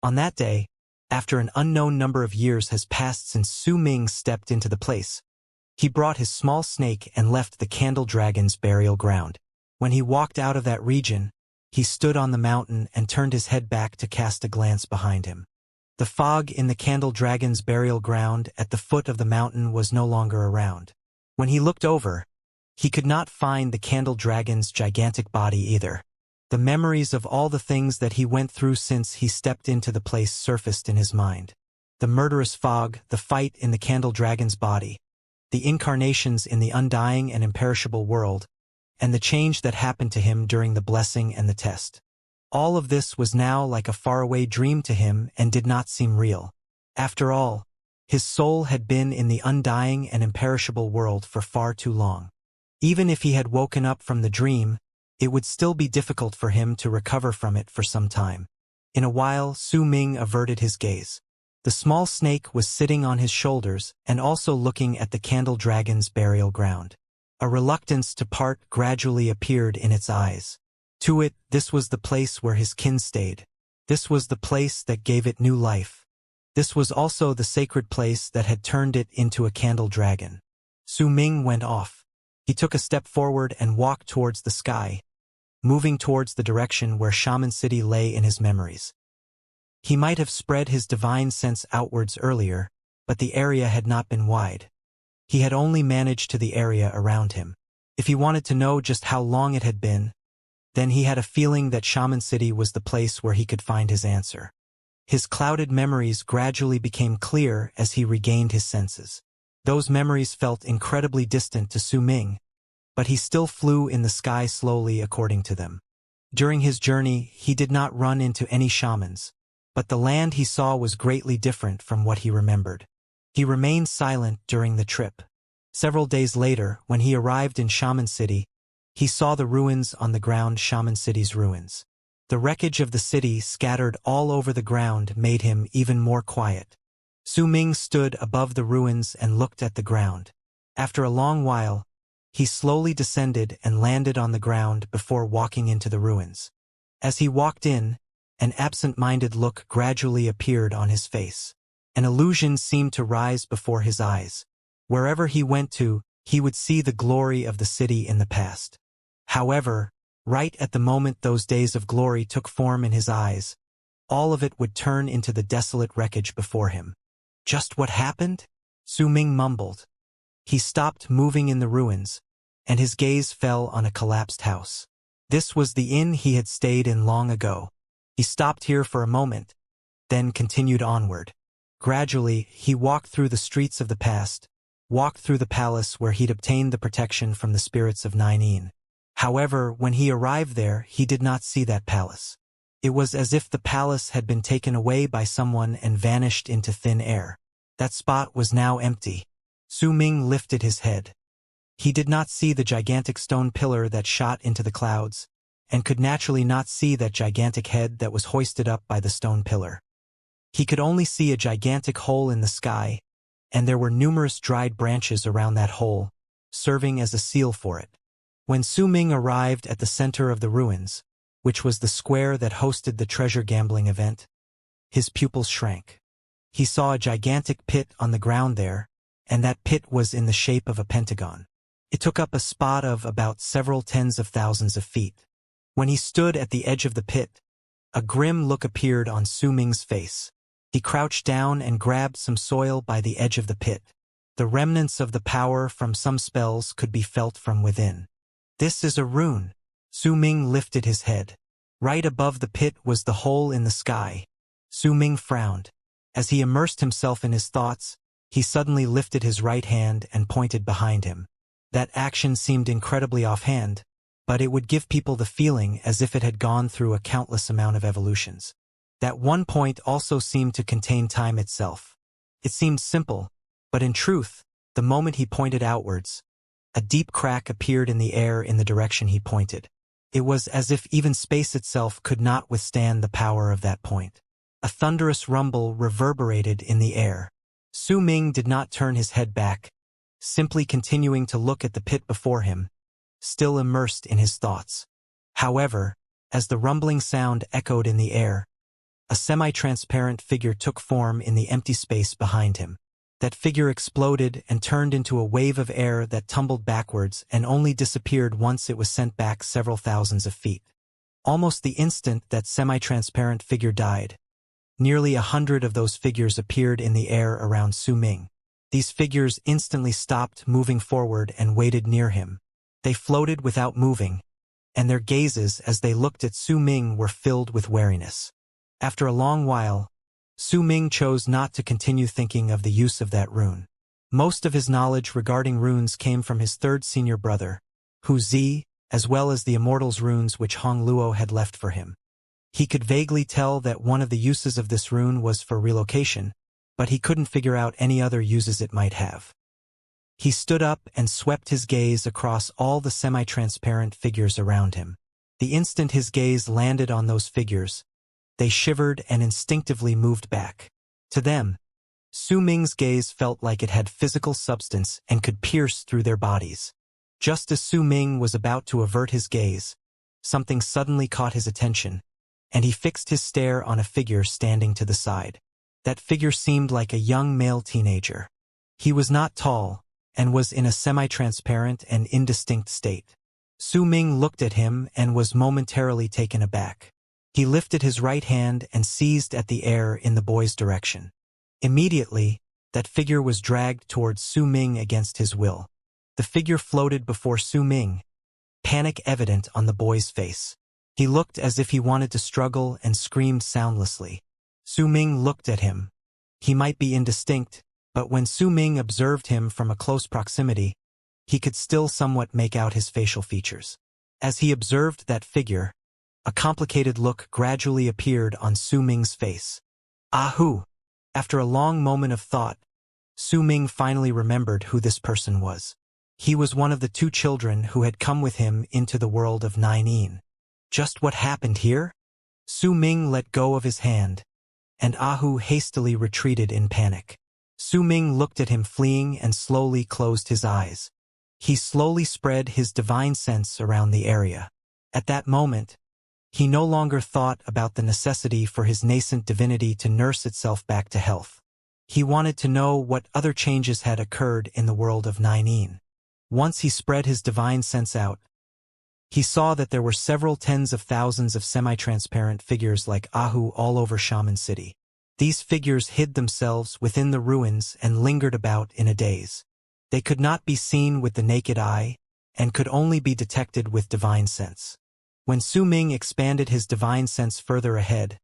On that day, after an unknown number of years has passed since Su Ming stepped into the place, he brought his small snake and left the Candle Dragon's burial ground. When he walked out of that region, he stood on the mountain and turned his head back to cast a glance behind him. The fog in the Candle Dragon's burial ground at the foot of the mountain was no longer around. When he looked over, he could not find the Candle Dragon's gigantic body either. The memories of all the things that he went through since he stepped into the place surfaced in his mind. The murderous fog, the fight in the Candle Dragon's body, the incarnations in the undying and imperishable world, and the change that happened to him during the blessing and the test. All of this was now like a faraway dream to him and did not seem real. After all, his soul had been in the undying and imperishable world for far too long. Even if he had woken up from the dream, it would still be difficult for him to recover from it for some time. In a while, Su Ming averted his gaze. The small snake was sitting on his shoulders and also looking at the Candle Dragon's burial ground. A reluctance to part gradually appeared in its eyes. To it, this was the place where his kin stayed. This was the place that gave it new life. This was also the sacred place that had turned it into a candle dragon. Su Ming went off. He took a step forward and walked towards the sky, moving towards the direction where Shaman City lay in his memories. He might have spread his divine sense outwards earlier, but the area had not been wide. He had only managed to the area around him. If he wanted to know just how long it had been, then he had a feeling that Shaman City was the place where he could find his answer. His clouded memories gradually became clear as he regained his senses. Those memories felt incredibly distant to Su Ming, but he still flew in the sky slowly according to them. During his journey, he did not run into any shamans, but the land he saw was greatly different from what he remembered. He remained silent during the trip. Several days later, when he arrived in Shaman City, he saw the ruins on the ground. Shaman City's ruins. The wreckage of the city scattered all over the ground made him even more quiet. Su Ming stood above the ruins and looked at the ground. After a long while, he slowly descended and landed on the ground before walking into the ruins. As he walked in, an absent-minded look gradually appeared on his face. An illusion seemed to rise before his eyes. Wherever he went to, he would see the glory of the city in the past. However, right at the moment those days of glory took form in his eyes, all of it would turn into the desolate wreckage before him. Just what happened? Su Ming mumbled. He stopped moving in the ruins, and his gaze fell on a collapsed house. This was the inn he had stayed in long ago. He stopped here for a moment, then continued onward. Gradually, he walked through the streets of the past, walked through the palace where he'd obtained the protection from the spirits of Nine. However, when he arrived there, he did not see that palace. It was as if the palace had been taken away by someone and vanished into thin air. That spot was now empty. Su Ming lifted his head. He did not see the gigantic stone pillar that shot into the clouds, and could naturally not see that gigantic head that was hoisted up by the stone pillar. He could only see a gigantic hole in the sky, and there were numerous dried branches around that hole, serving as a seal for it. When Su Ming arrived at the center of the ruins, which was the square that hosted the treasure gambling event, his pupils shrank. He saw a gigantic pit on the ground there, and that pit was in the shape of a pentagon. It took up a spot of about several tens of thousands of feet. When he stood at the edge of the pit, a grim look appeared on Su Ming's face. He crouched down and grabbed some soil by the edge of the pit. The remnants of the power from some spells could be felt from within. This is a rune. Su Ming lifted his head. Right above the pit was the hole in the sky. Su Ming frowned. As he immersed himself in his thoughts, he suddenly lifted his right hand and pointed behind him. That action seemed incredibly offhand, but it would give people the feeling as if it had gone through a countless amount of evolutions. That one point also seemed to contain time itself. It seemed simple, but in truth, the moment he pointed outwards, a deep crack appeared in the air in the direction he pointed. It was as if even space itself could not withstand the power of that point. A thunderous rumble reverberated in the air. Su Ming did not turn his head back, simply continuing to look at the pit before him, still immersed in his thoughts. However, as the rumbling sound echoed in the air, a semi-transparent figure took form in the empty space behind him. That figure exploded and turned into a wave of air that tumbled backwards and only disappeared once it was sent back several thousands of feet. Almost the instant that semi-transparent figure died, nearly 100 of those figures appeared in the air around Su Ming. These figures instantly stopped moving forward and waited near him. They floated without moving, and their gazes as they looked at Su Ming were filled with wariness. After a long while, Su Ming chose not to continue thinking of the use of that rune. Most of his knowledge regarding runes came from his third senior brother, Hu Zi, as well as the Immortal's runes which Hong Luo had left for him. He could vaguely tell that one of the uses of this rune was for relocation, but he couldn't figure out any other uses it might have. He stood up and swept his gaze across all the semi-transparent figures around him. The instant his gaze landed on those figures, they shivered and instinctively moved back. To them, Su Ming's gaze felt like it had physical substance and could pierce through their bodies. Just as Su Ming was about to avert his gaze, something suddenly caught his attention, and he fixed his stare on a figure standing to the side. That figure seemed like a young male teenager. He was not tall, and was in a semi-transparent and indistinct state. Su Ming looked at him and was momentarily taken aback. He lifted his right hand and seized at the air in the boy's direction. Immediately, that figure was dragged towards Su Ming against his will. The figure floated before Su Ming, panic evident on the boy's face. He looked as if he wanted to struggle and screamed soundlessly. Su Ming looked at him. He might be indistinct, but when Su Ming observed him from a close proximity, he could still somewhat make out his facial features. As he observed that figure, a complicated look gradually appeared on Su Ming's face. Ahu! After a long moment of thought, Su Ming finally remembered who this person was. He was one of the two children who had come with him into the world of Nine. Just what happened here? Su Ming let go of his hand, and Ahu hastily retreated in panic. Su Ming looked at him fleeing and slowly closed his eyes. He slowly spread his divine sense around the area. At that moment, he no longer thought about the necessity for his nascent divinity to nurse itself back to health. He wanted to know what other changes had occurred in the world of Nine. Once he spread his divine sense out, he saw that there were several tens of thousands of semi-transparent figures like Ahu all over Shaman City. These figures hid themselves within the ruins and lingered about in a daze. They could not be seen with the naked eye, and could only be detected with divine sense. When Su Ming expanded his divine sense further ahead,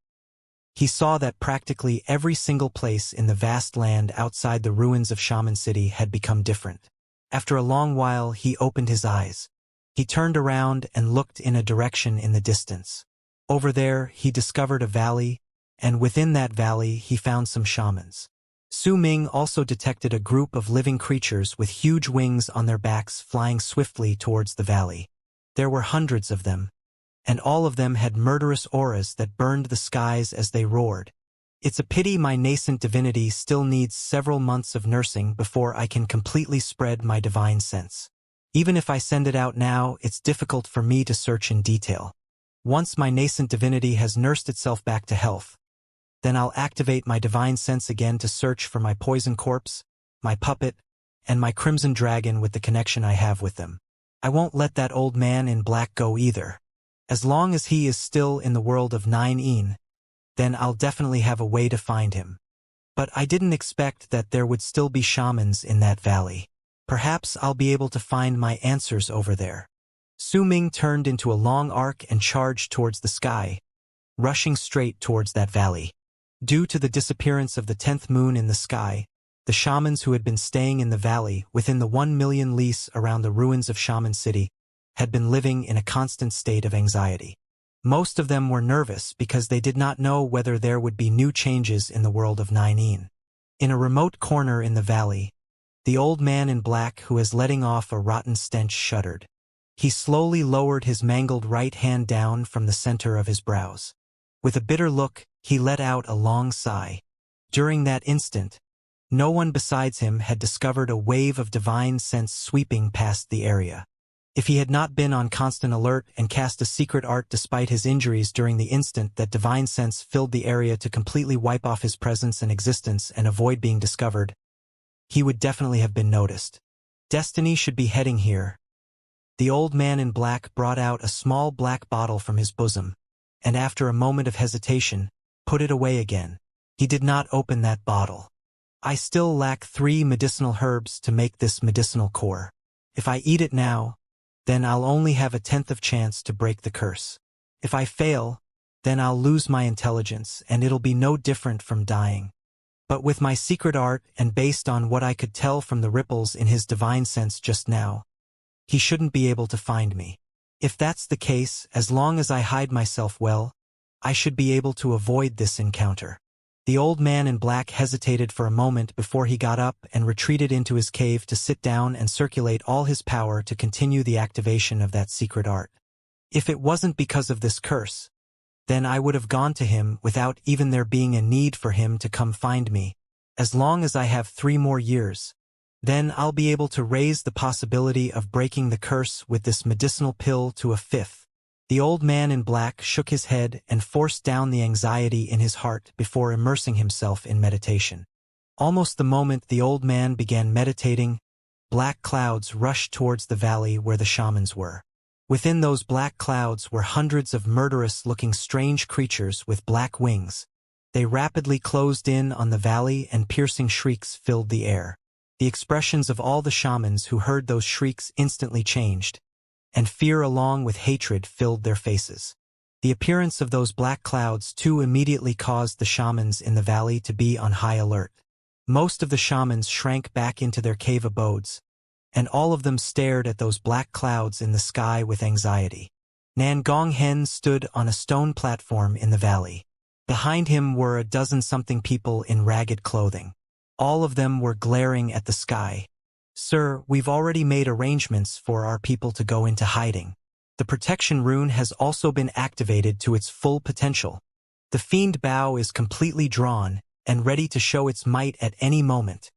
he saw that practically every single place in the vast land outside the ruins of Shaman City had become different. After a long while, he opened his eyes. He turned around and looked in a direction in the distance. Over there, he discovered a valley, and within that valley, he found some shamans. Su Ming also detected a group of living creatures with huge wings on their backs flying swiftly towards the valley. There were hundreds of them, and all of them had murderous auras that burned the skies as they roared. It's a pity my nascent divinity still needs several months of nursing before I can completely spread my divine sense. Even if I send it out now, it's difficult for me to search in detail. Once my nascent divinity has nursed itself back to health, then I'll activate my divine sense again to search for my poison corpse, my puppet, and my crimson dragon with the connection I have with them. I won't let that old man in black go either. As long as he is still in the world of Nine, then I'll definitely have a way to find him. But I didn't expect that there would still be shamans in that valley. Perhaps I'll be able to find my answers over there. Su Ming turned into a long arc and charged towards the sky, rushing straight towards that valley. Due to the disappearance of the 10th moon in the sky, the shamans who had been staying in the valley within the 1 million lease around the ruins of Shaman City had been living in a constant state of anxiety. Most of them were nervous because they did not know whether there would be new changes in the world of Nine. In a remote corner in the valley, the old man in black who was letting off a rotten stench shuddered. He slowly lowered his mangled right hand down from the center of his brows. With a bitter look, he let out a long sigh. During that instant, no one besides him had discovered a wave of divine sense sweeping past the area. If he had not been on constant alert and cast a secret art despite his injuries during the instant that divine sense filled the area to completely wipe off his presence and existence and avoid being discovered, he would definitely have been noticed. Destiny should be heading here. The old man in black brought out a small black bottle from his bosom, and after a moment of hesitation, put it away again. He did not open that bottle. I still lack 3 medicinal herbs to make this medicinal core. If I eat it now, then I'll only have a 10th of chance to break the curse. If I fail, then I'll lose my intelligence and it'll be no different from dying. But with my secret art and based on what I could tell from the ripples in his divine sense just now, he shouldn't be able to find me. If that's the case, as long as I hide myself well, I should be able to avoid this encounter. The old man in black hesitated for a moment before he got up and retreated into his cave to sit down and circulate all his power to continue the activation of that secret art. If it wasn't because of this curse, then I would have gone to him without even there being a need for him to come find me. As long as I have 3 more years, then I'll be able to raise the possibility of breaking the curse with this medicinal pill to a 5th. The old man in black shook his head and forced down the anxiety in his heart before immersing himself in meditation. Almost the moment the old man began meditating, black clouds rushed towards the valley where the shamans were. Within those black clouds were hundreds of murderous-looking strange creatures with black wings. They rapidly closed in on the valley and piercing shrieks filled the air. The expressions of all the shamans who heard those shrieks instantly changed, and fear along with hatred filled their faces. The appearance of those black clouds too immediately caused the shamans in the valley to be on high alert. Most of the shamans shrank back into their cave abodes, and all of them stared at those black clouds in the sky with anxiety. Nan Gonghen stood on a stone platform in the valley. Behind him were a dozen-something people in ragged clothing. All of them were glaring at the sky. "Sir, we've already made arrangements for our people to go into hiding. The protection rune has also been activated to its full potential. The fiend bow is completely drawn and ready to show its might at any moment.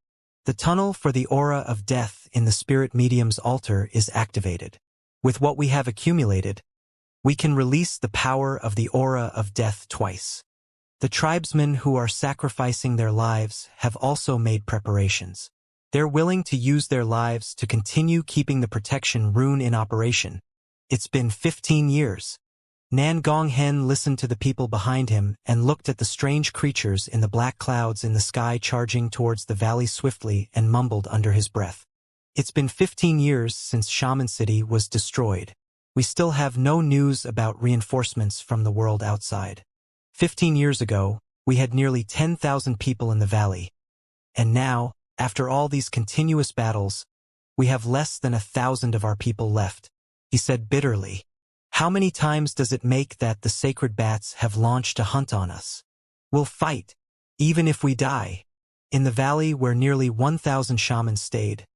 The tunnel for the aura of death in the spirit medium's altar is activated. With what we have accumulated, we can release the power of the aura of death twice. The tribesmen who are sacrificing their lives have also made preparations. They're willing to use their lives to continue keeping the protection rune in operation. It's been 15 years. Nan Gonghen listened to the people behind him and looked at the strange creatures in the black clouds in the sky charging towards the valley swiftly and mumbled under his breath. It's been 15 years since Shaman City was destroyed. We still have no news about reinforcements from the world outside. 15 years ago, we had nearly 10,000 people in the valley. And now, after all these continuous battles, we have less than 1,000 of our people left," he said bitterly. "How many times does it make that the sacred bats have launched a hunt on us? We'll fight, even if we die." In the valley where nearly 1,000 shamans stayed,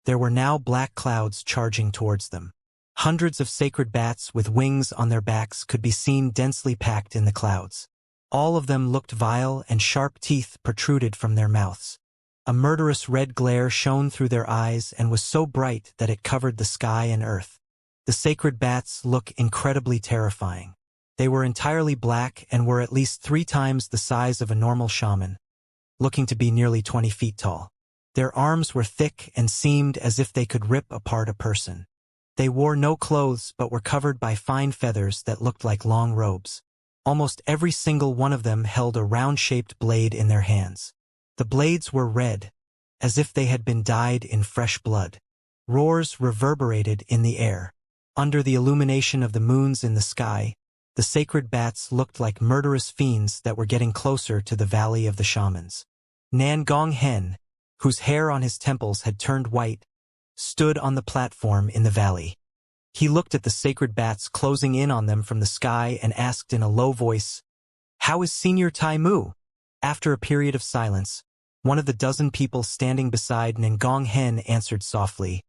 there were now black clouds charging towards them. Hundreds of sacred bats with wings on their backs could be seen densely packed in the clouds. All of them looked vile and sharp teeth protruded from their mouths. A murderous red glare shone through their eyes and was so bright that it covered the sky and earth. The sacred bats look incredibly terrifying. They were entirely black and were at least 3 times the size of a normal shaman, looking to be nearly 20 feet tall. Their arms were thick and seemed as if they could rip apart a person. They wore no clothes but were covered by fine feathers that looked like long robes. Almost every single one of them held a round-shaped blade in their hands. The blades were red, as if they had been dyed in fresh blood. Roars reverberated in the air. Under the illumination of the moons in the sky, the sacred bats looked like murderous fiends that were getting closer to the valley of the shamans. Nan Gonghen, whose hair on his temples had turned white, stood on the platform in the valley. He looked at the sacred bats closing in on them from the sky and asked in a low voice, "How is Senior Tai Mu?" After a period of silence, one of the dozen people standing beside Nan Gonghen answered softly,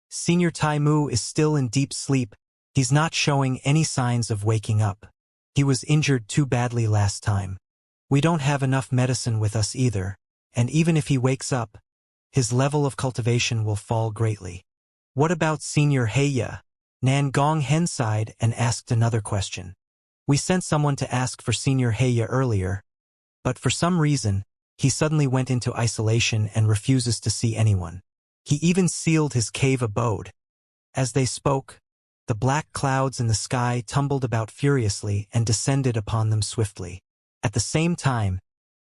"Senior Tai Mu is still in deep sleep. He's not showing any signs of waking up. He was injured too badly last time. We don't have enough medicine with us either, and even if he wakes up, his level of cultivation will fall greatly. What about Senior Heya? Nan Gonghen sighed and asked another question. We sent someone to ask for Senior Heya earlier, but for some reason, he suddenly went into isolation and refuses to see anyone. He even sealed his cave abode. As they spoke, the black clouds in the sky tumbled about furiously and descended upon them swiftly. At the same time,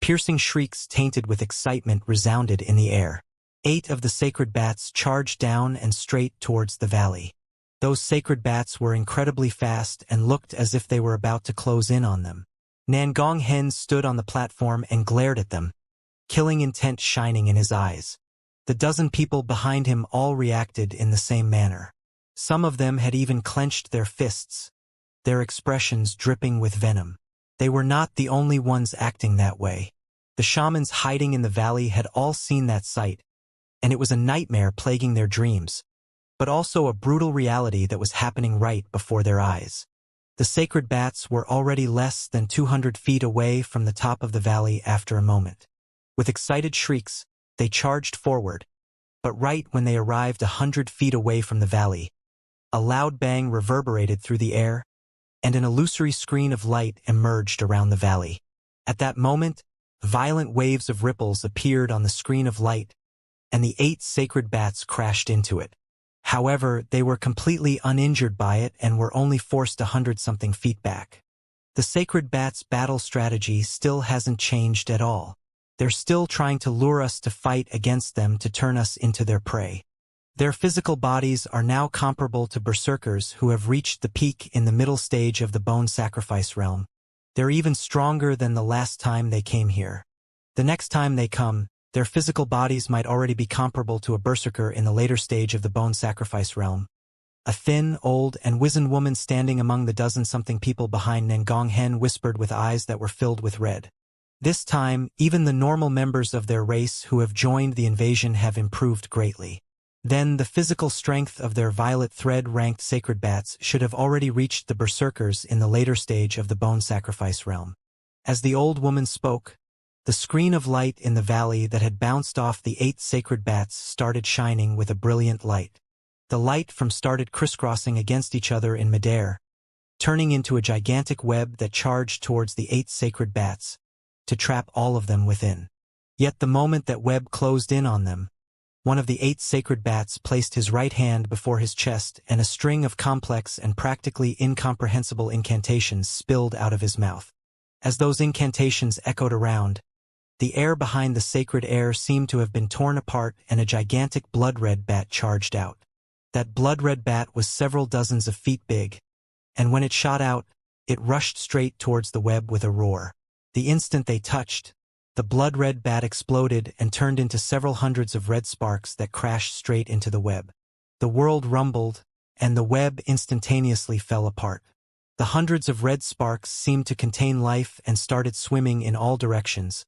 piercing shrieks tainted with excitement resounded in the air. 8 of the sacred bats charged down and straight towards the valley. Those sacred bats were incredibly fast and looked as if they were about to close in on them. Nan Gonghen stood on the platform and glared at them, killing intent shining in his eyes. The dozen people behind him all reacted in the same manner. Some of them had even clenched their fists, their expressions dripping with venom. They were not the only ones acting that way. The shamans hiding in the valley had all seen that sight, and it was a nightmare plaguing their dreams, but also a brutal reality that was happening right before their eyes. The sacred bats were already less than 200 feet away from the top of the valley after a moment. With excited shrieks, they charged forward, but right when they arrived 100 feet away from the valley, a loud bang reverberated through the air, and an illusory screen of light emerged around the valley. At that moment, violent waves of ripples appeared on the screen of light, and the 8 sacred bats crashed into it. However, they were completely uninjured by it and were only forced 100-something feet back. The sacred bats' battle strategy still hasn't changed at all. They're still trying to lure us to fight against them to turn us into their prey. Their physical bodies are now comparable to berserkers who have reached the peak in the middle stage of the bone sacrifice realm. They're even stronger than the last time they came here. The next time they come, their physical bodies might already be comparable to a berserker in the later stage of the bone sacrifice realm. A thin, old, and wizened woman standing among the dozen-something people behind Nengonghen whispered with eyes that were filled with red. This time, even the normal members of their race who have joined the invasion have improved greatly. Then the physical strength of their violet thread-ranked sacred bats should have already reached the berserkers in the later stage of the bone sacrifice realm. As the old woman spoke, the screen of light in the valley that had bounced off the 8 sacred bats started shining with a brilliant light. The light from started crisscrossing against each other in midair, turning into a gigantic web that charged towards the 8 sacred bats, to trap all of them within. Yet the moment that web closed in on them, one of the 8 sacred bats placed his right hand before his chest and a string of complex and practically incomprehensible incantations spilled out of his mouth. As those incantations echoed around, the air behind the sacred air seemed to have been torn apart and a gigantic blood-red bat charged out. That blood-red bat was several dozens of feet big, and when it shot out, it rushed straight towards the web with a roar. The instant they touched, the blood-red bat exploded and turned into several hundreds of red sparks that crashed straight into the web. The world rumbled, and the web instantaneously fell apart. The hundreds of red sparks seemed to contain life and started swimming in all directions,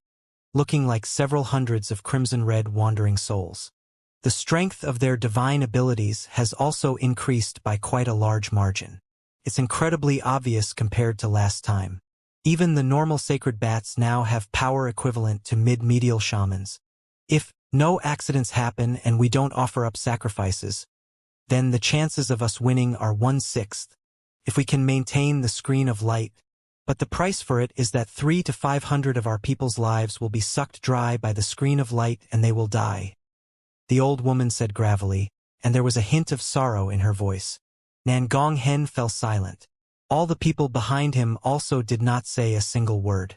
looking like several hundreds of crimson-red wandering souls. The strength of their divine abilities has also increased by quite a large margin. It's incredibly obvious compared to last time. Even the normal sacred bats now have power equivalent to mid-medial shamans. If no accidents happen and we don't offer up sacrifices, then the chances of us winning are 1/6, if we can maintain the screen of light. But the price for it is that 300 to 500 of our people's lives will be sucked dry by the screen of light and they will die, the old woman said gravelly, and there was a hint of sorrow in her voice. Nangonghen fell silent. All the people behind him also did not say a single word.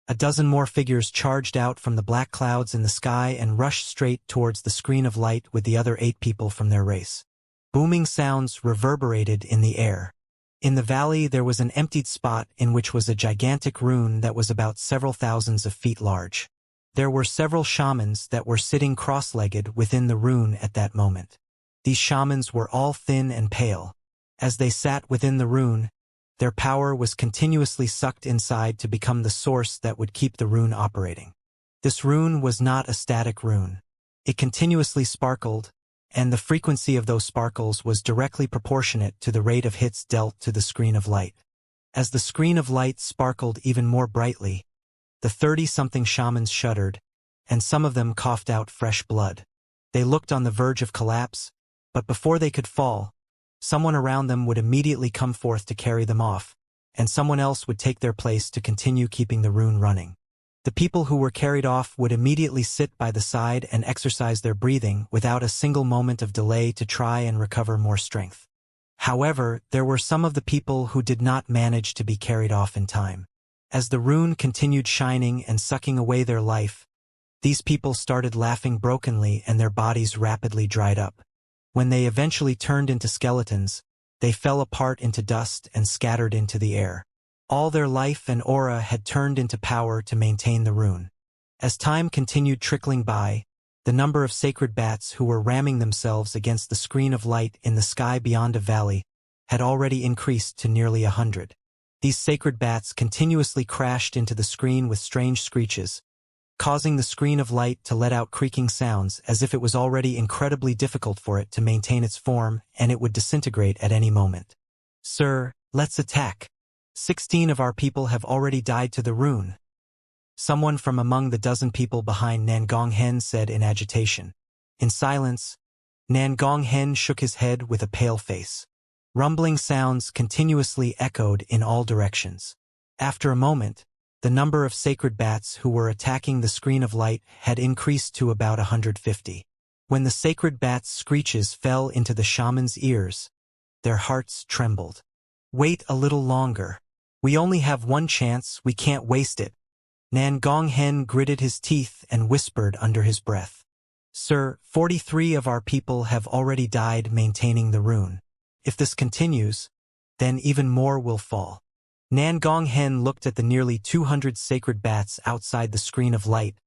A dozen more figures charged out from the black clouds in the sky and rushed straight towards the screen of light with the other 8 people from their race. Booming sounds reverberated in the air. In the valley there was an emptied spot in which was a gigantic rune that was about several thousands of feet large. There were several shamans that were sitting cross-legged within the rune at that moment. These shamans were all thin and pale. As they sat within the rune, their power was continuously sucked inside to become the source that would keep the rune operating. This rune was not a static rune. It continuously sparkled, and the frequency of those sparkles was directly proportionate to the rate of hits dealt to the screen of light. As the screen of light sparkled even more brightly, the 30-something shamans shuddered, and some of them coughed out fresh blood. They looked on the verge of collapse, But before they could fall, someone around them would immediately come forth to carry them off, and someone else would take their place to continue keeping the rune running. The people who were carried off would immediately sit by the side and exercise their breathing without a single moment of delay to try and recover more strength. However, there were some of the people who did not manage to be carried off in time. As the rune continued shining and sucking away their life, these people started laughing brokenly and their bodies rapidly dried up. When they eventually turned into skeletons, they fell apart into dust and scattered into the air. All their life and aura had turned into power to maintain the rune. As time continued trickling by, the number of sacred bats who were ramming themselves against the screen of light in the sky beyond a valley had already increased to nearly 100. These sacred bats continuously crashed into the screen with strange screeches, causing the screen of light to let out creaking sounds as if it was already incredibly difficult for it to maintain its form and it would disintegrate at any moment. "Sir, let's attack. 16 of our people have already died to the rune," someone from among the dozen people behind Nangonghen said in agitation. In silence, Nangonghen shook his head with a pale face. Rumbling sounds continuously echoed in all directions. After a moment, the number of sacred bats who were attacking the screen of light had increased to about 150. When the sacred bats' screeches fell into the shaman's ears, their hearts trembled. "Wait a little longer. We only have one chance, we can't waste it." Nangonghen gritted his teeth and whispered under his breath. "Sir, 43 of our people have already died maintaining the rune. If this continues, then even more will fall." Nangonghen looked at the nearly 200 sacred bats outside the screen of light,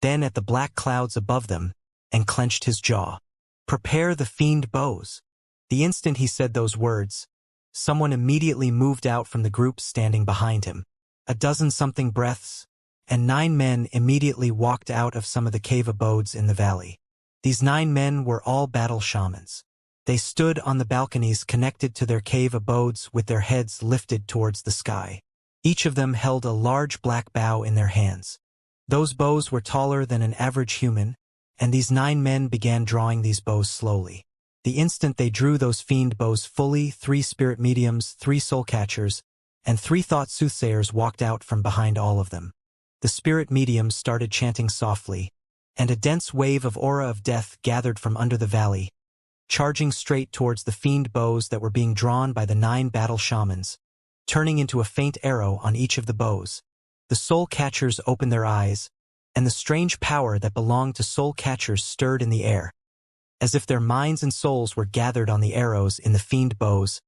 then at the black clouds above them, and clenched his jaw. "Prepare the fiend bows." The instant he said those words, someone immediately moved out from the group standing behind him. A dozen-something breaths, and 9 men immediately walked out of some of the cave abodes in the valley. These 9 men were all battle shamans. They stood on the balconies connected to their cave abodes with their heads lifted towards the sky. Each of them held a large black bow in their hands. Those bows were taller than an average human, and these 9 men began drawing these bows slowly. The instant they drew those fiend bows fully, 3 spirit mediums, 3 soul catchers, and 3 thought soothsayers walked out from behind all of them. The spirit mediums started chanting softly, and a dense wave of aura of death gathered from under the valley, charging straight towards the fiend bows that were being drawn by the 9 battle shamans, turning into a faint arrow on each of the bows. The soul catchers opened their eyes, and the strange power that belonged to soul catchers stirred in the air, as if their minds and souls were gathered on the arrows in the fiend bows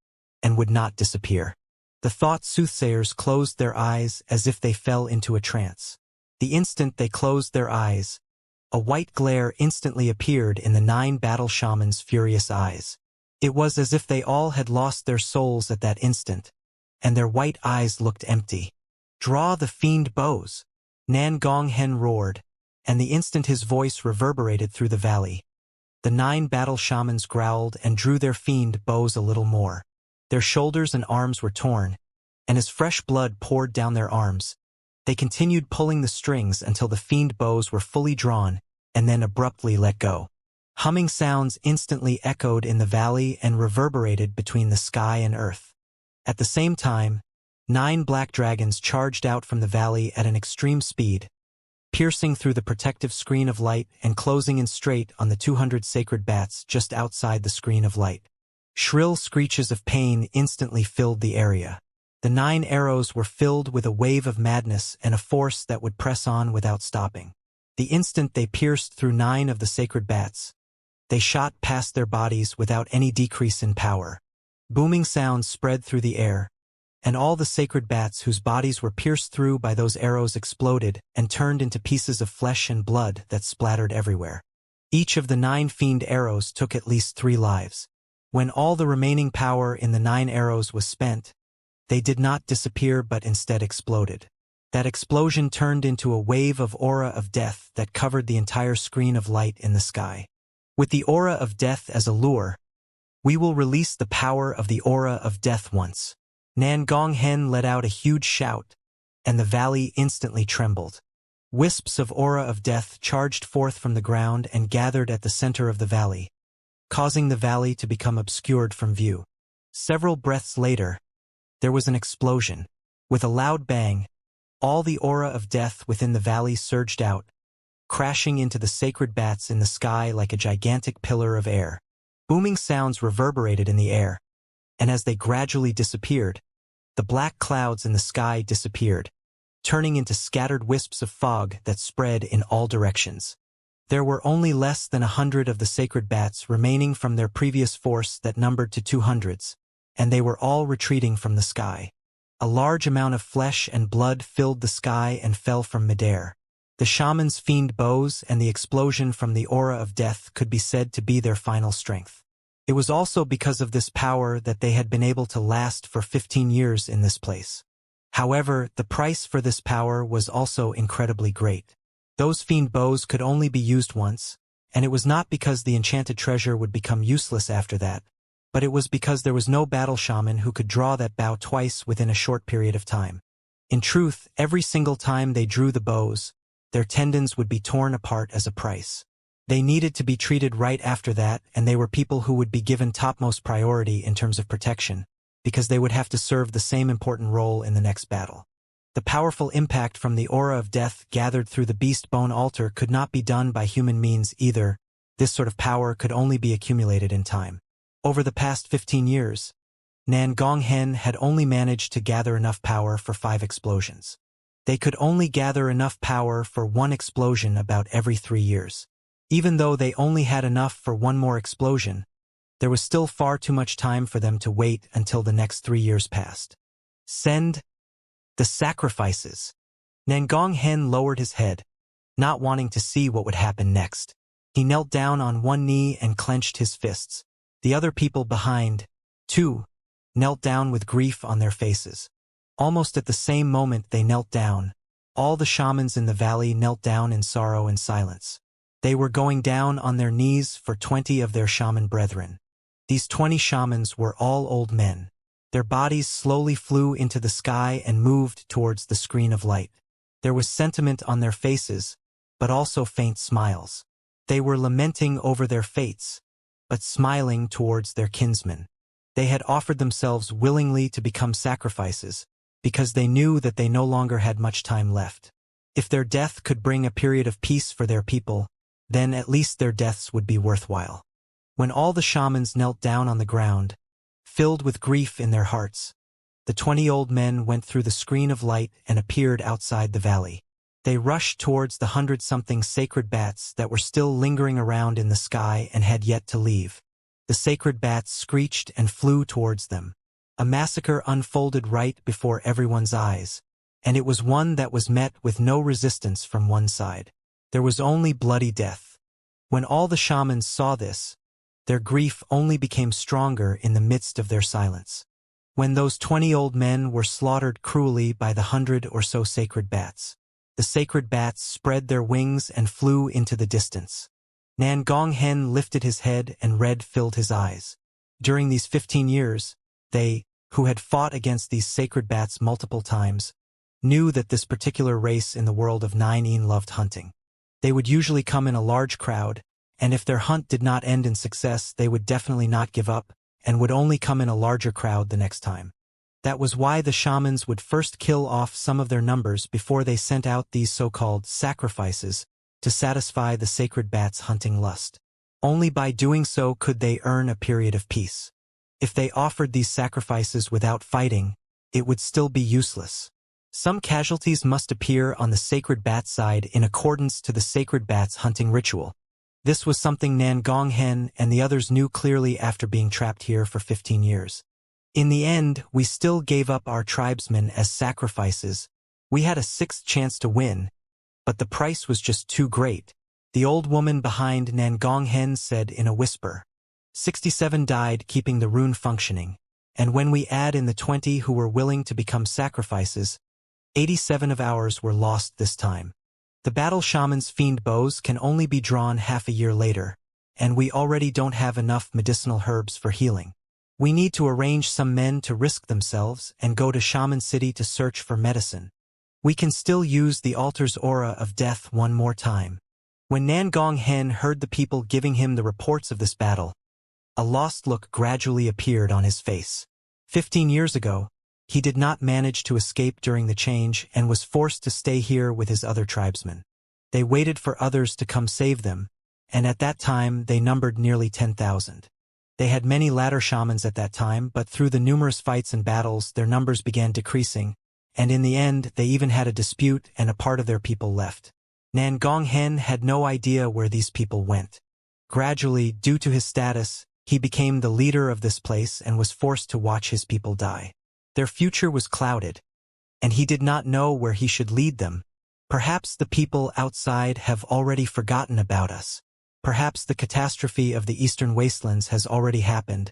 and would not disappear. The thought soothsayers closed their eyes as if they fell into a trance. The instant they closed their eyes, a white glare instantly appeared in the 9 battle shamans' furious eyes. It was as if they all had lost their souls at that instant, and their white eyes looked empty. "Draw the fiend bows," Nangonghen roared, and the instant his voice reverberated through the valley, the 9 battle shamans growled and drew their fiend bows a little more. Their shoulders and arms were torn, and as fresh blood poured down their arms, they continued pulling the strings until the fiend bows were fully drawn and then abruptly let go. Humming sounds instantly echoed in the valley and reverberated between the sky and earth. At the same time, 9 black dragons charged out from the valley at an extreme speed, piercing through the protective screen of light and closing in straight on the 200 sacred bats just outside the screen of light. Shrill screeches of pain instantly filled the area. The 9 arrows were filled with a wave of madness and a force that would press on without stopping. The instant they pierced through 9 of the sacred bats, they shot past their bodies without any decrease in power. Booming sounds spread through the air, and all the sacred bats whose bodies were pierced through by those arrows exploded and turned into pieces of flesh and blood that splattered everywhere. Each of the 9 fiend arrows took at least 3 lives. When all the remaining power in the 9 arrows was spent, they did not disappear but instead exploded. That explosion turned into a wave of aura of death that covered the entire screen of light in the sky. With the aura of death as a lure, we will release the power of the aura of death once. Nangonghen let out a huge shout, and the valley instantly trembled. Wisps of aura of death charged forth from the ground and gathered at the center of the valley, causing the valley to become obscured from view. Several breaths later, there was an explosion. With a loud bang, all the aura of death within the valley surged out, crashing into the sacred bats in the sky like a gigantic pillar of air. Booming sounds reverberated in the air, and as they gradually disappeared, the black clouds in the sky disappeared, turning into scattered wisps of fog that spread in all directions. There were only less than 100 of the sacred bats remaining from their previous force that numbered to 200s, and they were all retreating from the sky. A large amount of flesh and blood filled the sky and fell from midair. The shaman's fiend bows and the explosion from the aura of death could be said to be their final strength. It was also because of this power that they had been able to last for 15 years in this place. However, the price for this power was also incredibly great. Those fiend bows could only be used once, and it was not because the enchanted treasure would become useless after that, but it was because there was no battle shaman who could draw that bow twice within a short period of time. In truth, every single time they drew the bows, their tendons would be torn apart as a price. They needed to be treated right after that, and they were people who would be given topmost priority in terms of protection, because they would have to serve the same important role in the next battle. The powerful impact from the aura of death gathered through the beast bone altar could not be done by human means either. This sort of power could only be accumulated in time. Over the past 15 years, Nan Gonghen had only managed to gather enough power for 5 explosions. They could only gather enough power for 1 explosion about every 3 years. Even though they only had enough for 1 more explosion, there was still far too much time for them to wait until the next 3 years passed. Send the sacrifices. Nan Gonghen lowered his head, not wanting to see what would happen next. He knelt down on one knee and clenched his fists. The other people behind, too, knelt down with grief on their faces. Almost at the same moment they knelt down, all the shamans in the valley knelt down in sorrow and silence. They were going down on their knees for 20 of their shaman brethren. These 20 shamans were all old men. Their bodies slowly flew into the sky and moved towards the screen of light. There was sentiment on their faces, but also faint smiles. They were lamenting over their fates, but smiling towards their kinsmen. They had offered themselves willingly to become sacrifices, because they knew that they no longer had much time left. If their death could bring a period of peace for their people, then at least their deaths would be worthwhile. When all the shamans knelt down on the ground, filled with grief in their hearts, the 20 old men went through the screen of light and appeared outside the valley. They rushed towards the 100-something sacred bats that were still lingering around in the sky and had yet to leave. The sacred bats screeched and flew towards them. A massacre unfolded right before everyone's eyes, and it was one that was met with no resistance from one side. There was only bloody death. When all the shamans saw this, their grief only became stronger in the midst of their silence. When those 20 old men were slaughtered cruelly by the 100 or so sacred bats, the sacred bats spread their wings and flew into the distance. Nan Gonghen lifted his head and red filled his eyes. During these 15 years, they, who had fought against these sacred bats multiple times, knew that this particular race in the world of Nine loved hunting. They would usually come in a large crowd, and if their hunt did not end in success, they would definitely not give up, and would only come in a larger crowd the next time. That was why the shamans would first kill off some of their numbers before they sent out these so-called sacrifices to satisfy the sacred bat's hunting lust. Only by doing so could they earn a period of peace. If they offered these sacrifices without fighting, it would still be useless. Some casualties must appear on the sacred bat side in accordance to the sacred bat's hunting ritual. This was something Nan Gonghen and the others knew clearly after being trapped here for 15 years. In the end, we still gave up our tribesmen as sacrifices. We had a 6th chance to win, but the price was just too great. The old woman behind Nan Gonghen said in a whisper. 67 died keeping the rune functioning, and when we add in the 20 who were willing to become sacrifices, 87 of ours were lost this time. The battle shaman's fiend bows can only be drawn half a year later, and we already don't have enough medicinal herbs for healing. We need to arrange some men to risk themselves and go to Shaman City to search for medicine. We can still use the altar's aura of death one more time. When Nan Gonghen heard the people giving him the reports of this battle, A lost look gradually appeared on his face. 15 years ago, he did not manage to escape during the change and was forced to stay here with his other tribesmen. They waited for others to come save them, and at that time they numbered nearly 10,000. They had many ladder shamans at that time, but through the numerous fights and battles their numbers began decreasing, and in the end they even had a dispute and a part of their people left. Nan Gonghen had no idea where these people went. Gradually, due to his status, he became the leader of this place and was forced to watch his people die. Their future was clouded, and he did not know where he should lead them. Perhaps the people outside have already forgotten about us. Perhaps the catastrophe of the eastern wastelands has already happened,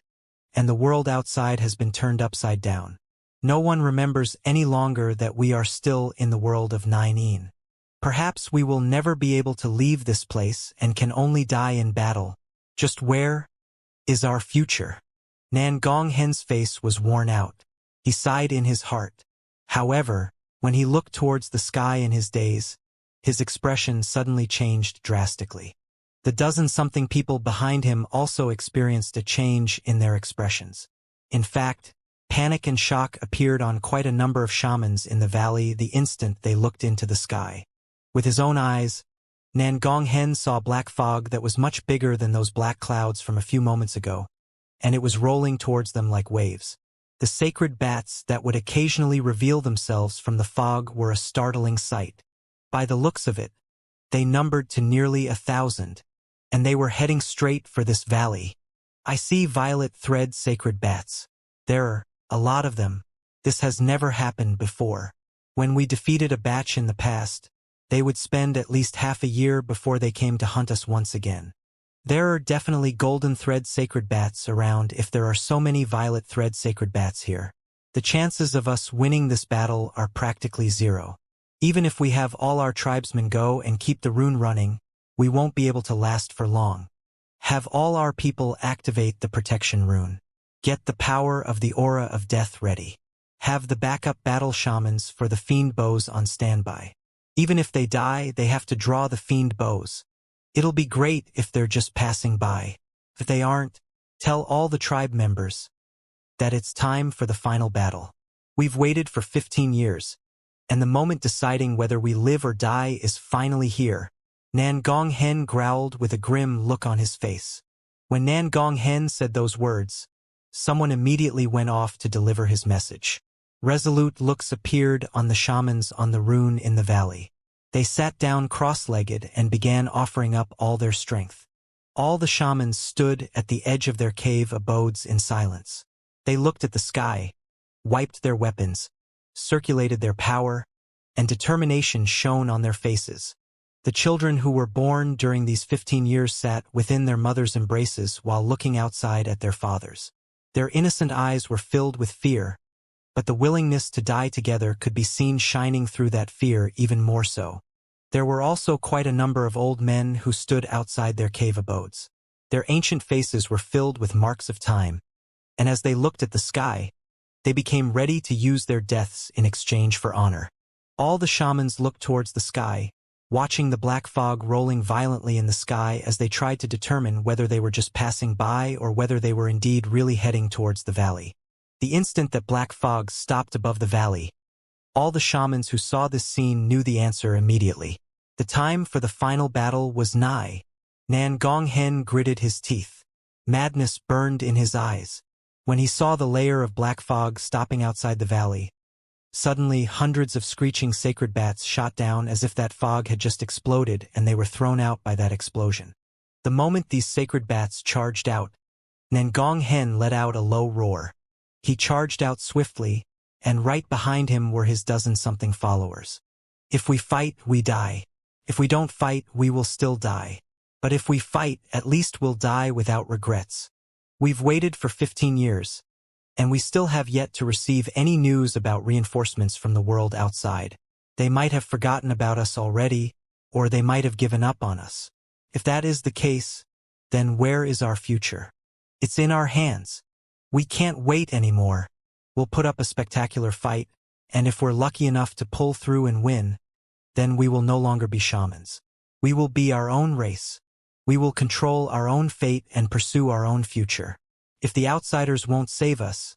and the world outside has been turned upside down. No one remembers any longer that we are still in the world of 9. Perhaps we will never be able to leave this place and can only die in battle. Just where is our future? Nan Gonghen's face was worn out. He sighed in his heart. However, when he looked towards the sky in his daze, his expression suddenly changed drastically. The dozen-something people behind him also experienced a change in their expressions. In fact, panic and shock appeared on quite a number of shamans in the valley the instant they looked into the sky. With his own eyes, Nan Gonghen saw black fog that was much bigger than those black clouds from a few moments ago, and it was rolling towards them like waves. The sacred bats that would occasionally reveal themselves from the fog were a startling sight. By the looks of it, they numbered to nearly 1,000, and they were heading straight for this valley. I see violet thread sacred bats. There are a lot of them. This has never happened before. When we defeated a batch in the past, they would spend at least half a year before they came to hunt us once again. There are definitely golden thread sacred bats around if there are so many violet thread sacred bats here. The chances of us winning this battle are practically zero. Even if we have all our tribesmen go and keep the rune running, we won't be able to last for long. Have all our people activate the protection rune. Get the power of the aura of death ready. Have the backup battle shamans for the fiend bows on standby. Even if they die, they have to draw the fiend bows. It'll be great if they're just passing by. If they aren't, tell all the tribe members that it's time for the final battle. We've waited for 15 years, and the moment deciding whether we live or die is finally here. Nan Gonghen growled with a grim look on his face. When Nan Gonghen said those words, someone immediately went off to deliver his message. Resolute looks appeared on the shamans on the rune in the valley. They sat down cross-legged and began offering up all their strength. All the shamans stood at the edge of their cave abodes in silence. They looked at the sky, wiped their weapons, circulated their power, and determination shone on their faces. The children who were born during these 15 years sat within their mothers' embraces while looking outside at their fathers. Their innocent eyes were filled with fear, but the willingness to die together could be seen shining through that fear even more so. There were also quite a number of old men who stood outside their cave abodes. Their ancient faces were filled with marks of time, and as they looked at the sky, they became ready to use their deaths in exchange for honor. All the shamans looked towards the sky, watching the black fog rolling violently in the sky as they tried to determine whether they were just passing by or whether they were indeed really heading towards the valley. The instant that black fog stopped above the valley, all the shamans who saw this scene knew the answer immediately. The time for the final battle was nigh. Nan Gonghen gritted his teeth. Madness burned in his eyes. When he saw the layer of black fog stopping outside the valley, suddenly hundreds of screeching sacred bats shot down as if that fog had just exploded and they were thrown out by that explosion. The moment these sacred bats charged out, Nan Gonghen let out a low roar. He charged out swiftly, and right behind him were his dozen-something followers. If we fight, we die. If we don't fight, we will still die. But if we fight, at least we'll die without regrets. We've waited for 15 years, and we still have yet to receive any news about reinforcements from the world outside. They might have forgotten about us already, or they might have given up on us. If that is the case, then where is our future? It's in our hands. We can't wait anymore. We'll put up a spectacular fight, and if we're lucky enough to pull through and win, then we will no longer be shamans. We will be our own race. We will control our own fate and pursue our own future. If the outsiders won't save us,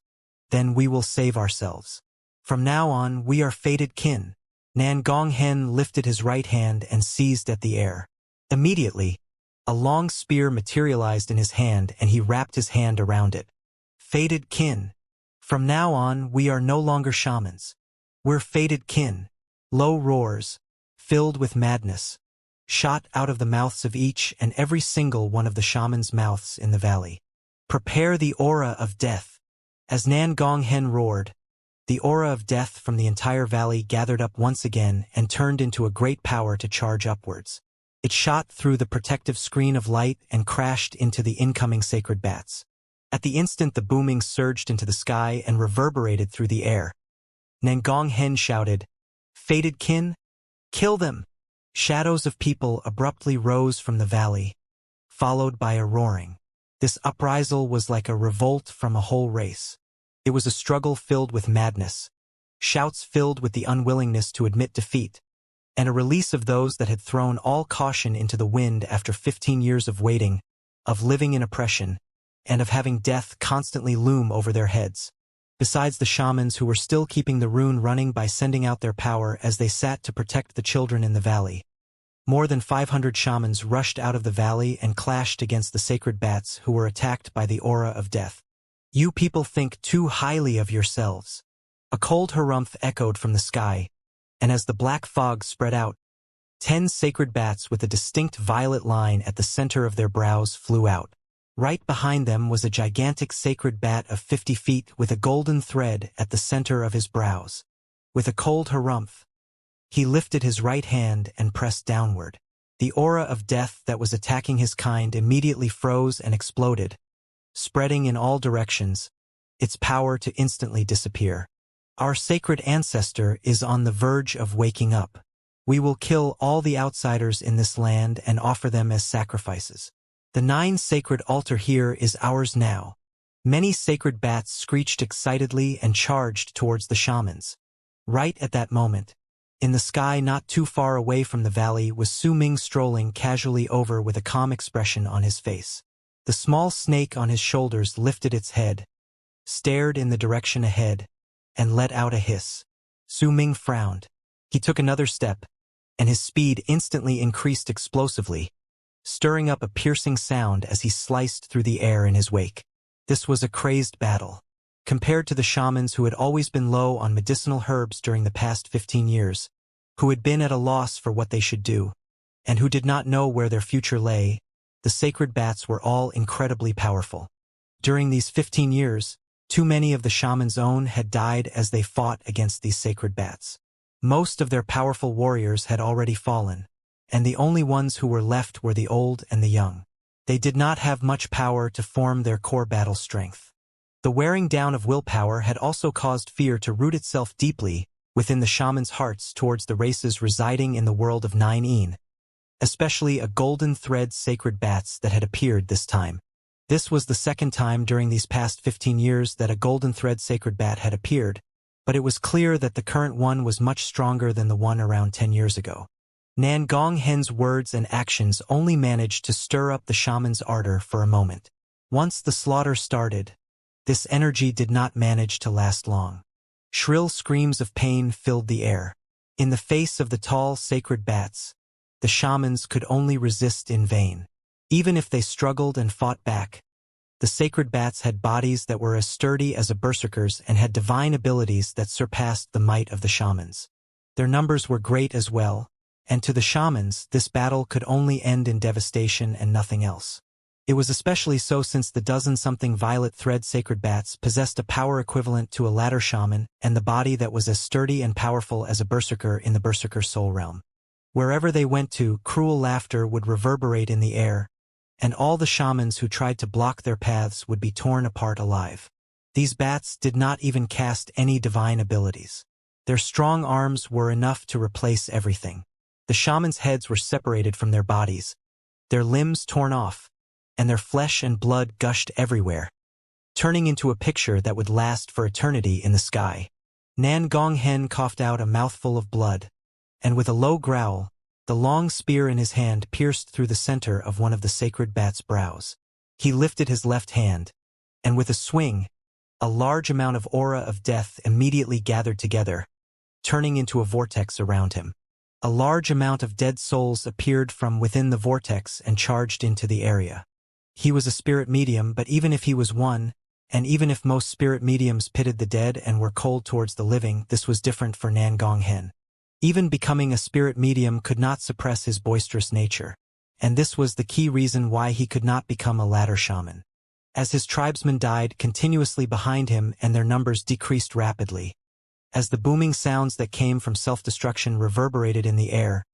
then we will save ourselves. From now on, we are fated kin. Nan Gonghen lifted his right hand and seized at the air. Immediately, a long spear materialized in his hand and he wrapped his hand around it. Fated kin. From now on, we are no longer shamans. We're fated kin. Low roars, filled with madness, shot out of the mouths of each and every single one of the shamans' mouths in the valley. Prepare the aura of death. As Nan Gonghen roared, the aura of death from the entire valley gathered up once again and turned into a great power to charge upwards. It shot through the protective screen of light and crashed into the incoming sacred bats. At the instant the booming surged into the sky and reverberated through the air. Nan Gonghen shouted, "Fated kin, kill them!" Shadows of people abruptly rose from the valley, followed by a roaring. This uprisal was like a revolt from a whole race. It was a struggle filled with madness, shouts filled with the unwillingness to admit defeat, and a release of those that had thrown all caution into the wind after 15 years of waiting, of living in oppression, and of having death constantly loom over their heads. Besides the shamans who were still keeping the rune running by sending out their power as they sat to protect the children in the valley. More than 500 shamans rushed out of the valley and clashed against the sacred bats who were attacked by the aura of death. You people think too highly of yourselves. A cold harumph echoed from the sky, and as the black fog spread out, 10 sacred bats with a distinct violet line at the center of their brows flew out. Right behind them was a gigantic sacred bat of 50 feet with a golden thread at the center of his brows. With a cold harumph, he lifted his right hand and pressed downward. The aura of death that was attacking his kind immediately froze and exploded, spreading in all directions, its power to instantly disappear. Our sacred ancestor is on the verge of waking up. We will kill all the outsiders in this land and offer them as sacrifices. The 9 sacred altar here is ours now. Many sacred bats screeched excitedly and charged towards the shamans. Right at that moment, in the sky not too far away from the valley was Su Ming strolling casually over with a calm expression on his face. The small snake on his shoulders lifted its head, stared in the direction ahead, and let out a hiss. Su Ming frowned. He took another step, and his speed instantly increased explosively, stirring up a piercing sound as he sliced through the air in his wake. This was a crazed battle. Compared to the shamans who had always been low on medicinal herbs during the past 15 years, who had been at a loss for what they should do, and who did not know where their future lay, the sacred bats were all incredibly powerful. During these 15 years, too many of the shamans' own had died as they fought against these sacred bats. Most of their powerful warriors had already fallen, and the only ones who were left were the old and the young. They did not have much power to form their core battle strength. The wearing down of willpower had also caused fear to root itself deeply within the shamans' hearts towards the races residing in the world of 9 especially a golden thread sacred bats that had appeared this time. This was the second time during these past 15 years that a golden thread sacred bat had appeared, but it was clear that the current one was much stronger than the one around 10 years ago. Nan Gonghen's words and actions only managed to stir up the shaman's ardor for a moment. Once the slaughter started, this energy did not manage to last long. Shrill screams of pain filled the air. In the face of the tall sacred bats, the shamans could only resist in vain. Even if they struggled and fought back, the sacred bats had bodies that were as sturdy as a berserker's and had divine abilities that surpassed the might of the shamans. Their numbers were great as well, and to the shamans this battle could only end in devastation and nothing else. It was especially so since the dozen-something violet thread sacred bats possessed a power equivalent to a ladder shaman and the body that was as sturdy and powerful as a berserker in the berserker soul realm. Wherever they went to, cruel laughter would reverberate in the air, and all the shamans who tried to block their paths would be torn apart alive. These bats did not even cast any divine abilities. Their strong arms were enough to replace everything. The shamans' heads were separated from their bodies, their limbs torn off, and their flesh and blood gushed everywhere, turning into a picture that would last for eternity in the sky. Nan Gonghen coughed out a mouthful of blood, and with a low growl, the long spear in his hand pierced through the center of one of the sacred bat's brows. He lifted his left hand, and with a swing, a large amount of aura of death immediately gathered together, turning into a vortex around him. A large amount of dead souls appeared from within the vortex and charged into the area. He was a spirit medium, but even if he was one, and even if most spirit mediums pitted the dead and were cold towards the living, this was different for Nan Gonghen. Even becoming a spirit medium could not suppress his boisterous nature, and this was the key reason why he could not become a ladder shaman. As his tribesmen died continuously behind him and their numbers decreased rapidly, as the booming sounds that came from self-destruction reverberated in the air,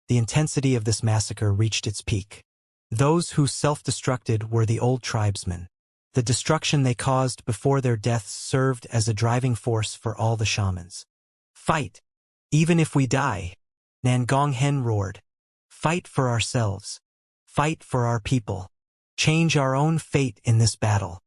the intensity of this massacre reached its peak. Those who self-destructed were the old tribesmen. The destruction they caused before their deaths served as a driving force for all the shamans. Fight! Even if we die! Nan Gonghen roared. Fight for ourselves. Fight for our people. Change our own fate in this battle.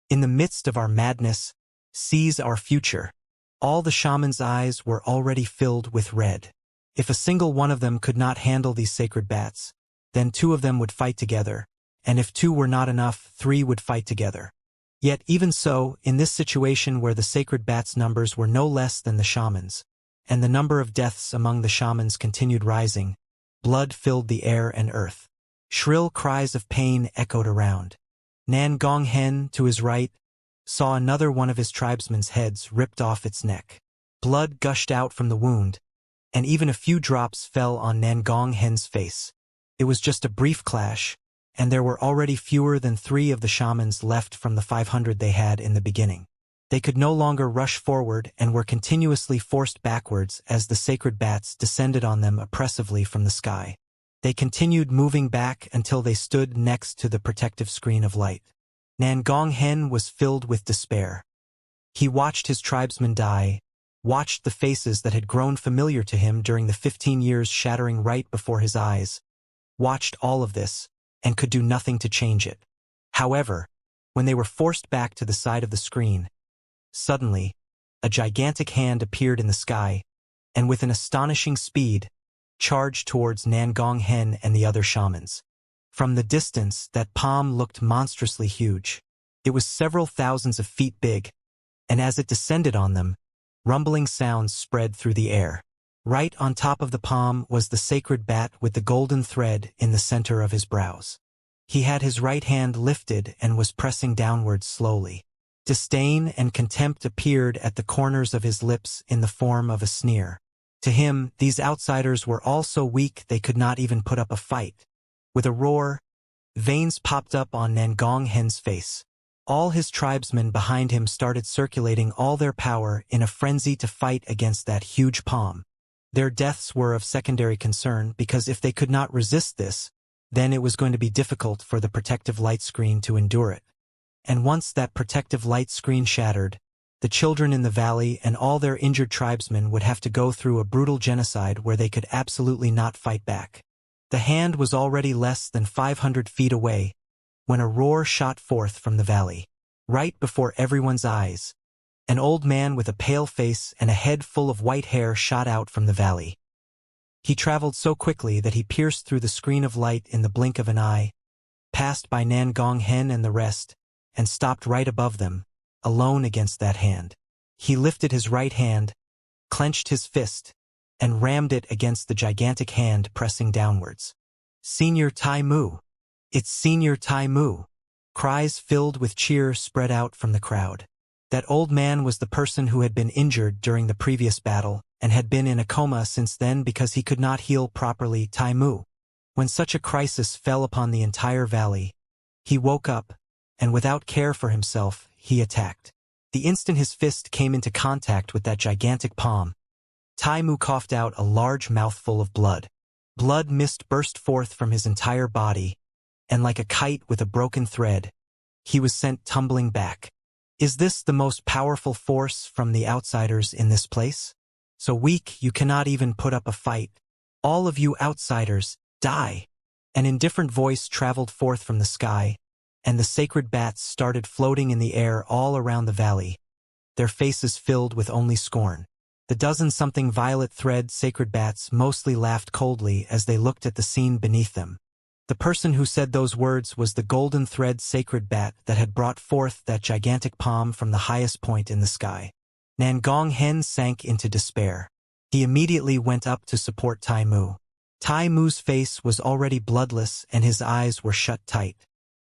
In the midst of our madness, seize our future. All the shamans' eyes were already filled with red. If a single one of them could not handle these sacred bats, then 2 of them would fight together, and if 2 were not enough, 3 would fight together. Yet even so, in this situation where the sacred bats' numbers were no less than the shamans, and the number of deaths among the shamans continued rising, blood filled the air and earth. Shrill cries of pain echoed around. Nan Gonghen, to his right, saw another one of his tribesmen's heads ripped off its neck. Blood gushed out from the wound, and even a few drops fell on Nan Gonghen's face. It was just a brief clash, and there were already fewer than 3 of the shamans left from the 500 they had in the beginning. They could no longer rush forward and were continuously forced backwards as the sacred bats descended on them oppressively from the sky. They continued moving back until they stood next to the protective screen of light. Nan Gonghen was filled with despair. He watched his tribesmen die, watched the faces that had grown familiar to him during the 15 years shattering right before his eyes, watched all of this, and could do nothing to change it. However, when they were forced back to the side of the screen, suddenly, a gigantic hand appeared in the sky, and with an astonishing speed, charged towards Nan Gonghen and the other shamans. From the distance, that palm looked monstrously huge. It was several thousands of feet big, and as it descended on them, rumbling sounds spread through the air. Right on top of the palm was the sacred bat with the golden thread in the center of his brows. He had his right hand lifted and was pressing downwards slowly. Disdain and contempt appeared at the corners of his lips in the form of a sneer. To him, these outsiders were all so weak they could not even put up a fight. With a roar, veins popped up on Nan Gonghen's face. All his tribesmen behind him started circulating all their power in a frenzy to fight against that huge palm. Their deaths were of secondary concern because if they could not resist this, then it was going to be difficult for the protective light screen to endure it. And once that protective light screen shattered, the children in the valley and all their injured tribesmen would have to go through a brutal genocide where they could absolutely not fight back. The hand was already less than 500 feet away when a roar shot forth from the valley. Right before everyone's eyes, an old man with a pale face and a head full of white hair shot out from the valley. He traveled so quickly that he pierced through the screen of light in the blink of an eye, passed by Nan Gonghen and the rest, and stopped right above them, alone against that hand. He lifted his right hand, clenched his fist, and rammed it against the gigantic hand pressing downwards. Senior Tai Mu! It's Senior Tai Mu! Cries filled with cheer spread out from the crowd. That old man was the person who had been injured during the previous battle and had been in a coma since then because he could not heal properly. Tai Mu. When such a crisis fell upon the entire valley, he woke up, and without care for himself, he attacked. The instant his fist came into contact with that gigantic palm, Tai Mu coughed out a large mouthful of blood. Blood mist burst forth from his entire body, and like a kite with a broken thread, he was sent tumbling back. Is this the most powerful force from the outsiders in this place? So weak you cannot even put up a fight. All of you outsiders, die! An indifferent voice traveled forth from the sky, and the sacred bats started floating in the air all around the valley, their faces filled with only scorn. The dozen-something violet thread sacred bats mostly laughed coldly as they looked at the scene beneath them. The person who said those words was the golden thread sacred bat that had brought forth that gigantic palm from the highest point in the sky. Nangong Hen sank into despair. He immediately went up to support Tai Mu. Tai Mu's face was already bloodless and his eyes were shut tight.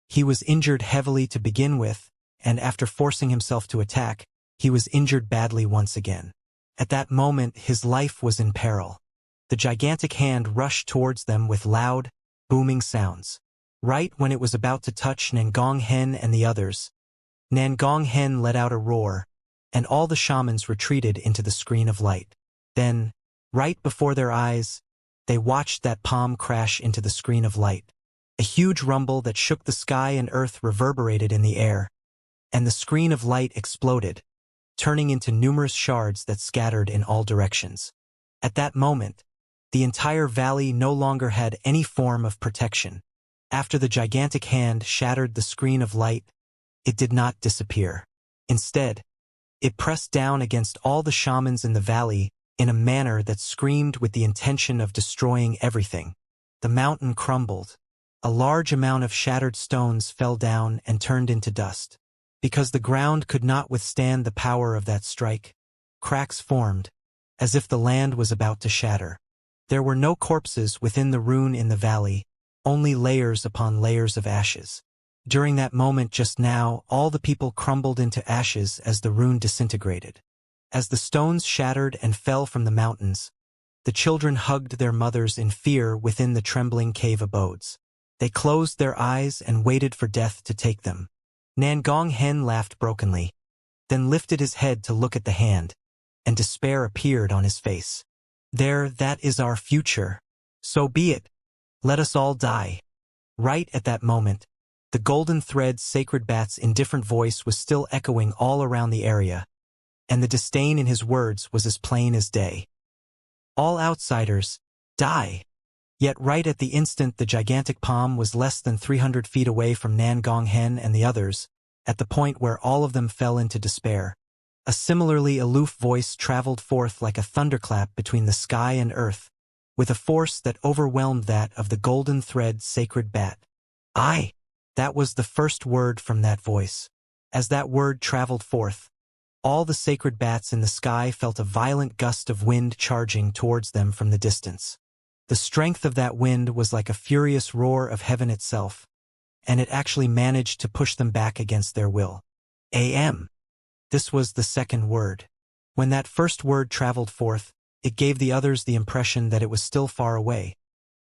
He was injured heavily to begin with, and after forcing himself to attack, he was injured badly once again. At that moment, his life was in peril. The gigantic hand rushed towards them with loud, booming sounds. Right when it was about to touch Nangong Hen and the others, Nangong Hen let out a roar, and all the shamans retreated into the screen of light. Then, right before their eyes, they watched that palm crash into the screen of light. A huge rumble that shook the sky and earth reverberated in the air, and the screen of light exploded, turning into numerous shards that scattered in all directions. At that moment, the entire valley no longer had any form of protection. After the gigantic hand shattered the screen of light, it did not disappear. Instead, it pressed down against all the shamans in the valley in a manner that screamed with the intention of destroying everything. The mountain crumbled. A large amount of shattered stones fell down and turned into dust. Because the ground could not withstand the power of that strike, cracks formed, as if the land was about to shatter. There were no corpses within the ruin in the valley, only layers upon layers of ashes. During that moment just now, all the people crumbled into ashes as the ruin disintegrated. As the stones shattered and fell from the mountains, the children hugged their mothers in fear within the trembling cave abodes. They closed their eyes and waited for death to take them. Nangong Hen laughed brokenly, then lifted his head to look at the hand, and despair appeared on his face. There, that is our future. So be it. Let us all die. Right at that moment, the golden thread's sacred bat's indifferent voice was still echoing all around the area, and the disdain in his words was as plain as day. All outsiders, die. Yet right at the instant the gigantic palm was less than 300 feet away from Nangong Hen and the others, at the point where all of them fell into despair, a similarly aloof voice traveled forth like a thunderclap between the sky and earth, with a force that overwhelmed that of the golden thread sacred bat. "I." That was the first word from that voice. As that word traveled forth, all the sacred bats in the sky felt a violent gust of wind charging towards them from the distance. The strength of that wind was like a furious roar of heaven itself, and it actually managed to push them back against their will. "Am." This was the second word. When that first word traveled forth, it gave the others the impression that it was still far away.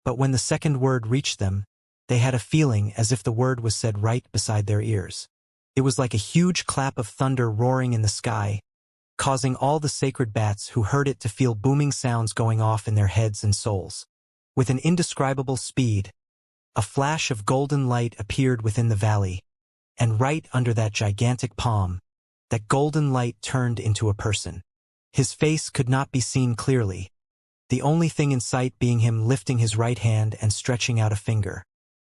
But when the second word reached them, they had a feeling as if the word was said right beside their ears. It was like a huge clap of thunder roaring in the sky, causing all the sacred bats who heard it to feel booming sounds going off in their heads and souls. With an indescribable speed, a flash of golden light appeared within the valley, and right under that gigantic palm, that golden light turned into a person. His face could not be seen clearly, the only thing in sight being him lifting his right hand and stretching out a finger.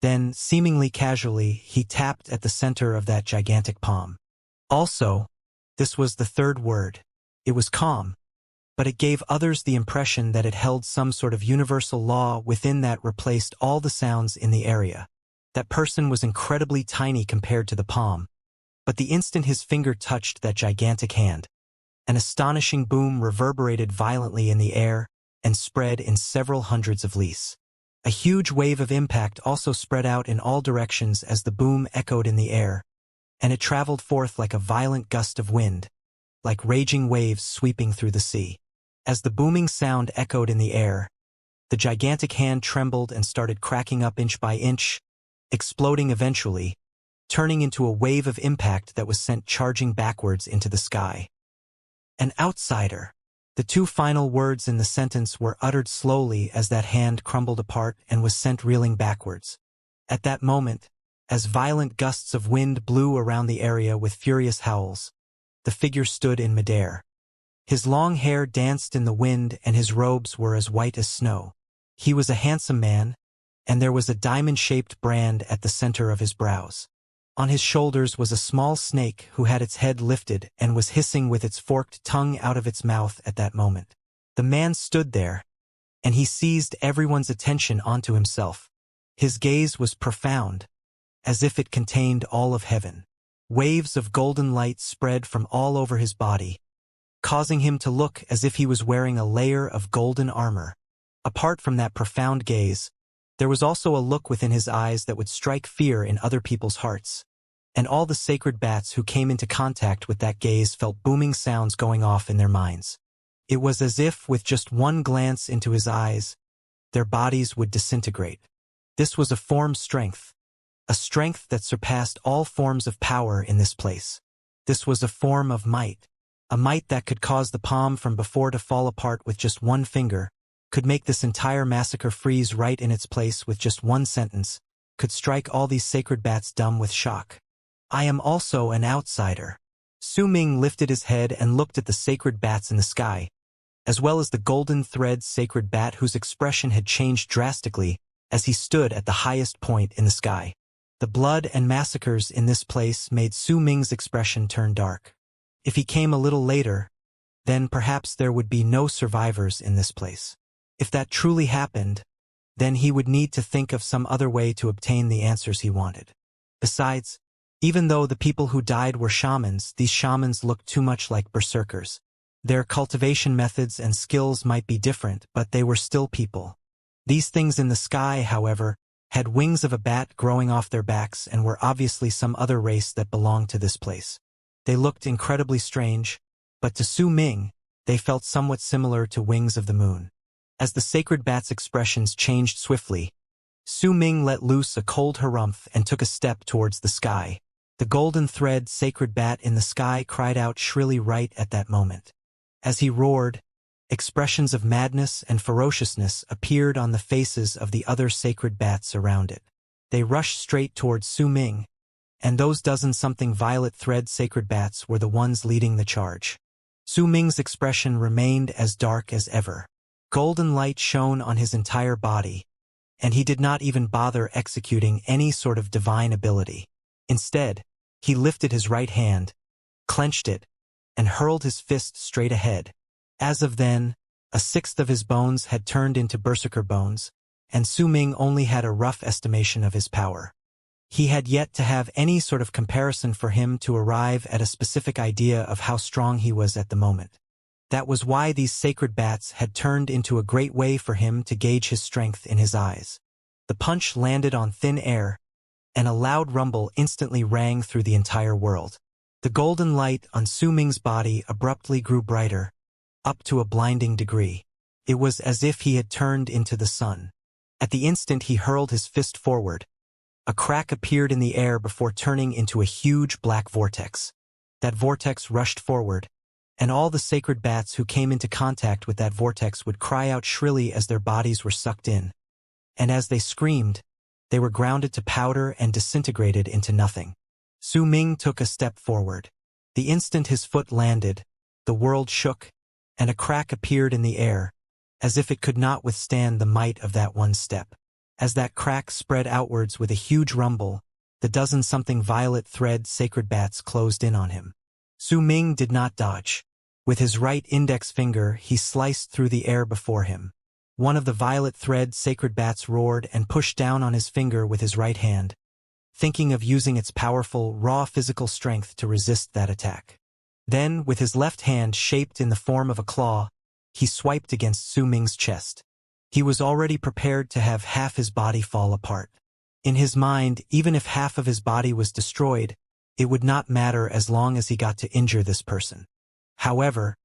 Then, seemingly casually, he tapped at the center of that gigantic palm. Also, this was the third word. It was calm, but it gave others the impression that it held some sort of universal law within that replaced all the sounds in the area. That person was incredibly tiny compared to the palm, but the instant his finger touched that gigantic hand, an astonishing boom reverberated violently in the air and spread in several hundreds of lis. A huge wave of impact also spread out in all directions as the boom echoed in the air, and it traveled forth like a violent gust of wind, like raging waves sweeping through the sea. As the booming sound echoed in the air, the gigantic hand trembled and started cracking up inch by inch, exploding eventually, turning into a wave of impact that was sent charging backwards into the sky. An outsider. The two final words in the sentence were uttered slowly as that hand crumbled apart and was sent reeling backwards. At that moment, as violent gusts of wind blew around the area with furious howls, the figure stood in midair. His long hair danced in the wind and his robes were as white as snow. He was a handsome man, and there was a diamond-shaped brand at the center of his brows. On his shoulders was a small snake who had its head lifted and was hissing with its forked tongue out of its mouth at that moment. The man stood there, and he seized everyone's attention onto himself. His gaze was profound, as if it contained all of heaven. Waves of golden light spread from all over his body, causing him to look as if he was wearing a layer of golden armor. Apart from that profound gaze, there was also a look within his eyes that would strike fear in other people's hearts. And all the sacred bats who came into contact with that gaze felt booming sounds going off in their minds. It was as if, with just one glance into his eyes, their bodies would disintegrate. This was a form strength, a strength that surpassed all forms of power in this place. This was a form of might, a might that could cause the palm from before to fall apart with just one finger, could make this entire massacre freeze right in its place with just one sentence, could strike all these sacred bats dumb with shock. I am also an outsider. Su Ming lifted his head and looked at the sacred bats in the sky, as well as the golden thread sacred bat whose expression had changed drastically as he stood at the highest point in the sky. The blood and massacres in this place made Su Ming's expression turn dark. If he came a little later, then perhaps there would be no survivors in this place. If that truly happened, then he would need to think of some other way to obtain the answers he wanted. Besides, even though the people who died were shamans, these shamans looked too much like berserkers. Their cultivation methods and skills might be different, but they were still people. These things in the sky, however, had wings of a bat growing off their backs and were obviously some other race that belonged to this place. They looked incredibly strange, but to Su Ming, they felt somewhat similar to wings of the moon. As the sacred bat's expressions changed swiftly, Su Ming let loose a cold harumph and took a step towards the sky. The golden thread sacred bat in the sky cried out shrilly right at that moment. As he roared, expressions of madness and ferociousness appeared on the faces of the other sacred bats around it. They rushed straight towards Su Ming, and those dozen-something violet thread sacred bats were the ones leading the charge. Su Ming's expression remained as dark as ever. Golden light shone on his entire body, and he did not even bother executing any sort of divine ability. Instead, he lifted his right hand, clenched it, and hurled his fist straight ahead. As of then, a sixth of his bones had turned into berserker bones, and Su Ming only had a rough estimation of his power. He had yet to have any sort of comparison for him to arrive at a specific idea of how strong he was at the moment. That was why these sacred bats had turned into a great way for him to gauge his strength in his eyes. The punch landed on thin air, and a loud rumble instantly rang through the entire world. The golden light on Su Ming's body abruptly grew brighter, up to a blinding degree. It was as if he had turned into the sun. At the instant he hurled his fist forward, a crack appeared in the air before turning into a huge black vortex. That vortex rushed forward, and all the sacred bats who came into contact with that vortex would cry out shrilly as their bodies were sucked in. And as they screamed, they were grounded to powder and disintegrated into nothing. Su Ming took a step forward. The instant his foot landed, the world shook, and a crack appeared in the air, as if it could not withstand the might of that one step. As that crack spread outwards with a huge rumble, the dozen-something violet thread sacred bats closed in on him. Su Ming did not dodge. With his right index finger, he sliced through the air before him. One of the violet thread sacred bats roared and pushed down on his finger with his right hand, thinking of using its powerful, raw physical strength to resist that attack. Then, with his left hand shaped in the form of a claw, he swiped against Su Ming's chest. He was already prepared to have half his body fall apart. In his mind, even if half of his body was destroyed, it would not matter as long as he got to injure this person. However,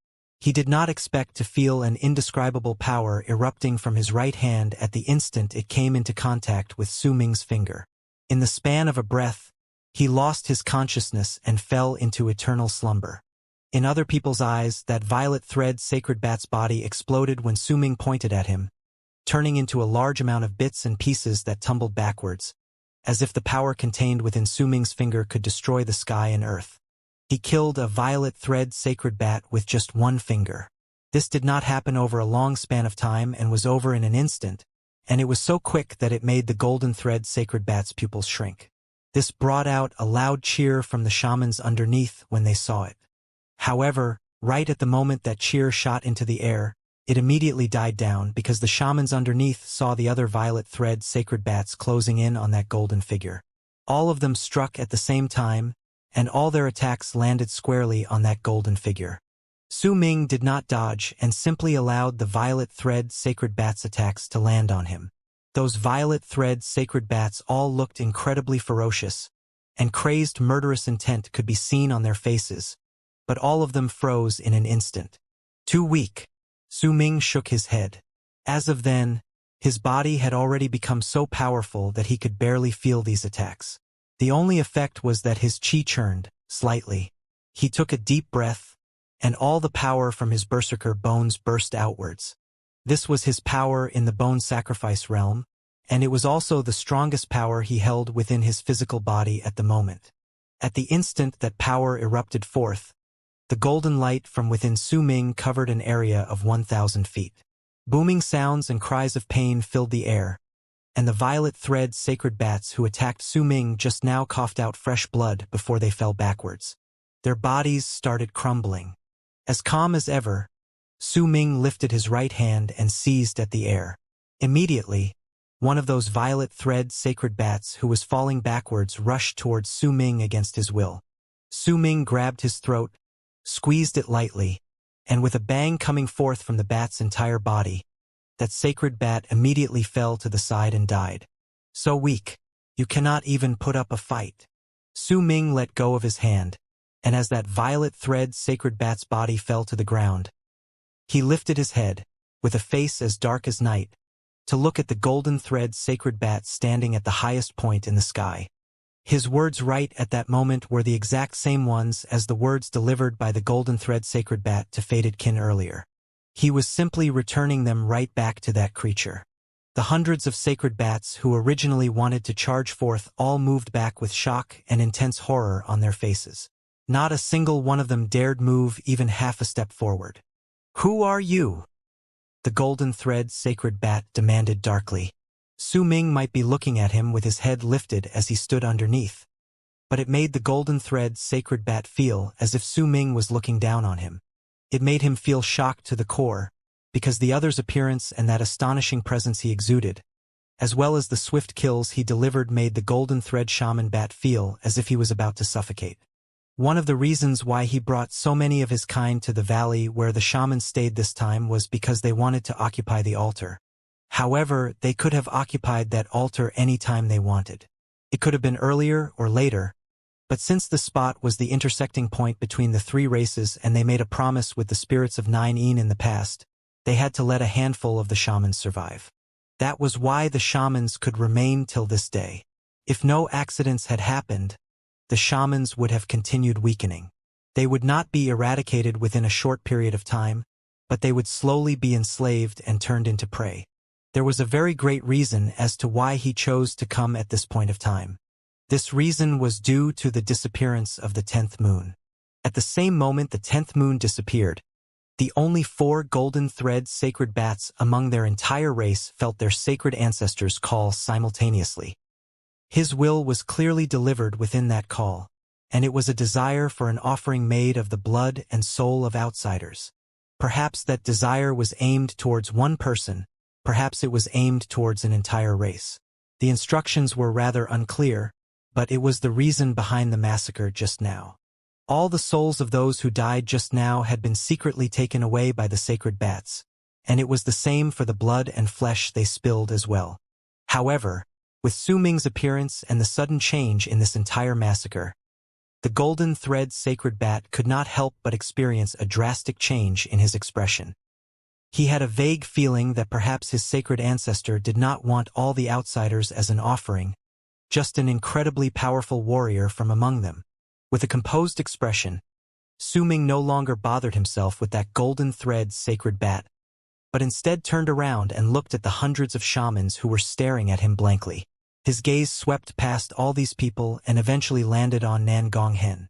he did not expect to feel an indescribable power erupting from his right hand at the instant it came into contact with Su Ming's finger. In the span of a breath, he lost his consciousness and fell into eternal slumber. In other people's eyes, that violet thread sacred bat's body exploded when Su Ming pointed at him, turning into a large amount of bits and pieces that tumbled backwards, as if the power contained within Su Ming's finger could destroy the sky and earth. He killed a violet thread sacred bat with just one finger. This did not happen over a long span of time and was over in an instant, and it was so quick that it made the golden thread sacred bat's pupils shrink. This brought out a loud cheer from the shamans underneath when they saw it. However, right at the moment that cheer shot into the air, it immediately died down because the shamans underneath saw the other violet thread sacred bats closing in on that golden figure. All of them struck at the same time, and all their attacks landed squarely on that golden figure. Su Ming did not dodge and simply allowed the violet thread sacred bats' attacks to land on him. Those violet thread sacred bats all looked incredibly ferocious, and crazed murderous intent could be seen on their faces, but all of them froze in an instant. Too weak. Su Ming shook his head. As of then, his body had already become so powerful that he could barely feel these attacks. The only effect was that his chi churned, slightly. He took a deep breath, and all the power from his berserker bones burst outwards. This was his power in the bone sacrifice realm, and it was also the strongest power he held within his physical body at the moment. At the instant that power erupted forth, the golden light from within Su Ming covered an area of 1,000 feet. Booming sounds and cries of pain filled the air, and the violet thread sacred bats who attacked Su Ming just now coughed out fresh blood before they fell backwards. Their bodies started crumbling. As calm as ever, Su Ming lifted his right hand and seized at the air. Immediately, one of those violet thread sacred bats who was falling backwards rushed towards Su Ming against his will. Su Ming grabbed his throat, squeezed it lightly, and with a bang coming forth from the bat's entire body, that sacred bat immediately fell to the side and died. So weak, you cannot even put up a fight. Su Ming let go of his hand, and as that violet thread sacred bat's body fell to the ground, he lifted his head, with a face as dark as night, to look at the golden thread sacred bat standing at the highest point in the sky. His words right at that moment were the exact same ones as the words delivered by the golden thread sacred bat to fated kin earlier. He was simply returning them right back to that creature. The hundreds of sacred bats who originally wanted to charge forth all moved back with shock and intense horror on their faces. Not a single one of them dared move even half a step forward. "Who are you?" the golden thread sacred bat demanded darkly. Su Ming might be looking at him with his head lifted as he stood underneath, but it made the golden thread sacred bat feel as if Su Ming was looking down on him. It made him feel shocked to the core, because the other's appearance and that astonishing presence he exuded, as well as the swift kills he delivered, made the golden thread shaman bat feel as if he was about to suffocate. One of the reasons why he brought so many of his kind to the valley where the shamans stayed this time was because they wanted to occupy the altar. However, they could have occupied that altar any time they wanted. It could have been earlier or later, but since the spot was the intersecting point between the three races and they made a promise with the spirits of 9 in the past, they had to let a handful of the shamans survive. That was why the shamans could remain till this day. If no accidents had happened, the shamans would have continued weakening. They would not be eradicated within a short period of time, but they would slowly be enslaved and turned into prey. There was a very great reason as to why he chose to come at this point of time. This reason was due to the disappearance of the 10th moon. At the same moment the 10th moon disappeared, the only 4 golden thread sacred bats among their entire race felt their sacred ancestors' call simultaneously. His will was clearly delivered within that call, and it was a desire for an offering made of the blood and soul of outsiders. Perhaps that desire was aimed towards one person, perhaps it was aimed towards an entire race. The instructions were rather unclear, but it was the reason behind the massacre just now. All the souls of those who died just now had been secretly taken away by the sacred bats, and it was the same for the blood and flesh they spilled as well. However, with Su Ming's appearance and the sudden change in this entire massacre, the golden thread sacred bat could not help but experience a drastic change in his expression. He had a vague feeling that perhaps his sacred ancestor did not want all the outsiders as an offering, just an incredibly powerful warrior from among them. With a composed expression, Su Ming no longer bothered himself with that golden thread sacred bat, but instead turned around and looked at the hundreds of shamans who were staring at him blankly. His gaze swept past all these people and eventually landed on Nan Gonghen.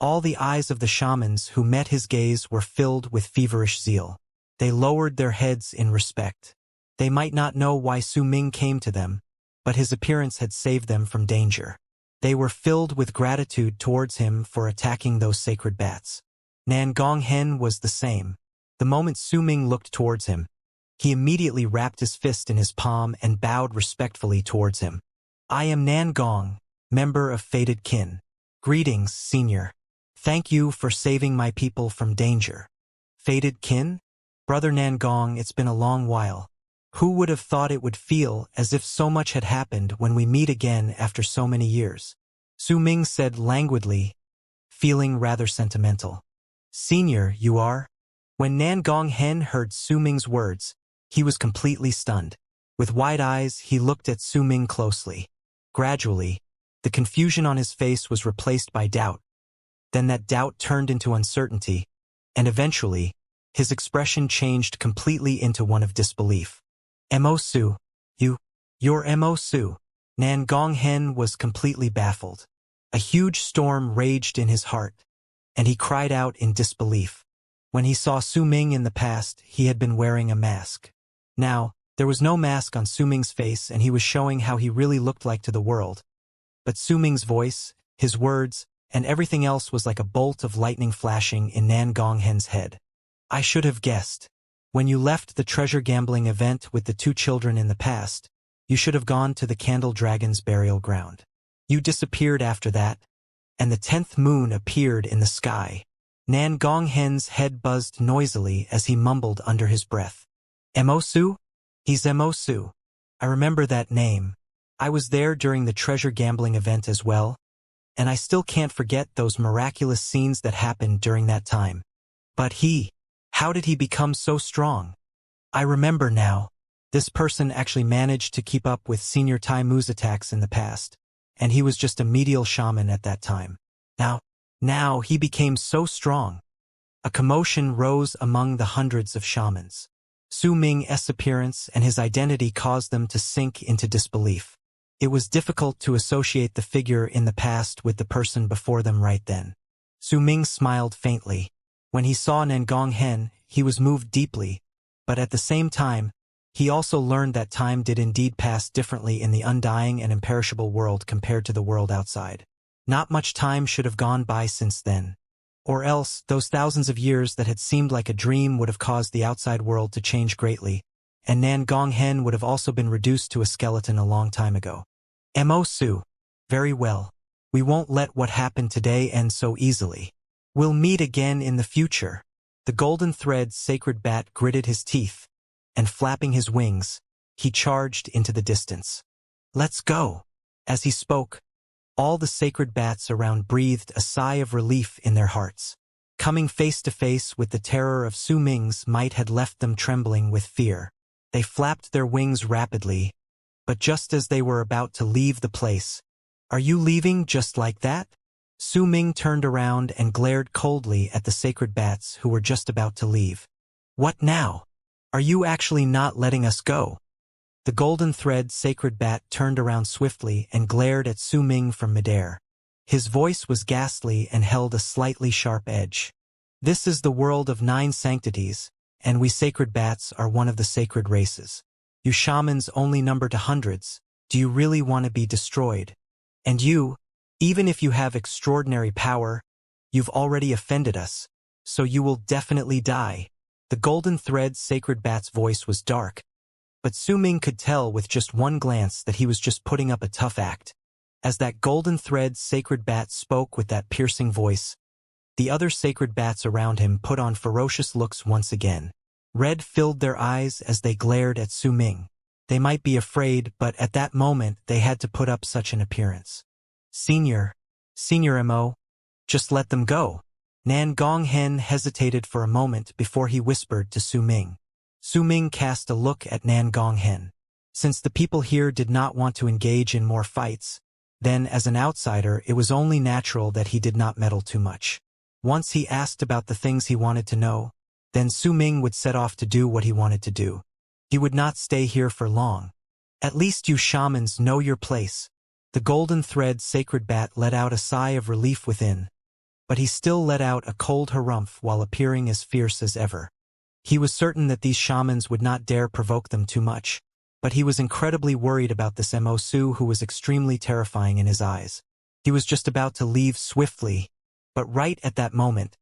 All the eyes of the shamans who met his gaze were filled with feverish zeal. They lowered their heads in respect. They might not know why Su Ming came to them, but his appearance had saved them from danger. They were filled with gratitude towards him for attacking those sacred bats. Nan Gonghen was the same. The moment Su Ming looked towards him, he immediately wrapped his fist in his palm and bowed respectfully towards him. I am Nan Gong, member of Fated Kin. Greetings, Senior. Thank you for saving my people from danger. Fated Kin? Brother Nan Gong, it's been a long while. Who would have thought it would feel as if so much had happened when we meet again after so many years? Su Ming said languidly, feeling rather sentimental. Senior, you are? When Nan Gong Hen heard Su Ming's words, he was completely stunned. With wide eyes, he looked at Su Ming closely. Gradually, the confusion on his face was replaced by doubt. Then that doubt turned into uncertainty, and eventually, his expression changed completely into one of disbelief. Mo Su, you're Mo Su. Nan Gong Hen was completely baffled. A huge storm raged in his heart, and he cried out in disbelief. When he saw Su Ming in the past, he had been wearing a mask. Now, there was no mask on Su Ming's face, and he was showing how he really looked like to the world. But Su Ming's voice, his words, and everything else was like a bolt of lightning flashing in Nan Gong Hen's head. I should have guessed. When you left the treasure gambling event with the 2 children in the past, you should have gone to the Candle Dragon's burial ground. You disappeared after that, and the 10th moon appeared in the sky. Nan Gong Hen's head buzzed noisily as he mumbled under his breath. Mo Su? He's Mo Su. I remember that name. I was there during the treasure gambling event as well, and I still can't forget those miraculous scenes that happened during that time. But how did he become so strong? I remember now. This person actually managed to keep up with Senior Tai Mu's attacks in the past, and he was just a medial shaman at that time. Now he became so strong. A commotion rose among the hundreds of shamans. Su Ming's appearance and his identity caused them to sink into disbelief. It was difficult to associate the figure in the past with the person before them right then. Su Ming smiled faintly. When he saw Nan Gong Hen, he was moved deeply, but at the same time, he also learned that time did indeed pass differently in the undying and imperishable world compared to the world outside. Not much time should have gone by since then. Or else, those thousands of years that had seemed like a dream would have caused the outside world to change greatly, and Nan Gong Hen would have also been reduced to a skeleton a long time ago. Mo Su. Very well. We won't let what happened today end so easily. We'll meet again in the future. The golden thread sacred bat gritted his teeth, and flapping his wings, he charged into the distance. Let's go. As he spoke, all the sacred bats around breathed a sigh of relief in their hearts. Coming face to face with the terror of Su Ming's might had left them trembling with fear. They flapped their wings rapidly, but just as they were about to leave the place, "Are you leaving just like that?" Su Ming turned around and glared coldly at the sacred bats who were just about to leave. "What now? Are you actually not letting us go?" The golden thread sacred bat turned around swiftly and glared at Su Ming from midair. His voice was ghastly and held a slightly sharp edge. "This is the world of 9 sanctities, and we sacred bats are one of the sacred races. You shamans only number to hundreds. Do you really want to be destroyed? And you, even if you have extraordinary power, you've already offended us, so you will definitely die." The golden thread sacred bat's voice was dark, but Su Ming could tell with just one glance that he was just putting up a tough act. As that golden thread sacred bat spoke with that piercing voice, the other sacred bats around him put on ferocious looks once again. Red filled their eyes as they glared at Su Ming. They might be afraid, but at that moment they had to put up such an appearance. Senior Mo, just let them go." Nan Gong Hen hesitated for a moment before he whispered to Su Ming. Su Ming cast a look at Nan Gong Hen. Since the people here did not want to engage in more fights, then as an outsider it was only natural that he did not meddle too much. Once he asked about the things he wanted to know, then Su Ming would set off to do what he wanted to do. He would not stay here for long. "At least you shamans know your place." The golden thread sacred bat let out a sigh of relief within, but he still let out a cold harumph while appearing as fierce as ever. He was certain that these shamans would not dare provoke them too much, but he was incredibly worried about this Mo Su who was extremely terrifying in his eyes. He was just about to leave swiftly, but right at that moment,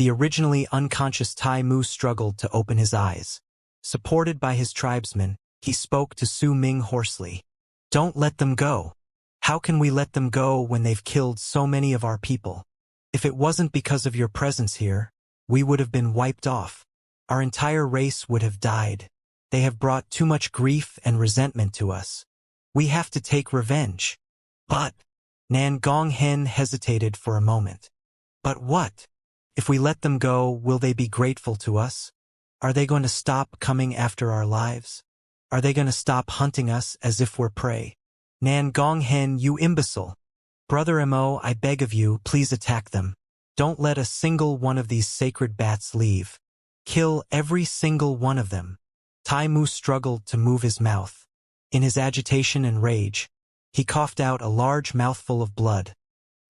The originally unconscious Tai Mu struggled to open his eyes. Supported by his tribesmen, he spoke to Su Ming hoarsely. "Don't let them go. How can we let them go when they've killed so many of our people? If it wasn't because of your presence here, we would have been wiped off. Our entire race would have died. They have brought too much grief and resentment to us. We have to take revenge." "But," Nan Gonghen hesitated for a moment. "But what? If we let them go, will they be grateful to us? Are they going to stop coming after our lives? Are they going to stop hunting us as if we're prey?" "Nan Gonghen, you imbecile! Brother Mo, I beg of you, please attack them. Don't let a single one of these sacred bats leave. Kill every single one of them." Tai Mu struggled to move his mouth. In his agitation and rage, he coughed out a large mouthful of blood,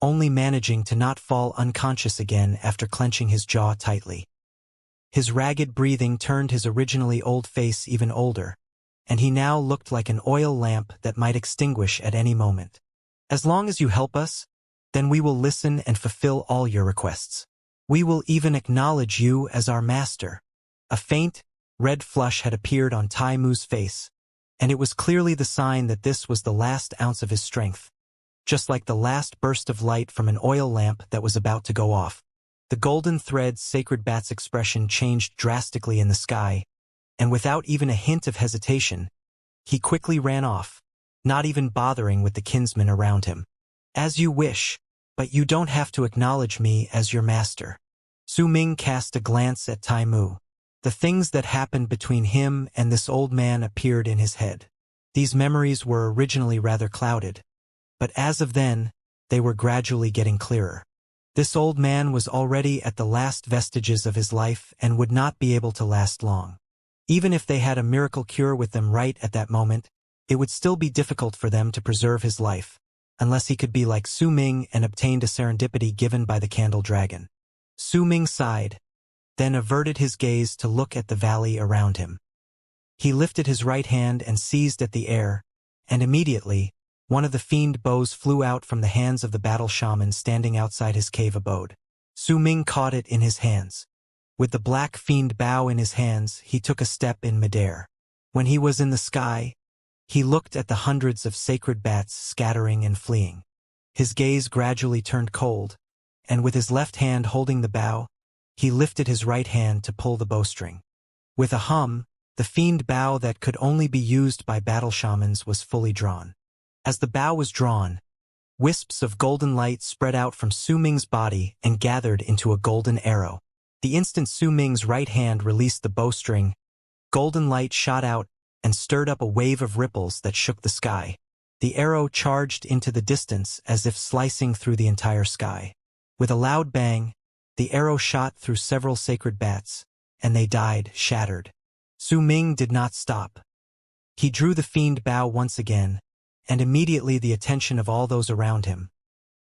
only managing to not fall unconscious again after clenching his jaw tightly. His ragged breathing turned his originally old face even older, and he now looked like an oil lamp that might extinguish at any moment. "As long as you help us, then we will listen and fulfill all your requests. We will even acknowledge you as our master." A faint, red flush had appeared on Tai Mu's face, and it was clearly the sign that this was the last ounce of his strength, just like the last burst of light from an oil lamp that was about to go off. The golden thread's sacred bat's expression changed drastically in the sky, and without even a hint of hesitation, he quickly ran off, not even bothering with the kinsmen around him. "As you wish, but you don't have to acknowledge me as your master." Su Ming cast a glance at Tai Mu. The things that happened between him and this old man appeared in his head. These memories were originally rather clouded, but as of then, they were gradually getting clearer. This old man was already at the last vestiges of his life and would not be able to last long. Even if they had a miracle cure with them right at that moment, it would still be difficult for them to preserve his life, unless he could be like Su Ming and obtained a serendipity given by the candle dragon. Su Ming sighed, then averted his gaze to look at the valley around him. He lifted his right hand and seized at the air, and immediately, one of the fiend bows flew out from the hands of the battle shaman standing outside his cave abode. Su Ming caught it in his hands. With the black fiend bow in his hands, he took a step in midair. When he was in the sky, he looked at the hundreds of sacred bats scattering and fleeing. His gaze gradually turned cold, and with his left hand holding the bow, he lifted his right hand to pull the bowstring. With a hum, the fiend bow that could only be used by battle shamans was fully drawn. As the bow was drawn, wisps of golden light spread out from Su Ming's body and gathered into a golden arrow. The instant Su Ming's right hand released the bowstring, golden light shot out and stirred up a wave of ripples that shook the sky. The arrow charged into the distance as if slicing through the entire sky. With a loud bang, the arrow shot through several sacred bats, and they died, shattered. Su Ming did not stop. He drew the fiend bow once again, and immediately the attention of all those around him,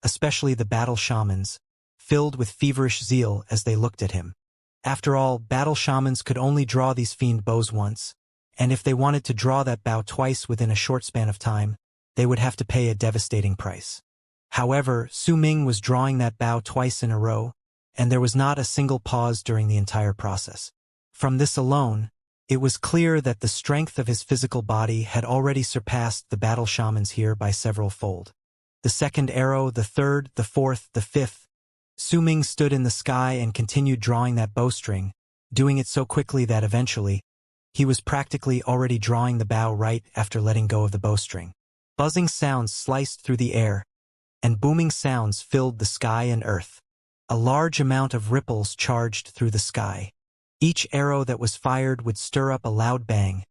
especially the battle shamans, filled with feverish zeal as they looked at him. After all, battle shamans could only draw these fiend bows once, and if they wanted to draw that bow twice within a short span of time, they would have to pay a devastating price. However, Su Ming was drawing that bow twice in a row, and there was not a single pause during the entire process. From this alone, it was clear that the strength of his physical body had already surpassed the battle shamans here by several fold. The second arrow, the third, the fourth, the fifth. Su Ming stood in the sky and continued drawing that bowstring, doing it so quickly that eventually, he was practically already drawing the bow right after letting go of the bowstring. Buzzing sounds sliced through the air, and booming sounds filled the sky and earth. A large amount of ripples charged through the sky. Each arrow that was fired would stir up a loud bang,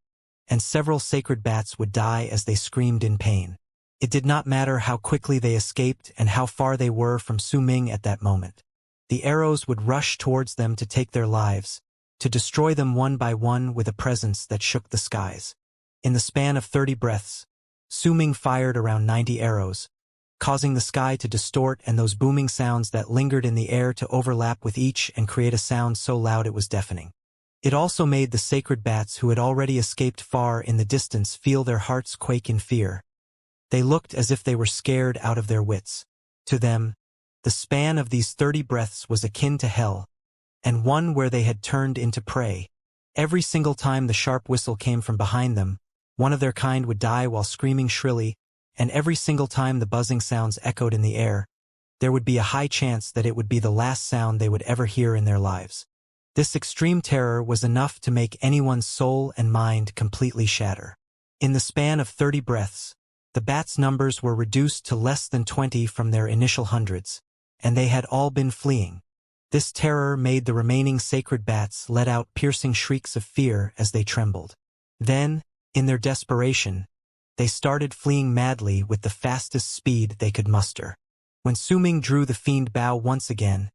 and several sacred bats would die as they screamed in pain. It did not matter how quickly they escaped and how far they were from Su Ming at that moment. The arrows would rush towards them to take their lives, to destroy them one by one with a presence that shook the skies. In the span of 30 breaths, Su Ming fired around 90 arrows, causing the sky to distort and those booming sounds that lingered in the air to overlap with each and create a sound so loud it was deafening. It also made the sacred bats who had already escaped far in the distance feel their hearts quake in fear. They looked as if they were scared out of their wits. To them, the span of these 30 breaths was akin to hell, and one where they had turned into prey. Every single time the sharp whistle came from behind them, one of their kind would die while screaming shrilly, and every single time the buzzing sounds echoed in the air, there would be a high chance that it would be the last sound they would ever hear in their lives. This extreme terror was enough to make anyone's soul and mind completely shatter. In the span of 30 breaths, the bats' numbers were reduced to less than 20 from their initial hundreds, and they had all been fleeing. This terror made the remaining sacred bats let out piercing shrieks of fear as they trembled. Then, in their desperation, they started fleeing madly with the fastest speed they could muster. When Su Ming drew the fiend bow once again,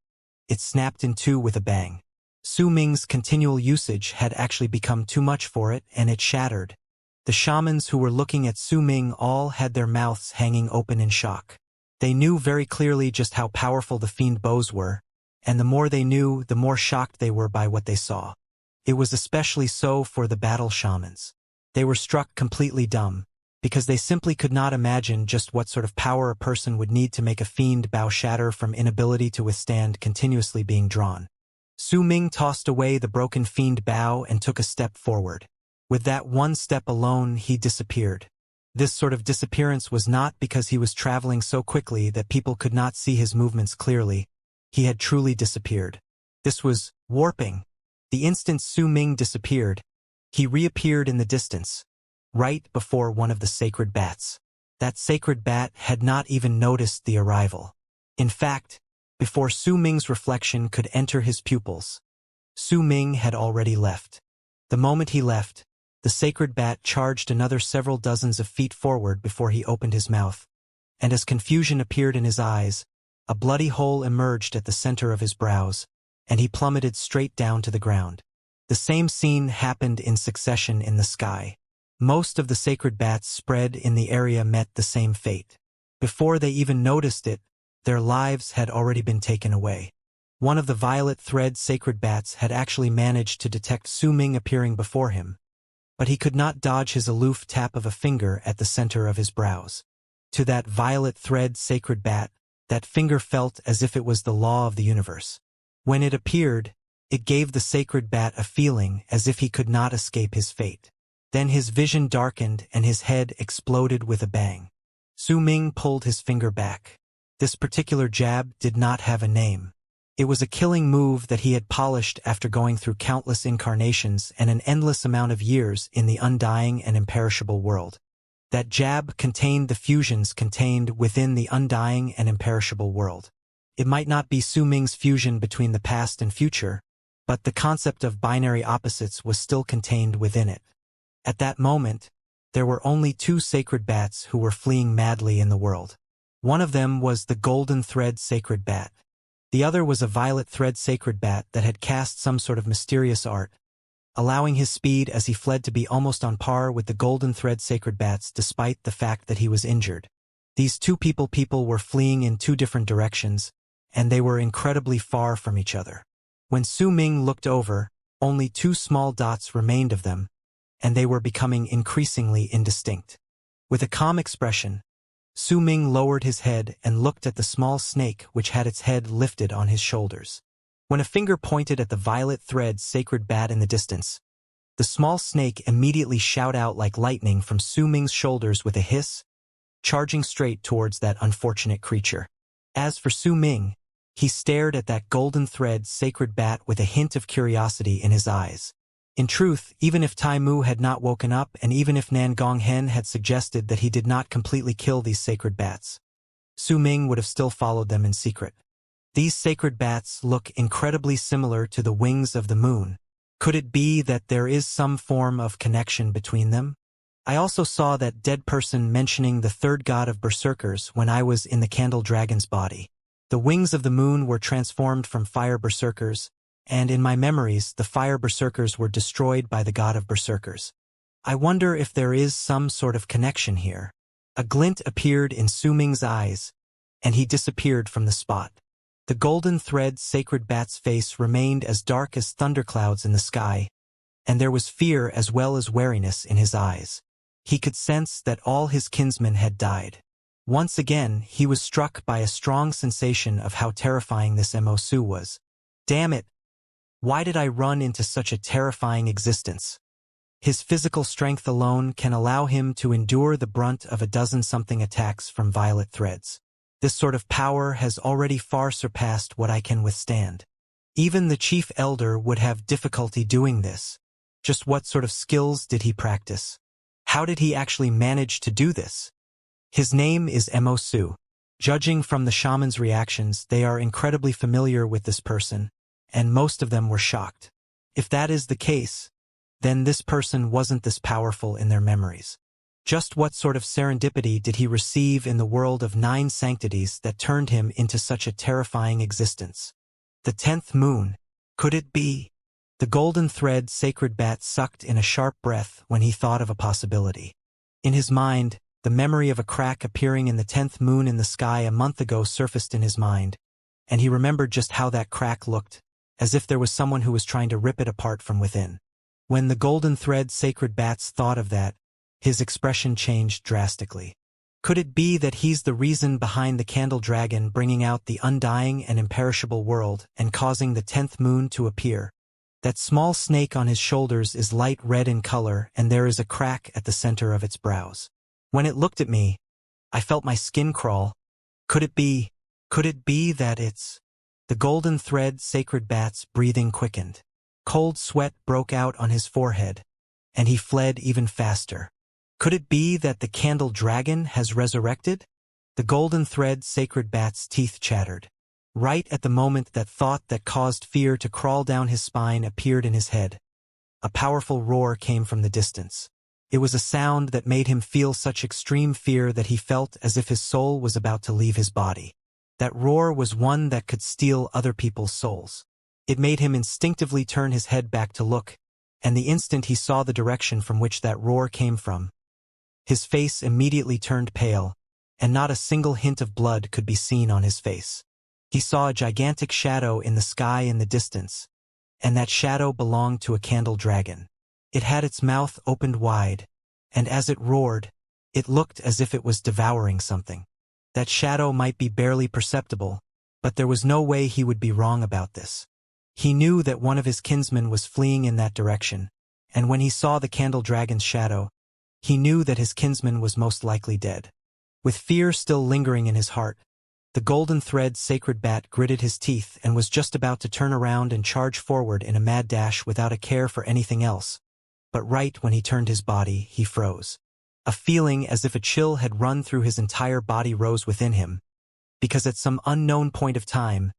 it snapped in two with a bang. Su Ming's continual usage had actually become too much for it, and it shattered. The shamans who were looking at Su Ming all had their mouths hanging open in shock. They knew very clearly just how powerful the fiend bows were, and the more they knew, the more shocked they were by what they saw. It was especially so for the battle shamans. They were struck completely dumb, because they simply could not imagine just what sort of power a person would need to make a fiend bow shatter from inability to withstand continuously being drawn. Su Ming tossed away the broken fiend bow and took a step forward. With that one step alone, he disappeared. This sort of disappearance was not because he was traveling so quickly that people could not see his movements clearly. He had truly disappeared. This was warping. The instant Su Ming disappeared, he reappeared in the distance, right before one of the sacred bats. That sacred bat had not even noticed the arrival. In fact, before Su Ming's reflection could enter his pupils, Su Ming had already left. The moment he left, the sacred bat charged another several dozens of feet forward before he opened his mouth, and as confusion appeared in his eyes, a bloody hole emerged at the center of his brows, and he plummeted straight down to the ground. The same scene happened in succession in the sky. Most of the sacred bats spread in the area met the same fate. Before they even noticed it, their lives had already been taken away. One of the violet thread sacred bats had actually managed to detect Su Ming appearing before him, but he could not dodge his aloof tap of a finger at the center of his brows. To that violet thread sacred bat, that finger felt as if it was the law of the universe. When it appeared, it gave the sacred bat a feeling as if he could not escape his fate. Then his vision darkened and his head exploded with a bang. Su Ming pulled his finger back. This particular jab did not have a name. It was a killing move that he had polished after going through countless incarnations and an endless amount of years in the undying and imperishable world. That jab contained the fusions contained within the undying and imperishable world. It might not be Su Ming's fusion between the past and future, but the concept of binary opposites was still contained within it. At that moment, there were only two sacred bats who were fleeing madly in the world. One of them was the golden thread sacred bat. The other was a violet thread sacred bat that had cast some sort of mysterious art, allowing his speed as he fled to be almost on par with the golden thread sacred bats despite the fact that he was injured. These two people were fleeing in two different directions, and they were incredibly far from each other. When Su Ming looked over, only two small dots remained of them, and they were becoming increasingly indistinct. With a calm expression, Su Ming lowered his head and looked at the small snake which had its head lifted on his shoulders. When a finger pointed at the violet thread sacred bat in the distance, the small snake immediately shot out like lightning from Su Ming's shoulders with a hiss, charging straight towards that unfortunate creature. As for Su Ming, he stared at that golden thread sacred bat with a hint of curiosity in his eyes. In truth, even if Tai Mu had not woken up and even if Nan Gonghen had suggested that he did not completely kill these sacred bats, Su Ming would have still followed them in secret. These sacred bats look incredibly similar to the wings of the moon. Could it be that there is some form of connection between them? I also saw that dead person mentioning the third god of berserkers when I was in the candle dragon's body. The wings of the moon were transformed from fire berserkers, and in my memories the fire berserkers were destroyed by the god of berserkers. I wonder if there is some sort of connection here. A glint appeared in Su Ming's eyes, and he disappeared from the spot. The golden thread sacred bat's face remained as dark as thunderclouds in the sky, and there was fear as well as wariness in his eyes. He could sense that all his kinsmen had died. Once again, he was struck by a strong sensation of how terrifying this Mo Su was. Damn it! Why did I run into such a terrifying existence? His physical strength alone can allow him to endure the brunt of a dozen-something attacks from violet threads. This sort of power has already far surpassed what I can withstand. Even the chief elder would have difficulty doing this. Just what sort of skills did he practice? How did he actually manage to do this? His name is Mo. Judging from the shaman's reactions, they are incredibly familiar with this person, and most of them were shocked. If that is the case, then this person wasn't this powerful in their memories. Just what sort of serendipity did he receive in the world of 9 sanctities that turned him into such a terrifying existence? The 10th moon. Could it be? The golden thread sacred bat sucked in a sharp breath when he thought of a possibility. In his mind, the memory of a crack appearing in the 10th moon in the sky a month ago surfaced in his mind, and he remembered just how that crack looked, as if there was someone who was trying to rip it apart from within. When the golden thread sacred bats thought of that, his expression changed drastically. Could it be that he's the reason behind the candle dragon bringing out the undying and imperishable world and causing the 10th moon to appear? That small snake on his shoulders is light red in color, and there is a crack at the center of its brows. When it looked at me, I felt my skin crawl. Could it be that it's... The golden thread sacred bat's breathing quickened. Cold sweat broke out on his forehead, and he fled even faster. Could it be that the candle dragon has resurrected? The golden thread sacred bat's teeth chattered. Right at the moment that thought that caused fear to crawl down his spine appeared in his head. A powerful roar came from the distance. It was a sound that made him feel such extreme fear that he felt as if his soul was about to leave his body. That roar was one that could steal other people's souls. It made him instinctively turn his head back to look, and the instant he saw the direction from which that roar came from, his face immediately turned pale, and not a single hint of blood could be seen on his face. He saw a gigantic shadow in the sky in the distance, and that shadow belonged to a candle dragon. It had its mouth opened wide, and as it roared, it looked as if it was devouring something. That shadow might be barely perceptible, but there was no way he would be wrong about this. He knew that one of his kinsmen was fleeing in that direction, and when he saw the candle dragon's shadow, he knew that his kinsman was most likely dead. With fear still lingering in his heart, the golden thread sacred bat gritted his teeth and was just about to turn around and charge forward in a mad dash without a care for anything else. But right when he turned his body, he froze. A feeling as if a chill had run through his entire body rose within him, because at some unknown point of time,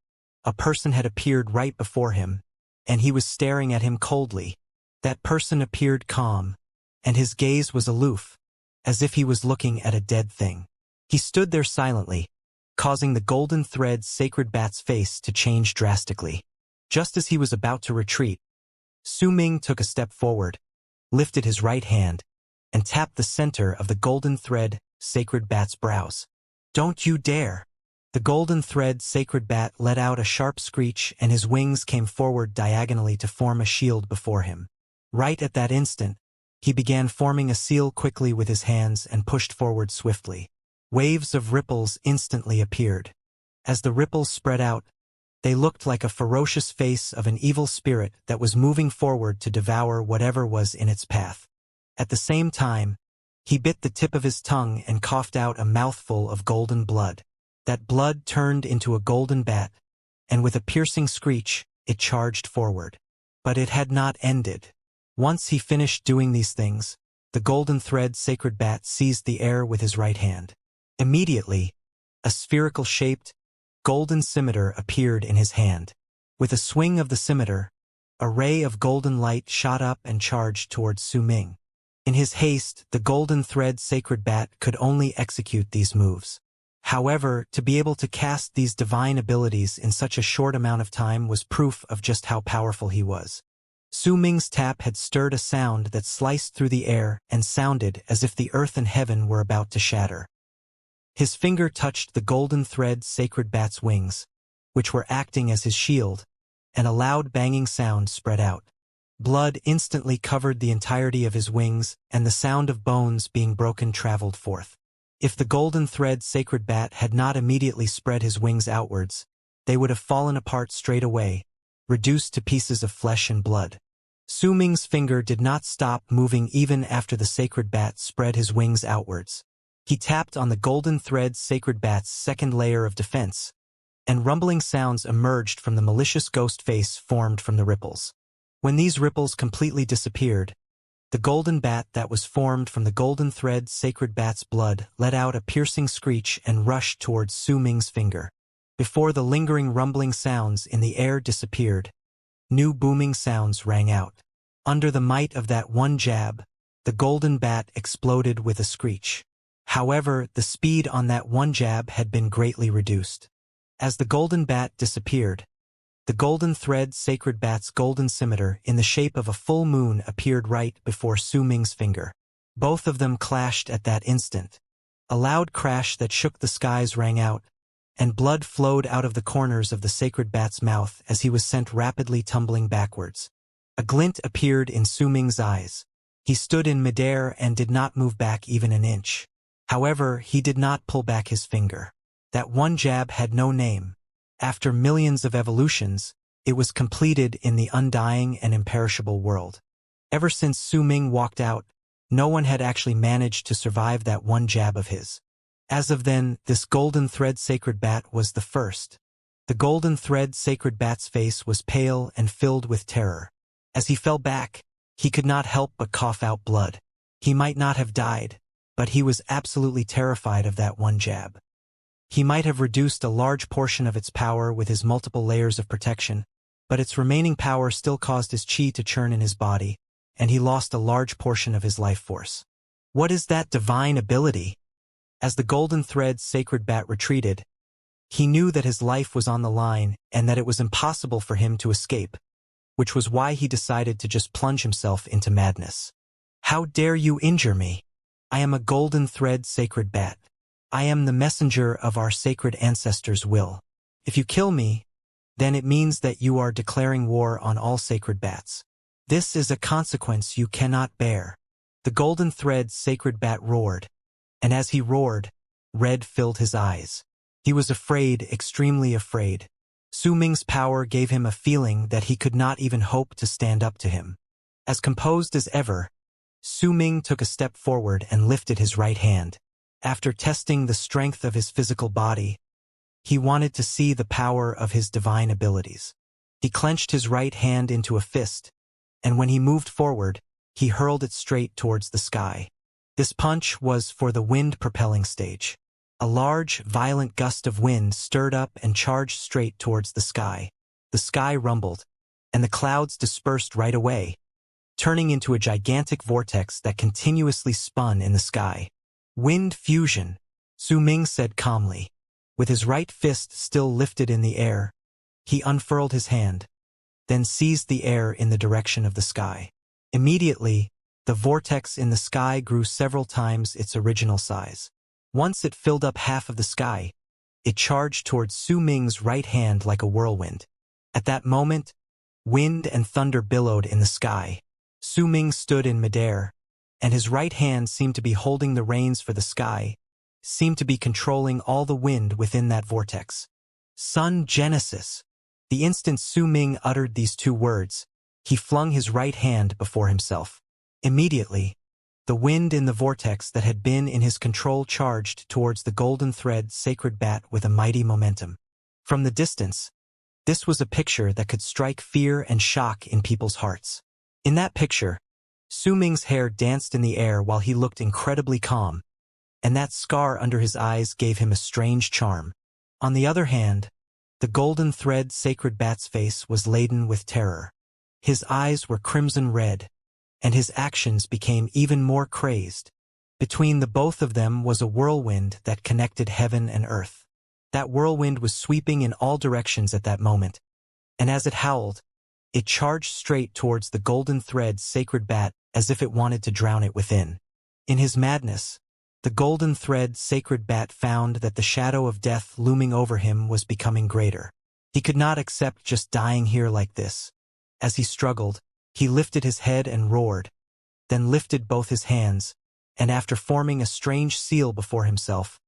a person had appeared right before him, and he was staring at him coldly. That person appeared calm, and his gaze was aloof, as if he was looking at a dead thing. He stood there silently, causing the golden thread sacred bat's face to change drastically. Just as he was about to retreat, Su Ming took a step forward, lifted his right hand, and tapped the center of the golden thread sacred bat's brows. "Don't you dare!" The golden thread sacred bat let out a sharp screech, and his wings came forward diagonally to form a shield before him. Right at that instant, he began forming a seal quickly with his hands and pushed forward swiftly. Waves of ripples instantly appeared. As the ripples spread out, they looked like a ferocious face of an evil spirit that was moving forward to devour whatever was in its path. At the same time, he bit the tip of his tongue and coughed out a mouthful of golden blood. That blood turned into a golden bat, and with a piercing screech, it charged forward. But it had not ended. Once he finished doing these things, the golden thread sacred bat seized the air with his right hand. Immediately, a spherical-shaped, golden scimitar appeared in his hand. With a swing of the scimitar, a ray of golden light shot up and charged towards Su Ming. In his haste, the golden thread sacred bat could only execute these moves. However, to be able to cast these divine abilities in such a short amount of time was proof of just how powerful he was. Su Ming's tap had stirred a sound that sliced through the air and sounded as if the earth and heaven were about to shatter. His finger touched the golden thread sacred bat's wings, which were acting as his shield, and a loud banging sound spread out. Blood instantly covered the entirety of his wings, and the sound of bones being broken traveled forth. If the golden thread sacred bat had not immediately spread his wings outwards, they would have fallen apart straight away, reduced to pieces of flesh and blood. Su Ming's finger did not stop moving even after the sacred bat spread his wings outwards. He tapped on the golden thread sacred bat's second layer of defense, and rumbling sounds emerged from the malicious ghost face formed from the ripples. When these ripples completely disappeared, the golden bat that was formed from the golden thread sacred bat's blood let out a piercing screech and rushed towards Su Ming's finger. Before the lingering rumbling sounds in the air disappeared, new booming sounds rang out. Under the might of that one jab, the golden bat exploded with a screech. However, the speed on that one jab had been greatly reduced. As the golden bat disappeared, the golden thread sacred bat's golden scimitar in the shape of a full moon appeared right before Su Ming's finger. Both of them clashed at that instant. A loud crash that shook the skies rang out, and blood flowed out of the corners of the sacred bat's mouth as he was sent rapidly tumbling backwards. A glint appeared in Su Ming's eyes. He stood in midair and did not move back even an inch. However, he did not pull back his finger. That one jab had no name. After millions of evolutions, it was completed in the undying and imperishable world. Ever since Su Ming walked out, no one had actually managed to survive that one jab of his. As of then, this golden thread sacred bat was the first. The golden thread sacred bat's face was pale and filled with terror. As he fell back, he could not help but cough out blood. He might not have died, but he was absolutely terrified of that one jab. He might have reduced a large portion of its power with his multiple layers of protection, but its remaining power still caused his chi to churn in his body, and he lost a large portion of his life force. What is that divine ability? As the golden thread sacred bat retreated, he knew that his life was on the line and that it was impossible for him to escape, which was why he decided to just plunge himself into madness. How dare you injure me? I am a golden thread sacred bat. I am the messenger of our sacred ancestors' will. If you kill me, then it means that you are declaring war on all sacred bats. This is a consequence you cannot bear. The golden thread sacred bat roared, and as he roared, red filled his eyes. He was afraid, extremely afraid. Su Ming's power gave him a feeling that he could not even hope to stand up to him. As composed as ever, Su Ming took a step forward and lifted his right hand. After testing the strength of his physical body, he wanted to see the power of his divine abilities. He clenched his right hand into a fist, and when he moved forward, he hurled it straight towards the sky. This punch was for the wind-propelling stage. A large, violent gust of wind stirred up and charged straight towards the sky. The sky rumbled, and the clouds dispersed right away, turning into a gigantic vortex that continuously spun in the sky. Wind fusion, Su Ming said calmly. With his right fist still lifted in the air, he unfurled his hand, then seized the air in the direction of the sky. Immediately, the vortex in the sky grew several times its original size. Once it filled up half of the sky, it charged towards Su Ming's right hand like a whirlwind. At that moment, wind and thunder billowed in the sky. Su Ming stood in midair, and his right hand seemed to be holding the reins for the sky, seemed to be controlling all the wind within that vortex. Sun Genesis. The instant Su Ming uttered these two words, he flung his right hand before himself. Immediately, the wind in the vortex that had been in his control charged towards the golden thread sacred bat with a mighty momentum. From the distance, this was a picture that could strike fear and shock in people's hearts. In that picture, Su Ming's hair danced in the air while he looked incredibly calm, and that scar under his eyes gave him a strange charm. On the other hand, the golden thread sacred bat's face was laden with terror. His eyes were crimson red, and his actions became even more crazed. Between the both of them was a whirlwind that connected heaven and earth. That whirlwind was sweeping in all directions at that moment, and as it howled, it charged straight towards the golden thread sacred bat as if it wanted to drown it within. In his madness, the golden thread sacred bat found that the shadow of death looming over him was becoming greater. He could not accept just dying here like this. As he struggled, he lifted his head and roared, then lifted both his hands, and after forming a strange seal before himself,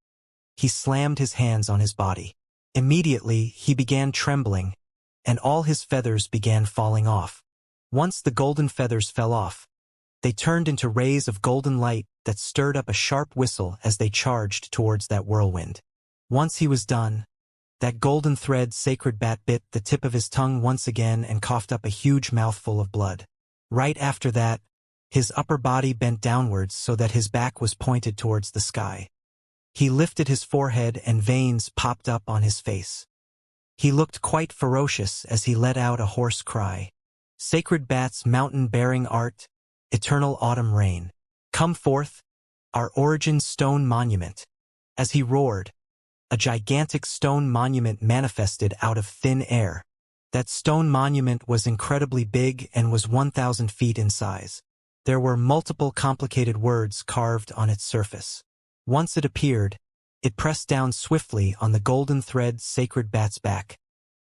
he slammed his hands on his body. Immediately, he began trembling, and all his feathers began falling off. Once the golden feathers fell off, they turned into rays of golden light that stirred up a sharp whistle as they charged towards that whirlwind. Once he was done, that golden thread sacred bat bit the tip of his tongue once again and coughed up a huge mouthful of blood. Right after that, his upper body bent downwards so that his back was pointed towards the sky. He lifted his forehead and veins popped up on his face. He looked quite ferocious as he let out a hoarse cry. Sacred bats, mountain-bearing art, eternal autumn rain. Come forth, our origin stone monument. As he roared, a gigantic stone monument manifested out of thin air. That stone monument was incredibly big and was 1,000 feet in size. There were multiple complicated words carved on its surface. Once it appeared, it pressed down swiftly on the golden thread sacred bat's back,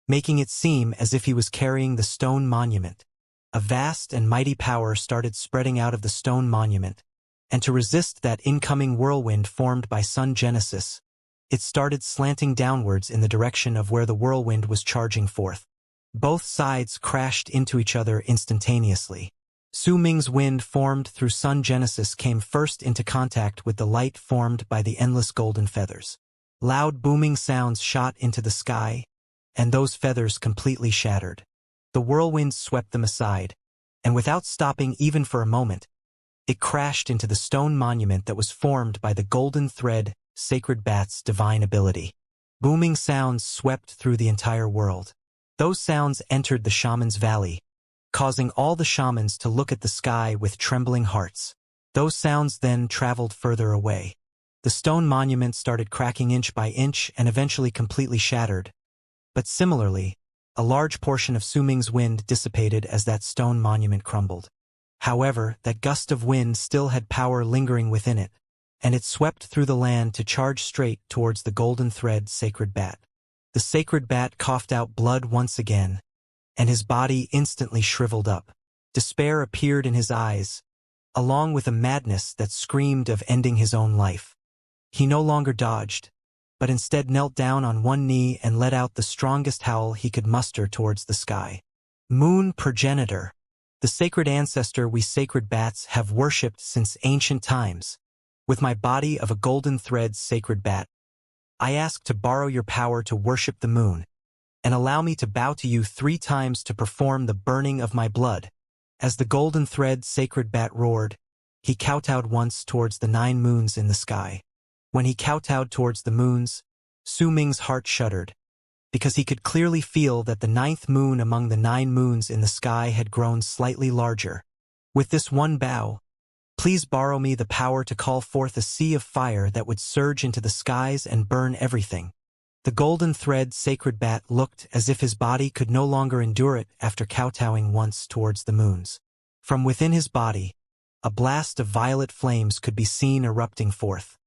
making it seem as if he was carrying the stone monument. A vast and mighty power started spreading out of the stone monument, and to resist that incoming whirlwind formed by Sun Genesis, it started slanting downwards in the direction of where the whirlwind was charging forth. Both sides crashed into each other instantaneously. Su Ming's wind formed through Sun Genesis came first into contact with the light formed by the endless golden feathers. Loud booming sounds shot into the sky, and those feathers completely shattered. The whirlwind swept them aside, and without stopping even for a moment, it crashed into the stone monument that was formed by the golden thread sacred bat's divine ability. Booming sounds swept through the entire world. Those sounds entered the shaman's valley, causing all the shamans to look at the sky with trembling hearts. Those sounds then traveled further away. The stone monument started cracking inch by inch and eventually completely shattered. But similarly, a large portion of Su Ming's wind dissipated as that stone monument crumbled. However, that gust of wind still had power lingering within it, and it swept through the land to charge straight towards the golden thread sacred bat. The sacred bat coughed out blood once again, and his body instantly shriveled up. Despair appeared in his eyes, along with a madness that screamed of ending his own life. He no longer dodged, but instead knelt down on one knee and let out the strongest howl he could muster towards the sky. Moon progenitor, the sacred ancestor we sacred bats have worshipped since ancient times. With my body of a golden thread sacred bat, I ask to borrow your power to worship the moon, and allow me to bow to you 3 times to perform the burning of my blood. As the golden thread sacred bat roared, he kowtowed once towards the 9 moons in the sky. When he kowtowed towards the moons, Su Ming's heart shuddered, because he could clearly feel that the 9th moon among the 9 moons in the sky had grown slightly larger. With this one bow, please borrow me the power to call forth a sea of fire that would surge into the skies and burn everything. The golden thread sacred bat looked as if his body could no longer endure it after kowtowing once towards the moons. From within his body, a blast of violet flames could be seen erupting forth.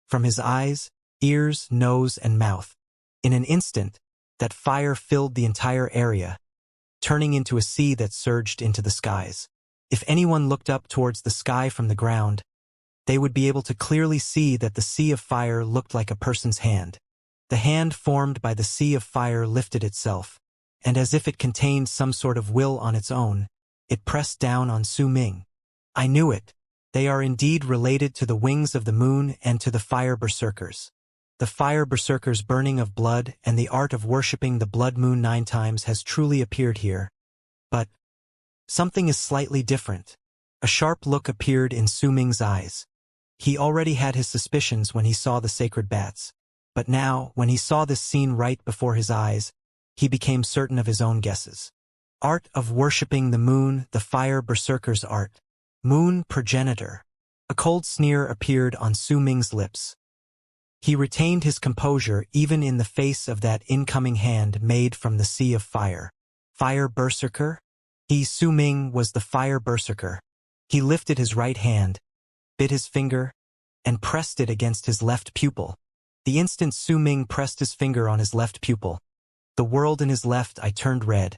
From his eyes, ears, nose, and mouth, in an instant, that fire filled the entire area, turning into a sea that surged into the skies. If anyone looked up towards the sky from the ground, they would be able to clearly see that the sea of fire looked like a person's hand. The hand formed by the sea of fire lifted itself, and as if it contained some sort of will on its own, it pressed down on Su Ming. I knew it. They are indeed related to the wings of the moon and to the fire berserkers. The fire berserkers' burning of blood and the art of worshipping the blood moon 9 times has truly appeared here. But something is slightly different. A sharp look appeared in Su Ming's eyes. He already had his suspicions when he saw the sacred bats. But now, when he saw this scene right before his eyes, he became certain of his own guesses. Art of worshipping the moon, the fire berserker's art. Moon progenitor. A cold sneer appeared on Su Ming's lips. He retained his composure even in the face of that incoming hand made from the sea of fire. Fire berserker? He, Su Ming, was the fire berserker. He lifted his right hand, bit his finger, and pressed it against his left pupil. The instant Su Ming pressed his finger on his left pupil, the world in his left eye turned red,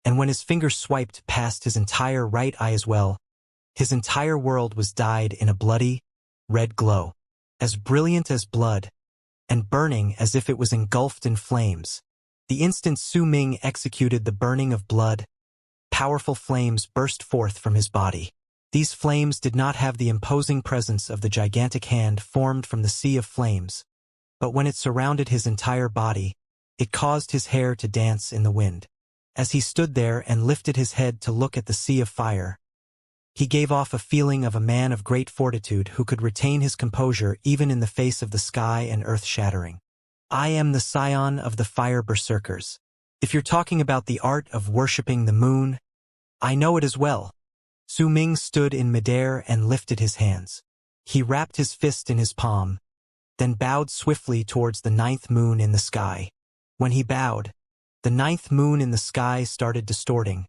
and when his finger swiped past his entire right eye as well, his entire world was dyed in a bloody, red glow, as brilliant as blood, and burning as if it was engulfed in flames. The instant Su Ming executed the burning of blood, powerful flames burst forth from his body. These flames did not have the imposing presence of the gigantic hand formed from the sea of flames, but when it surrounded his entire body, it caused his hair to dance in the wind. As he stood there and lifted his head to look at the sea of fire, he gave off a feeling of a man of great fortitude who could retain his composure even in the face of the sky and earth shattering. I am the scion of the fire berserkers. If you're talking about the art of worshipping the moon, I know it as well. Su Ming stood in midair and lifted his hands. He wrapped his fist in his palm, then bowed swiftly towards the ninth moon in the sky. When he bowed, the ninth moon in the sky started distorting,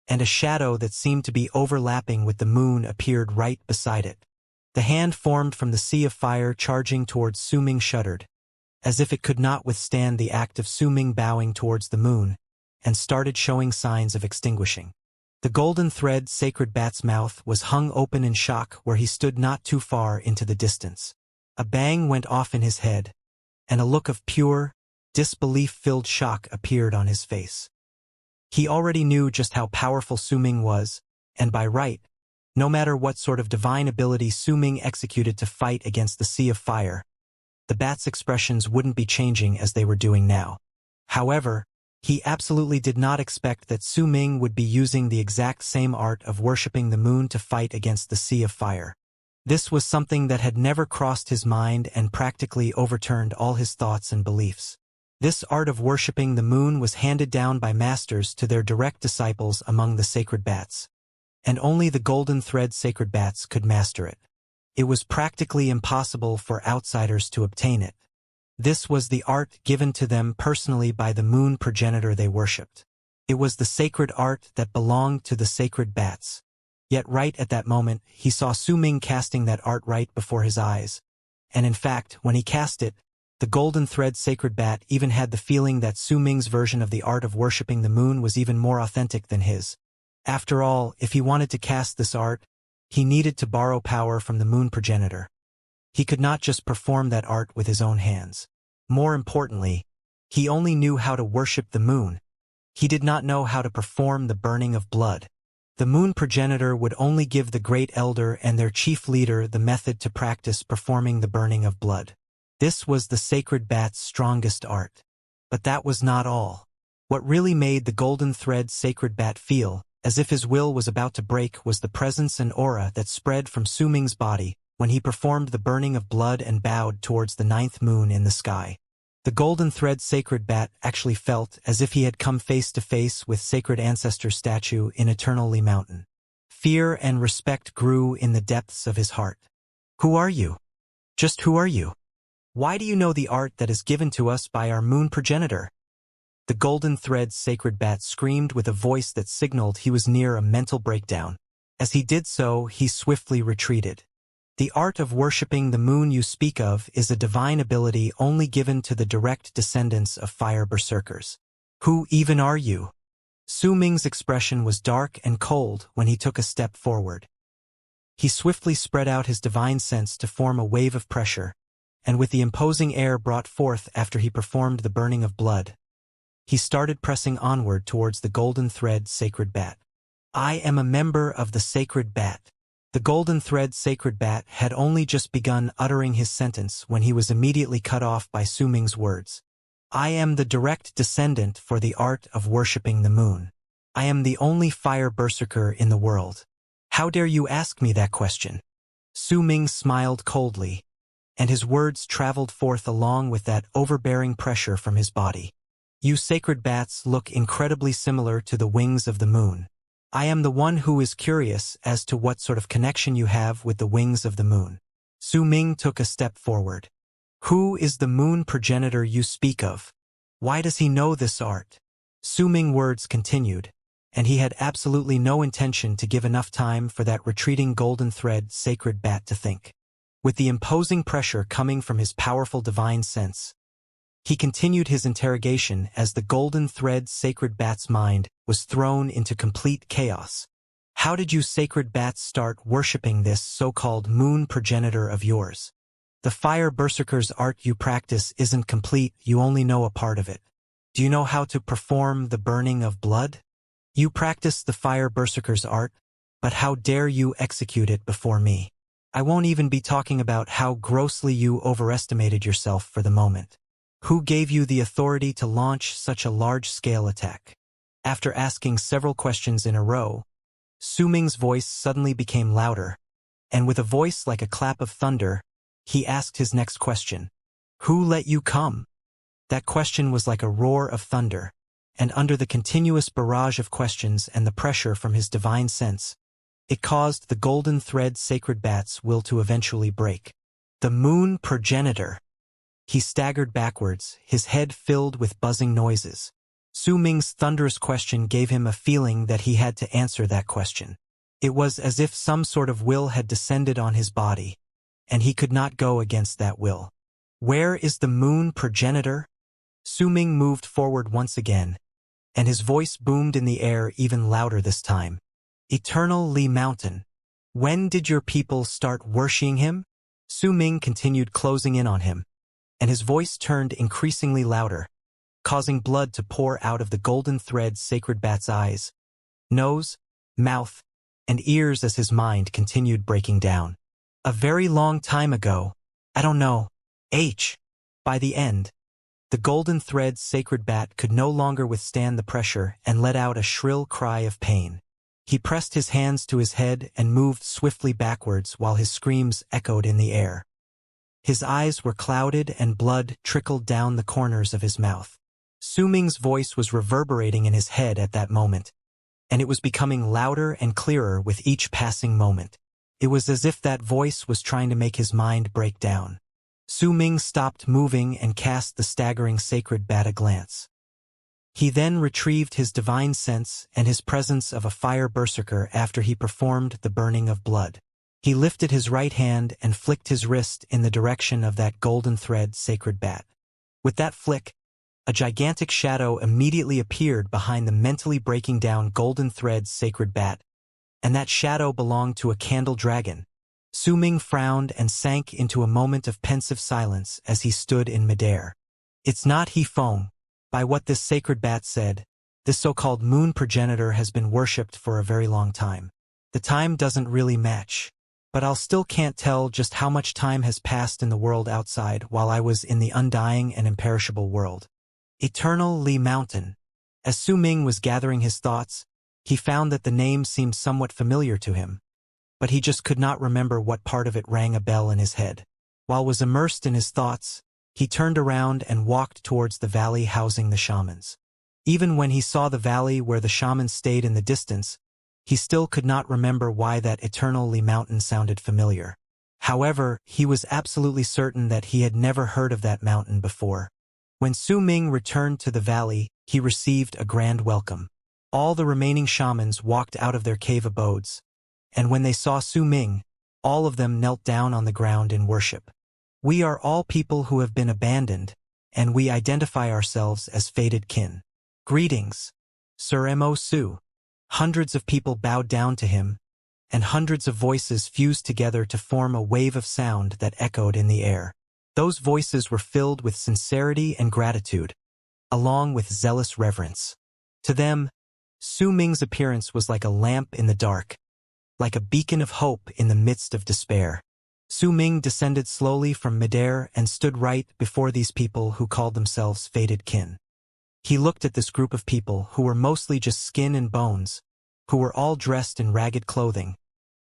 and a shadow that seemed to be overlapping with the moon appeared right beside it. The hand formed from the sea of fire charging towards Su Ming shuddered, as if it could not withstand the act of Su Ming bowing towards the moon, and started showing signs of extinguishing. The golden thread sacred bat's mouth was hung open in shock where he stood not too far into the distance. A bang went off in his head, and a look of pure, disbelief-filled shock appeared on his face. He already knew just how powerful Su Ming was, and by right, no matter what sort of divine ability Su Ming executed to fight against the sea of fire, the bat's expressions wouldn't be changing as they were doing now. However, he absolutely did not expect that Su Ming would be using the exact same art of worshipping the moon to fight against the sea of fire. This was something that had never crossed his mind and practically overturned all his thoughts and beliefs. This art of worshipping the moon was handed down by masters to their direct disciples among the sacred bats, and only the golden thread sacred bats could master it. It was practically impossible for outsiders to obtain it. This was the art given to them personally by the moon progenitor they worshipped. It was the sacred art that belonged to the sacred bats. Yet right at that moment, he saw Su Ming casting that art right before his eyes. And in fact, when he cast it, the golden thread sacred bat even had the feeling that Su Ming's version of the art of worshipping the moon was even more authentic than his. After all, if he wanted to cast this art, he needed to borrow power from the moon progenitor. He could not just perform that art with his own hands. More importantly, he only knew how to worship the moon. He did not know how to perform the burning of blood. The moon progenitor would only give the great elder and their chief leader the method to practice performing the burning of blood. This was the sacred bat's strongest art. But that was not all. What really made the golden thread sacred bat feel as if his will was about to break was the presence and aura that spread from Su Ming's body when he performed the burning of blood and bowed towards the ninth moon in the sky. The golden thread sacred bat actually felt as if he had come face to face with sacred ancestor statue in Eternal Li Mountain. Fear and respect grew in the depths of his heart. Who are you? Just who are you? Why do you know the art that is given to us by our moon progenitor? The golden thread sacred bat screamed with a voice that signaled he was near a mental breakdown. As he did so, he swiftly retreated. The art of worshipping the moon you speak of is a divine ability only given to the direct descendants of fire berserkers. Who even are you? Su Ming's expression was dark and cold when he took a step forward. He swiftly spread out his divine sense to form a wave of pressure, and with the imposing air brought forth after he performed the burning of blood, he started pressing onward towards the golden thread sacred bat. I am a member of the sacred bat. The golden thread sacred bat had only just begun uttering his sentence when he was immediately cut off by Su Ming's words. I am the direct descendant for the art of worshipping the moon. I am the only fire berserker in the world. How dare you ask me that question? Su Ming smiled coldly, and his words traveled forth along with that overbearing pressure from his body. You sacred bats look incredibly similar to the wings of the moon. I am the one who is curious as to what sort of connection you have with the wings of the moon. Su Ming took a step forward. Who is the moon progenitor you speak of? Why does he know this art? Su Ming's words continued, and he had absolutely no intention to give enough time for that retreating golden thread sacred bat to think. With the imposing pressure coming from his powerful divine sense, he continued his interrogation as the golden thread sacred bat's mind was thrown into complete chaos. How did you sacred bats start worshipping this so-called moon progenitor of yours? The fire berserker's art you practice isn't complete, you only know a part of it. Do you know how to perform the burning of blood? You practice the fire berserker's art, but how dare you execute it before me? I won't even be talking about how grossly you overestimated yourself for the moment. Who gave you the authority to launch such a large-scale attack? After asking several questions in a row, Su Ming's voice suddenly became louder, and with a voice like a clap of thunder, he asked his next question. Who let you come? That question was like a roar of thunder, and under the continuous barrage of questions and the pressure from his divine sense, it caused the golden thread sacred bat's will to eventually break. The moon progenitor. He staggered backwards, his head filled with buzzing noises. Su Ming's thunderous question gave him a feeling that he had to answer that question. It was as if some sort of will had descended on his body, and he could not go against that will. Where is the moon progenitor? Su Ming moved forward once again, and his voice boomed in the air even louder this time. Eternal Li Mountain. When did your people start worshipping him? Su Ming continued closing in on him, and his voice turned increasingly louder, causing blood to pour out of the golden thread sacred bat's eyes, nose, mouth, and ears as his mind continued breaking down. A very long time ago, I don't know, By the end, the golden thread sacred bat could no longer withstand the pressure and let out a shrill cry of pain. He pressed his hands to his head and moved swiftly backwards while his screams echoed in the air. His eyes were clouded and blood trickled down the corners of his mouth. Su Ming's voice was reverberating in his head at that moment, and it was becoming louder and clearer with each passing moment. It was as if that voice was trying to make his mind break down. Su Ming stopped moving and cast the staggering sacred bat a glance. He then retrieved his divine sense and his presence of a fire berserker after he performed the burning of blood. He lifted his right hand and flicked his wrist in the direction of that golden thread sacred bat. With that flick, a gigantic shadow immediately appeared behind the mentally breaking down golden thread sacred bat, and that shadow belonged to a candle dragon. Su Ming frowned and sank into a moment of pensive silence as he stood in midair. It's not He Feng. By what this sacred bat said, this so-called moon progenitor has been worshipped for a very long time. The time doesn't really match, but I'll still can't tell just how much time has passed in the world outside while I was in the undying and imperishable world. Eternal Li Mountain. As Su Ming was gathering his thoughts, he found that the name seemed somewhat familiar to him, but he just could not remember what part of it rang a bell in his head. While was immersed in his thoughts, he turned around and walked towards the valley housing the shamans. Even when he saw the valley where the shamans stayed in the distance, he still could not remember why that Eternal Li Mountain sounded familiar. However, he was absolutely certain that he had never heard of that mountain before. When Su Ming returned to the valley, he received a grand welcome. All the remaining shamans walked out of their cave abodes, and when they saw Su Ming, all of them knelt down on the ground in worship. We are all people who have been abandoned, and we identify ourselves as fated kin. Greetings, Sir Mo Su. Hundreds of people bowed down to him, and hundreds of voices fused together to form a wave of sound that echoed in the air. Those voices were filled with sincerity and gratitude, along with zealous reverence. To them, Su Ming's appearance was like a lamp in the dark, like a beacon of hope in the midst of despair. Su Ming descended slowly from midair and stood right before these people who called themselves fated kin. He looked at this group of people who were mostly just skin and bones, who were all dressed in ragged clothing,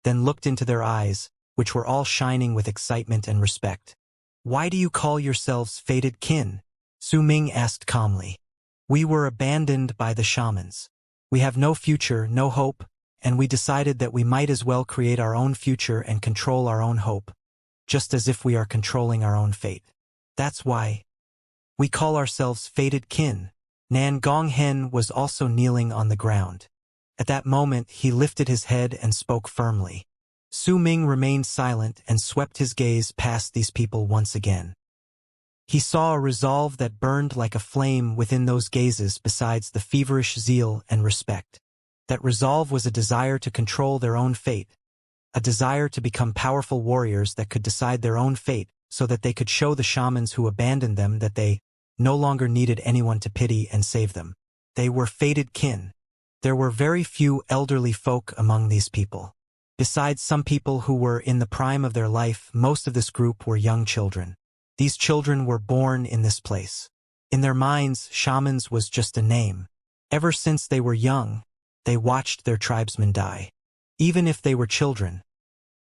then looked into their eyes, which were all shining with excitement and respect. Why do you call yourselves fated kin? Su Ming asked calmly. We were abandoned by the shamans. We have no future, no hope, and we decided that we might as well create our own future and control our own hope, just as if we are controlling our own fate. That's why we call ourselves fated kin. Nan Gonghen was also kneeling on the ground. At that moment, he lifted his head and spoke firmly. Su Ming remained silent and swept his gaze past these people once again. He saw a resolve that burned like a flame within those gazes besides the feverish zeal and respect. That resolve was a desire to control their own fate, a desire to become powerful warriors that could decide their own fate so that they could show the shamans who abandoned them that they no longer needed anyone to pity and save them. They were fated kin. There were very few elderly folk among these people. Besides some people who were in the prime of their life, most of this group were young children. These children were born in this place. In their minds, shamans was just a name. Ever since they were young, they watched their tribesmen die. Even if they were children,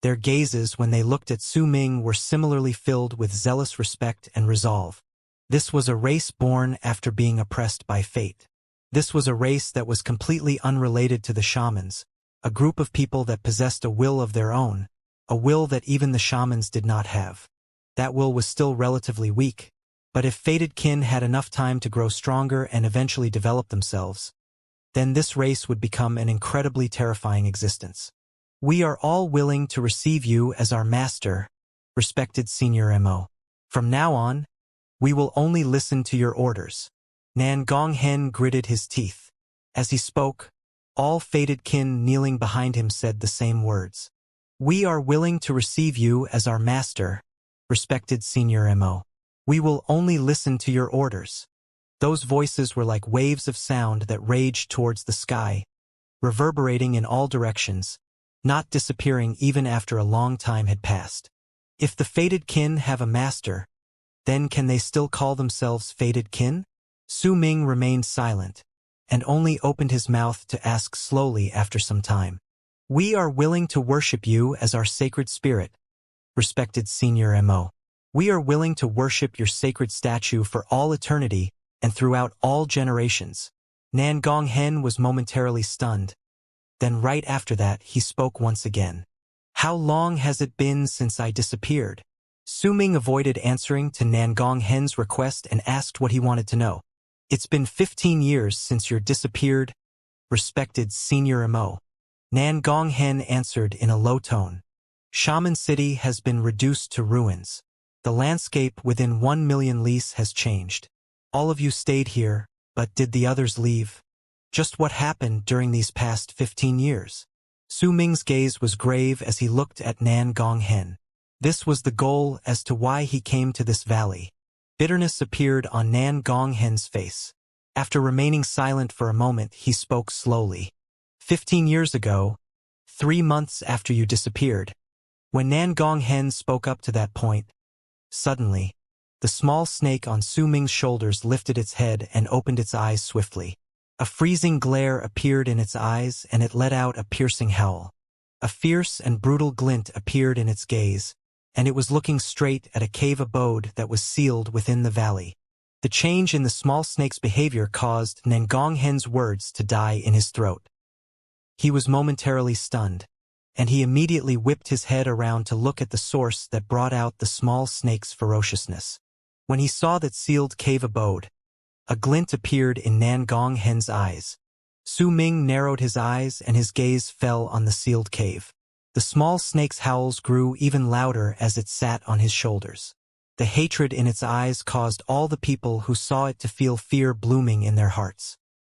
their gazes when they looked at Su Ming were similarly filled with zealous respect and resolve. This was a race born after being oppressed by fate. This was a race that was completely unrelated to the shamans, a group of people that possessed a will of their own, a will that even the shamans did not have. That will was still relatively weak, but if fated kin had enough time to grow stronger and eventually develop themselves, then this race would become an incredibly terrifying existence. We are all willing to receive you as our master, respected Senior Mo. From now on, we will only listen to your orders. Nan Gonghen gritted his teeth. As he spoke, all fated kin kneeling behind him said the same words. We are willing to receive you as our master, respected Senior Mo. We will only listen to your orders. Those voices were like waves of sound that raged towards the sky, reverberating in all directions, not disappearing even after a long time had passed. If the fated kin have a master, then can they still call themselves fated kin? Su Ming remained silent, and only opened his mouth to ask slowly after some time. We are willing to worship you as our sacred spirit, respected Senior Mo. We are willing to worship your sacred statue for all eternity and throughout all generations. Nan Gonghen was momentarily stunned. Then right after that, he spoke once again. How long has it been since I disappeared? Su Ming avoided answering to Nan Gonghen's request and asked what he wanted to know. It's been 15 years since you disappeared, respected Senior Mo. Nan Gonghen answered in a low tone. Shaman City has been reduced to ruins. The landscape within 1 million lis has changed. All of you stayed here, but did the others leave? Just what happened during these past 15 years? Su Ming's gaze was grave as he looked at Nan Gonghen. This was the goal as to why he came to this valley. Bitterness appeared on Nan Gonghen's face. After remaining silent for a moment, he spoke slowly. 15 years ago, 3 months after you disappeared. When Nan Gonghen spoke up to that point, suddenly, the small snake on Su Ming's shoulders lifted its head and opened its eyes swiftly. A freezing glare appeared in its eyes and it let out a piercing howl. A fierce and brutal glint appeared in its gaze, and it was looking straight at a cave abode that was sealed within the valley. The change in the small snake's behavior caused Nan Gonghen's words to die in his throat. He was momentarily stunned, and he immediately whipped his head around to look at the source that brought out the small snake's ferociousness. When he saw that sealed cave abode, a glint appeared in Nan Gonghen's eyes. Su Ming narrowed his eyes and his gaze fell on the sealed cave. The small snake's howls grew even louder as it sat on his shoulders. The hatred in its eyes caused all the people who saw it to feel fear blooming in their hearts.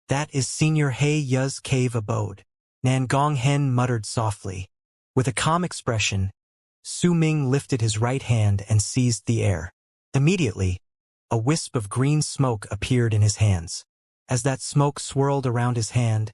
That is Senior He Yu's cave abode, Nan Gonghen muttered softly. With a calm expression, Su Ming lifted his right hand and seized the air. Immediately, a wisp of green smoke appeared in his hands. As that smoke swirled around his hand,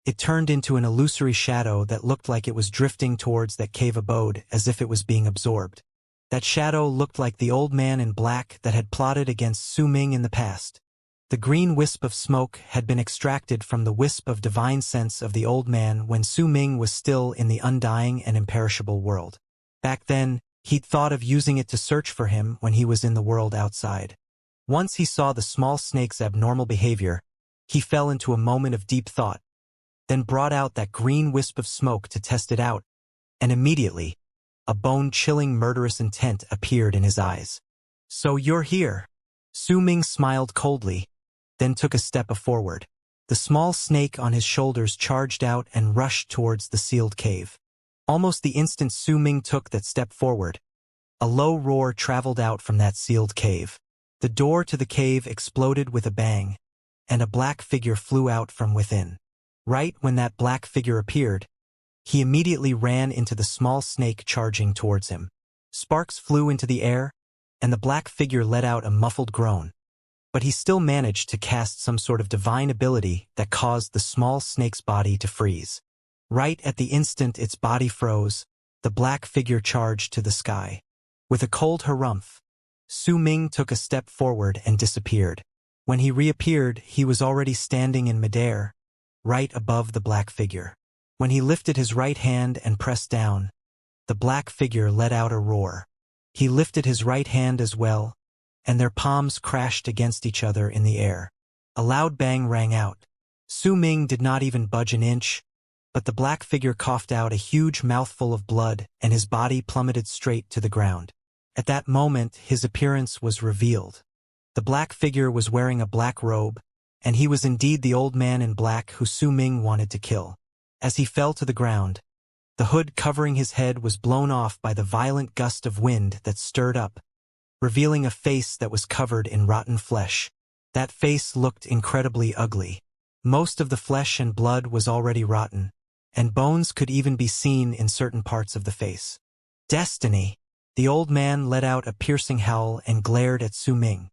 it turned into an illusory shadow that looked like it was drifting towards that cave abode as if it was being absorbed. That shadow looked like the old man in black that had plotted against Su Ming in the past. The green wisp of smoke had been extracted from the wisp of divine sense of the old man when Su Ming was still in the undying and imperishable world. Back then, he'd thought of using it to search for him when he was in the world outside. Once he saw the small snake's abnormal behavior, he fell into a moment of deep thought, then brought out that green wisp of smoke to test it out, and immediately, a bone-chilling murderous intent appeared in his eyes. So you're here? Su Ming smiled coldly, then took a step forward. The small snake on his shoulders charged out and rushed towards the sealed cave. Almost the instant Su Ming took that step forward, a low roar traveled out from that sealed cave. The door to the cave exploded with a bang, and a black figure flew out from within. Right when that black figure appeared, he immediately ran into the small snake charging towards him. Sparks flew into the air, and the black figure let out a muffled groan. but he still managed to cast some sort of divine ability that caused the small snake's body to freeze. Right at the instant its body froze, the black figure charged to the sky. With a cold harumph, Su Ming took a step forward and disappeared. When he reappeared, he was already standing in midair, right above the black figure. When he lifted his right hand and pressed down, the black figure let out a roar. He lifted his right hand as well, and their palms crashed against each other in the air. A loud bang rang out. Su Ming did not even budge an inch, but the black figure coughed out a huge mouthful of blood and his body plummeted straight to the ground. At that moment, his appearance was revealed. The black figure was wearing a black robe, and he was indeed the old man in black who Su Ming wanted to kill. As he fell to the ground, the hood covering his head was blown off by the violent gust of wind that stirred up, revealing a face that was covered in rotten flesh. That face looked incredibly ugly. Most of the flesh and blood was already rotten, and bones could even be seen in certain parts of the face. Destiny! The old man let out a piercing howl and glared at Su Ming.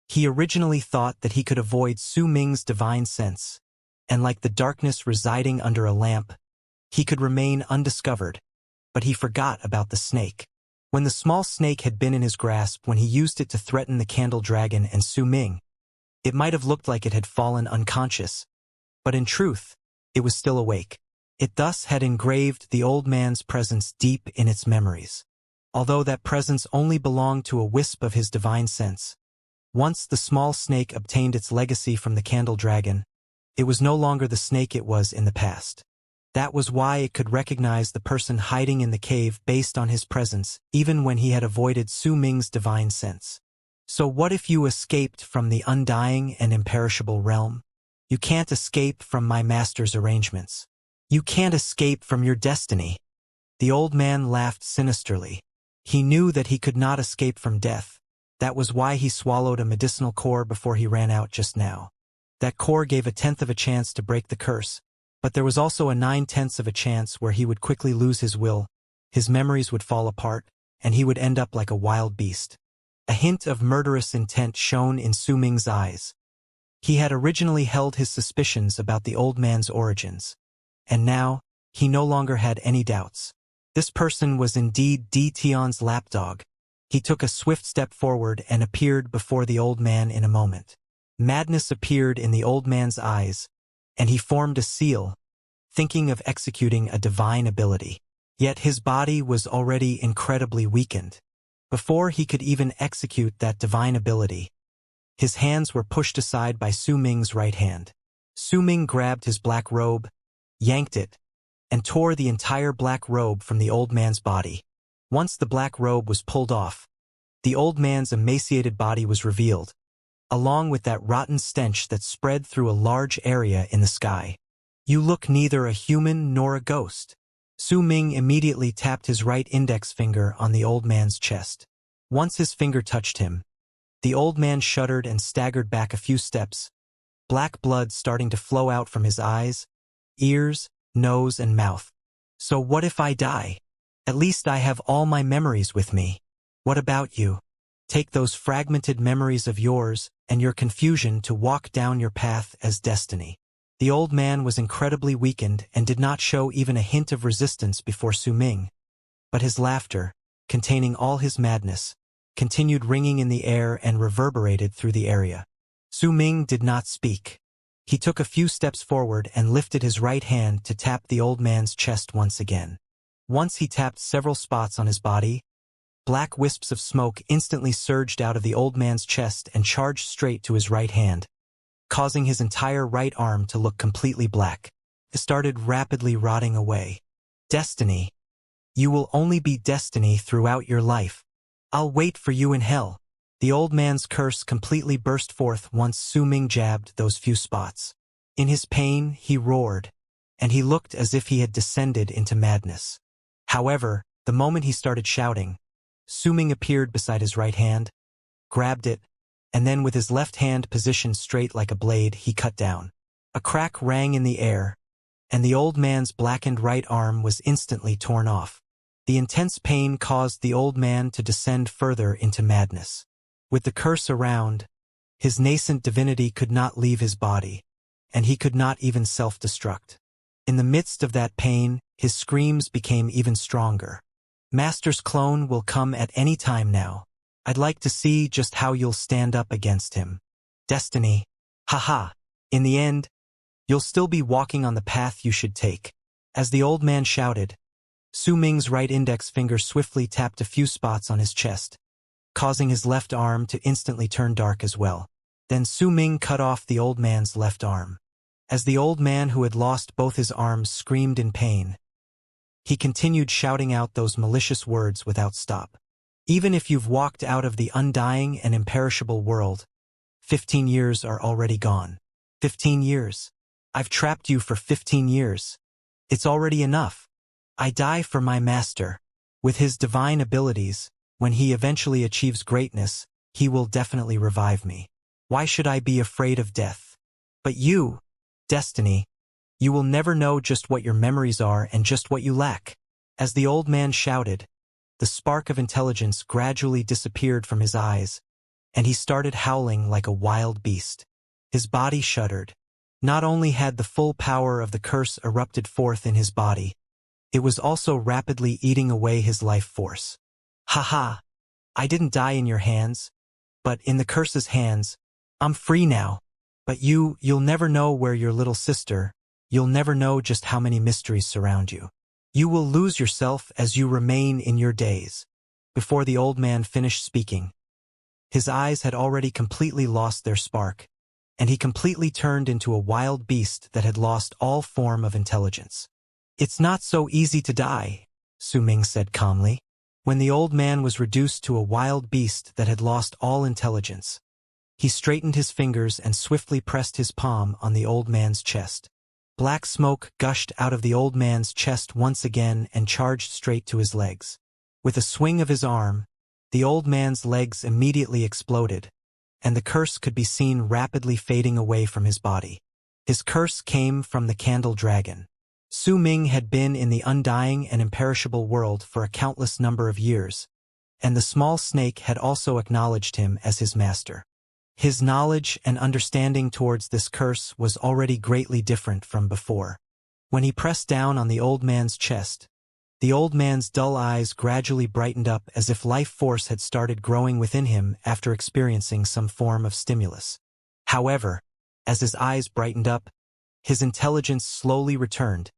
He originally thought that he could avoid Su Ming's divine sense, and like the darkness residing under a lamp, he could remain undiscovered, but he forgot about the snake. When the small snake had been in his grasp when he used it to threaten the candle dragon and Su Ming, it might have looked like it had fallen unconscious, but in truth, it was still awake. It thus had engraved the old man's presence deep in its memories. Although that presence only belonged to a wisp of his divine sense. Once the small snake obtained its legacy from the candle dragon, it was no longer the snake it was in the past. That was why it could recognize the person hiding in the cave based on his presence, even when he had avoided Su Ming's divine sense. So what if you escaped from the undying and imperishable realm? You can't escape from my master's arrangements. You can't escape from your destiny. The old man laughed sinisterly. He knew that he could not escape from death. That was why he swallowed a medicinal core before he ran out just now. That core gave 1/10 of a chance to break the curse, but there was also a 9/10 of a chance where he would quickly lose his will, his memories would fall apart, and he would end up like a wild beast. A hint of murderous intent shone in Su Ming's eyes. He had originally held his suspicions about the old man's origins, and now, he no longer had any doubts. This person was indeed Di Tian's lapdog. He took a swift step forward and appeared before the old man in a moment. Madness appeared in the old man's eyes, and he formed a seal, thinking of executing a divine ability. Yet his body was already incredibly weakened. Before he could even execute that divine ability, his hands were pushed aside by Su Ming's right hand. Su Ming grabbed his black robe, yanked it, and tore the entire black robe from the old man's body. Once the black robe was pulled off, the old man's emaciated body was revealed, along with that rotten stench that spread through a large area in the sky. You look neither a human nor a ghost. Su Ming immediately tapped his right index finger on the old man's chest. Once his finger touched him, the old man shuddered and staggered back a few steps, black blood starting to flow out from his eyes, ears, nose, and mouth. So what if I die? At least I have all my memories with me. What about you? Take those fragmented memories of yours and your confusion to walk down your path as destiny. The old man was incredibly weakened and did not show even a hint of resistance before Su Ming. But his laughter, containing all his madness, continued ringing in the air and reverberated through the area. Su Ming did not speak. He took a few steps forward and lifted his right hand to tap the old man's chest once again. Once he tapped several spots on his body, black wisps of smoke instantly surged out of the old man's chest and charged straight to his right hand, causing his entire right arm to look completely black. It started rapidly rotting away. Destiny. You will only be destiny throughout your life. I'll wait for you in hell. The old man's curse completely burst forth once Su Ming jabbed those few spots. In his pain, he roared, and he looked as if he had descended into madness. However, the moment he started shouting, Su Ming appeared beside his right hand, grabbed it, and then with his left hand positioned straight like a blade, he cut down. A crack rang in the air, and the old man's blackened right arm was instantly torn off. The intense pain caused the old man to descend further into madness. With the curse around, His nascent divinity could not leave his body, and he could not even self-destruct. In the midst of that pain, his screams became even stronger. Master's clone will come at any time now. I'd like to see just how you'll stand up against him. Destiny. Haha. In the end, you'll still be walking on the path you should take. As the old man shouted, Su Ming's right index finger swiftly tapped a few spots on his chest, causing his left arm to instantly turn dark as well. Then Su Ming cut off the old man's left arm. As the old man who had lost both his arms screamed in pain, he continued shouting out those malicious words without stop. Even if you've walked out of the undying and imperishable world, 15 years are already gone. 15 years. I've trapped you for 15 years. It's already enough. I die for my master. With his divine abilities, when he eventually achieves greatness, he will definitely revive me. Why should I be afraid of death? But you, Destiny, you will never know just what your memories are and just what you lack. As the old man shouted, the spark of intelligence gradually disappeared from his eyes, and he started howling like a wild beast. His body shuddered. Not only had the full power of the curse erupted forth in his body, it was also rapidly eating away his life force. Haha, I didn't die in your hands, but in the curse's hands. I'm free now. But you'll never know where your little sister, you'll never know just how many mysteries surround you. You will lose yourself as you remain in your days. Before the old man finished speaking, his eyes had already completely lost their spark, and he completely turned into a wild beast that had lost all form of intelligence. It's not so easy to die, Su Ming said calmly. When the old man was reduced to a wild beast that had lost all intelligence, he straightened his fingers and swiftly pressed his palm on the old man's chest. Black smoke gushed out of the old man's chest once again and charged straight to his legs. With a swing of his arm, the old man's legs immediately exploded, and the curse could be seen rapidly fading away from his body. His curse came from the candle dragon. Su Ming had been in the undying and imperishable world for a countless number of years, and the small snake had also acknowledged him as his master. His knowledge and understanding towards this curse was already greatly different from before. When he pressed down on the old man's chest, the old man's dull eyes gradually brightened up as if life force had started growing within him after experiencing some form of stimulus. However, as his eyes brightened up, his intelligence slowly returned,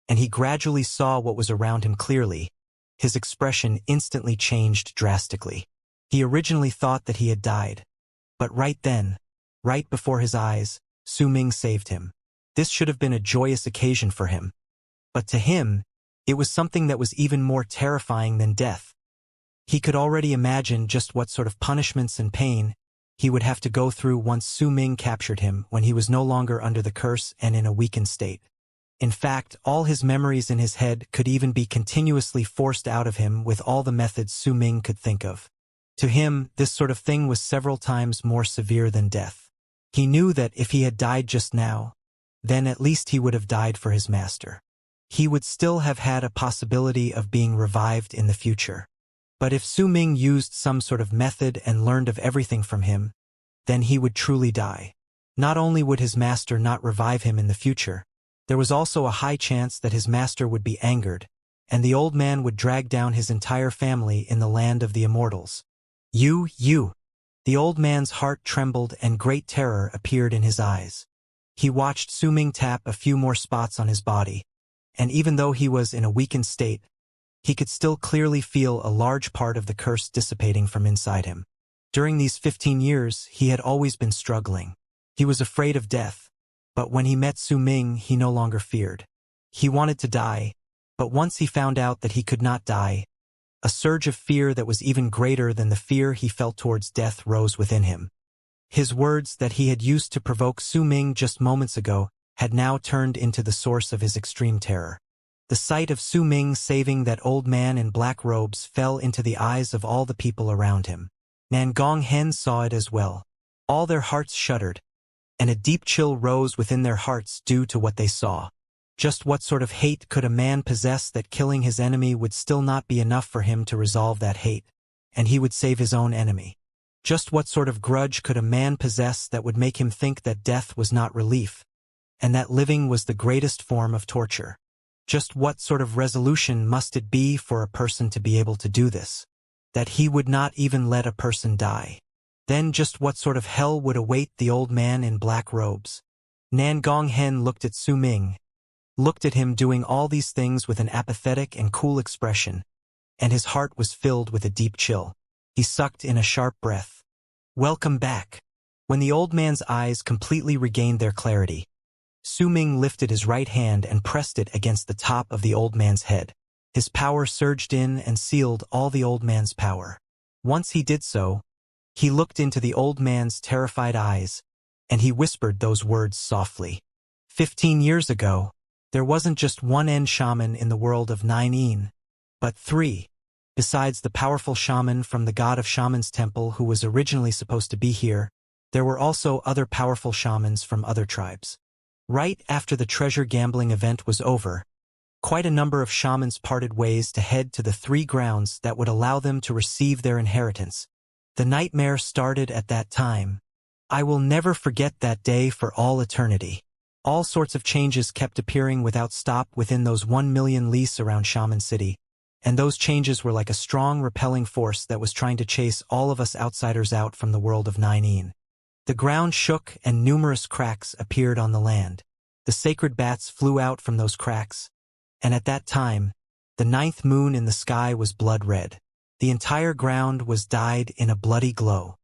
and he gradually saw what was around him clearly. His expression instantly changed drastically. He originally thought that he had died. But right then, right before his eyes, Su Ming saved him. This should have been a joyous occasion for him. But to him, it was something that was even more terrifying than death. He could already imagine just what sort of punishments and pain he would have to go through once Su Ming captured him when he was no longer under the curse and in a weakened state. In fact, all his memories in his head could even be continuously forced out of him with all the methods Su Ming could think of. To him, this sort of thing was several times more severe than death. He knew that if he had died just now, then at least he would have died for his master. He would still have had a possibility of being revived in the future. But if Su Ming used some sort of method and learned of everything from him, then he would truly die. Not only would his master not revive him in the future, there was also a high chance that his master would be angered, and the old man would drag down his entire family in the land of the immortals. You. The old man's heart trembled and great terror appeared in his eyes. He watched Su Ming tap a few more spots on his body, and even though he was in a weakened state, he could still clearly feel a large part of the curse dissipating from inside him. During these 15 years, he had always been struggling. He was afraid of death, but when he met Su Ming, he no longer feared. He wanted to die, but once he found out that he could not die, a surge of fear that was even greater than the fear he felt towards death rose within him. His words that he had used to provoke Su Ming just moments ago had now turned into the source of his extreme terror. The sight of Su Ming saving that old man in black robes fell into the eyes of all the people around him. Nangong Hen saw it as well. All their hearts shuddered, and a deep chill rose within their hearts due to what they saw. Just what sort of hate could a man possess that killing his enemy would still not be enough for him to resolve that hate, and he would save his own enemy? Just what sort of grudge could a man possess that would make him think that death was not relief, and that living was the greatest form of torture? Just what sort of resolution must it be for a person to be able to do this? That he would not even let a person die. Then just what sort of hell would await the old man in black robes? Nan Gonghen looked at Su Ming, looked at him doing all these things with an apathetic and cool expression, and his heart was filled with a deep chill. He sucked in a sharp breath. Welcome back. When the old man's eyes completely regained their clarity, Su Ming lifted his right hand and pressed it against the top of the old man's head. His power surged in and sealed all the old man's power. Once he did so, he looked into the old man's terrified eyes, and he whispered those words softly. 15 years ago, there wasn't just one N shaman in the world of 9 but 3. Besides the powerful shaman from the god of shamans temple who was originally supposed to be here, there were also other powerful shamans from other tribes. Right after the treasure gambling event was over, quite a number of shamans parted ways to head to the 3 grounds that would allow them to receive their inheritance. The nightmare started at that time. I will never forget that day for all eternity. All sorts of changes kept appearing without stop within those 1 million li around Shaman City, and those changes were like a strong repelling force that was trying to chase all of us outsiders out from the world of 9. The ground shook and numerous cracks appeared on the land. The sacred bats flew out from those cracks, and at that time, the 9th moon in the sky was blood red. The entire ground was dyed in a bloody glow.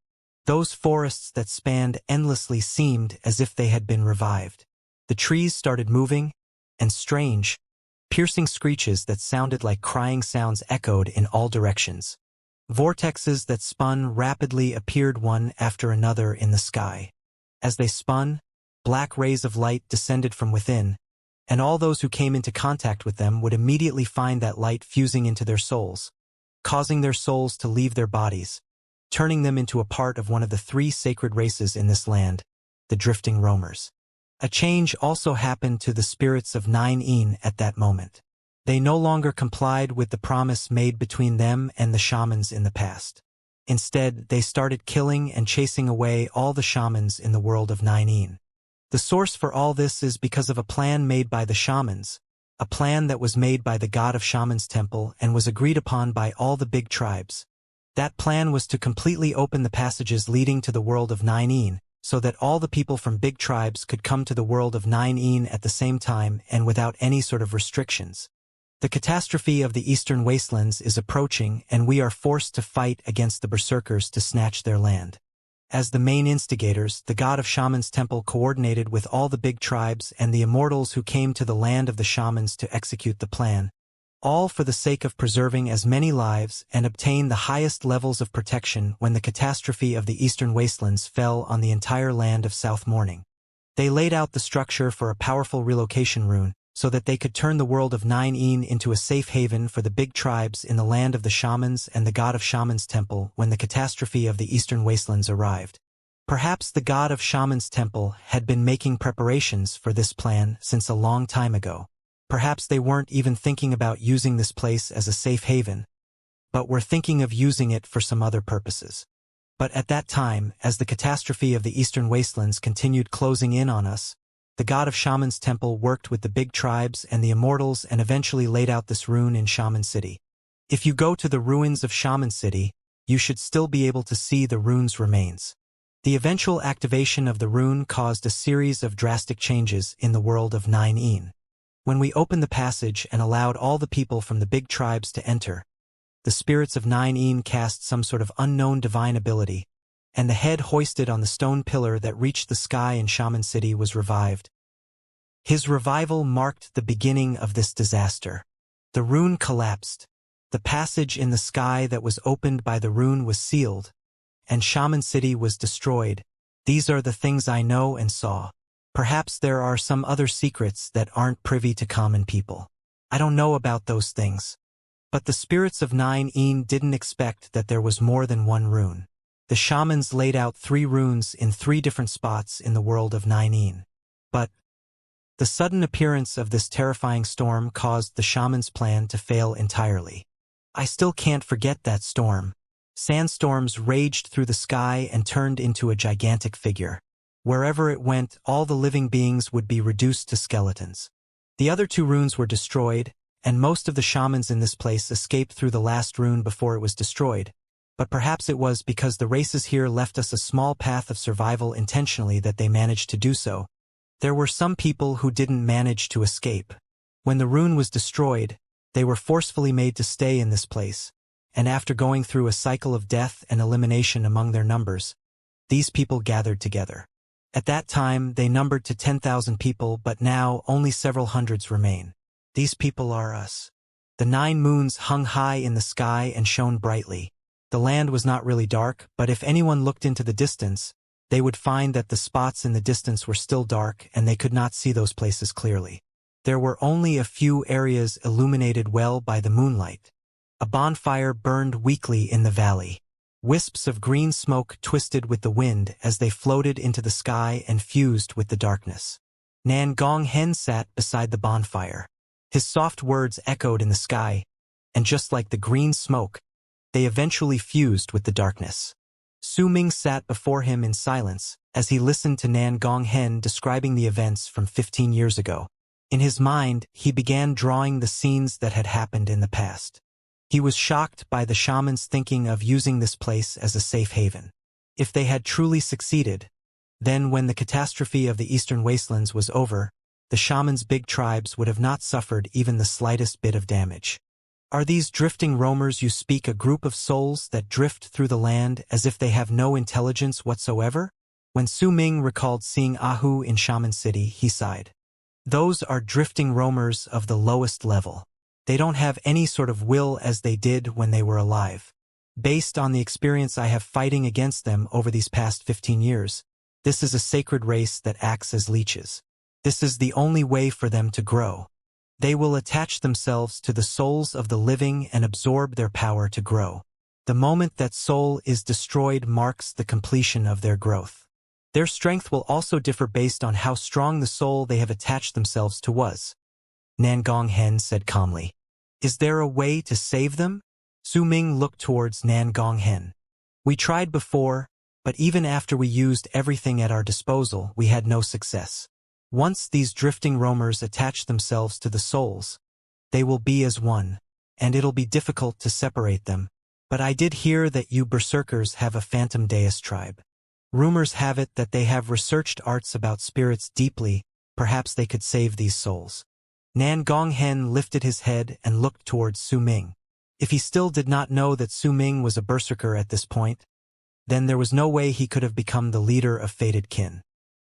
Those forests that spanned endlessly seemed as if they had been revived. The trees started moving, and strange, piercing screeches that sounded like crying sounds echoed in all directions. Vortexes that spun rapidly appeared one after another in the sky. As they spun, black rays of light descended from within, and all those who came into contact with them would immediately find that light fusing into their souls, causing their souls to leave their bodies, turning them into a part of one of the 3 sacred races in this land, the drifting roamers. A change also happened to the spirits of 9 at that moment. They no longer complied with the promise made between them and the shamans in the past. Instead, they started killing and chasing away all the shamans in the world of 9. The source for all this is because of a plan made by the shamans, a plan that was made by the god of shamans temple and was agreed upon by all the big tribes. That plan was to completely open the passages leading to the world of 9 so that all the people from big tribes could come to the world of 9 at the same time and without any sort of restrictions. The catastrophe of the eastern wastelands is approaching, and we are forced to fight against the berserkers to snatch their land. As the main instigators, the god of shamans temple coordinated with all the big tribes and the immortals who came to the land of the shamans to execute the plan, all for the sake of preserving as many lives and obtain the highest levels of protection when the catastrophe of the eastern wastelands fell on the entire land of South Morning. They laid out the structure for a powerful relocation rune, so that they could turn the world of 9 into a safe haven for the big tribes in the land of the shamans and the god of shamans temple when the catastrophe of the eastern wastelands arrived. Perhaps the god of shamans temple had been making preparations for this plan since a long time ago. Perhaps they weren't even thinking about using this place as a safe haven, but were thinking of using it for some other purposes. But at that time, as the catastrophe of the eastern wastelands continued closing in on us, the god of shamans temple worked with the big tribes and the immortals and eventually laid out this rune in Shaman City. If you go to the ruins of Shaman City, you should still be able to see the rune's remains. The eventual activation of the rune caused a series of drastic changes in the world of 9. When we opened the passage and allowed all the people from the big tribes to enter, the spirits of 9 cast some sort of unknown divine ability, and the head hoisted on the stone pillar that reached the sky in Shaman City was revived. His revival marked the beginning of this disaster. The rune collapsed. The passage in the sky that was opened by the rune was sealed, and Shaman City was destroyed. These are the things I know and saw. Perhaps there are some other secrets that aren't privy to common people. I don't know about those things. But the spirits of 9 didn't expect that there was more than one rune. The shamans laid out 3 runes in 3 different spots in the world of 9. But the sudden appearance of this terrifying storm caused the shaman's plan to fail entirely. I still can't forget that storm. Sandstorms raged through the sky and turned into a gigantic figure. Wherever it went, all the living beings would be reduced to skeletons. The other 2 runes were destroyed, and most of the shamans in this place escaped through the last rune before it was destroyed. But perhaps it was because the races here left us a small path of survival intentionally that they managed to do so. There were some people who didn't manage to escape. When the rune was destroyed, they were forcefully made to stay in this place, and after going through a cycle of death and elimination among their numbers, these people gathered together. At that time, they numbered to 10,000 people, but now only several hundreds remain. These people are us. The 9 moons hung high in the sky and shone brightly. The land was not really dark, but if anyone looked into the distance, they would find that the spots in the distance were still dark and they could not see those places clearly. There were only a few areas illuminated well by the moonlight. A bonfire burned weakly in the valley. Wisps of green smoke twisted with the wind as they floated into the sky and fused with the darkness. Nan Gong Hen sat beside the bonfire. His soft words echoed in the sky, and just like the green smoke, they eventually fused with the darkness. Su Ming sat before him in silence as he listened to Nan Gong Hen describing the events from 15 years ago. In his mind, he began drawing the scenes that had happened in the past. He was shocked by the shamans thinking of using this place as a safe haven. If they had truly succeeded, then when the catastrophe of the Eastern Wastelands was over, the shamans' big tribes would have not suffered even the slightest bit of damage. Are these drifting roamers you speak a group of souls that drift through the land as if they have no intelligence whatsoever? When Su Ming recalled seeing Ahu in Shaman City, he sighed. Those are drifting roamers of the lowest level. They don't have any sort of will as they did when they were alive. Based on the experience I have fighting against them over these past 15 years, this is a sacred race that acts as leeches. This is the only way for them to grow. They will attach themselves to the souls of the living and absorb their power to grow. The moment that soul is destroyed marks the completion of their growth. Their strength will also differ based on how strong the soul they have attached themselves to was. Nan Gong Hen said calmly. Is there a way to save them? Su Ming looked towards Nan Gong Hen. We tried before, but even after we used everything at our disposal, we had no success. Once these drifting roamers attach themselves to the souls, they will be as one, and it'll be difficult to separate them. But I did hear that you berserkers have a phantom deist tribe. Rumors have it that they have researched arts about spirits deeply. Perhaps they could save these souls. Nan Gong Hen lifted his head and looked towards Su Ming. If he still did not know that Su Ming was a berserker at this point, then there was no way he could have become the leader of fated kin.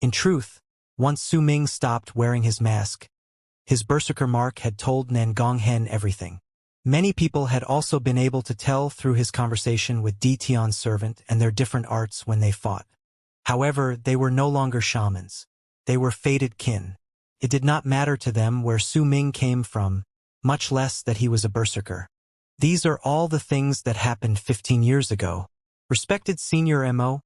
In truth, once Su Ming stopped wearing his mask, his berserker mark had told Nan Gong Hen everything. Many people had also been able to tell through his conversation with Di Tian's servant and their different arts when they fought. However, they were no longer shamans. They were fated kin. It did not matter to them where Su Ming came from, much less that he was a berserker. These are all the things that happened 15 years ago. Respected Senior MO,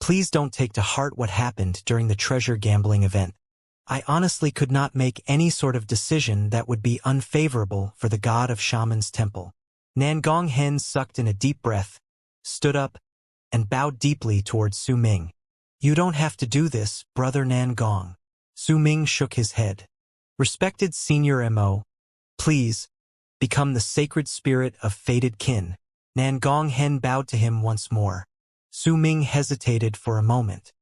please don't take to heart what happened during the treasure gambling event. I honestly could not make any sort of decision that would be unfavorable for the god of Shaman's temple. Nan Gong Hen sucked in a deep breath, stood up, and bowed deeply towards Su Ming. You don't have to do this, brother Nan Gong. Su Ming shook his head. Respected Senior MO, please, become the sacred spirit of fated kin. Nan Gong Hen bowed to him once more. Su Ming hesitated for a moment.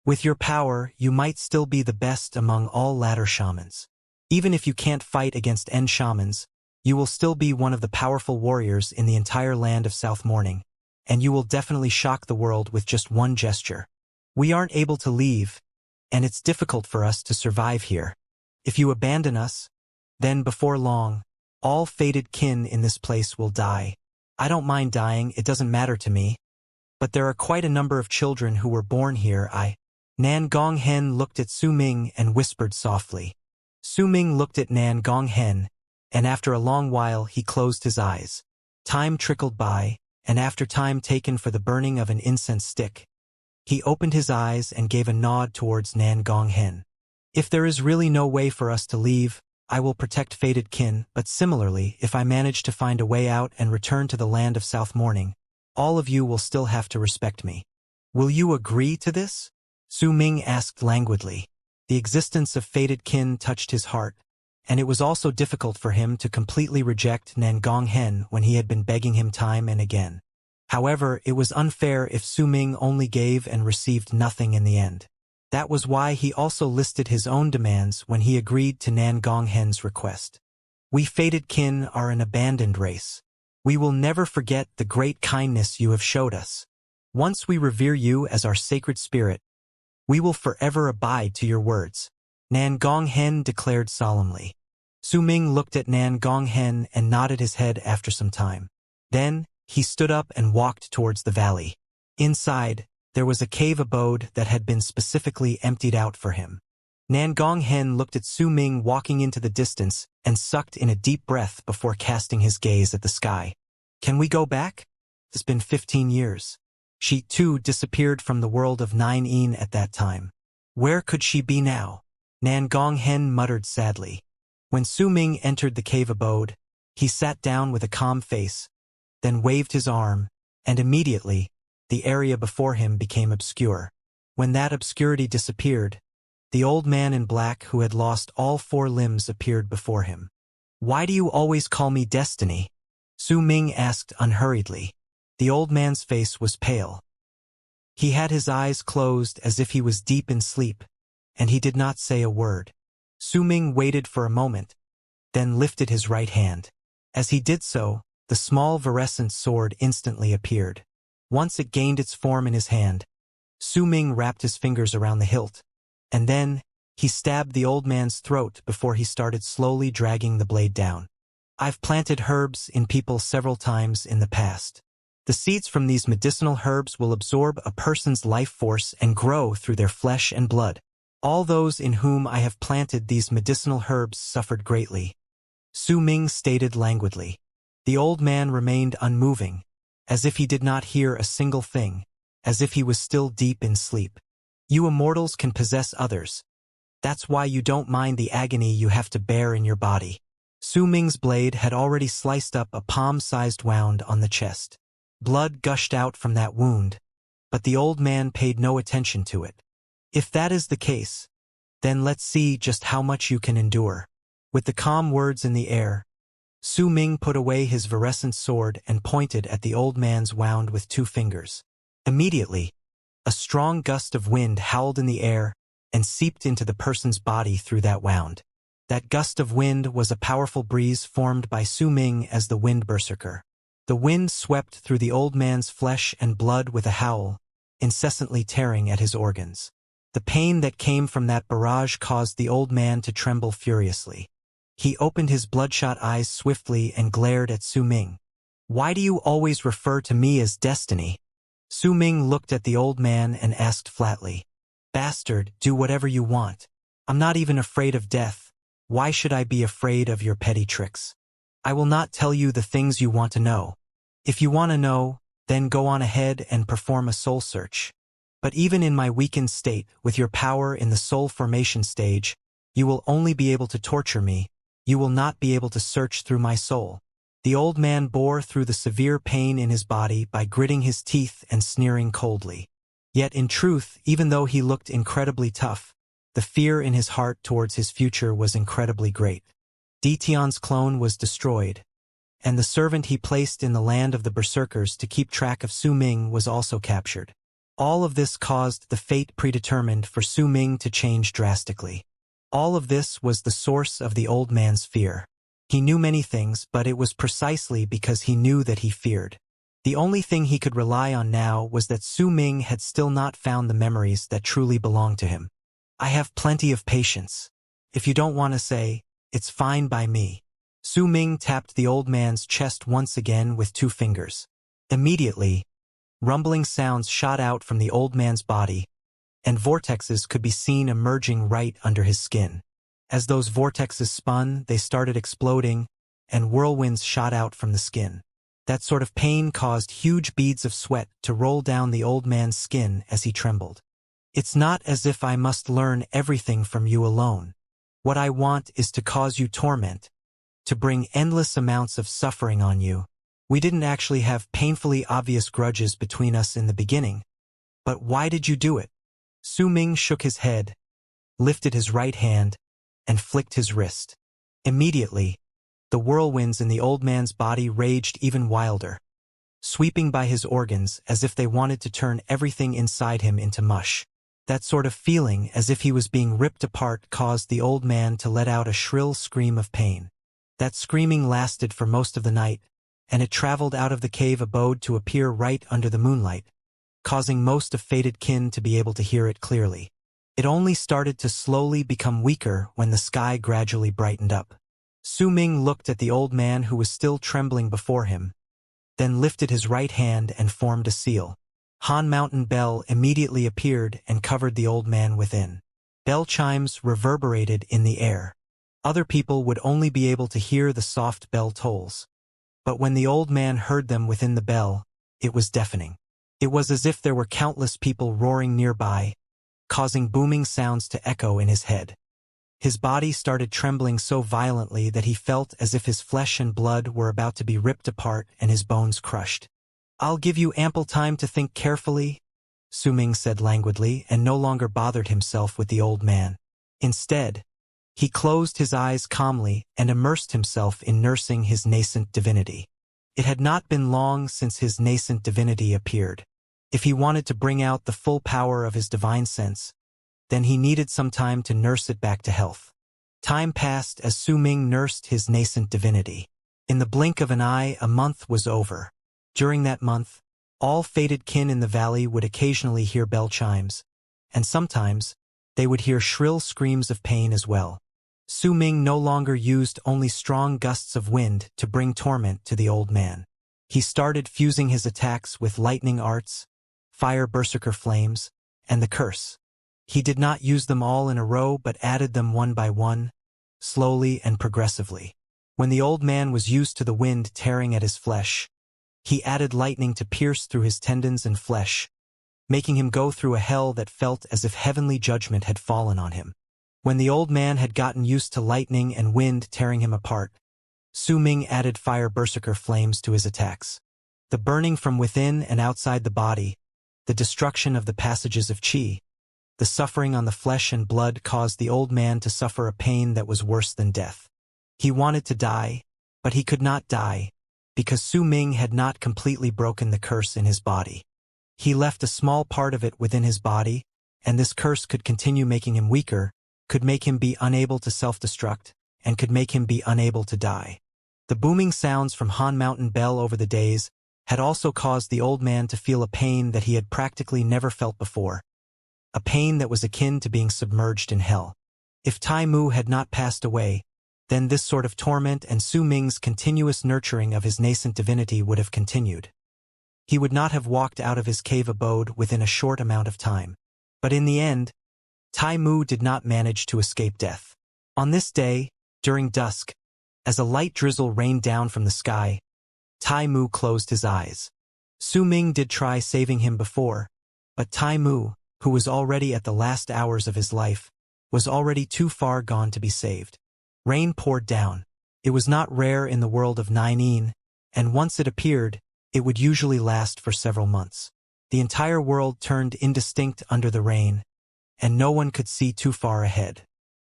With your power, you might still be the best among all ladder shamans. Even if you can't fight against end shamans, you will still be one of the powerful warriors in the entire land of South Morning, and you will definitely shock the world with just one gesture. We aren't able to leave, and it's difficult for us to survive here. If you abandon us, then before long, all fated kin in this place will die. I don't mind dying, it doesn't matter to me. But there are quite a number of children who were born here. Nan Gong Hen looked at Su Ming and whispered softly. Su Ming looked at Nan Gong Hen, and after a long while he closed his eyes. Time trickled by, and after time taken for the burning of an incense stick, he opened his eyes and gave a nod towards Nan Gong Hen. If there is really no way for us to leave, I will protect fated kin, but similarly, if I manage to find a way out and return to the land of South Morning, all of you will still have to respect me. Will you agree to this? Su Ming asked languidly. The existence of fated kin touched his heart, and it was also difficult for him to completely reject Nan Gonghen when he had been begging him time and again. However, it was unfair if Su Ming only gave and received nothing in the end. That was why he also listed his own demands when he agreed to Nan Gonghen's request. We fated kin are an abandoned race. We will never forget the great kindness you have showed us. Once we revere you as our sacred spirit, we will forever abide to your words, Nan Gonghen declared solemnly. Su Ming looked at Nan Gonghen and nodded his head after some time. Then, he stood up and walked towards the valley. Inside, there was a cave abode that had been specifically emptied out for him. Nan Gonghen looked at Su Ming walking into the distance and sucked in a deep breath before casting his gaze at the sky. Can we go back? It's been 15 years. She, too, disappeared from the world of Nine En at that time. Where could she be now? Nan Gonghen muttered sadly. When Su Ming entered the cave abode, he sat down with a calm face, then waved his arm, and immediately, the area before him became obscure. When that obscurity disappeared, the old man in black who had lost all 4 limbs appeared before him. Why do you always call me Destiny? Su Ming asked unhurriedly. The old man's face was pale. He had his eyes closed as if he was deep in sleep, and he did not say a word. Su Ming waited for a moment, then lifted his right hand. As he did so, the small virescent sword instantly appeared. Once it gained its form in his hand, Su Ming wrapped his fingers around the hilt, and then, he stabbed the old man's throat before he started slowly dragging the blade down. I've planted herbs in people several times in the past. The seeds from these medicinal herbs will absorb a person's life force and grow through their flesh and blood. All those in whom I have planted these medicinal herbs suffered greatly. Su Ming stated languidly. The old man remained unmoving, as if he did not hear a single thing, as if he was still deep in sleep. You immortals can possess others. That's why you don't mind the agony you have to bear in your body. Su Ming's blade had already sliced up a palm-sized wound on the chest. Blood gushed out from that wound, but the old man paid no attention to it. If that is the case, then let's see just how much you can endure. With the calm words in the air, Su Ming put away his virescent sword and pointed at the old man's wound with 2 fingers. Immediately, a strong gust of wind howled in the air and seeped into the person's body through that wound. That gust of wind was a powerful breeze formed by Su Ming as the wind berserker. The wind swept through the old man's flesh and blood with a howl, incessantly tearing at his organs. The pain that came from that barrage caused the old man to tremble furiously. He opened his bloodshot eyes swiftly and glared at Su Ming. Why do you always refer to me as Destiny? Su Ming looked at the old man and asked flatly. Bastard, do whatever you want. I'm not even afraid of death. Why should I be afraid of your petty tricks? I will not tell you the things you want to know. If you want to know, then go on ahead and perform a soul search. But even in my weakened state, with your power in the soul formation stage, you will only be able to torture me. You will not be able to search through my soul. The old man bore through the severe pain in his body by gritting his teeth and sneering coldly. Yet in truth, even though he looked incredibly tough, the fear in his heart towards his future was incredibly great. Dition's clone was destroyed, and the servant he placed in the land of the berserkers to keep track of Su Ming was also captured. All of this caused the fate predetermined for Su Ming to change drastically. All of this was the source of the old man's fear. He knew many things, but it was precisely because he knew that he feared. The only thing he could rely on now was that Su Ming had still not found the memories that truly belonged to him. I have plenty of patience. If you don't want to say, it's fine by me. Su Ming tapped the old man's chest once again with 2 fingers. Immediately, rumbling sounds shot out from the old man's body, and vortexes could be seen emerging right under his skin. As those vortexes spun, they started exploding, and whirlwinds shot out from the skin. That sort of pain caused huge beads of sweat to roll down the old man's skin as he trembled. It's not as if I must learn everything from you alone. What I want is to cause you torment, to bring endless amounts of suffering on you, We didn't actually have painfully obvious grudges between us in the beginning. But why did you do it? Su Ming shook his head, lifted his right hand, and flicked his wrist. Immediately, the whirlwinds in the old man's body raged even wilder, sweeping by his organs as if they wanted to turn everything inside him into mush. That sort of feeling, as if he was being ripped apart, caused the old man to let out a shrill scream of pain. That screaming lasted for most of the night, and it traveled out of the cave abode to appear right under the moonlight, causing most of fated kin to be able to hear it clearly. It only started to slowly become weaker when the sky gradually brightened up. Su Ming looked at the old man who was still trembling before him, then lifted his right hand and formed a seal. Han Mountain Bell immediately appeared and covered the old man within. Bell chimes reverberated in the air. Other people would only be able to hear the soft bell tolls. But when the old man heard them within the bell, it was deafening. It was as if there were countless people roaring nearby, causing booming sounds to echo in his head. His body started trembling so violently that he felt as if his flesh and blood were about to be ripped apart and his bones crushed. "I'll give you ample time to think carefully," Su Ming said languidly, and no longer bothered himself with the old man. Instead, he closed his eyes calmly and immersed himself in nursing his nascent divinity. It had not been long since his nascent divinity appeared. If he wanted to bring out the full power of his divine sense, then he needed some time to nurse it back to health. Time passed as Su Ming nursed his nascent divinity. In the blink of an eye, a month was over. During that month, all fated kin in the valley would occasionally hear bell chimes, and sometimes they would hear shrill screams of pain as well. Su Ming no longer used only strong gusts of wind to bring torment to the old man. He started fusing his attacks with lightning arts, fire berserker flames, and the curse. He did not use them all in a row but added them one by one, slowly and progressively. When the old man was used to the wind tearing at his flesh, he added lightning to pierce through his tendons and flesh, making him go through a hell that felt as if heavenly judgment had fallen on him. When the old man had gotten used to lightning and wind tearing him apart, Su Ming added fire berserker flames to his attacks. The burning from within and outside the body, the destruction of the passages of qi, the suffering on the flesh and blood caused the old man to suffer a pain that was worse than death. He wanted to die, but he could not die, because Su Ming had not completely broken the curse in his body. He left a small part of it within his body, and this curse could continue making him weaker, could make him be unable to self-destruct, and could make him be unable to die. The booming sounds from Han Mountain Bell over the days had also caused the old man to feel a pain that he had practically never felt before. A pain that was akin to being submerged in hell. If Tai Mu had not passed away, then this sort of torment and Su Ming's continuous nurturing of his nascent divinity would have continued. He would not have walked out of his cave abode within a short amount of time. But in the end, Tai Mu did not manage to escape death. On this day, during dusk, as a light drizzle rained down from the sky, Tai Mu closed his eyes. Su Ming did try saving him before, but Tai Mu, who was already at the last hours of his life, was already too far gone to be saved. Rain poured down. It was not rare in the world of Nainin, and once it appeared, it would usually last for several months. The entire world turned indistinct under the rain, and no one could see too far ahead.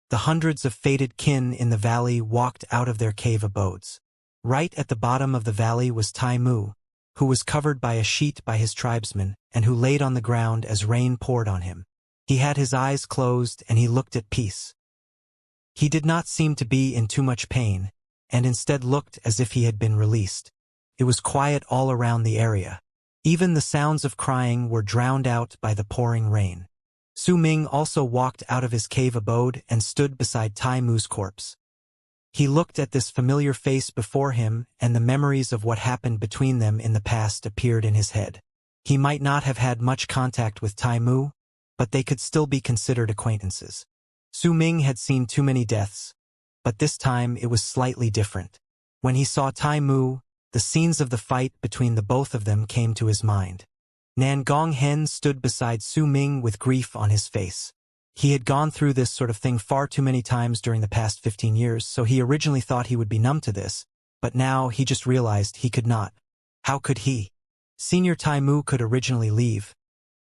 The hundreds of fated kin in the valley walked out of their cave abodes. Right at the bottom of the valley was Tai Mu, who was covered by a sheet by his tribesmen, and who laid on the ground as rain poured on him. He had his eyes closed and he looked at peace. He did not seem to be in too much pain, and instead looked as if he had been released. It was quiet all around the area. Even the sounds of crying were drowned out by the pouring rain. Su Ming also walked out of his cave abode and stood beside Tai Mu's corpse. He looked at this familiar face before him, and the memories of what happened between them in the past appeared in his head. He might not have had much contact with Tai Mu, but they could still be considered acquaintances. Su Ming had seen too many deaths, but this time it was slightly different. When he saw Tai Mu, the scenes of the fight between the both of them came to his mind. Nan Gonghen stood beside Su Ming with grief on his face. He had gone through this sort of thing far too many times during the past 15 years, so he originally thought he would be numb to this, but now he just realized he could not. How could he? Senior Taimu could originally leave,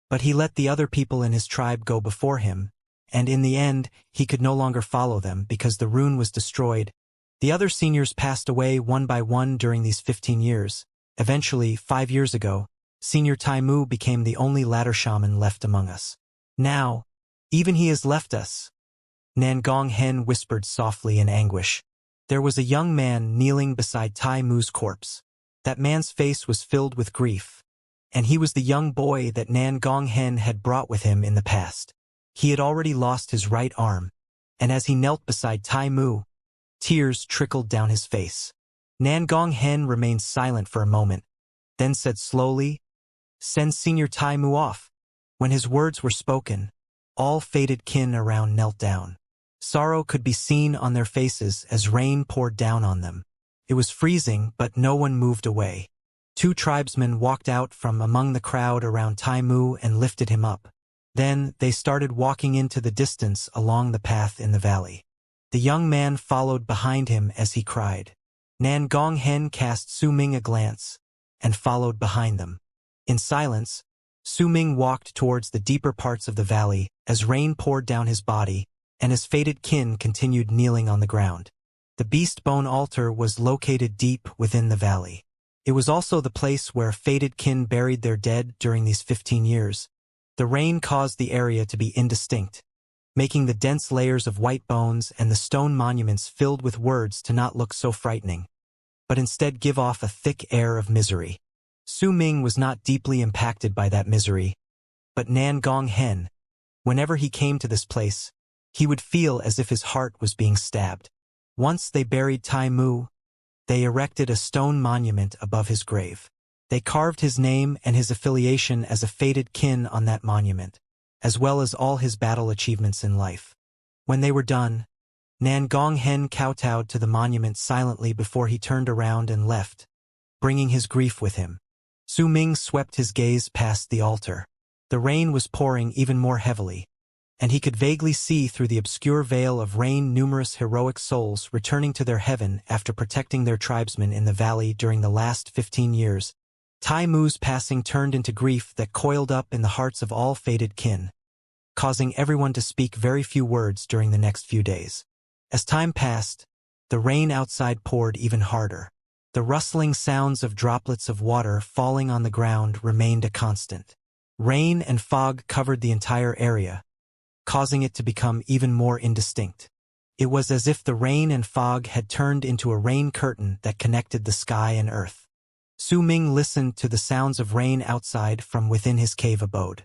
but he let the other people in his tribe go before him, and in the end, he could no longer follow them because the rune was destroyed. The other seniors passed away one by one during these 15 years. Eventually, 5 years ago, Senior Taimu became the only ladder shaman left among us. Now, even he has left us. Nangong Hen whispered softly in anguish. There was a young man kneeling beside Taimu's corpse. That man's face was filled with grief, and he was the young boy that Nangong Hen had brought with him in the past. He had already lost his right arm, and as he knelt beside Taimu, tears trickled down his face. Nangong Hen remained silent for a moment, then said slowly, "Send Senior Taimu off." When his words were spoken, all fated kin around knelt down. Sorrow could be seen on their faces as rain poured down on them. It was freezing, but no one moved away. 2 tribesmen walked out from among the crowd around Taimu and lifted him up. Then they started walking into the distance along the path in the valley. The young man followed behind him as he cried. Nangong Hen cast Su Ming a glance and followed behind them. In silence, Su Ming walked towards the deeper parts of the valley as rain poured down his body and his fated kin continued kneeling on the ground. The beast bone altar was located deep within the valley. It was also the place where fated kin buried their dead during these 15 years. The rain caused the area to be indistinct, making the dense layers of white bones and the stone monuments filled with words to not look so frightening, but instead give off a thick air of misery. Su Ming was not deeply impacted by that misery, but Nangong Hen, whenever he came to this place, he would feel as if his heart was being stabbed. Once they buried Taimu, they erected a stone monument above his grave. They carved his name and his affiliation as a fated kin on that monument, as well as all his battle achievements in life. When they were done, Nangong Hen kowtowed to the monument silently before he turned around and left, bringing his grief with him. Su Ming swept his gaze past the altar. The rain was pouring even more heavily, and he could vaguely see through the obscure veil of rain numerous heroic souls returning to their heaven after protecting their tribesmen in the valley during the last 15 years. Taimu's passing turned into grief that coiled up in the hearts of all fated kin, causing everyone to speak very few words during the next few days. As time passed, the rain outside poured even harder. The rustling sounds of droplets of water falling on the ground remained a constant. Rain and fog covered the entire area, causing it to become even more indistinct. It was as if the rain and fog had turned into a rain curtain that connected the sky and earth. Su Ming listened to the sounds of rain outside from within his cave abode.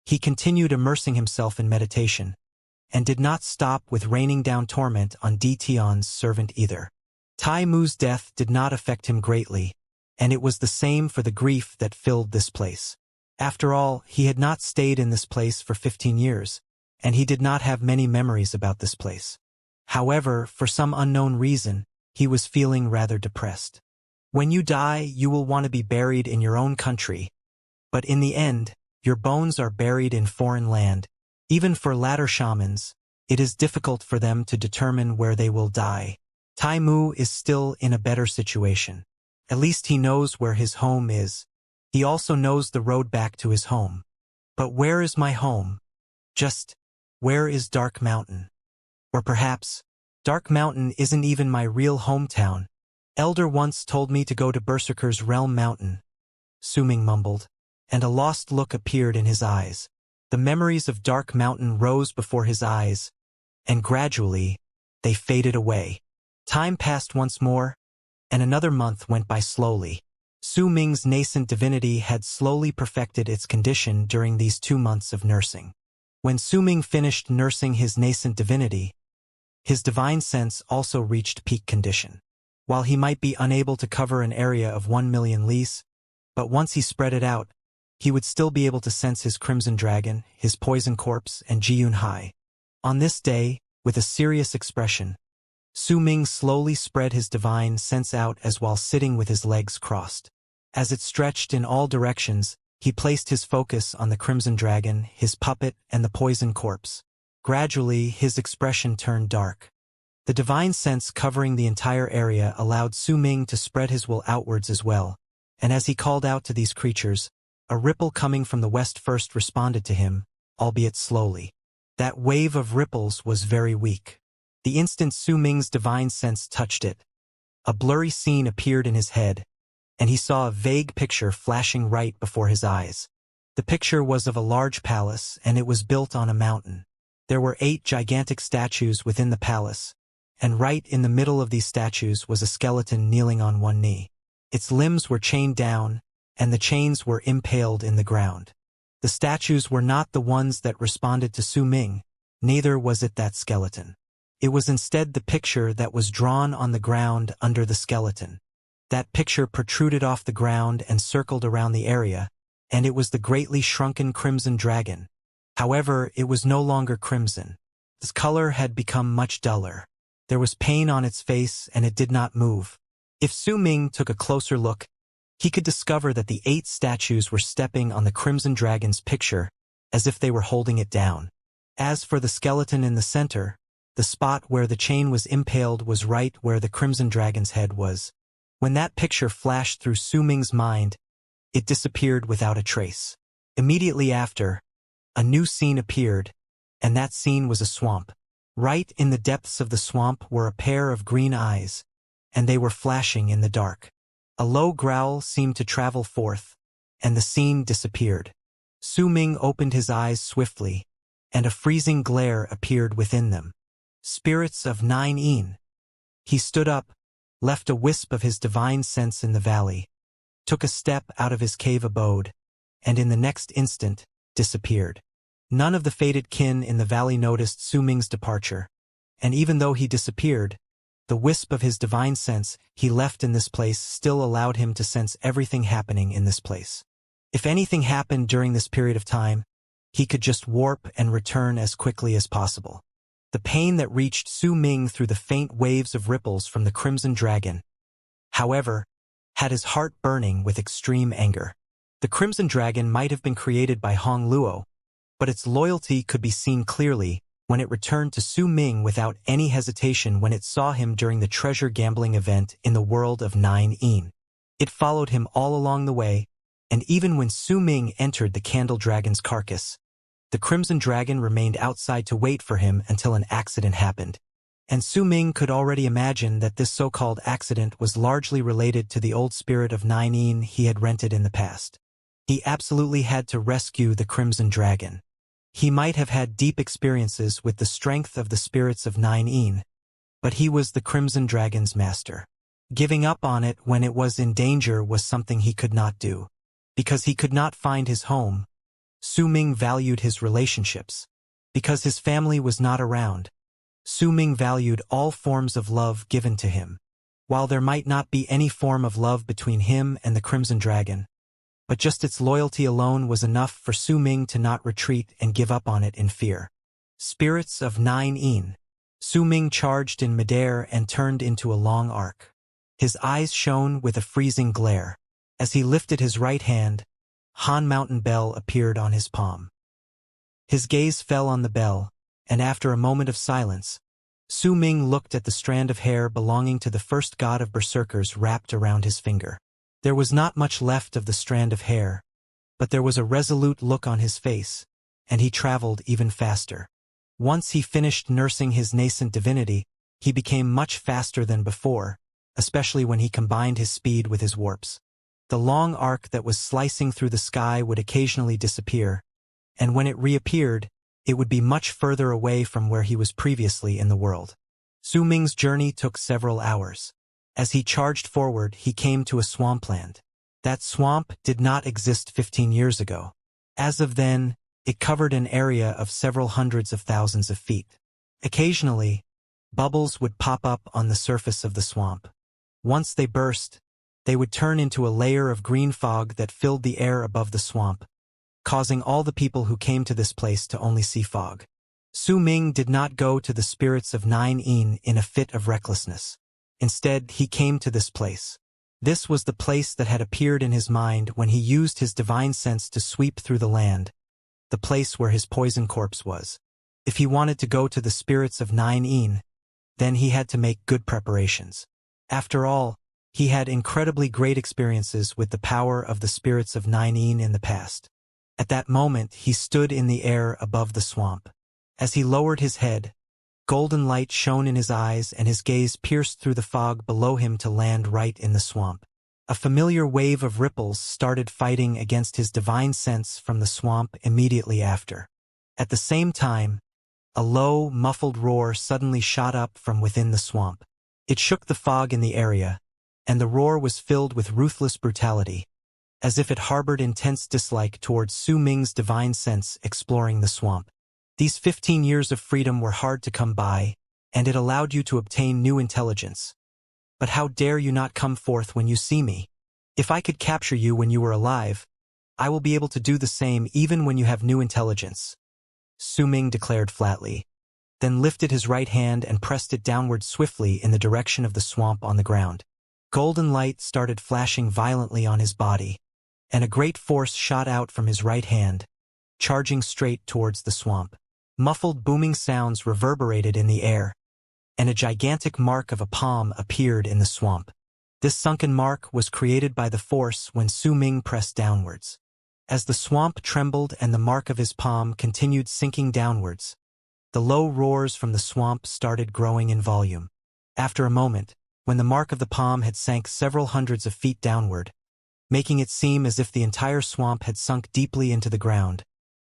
He continued immersing himself in meditation, and did not stop with raining down torment on Di Tian's servant either. Taimu's death did not affect him greatly, and it was the same for the grief that filled this place. After all, he had not stayed in this place for 15 years, and he did not have many memories about this place. However, for some unknown reason, he was feeling rather depressed. When you die, you will want to be buried in your own country, but in the end, your bones are buried in foreign land. Even for ladder shamans, it is difficult for them to determine where they will die. Taimu is still in a better situation. At least he knows where his home is. He also knows the road back to his home. But where is my home? Just, where is Dark Mountain? Or perhaps, Dark Mountain isn't even my real hometown. Elder once told me to go to Berserker's Realm Mountain, Su Ming mumbled, and a lost look appeared in his eyes. The memories of Dark Mountain rose before his eyes, and gradually, they faded away. Time passed once more, and another month went by slowly. Su Ming's nascent divinity had slowly perfected its condition during these 2 months of nursing. When Su Ming finished nursing his nascent divinity, his divine sense also reached peak condition. While he might be unable to cover an area of 1 million lis, but once he spread it out, he would still be able to sense his crimson dragon, his poison corpse, and Jiyun Hai. On this day, with a serious expression, Su Ming slowly spread his divine sense out as while sitting with his legs crossed. As it stretched in all directions, he placed his focus on the crimson dragon, his puppet, and the poison corpse. Gradually, his expression turned dark. The divine sense covering the entire area allowed Su Ming to spread his will outwards as well, and as he called out to these creatures, a ripple coming from the west first responded to him, albeit slowly. That wave of ripples was very weak. The instant Su Ming's divine sense touched it, a blurry scene appeared in his head, and he saw a vague picture flashing right before his eyes. The picture was of a large palace, and it was built on a mountain. There were 8 gigantic statues within the palace, and right in the middle of these statues was a skeleton kneeling on one knee. Its limbs were chained down, and the chains were impaled in the ground. The statues were not the ones that responded to Su Ming, neither was it that skeleton. It was instead the picture that was drawn on the ground under the skeleton. That picture protruded off the ground and circled around the area, and it was the greatly shrunken crimson dragon. However, it was no longer crimson. Its color had become much duller. There was pain on its face, and it did not move. If Su Ming took a closer look, he could discover that the 8 statues were stepping on the crimson dragon's picture, as if they were holding it down. As for the skeleton in the center, the spot where the chain was impaled was right where the crimson dragon's head was. When that picture flashed through Su Ming's mind, it disappeared without a trace. Immediately after, a new scene appeared, and that scene was a swamp. Right in the depths of the swamp were a pair of green eyes, and they were flashing in the dark. A low growl seemed to travel forth, and the scene disappeared. Su Ming opened his eyes swiftly, and a freezing glare appeared within them. Spirits of 9 Yin. He stood up, left a wisp of his divine sense in the valley, took a step out of his cave abode, and in the next instant, disappeared. None of the fated kin in the valley noticed Su Ming's departure, and even though he disappeared, the wisp of his divine sense he left in this place still allowed him to sense everything happening in this place. If anything happened during this period of time, he could just warp and return as quickly as possible. The pain that reached Su Ming through the faint waves of ripples from the crimson dragon, however, had his heart burning with extreme anger. The crimson dragon might have been created by Hong Luo, but its loyalty could be seen clearly when it returned to Su Ming without any hesitation when it saw him during the treasure gambling event in the world of 9 Yin. It followed him all along the way, and even when Su Ming entered the candle dragon's carcass, the crimson dragon remained outside to wait for him until an accident happened. And Su Ming could already imagine that this so-called accident was largely related to the old spirit of 9 Yin he had rented in the past. He absolutely had to rescue the crimson dragon. He might have had deep experiences with the strength of the spirits of 9 Yin, but he was the crimson dragon's master. Giving up on it when it was in danger was something he could not do. Because he could not find his home, Su Ming valued his relationships. Because his family was not around, Su Ming valued all forms of love given to him. While there might not be any form of love between him and the crimson dragon, but just its loyalty alone was enough for Su Ming to not retreat and give up on it in fear. Spirits of 9 Yin. Su Ming charged in midair and turned into a long arc. His eyes shone with a freezing glare. As he lifted his right hand, Han Mountain Bell appeared on his palm. His gaze fell on the bell, and after a moment of silence, Su Ming looked at the strand of hair belonging to the first god of berserkers wrapped around his finger. There was not much left of the strand of hair, but there was a resolute look on his face, and he traveled even faster. Once he finished nursing his nascent divinity, he became much faster than before, especially when he combined his speed with his warps. The long arc that was slicing through the sky would occasionally disappear, and when it reappeared, it would be much further away from where he was previously in the world. Su Ming's journey took several hours. As he charged forward, he came to a swampland. That swamp did not exist 15 years ago. As of then, it covered an area of several hundreds of thousands of feet. Occasionally, bubbles would pop up on the surface of the swamp. Once they burst, they would turn into a layer of green fog that filled the air above the swamp, causing all the people who came to this place to only see fog. Su Ming did not go to the spirits of 9 Yin in a fit of recklessness. Instead, he came to this place. This was the place that had appeared in his mind when he used his divine sense to sweep through the land, the place where his poison corpse was. If he wanted to go to the spirits of 9 Yin, then he had to make good preparations. After all, He had incredibly great experiences with the power of the spirits of Nine in the past. At that moment, he stood in the air above the swamp. As he lowered his head, golden light shone in his eyes and his gaze pierced through the fog below him to land right in the swamp. A familiar wave of ripples started fighting against his divine sense from the swamp immediately after. At the same time, a low, muffled roar suddenly shot up from within the swamp. It shook the fog in the area, and the roar was filled with ruthless brutality, as if it harbored intense dislike towards Su Ming's divine sense exploring the swamp. These 15 years of freedom were hard to come by, and it allowed you to obtain new intelligence. But how dare you not come forth when you see me? If I could capture you when you were alive, I will be able to do the same even when you have new intelligence, Su Ming declared flatly, then lifted his right hand and pressed it downward swiftly in the direction of the swamp on the ground. Golden light started flashing violently on his body, and a great force shot out from his right hand, charging straight towards the swamp. Muffled booming sounds reverberated in the air, and a gigantic mark of a palm appeared in the swamp. This sunken mark was created by the force when Su Ming pressed downwards. As the swamp trembled and the mark of his palm continued sinking downwards, the low roars from the swamp started growing in volume. After a moment, when the mark of the palm had sank several hundreds of feet downward, making it seem as if the entire swamp had sunk deeply into the ground,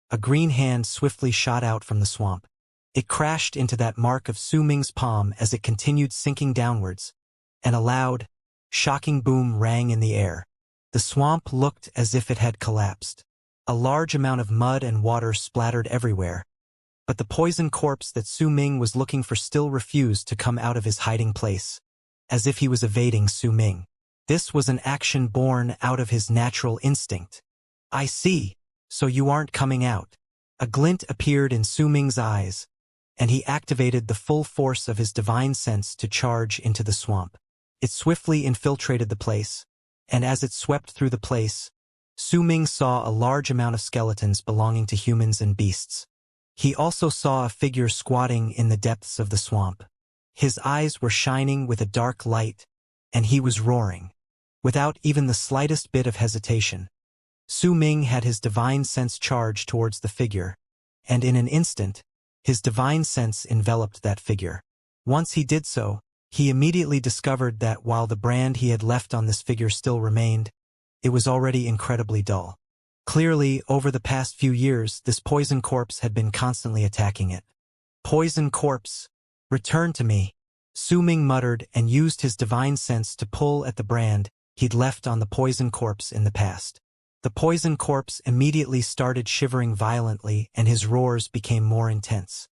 a green hand swiftly shot out from the swamp. It crashed into that mark of Su Ming's palm as it continued sinking downwards, and a loud, shocking boom rang in the air. The swamp looked as if it had collapsed. A large amount of mud and water splattered everywhere, but the poison corpse that Su Ming was looking for still refused to come out of his hiding place, as if he was evading Su Ming. This was an action born out of his natural instinct. I see, so you aren't coming out. A glint appeared in Su Ming's eyes, and he activated the full force of his divine sense to charge into the swamp. It swiftly infiltrated the place, and as it swept through the place, Su Ming saw a large amount of skeletons belonging to humans and beasts. He also saw a figure squatting in the depths of the swamp. His eyes were shining with a dark light, and he was roaring. Without even the slightest bit of hesitation, Su Ming had his divine sense charge towards the figure, and in an instant, his divine sense enveloped that figure. Once he did so, he immediately discovered that while the brand he had left on this figure still remained, it was already incredibly dull. Clearly, over the past few years, this poison corpse had been constantly attacking it. Poison corpse, return to me, Su Ming muttered and used his divine sense to pull at the brand he'd left on the poison corpse in the past. The poison corpse immediately started shivering violently and his roars became more intense.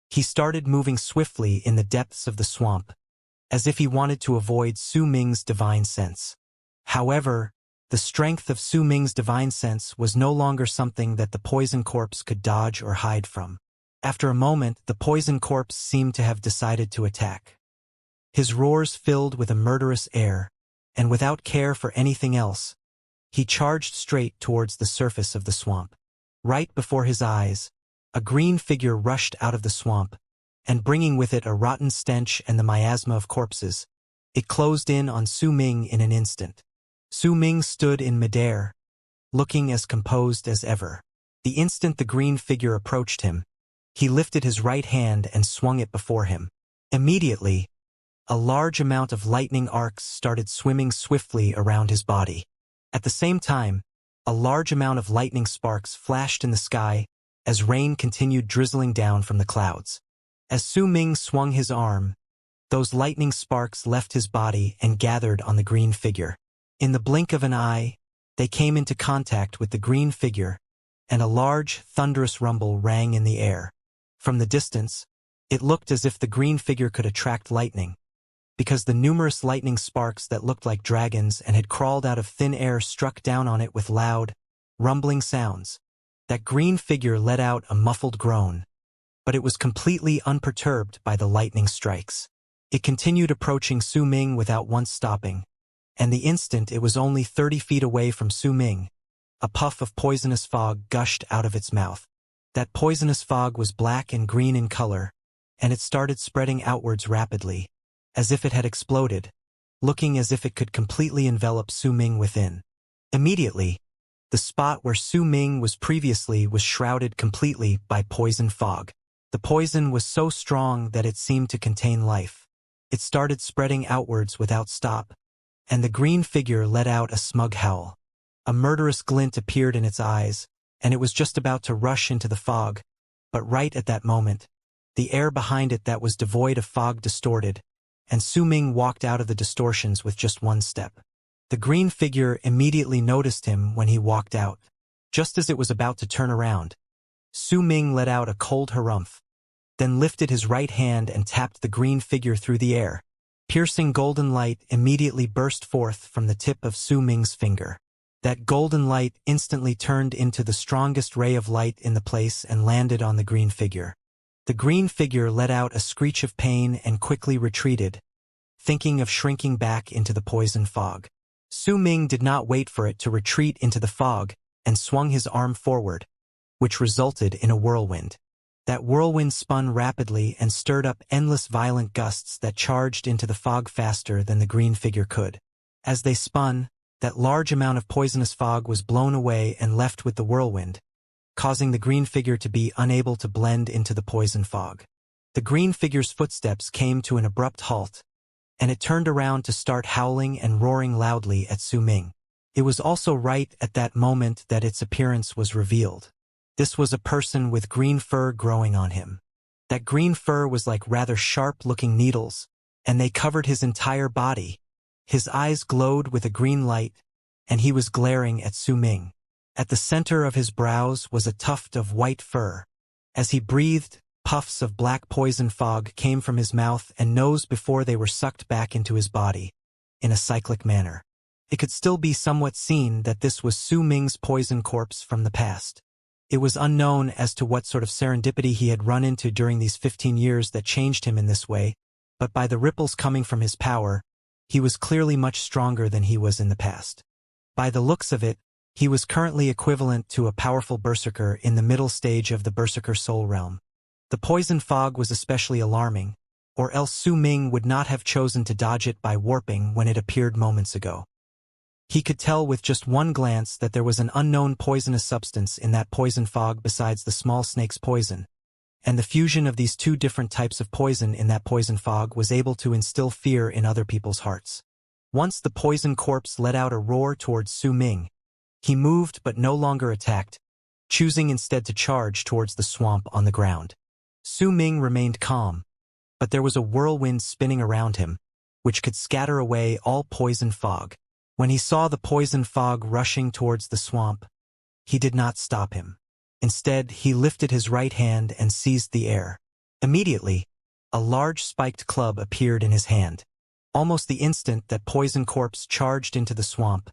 He started moving swiftly in the depths of the swamp, as if he wanted to avoid Su Ming's divine sense. However, the strength of Su Ming's divine sense was no longer something that the poison corpse could dodge or hide from. After a moment, the poison corpse seemed to have decided to attack. His roars filled with a murderous air, and without care for anything else, he charged straight towards the surface of the swamp. Right before his eyes, a green figure rushed out of the swamp, and bringing with it a rotten stench and the miasma of corpses, it closed in on Su Ming in an instant. Su Ming stood in midair, looking as composed as ever. The instant the green figure approached him, he lifted his right hand and swung it before him. Immediately, a large amount of lightning arcs started swimming swiftly around his body. At the same time, a large amount of lightning sparks flashed in the sky as rain continued drizzling down from the clouds. As Su Ming swung his arm, those lightning sparks left his body and gathered on the green figure. In the blink of an eye, they came into contact with the green figure, and a large, thunderous rumble rang in the air. From the distance, it looked as if the green figure could attract lightning, because the numerous lightning sparks that looked like dragons and had crawled out of thin air struck down on it with loud, rumbling sounds. That green figure let out a muffled groan, but it was completely unperturbed by the lightning strikes. It continued approaching Su Ming without once stopping, and the instant it was only 30 feet away from Su Ming, a puff of poisonous fog gushed out of its mouth. That poisonous fog was black and green in color, and it started spreading outwards rapidly, as if it had exploded, looking as if it could completely envelop Su Ming within. Immediately, the spot where Su Ming was previously was shrouded completely by poison fog. The poison was so strong that it seemed to contain life. It started spreading outwards without stop, and the green figure let out a smug howl. A murderous glint appeared in its eyes, and it was just about to rush into the fog, but right at that moment, the air behind it that was devoid of fog distorted, and Su Ming walked out of the distortions with just one step. The green figure immediately noticed him when he walked out. Just as it was about to turn around, Su Ming let out a cold harumph, then lifted his right hand and tapped the green figure through the air. Piercing golden light immediately burst forth from the tip of Su Ming's finger. That golden light instantly turned into the strongest ray of light in the place and landed on the green figure. The green figure let out a screech of pain and quickly retreated, thinking of shrinking back into the poison fog. Su Ming did not wait for it to retreat into the fog and swung his arm forward, which resulted in a whirlwind. That whirlwind spun rapidly and stirred up endless violent gusts that charged into the fog faster than the green figure could. As they spun, that large amount of poisonous fog was blown away and left with the whirlwind, causing the green figure to be unable to blend into the poison fog. The green figure's footsteps came to an abrupt halt, and it turned around to start howling and roaring loudly at Su Ming. It was also right at that moment that its appearance was revealed. This was a person with green fur growing on him. That green fur was like rather sharp-looking needles, and they covered his entire body. His eyes glowed with a green light, and he was glaring at Su Ming. At the center of his brows was a tuft of white fur. As he breathed, puffs of black poison fog came from his mouth and nose before they were sucked back into his body, in a cyclic manner. It could still be somewhat seen that this was Su Ming's poison corpse from the past. It was unknown as to what sort of serendipity he had run into during these 15 years that changed him in this way, but by the ripples coming from his power, he was clearly much stronger than he was in the past. By the looks of it, he was currently equivalent to a powerful berserker in the middle stage of the berserker soul realm. The poison fog was especially alarming, or else Su Ming would not have chosen to dodge it by warping when it appeared moments ago. He could tell with just one glance that there was an unknown poisonous substance in that poison fog besides the small snake's poison, and the fusion of these two different types of poison in that poison fog was able to instill fear in other people's hearts. Once the poison corpse let out a roar towards Su Ming, he moved but no longer attacked, choosing instead to charge towards the swamp on the ground. Su Ming remained calm, but there was a whirlwind spinning around him, which could scatter away all poison fog. When he saw the poison fog rushing towards the swamp, he did not stop him. Instead, he lifted his right hand and seized the air. Immediately, a large spiked club appeared in his hand. Almost the instant that poison corpse charged into the swamp,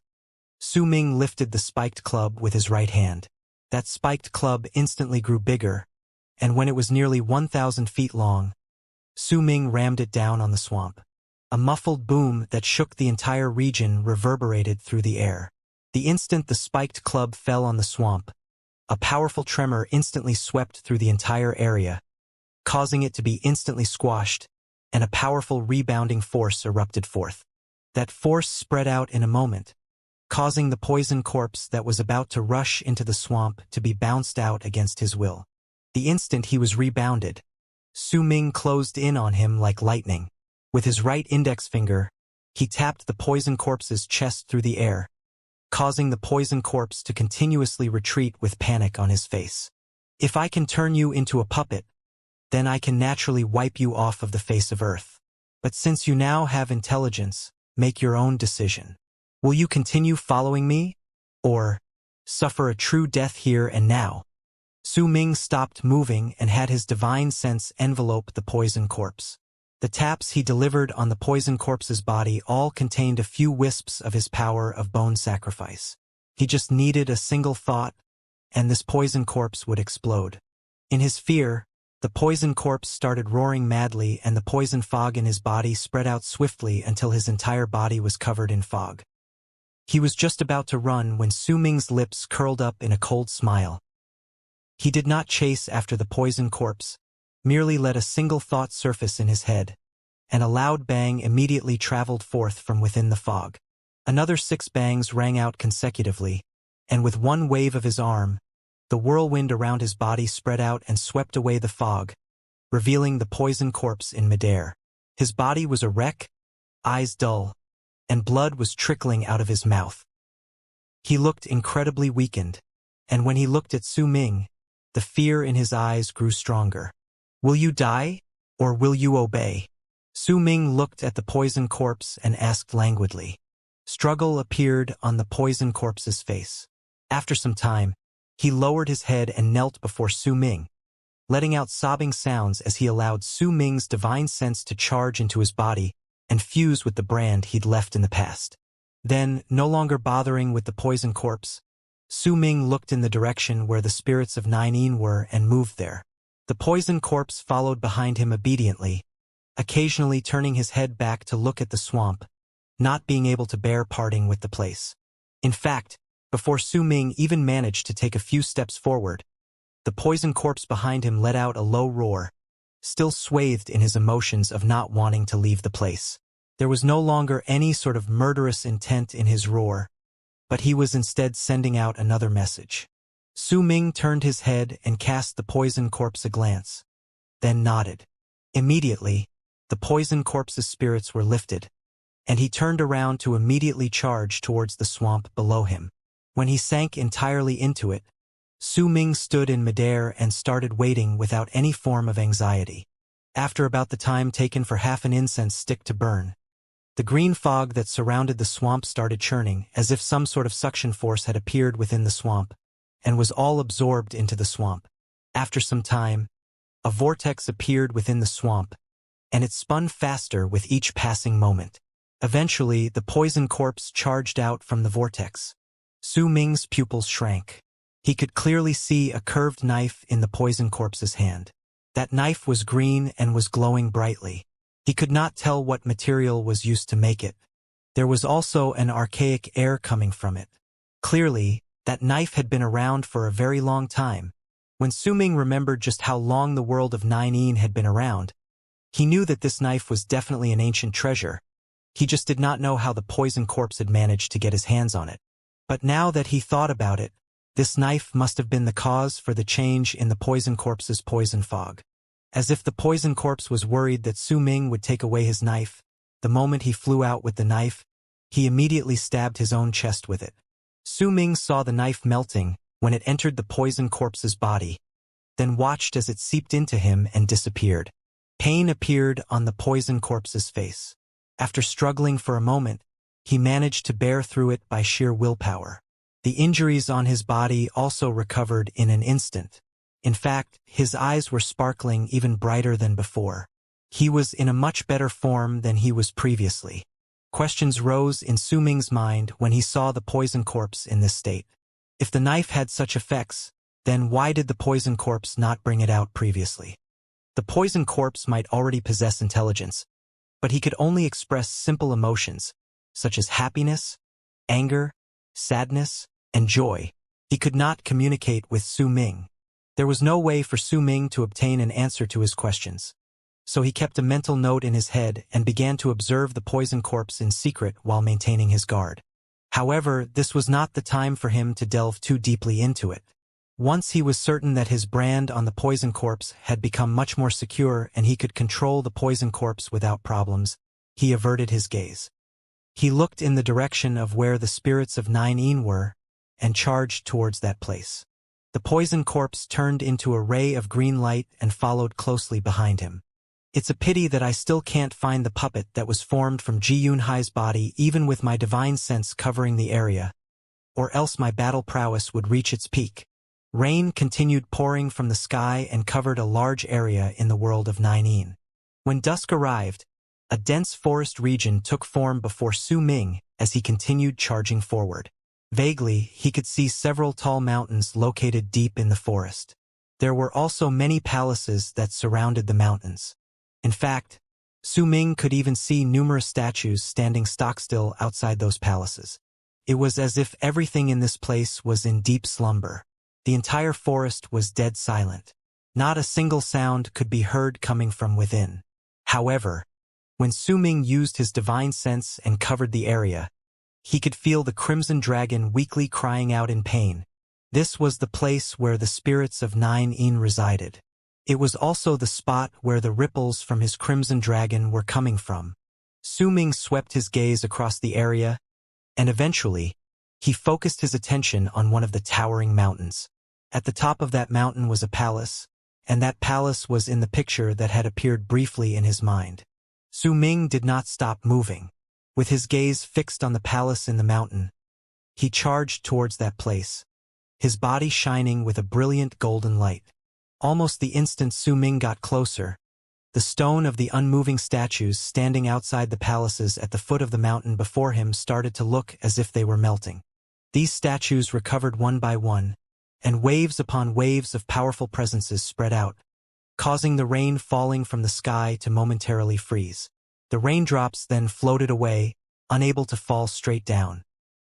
Su Ming lifted the spiked club with his right hand. That spiked club instantly grew bigger, and when it was nearly 1,000 feet long, Su Ming rammed it down on the swamp. A muffled boom that shook the entire region reverberated through the air. The instant the spiked club fell on the swamp, a powerful tremor instantly swept through the entire area, causing it to be instantly squashed, and a powerful rebounding force erupted forth. That force spread out in a moment, causing the poison corpse that was about to rush into the swamp to be bounced out against his will. The instant he was rebounded, Su Ming closed in on him like lightning. With his right index finger, he tapped the poison corpse's chest through the air, causing the poison corpse to continuously retreat with panic on his face. If I can turn you into a puppet, then I can naturally wipe you off of the face of Earth. But since you now have intelligence, make your own decision. Will you continue following me, or suffer a true death here and now? Su Ming stopped moving and had his divine sense envelope the poison corpse. The taps he delivered on the poison corpse's body all contained a few wisps of his power of bone sacrifice. He just needed a single thought, and this poison corpse would explode. In his fear, the poison corpse started roaring madly, and the poison fog in his body spread out swiftly until his entire body was covered in fog. He was just about to run when Su Ming's lips curled up in a cold smile. He did not chase after the poison corpse, merely let a single thought surface in his head. and a loud bang immediately traveled forth from within the fog. Another 6 bangs rang out consecutively, and with one wave of his arm, the whirlwind around his body spread out and swept away the fog, revealing the poison corpse in midair. His body was a wreck, eyes dull, and blood was trickling out of his mouth. He looked incredibly weakened, and when he looked at Su Ming, the fear in his eyes grew stronger. "Will you die, or will you obey?" Su Ming looked at the poison corpse and asked languidly. Struggle appeared on the poison corpse's face. After some time, he lowered his head and knelt before Su Ming, letting out sobbing sounds as he allowed Su Ming's divine sense to charge into his body and fuse with the brand he'd left in the past. Then, no longer bothering with the poison corpse, Su Ming looked in the direction where the spirits of 9 were and moved there. The poison corpse followed behind him obediently, occasionally turning his head back to look at the swamp, not being able to bear parting with the place. In fact, before Su Ming even managed to take a few steps forward, the poison corpse behind him let out a low roar, still swathed in his emotions of not wanting to leave the place. There was no longer any sort of murderous intent in his roar, but he was instead sending out another message. Su Ming turned his head and cast the poison corpse a glance, then nodded. Immediately, the poison corpse's spirits were lifted, and he turned around to immediately charge towards the swamp below him. When he sank entirely into it, Su Ming stood in midair and started waiting without any form of anxiety. After about the time taken for half an incense stick to burn, the green fog that surrounded the swamp started churning as if some sort of suction force had appeared within the swamp and was all absorbed into the swamp. After some time, a vortex appeared within the swamp, and it spun faster with each passing moment. Eventually, the poison corpse charged out from the vortex. Su Ming's pupils shrank. He could clearly see a curved knife in the poison corpse's hand. That knife was green and was glowing brightly. He could not tell what material was used to make it. There was also an archaic air coming from it. Clearly, that knife had been around for a very long time. When Su Ming remembered just how long the world of 9 had been around, he knew that this knife was definitely an ancient treasure. He just did not know how the poison corpse had managed to get his hands on it. But now that he thought about it, this knife must have been the cause for the change in the poison corpse's poison fog. As if the poison corpse was worried that Su Ming would take away his knife, the moment he flew out with the knife, he immediately stabbed his own chest with it. Su Ming saw the knife melting when it entered the poison corpse's body, then watched as it seeped into him and disappeared. Pain appeared on the poison corpse's face. After struggling for a moment, he managed to bear through it by sheer willpower. The injuries on his body also recovered in an instant. In fact, his eyes were sparkling even brighter than before. He was in a much better form than he was previously. Questions rose in Su Ming's mind when he saw the poison corpse in this state. If the knife had such effects, then why did the poison corpse not bring it out previously? The poison corpse might already possess intelligence, but he could only express simple emotions, such as happiness, anger, sadness, and joy. He could not communicate with Su Ming. There was no way for Su Ming to obtain an answer to his questions. So he kept a mental note in his head and began to observe the poison corpse in secret while maintaining his guard. However, this was not the time for him to delve too deeply into it. Once he was certain that his brand on the poison corpse had become much more secure and he could control the poison corpse without problems, he averted his gaze. He looked in the direction of where the spirits of 9 were and charged towards that place. The poison corpse turned into a ray of green light and followed closely behind him. It's a pity that I still can't find the puppet that was formed from Ji Yunhai's body even with my divine sense covering the area, or else my battle prowess would reach its peak. Rain continued pouring from the sky and covered a large area in the world of 9. When dusk arrived, a dense forest region took form before Su Ming as he continued charging forward. Vaguely, he could see several tall mountains located deep in the forest. There were also many palaces that surrounded the mountains. In fact, Su Ming could even see numerous statues standing stock-still outside those palaces. It was as if everything in this place was in deep slumber. The entire forest was dead silent. Not a single sound could be heard coming from within. However, When Su Ming used his divine sense and covered the area, he could feel the crimson dragon weakly crying out in pain. This was the place where the spirits of 9 resided. It was also the spot where the ripples from his crimson dragon were coming from. Su Ming swept his gaze across the area, and eventually, he focused his attention on one of the towering mountains. At the top of that mountain was a palace, and that palace was in the picture that had appeared briefly in his mind. Su Ming did not stop moving. With his gaze fixed on the palace in the mountain, he charged towards that place, his body shining with a brilliant golden light. Almost the instant Su Ming got closer, the stone of the unmoving statues standing outside the palaces at the foot of the mountain before him started to look as if they were melting. These statues recovered one by one, and waves upon waves of powerful presences spread out, causing the rain falling from the sky to momentarily freeze. The raindrops then floated away, unable to fall straight down.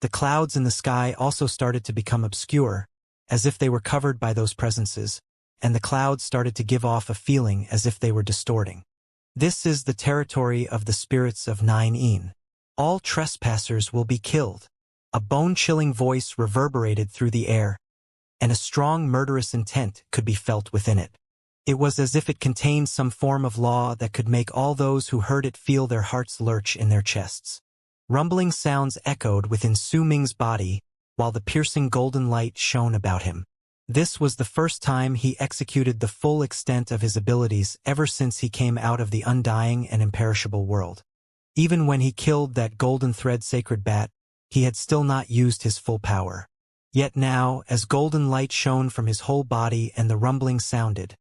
The clouds in the sky also started to become obscure, as if they were covered by those presences, and the clouds started to give off a feeling as if they were distorting. This is the territory of the spirits of 9. All trespassers will be killed. A bone-chilling voice reverberated through the air, and a strong murderous intent could be felt within it. It was as if it contained some form of law that could make all those who heard it feel their hearts lurch in their chests. Rumbling sounds echoed within Su Ming's body, while the piercing golden light shone about him. This was the first time he executed the full extent of his abilities ever since he came out of the undying and imperishable world. Even when he killed that golden thread sacred bat, he had still not used his full power. Yet now, as golden light shone from his whole body and the rumbling sounded,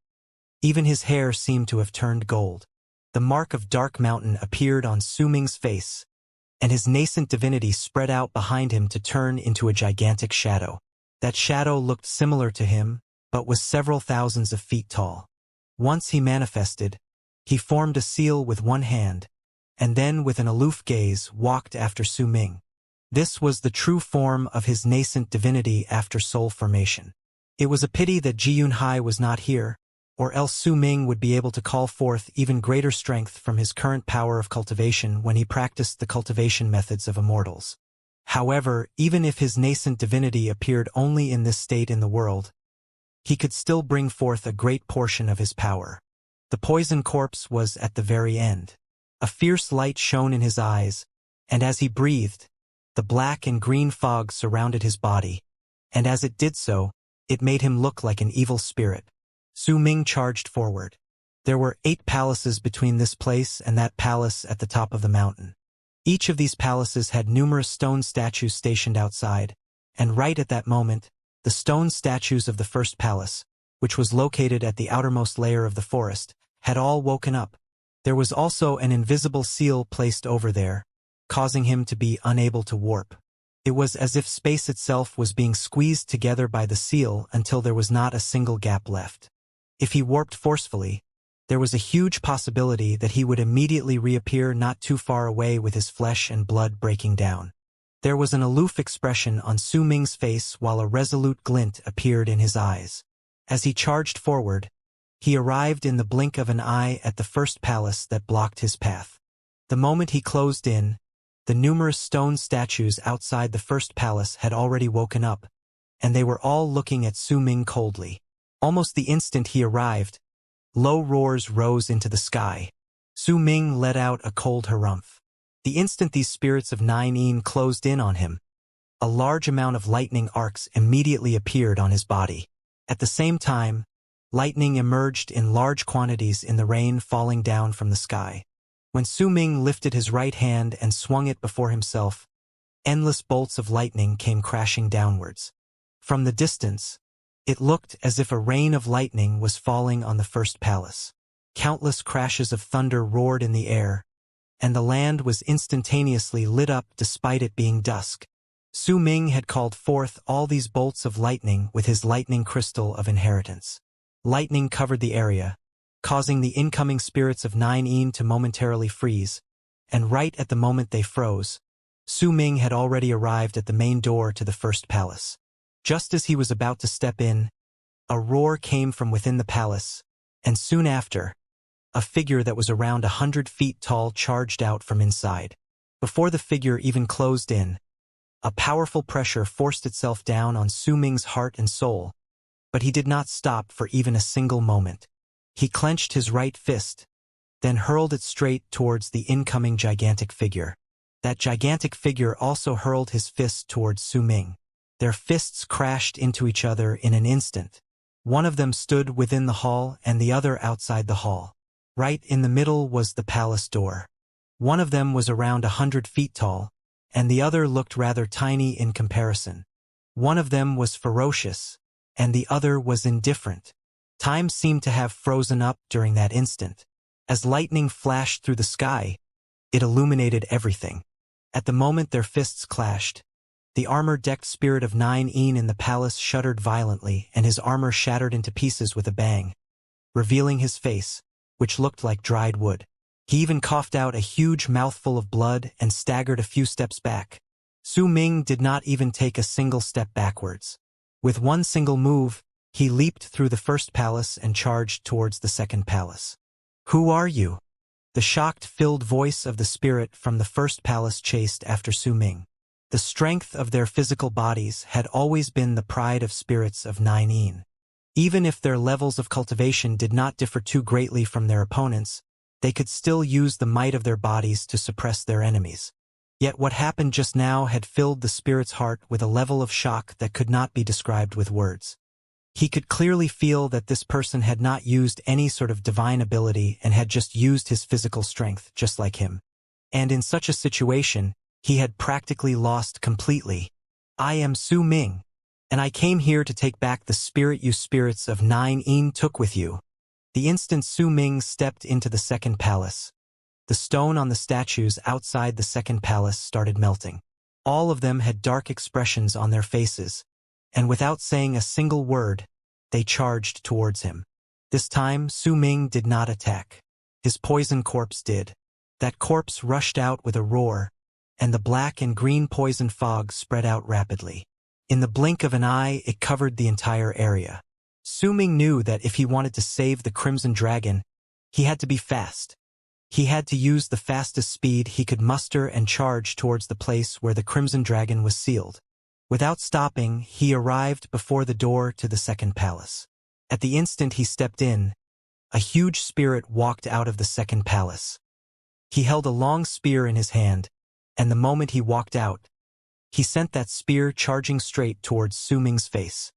even his hair seemed to have turned gold. The mark of Dark Mountain appeared on Su Ming's face, and his nascent divinity spread out behind him to turn into a gigantic shadow. That shadow looked similar to him, but was several thousands of feet tall. Once he manifested, he formed a seal with one hand, and then with an aloof gaze walked after Su Ming. This was the true form of his nascent divinity after soul formation. It was a pity that Ji Yunhai was not here, or else Su Ming would be able to call forth even greater strength from his current power of cultivation when he practiced the cultivation methods of immortals. However, even if his nascent divinity appeared only in this state in the world, he could still bring forth a great portion of his power. The poison corpse was at the very end. A fierce light shone in his eyes, and as he breathed, the black and green fog surrounded his body, and as it did so, it made him look like an evil spirit. Su Ming charged forward. There were 8 palaces between this place and that palace at the top of the mountain. Each of these palaces had numerous stone statues stationed outside, and right at that moment, the stone statues of the first palace, which was located at the outermost layer of the forest, had all woken up. There was also an invisible seal placed over there, causing him to be unable to warp. It was as if space itself was being squeezed together by the seal until there was not a single gap left. If he warped forcefully, there was a huge possibility that he would immediately reappear not too far away with his flesh and blood breaking down. There was an aloof expression on Su Ming's face while a resolute glint appeared in his eyes. As he charged forward, he arrived in the blink of an eye at the first palace that blocked his path. The moment he closed in, the numerous stone statues outside the first palace had already woken up, and they were all looking at Su Ming coldly. Almost the instant he arrived, low roars rose into the sky. Su Ming let out a cold harumph. The instant these spirits of 9 closed in on him, a large amount of lightning arcs immediately appeared on his body. At the same time, lightning emerged in large quantities in the rain falling down from the sky. When Su Ming lifted his right hand and swung it before himself, endless bolts of lightning came crashing downwards. From the distance, it looked as if a rain of lightning was falling on the first palace. Countless crashes of thunder roared in the air, and the land was instantaneously lit up despite it being dusk. Su Ming had called forth all these bolts of lightning with his lightning crystal of inheritance. Lightning covered the area, causing the incoming spirits of 9 to momentarily freeze, and right at the moment they froze, Su Ming had already arrived at the main door to the first palace. Just as he was about to step in, a roar came from within the palace, and soon after, A figure that was around 100 feet tall charged out from inside. Before the figure even closed in, a powerful pressure forced itself down on Su Ming's heart and soul, but he did not stop for even a single moment. He clenched his right fist, then hurled it straight towards the incoming gigantic figure. That gigantic figure also hurled his fist towards Su Ming. Their fists crashed into each other in an instant. One of them stood within the hall and the other outside the hall. Right in the middle was the palace door. One of them was around 100 feet tall, and the other looked rather tiny in comparison. One of them was ferocious, and the other was indifferent. Time seemed to have frozen up during that instant. As lightning flashed through the sky, it illuminated everything. At the moment their fists clashed, the armor-decked spirit of 9-een in the palace shuddered violently, and his armor shattered into pieces with a bang, revealing his face, which looked like dried wood. He even coughed out a huge mouthful of blood and staggered a few steps back. Su Ming did not even take a single step backwards. With one single move, he leaped through the first palace and charged towards the second palace. "Who are you?" The shocked, filled voice of the spirit from the first palace chased after Su Ming. The strength of their physical bodies had always been the pride of spirits of 9-een. Even if their levels of cultivation did not differ too greatly from their opponents, they could still use the might of their bodies to suppress their enemies. Yet what happened just now had filled the spirit's heart with a level of shock that could not be described with words. He could clearly feel that this person had not used any sort of divine ability and had just used his physical strength, just like him. And in such a situation, he had practically lost completely. "I am Su Ming, and I came here to take back the spirit you spirits of 9-een took with you." The instant Su Ming stepped into the second palace, the stone on the statues outside the second palace started melting. All of them had dark expressions on their faces, and without saying a single word, they charged towards him. This time, Su Ming did not attack. His poison corpse did. That corpse rushed out with a roar, and the black and green poison fog spread out rapidly. In the blink of an eye, it covered the entire area. Su Ming knew that if he wanted to save the Crimson Dragon, he had to be fast. He had to use the fastest speed he could muster and charge towards the place where the Crimson Dragon was sealed. Without stopping, he arrived before the door to the second palace. At the instant he stepped in, a huge spirit walked out of the second palace. He held a long spear in his hand, and the moment he walked out, he sent that spear charging straight towards Su Ming's face.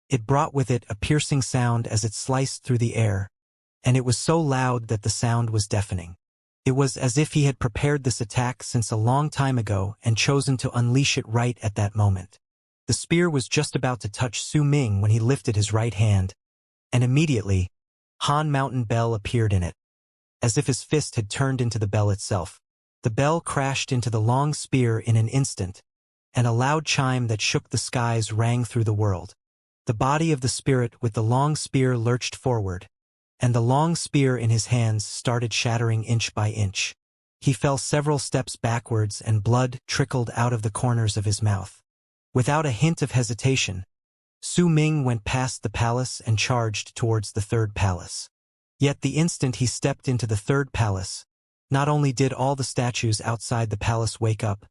It brought with it a piercing sound as it sliced through the air, and it was so loud that the sound was deafening. It was as if he had prepared this attack since a long time ago and chosen to unleash it right at that moment. The spear was just about to touch Su Ming when he lifted his right hand, and immediately, Han Mountain Bell appeared in it. As if his fist had turned into the bell itself. The bell crashed into the long spear in an instant, and a loud chime that shook the skies rang through the world. The body of the spirit with the long spear lurched forward, and the long spear in his hands started shattering inch by inch. He fell several steps backwards and blood trickled out of the corners of his mouth. Without a hint of hesitation, Su Ming went past the palace and charged towards the third palace. Yet the instant he stepped into the third palace, not only did all the statues outside the palace wake up,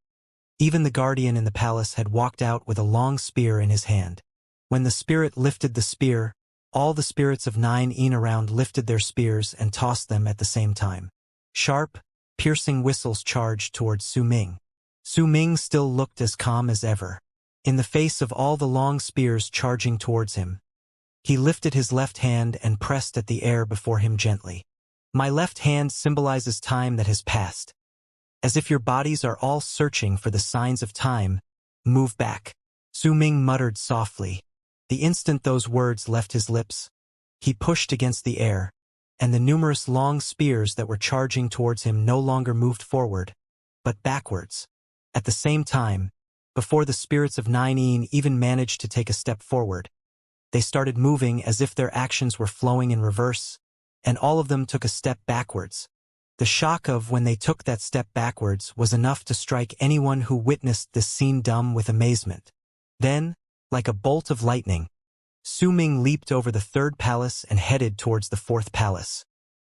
even the guardian in the palace had walked out with a long spear in his hand. When the spirit lifted the spear, all the spirits of 9-een around lifted their spears and tossed them at the same time. Sharp, piercing whistles charged towards Su Ming. Su Ming still looked as calm as ever. In the face of all the long spears charging towards him, he lifted his left hand and pressed at the air before him gently. "My left hand symbolizes time that has passed. As if your bodies are all searching for the signs of time, move back." Su Ming muttered softly. The instant those words left his lips, he pushed against the air, and the numerous long spears that were charging towards him no longer moved forward, but backwards. At the same time, before the spirits of 9-een even managed to take a step forward, they started moving as if their actions were flowing in reverse, and all of them took a step backwards. The shock of when they took that step backwards was enough to strike anyone who witnessed this scene dumb with amazement. Then, like a bolt of lightning, Su Ming leaped over the third palace and headed towards the fourth palace.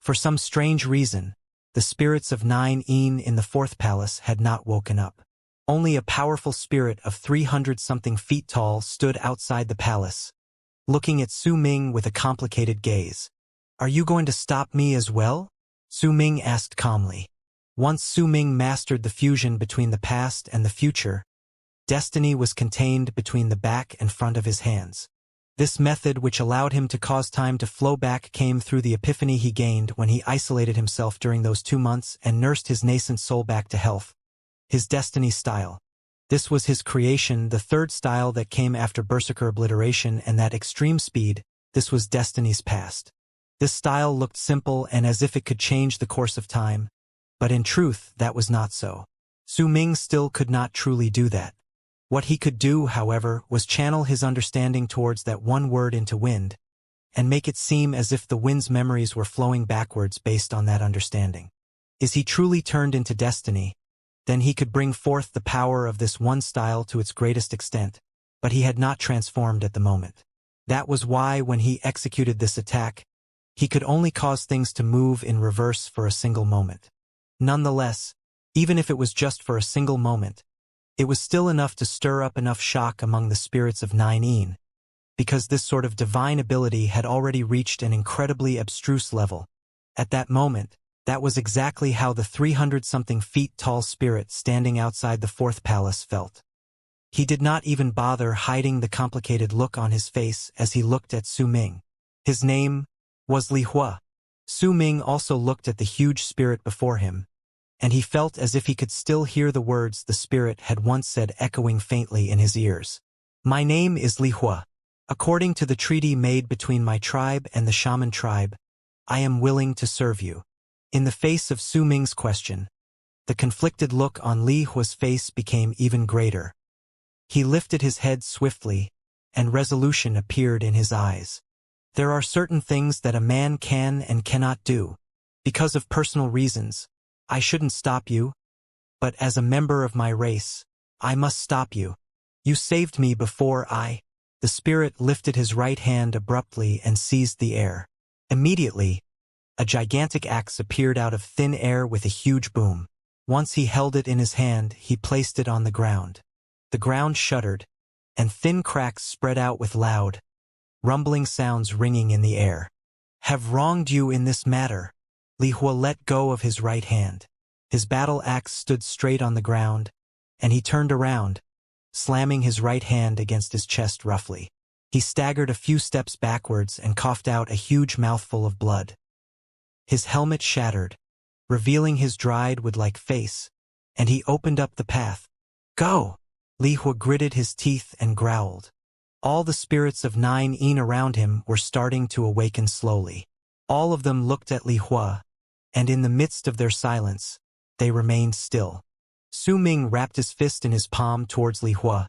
For some strange reason, the spirits of 9 in the fourth palace had not woken up. Only a powerful spirit of 300-something feet tall stood outside the palace, looking at Su Ming with a complicated gaze. "Are you going to stop me as well?" Su Ming asked calmly. Once Su Ming mastered the fusion between the past and the future, destiny was contained between the back and front of his hands. This method, which allowed him to cause time to flow back, came through the epiphany he gained when he isolated himself during those 2 months and nursed his nascent soul back to health. His destiny style. This was his creation, the third style that came after Berserker Obliteration and that extreme speed. This was destiny's past. This style looked simple and as if it could change the course of time, but in truth that was not so. Su Ming still could not truly do that. What he could do, however, was channel his understanding towards that one word into wind, and make it seem as if the wind's memories were flowing backwards based on that understanding. Is he truly turned into destiny? Then he could bring forth the power of this one style to its greatest extent, but he had not transformed at the moment. That was why when he executed this attack, he could only cause things to move in reverse for a single moment. Nonetheless, even if it was just for a single moment, it was still enough to stir up enough shock among the spirits of 9, because this sort of divine ability had already reached an incredibly abstruse level. At that moment, that was exactly how the 300-something feet tall spirit standing outside the fourth palace felt. He did not even bother hiding the complicated look on his face as he looked at Su Ming. His name was Li Hua. Su Ming also looked at the huge spirit before him, and he felt as if he could still hear the words the spirit had once said echoing faintly in his ears. "My name is Li Hua. According to the treaty made between my tribe and the shaman tribe, I am willing to serve you." In the face of Su Ming's question, the conflicted look on Li Hua's face became even greater. He lifted his head swiftly, and resolution appeared in his eyes. "There are certain things that a man can and cannot do. Because of personal reasons, I shouldn't stop you, but as a member of my race, I must stop you. You saved me before I—" The spirit lifted his right hand abruptly and seized the air. Immediately, a gigantic axe appeared out of thin air with a huge boom. Once he held it in his hand, he placed it on the ground. The ground shuddered, and thin cracks spread out with loud, rumbling sounds ringing in the air. "Have wronged you in this matter." Li Hua let go of his right hand. His battle axe stood straight on the ground, and he turned around, slamming his right hand against his chest roughly. He staggered a few steps backwards and coughed out a huge mouthful of blood. His helmet shattered, revealing his dried wood-like face, and he opened up the path. "Go!" Li Hua gritted his teeth and growled. All the spirits of 9 around him were starting to awaken slowly. All of them looked at Li Hua, and in the midst of their silence, they remained still. Su Ming wrapped his fist in his palm towards Li Hua,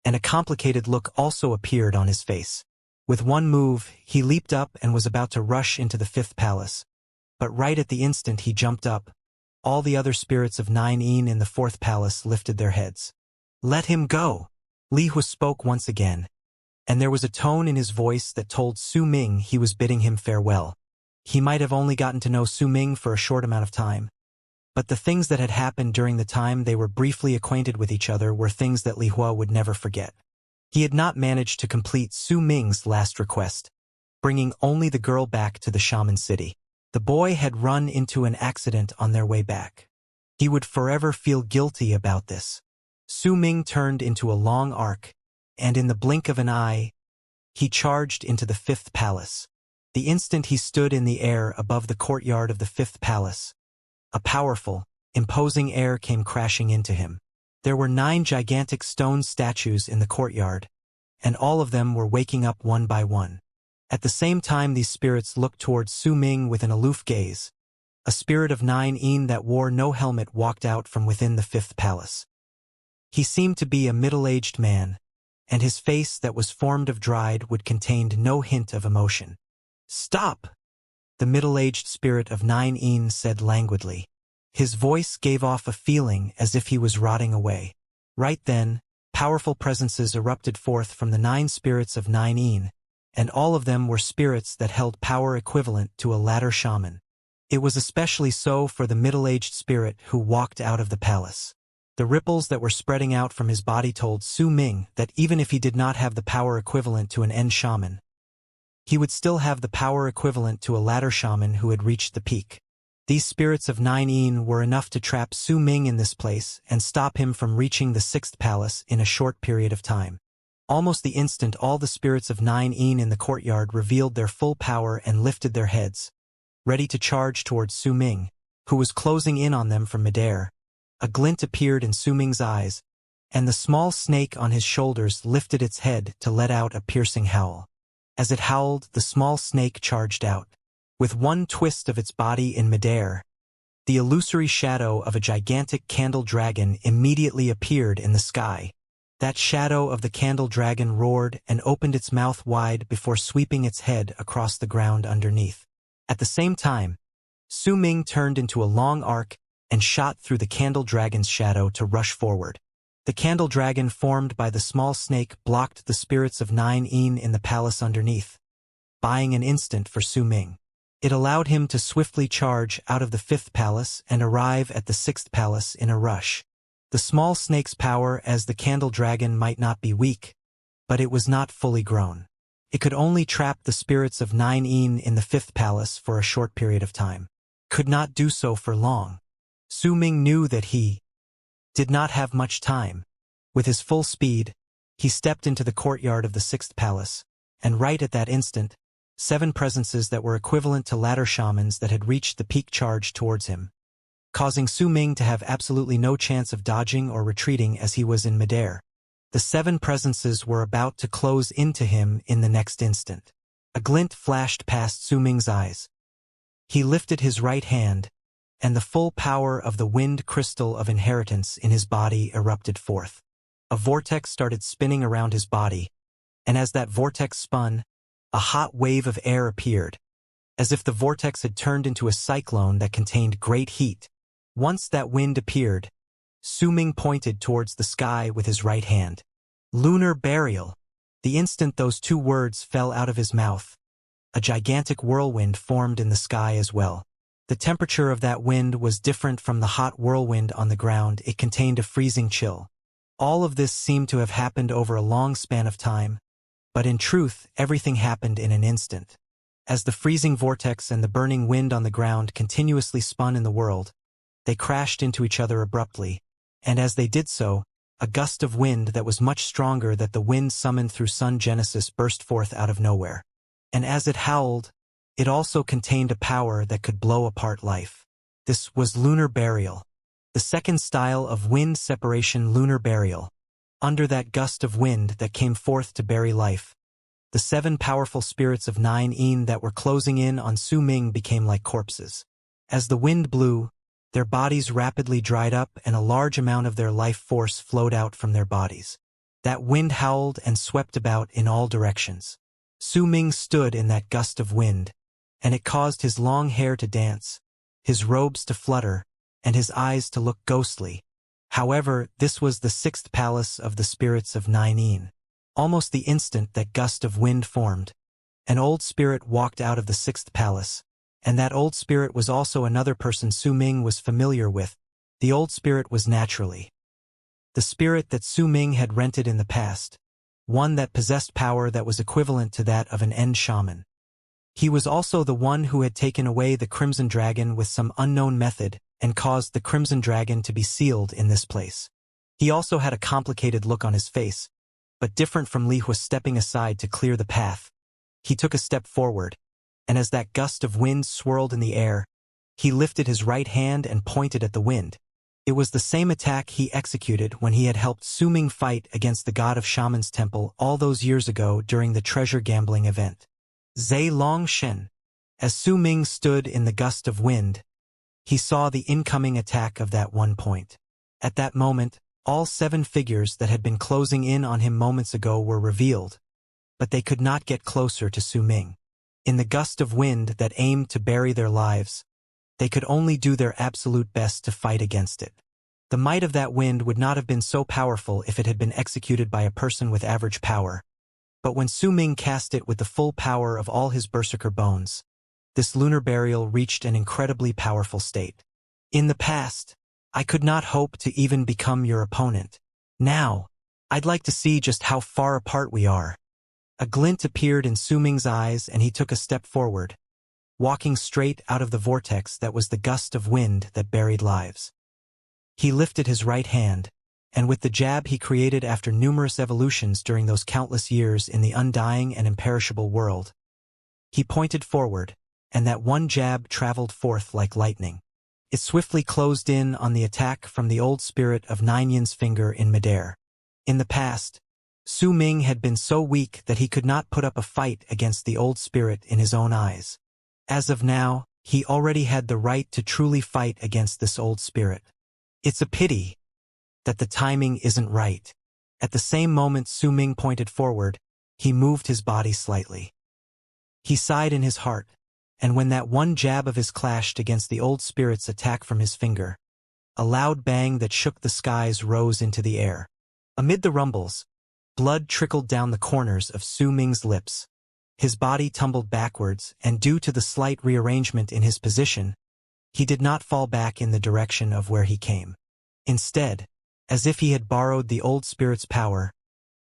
and a complicated look also appeared on his face. With one move, he leaped up and was about to rush into the fifth palace. But right at the instant he jumped up, all the other spirits of 9 in the fourth palace lifted their heads. "Let him go!" Li Hua spoke once again, and there was a tone in his voice that told Su Ming he was bidding him farewell. He might have only gotten to know Su Ming for a short amount of time, but the things that had happened during the time they were briefly acquainted with each other were things that Li Hua would never forget. He had not managed to complete Su Ming's last request, bringing only the girl back to the shaman city. The boy had run into an accident on their way back. He would forever feel guilty about this. Su Ming turned into a long arc, and in the blink of an eye, he charged into the fifth palace. The instant he stood in the air above the courtyard of the fifth palace, a powerful, imposing air came crashing into him. There were 9 gigantic stone statues in the courtyard, and all of them were waking up one by one. At the same time these spirits looked towards Su Ming with an aloof gaze. A spirit of 9 that wore no helmet walked out from within the fifth palace. He seemed to be a middle-aged man, and his face that was formed of dried wood contained no hint of emotion. "Stop!" the middle-aged spirit of 9 said languidly. His voice gave off a feeling as if he was rotting away. Right then, powerful presences erupted forth from the 9 spirits of 9 and all of them were spirits that held power equivalent to a ladder shaman. It was especially so for the middle-aged spirit who walked out of the palace. The ripples that were spreading out from his body told Su Ming that even if he did not have the power equivalent to an end shaman, he would still have the power equivalent to a latter shaman who had reached the peak. These spirits of 9 were enough to trap Su Ming in this place and stop him from reaching the 6th palace in a short period of time. Almost the instant all the spirits of 9 in the courtyard revealed their full power and lifted their heads, ready to charge towards Su Ming, who was closing in on them from midair. A glint appeared in Su Ming's eyes, and the small snake on his shoulders lifted its head to let out a piercing howl. As it howled, the small snake charged out. With one twist of its body in midair, the illusory shadow of a gigantic candle dragon immediately appeared in the sky. That shadow of the candle dragon roared and opened its mouth wide before sweeping its head across the ground underneath. At the same time, Su Ming turned into a long arc and shot through the candle dragon's shadow to rush forward. The candle dragon formed by the small snake blocked the spirits of 9 in the palace underneath, buying an instant for Su Ming. It allowed him to swiftly charge out of the 5th palace and arrive at the 6th palace in a rush. The small snake's power as the candle dragon might not be weak, but it was not fully grown. It could only trap the spirits of 9 in the 5th palace for a short period of time. Could not do so for long. Su Ming knew that he did not have much time. With his full speed, he stepped into the courtyard of the 6th palace, and right at that instant, 7 presences that were equivalent to ladder shamans that had reached the peak charged towards him, causing Su Ming to have absolutely no chance of dodging or retreating as he was in midair. The 7 presences were about to close into him in the next instant. A glint flashed past Su Ming's eyes. He lifted his right hand, and the full power of the wind crystal of inheritance in his body erupted forth. A vortex started spinning around his body, and as that vortex spun, a hot wave of air appeared, as if the vortex had turned into a cyclone that contained great heat. Once that wind appeared, Su Ming pointed towards the sky with his right hand. Lunar burial. The instant those 2 words fell out of his mouth, a gigantic whirlwind formed in the sky as well. The temperature of that wind was different from the hot whirlwind on the ground. It contained a freezing chill. All of this seemed to have happened over a long span of time, but in truth, everything happened in an instant. As the freezing vortex and the burning wind on the ground continuously spun in the world, they crashed into each other abruptly, and as they did so, a gust of wind that was much stronger than the wind summoned through Sun Genesis burst forth out of nowhere. And as it howled, it also contained a power that could blow apart life. This was lunar burial, the second style of wind separation, lunar burial. Under that gust of wind that came forth to bury life, the 7 powerful spirits of 9 that were closing in on Su Ming became like corpses. As the wind blew, their bodies rapidly dried up and a large amount of their life force flowed out from their bodies. That wind howled and swept about in all directions. Su Ming stood in that gust of wind, and it caused his long hair to dance, his robes to flutter, and his eyes to look ghostly. However, this was the 6th palace of the spirits of 9. Almost the instant that gust of wind formed, an old spirit walked out of the 6th palace, and that old spirit was also another person Su Ming was familiar with. The old spirit was naturally the spirit that Su Ming had rented in the past, one that possessed power that was equivalent to that of an end shaman. He was also the one who had taken away the Crimson Dragon with some unknown method and caused the Crimson Dragon to be sealed in this place. He also had a complicated look on his face, but different from Li Hua stepping aside to clear the path. He took a step forward, and as that gust of wind swirled in the air, he lifted his right hand and pointed at the wind. It was the same attack he executed when he had helped Su Ming fight against the god of Shaman's temple all those years ago during the treasure gambling event. Zhe Long Shen. As Su Ming stood in the gust of wind, he saw the incoming attack of that one point. At that moment, all 7 figures that had been closing in on him moments ago were revealed, but they could not get closer to Su Ming. In the gust of wind that aimed to bury their lives, they could only do their absolute best to fight against it. The might of that wind would not have been so powerful if it had been executed by a person with average power, but when Su Ming cast it with the full power of all his berserker bones, this lunar burial reached an incredibly powerful state. In the past, I could not hope to even become your opponent. Now, I'd like to see just how far apart we are. A glint appeared in Su Ming's eyes and he took a step forward, walking straight out of the vortex that was the gust of wind that buried lives. He lifted his right hand, and with the jab he created after numerous evolutions during those countless years in the undying and imperishable world, he pointed forward, and that one jab traveled forth like lightning. It swiftly closed in on the attack from the old spirit of Nine Yin's finger in midair. In the past, Su Ming had been so weak that he could not put up a fight against the old spirit in his own eyes. As of now, he already had the right to truly fight against this old spirit. It's a pity that the timing isn't right. At the same moment Su Ming pointed forward, he moved his body slightly. He sighed in his heart, and when that one jab of his clashed against the old spirit's attack from his finger, a loud bang that shook the skies rose into the air. Amid the rumbles, blood trickled down the corners of Su Ming's lips. His body tumbled backwards, and due to the slight rearrangement in his position, he did not fall back in the direction of where he came. Instead, as if he had borrowed the old spirit's power,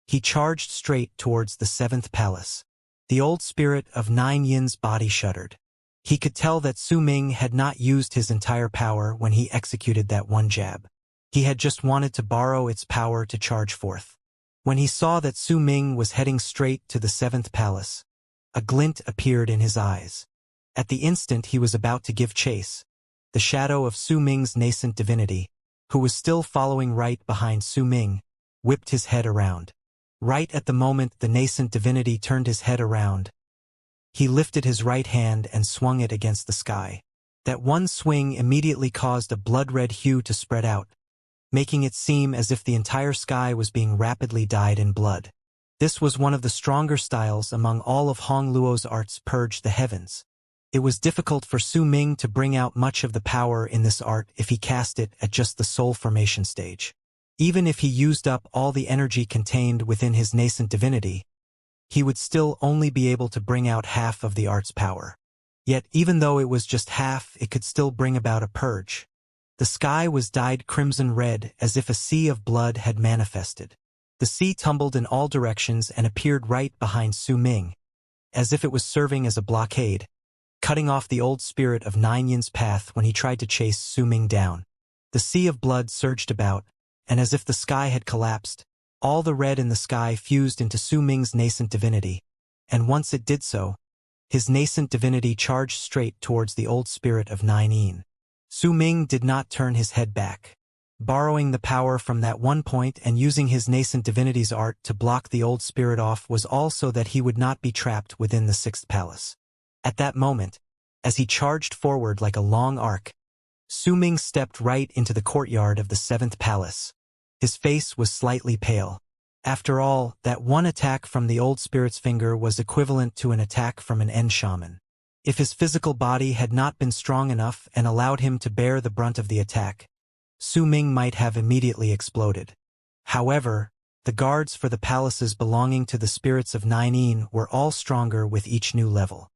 he charged straight towards the seventh palace. The old spirit of Nine Yin's body shuddered. He could tell that Su Ming had not used his entire power when he executed that one jab. He had just wanted to borrow its power to charge forth. When he saw that Su Ming was heading straight to the seventh palace, a glint appeared in his eyes. At the instant he was about to give chase, the shadow of Su Ming's nascent divinity, who was still following right behind Su Ming, whipped his head around. Right at the moment the nascent divinity turned his head around, he lifted his right hand and swung it against the sky. That one swing immediately caused a blood-red hue to spread out, making it seem as if the entire sky was being rapidly dyed in blood. This was one of the stronger styles among all of Hong Luo's arts. Purge the heavens. It was difficult for Su Ming to bring out much of the power in this art if he cast it at just the soul formation stage. Even if he used up all the energy contained within his nascent divinity, he would still only be able to bring out half of the art's power. Yet even though it was just half, it could still bring about a purge. The sky was dyed crimson red as if a sea of blood had manifested. The sea tumbled in all directions and appeared right behind Su Ming, as if it was serving as a blockade, cutting off the old spirit of Nine Yin's path when he tried to chase Su Ming down. The sea of blood surged about, and as if the sky had collapsed, all the red in the sky fused into Su Ming's nascent divinity, and once it did so, his nascent divinity charged straight towards the old spirit of Nine Yin. Su Ming did not turn his head back. Borrowing the power from that one point and using his nascent divinity's art to block the old spirit off was all so that he would not be trapped within the sixth palace. At that moment, as he charged forward like a long arc, Su Ming stepped right into the courtyard of the seventh palace. His face was slightly pale. After all, that one attack from the old spirit's finger was equivalent to an attack from an N shaman. If his physical body had not been strong enough and allowed him to bear the brunt of the attack, Su Ming might have immediately exploded. However, the guards for the palaces belonging to the spirits of Nine Yin were all stronger with each new level.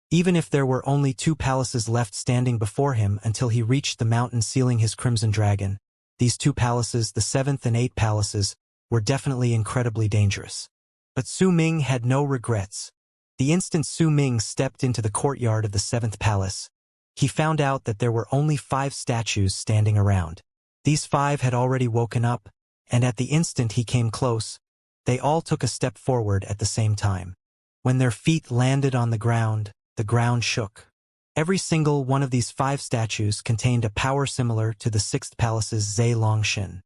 Even if there were only 2 palaces left standing before him until he reached the mountain sealing his crimson dragon, these 2 palaces, the 7th and 8th palaces, were definitely incredibly dangerous. But Su Ming had no regrets. The instant Su Ming stepped into the courtyard of the 7th palace, he found out that there were only 5 statues standing around. These 5 had already woken up, and at the instant he came close, they all took a step forward at the same time. When their feet landed on the ground shook. Every single one of these 5 statues contained a power similar to the 6th palace's Zhe Longshin.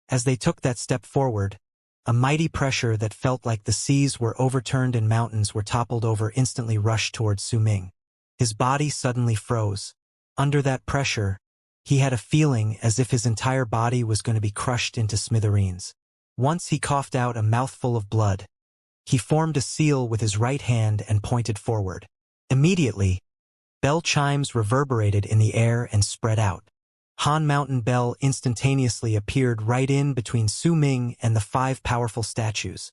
As they took that step forward, a mighty pressure that felt like the seas were overturned and mountains were toppled over instantly rushed towards Su Ming. His body suddenly froze. Under that pressure, he had a feeling as if his entire body was going to be crushed into smithereens. Once he coughed out a mouthful of blood. He formed a seal with his right hand and pointed forward. Immediately, bell chimes reverberated in the air and spread out. Han Mountain Bell instantaneously appeared right in between Su Ming and the 5 powerful statues.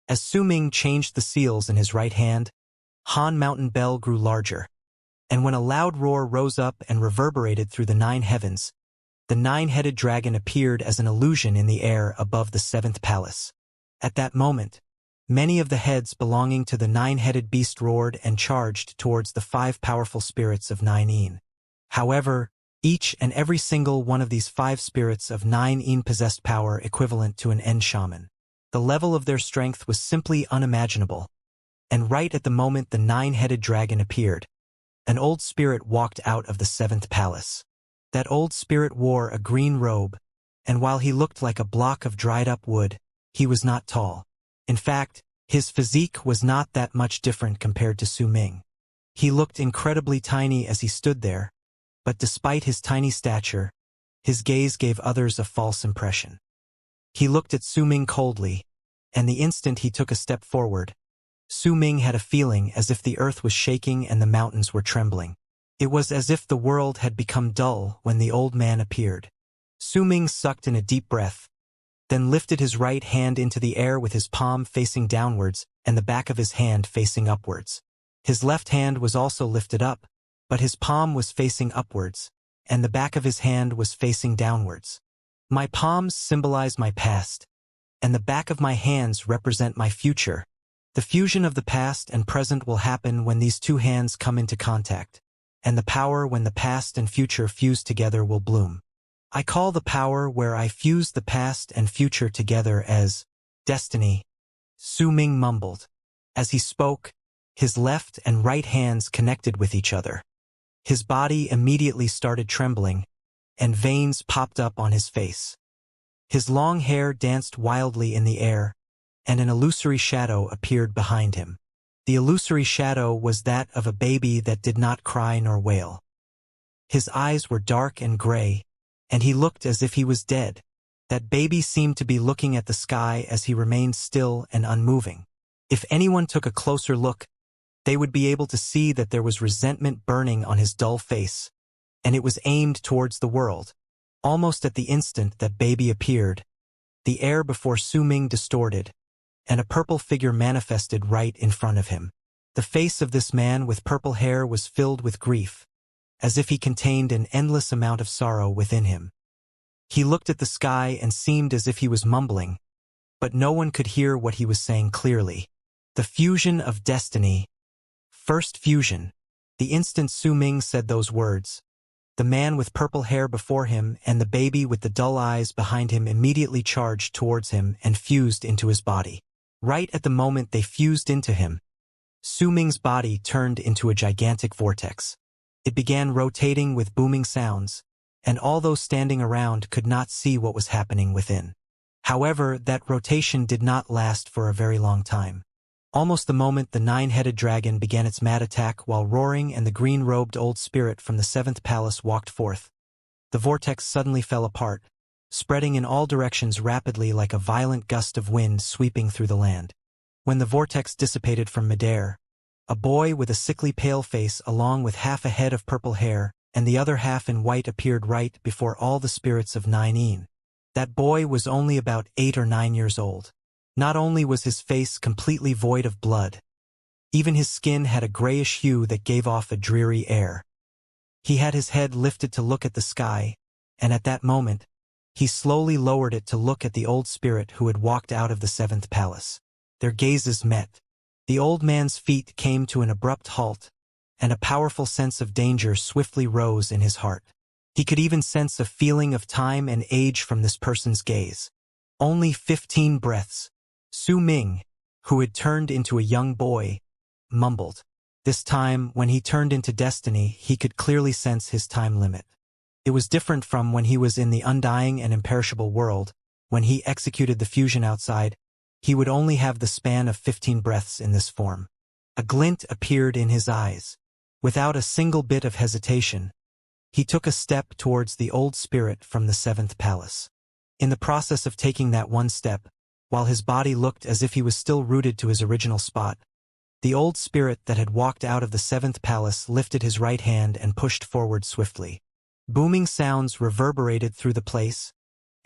As Su Ming changed the seals in his right hand, Han Mountain Bell grew larger. And when a loud roar rose up and reverberated through the 9 heavens, the 9-headed dragon appeared as an illusion in the air above the 7th palace. At that moment, many of the heads belonging to the 9-headed beast roared and charged towards the 5 powerful spirits of 9 However, each and every single one of these 5 spirits of 9 possessed power equivalent to an end shaman. The level of their strength was simply unimaginable. And right at the moment the 9-headed dragon appeared, an old spirit walked out of the 7th palace. That old spirit wore a green robe, and while he looked like a block of dried-up wood, he was not tall. In fact, his physique was not that much different compared to Su Ming. He looked incredibly tiny as he stood there, but despite his tiny stature, his gaze gave others a false impression. He looked at Su Ming coldly, and the instant he took a step forward, Su Ming had a feeling as if the earth was shaking and the mountains were trembling. It was as if the world had become dull when the old man appeared. Su Ming sucked in a deep breath, then lifted his right hand into the air with his palm facing downwards and the back of his hand facing upwards. His left hand was also lifted up, but his palm was facing upwards, and the back of his hand was facing downwards. My palms symbolize my past, and the back of my hands represent my future. The fusion of the past and present will happen when these 2 hands come into contact, and the power when the past and future fuse together will bloom. I call the power where I fuse the past and future together as destiny, Su Ming mumbled. As he spoke, his left and right hands connected with each other. His body immediately started trembling, and veins popped up on his face. His long hair danced wildly in the air, and an illusory shadow appeared behind him. The illusory shadow was that of a baby that did not cry nor wail. His eyes were dark and gray, and he looked as if he was dead. That baby seemed to be looking at the sky as he remained still and unmoving. If anyone took a closer look, they would be able to see that there was resentment burning on his dull face, and it was aimed towards the world. Almost at the instant that baby appeared, the air before Su Ming distorted, and a purple figure manifested right in front of him. The face of this man with purple hair was filled with grief, as if he contained an endless amount of sorrow within him. He looked at the sky and seemed as if he was mumbling, but no one could hear what he was saying clearly. The fusion of destiny. First fusion. The instant Su Ming said those words, the man with purple hair before him and the baby with the dull eyes behind him immediately charged towards him and fused into his body. Right at the moment they fused into him, Su Ming's body turned into a gigantic vortex. It began rotating with booming sounds, and all those standing around could not see what was happening within. However, that rotation did not last for a very long time. Almost the moment the 9-headed dragon began its mad attack while roaring and the green-robed old spirit from the 7th palace walked forth, the vortex suddenly fell apart, spreading in all directions rapidly like a violent gust of wind sweeping through the land. When the vortex dissipated from midair, a boy with a sickly pale face along with half a head of purple hair and the other half in white appeared right before all the spirits of 9. That boy was only about 8 or 9 years old. Not only was his face completely void of blood, even his skin had a grayish hue that gave off a dreary air. He had his head lifted to look at the sky, and at that moment, he slowly lowered it to look at the old spirit who had walked out of the 7th palace. Their gazes met. The old man's feet came to an abrupt halt, and a powerful sense of danger swiftly rose in his heart. He could even sense a feeling of time and age from this person's gaze. Only 15 breaths. Su Ming, who had turned into a young boy, mumbled. This time, when he turned into destiny, he could clearly sense his time limit. It was different from when he was in the undying and imperishable world. When he executed the fusion outside, he would only have the span of 15 breaths in this form. A glint appeared in his eyes. Without a single bit of hesitation, he took a step towards the old spirit from the 7th palace. In the process of taking that one step, while his body looked as if he was still rooted to his original spot, the old spirit that had walked out of the 7th palace lifted his right hand and pushed forward swiftly. Booming sounds reverberated through the place,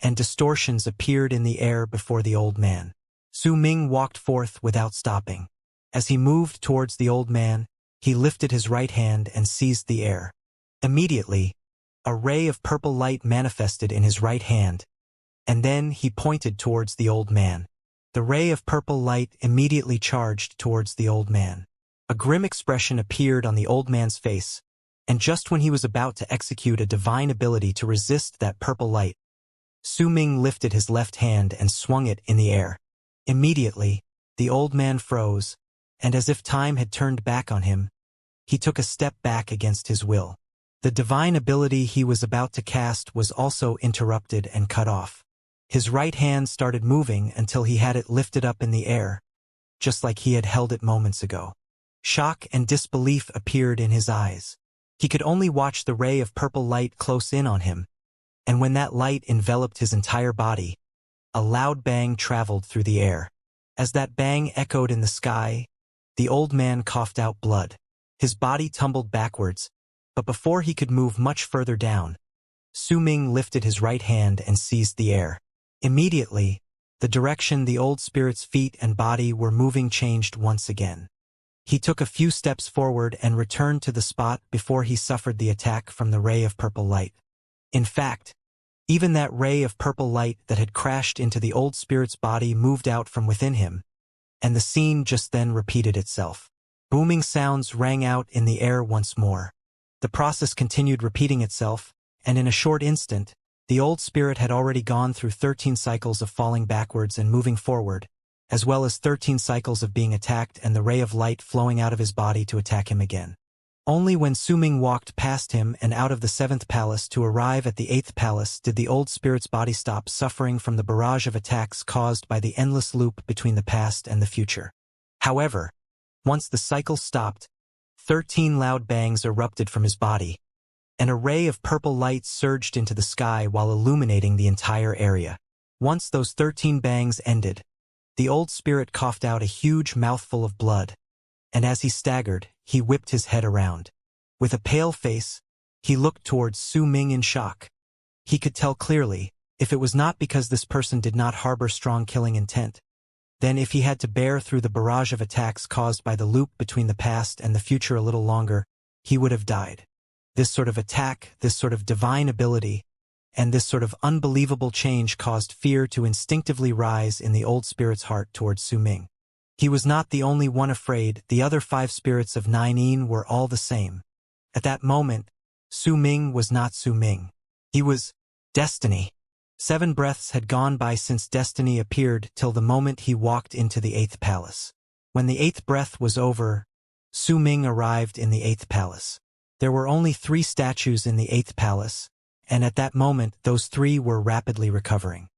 and distortions appeared in the air before the old man. Su Ming walked forth without stopping. As he moved towards the old man, he lifted his right hand and seized the air. Immediately, a ray of purple light manifested in his right hand, and then he pointed towards the old man. The ray of purple light immediately charged towards the old man. A grim expression appeared on the old man's face, and just when he was about to execute a divine ability to resist that purple light, Su-Ming lifted his left hand and swung it in the air. Immediately, the old man froze, and as if time had turned back on him, he took a step back against his will. The divine ability he was about to cast was also interrupted and cut off. His right hand started moving until he had it lifted up in the air, just like he had held it moments ago. Shock and disbelief appeared in his eyes. He could only watch the ray of purple light close in on him, and when that light enveloped his entire body, a loud bang traveled through the air. As that bang echoed in the sky, the old man coughed out blood. His body tumbled backwards, but before he could move much further down, Su-Ming lifted his right hand and seized the air. Immediately, the direction the old spirit's feet and body were moving changed once again. He took a few steps forward and returned to the spot before he suffered the attack from the ray of purple light. In fact, even that ray of purple light that had crashed into the old spirit's body moved out from within him, and the scene just then repeated itself. Booming sounds rang out in the air once more. The process continued repeating itself, and in a short instant, the old spirit had already gone through 13 cycles of falling backwards and moving forward, as well as 13 cycles of being attacked and the ray of light flowing out of his body to attack him again. Only when Su-Ming walked past him and out of the 7th palace to arrive at the 8th palace did the old spirit's body stop suffering from the barrage of attacks caused by the endless loop between the past and the future. However, once the cycle stopped, 13 loud bangs erupted from his body, and a ray of purple light surged into the sky while illuminating the entire area. Once those 13 bangs ended, the old spirit coughed out a huge mouthful of blood, and as he staggered, he whipped his head around. With a pale face, he looked towards Su-Ming in shock. He could tell clearly, if it was not because this person did not harbor strong killing intent, then if he had to bear through the barrage of attacks caused by the loop between the past and the future a little longer, he would have died. This sort of attack, this sort of divine ability, and this sort of unbelievable change caused fear to instinctively rise in the old spirit's heart towards Su-Ming. He was not the only one afraid. The other 5 spirits of Nine were all the same. At that moment, Su-Ming was not Su-Ming. He was Destiny. 7 breaths had gone by since Destiny appeared till the moment he walked into the 8th palace. When the 8th breath was over, Su-Ming arrived in the 8th palace. There were only 3 statues in the 8th palace, and at that moment those 3 were rapidly recovering.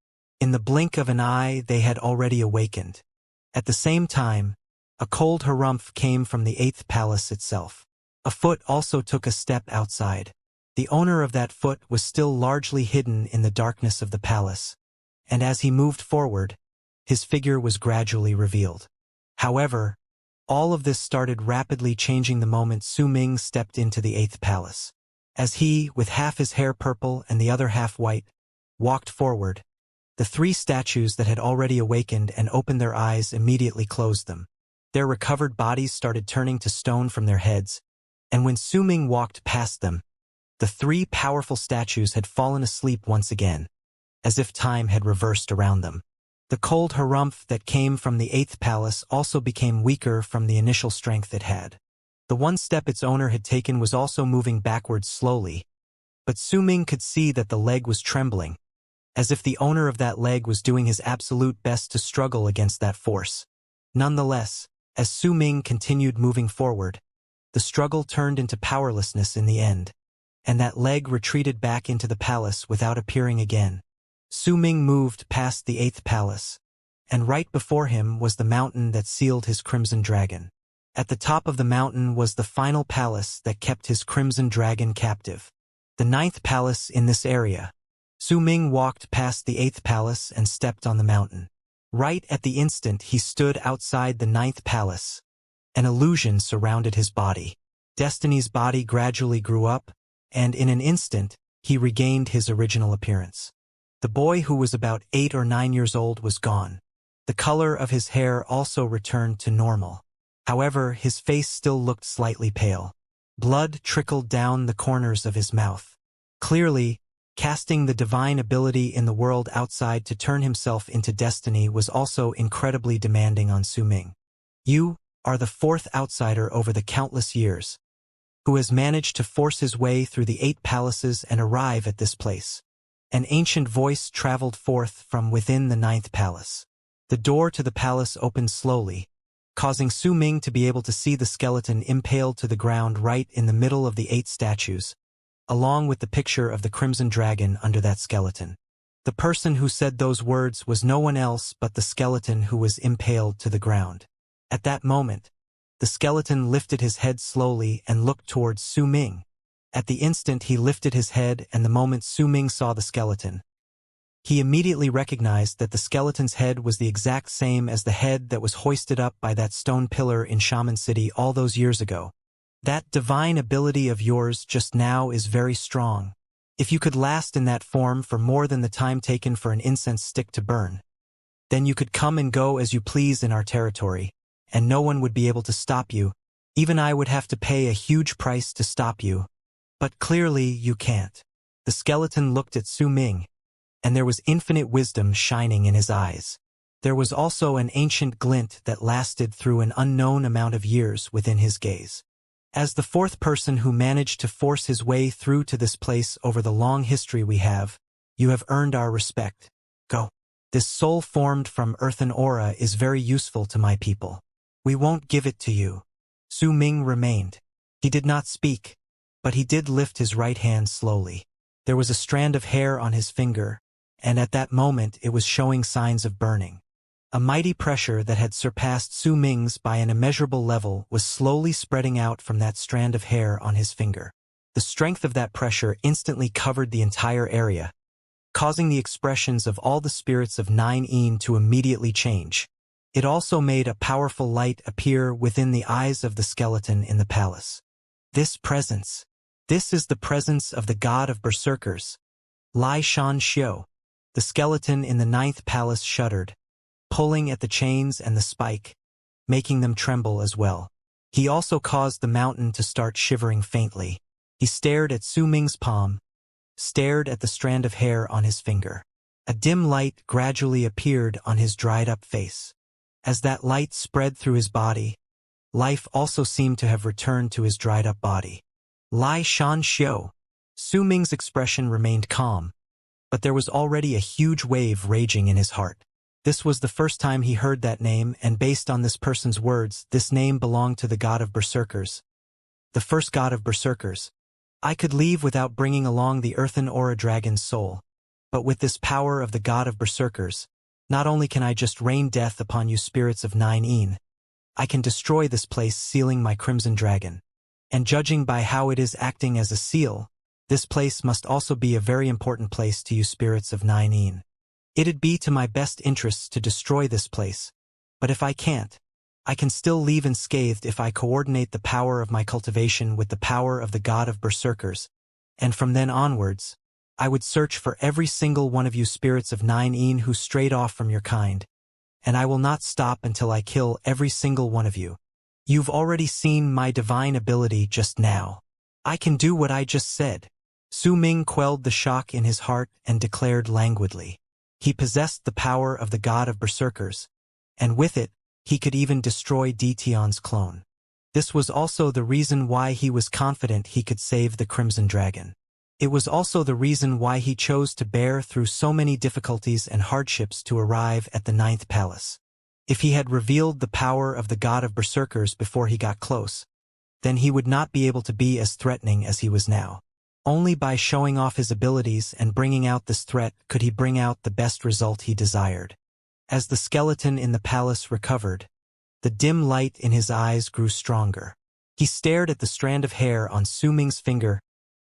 In the blink of an eye they had already awakened. At the same time, a cold harumph came from the 8th palace itself. A foot also took a step outside. The owner of that foot was still largely hidden in the darkness of the palace, and as he moved forward, his figure was gradually revealed. However, all of this started rapidly changing the moment Su-Ming stepped into the 8th palace. As he, with half his hair purple and the other half white, walked forward, the 3 statues that had already awakened and opened their eyes immediately closed them. Their recovered bodies started turning to stone from their heads, and when Su-Ming walked past them, the 3 powerful statues had fallen asleep once again, as if time had reversed around them. The cold harumph that came from the 8th palace also became weaker from the initial strength it had. The one step its owner had taken was also moving backwards slowly, but Su-Ming could see that the leg was trembling, as if the owner of that leg was doing his absolute best to struggle against that force. Nonetheless, as Su-Ming continued moving forward, the struggle turned into powerlessness in the end, and that leg retreated back into the palace without appearing again. Su-Ming moved past the 8th palace, and right before him was the mountain that sealed his crimson dragon. At the top of the mountain was the final palace that kept his crimson dragon captive. The 9th palace in this area. Su-Ming walked past the 8th palace and stepped on the mountain. Right at the instant he stood outside the 9th palace, an illusion surrounded his body. Destiny's body gradually grew up, and in an instant, he regained his original appearance. The boy who was about 8 or 9 years old was gone. The color of his hair also returned to normal. However, his face still looked slightly pale. Blood trickled down the corners of his mouth. Clearly, casting the divine ability in the world outside to turn himself into destiny was also incredibly demanding on Su Ming. You are the fourth outsider over the countless years, who has managed to force his way through the 8 palaces and arrive at this place. An ancient voice traveled forth from within the 9th palace. The door to the palace opened slowly, causing Su Ming to be able to see the skeleton impaled to the ground right in the middle of the 8 statues, along with the picture of the crimson dragon under that skeleton. The person who said those words was no one else but the skeleton who was impaled to the ground. At that moment, the skeleton lifted his head slowly and looked towards Su Ming. At the instant he lifted his head and the moment Su Ming saw the skeleton, he immediately recognized that the skeleton's head was the exact same as the head that was hoisted up by that stone pillar in Shaman City all those years ago. That divine ability of yours just now is very strong. If you could last in that form for more than the time taken for an incense stick to burn, then you could come and go as you please in our territory, and no one would be able to stop you. Even I would have to pay a huge price to stop you. But clearly you can't. The skeleton looked at Su Ming, and there was infinite wisdom shining in his eyes. There was also an ancient glint that lasted through an unknown amount of years within his gaze. As the 4th person who managed to force his way through to this place over the long history we have, you have earned our respect. Go. This soul formed from earthen aura is very useful to my people. We won't give it to you. Su Ming remained. He did not speak, but he did lift his right hand slowly. There was a strand of hair on his finger, and at that moment it was showing signs of burning. A mighty pressure that had surpassed Su Ming's by an immeasurable level was slowly spreading out from that strand of hair on his finger. The strength of that pressure instantly covered the entire area, causing the expressions of all the spirits of 9 to immediately change. It also made a powerful light appear within the eyes of the skeleton in the palace. This presence. This is the presence of the god of berserkers, Xianxia. The skeleton in the 9th palace shuddered, pulling at the chains and the spike, making them tremble as well. He also caused the mountain to start shivering faintly. He stared at Su Ming's palm, stared at the strand of hair on his finger. A dim light gradually appeared on his dried-up face. As that light spread through his body, life also seemed to have returned to his dried-up body. Xianxia. Su Ming's expression remained calm, but there was already a huge wave raging in his heart. This was the first time he heard that name, and based on this person's words, this name belonged to the god of berserkers. The first god of berserkers. I could leave without bringing along the earthen aura dragon's soul, but with this power of the god of berserkers, not only can I just rain death upon you spirits of 9, I can destroy this place sealing my crimson dragon. And judging by how it is acting as a seal, this place must also be a very important place to you spirits of 9. It'd be to my best interests to destroy this place, but if I can't, I can still leave unscathed if I coordinate the power of my cultivation with the power of the god of berserkers, and from then onwards, I would search for every single one of you spirits of 9 who strayed off from your kind, and I will not stop until I kill every single one of you. You've already seen my divine ability just now. I can do what I just said. Su Ming quelled the shock in his heart and declared languidly. He possessed the power of the god of berserkers, and with it, he could even destroy Detion's clone. This was also the reason why he was confident he could save the Crimson Dragon. It was also the reason why he chose to bear through so many difficulties and hardships to arrive at the 9th palace. If he had revealed the power of the god of berserkers before he got close, then he would not be able to be as threatening as he was now. Only by showing off his abilities and bringing out this threat could he bring out the best result he desired. As the skeleton in the palace recovered, the dim light in his eyes grew stronger. He stared at the strand of hair on Su Ming's finger,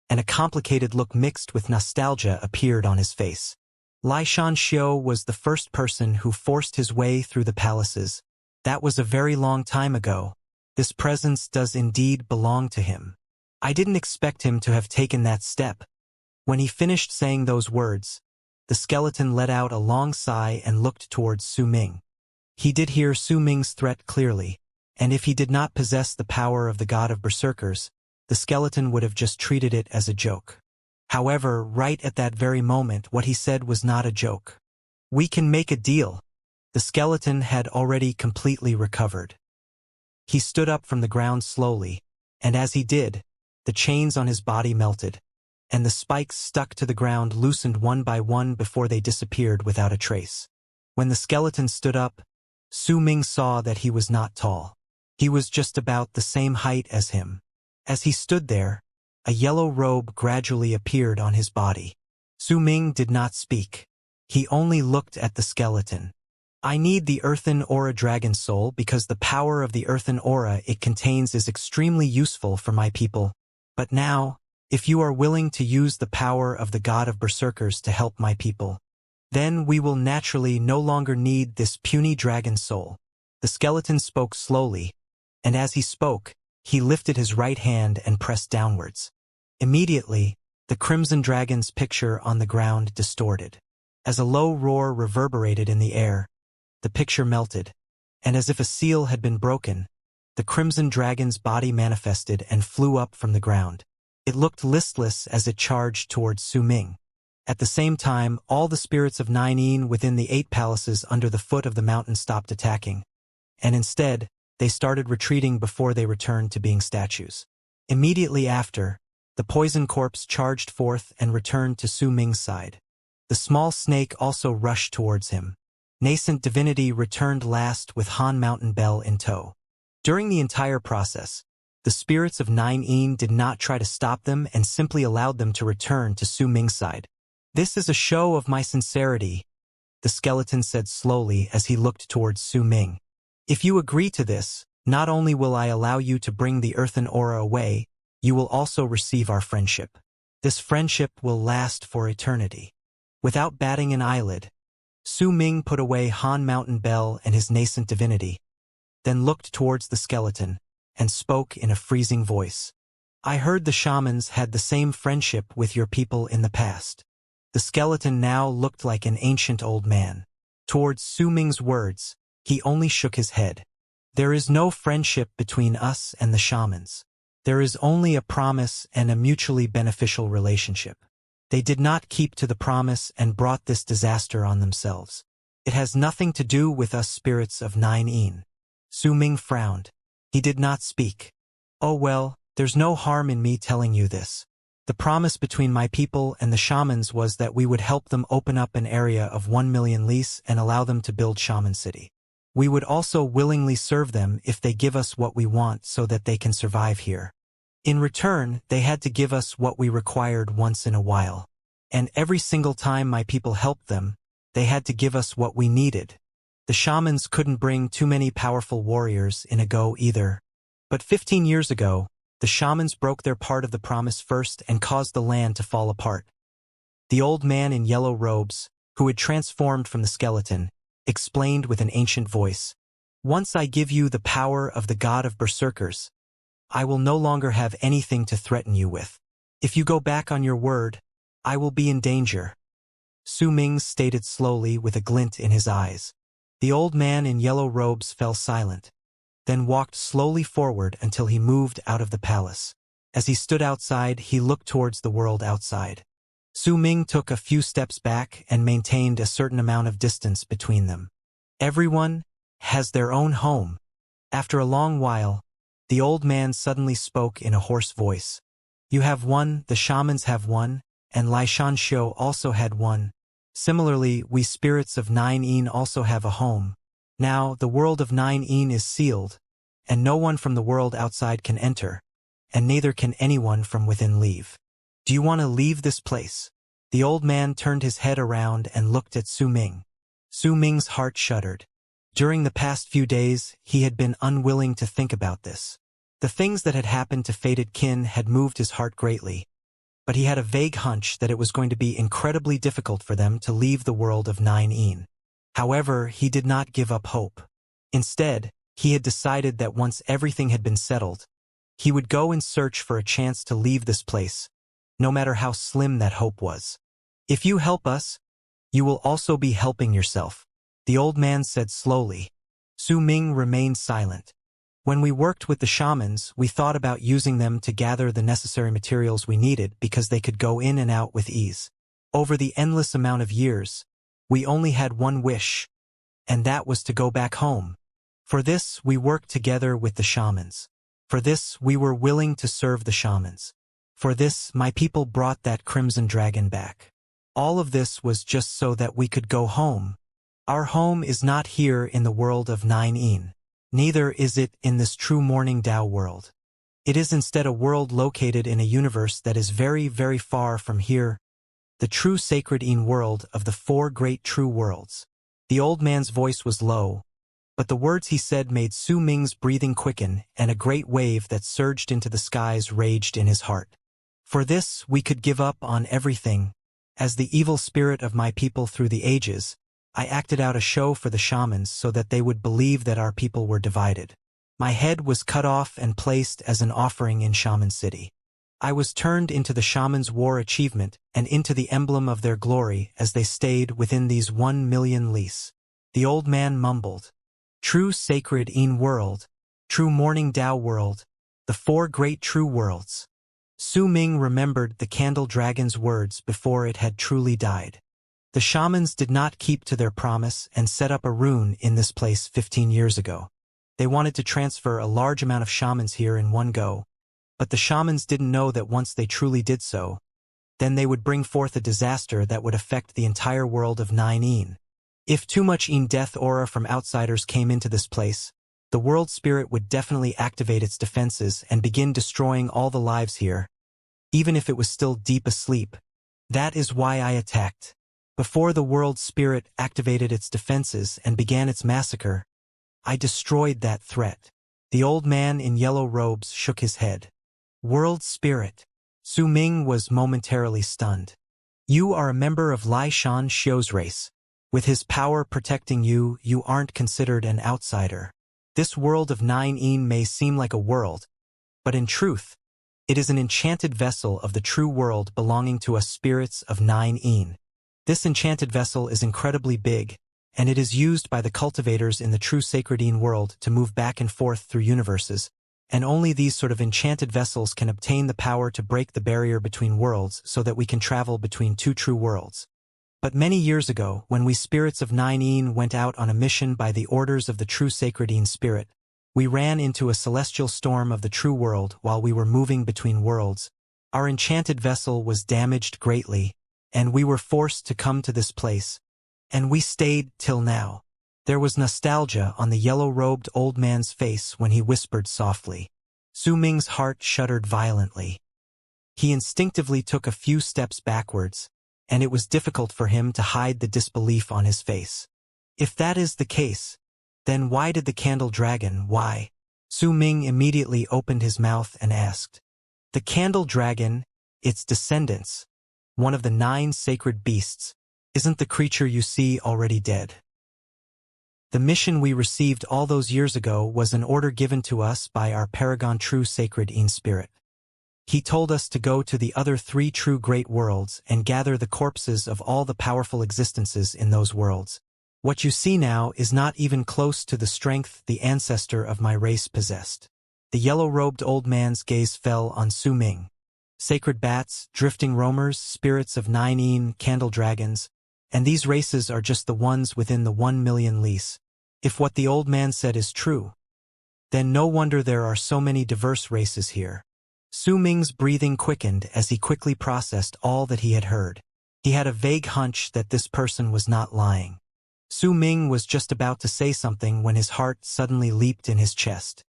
and a complicated look mixed with nostalgia appeared on his face. Xianxia was the first person who forced his way through the palaces. That was a very long time ago. This presence does indeed belong to him. I didn't expect him to have taken that step. When he finished saying those words, the skeleton let out a long sigh and looked towards Su Ming. He did hear Su Ming's threat clearly, and if he did not possess the power of the god of berserkers, the skeleton would have just treated it as a joke. However, right at that very moment, what he said was not a joke. "We can make a deal." The skeleton had already completely recovered. He stood up from the ground slowly, and as he did, the chains on his body melted, and the spikes stuck to the ground loosened one by one before they disappeared without a trace. When the skeleton stood up, Su Ming saw that he was not tall. He was just about the same height as him. As he stood there, a yellow robe gradually appeared on his body. Su Ming did not speak. He only looked at the skeleton. "I need the earthen aura dragon soul because the power of the earthen aura it contains is extremely useful for my people. But now, if you are willing to use the power of the god of berserkers to help my people, then we will naturally no longer need this puny dragon soul." The skeleton spoke slowly, and as he spoke, he lifted his right hand and pressed downwards. Immediately, the crimson dragon's picture on the ground distorted. As a low roar reverberated in the air, the picture melted, and as if a seal had been broken, the crimson dragon's body manifested and flew up from the ground. It looked listless as it charged towards Su Ming. At the same time, all the spirits of 9 within the 8 palaces under the foot of the mountain stopped attacking, and instead, they started retreating before they returned to being statues. Immediately after, the poison corpse charged forth and returned to Su Ming's side. The small snake also rushed towards him. Nascent divinity returned last with Han Mountain Bell in tow. During the entire process, the spirits of 9 did not try to stop them and simply allowed them to return to Su Ming's side. "This is a show of my sincerity," the skeleton said slowly as he looked towards Su Ming. "If you agree to this, not only will I allow you to bring the earthen aura away, you will also receive our friendship. This friendship will last for eternity." Without batting an eyelid, Su Ming put away Han Mountain Bell and his nascent divinity, then looked towards the skeleton, and spoke in a freezing voice. "I heard the shamans had the same friendship with your people in the past." The skeleton now looked like an ancient old man. Towards Su Ming's words, he only shook his head. "There is no friendship between us and the shamans. There is only a promise and a mutually beneficial relationship. They did not keep to the promise and brought this disaster on themselves. It has nothing to do with us spirits of 9. Su Ming frowned. He did not speak. "Oh well, there's no harm in me telling you this. The promise between my people and the shamans was that we would help them open up an area of 1 million lis and allow them to build Shaman City. We would also willingly serve them if they give us what we want so that they can survive here. In return, they had to give us what we required once in a while. And every single time my people helped them, they had to give us what we needed. The shamans couldn't bring too many powerful warriors in a go either. But 15 years ago, the shamans broke their part of the promise first and caused the land to fall apart." The old man in yellow robes, who had transformed from the skeleton, explained with an ancient voice, "Once I give you the power of the god of berserkers, I will no longer have anything to threaten you with. If you go back on your word, I will be in danger." Su Ming stated slowly with a glint in his eyes. The old man in yellow robes fell silent, then walked slowly forward until he moved out of the palace. As he stood outside, he looked towards the world outside. Su Ming took a few steps back and maintained a certain amount of distance between them. "Everyone has their own home." After a long while, the old man suddenly spoke in a hoarse voice. "You have one, the shamans have one, and Xianxia also had one. Similarly, we spirits of 9 also have a home. Now, the world of 9 is sealed, and no one from the world outside can enter, and neither can anyone from within leave. Do you want to leave this place?" The old man turned his head around and looked at Su Ming. Su Ming's heart shuddered. During the past few days, he had been unwilling to think about this. The things that had happened to fated kin had moved his heart greatly, but he had a vague hunch that it was going to be incredibly difficult for them to leave the world of 9. However, he did not give up hope. Instead, he had decided that once everything had been settled, he would go and search for a chance to leave this place, no matter how slim that hope was. "If you help us, you will also be helping yourself," the old man said slowly. Su Ming remained silent. When we worked with the shamans, we thought about using them to gather the necessary materials we needed because they could go in and out with ease. Over the endless amount of years, we only had one wish, and that was to go back home. For this, we worked together with the shamans. For this, we were willing to serve the shamans. For this, my people brought that crimson dragon back. All of this was just so that we could go home. Our home is not here in the world of 9-in. Neither is it in this true morning Tao world. It is instead a world located in a universe that is very, very far from here, the true sacred In world of the four great true worlds. The old man's voice was low, but the words he said made Su Ming's breathing quicken, and a great wave that surged into the skies raged in his heart. For this, we could give up on everything. As the evil spirit of my people through the ages, I acted out a show for the shamans so that they would believe that our people were divided. My head was cut off and placed as an offering in Shaman City. I was turned into the shamans' war achievement and into the emblem of their glory as they stayed within these 1 million lease. The old man mumbled, "True sacred In world, true morning Tao world, the four great true worlds." Su Ming remembered the candle dragon's words before it had truly died. The shamans did not keep to their promise and set up a rune in this place 15 years ago. They wanted to transfer a large amount of shamans here in one go, but the shamans didn't know that once they truly did so, then they would bring forth a disaster that would affect the entire world of 9-in. If too much In death aura from outsiders came into this place, the world spirit would definitely activate its defenses and begin destroying all the lives here, even if it was still deep asleep. That is why I attacked. Before the world spirit activated its defenses and began its massacre, I destroyed that threat. The old man in yellow robes shook his head. World spirit. Su Ming was momentarily stunned. You are a member of Lai Shan Xiu's race. With his power protecting you, you aren't considered an outsider. This world of 9-in may seem like a world, but in truth, it is an enchanted vessel of the true world belonging to us spirits of 9-in. This enchanted vessel is incredibly big, and it is used by the cultivators in the true sacred In world to move back and forth through universes, and only these sort of enchanted vessels can obtain the power to break the barrier between worlds so that we can travel between two true worlds. But many years ago, when we spirits of 9-in went out on a mission by the orders of the true sacred In spirit, we ran into a celestial storm of the true world while we were moving between worlds. Our enchanted vessel was damaged greatly, and we were forced to come to this place, and we stayed till now. There was nostalgia on the yellow-robed old man's face when he whispered softly. Su Ming's heart shuddered violently. He instinctively took a few steps backwards, and it was difficult for him to hide the disbelief on his face. If that is the case, then why did the candle dragon, why? Su Ming immediately opened his mouth and asked. The candle dragon, its descendants, one of the 9 sacred beasts, isn't the creature you see already dead? The mission we received all those years ago was an order given to us by our paragon true sacred In spirit. He told us to go to the other 3 true great worlds and gather the corpses of all the powerful existences in those worlds. What you see now is not even close to the strength the ancestor of my race possessed. The yellow-robed old man's gaze fell on Su Ming. Sacred bats, drifting roamers, spirits of 9-in, candle dragons, and these races are just the ones within the 1 million lease. If what the old man said is true, then no wonder there are so many diverse races here. Su Ming's breathing quickened as he quickly processed all that he had heard. He had a vague hunch that this person was not lying. Su Ming was just about to say something when his heart suddenly leaped in his chest.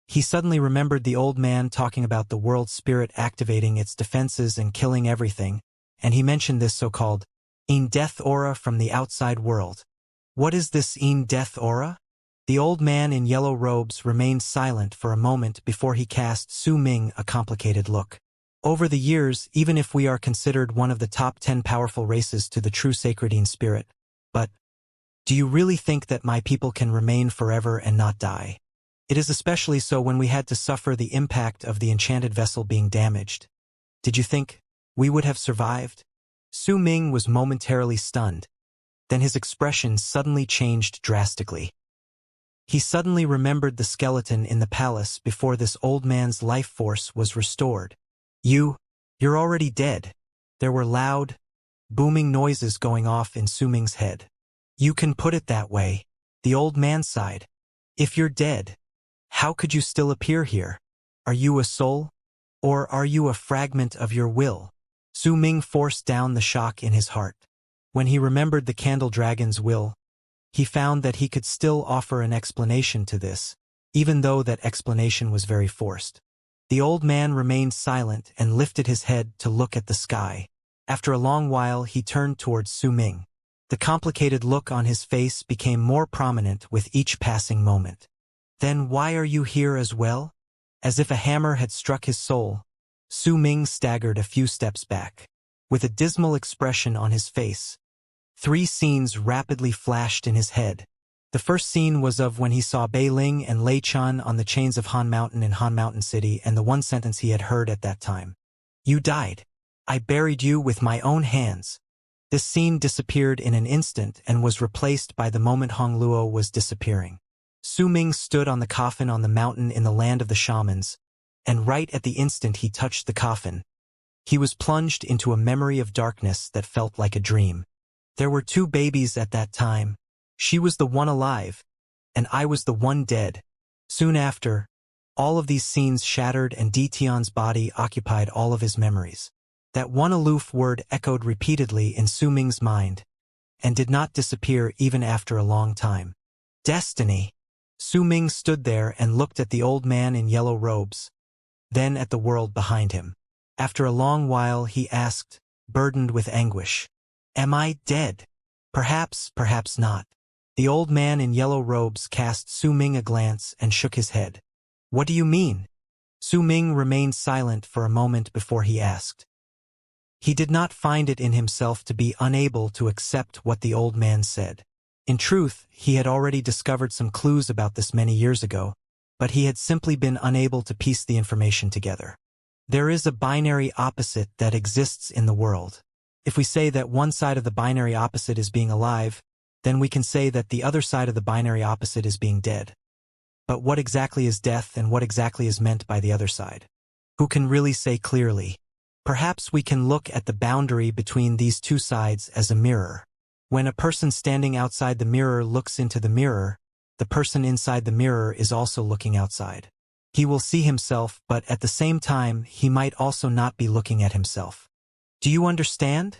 He suddenly remembered the old man talking about the world spirit activating its defenses and killing everything, and he mentioned this so-called In death aura from the outside world. What is this In death aura? The old man in yellow robes remained silent for a moment before he cast Su Ming a complicated look. Over the years, even if we are considered one of the top 10 powerful races to the true sacred In spirit, but do you really think that my people can remain forever and not die? It is especially so when we had to suffer the impact of the enchanted vessel being damaged. Did you think we would have survived? Su Ming was momentarily stunned. Then his expression suddenly changed drastically. He suddenly remembered the skeleton in the palace before this old man's life force was restored. You're already dead. There were loud, booming noises going off in Su Ming's head. You can put it that way, the old man sighed. If you're dead, how could you still appear here? Are you a soul? Or are you a fragment of your will? Su Ming forced down the shock in his heart. When he remembered the candle dragon's will, he found that he could still offer an explanation to this, even though that explanation was very forced. The old man remained silent and lifted his head to look at the sky. After a long while he turned towards Su Ming. The complicated look on his face became more prominent with each passing moment. Then why are you here as well? As if a hammer had struck his soul, Su Ming staggered a few steps back. With a dismal expression on his face, 3 scenes rapidly flashed in his head. The first scene was of when he saw Bei Ling and Lei Chun on the chains of Han Mountain in Han Mountain City, and the one sentence he had heard at that time. You died. I buried you with my own hands. This scene disappeared in an instant and was replaced by the moment Hong Luo was disappearing. Su Ming stood on the coffin on the mountain in the land of the shamans, and right at the instant he touched the coffin, he was plunged into a memory of darkness that felt like a dream. There were 2 babies at that time. She was the one alive, and I was the one dead. Soon after, all of these scenes shattered and Di Tian's body occupied all of his memories. That one aloof word echoed repeatedly in Su Ming's mind, and did not disappear even after a long time. Destiny. Su Ming stood there and looked at the old man in yellow robes, then at the world behind him. After a long while he asked, burdened with anguish, Am I dead? Perhaps, perhaps not. The old man in yellow robes cast Su Ming a glance and shook his head. What do you mean? Su Ming remained silent for a moment before he asked. He did not find it in himself to be unable to accept what the old man said. In truth, he had already discovered some clues about this many years ago, but he had simply been unable to piece the information together. There is a binary opposite that exists in the world. If we say that one side of the binary opposite is being alive, then we can say that the other side of the binary opposite is being dead. But what exactly is death and what exactly is meant by the other side? Who can really say clearly? Perhaps we can look at the boundary between these 2 sides as a mirror. When a person standing outside the mirror looks into the mirror, the person inside the mirror is also looking outside. He will see himself, but at the same time he might also not be looking at himself. Do you understand?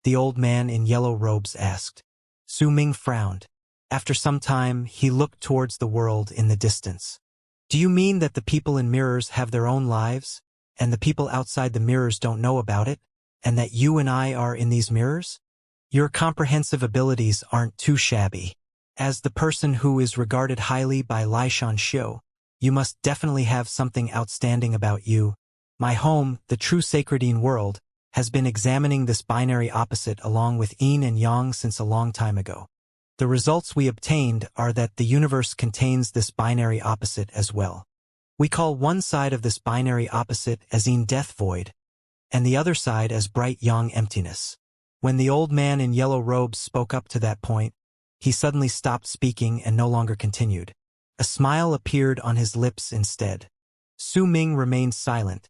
The old man in yellow robes asked. Su Ming frowned. After some time he looked towards the world in the distance. Do you mean that the people in mirrors have their own lives, and the people outside the mirrors don't know about it, and that you and I are in these mirrors? Your comprehensive abilities aren't too shabby. As the person who is regarded highly by Xianxia, you must definitely have something outstanding about you. My home, the true sacredine world, has been examining this binary opposite along with yin and yang since a long time ago. The results we obtained are that the universe contains this binary opposite as well. We call one side of this binary opposite as yin death void, and the other side as bright yang emptiness. When the old man in yellow robes spoke up to that point, he suddenly stopped speaking and no longer continued. A smile appeared on his lips instead. Su Ming remained silent,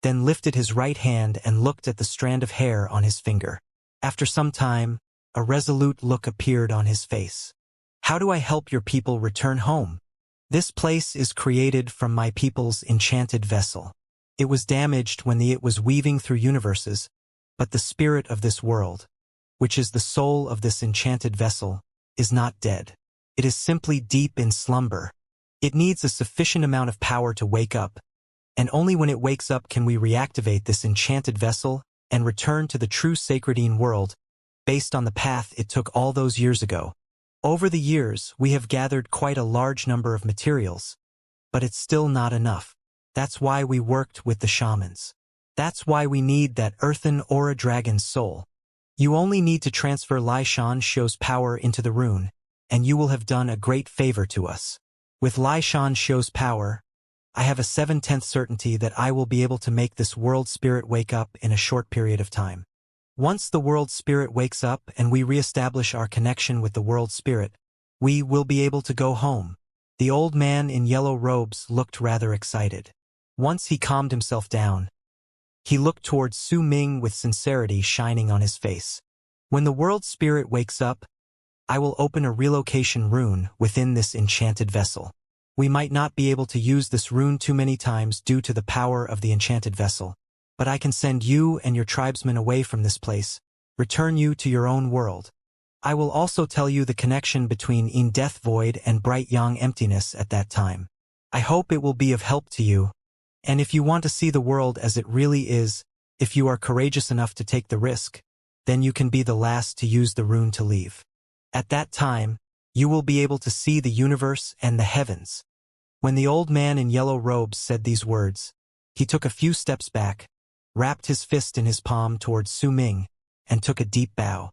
then lifted his right hand and looked at the strand of hair on his finger. After some time, a resolute look appeared on his face. How do I help your people return home? This place is created from my people's enchanted vessel. It was damaged when it was weaving through universes, but the spirit of this world, which is the soul of this enchanted vessel, is not dead. It is simply deep in slumber. It needs a sufficient amount of power to wake up, and only when it wakes up can we reactivate this enchanted vessel and return to the true sacredine world, based on the path it took all those years ago. Over the years, we have gathered quite a large number of materials, but it's still not enough. That's why we worked with the shamans. That's why we need that earthen aura dragon's soul. You only need to transfer Xianxia's power into the rune, and you will have done a great favor to us. With Xianxia's power, I have a 7/10 certainty that I will be able to make this world spirit wake up in a short period of time. Once the world spirit wakes up and we reestablish our connection with the world spirit, we will be able to go home. The old man in yellow robes looked rather excited. Once he calmed himself down, he looked towards Su Ming with sincerity shining on his face. When the world spirit wakes up, I will open a relocation rune within this enchanted vessel. We might not be able to use this rune too many times due to the power of the enchanted vessel, but I can send you and your tribesmen away from this place, return you to your own world. I will also tell you the connection between In Death Void and Bright Yang Emptiness at that time. I hope it will be of help to you, and if you want to see the world as it really is, if you are courageous enough to take the risk, then you can be the last to use the rune to leave. At that time, you will be able to see the universe and the heavens. When the old man in yellow robes said these words, he took a few steps back, wrapped his fist in his palm towards Su Ming, and took a deep bow.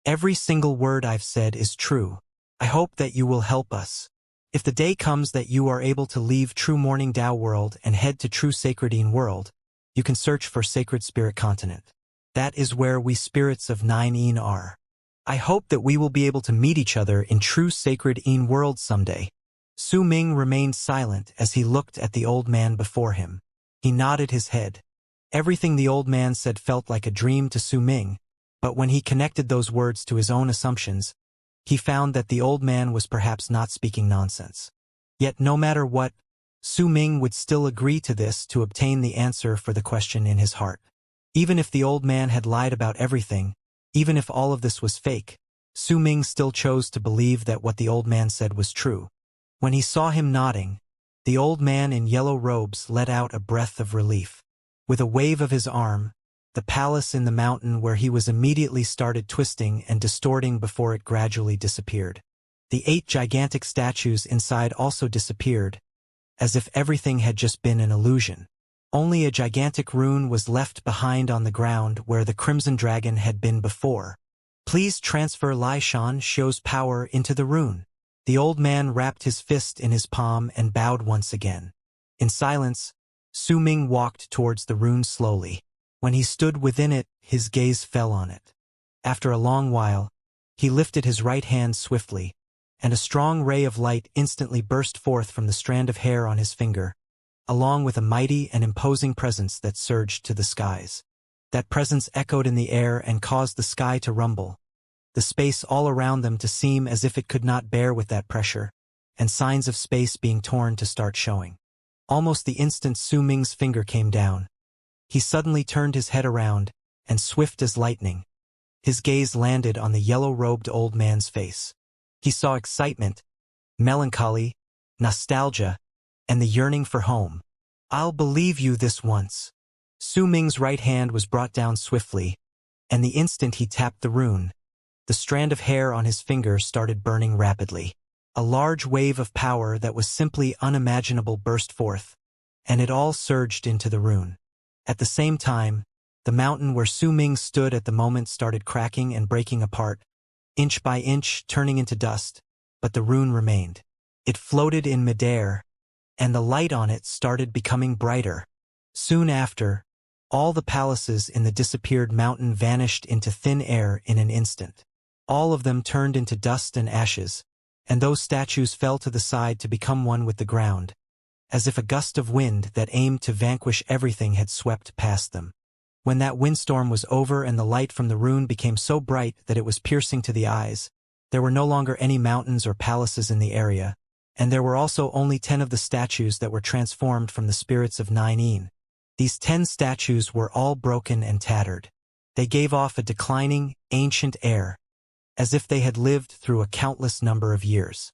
Every single word I've said is true. I hope that you will help us. If the day comes that you are able to leave True Morning Dao World and head to True Sacredine World, you can search for Sacred Spirit Continent. That is where we spirits of 9 are. I hope that we will be able to meet each other in True Sacred Een World someday. Su Ming remained silent as he looked at the old man before him. He nodded his head. Everything the old man said felt like a dream to Su Ming, but when he connected those words to his own assumptions, he found that the old man was perhaps not speaking nonsense. Yet no matter what, Su Ming would still agree to this to obtain the answer for the question in his heart. Even if the old man had lied about everything, even if all of this was fake, Su Ming still chose to believe that what the old man said was true. When he saw him nodding, the old man in yellow robes let out a breath of relief. With a wave of his arm, the palace in the mountain where he was immediately started twisting and distorting before it gradually disappeared. The 8 gigantic statues inside also disappeared, as if everything had just been an illusion. Only a gigantic rune was left behind on the ground where the Crimson Dragon had been before. Please transfer Lai Shan Shou's power into the rune. The old man wrapped his fist in his palm and bowed once again. In silence, Su Ming walked towards the rune slowly. When he stood within it, his gaze fell on it. After a long while, he lifted his right hand swiftly, and a strong ray of light instantly burst forth from the strand of hair on his finger, along with a mighty and imposing presence that surged to the skies. That presence echoed in the air and caused the sky to rumble, the space all around them to seem as if it could not bear with that pressure, and signs of space being torn to start showing. Almost the instant Su Ming's finger came down, he suddenly turned his head around, and swift as lightning, his gaze landed on the yellow-robed old man's face. He saw excitement, melancholy, nostalgia, and the yearning for home. I'll believe you this once. Su Ming's right hand was brought down swiftly, and the instant he tapped the rune, the strand of hair on his finger started burning rapidly. A large wave of power that was simply unimaginable burst forth, and it all surged into the rune. At the same time, the mountain where Su Ming stood at the moment started cracking and breaking apart, inch by inch turning into dust, but the rune remained. It floated in midair, and the light on it started becoming brighter. Soon after, all the palaces in the disappeared mountain vanished into thin air in an instant. All of them turned into dust and ashes, and those statues fell to the side to become one with the ground, as if a gust of wind that aimed to vanquish everything had swept past them. When that windstorm was over and the light from the rune became so bright that it was piercing to the eyes, there were no longer any mountains or palaces in the area, and there were also only 10 of the statues that were transformed from the spirits of 9. These 10 statues were all broken and tattered. They gave off a declining, ancient air, as if they had lived through a countless number of years.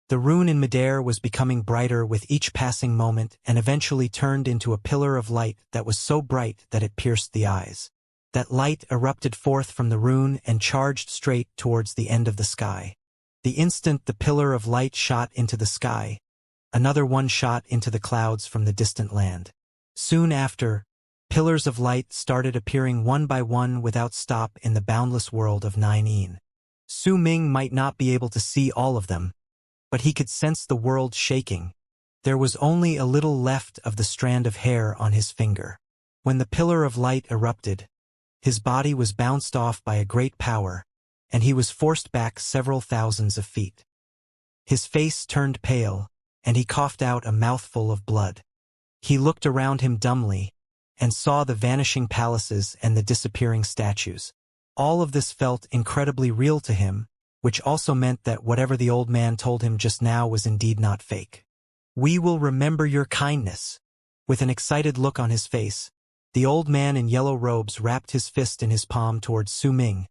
The rune in midair was becoming brighter with each passing moment and eventually turned into a pillar of light that was so bright that it pierced the eyes. That light erupted forth from the rune and charged straight towards the end of the sky. The instant the pillar of light shot into the sky, another one shot into the clouds from the distant land. Soon after, pillars of light started appearing one by one without stop in the boundless world of 9. Su Ming might not be able to see all of them, but he could sense the world shaking. There was only a little left of the strand of hair on his finger. When the pillar of light erupted, his body was bounced off by a great power, and he was forced back several thousands of feet. His face turned pale, and he coughed out a mouthful of blood. He looked around him dumbly, and saw the vanishing palaces and the disappearing statues. All of this felt incredibly real to him, which also meant that whatever the old man told him just now was indeed not fake. "We will remember your kindness." With an excited look on his face, the old man in yellow robes wrapped his fist in his palm towards Su Ming,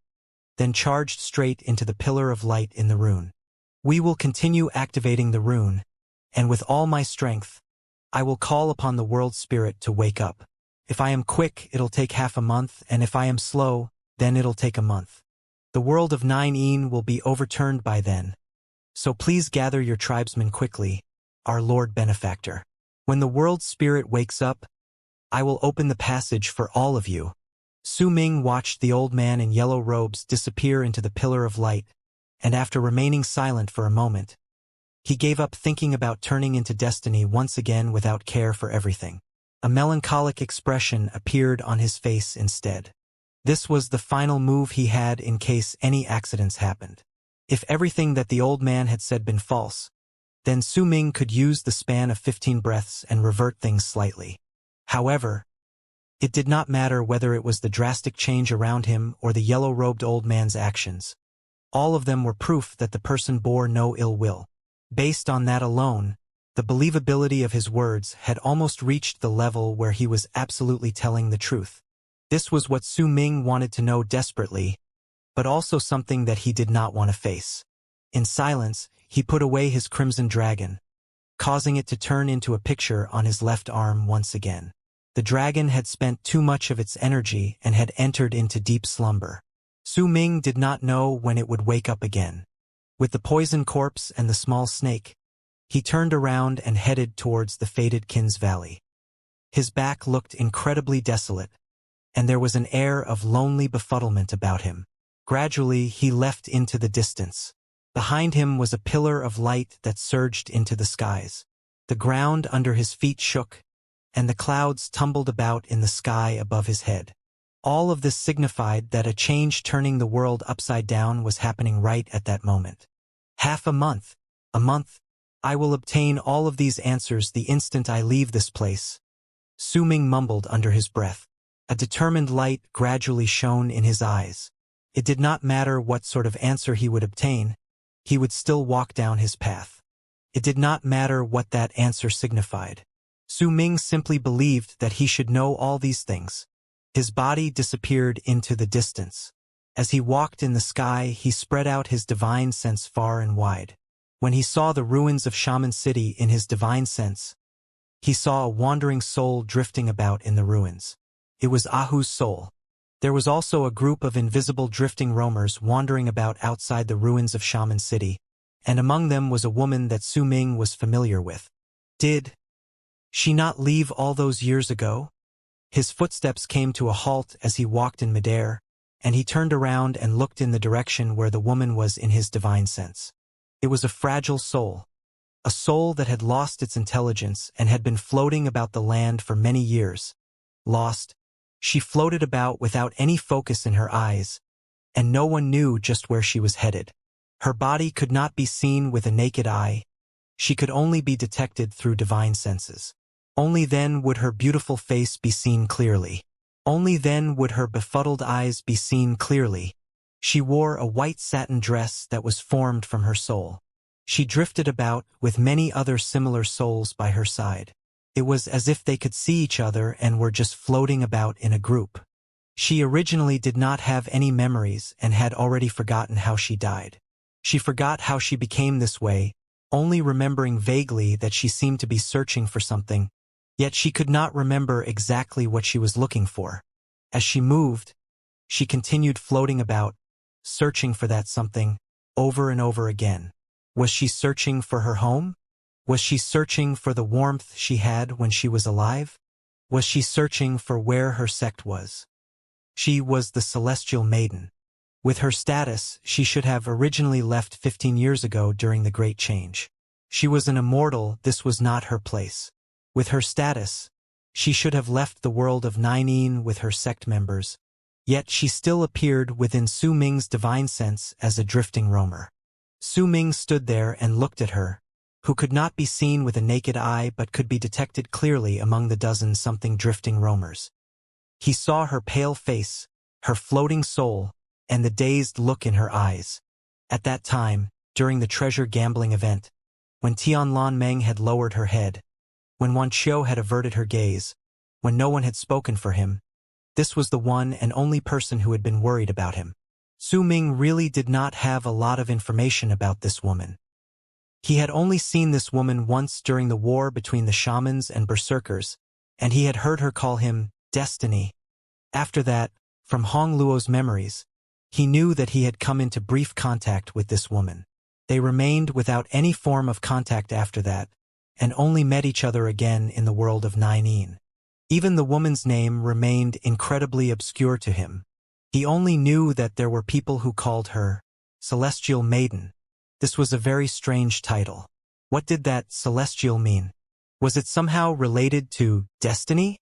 then charged straight into the pillar of light in the rune. "We will continue activating the rune, and with all my strength, I will call upon the world spirit to wake up. If I am quick, it'll take half a month, and if I am slow, then it'll take a month. The world of 9 will be overturned by then. So please gather your tribesmen quickly, our Lord Benefactor. When the world spirit wakes up, I will open the passage for all of you." Su Ming watched the old man in yellow robes disappear into the pillar of light, and after remaining silent for a moment, he gave up thinking about turning into destiny once again without care for everything. A melancholic expression appeared on his face instead. This was the final move he had in case any accidents happened. If everything that the old man had said been false, then Su Ming could use the span of 15 breaths and revert things slightly. However, it did not matter whether it was the drastic change around him or the yellow-robed old man's actions. All of them were proof that the person bore no ill will. Based on that alone, the believability of his words had almost reached the level where he was absolutely telling the truth. This was what Su Ming wanted to know desperately, but also something that he did not want to face. In silence, he put away his crimson dragon, causing it to turn into a picture on his left arm once again. The dragon had spent too much of its energy and had entered into deep slumber. Su Ming did not know when it would wake up again. With the poison corpse and the small snake, he turned around and headed towards the fated Kin's Valley. His back looked incredibly desolate, and there was an air of lonely befuddlement about him. Gradually, he left into the distance. Behind him was a pillar of light that surged into the skies. The ground under his feet shook, and the clouds tumbled about in the sky above his head. All of this signified that a change turning the world upside down was happening right at that moment. "Half a month. A month. I will obtain all of these answers the instant I leave this place," Su Ming mumbled under his breath. A determined light gradually shone in his eyes. It did not matter what sort of answer he would obtain, he would still walk down his path. It did not matter what that answer signified. Su Ming simply believed that he should know all these things. His body disappeared into the distance. As he walked in the sky, he spread out his divine sense far and wide. When he saw the ruins of Shaman City in his divine sense, he saw a wandering soul drifting about in the ruins. It was Ahu's soul. There was also a group of invisible drifting roamers wandering about outside the ruins of Shaman City, and among them was a woman that Su Ming was familiar with. Did she not leave all those years ago? His footsteps came to a halt as he walked in midair, and he turned around and looked in the direction where the woman was in his divine sense. It was a fragile soul, a soul that had lost its intelligence and had been floating about the land for many years. Lost, she floated about without any focus in her eyes, and no one knew just where she was headed. Her body could not be seen with a naked eye. She could only be detected through divine senses. Only then would her beautiful face be seen clearly. Only then would her befuddled eyes be seen clearly. She wore a white satin dress that was formed from her soul. She drifted about with many other similar souls by her side. It was as if they could see each other and were just floating about in a group. She originally did not have any memories and had already forgotten how she died. She forgot how she became this way, only remembering vaguely that she seemed to be searching for something, yet she could not remember exactly what she was looking for. As she moved, she continued floating about, searching for that something, over and over again. Was she searching for her home? Was she searching for the warmth she had when she was alive? Was she searching for where her sect was? She was the Celestial Maiden. With her status, she should have originally left 15 years ago during the Great Change. She was an immortal, this was not her place. With her status, she should have left the world of 9 with her sect members, yet she still appeared within Su Ming's divine sense as a drifting roamer. Su Ming stood there and looked at her, who could not be seen with a naked eye but could be detected clearly among the dozen something drifting roamers. He saw her pale face, her floating soul, and the dazed look in her eyes. At that time, during the treasure gambling event, when Tianlan Meng had lowered her head, when Wan Qiu had averted her gaze, when no one had spoken for him, this was the one and only person who had been worried about him. Su Ming really did not have a lot of information about this woman. He had only seen this woman once during the war between the shamans and berserkers, and he had heard her call him Destiny. After that, from Hong Luo's memories, he knew that he had come into brief contact with this woman. They remained without any form of contact after that, and only met each other again in the world of Ninein. Even the woman's name remained incredibly obscure to him. He only knew that there were people who called her Celestial Maiden. This was a very strange title. What did that celestial mean? Was it somehow related to destiny?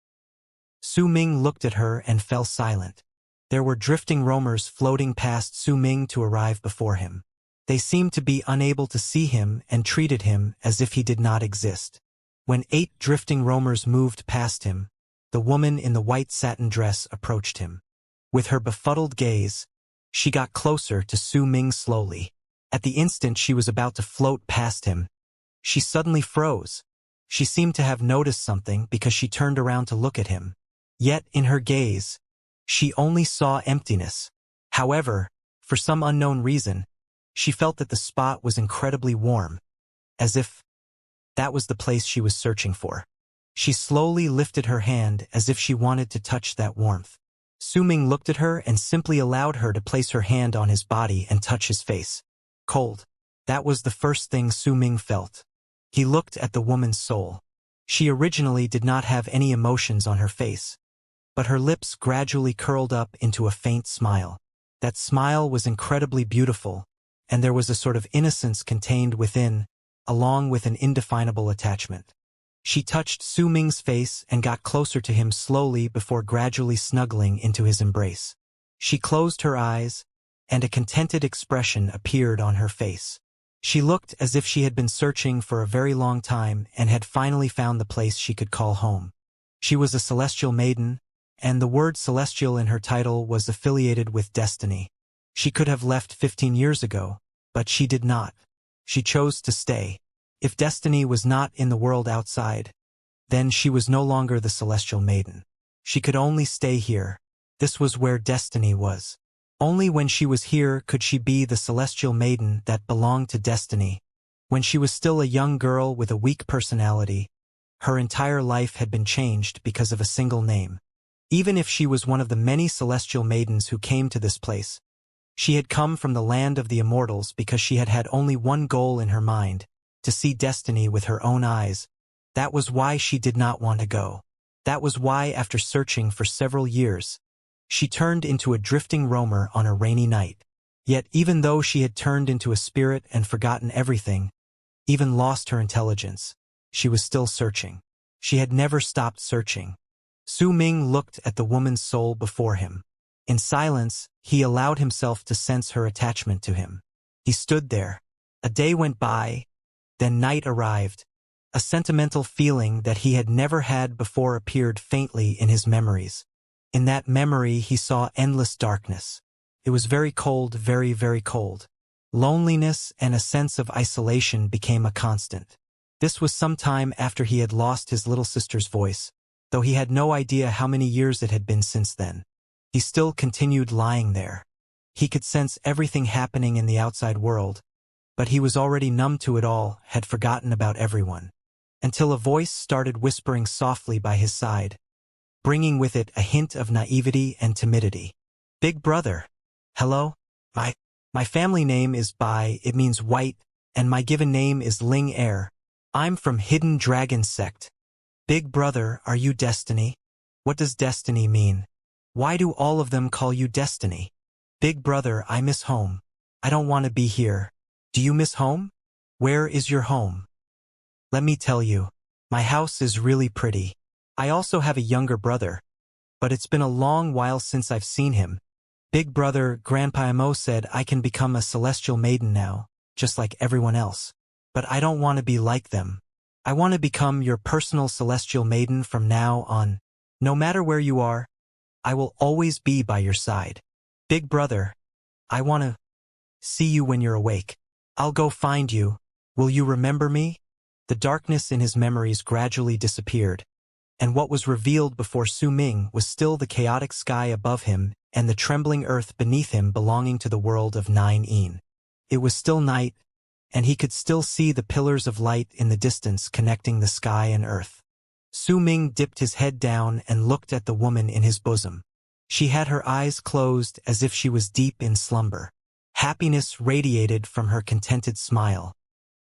Su Ming looked at her and fell silent. There were drifting roamers floating past Su Ming to arrive before him. They seemed to be unable to see him and treated him as if he did not exist. When 8 drifting roamers moved past him, the woman in the white satin dress approached him. With her befuddled gaze, she got closer to Su Ming slowly. At the instant she was about to float past him, she suddenly froze. She seemed to have noticed something because she turned around to look at him. Yet, in her gaze, she only saw emptiness. However, for some unknown reason, she felt that the spot was incredibly warm, as if that was the place she was searching for. She slowly lifted her hand as if she wanted to touch that warmth. Su Ming looked at her and simply allowed her to place her hand on his body and touch his face. Cold. That was the first thing Su Ming felt. He looked at the woman's soul. She originally did not have any emotions on her face, but her lips gradually curled up into a faint smile. That smile was incredibly beautiful, and there was a sort of innocence contained within, along with an indefinable attachment. She touched Su Ming's face and got closer to him slowly before gradually snuggling into his embrace. She closed her eyes, and a contented expression appeared on her face. She looked as if she had been searching for a very long time and had finally found the place she could call home. She was a celestial maiden, and the word celestial in her title was affiliated with destiny. She could have left 15 years ago, but she did not. She chose to stay. If destiny was not in the world outside, then she was no longer the celestial maiden. She could only stay here. This was where destiny was. Only when she was here could she be the celestial maiden that belonged to destiny. When she was still a young girl with a weak personality, her entire life had been changed because of a single name. Even if she was one of the many celestial maidens who came to this place, she had come from the land of the immortals because she had had only one goal in her mind, to see destiny with her own eyes. That was why she did not want to go. That was why, after searching for several years, she turned into a drifting roamer on a rainy night. Yet even though she had turned into a spirit and forgotten everything, even lost her intelligence, she was still searching. She had never stopped searching. Su Ming looked at the woman's soul before him. In silence, he allowed himself to sense her attachment to him. He stood there. A day went by, then night arrived. A sentimental feeling that he had never had before appeared faintly in his memories. In that memory he saw endless darkness. It was very cold, very, very cold. Loneliness and a sense of isolation became a constant. This was some time after he had lost his little sister's voice, though he had no idea how many years it had been since then. He still continued lying there. He could sense everything happening in the outside world, but he was already numb to it all, had forgotten about everyone. Until a voice started whispering softly by his side, bringing with it a hint of naivety and timidity. "Big brother. Hello? My family name is Bai, it means white, and my given name is Ling Air. I'm from Hidden Dragon Sect. Big brother, are you Destiny? What does destiny mean? Why do all of them call you Destiny? Big brother, I miss home. I don't want to be here. Do you miss home? Where is your home? Let me tell you, my house is really pretty. I also have a younger brother, but it's been a long while since I've seen him. Big brother, Grandpa Mo said I can become a celestial maiden now, just like everyone else. but I don't want to be like them. I want to become your personal celestial maiden from now on. No matter where you are, I will always be by your side. Big brother, I want to see you when you're awake. I'll go find you. Will you remember me? The darkness in his memories gradually disappeared, and what was revealed before Su Ming was still the chaotic sky above him and the trembling earth beneath him belonging to the world of 9-een. It was still night, and he could still see the pillars of light in the distance connecting the sky and earth. Su Ming dipped his head down and looked at the woman in his bosom. She had her eyes closed as if she was deep in slumber. Happiness radiated from her contented smile.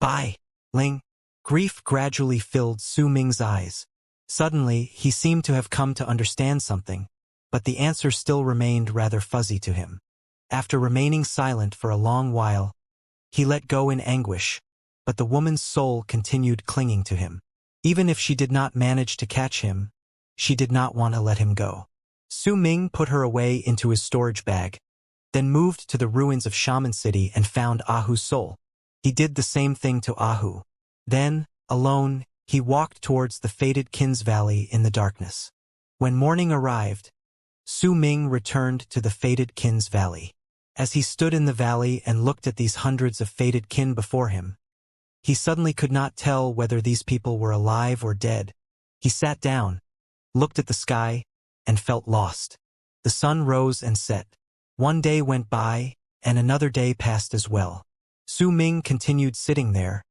Bai Ling. Grief gradually filled Su Ming's eyes. Suddenly, he seemed to have come to understand something, but the answer still remained rather fuzzy to him. After remaining silent for a long while, he let go in anguish, but the woman's soul continued clinging to him. Even if she did not manage to catch him, she did not want to let him go. Su Ming put her away into his storage bag, then moved to the ruins of Shaman City and found Ahu's soul. He did the same thing to Ahu. Then, alone, he walked towards the fated Kin's Valley in the darkness. When morning arrived, Su Ming returned to the fated Kin's Valley. As he stood in the valley and looked at these hundreds of fated kin before him, he suddenly could not tell whether these people were alive or dead. He sat down, looked at the sky, and felt lost. The sun rose and set. One day went by, and another day passed as well. Su Ming continued sitting there,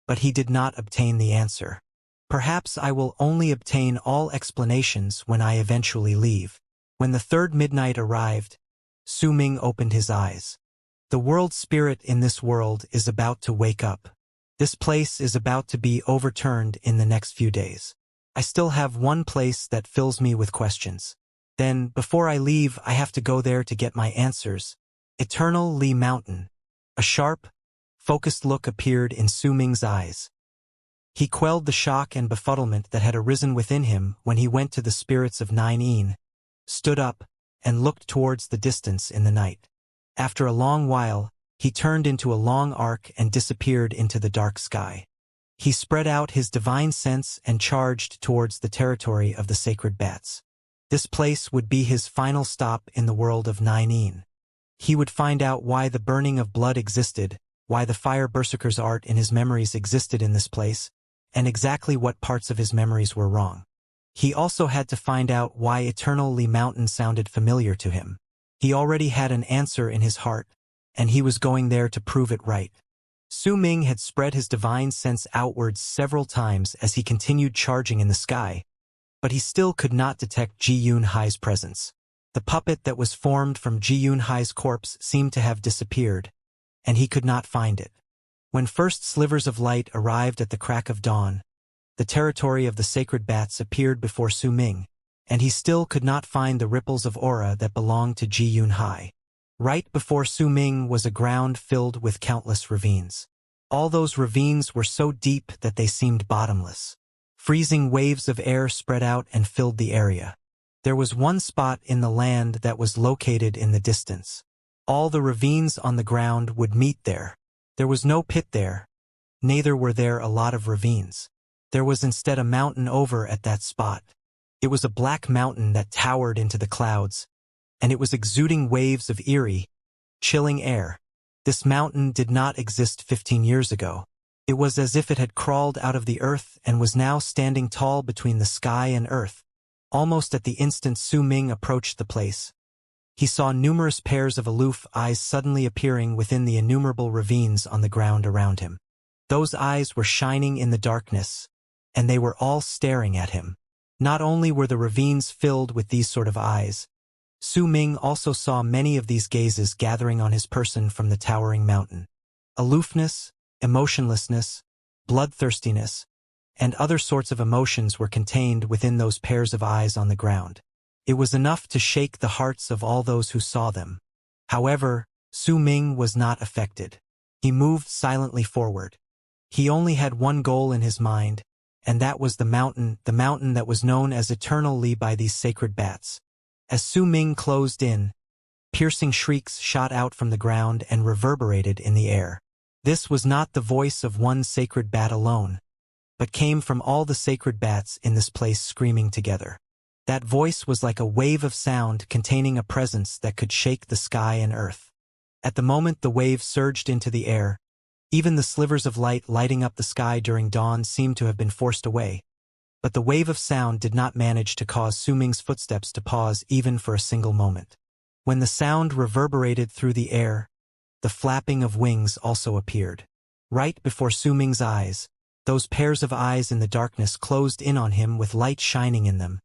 but he did not obtain the answer. Perhaps I will only obtain all explanations when I eventually leave. When the third midnight arrived, Su Ming opened his eyes. The world spirit in this world is about to wake up. This place is about to be overturned in the next few days. I still have one place that fills me with questions. Then, before I leave, I have to go there to get my answers. Eternal Li Mountain. A sharp, focused look appeared in Su Ming's eyes. He quelled the shock and befuddlement that had arisen within him when he went to the spirits of 9-een, stood up, and looked towards the distance in the night. After a long while, he turned into a long arc and disappeared into the dark sky. He spread out his divine sense and charged towards the territory of the sacred bats. This place would be his final stop in the world of 9-een. He would find out why the burning of blood existed, why the fire berserker's art in his memories existed in this place, and exactly what parts of his memories were wrong. He also had to find out why Eternal Li Mountain sounded familiar to him. He already had an answer in his heart, and he was going there to prove it right. Su Ming had spread his divine sense outwards several times as he continued charging in the sky, but he still could not detect Ji Yun-hai's presence. The puppet that was formed from Ji Yun-hai's corpse seemed to have disappeared, and he could not find it. When first slivers of light arrived at the crack of dawn, the territory of the sacred bats appeared before Su Ming, and he still could not find the ripples of aura that belonged to Ji Yun-hai. Right before Su Ming was a ground filled with countless ravines. All those ravines were so deep that they seemed bottomless. Freezing waves of air spread out and filled the area. There was one spot in the land that was located in the distance. All the ravines on the ground would meet there. There was no pit there, neither were there a lot of ravines. There was instead a mountain over at that spot. It was a black mountain that towered into the clouds, and it was exuding waves of eerie, chilling air. This mountain did not exist 15 years ago. It was as if it had crawled out of the earth and was now standing tall between the sky and earth. Almost at the instant Su Ming approached the place, he saw numerous pairs of aloof eyes suddenly appearing within the innumerable ravines on the ground around him. Those eyes were shining in the darkness, and they were all staring at him. Not only were the ravines filled with these sort of eyes, Su Ming also saw many of these gazes gathering on his person from the towering mountain. Aloofness, emotionlessness, bloodthirstiness, and other sorts of emotions were contained within those pairs of eyes on the ground. It was enough to shake the hearts of all those who saw them. However, Su Ming was not affected. He moved silently forward. He only had one goal in his mind, and that was the mountain that was known as Eternal Li by these sacred bats. As Su Ming closed in, piercing shrieks shot out from the ground and reverberated in the air. This was not the voice of one sacred bat alone, but came from all the sacred bats in this place screaming together. That voice was like a wave of sound containing a presence that could shake the sky and earth. At the moment the wave surged into the air, even the slivers of light lighting up the sky during dawn seemed to have been forced away. But the wave of sound did not manage to cause Su Ming's footsteps to pause even for a single moment. When the sound reverberated through the air, the flapping of wings also appeared. Right before Su Ming's eyes, those pairs of eyes in the darkness closed in on him with light shining in them,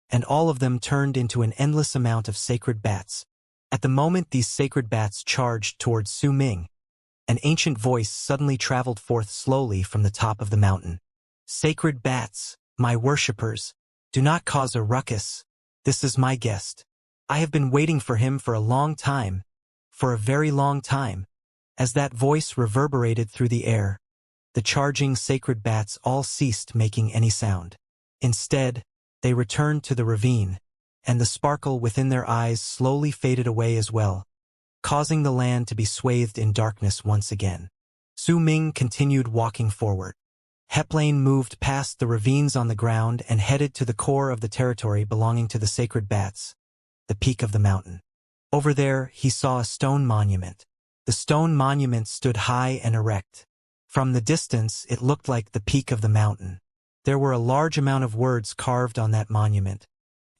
and all of them turned into an endless amount of sacred bats. At the moment these sacred bats charged towards Su Ming, an ancient voice suddenly traveled forth slowly from the top of the mountain. Sacred bats, my worshippers, do not cause a ruckus. This is my guest. I have been waiting for him for a long time, for a very long time. As that voice reverberated through the air, the charging sacred bats all ceased making any sound. Instead, they returned to the ravine, and the sparkle within their eyes slowly faded away as well, causing the land to be swathed in darkness once again. Su Ming continued walking forward. Heplane moved past the ravines on the ground and headed to the core of the territory belonging to the sacred bats, the peak of the mountain. Over there, he saw a stone monument. The stone monument stood high and erect. From the distance, it looked like the peak of the mountain. There were a large amount of words carved on that monument,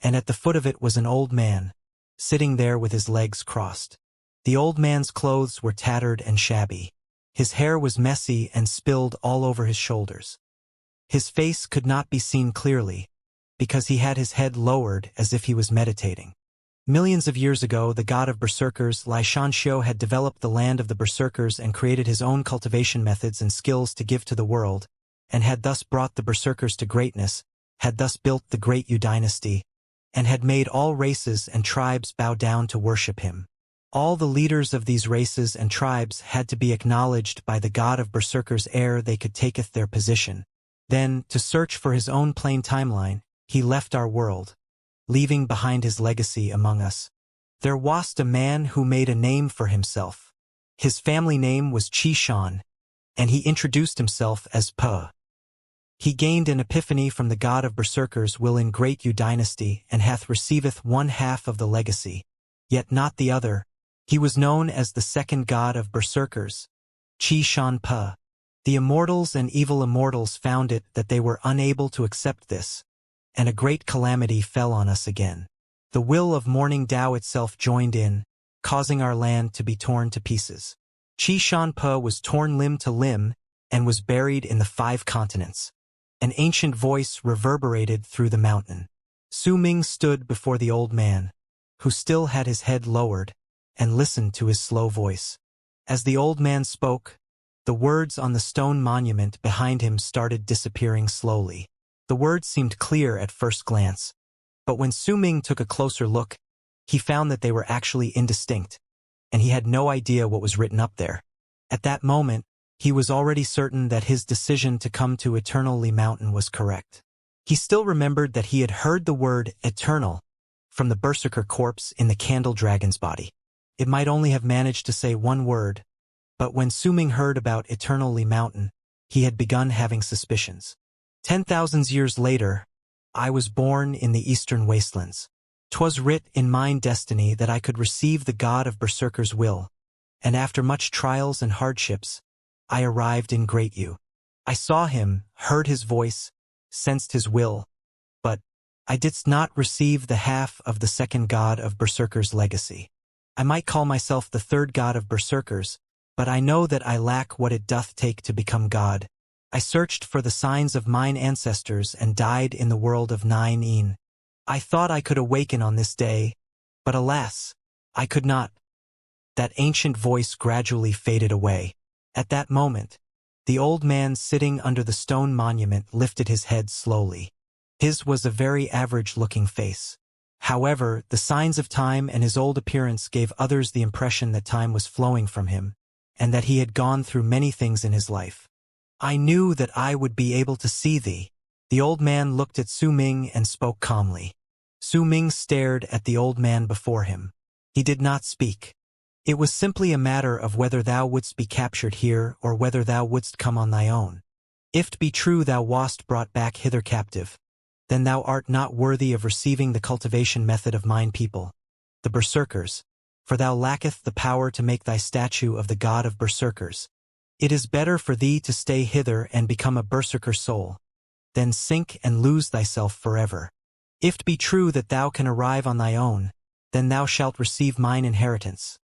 and at the foot of it was an old man, sitting there with his legs crossed. The old man's clothes were tattered and shabby. His hair was messy and spilled all over his shoulders. His face could not be seen clearly, because he had his head lowered as if he was meditating. Millions of years ago, the god of berserkers, Xianxia, had developed the land of the berserkers and created his own cultivation methods and skills to give to the world, and had thus brought the berserkers to greatness, had thus built the great Yu dynasty, and had made all races and tribes bow down to worship him. All the leaders of these races and tribes had to be acknowledged by the god of berserkers ere they could taketh their position. Then, to search for his own plain timeline, he left our world, leaving behind his legacy among us. There was a man who made a name for himself. His family name was Qi Shan, and he introduced himself as Pe. He gained an epiphany from the god of berserkers will in great Yu dynasty and hath receiveth one half of the legacy, yet not the other. He was known as the second god of berserkers, Qi Shan Pe. The immortals and evil immortals found it that they were unable to accept this, and a great calamity fell on us again. The will of morning Tao itself joined in, causing our land to be torn to pieces. Qi Shan Pe was torn limb to limb and was buried in the 5 continents. An ancient voice reverberated through the mountain. Su Ming stood before the old man, who still had his head lowered, and listened to his slow voice. As the old man spoke, the words on the stone monument behind him started disappearing slowly. The words seemed clear at first glance, but when Su Ming took a closer look, he found that they were actually indistinct, and he had no idea what was written up there. At that moment, he was already certain that his decision to come to Eternally Mountain was correct. He still remembered that he had heard the word eternal from the berserker corpse in the candle dragon's body. It might only have managed to say one word, but when Su Ming heard about Eternally Mountain, he had begun having suspicions. 10,000 years later, I was born in the eastern wastelands. 'Twas writ in mine destiny that I could receive the god of berserkers' will, and after much trials and hardships, I arrived in Great Yu. I saw him, heard his voice, sensed his will, but I didst not receive the half of the second god of berserkers' legacy. I might call myself the third god of berserkers, but I know that I lack what it doth take to become god. I searched for the signs of mine ancestors and died in the world of 9 Een. I thought I could awaken on this day, but alas, I could not. That ancient voice gradually faded away. At that moment, the old man sitting under the stone monument lifted his head slowly. His was a very average-looking face. However, the signs of time and his old appearance gave others the impression that time was flowing from him, and that he had gone through many things in his life. I knew that I would be able to see thee. The old man looked at Su Ming and spoke calmly. Su Ming stared at the old man before him. He did not speak. It was simply a matter of whether thou wouldst be captured here or whether thou wouldst come on thy own. If 't be true thou wast brought back hither captive, then thou art not worthy of receiving the cultivation method of mine people, the Berserkers, for thou lacketh the power to make thy statue of the god of Berserkers. It is better for thee to stay hither and become a Berserker soul, than sink and lose thyself forever. If 't be true that thou can arrive on thy own, then thou shalt receive mine inheritance.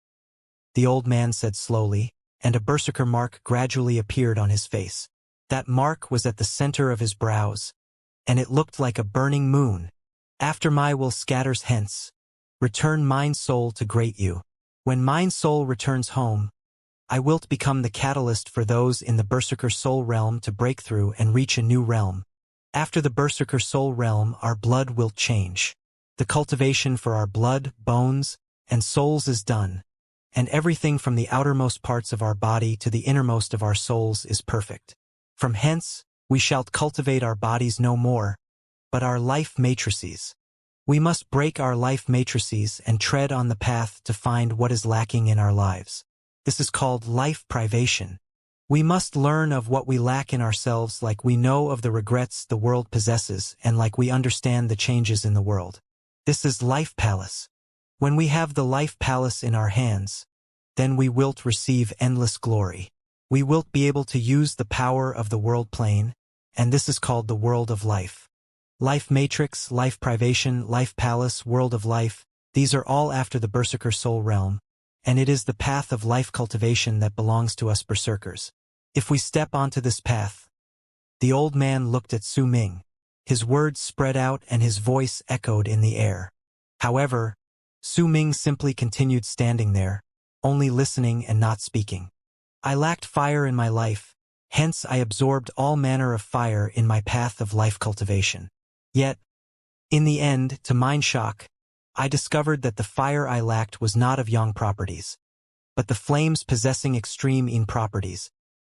The old man said slowly, and a Berserker mark gradually appeared on his face. That mark was at the center of his brows, and it looked like a burning moon. After my will scatters hence, return mine soul to great you. When mine soul returns home, I wilt become the catalyst for those in the Berserker soul realm to break through and reach a new realm. After the Berserker soul realm, our blood will change. The cultivation for our blood, bones, and souls is done, and everything from the outermost parts of our body to the innermost of our souls is perfect. From hence, we shall cultivate our bodies no more, but our life matrices. We must break our life matrices and tread on the path to find what is lacking in our lives. This is called life privation. We must learn of what we lack in ourselves like we know of the regrets the world possesses and like we understand the changes in the world. This is life palace. When we have the life palace in our hands, then we wilt receive endless glory. We wilt be able to use the power of the world plane, and this is called the world of life. Life matrix, life privation, life palace, world of life, these are all after the Berserker soul realm, and it is the path of life cultivation that belongs to us Berserkers. If we step onto this path, the old man looked at Su Ming. His words spread out and his voice echoed in the air. However, Su Ming simply continued standing there, only listening and not speaking. I lacked fire in my life, hence I absorbed all manner of fire in my path of life cultivation. Yet, in the end, to mine shock, I discovered that the fire I lacked was not of yang properties, but the flames possessing extreme yin properties.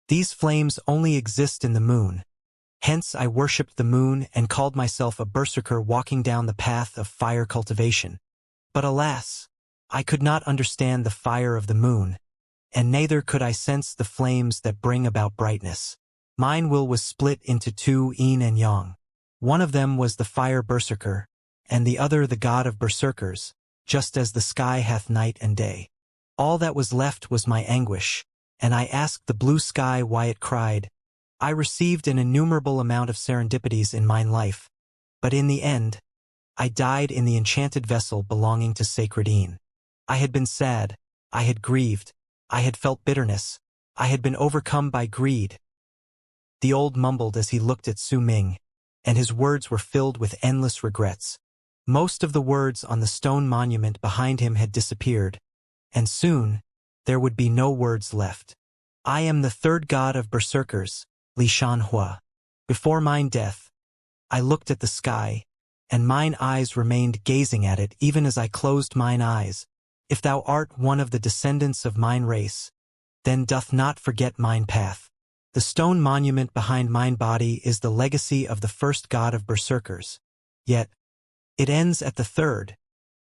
These flames only exist in the moon. Hence I worshipped the moon and called myself a Berserker walking down the path of fire cultivation. But alas, I could not understand the fire of the moon, and neither could I sense the flames that bring about brightness. Mine will was split into two, yin and yang. One of them was the fire Berserker, and the other the god of Berserkers, just as the sky hath night and day. All that was left was my anguish, and I asked the blue sky why it cried. I received an innumerable amount of serendipities in mine life, but in the end, I died in the enchanted vessel belonging to sacred yin. I had been sad, I had grieved, I had felt bitterness, I had been overcome by greed. The old mumbled as he looked at Su Ming, and his words were filled with endless regrets. Most of the words on the stone monument behind him had disappeared, and soon, there would be no words left. I am the third god of Berserkers, Li Xianxia. Before mine death, I looked at the sky, and mine eyes remained gazing at it even as I closed mine eyes. If thou art one of the descendants of mine race, then doth not forget mine path. The stone monument behind mine body is the legacy of the first god of Berserkers. Yet, it ends at the third.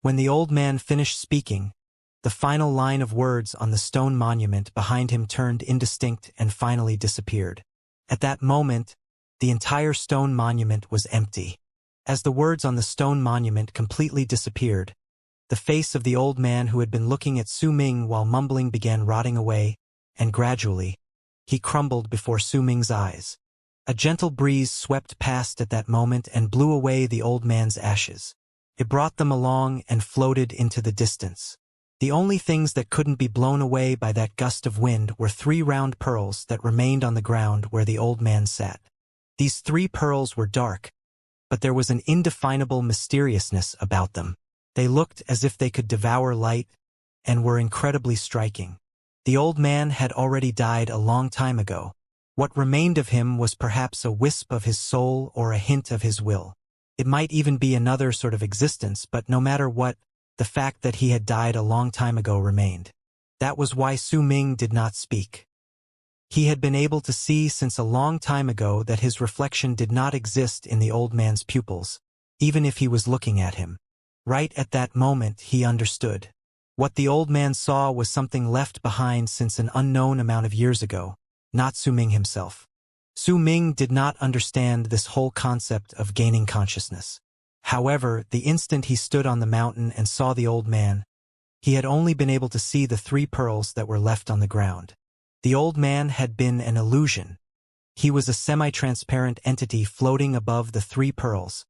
When the old man finished speaking, the final line of words on the stone monument behind him turned indistinct and finally disappeared. At that moment, the entire stone monument was empty. As the words on the stone monument completely disappeared, the face of the old man who had been looking at Su Ming while mumbling began rotting away, and gradually, he crumbled before Su Ming's eyes. A gentle breeze swept past at that moment and blew away the old man's ashes. It brought them along and floated into the distance. The only things that couldn't be blown away by that gust of wind were 3 round pearls that remained on the ground where the old man sat. These 3 pearls were dark, but there was an indefinable mysteriousness about them. They looked as if they could devour light, and were incredibly striking. The old man had already died a long time ago. What remained of him was perhaps a wisp of his soul or a hint of his will. It might even be another sort of existence, but no matter what, the fact that he had died a long time ago remained. That was why Su Ming did not speak. He had been able to see since a long time ago that his reflection did not exist in the old man's pupils, even if he was looking at him. Right at that moment he understood. What the old man saw was something left behind since an unknown amount of years ago, not Su Ming himself. Su Ming did not understand this whole concept of gaining consciousness. However, the instant he stood on the mountain and saw the old man, he had only been able to see the 3 pearls that were left on the ground. The old man had been an illusion. He was a semi-transparent entity floating above the 3 pearls,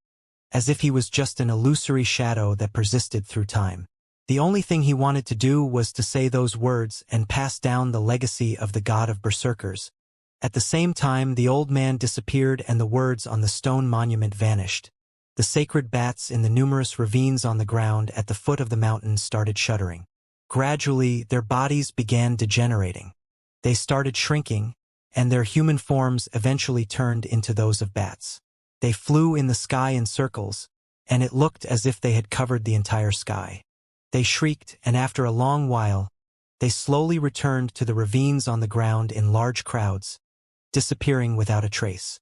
as if he was just an illusory shadow that persisted through time. The only thing he wanted to do was to say those words and pass down the legacy of the god of berserkers. At the same time, the old man disappeared and the words on the stone monument vanished. The sacred bats in the numerous ravines on the ground at the foot of the mountain started shuddering. Gradually, their bodies began degenerating. They started shrinking, and their human forms eventually turned into those of bats. They flew in the sky in circles, and it looked as if they had covered the entire sky. They shrieked, and after a long while, they slowly returned to the ravines on the ground in large crowds, disappearing without a trace.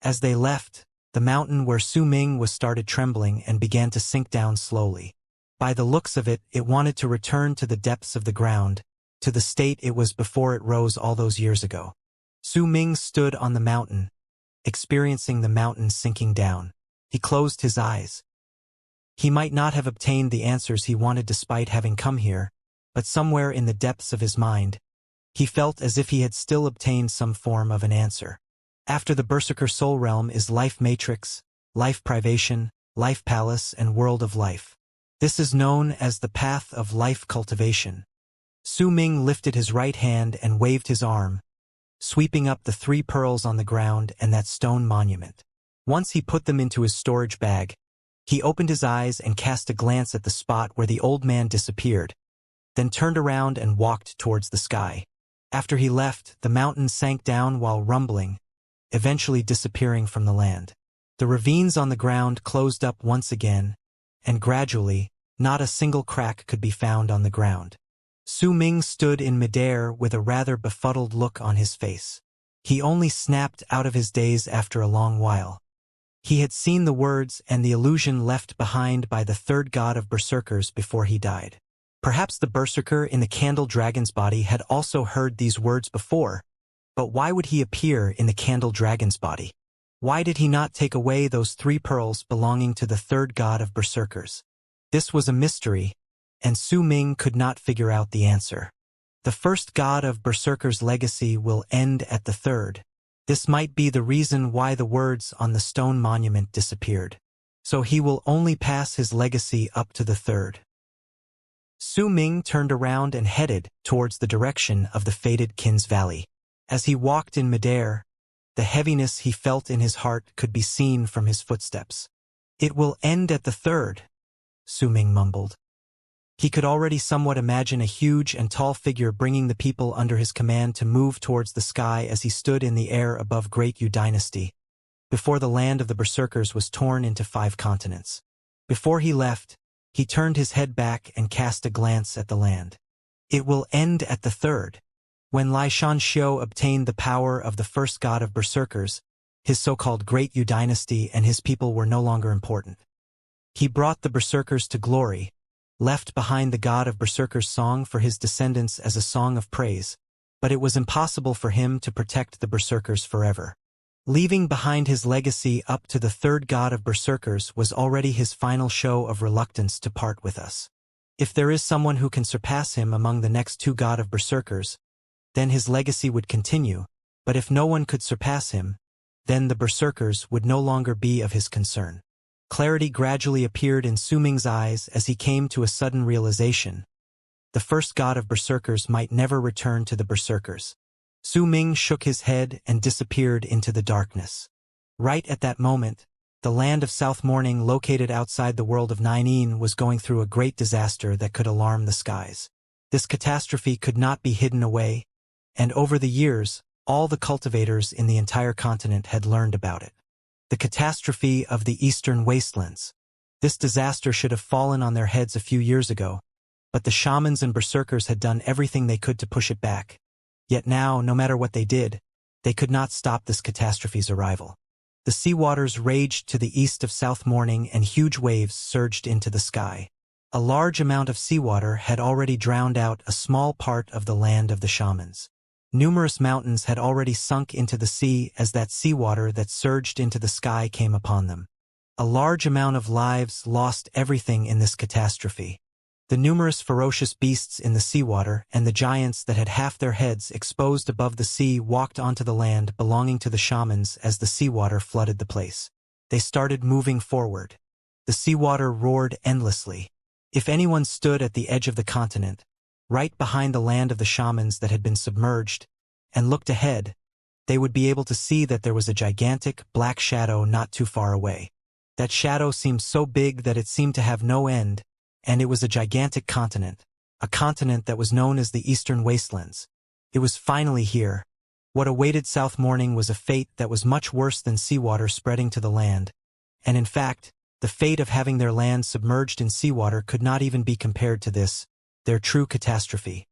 As they left, the mountain where Su Ming was started trembling and began to sink down slowly. By the looks of it, it wanted to return to the depths of the ground, to the state it was before it rose all those years ago. Su Ming stood on the mountain, experiencing the mountain sinking down. He closed his eyes. He might not have obtained the answers he wanted despite having come here, but somewhere in the depths of his mind, he felt as if he had still obtained some form of an answer. After the Berserker Soul Realm is Life Matrix, Life Privation, Life Palace, and World of Life. This is known as the Path of Life Cultivation. Su Ming lifted his right hand and waved his arm, sweeping up the 3 pearls on the ground and that stone monument. Once he put them into his storage bag, he opened his eyes and cast a glance at the spot where the old man disappeared, then turned around and walked towards the sky. After he left, the mountain sank down while rumbling, eventually disappearing from the land. The ravines on the ground closed up once again, and gradually, not a single crack could be found on the ground. Su Ming stood in midair with a rather befuddled look on his face. He only snapped out of his daze after a long while. He had seen the words and the illusion left behind by the 3rd god of berserkers before he died. Perhaps the berserker in the candle dragon's body had also heard these words before, but why would he appear in the candle dragon's body? Why did he not take away those 3 pearls belonging to the 3rd god of berserkers? This was a mystery, and Su Ming could not figure out the answer. The 1st god of berserkers' legacy will end at the 3rd. This might be the reason why the words on the stone monument disappeared. So he will only pass his legacy up to the 3rd. Su Ming turned around and headed towards the direction of the fated Qin's Valley. As he walked in midair, the heaviness he felt in his heart could be seen from his footsteps. "It will end at the 3rd, Su Ming mumbled. He could already somewhat imagine a huge and tall figure bringing the people under his command to move towards the sky as he stood in the air above Great Yu Dynasty, before the land of the berserkers was torn into 5 continents. Before he left, he turned his head back and cast a glance at the land. It will end at the 3rd. When Xianxia obtained the power of the 1st god of berserkers, his so-called Great Yu Dynasty and his people were no longer important. He brought the berserkers to glory, left behind the god of berserkers' song for his descendants as a song of praise, but it was impossible for him to protect the berserkers forever. Leaving behind his legacy up to the 3rd god of berserkers was already his final show of reluctance to part with us. If there is someone who can surpass him among the next 2 god of berserkers, then his legacy would continue, but if no one could surpass him, then the berserkers would no longer be of his concern. Clarity gradually appeared in Su Ming's eyes as he came to a sudden realization. The 1st god of berserkers might never return to the berserkers. Su Ming shook his head and disappeared into the darkness. Right at that moment, the land of South Morning located outside the world of Ninein was going through a great disaster that could alarm the skies. This catastrophe could not be hidden away, and over the years, all the cultivators in the entire continent had learned about it. The catastrophe of the Eastern Wastelands. This disaster should have fallen on their heads a few years ago, but the shamans and berserkers had done everything they could to push it back. Yet now, no matter what they did, they could not stop this catastrophe's arrival. The sea waters raged to the east of South Morning and huge waves surged into the sky. A large amount of seawater had already drowned out a small part of the land of the shamans. Numerous mountains had already sunk into the sea as that seawater that surged into the sky came upon them. A large amount of lives lost everything in this catastrophe. The numerous ferocious beasts in the seawater and the giants that had half their heads exposed above the sea walked onto the land belonging to the shamans as the seawater flooded the place. They started moving forward. The seawater roared endlessly. If anyone stood at the edge of the continent, right behind the land of the shamans that had been submerged, and looked ahead, they would be able to see that there was a gigantic, black shadow not too far away. That shadow seemed so big that it seemed to have no end, and it was a gigantic continent, a continent that was known as the Eastern Wastelands. It was finally here. What awaited South Morning was a fate that was much worse than seawater spreading to the land, and in fact, the fate of having their land submerged in seawater could not even be compared to this, their true catastrophe.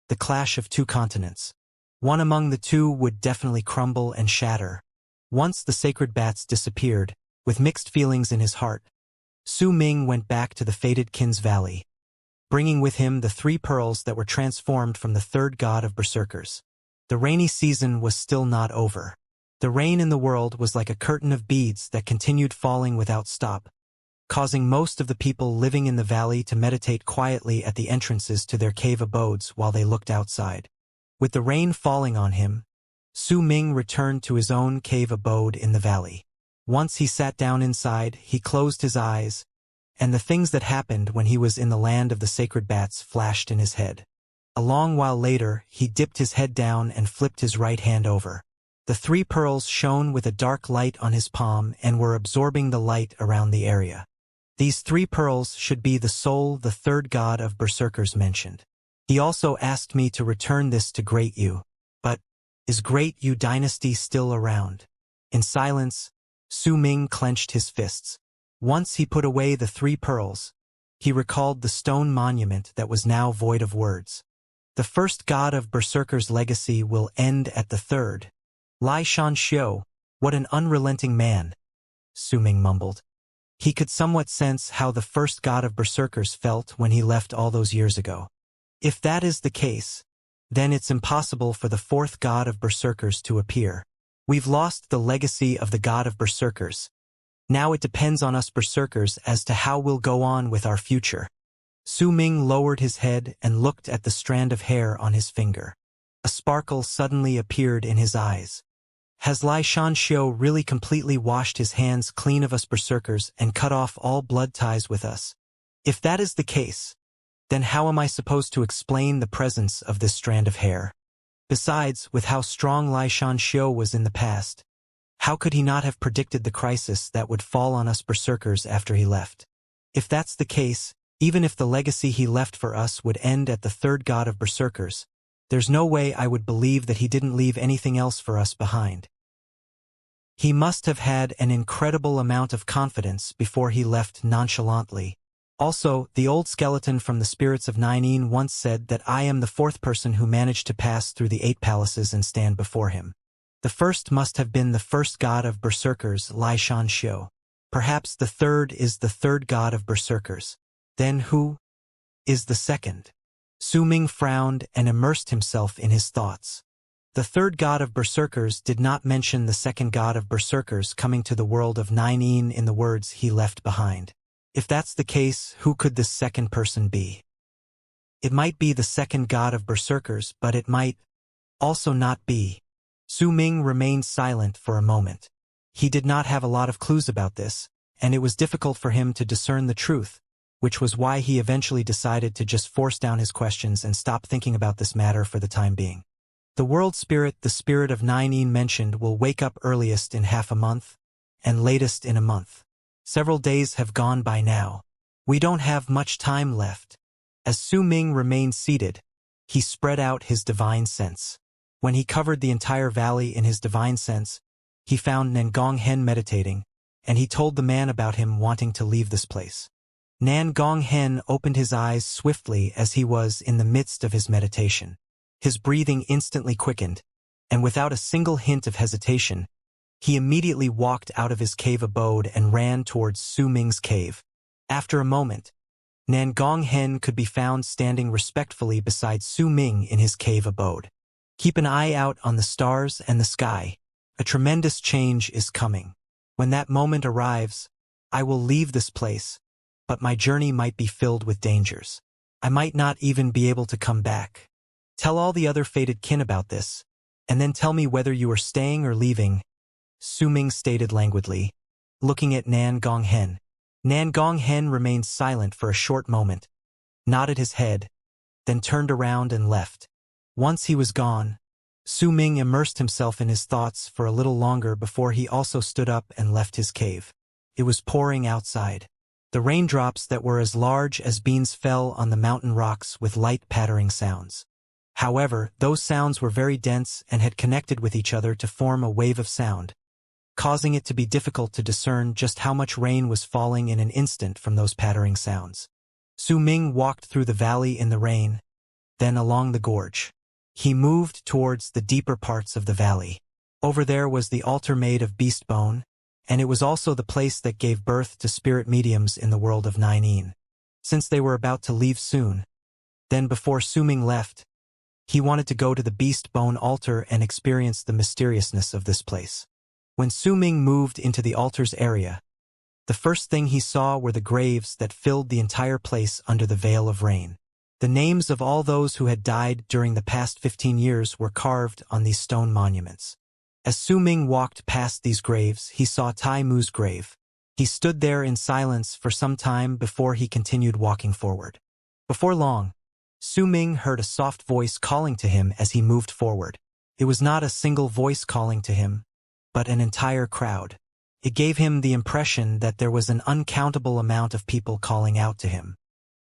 The clash of two continents. One among the two would definitely crumble and shatter. Once the sacred bats disappeared, with mixed feelings in his heart, Su Ming went back to the fated Qin's Valley, bringing with him the 3 pearls that were transformed from the third god of berserkers. The rainy season was still not over. The rain in the world was like a curtain of beads that continued falling without stop, causing most of the people living in the valley to meditate quietly at the entrances to their cave abodes while they looked outside. With the rain falling on him, Su Ming returned to his own cave abode in the valley. Once he sat down inside, he closed his eyes, and the things that happened when he was in the land of the sacred bats flashed in his head. A long while later, he dipped his head down and flipped his right hand over. The 3 pearls shone with a dark light on his palm and were absorbing the light around the area. These 3 pearls should be the soul the third god of berserkers mentioned. He also asked me to return this to Great Yu. But, is Great Yu dynasty still around? In silence, Su Ming clenched his fists. Once he put away the 3 pearls, he recalled the stone monument that was now void of words. The first god of berserkers' legacy will end at the third. Xianxia, what an unrelenting man, Su Ming mumbled. He could somewhat sense how the first god of berserkers felt when he left all those years ago. If that is the case, then it's impossible for the 4th god of berserkers to appear. We've lost the legacy of the god of berserkers. Now it depends on us berserkers as to how we'll go on with our future. Su Ming lowered his head and looked at the strand of hair on his finger. A sparkle suddenly appeared in his eyes. Has Xianxia really completely washed his hands clean of us berserkers and cut off all blood ties with us? If that is the case, then how am I supposed to explain the presence of this strand of hair? Besides, with how strong Xianxia was in the past, how could he not have predicted the crisis that would fall on us berserkers after he left? If that's the case, even if the legacy he left for us would end at the third god of berserkers, there's no way I would believe that he didn't leave anything else for us behind. He must have had an incredible amount of confidence before he left nonchalantly. Also, the old skeleton from the Spirits of Nine once said that I am the 4th person who managed to pass through the 8 palaces and stand before him. The first must have been the first god of berserkers, Xianxia. Perhaps the third is the third god of berserkers. Then who is the second? Su Ming frowned and immersed himself in his thoughts. The third god of berserkers did not mention the second god of berserkers coming to the world of Nine in the words he left behind. If that's the case, who could this second person be? It might be the second god of berserkers, but it might also not be. Su Ming remained silent for a moment. He did not have a lot of clues about this, and it was difficult for him to discern the truth, which was why he eventually decided to just force down his questions and stop thinking about this matter for the time being. The world spirit the Spirit of Nine mentioned will wake up earliest in half a month, and latest in a month. Several days have gone by now. We don't have much time left. As Su Ming remained seated, he spread out his divine sense. When he covered the entire valley in his divine sense, he found Nangong Hen meditating, and he told the man about him wanting to leave this place. Nangong Hen opened his eyes swiftly as he was in the midst of his meditation. His breathing instantly quickened, and without a single hint of hesitation, he immediately walked out of his cave abode and ran towards Su Ming's cave. After a moment, Nangong Hen could be found standing respectfully beside Su Ming in his cave abode. Keep an eye out on the stars and the sky. A tremendous change is coming. When that moment arrives, I will leave this place, but my journey might be filled with dangers. I might not even be able to come back. Tell all the other fated kin about this, and then tell me whether you are staying or leaving, Su Ming stated languidly, looking at Nangong Hen. Nangong Hen remained silent for a short moment, nodded his head, then turned around and left. Once he was gone, Su Ming immersed himself in his thoughts for a little longer before he also stood up and left his cave. It was pouring outside. The raindrops that were as large as beans fell on the mountain rocks with light pattering sounds. However, those sounds were very dense and had connected with each other to form a wave of sound, causing it to be difficult to discern just how much rain was falling in an instant from those pattering sounds. Su Ming walked through the valley in the rain, then along the gorge. He moved towards the deeper parts of the valley. Over there was the altar made of beast bone, and it was also the place that gave birth to spirit mediums in the world of Nine. Since they were about to leave soon, then before Su Ming left, he wanted to go to the beast bone altar and experience the mysteriousness of this place. When Su Ming moved into the altar's area, the first thing he saw were the graves that filled the entire place under the veil of rain. The names of all those who had died during the past 15 years were carved on these stone monuments. As Su Ming walked past these graves, he saw Tai Mu's grave. He stood there in silence for some time before he continued walking forward. Before long, Su Ming heard a soft voice calling to him as he moved forward. It was not a single voice calling to him, but an entire crowd. It gave him the impression that there was an uncountable amount of people calling out to him.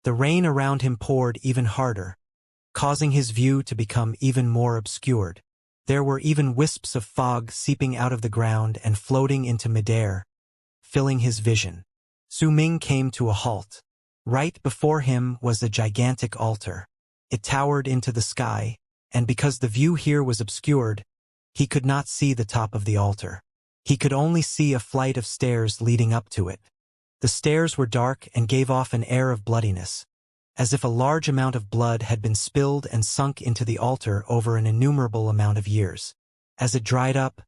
The rain around him poured even harder, causing his view to become even more obscured. There were even wisps of fog seeping out of the ground and floating into midair, filling his vision. Su Ming came to a halt. Right before him was a gigantic altar. It towered into the sky, and because the view here was obscured, he could not see the top of the altar. He could only see a flight of stairs leading up to it. The stairs were dark and gave off an air of bloodiness, as if a large amount of blood had been spilled and sunk into the altar over an innumerable amount of years. As it dried up,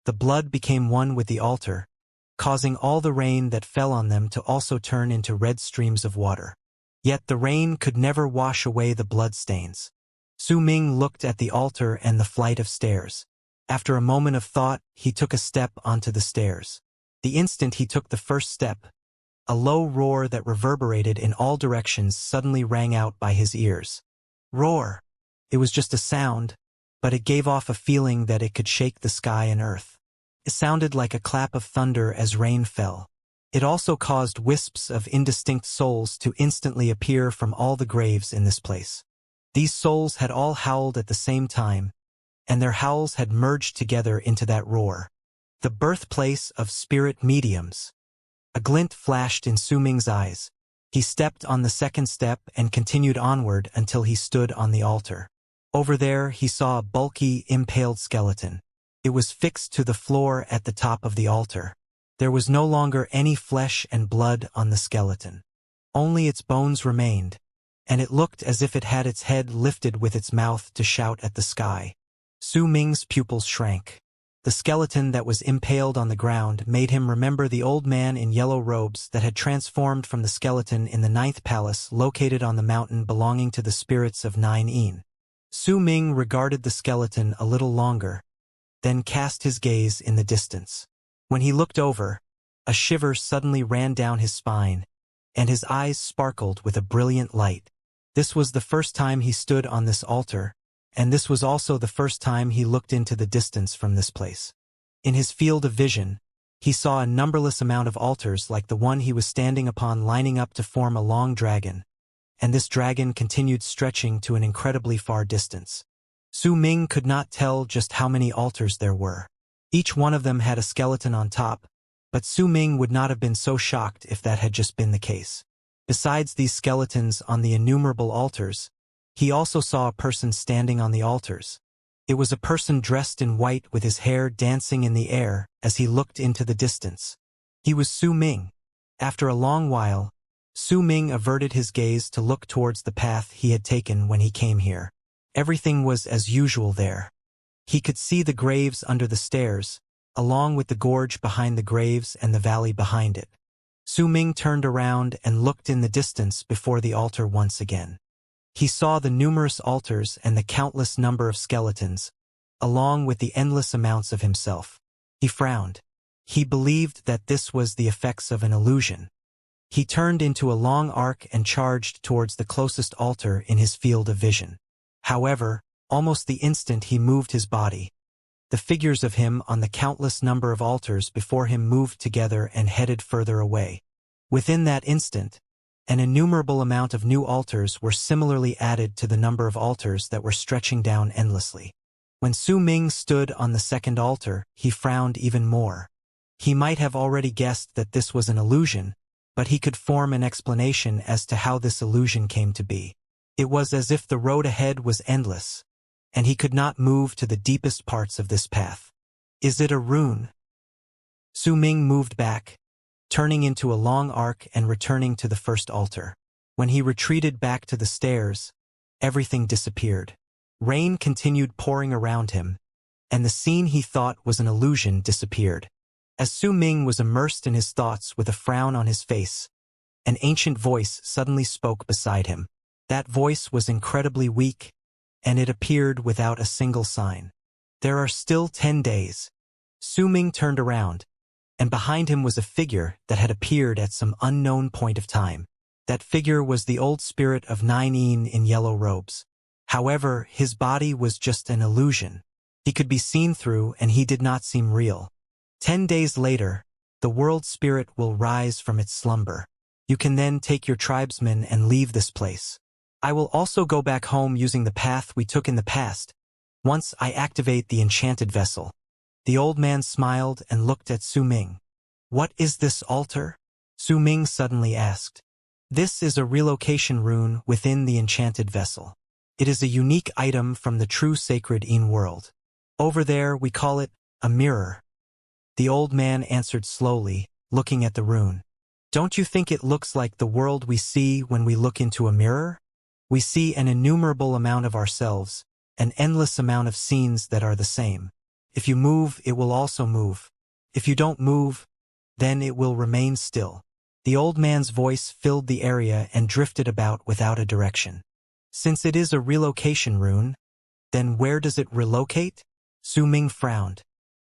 the blood became one with the altar, causing all the rain that fell on them to also turn into red streams of water. Yet the rain could never wash away the bloodstains. Su Ming looked at the altar and the flight of stairs. After a moment of thought, he took a step onto the stairs. The instant he took the first step, a low roar that reverberated in all directions suddenly rang out by his ears. Roar! It was just a sound, but it gave off a feeling that it could shake the sky and earth. It sounded like a clap of thunder as rain fell. It also caused wisps of indistinct souls to instantly appear from all the graves in this place. These souls had all howled at the same time, and their howls had merged together into that roar. The birthplace of spirit mediums. A glint flashed in Su Ming's eyes. He stepped on the second step and continued onward until he stood on the altar. Over there he saw a bulky, impaled skeleton. It was fixed to the floor at the top of the altar. There was no longer any flesh and blood on the skeleton. Only its bones remained, and it looked as if it had its head lifted with its mouth to shout at the sky. Su Ming's pupils shrank. The skeleton that was impaled on the ground made him remember the old man in yellow robes that had transformed from the skeleton in the 9th palace located on the mountain belonging to the spirits of Nine. Su Ming regarded the skeleton a little longer, then cast his gaze in the distance. When he looked over, a shiver suddenly ran down his spine, and his eyes sparkled with a brilliant light. This was the first time he stood on this altar, and this was also the first time he looked into the distance from this place. In his field of vision, he saw a numberless amount of altars like the one he was standing upon lining up to form a long dragon, and this dragon continued stretching to an incredibly far distance. Su Ming could not tell just how many altars there were. Each one of them had a skeleton on top, but Su Ming would not have been so shocked if that had just been the case. Besides these skeletons on the innumerable altars, he also saw a person standing on the altars. It was a person dressed in white with his hair dancing in the air as he looked into the distance. He was Su Ming. After a long while, Su Ming averted his gaze to look towards the path he had taken when he came here. Everything was as usual there. He could see the graves under the stairs, along with the gorge behind the graves and the valley behind it. Su Ming turned around and looked in the distance before the altar once again. He saw the numerous altars and the countless number of skeletons, along with the endless amounts of himself. He frowned. He believed that this was the effects of an illusion. He turned into a long arc and charged towards the closest altar in his field of vision. However, almost the instant he moved his body, the figures of him on the countless number of altars before him moved together and headed further away. Within that instant, an innumerable amount of new altars were similarly added to the number of altars that were stretching down endlessly. When Su Ming stood on the second altar, he frowned even more. He might have already guessed that this was an illusion, but he could form an explanation as to how this illusion came to be. It was as if the road ahead was endless, and he could not move to the deepest parts of this path. Is it a rune? Su Ming moved back, turning into a long arc and returning to the first altar. When he retreated back to the stairs, everything disappeared. Rain continued pouring around him, and the scene he thought was an illusion disappeared. As Su Ming was immersed in his thoughts with a frown on his face, an ancient voice suddenly spoke beside him. That voice was incredibly weak, and it appeared without a single sign. There are still 10 days. Su Ming turned around, and behind him was a figure that had appeared at some unknown point of time. That figure was the old spirit of Nine Yin in yellow robes. However, his body was just an illusion. He could be seen through, and he did not seem real. 10 days later, the world spirit will rise from its slumber. You can then take your tribesmen and leave this place. I will also go back home using the path we took in the past, once I activate the enchanted vessel. The old man smiled and looked at Su Ming. What is this altar? Su Ming suddenly asked. This is a relocation rune within the enchanted vessel. It is a unique item from the true sacred Yin world. Over there we call it a mirror. The old man answered slowly, looking at the rune. Don't you think it looks like the world we see when we look into a mirror? We see an innumerable amount of ourselves, an endless amount of scenes that are the same. If you move, it will also move. If you don't move, then it will remain still. The old man's voice filled the area and drifted about without a direction. Since it is a relocation rune, then where does it relocate? Su Ming frowned.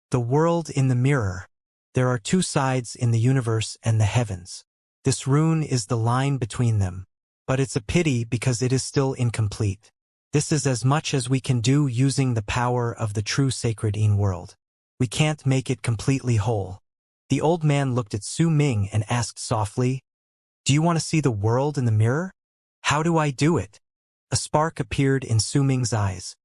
The world in the mirror. There are two sides in the universe and the heavens. This rune is the line between them. But it's a pity because it is still incomplete. This is as much as we can do using the power of the true sacred Yin world. We can't make it completely whole. The old man looked at Su Ming and asked softly, Do you want to see the world in the mirror? How do I do it? A spark appeared in Su Ming's eyes.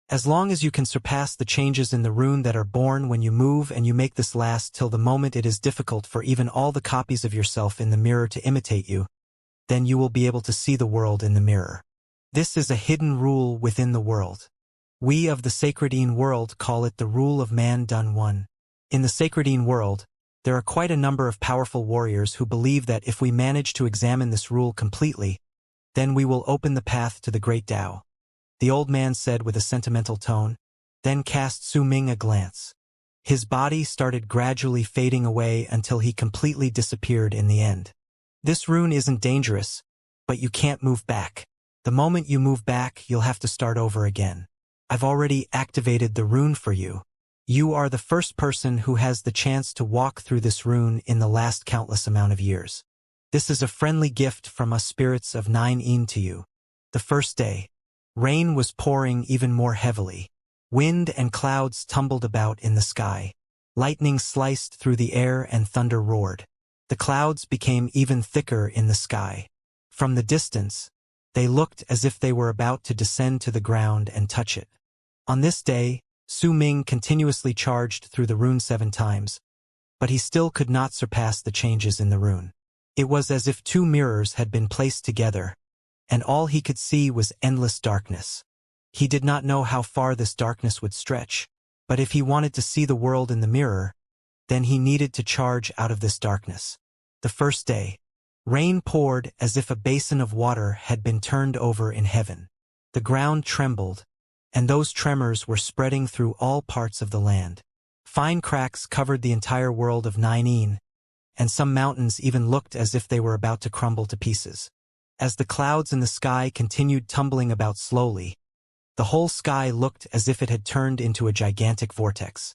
As long as you can surpass the changes in the rune that are born when you move and you make this last till the moment it is difficult for even all the copies of yourself in the mirror to imitate you, then you will be able to see the world in the mirror. This is a hidden rule within the world. We of the sacred Yin world call it the rule of man done one. In the sacred Yin world, there are quite a number of powerful warriors who believe that if we manage to examine this rule completely, then we will open the path to the great Tao. The old man said with a sentimental tone, then cast Su Ming a glance. His body started gradually fading away until he completely disappeared in the end. This rune isn't dangerous, but you can't move back. The moment you move back, you'll have to start over again. I've already activated the rune for you. You are the first person who has the chance to walk through this rune in the last countless amount of years. This is a friendly gift from us spirits of Nine Yin to you. The first day, rain was pouring even more heavily. Wind and clouds tumbled about in the sky. Lightning sliced through the air and thunder roared. The clouds became even thicker in the sky. From the distance, they looked as if they were about to descend to the ground and touch it. On this day, Su Ming continuously charged through the rune 7 times, but he still could not surpass the changes in the rune. It was as if 2 mirrors had been placed together, and all he could see was endless darkness. He did not know how far this darkness would stretch, but if he wanted to see the world in the mirror, then he needed to charge out of this darkness. The first day, Rain poured as if a basin of water had been turned over in heaven. The ground trembled, and those tremors were spreading through all parts of the land. Fine cracks covered the entire world of Nine, and some mountains even looked as if they were about to crumble to pieces. As the clouds in the sky continued tumbling about slowly, the whole sky looked as if it had turned into a gigantic vortex.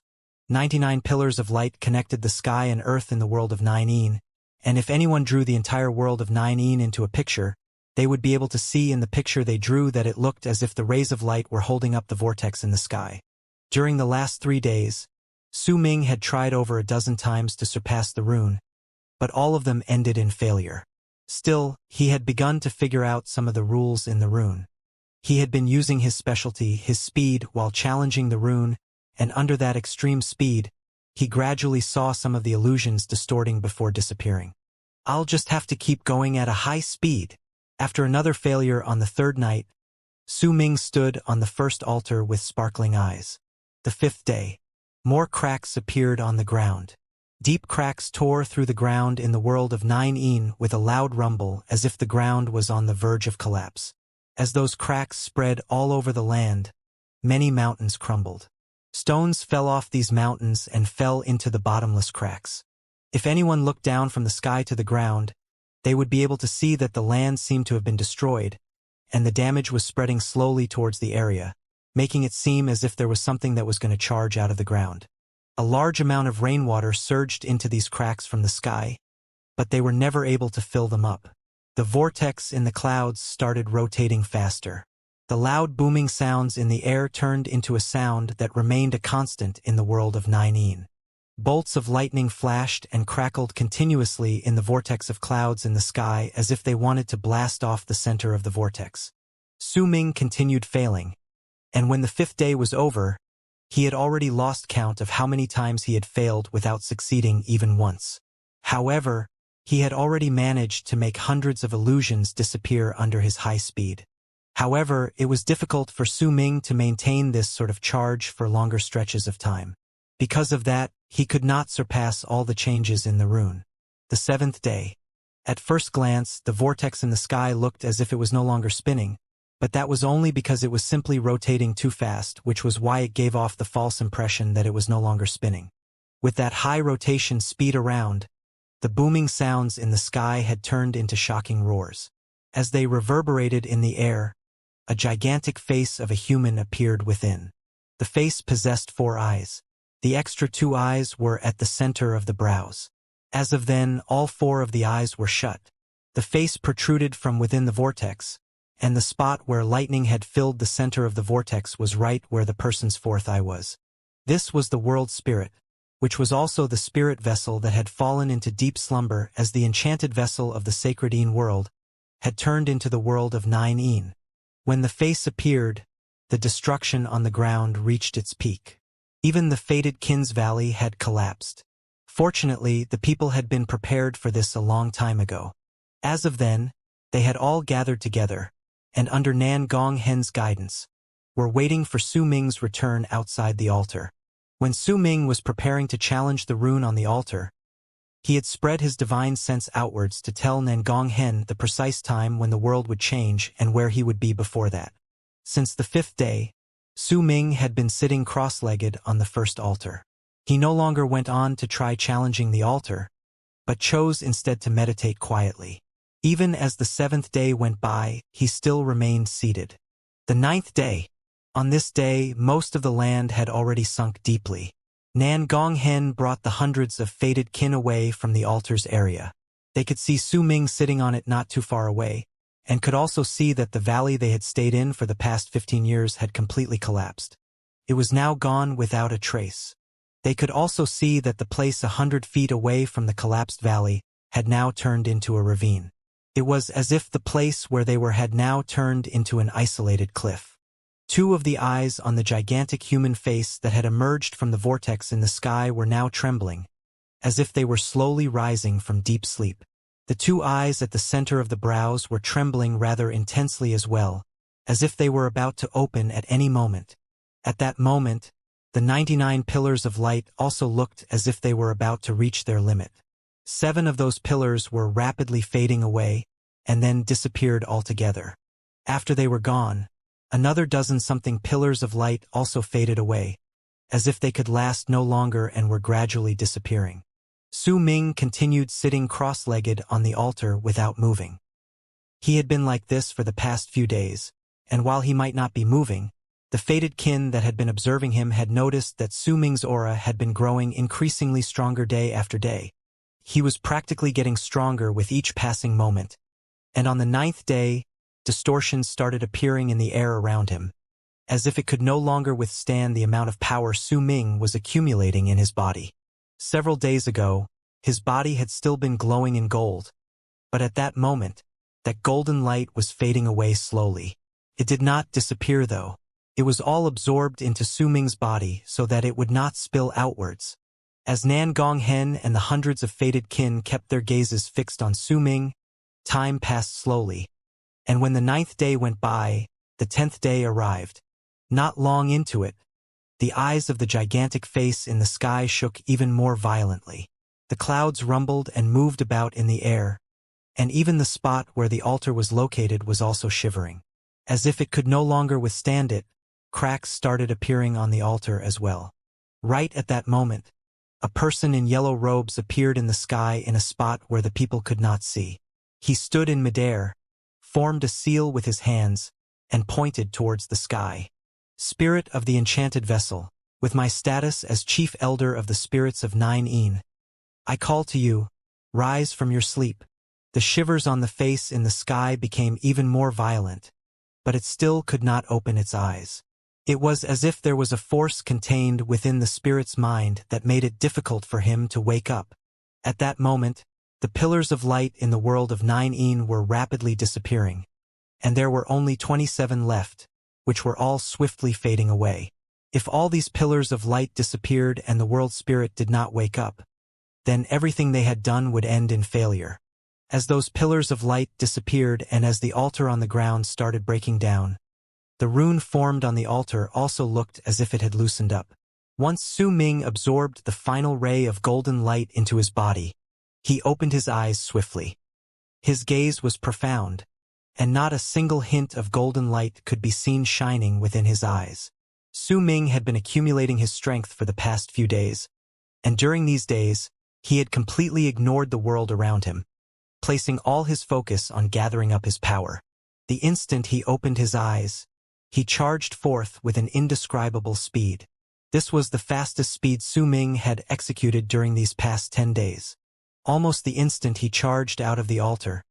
99 pillars of light connected the sky and earth in the world of Nine, and if anyone drew the entire world of Nine into a picture, they would be able to see in the picture they drew that it looked as if the rays of light were holding up the vortex in the sky. During the last 3 days, Su Ming had tried over a dozen times to surpass the rune, but all of them ended in failure. Still, he had begun to figure out some of the rules in the rune. He had been using his specialty, his speed, while challenging the rune, and under that extreme speed, he gradually saw some of the illusions distorting before disappearing. I'll just have to keep going at a high speed. After another failure on the 3rd night, Su Ming stood on the first altar with sparkling eyes. The 5th day, more cracks appeared on the ground. Deep cracks tore through the ground in the world of Nine with a loud rumble as if the ground was on the verge of collapse. As those cracks spread all over the land, many mountains crumbled. Stones fell off these mountains and fell into the bottomless cracks. If anyone looked down from the sky to the ground, they would be able to see that the land seemed to have been destroyed, and the damage was spreading slowly towards the area, making it seem as if there was something that was going to charge out of the ground. A large amount of rainwater surged into these cracks from the sky, but they were never able to fill them up. The vortex in the clouds started rotating faster. The loud booming sounds in the air turned into a sound that remained a constant in the world of Nine. Bolts of lightning flashed and crackled continuously in the vortex of clouds in the sky as if they wanted to blast off the center of the vortex. Su Ming continued failing, and when the 5th day was over, he had already lost count of how many times he had failed without succeeding even once. However, he had already managed to make hundreds of illusions disappear under his high speed. However, it was difficult for Su Ming to maintain this sort of charge for longer stretches of time. Because of that, he could not surpass all the changes in the rune. The 7th day. At first glance, the vortex in the sky looked as if it was no longer spinning, but that was only because it was simply rotating too fast, which was why it gave off the false impression that it was no longer spinning. With that high rotation speed around, the booming sounds in the sky had turned into shocking roars. As they reverberated in the air, a gigantic face of a human appeared within. The face possessed 4 eyes. The extra 2 eyes were at the center of the brows. As of then, all 4 of the eyes were shut. The face protruded from within the vortex, and the spot where lightning had filled the center of the vortex was right where the person's 4th eye was. This was the world spirit, which was also the spirit vessel that had fallen into deep slumber as the enchanted vessel of the sacred world had turned into the world of Nine. When the face appeared, the destruction on the ground reached its peak. Even the fated Kin's Valley had collapsed. Fortunately, the people had been prepared for this a long time ago. As of then, they had all gathered together, and under Nan Gonghen's guidance, were waiting for Su Ming's return outside the altar. When Su Ming was preparing to challenge the rune on the altar, he had spread his divine sense outwards to tell Nan Gonghen the precise time when the world would change and where he would be before that. Since the 5th day, Su Ming had been sitting cross-legged on the first altar. He no longer went on to try challenging the altar, but chose instead to meditate quietly. Even as the 7th day went by, he still remained seated. The 9th day. On this day, most of the land had already sunk deeply. Nan Gonghen brought the hundreds of fated kin away from the altar's area. They could see Su Ming sitting on it not too far away, and could also see that the valley they had stayed in for the past 15 years had completely collapsed. It was now gone without a trace. They could also see that the place 100 feet away from the collapsed valley had now turned into a ravine. It was as if the place where they were had now turned into an isolated cliff. 2 of the eyes on the gigantic human face that had emerged from the vortex in the sky were now trembling, as if they were slowly rising from deep sleep. The 2 eyes at the center of the brows were trembling rather intensely as well, as if they were about to open at any moment. At that moment, the 99 pillars of light also looked as if they were about to reach their limit. 7 of those pillars were rapidly fading away and then disappeared altogether. After they were gone, another dozen-something pillars of light also faded away, as if they could last no longer and were gradually disappearing. Su Ming continued sitting cross-legged on the altar without moving. He had been like this for the past few days, and while he might not be moving, the fated kin that had been observing him had noticed that Su Ming's aura had been growing increasingly stronger day after day. He was practically getting stronger with each passing moment, and on the 9th day, distortions started appearing in the air around him, as if it could no longer withstand the amount of power Su Ming was accumulating in his body. Several days ago, his body had still been glowing in gold, but at that moment, that golden light was fading away slowly. It did not disappear though. It was all absorbed into Su Ming's body so that it would not spill outwards. As Nan Gonghen and the hundreds of fated kin kept their gazes fixed on Su Ming, time passed slowly, and when the 9th day went by, the 10th day arrived. Not long into it, the eyes of the gigantic face in the sky shook even more violently. The clouds rumbled and moved about in the air, and even the spot where the altar was located was also shivering. As if it could no longer withstand it, cracks started appearing on the altar as well. Right at that moment, a person in yellow robes appeared in the sky in a spot where the people could not see. He stood in midair, formed a seal with his hands, and pointed towards the sky. Spirit of the enchanted vessel, with my status as chief elder of the spirits of 9 I call to you, rise from your sleep. The shivers on the face in the sky became even more violent, but it still could not open its eyes. It was as if there was a force contained within the spirit's mind that made it difficult for him to wake up. At that moment, the pillars of light in the world of 9 were rapidly disappearing, and there were only 27 left, which were all swiftly fading away. If all these pillars of light disappeared and the world spirit did not wake up, then everything they had done would end in failure. As those pillars of light disappeared and as the altar on the ground started breaking down, the rune formed on the altar also looked as if it had loosened up. Once Su Ming absorbed the final ray of golden light into his body, he opened his eyes swiftly. His gaze was profound, and not a single hint of golden light could be seen shining within his eyes. Su Ming had been accumulating his strength for the past few days, and during these days, he had completely ignored the world around him, placing all his focus on gathering up his power. The instant he opened his eyes, he charged forth with an indescribable speed. This was the fastest speed Su Ming had executed during these past 10 days. Almost the instant he charged out of the altar,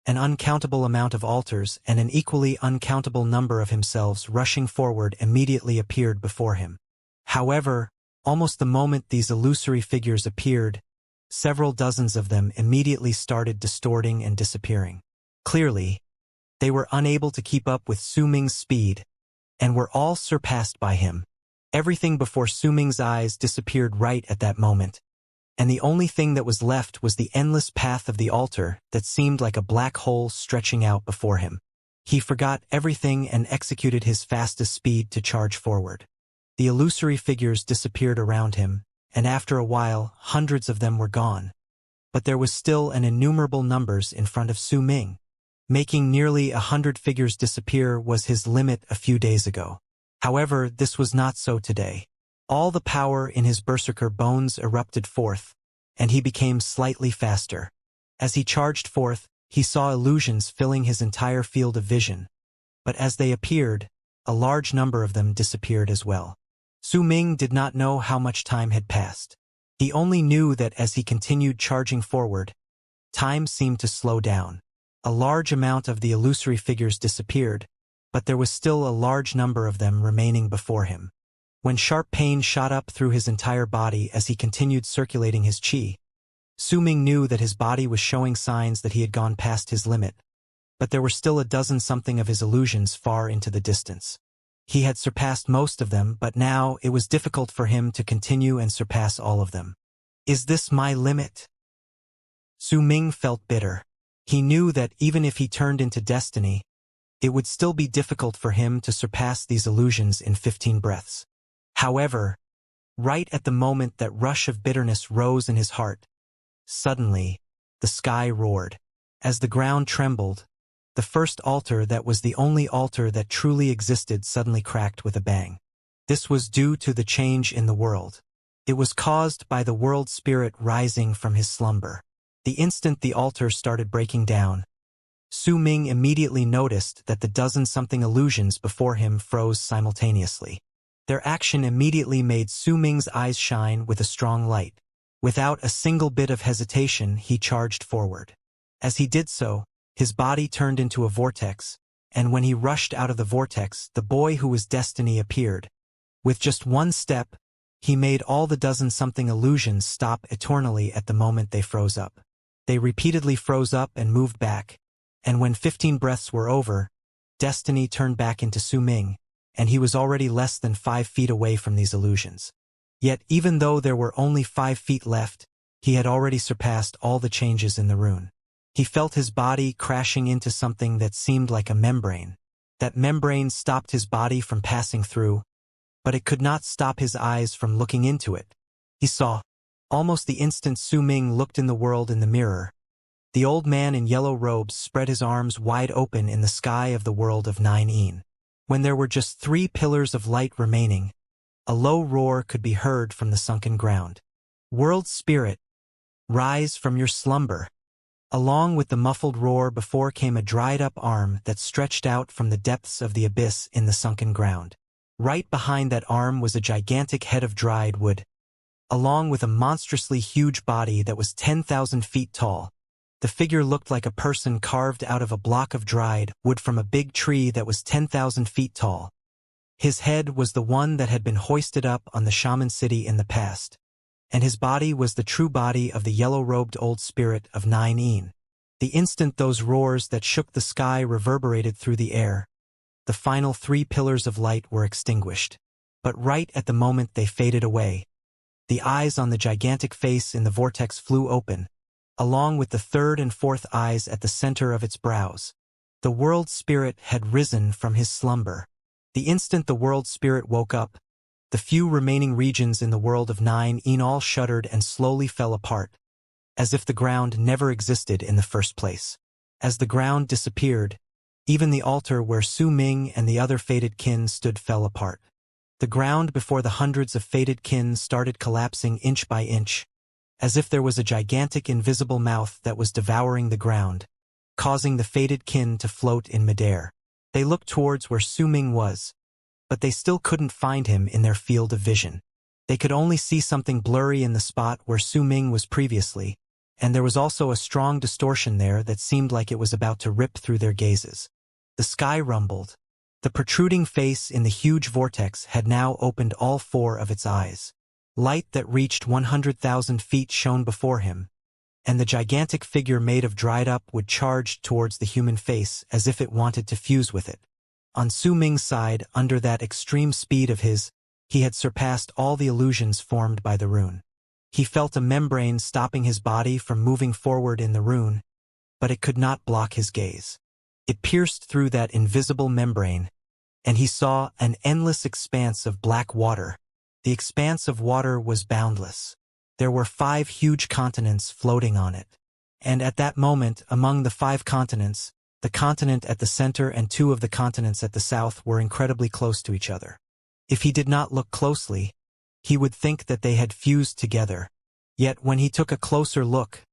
an uncountable amount of altars and an equally uncountable number of himselves rushing forward immediately appeared before him. However, almost the moment these illusory figures appeared, several dozens of them immediately started distorting and disappearing. Clearly, they were unable to keep up with Su Ming's speed, and were all surpassed by him. Everything before Su Ming's eyes disappeared right at that moment, and the only thing that was left was the endless path of the altar that seemed like a black hole stretching out before him. He forgot everything and executed his fastest speed to charge forward. The illusory figures disappeared around him, and after a while, hundreds of them were gone. But there was still an innumerable numbers in front of Su Ming. Making nearly 100 figures disappear was his limit a few days ago. However, this was not so today. All the power in his berserker bones erupted forth, and he became slightly faster. As he charged forth, he saw illusions filling his entire field of vision. But as they appeared, a large number of them disappeared as well. Su Ming did not know how much time had passed. He only knew that as he continued charging forward, time seemed to slow down. A large amount of the illusory figures disappeared, but there was still a large number of them remaining before him. When sharp pain shot up through his entire body as he continued circulating his qi, Su Ming knew that his body was showing signs that he had gone past his limit, but there were still a dozen-something of his illusions far into the distance. He had surpassed most of them, but now it was difficult for him to continue and surpass all of them. Is this my limit? Su Ming felt bitter. He knew that even if he turned into destiny, it would still be difficult for him to surpass these illusions in 15 breaths. However, right at the moment that rush of bitterness rose in his heart, Suddenly, the sky roared. As the ground trembled, the first altar that was the only altar that truly existed suddenly cracked with a bang. This was due to the change in the world. It was caused by the world spirit rising from his slumber. The instant the altar started breaking down, Su Ming immediately noticed that the dozen-something illusions before him froze simultaneously. Their action immediately made Su Ming's eyes shine with a strong light. Without a single bit of hesitation, he charged forward. As he did so, his body turned into a vortex, and when he rushed out of the vortex, the boy who was destiny appeared. With just one step, he made all the dozen-something illusions stop eternally at the moment they froze up. They repeatedly froze up and moved back, and when 15 breaths were over, destiny turned back into Su Ming, and he was already less than 5 feet away from these illusions. Yet even though there were only 5 feet left, he had already surpassed all the changes in the rune. He felt his body crashing into something that seemed like a membrane. That membrane stopped his body from passing through, but it could not stop his eyes from looking into it. He saw. Almost the instant Su Ming looked in the world in the mirror, the old man in yellow robes spread his arms wide open in the sky of the world of 9 When there were just 3 pillars of light remaining, a low roar could be heard from the sunken ground. World spirit, rise from your slumber. Along with the muffled roar before came a dried-up arm that stretched out from the depths of the abyss in the sunken ground. Right behind that arm was a gigantic head of dried wood, along with a monstrously huge body that was 10,000 feet tall. The figure looked like a person carved out of a block of dried wood from a big tree that was 10,000 feet tall. His head was the one that had been hoisted up on the shaman city in the past, and his body was the true body of the yellow-robed old spirit of 9 The instant those roars that shook the sky reverberated through the air, the final 3 pillars of light were extinguished. But right at the moment they faded away, the eyes on the gigantic face in the vortex flew open, along with the 3rd and 4th eyes at the center of its brows. The world spirit had risen from his slumber. The instant the world spirit woke up, the few remaining regions in the world of 9 all shuddered and slowly fell apart, as if the ground never existed in the first place. As the ground disappeared, even the altar where Su Ming and the other fated kin stood fell apart. The ground before the hundreds of fated kin started collapsing inch by inch, as if there was a gigantic invisible mouth that was devouring the ground, causing the fated kin to float in midair. They looked towards where Su Ming was, but they still couldn't find him in their field of vision. They could only see something blurry in the spot where Su Ming was previously, and there was also a strong distortion there that seemed like it was about to rip through their gazes. The sky rumbled. The protruding face in the huge vortex had now opened all 4 of its eyes. Light that reached 100,000 feet shone before him, and the gigantic figure made of dried-up wood charged towards the human face as if it wanted to fuse with it. On Su Ming's side, under that extreme speed of his, he had surpassed all the illusions formed by the rune. He felt a membrane stopping his body from moving forward in the rune, but it could not block his gaze. It pierced through that invisible membrane, and he saw an endless expanse of black water. The expanse of water was boundless. There were 5 huge continents floating on it. And at that moment, among the 5 continents, the continent at the center and 2 of the continents at the south were incredibly close to each other. If he did not look closely, he would think that they had fused together. Yet when he took a closer look,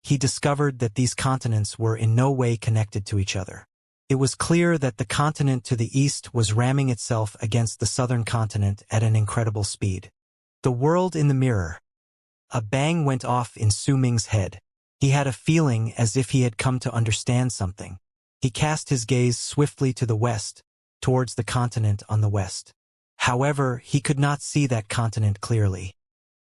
he discovered that these continents were in no way connected to each other. It was clear that the continent to the east was ramming itself against the southern continent at an incredible speed. The world in the mirror. A bang went off in Su Ming's head. He had a feeling as if he had come to understand something. He cast his gaze swiftly to the west, towards the continent on the west. However, he could not see that continent clearly.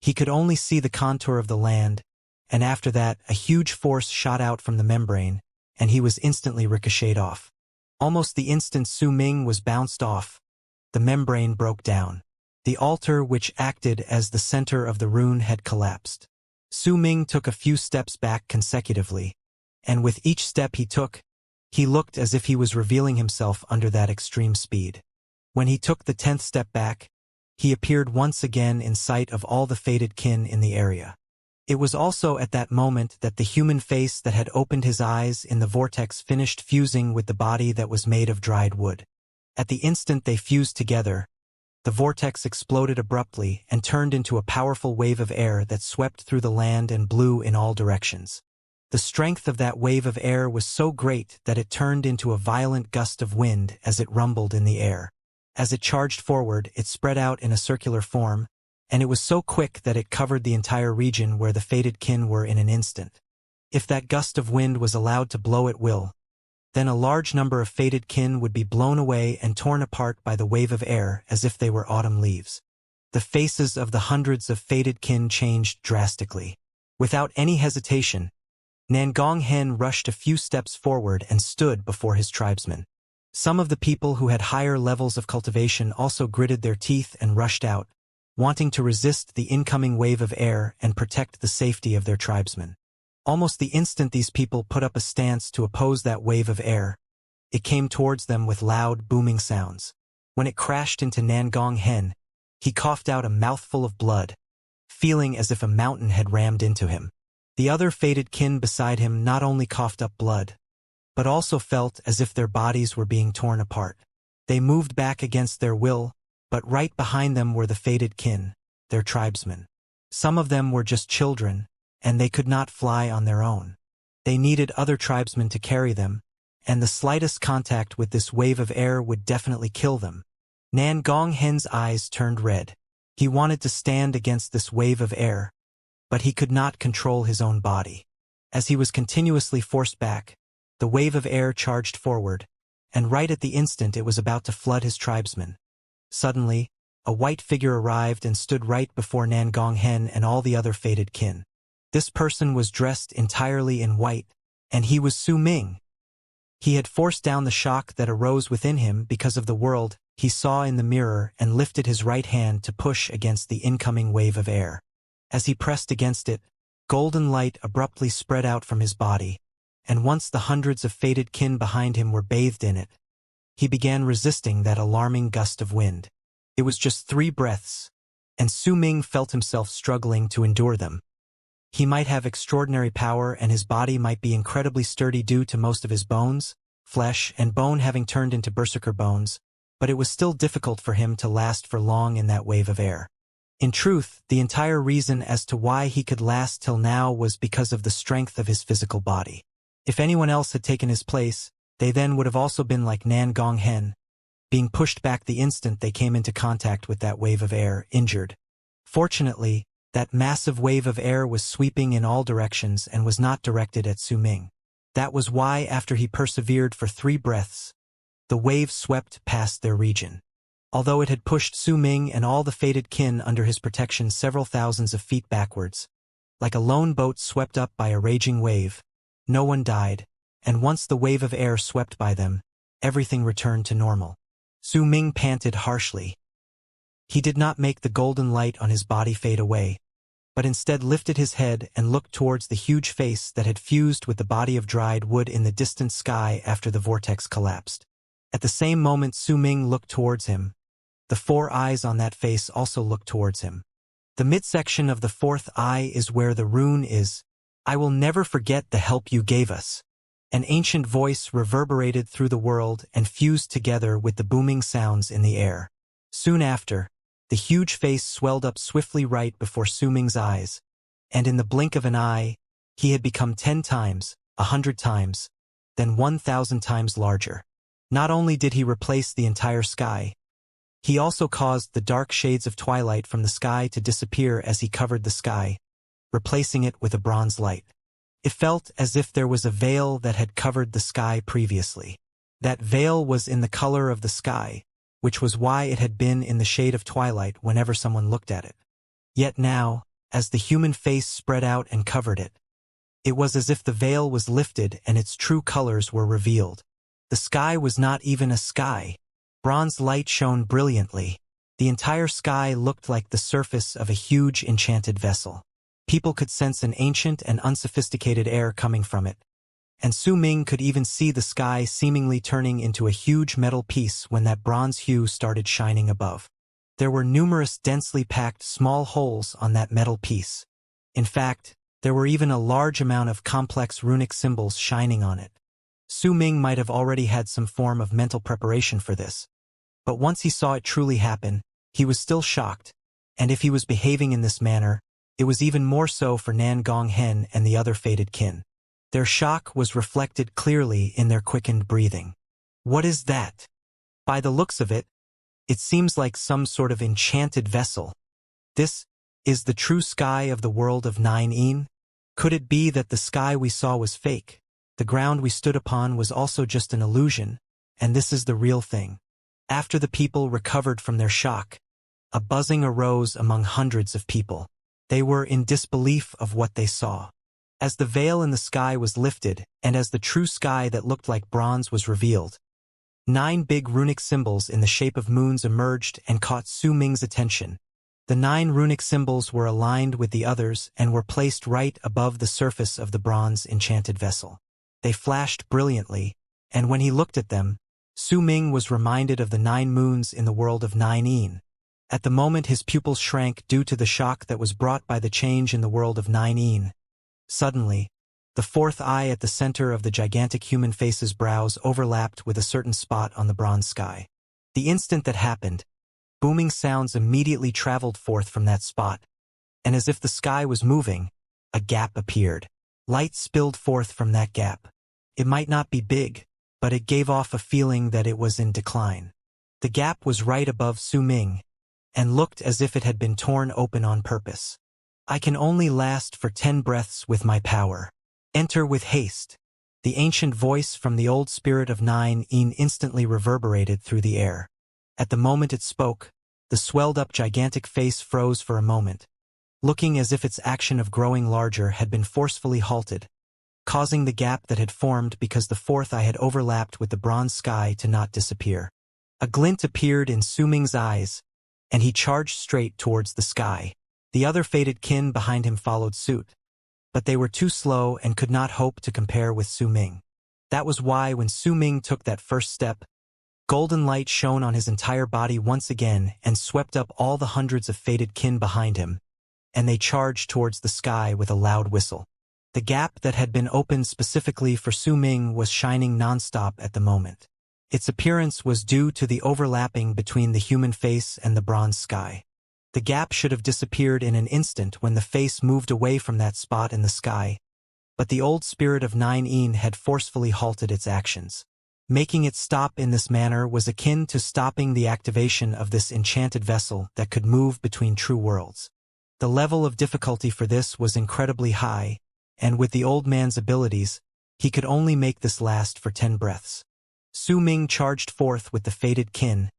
He could only see the contour of the land, and after that a huge force shot out from the membrane, and he was instantly ricocheted off. Almost the instant Su Ming was bounced off, the membrane broke down. The altar which acted as the center of the rune had collapsed. Su Ming took a few steps back consecutively, and with each step he took, he looked as if he was revealing himself under that extreme speed. When he took the 10th step back, he appeared once again in sight of all the fated kin in the area. It was also at that moment that the human face that had opened his eyes in the vortex finished fusing with the body that was made of dried wood. At the instant they fused together, the vortex exploded abruptly and turned into a powerful wave of air that swept through the land and blew in all directions. The strength of that wave of air was so great that it turned into a violent gust of wind as it rumbled in the air. As it charged forward, it spread out in a circular form, and it was so quick that it covered the entire region where the fated kin were in an instant. If that gust of wind was allowed to blow at will, then a large number of fated kin would be blown away and torn apart by the wave of air as if they were autumn leaves. The faces of the hundreds of fated kin changed drastically. Without any hesitation, Nangong Hen rushed a few steps forward and stood before his tribesmen. Some of the people who had higher levels of cultivation also gritted their teeth and rushed out, wanting to resist the incoming wave of air and protect the safety of their tribesmen. Almost the instant these people put up a stance to oppose that wave of air, it came towards them with loud, booming sounds. When it crashed into Nangong Hen, he coughed out a mouthful of blood, feeling as if a mountain had rammed into him. The other fated kin beside him not only coughed up blood, but also felt as if their bodies were being torn apart. They moved back against their will, but right behind them were the fated kin, their tribesmen. Some of them were just children, and they could not fly on their own. They needed other tribesmen to carry them, and the slightest contact with this wave of air would definitely kill them. Nangong Hen's eyes turned red. He wanted to stand against this wave of air, but he could not control his own body. As he was continuously forced back, the wave of air charged forward, and right at the instant it was about to flood his tribesmen. Suddenly, a white figure arrived and stood right before Nangong Hen and all the other fated kin. This person was dressed entirely in white, and he was Su Ming. He had forced down the shock that arose within him because of the world he saw in the mirror and lifted his right hand to push against the incoming wave of air. As he pressed against it, golden light abruptly spread out from his body, and once the hundreds of fated kin behind him were bathed in it, he began resisting that alarming gust of wind. It was just 3 breaths, and Su Ming felt himself struggling to endure them. He might have extraordinary power and his body might be incredibly sturdy due to most of his bones, flesh, and bone having turned into berserker bones, but it was still difficult for him to last for long in that wave of air. In truth, the entire reason as to why he could last till now was because of the strength of his physical body. If anyone else had taken his place, they then would have also been like Nangong Hen, being pushed back the instant they came into contact with that wave of air, injured. Fortunately, that massive wave of air was sweeping in all directions and was not directed at Su Ming. That was why, after he persevered for 3 breaths, the wave swept past their region. Although it had pushed Su Ming and all the fated kin under his protection several thousands of feet backwards, like a lone boat swept up by a raging wave, no one died, and once the wave of air swept by them, everything returned to normal. Su Ming panted harshly. He did not make the golden light on his body fade away, but instead lifted his head and looked towards the huge face that had fused with the body of dried wood in the distant sky after the vortex collapsed. At the same moment Su Ming looked towards him, the 4 eyes on that face also looked towards him. The midsection of the 4th eye is where the rune is. "I will never forget the help you gave us." An ancient voice reverberated through the world and fused together with the booming sounds in the air. Soon after, the huge face swelled up swiftly right before Su Ming's eyes, and in the blink of an eye, he had become 10 times, 100 times, then 1,000 times larger. Not only did he replace the entire sky, he also caused the dark shades of twilight from the sky to disappear as he covered the sky, replacing it with a bronze light. It felt as if there was a veil that had covered the sky previously. That veil was in the color of the sky, which was why it had been in the shade of twilight whenever someone looked at it. Yet now, as the human face spread out and covered it, it was as if the veil was lifted and its true colors were revealed. The sky was not even a sky. Bronze light shone brilliantly. The entire sky looked like the surface of a huge enchanted vessel. People could sense an ancient and unsophisticated air coming from it, and Su Ming could even see the sky seemingly turning into a huge metal piece when that bronze hue started shining above. There were numerous densely packed small holes on that metal piece, In fact, there were even a large amount of complex runic symbols shining on it. Su Ming might have already had some form of mental preparation for this. But once he saw it truly happen, he was still shocked, and if he was behaving in this manner, it was even more so for Nan Gong Hen and the other fated kin. Their shock was reflected clearly in their quickened breathing. What is that? By the looks of it, it seems like some sort of enchanted vessel. This is the true sky of the world of Nine Yin? Could it be that the sky we saw was fake? The ground we stood upon was also just an illusion, and this is the real thing. After the people recovered from their shock, a buzzing arose among hundreds of people. They were in disbelief of what they saw. As the veil in the sky was lifted, and as the true sky that looked like bronze was revealed, 9 big runic symbols in the shape of moons emerged and caught Su Ming's attention. The 9 runic symbols were aligned with the others and were placed right above the surface of the bronze enchanted vessel. They flashed brilliantly, and when he looked at them, Su Ming was reminded of the 9 moons in the world of Nine Yin. At the moment his pupils shrank due to the shock that was brought by the change in the world of Nine Yin. Suddenly, the 4th eye at the center of the gigantic human face's brows overlapped with a certain spot on the bronze sky. The instant that happened, booming sounds immediately traveled forth from that spot, and as if the sky was moving, a gap appeared. Light spilled forth from that gap. It might not be big, but it gave off a feeling that it was in decline. The gap was right above Su Ming, and looked as if it had been torn open on purpose. I can only last for 10 breaths with my power. Enter with haste. The ancient voice from the old spirit of Nine Yin instantly reverberated through the air. At the moment it spoke, the swelled-up gigantic face froze for a moment, looking as if its action of growing larger had been forcefully halted, causing the gap that had formed because the 4th eye had overlapped with the bronze sky to not disappear. A glint appeared in Su Ming's eyes, and he charged straight towards the sky. The other fated kin behind him followed suit, but they were too slow and could not hope to compare with Su Ming. That was why when Su Ming took that first step, golden light shone on his entire body once again and swept up all the hundreds of fated kin behind him, and they charged towards the sky with a loud whistle. The gap that had been opened specifically for Su Ming was shining nonstop at the moment. Its appearance was due to the overlapping between the human face and the bronze sky. The gap should have disappeared in an instant when the face moved away from that spot in the sky, but the old spirit of Nine Yin had forcefully halted its actions. Making it stop in this manner was akin to stopping the activation of this enchanted vessel that could move between true worlds. The level of difficulty for this was incredibly high, and with the old man's abilities, he could only make this last for 10 breaths. Su Ming charged forth with the fated kin,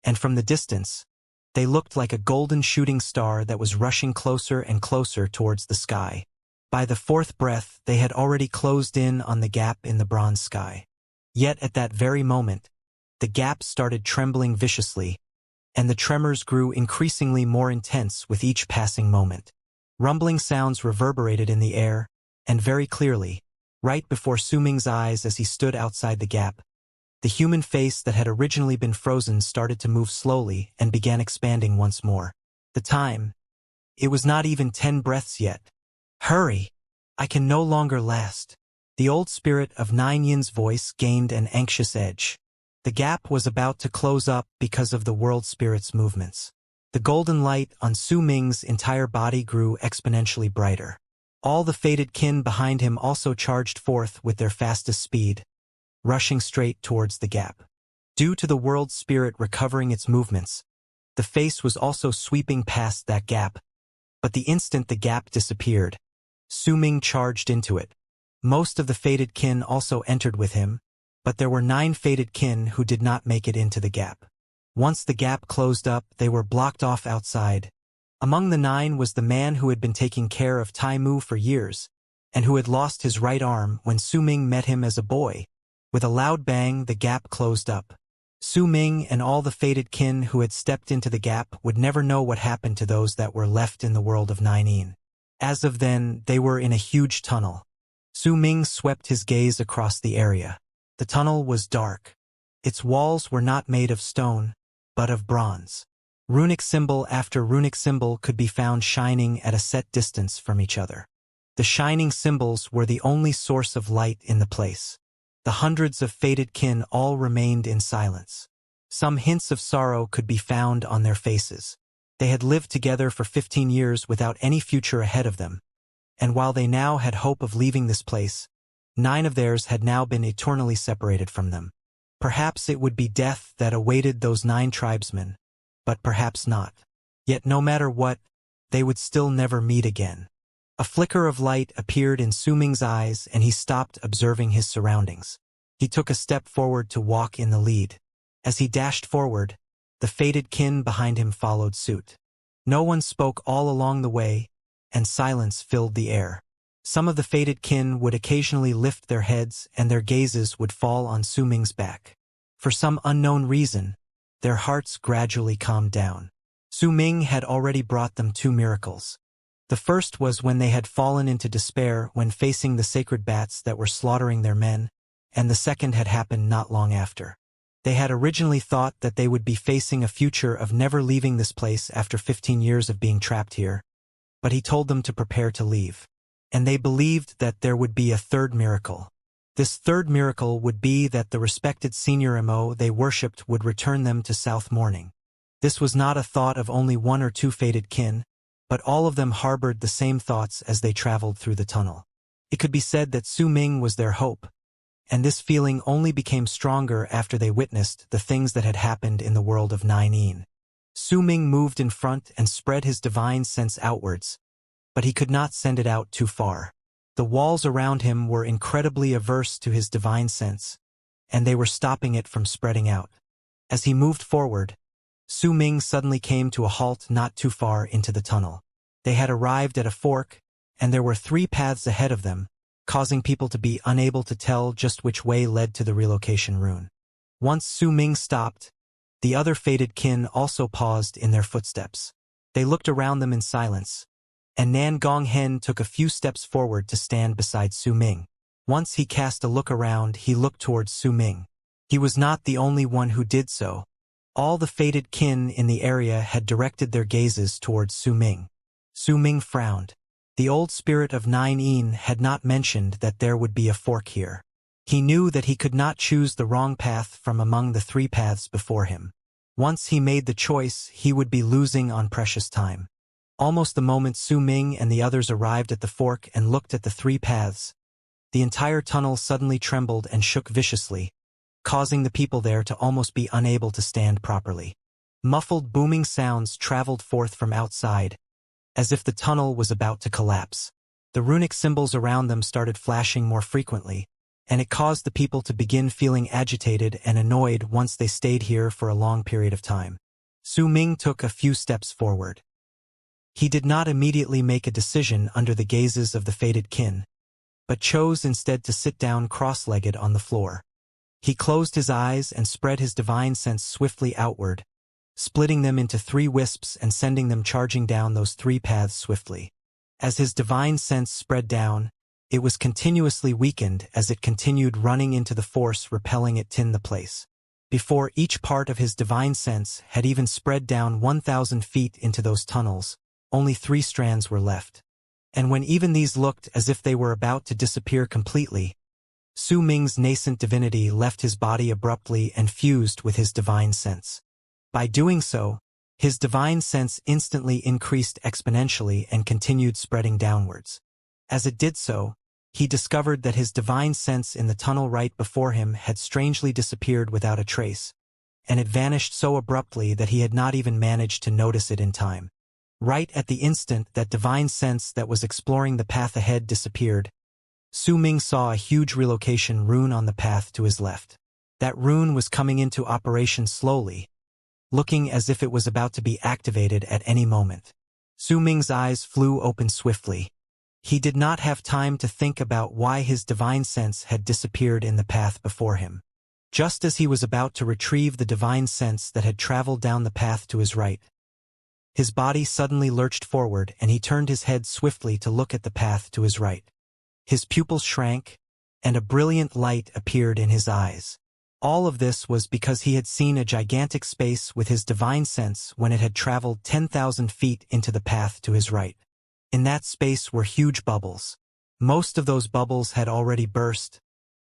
and from the distance, they looked like a golden shooting star that was rushing closer and closer towards the sky. By the 4th breath, they had already closed in on the gap in the bronze sky. Yet at that very moment, the gap started trembling viciously, and the tremors grew increasingly more intense with each passing moment. Rumbling sounds reverberated in the air, and very clearly, right before Su Ming's eyes as he stood outside the gap, the human face that had originally been frozen started to move slowly and began expanding once more. The time. It was not even 10 breaths yet. Hurry! I can no longer last. The old spirit of Nine Yin's voice gained an anxious edge. The gap was about to close up because of the world spirit's movements. The golden light on Su Ming's entire body grew exponentially brighter. All the fated kin behind him also charged forth with their fastest speed, rushing straight towards the gap. Due to the world spirit recovering its movements, the face was also sweeping past that gap, but the instant the gap disappeared, Su Ming charged into it. Most of the fated kin also entered with him, but there were 9 fated kin who did not make it into the gap. Once the gap closed up, they were blocked off outside. Among the 9 was the man who had been taking care of Tai Mu for years, and who had lost his right arm when Su Ming met him as a boy. With a loud bang, the gap closed up. Su Ming and all the fated kin who had stepped into the gap would never know what happened to those that were left in the world of Nine Yin. As of then, they were in a huge tunnel. Su Ming swept his gaze across the area. The tunnel was dark. Its walls were not made of stone, but of bronze. Runic symbol after runic symbol could be found shining at a set distance from each other. The shining symbols were the only source of light in the place. The hundreds of fated kin all remained in silence. Some hints of sorrow could be found on their faces. They had lived together for 15 years without any future ahead of them, and while they now had hope of leaving this place, 9 of theirs had now been eternally separated from them. Perhaps it would be death that awaited those 9 tribesmen, but perhaps not. Yet no matter what, they would still never meet again. A flicker of light appeared in Su Ming's eyes and he stopped observing his surroundings. He took a step forward to walk in the lead. As he dashed forward, the fated kin behind him followed suit. No one spoke all along the way, and silence filled the air. Some of the fated kin would occasionally lift their heads and their gazes would fall on Su Ming's back. For some unknown reason, their hearts gradually calmed down. Su Ming had already brought them 2 miracles. The first was when they had fallen into despair when facing the sacred bats that were slaughtering their men, and the second had happened not long after. They had originally thought that they would be facing a future of never leaving this place after 15 years of being trapped here, but he told them to prepare to leave. And they believed that there would be a third miracle. This third miracle would be that the respected senior MO they worshipped would return them to South Morning. This was not a thought of only 1 or 2 fated kin, but all of them harbored the same thoughts as they traveled through the tunnel. It could be said that Su Ming was their hope, and this feeling only became stronger after they witnessed the things that had happened in the world of 9-een. Su Ming moved in front and spread his divine sense outwards, but he could not send it out too far. The walls around him were incredibly averse to his divine sense, and they were stopping it from spreading out. As he moved forward, Su Ming suddenly came to a halt not too far into the tunnel. They had arrived at a fork, and there were 3 paths ahead of them, causing people to be unable to tell just which way led to the relocation rune. Once Su Ming stopped, the other fated kin also paused in their footsteps. They looked around them in silence, and Nan Gonghen took a few steps forward to stand beside Su Ming. Once he cast a look around, he looked towards Su Ming. He was not the only one who did so. All the fated kin in the area had directed their gazes towards Su Ming. Su Ming frowned. The old spirit of 9-een had not mentioned that there would be a fork here. He knew that he could not choose the wrong path from among the 3 paths before him. Once he made the choice, he would be losing on precious time. Almost the moment Su Ming and the others arrived at the fork and looked at the 3 paths, the entire tunnel suddenly trembled and shook viciously, causing the people there to almost be unable to stand properly. Muffled booming sounds traveled forth from outside, as if the tunnel was about to collapse. The runic symbols around them started flashing more frequently, and it caused the people to begin feeling agitated and annoyed once they stayed here for a long period of time. Su Ming took a few steps forward. He did not immediately make a decision under the gazes of the fated kin, but chose instead to sit down cross-legged on the floor. He closed his eyes and spread his divine sense swiftly outward, splitting them into 3 wisps and sending them charging down those 3 paths swiftly. As his divine sense spread down, it was continuously weakened as it continued running into the force repelling it in the place. Before each part of his divine sense had even spread down 1,000 feet into those tunnels, only 3 strands were left. And when even these looked as if they were about to disappear completely, Su Ming's nascent divinity left his body abruptly and fused with his divine sense. By doing so, his divine sense instantly increased exponentially and continued spreading downwards. As it did so, he discovered that his divine sense in the tunnel right before him had strangely disappeared without a trace, and it vanished so abruptly that he had not even managed to notice it in time. Right at the instant that divine sense that was exploring the path ahead disappeared, Su Ming saw a huge relocation rune on the path to his left. That rune was coming into operation slowly, looking as if it was about to be activated at any moment. Su Ming's eyes flew open swiftly. He did not have time to think about why his divine sense had disappeared in the path before him. Just as he was about to retrieve the divine sense that had traveled down the path to his right, his body suddenly lurched forward and he turned his head swiftly to look at the path to his right. His pupils shrank, and a brilliant light appeared in his eyes. All of this was because he had seen a gigantic space with his divine sense when it had traveled 10,000 feet into the path to his right. In that space were huge bubbles. Most of those bubbles had already burst,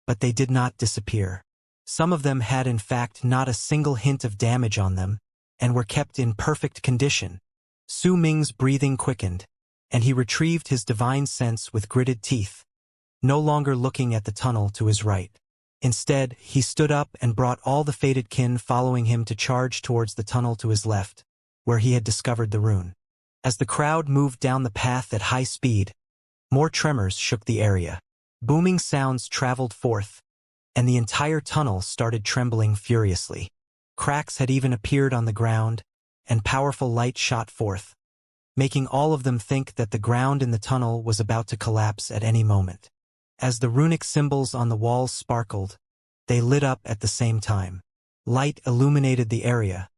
but they did not disappear. Some of them had in fact not a single hint of damage on them, and were kept in perfect condition. Su Ming's breathing quickened, and he retrieved his divine sense with gritted teeth, no longer looking at the tunnel to his right. Instead, he stood up and brought all the fated kin following him to charge towards the tunnel to his left, where he had discovered the rune. As the crowd moved down the path at high speed, more tremors shook the area. Booming sounds traveled forth, and the entire tunnel started trembling furiously. Cracks had even appeared on the ground, and powerful light shot forth, making all of them think that the ground in the tunnel was about to collapse at any moment. As the runic symbols on the walls sparkled, they lit up at the same time. Light illuminated the area,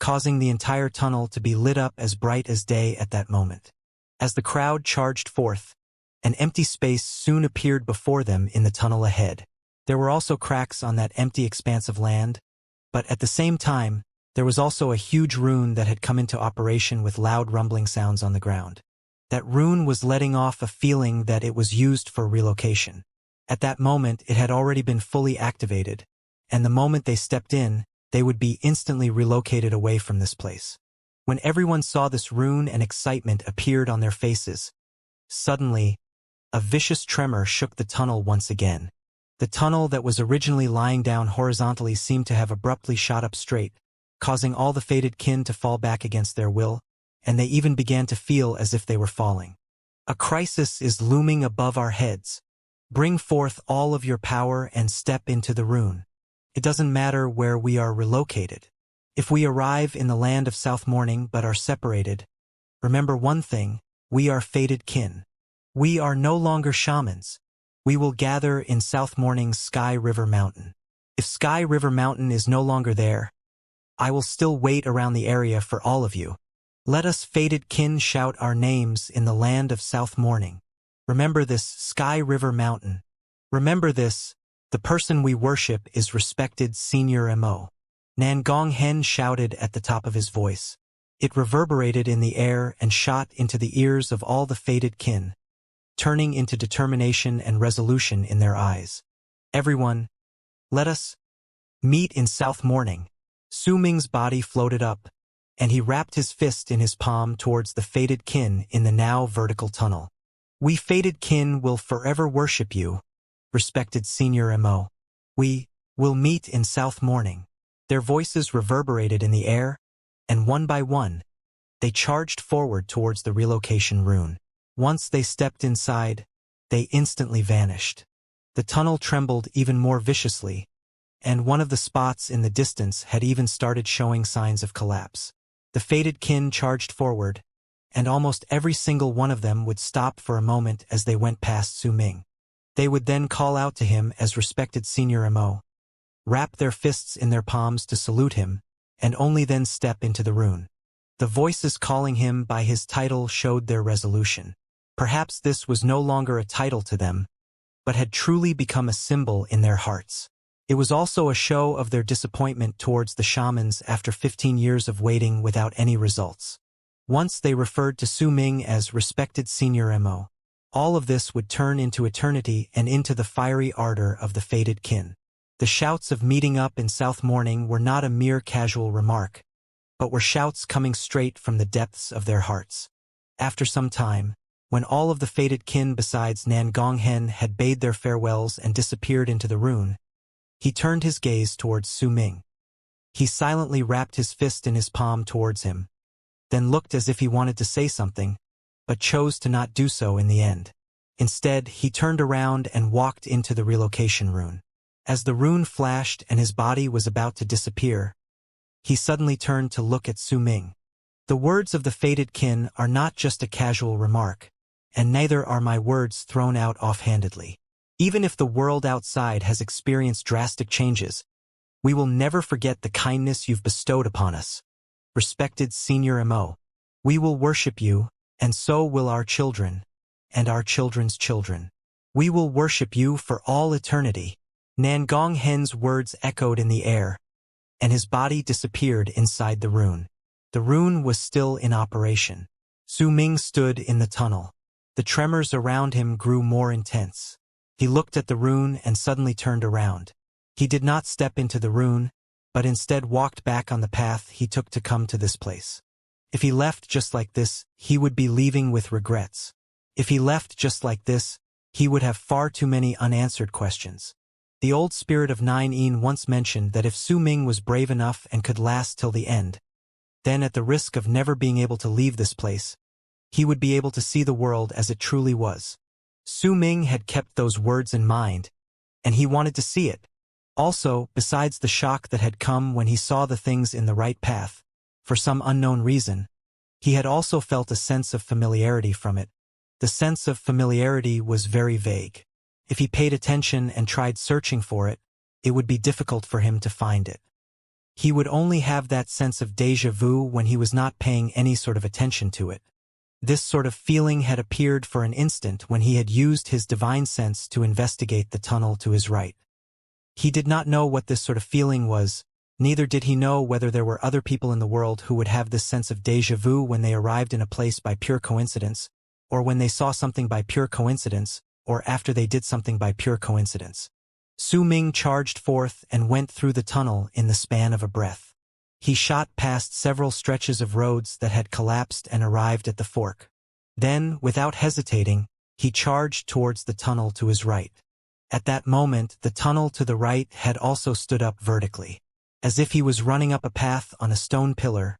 causing the entire tunnel to be lit up as bright as day at that moment. As the crowd charged forth, an empty space soon appeared before them in the tunnel ahead. There were also cracks on that empty expanse of land, but at the same time, there was also a huge rune that had come into operation with loud rumbling sounds on the ground. That rune was letting off a feeling that it was used for relocation. At that moment, it had already been fully activated, and the moment they stepped in, they would be instantly relocated away from this place. When everyone saw this rune and excitement appeared on their faces, suddenly, a vicious tremor shook the tunnel once again. The tunnel that was originally lying down horizontally seemed to have abruptly shot up straight, causing all the fated kin to fall back against their will, and they even began to feel as if they were falling. A crisis is looming above our heads. Bring forth all of your power and step into the rune. It doesn't matter where we are relocated. If we arrive in the land of South Morning but are separated, remember one thing, we are fated kin. We are no longer shamans. We will gather in South Morning's Sky River Mountain. If Sky River Mountain is no longer there, I will still wait around the area for all of you. Let us fated kin shout our names in the land of South Morning. Remember this, Sky River Mountain. Remember this, the person we worship is respected Senior Mo. Nangong Hen shouted at the top of his voice. It reverberated in the air and shot into the ears of all the fated kin, turning into determination and resolution in their eyes. Everyone, let us meet in South Morning. Su Ming's body floated up, and he wrapped his fist in his palm towards the fated kin in the now vertical tunnel. We fated kin will forever worship you, respected Senior Mo. We will meet in South Morning. Their voices reverberated in the air, and one by one, they charged forward towards the relocation rune. Once they stepped inside, they instantly vanished. The tunnel trembled even more viciously, and one of the spots in the distance had even started showing signs of collapse. The fated kin charged forward, and almost every single one of them would stop for a moment as they went past Su Ming. They would then call out to him as respected Senior Mo, wrap their fists in their palms to salute him, and only then step into the rune. The voices calling him by his title showed their resolution. Perhaps this was no longer a title to them, but had truly become a symbol in their hearts. It was also a show of their disappointment towards the shamans after 15 years of waiting without any results. Once they referred to Su Ming as respected Senior Mo. All of this would turn into eternity and into the fiery ardor of the fated kin. The shouts of meeting up in South Morning were not a mere casual remark, but were shouts coming straight from the depths of their hearts. After some time, when all of the fated kin besides Nangong Hen had bade their farewells and disappeared into the rune, he turned his gaze towards Su Ming. He silently wrapped his fist in his palm towards him, then looked as if he wanted to say something, but chose to not do so in the end. Instead, he turned around and walked into the relocation rune. As the rune flashed and his body was about to disappear, he suddenly turned to look at Su Ming. The words of the fated kin are not just a casual remark, and neither are my words thrown out offhandedly. Even if the world outside has experienced drastic changes, we will never forget the kindness you've bestowed upon us. Respected Senior Mo, we will worship you, and so will our children, and our children's children. We will worship you for all eternity. Nangong Hen's words echoed in the air, and his body disappeared inside the rune. The rune was still in operation. Su Ming stood in the tunnel. The tremors around him grew more intense. He looked at the rune and suddenly turned around. He did not step into the rune, but instead walked back on the path he took to come to this place. If he left just like this, he would be leaving with regrets. If he left just like this, he would have far too many unanswered questions. The old spirit of Nine Yin once mentioned that if Su Ming was brave enough and could last till the end, then at the risk of never being able to leave this place, he would be able to see the world as it truly was. Su Ming had kept those words in mind, and he wanted to see it. Also, besides the shock that had come when he saw the things in the right path, for some unknown reason, he had also felt a sense of familiarity from it. The sense of familiarity was very vague. If he paid attention and tried searching for it, it would be difficult for him to find it. He would only have that sense of déjà vu when he was not paying any sort of attention to it. This sort of feeling had appeared for an instant when he had used his divine sense to investigate the tunnel to his right. He did not know what this sort of feeling was, neither did he know whether there were other people in the world who would have this sense of déjà vu when they arrived in a place by pure coincidence, or when they saw something by pure coincidence, or after they did something by pure coincidence. Su Ming charged forth and went through the tunnel in the span of a breath. He shot past several stretches of roads that had collapsed and arrived at the fork. Then, without hesitating, he charged towards the tunnel to his right. At that moment, the tunnel to the right had also stood up vertically. As if he was running up a path on a stone pillar,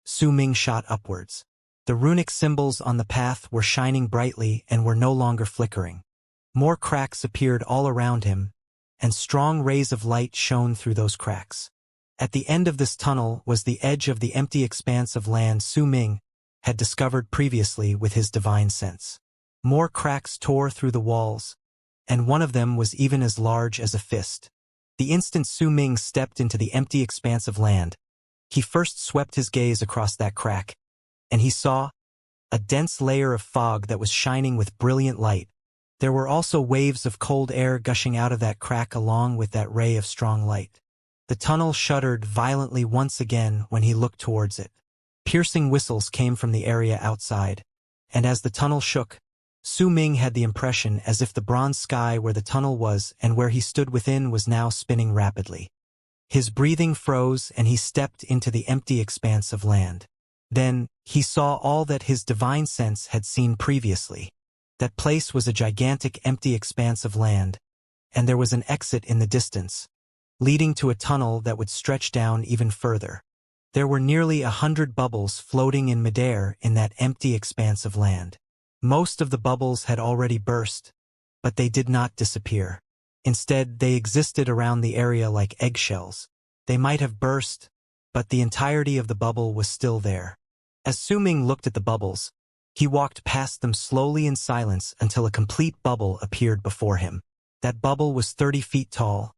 Su Ming shot upwards. The runic symbols on the path were shining brightly and were no longer flickering. More cracks appeared all around him, and strong rays of light shone through those cracks. At the end of this tunnel was the edge of the empty expanse of land Su Ming had discovered previously with his divine sense. More cracks tore through the walls, and one of them was even as large as a fist. The instant Su Ming stepped into the empty expanse of land, he first swept his gaze across that crack, and he saw a dense layer of fog that was shining with brilliant light. There were also waves of cold air gushing out of that crack along with that ray of strong light. The tunnel shuddered violently once again when he looked towards it. Piercing whistles came from the area outside, and as the tunnel shook, Su Ming had the impression as if the bronze sky where the tunnel was and where he stood within was now spinning rapidly. His breathing froze and he stepped into the empty expanse of land. Then, he saw all that his divine sense had seen previously. That place was a gigantic empty expanse of land, and there was an exit in the distance, leading to a tunnel that would stretch down even further. There were nearly 100 bubbles floating in midair in that empty expanse of land. Most of the bubbles had already burst, but they did not disappear. Instead, they existed around the area like eggshells. They might have burst, but the entirety of the bubble was still there. As Su Ming looked at the bubbles, he walked past them slowly in silence until a complete bubble appeared before him. That bubble was 30 feet tall,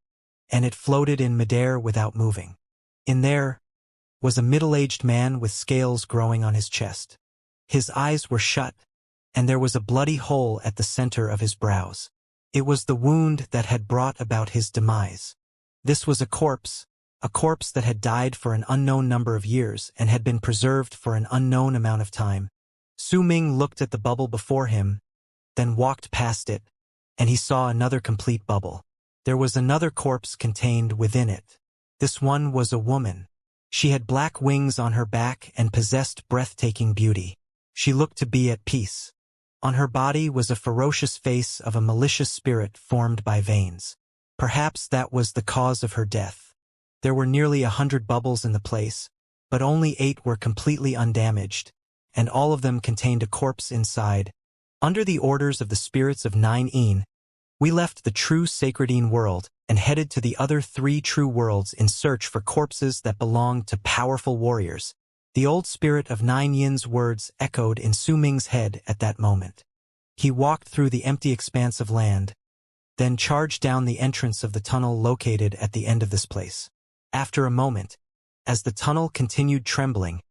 and it floated in midair without moving. In there was a middle-aged man with scales growing on his chest. His eyes were shut, and there was a bloody hole at the center of his brows. It was the wound that had brought about his demise. This was a corpse that had died for an unknown number of years and had been preserved for an unknown amount of time. Su Ming looked at the bubble before him, then walked past it, and he saw another complete bubble. There was another corpse contained within it. This one was a woman. She had black wings on her back and possessed breathtaking beauty. She looked to be at peace. On her body was a ferocious face of a malicious spirit formed by veins. Perhaps that was the cause of her death. There were nearly 100 bubbles in the place, but only 8 were completely undamaged, and all of them contained a corpse inside. Under the orders of the spirits of Nine Yin, we left the true sacred Yin world and headed to the other 3 true worlds in search for corpses that belonged to powerful warriors. The old spirit of Nine Yin's words echoed in Su Ming's head at that moment. He walked through the empty expanse of land, then charged down the entrance of the tunnel located at the end of this place. After a moment, as the tunnel continued trembling,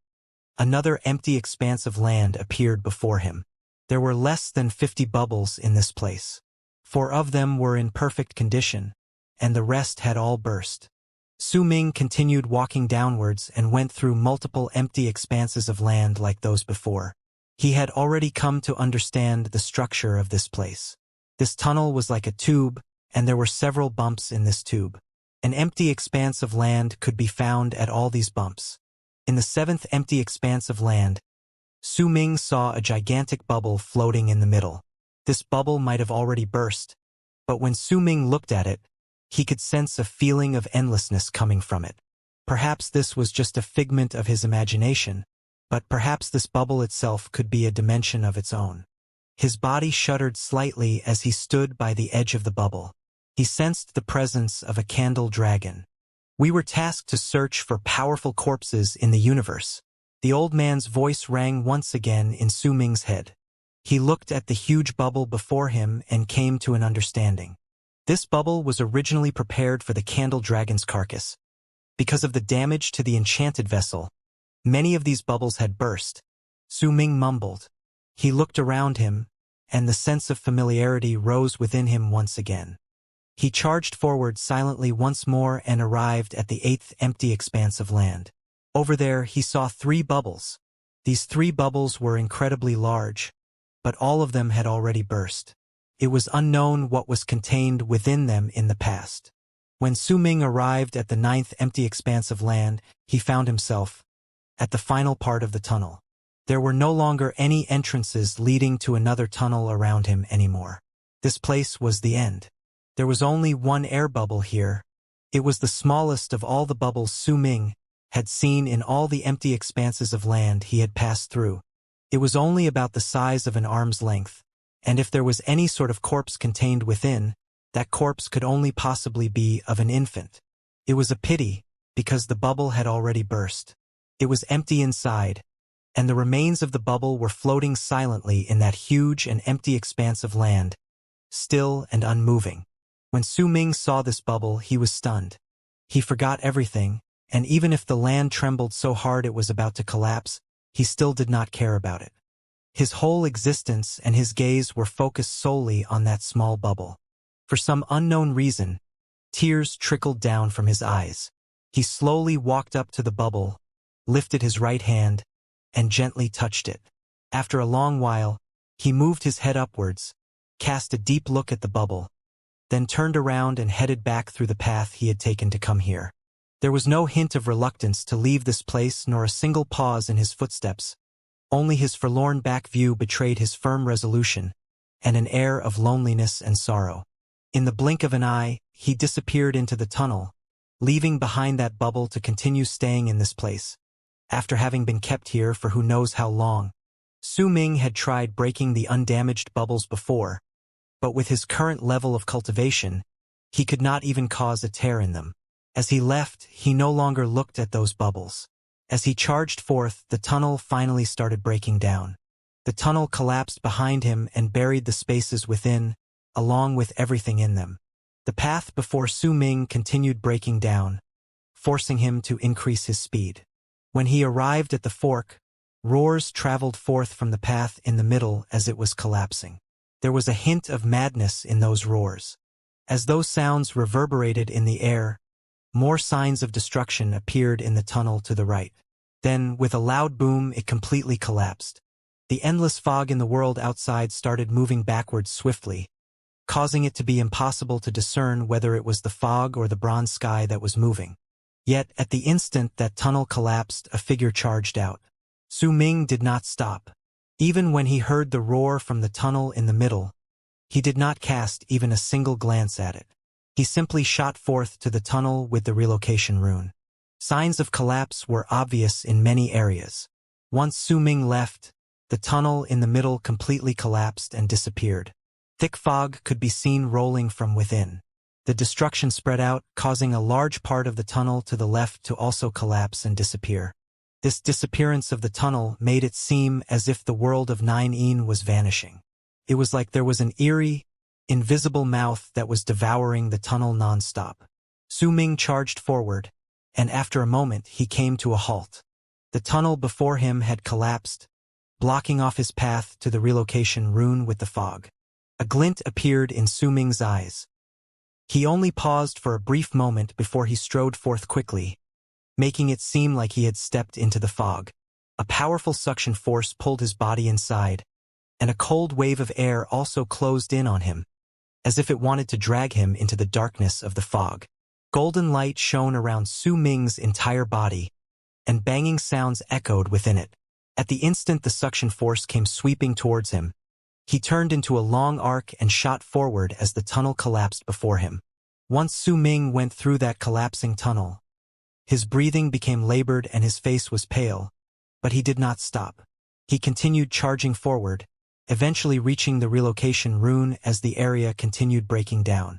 another empty expanse of land appeared before him. There were less than 50 bubbles in this place. 4 of them were in perfect condition, and the rest had all burst. Su Ming continued walking downwards and went through multiple empty expanses of land like those before. He had already come to understand the structure of this place. This tunnel was like a tube, and there were several bumps in this tube. An empty expanse of land could be found at all these bumps. In the seventh empty expanse of land, Su Ming saw a gigantic bubble floating in the middle. This bubble might have already burst, but when Su Ming looked at it, he could sense a feeling of endlessness coming from it. Perhaps this was just a figment of his imagination, but perhaps this bubble itself could be a dimension of its own. His body shuddered slightly as he stood by the edge of the bubble. He sensed the presence of a candle dragon. We were tasked to search for powerful corpses in the universe. The old man's voice rang once again in Su Ming's head. He looked at the huge bubble before him and came to an understanding. This bubble was originally prepared for the candle dragon's carcass. Because of the damage to the enchanted vessel, many of these bubbles had burst. Su Ming mumbled. He looked around him, and the sense of familiarity rose within him once again. He charged forward silently once more and arrived at the eighth empty expanse of land. Over there he saw 3 bubbles. These 3 bubbles were incredibly large, but all of them had already burst. It was unknown what was contained within them in the past. When Su Ming arrived at the 9th empty expanse of land, he found himself at the final part of the tunnel. There were no longer any entrances leading to another tunnel around him anymore. This place was the end. There was only one air bubble here. It was the smallest of all the bubbles Su Ming had seen in all the empty expanses of land he had passed through. It was only about the size of an arm's length, and if there was any sort of corpse contained within, that corpse could only possibly be of an infant. It was a pity, because the bubble had already burst. It was empty inside, and the remains of the bubble were floating silently in that huge and empty expanse of land, still and unmoving. When Su Ming saw this bubble, he was stunned. He forgot everything, and even if the land trembled so hard it was about to collapse, he still did not care about it. His whole existence and his gaze were focused solely on that small bubble. For some unknown reason, tears trickled down from his eyes. He slowly walked up to the bubble, lifted his right hand, and gently touched it. After a long while, he moved his head upwards, cast a deep look at the bubble, then turned around and headed back through the path he had taken to come here. There was no hint of reluctance to leave this place nor a single pause in his footsteps. Only his forlorn back view betrayed his firm resolution and an air of loneliness and sorrow. In the blink of an eye, he disappeared into the tunnel, leaving behind that bubble to continue staying in this place. After having been kept here for who knows how long, Su Ming had tried breaking the undamaged bubbles before, but with his current level of cultivation, he could not even cause a tear in them. As he left, he no longer looked at those bubbles. As he charged forth, the tunnel finally started breaking down. The tunnel collapsed behind him and buried the spaces within, along with everything in them. The path before Su Ming continued breaking down, forcing him to increase his speed. When he arrived at the fork, roars traveled forth from the path in the middle as it was collapsing. There was a hint of madness in those roars. As those sounds reverberated in the air, more signs of destruction appeared in the tunnel to the right. Then, with a loud boom, it completely collapsed. The endless fog in the world outside started moving backwards swiftly, causing it to be impossible to discern whether it was the fog or the bronze sky that was moving. Yet, at the instant that tunnel collapsed, a figure charged out. Su Ming did not stop. Even when he heard the roar from the tunnel in the middle, he did not cast even a single glance at it. He simply shot forth to the tunnel with the relocation rune. Signs of collapse were obvious in many areas. Once Su Ming left, the tunnel in the middle completely collapsed and disappeared. Thick fog could be seen rolling from within. The destruction spread out, causing a large part of the tunnel to the left to also collapse and disappear. This disappearance of the tunnel made it seem as if the world of 9 was vanishing. It was like there was an eerie, invisible mouth that was devouring the tunnel non-stop. Su Ming charged forward, and after a moment he came to a halt. The tunnel before him had collapsed, blocking off his path to the relocation rune with the fog. A glint appeared in Su Ming's eyes. He only paused for a brief moment before he strode forth quickly, making it seem like he had stepped into the fog. A powerful suction force pulled his body inside, and a cold wave of air also closed in on him, as if it wanted to drag him into the darkness of the fog. Golden light shone around Su Ming's entire body, and banging sounds echoed within it. At the instant the suction force came sweeping towards him, he turned into a long arc and shot forward as the tunnel collapsed before him. Once Su Ming went through that collapsing tunnel, his breathing became labored and his face was pale, but he did not stop. He continued charging forward, eventually reaching the relocation rune as the area continued breaking down.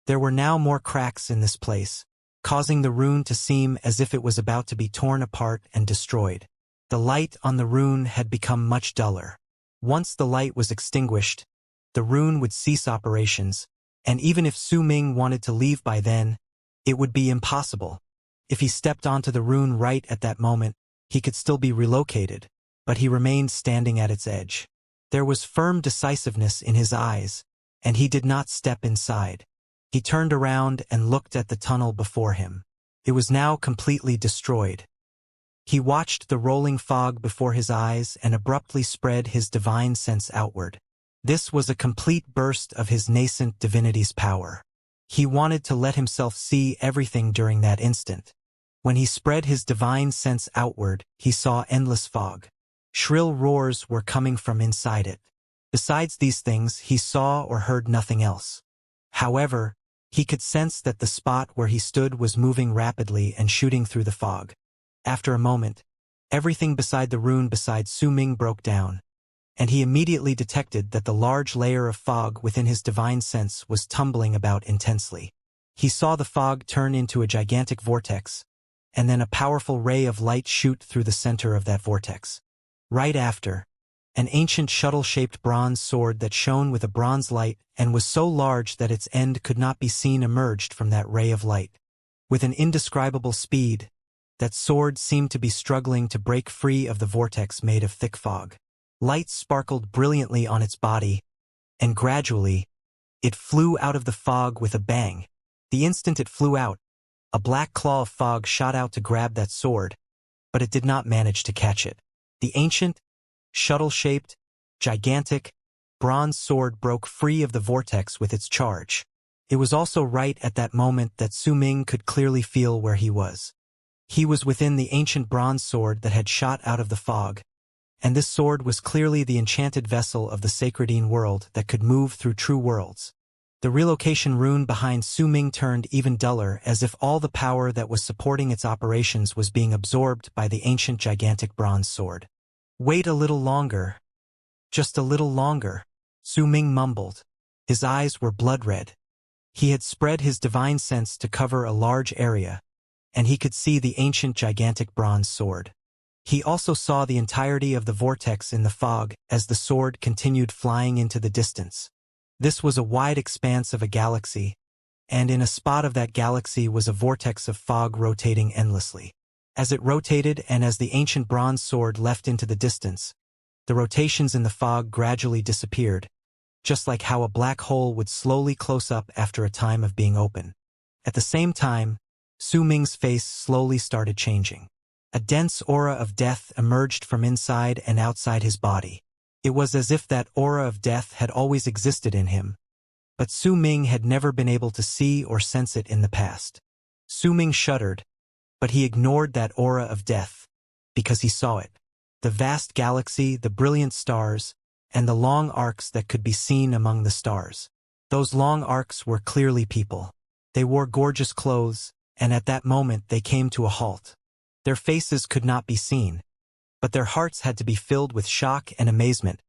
There were now more cracks in this place, causing the rune to seem as if it was about to be torn apart and destroyed. The light on the rune had become much duller. Once the light was extinguished, the rune would cease operations, and even if Su Ming wanted to leave by then, it would be impossible. If he stepped onto the rune right at that moment, he could still be relocated, but he remained standing at its edge. There was firm decisiveness in his eyes, and he did not step inside. He turned around and looked at the tunnel before him. It was now completely destroyed. He watched the rolling fog before his eyes and abruptly spread his divine sense outward. This was a complete burst of his nascent divinity's power. He wanted to let himself see everything during that instant. When he spread his divine sense outward, he saw endless fog. Shrill roars were coming from inside it. Besides these things, he saw or heard nothing else. However, he could sense that the spot where he stood was moving rapidly and shooting through the fog. After a moment, everything beside the rune beside Su Ming broke down, and he immediately detected that the large layer of fog within his divine sense was tumbling about intensely. He saw the fog turn into a gigantic vortex, and then a powerful ray of light shoot through the center of that vortex. Right after, an ancient shuttle-shaped bronze sword that shone with a bronze light and was so large that its end could not be seen emerged from that ray of light. With an indescribable speed, that sword seemed to be struggling to break free of the vortex made of thick fog. Light sparkled brilliantly on its body, and gradually, it flew out of the fog with a bang. The instant it flew out, a black claw of fog shot out to grab that sword, but it did not manage to catch it. The ancient, shuttle-shaped, gigantic, bronze sword broke free of the vortex with its charge. It was also right at that moment that Su Ming could clearly feel where he was. He was within the ancient bronze sword that had shot out of the fog, and this sword was clearly the enchanted vessel of the sacredine world that could move through true worlds. The relocation rune behind Su Ming turned even duller, as if all the power that was supporting its operations was being absorbed by the ancient gigantic bronze sword. "Wait a little longer. Just a little longer," Su Ming mumbled. His eyes were blood-red. He had spread his divine sense to cover a large area, and he could see the ancient gigantic bronze sword. He also saw the entirety of the vortex in the fog as the sword continued flying into the distance. This was a wide expanse of a galaxy, and in a spot of that galaxy was a vortex of fog rotating endlessly. As it rotated and as the ancient bronze sword left into the distance, the rotations in the fog gradually disappeared, just like how a black hole would slowly close up after a time of being open. At the same time, Su Ming's face slowly started changing. A dense aura of death emerged from inside and outside his body. It was as if that aura of death had always existed in him, but Su Ming had never been able to see or sense it in the past. Su Ming shuddered, but he ignored that aura of death, because he saw it. The vast galaxy, the brilliant stars, and the long arcs that could be seen among the stars. Those long arcs were clearly people. They wore gorgeous clothes, and at that moment they came to a halt. Their faces could not be seen, but their hearts had to be filled with shock and amazement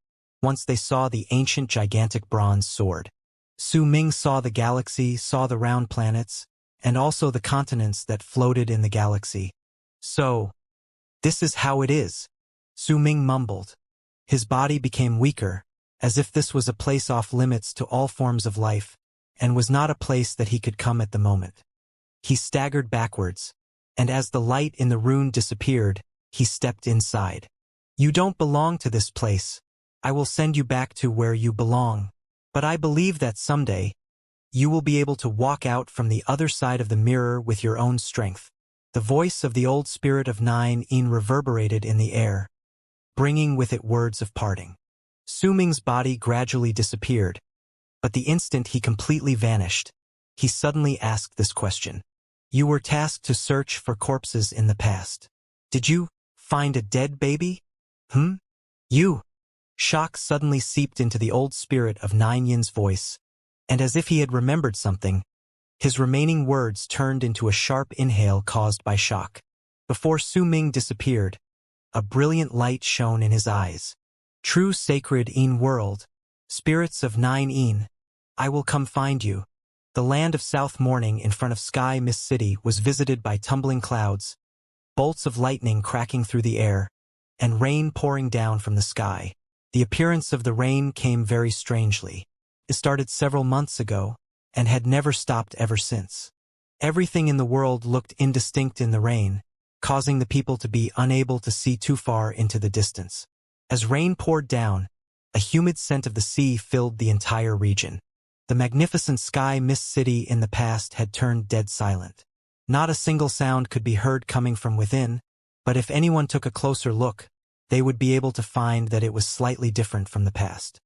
once they saw the ancient gigantic bronze sword. Su Ming saw the galaxy, saw the round planets, and also the continents that floated in the galaxy. "So, this is how it is," Su Ming mumbled. His body became weaker, as if this was a place off limits to all forms of life, and was not a place that he could come at the moment. He staggered backwards, and as the light in the rune disappeared, he stepped inside. "You don't belong to this place. I will send you back to where you belong. But I believe that someday, You will be able to walk out from the other side of the mirror with your own strength. The voice of the old spirit of 9 reverberated in the air, bringing with it words of parting. Su Ming's body gradually disappeared, but the instant he completely vanished, he suddenly asked this question. You were tasked to search for corpses in the past. Did you find a dead baby? You? Shock suddenly seeped into the old spirit of 9's voice, and as if he had remembered something, his remaining words turned into a sharp inhale caused by shock. Before Su Ming disappeared, a brilliant light shone in his eyes. True sacred world, spirits of 9, I will come find you. The land of South Morning in front of Sky Mist City was visited by tumbling clouds, bolts of lightning cracking through the air, and rain pouring down from the sky. The appearance of the rain came very strangely. It started several months ago, and had never stopped ever since. Everything in the world looked indistinct in the rain, causing the people to be unable to see too far into the distance. As rain poured down, a humid scent of the sea filled the entire region. The magnificent Sky Mist City in the past had turned dead silent. Not a single sound could be heard coming from within, but if anyone took a closer look, they would be able to find that it was slightly different from the past.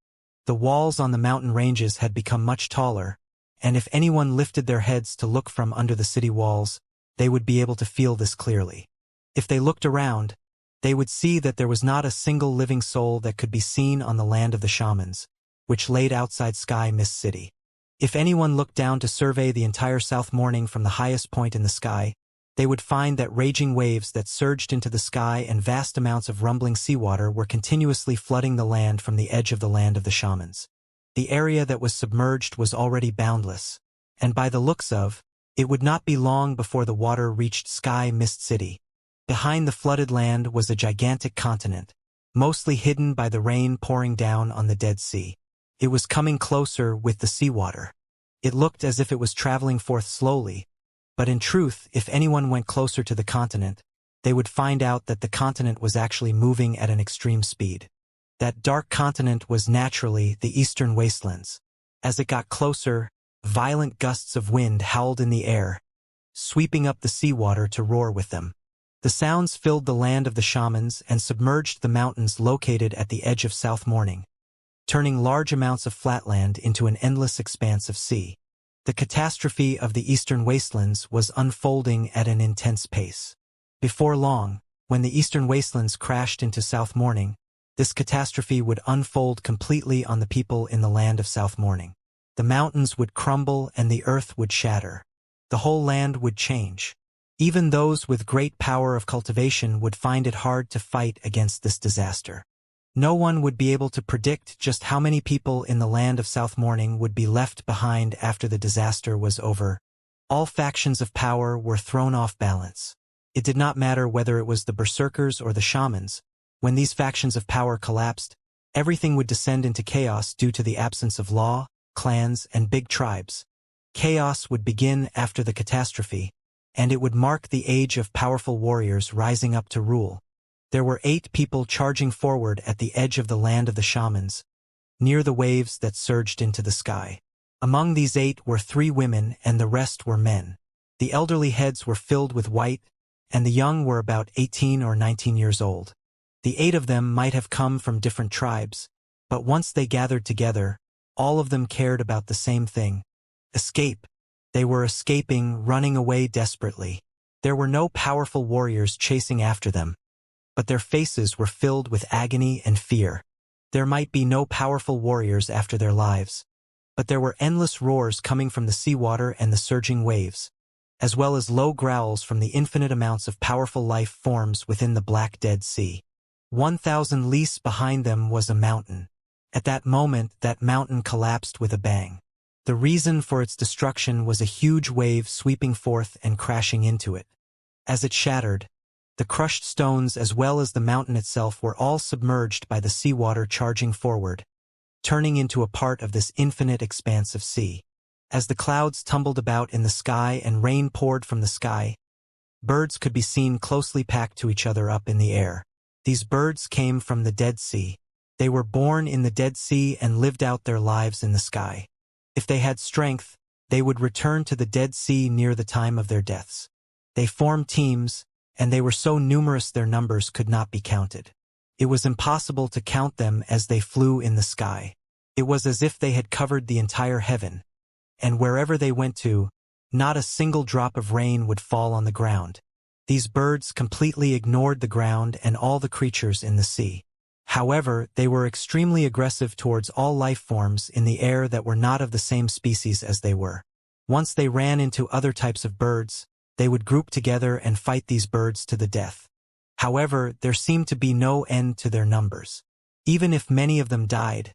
The walls on the mountain ranges had become much taller, and if anyone lifted their heads to look from under the city walls, they would be able to feel this clearly. If they looked around, they would see that there was not a single living soul that could be seen on the land of the shamans, which laid outside Sky Mist City. If anyone looked down to survey the entire South Morning from the highest point in the sky, they would find that raging waves that surged into the sky and vast amounts of rumbling seawater were continuously flooding the land from the edge of the land of the shamans. The area that was submerged was already boundless, and by the looks of, it would not be long before the water reached Sky Mist City. Behind the flooded land was a gigantic continent, mostly hidden by the rain pouring down on the Dead Sea. It was coming closer with the seawater. It looked as if it was traveling forth slowly, but in truth, if anyone went closer to the continent, they would find out that the continent was actually moving at an extreme speed. That dark continent was naturally the eastern wastelands. As it got closer, violent gusts of wind howled in the air, sweeping up the seawater to roar with them. The sounds filled the land of the shamans and submerged the mountains located at the edge of South Morning, turning large amounts of flatland into an endless expanse of sea. The catastrophe of the eastern wastelands was unfolding at an intense pace. Before long, when the eastern wastelands crashed into South Morning, this catastrophe would unfold completely on the people in the land of South Morning. The mountains would crumble and the earth would shatter. The whole land would change. Even those with great power of cultivation would find it hard to fight against this disaster. No one would be able to predict just how many people in the land of South Morning would be left behind after the disaster was over. All factions of power were thrown off balance. It did not matter whether it was the berserkers or the shamans. When these factions of power collapsed, everything would descend into chaos due to the absence of law, clans, and big tribes. Chaos would begin after the catastrophe, and it would mark the age of powerful warriors rising up to rule. There were 8 people charging forward at the edge of the land of the shamans, near the waves that surged into the sky. Among these 8 were 3 women and the rest were men. The elderly heads were filled with white, and the young were about 18 or 19 years old. The 8 of them might have come from different tribes, but once they gathered together, all of them cared about the same thing: escape. They were escaping, running away desperately. There were no powerful warriors chasing after them, but their faces were filled with agony and fear. There might be no powerful warriors after their lives, but there were endless roars coming from the seawater and the surging waves, as well as low growls from the infinite amounts of powerful life forms within the Black Dead Sea. 1,000 lis behind them was a mountain. At that moment, that mountain collapsed with a bang. The reason for its destruction was a huge wave sweeping forth and crashing into it. As it shattered, the crushed stones as well as the mountain itself were all submerged by the seawater charging forward, turning into a part of this infinite expanse of sea. As the clouds tumbled about in the sky and rain poured from the sky, birds could be seen closely packed to each other up in the air. These birds came from the Dead Sea. They were born in the Dead Sea and lived out their lives in the sky. If they had strength, they would return to the Dead Sea near the time of their deaths. They formed teams, and they were so numerous their numbers could not be counted. It was impossible to count them as they flew in the sky. It was as if they had covered the entire heaven, and wherever they went to, not a single drop of rain would fall on the ground. These birds completely ignored the ground and all the creatures in the sea. However, they were extremely aggressive towards all life forms in the air that were not of the same species as they were. Once they ran into other types of birds, they would group together and fight these birds to the death. However, there seemed to be no end to their numbers. Even if many of them died,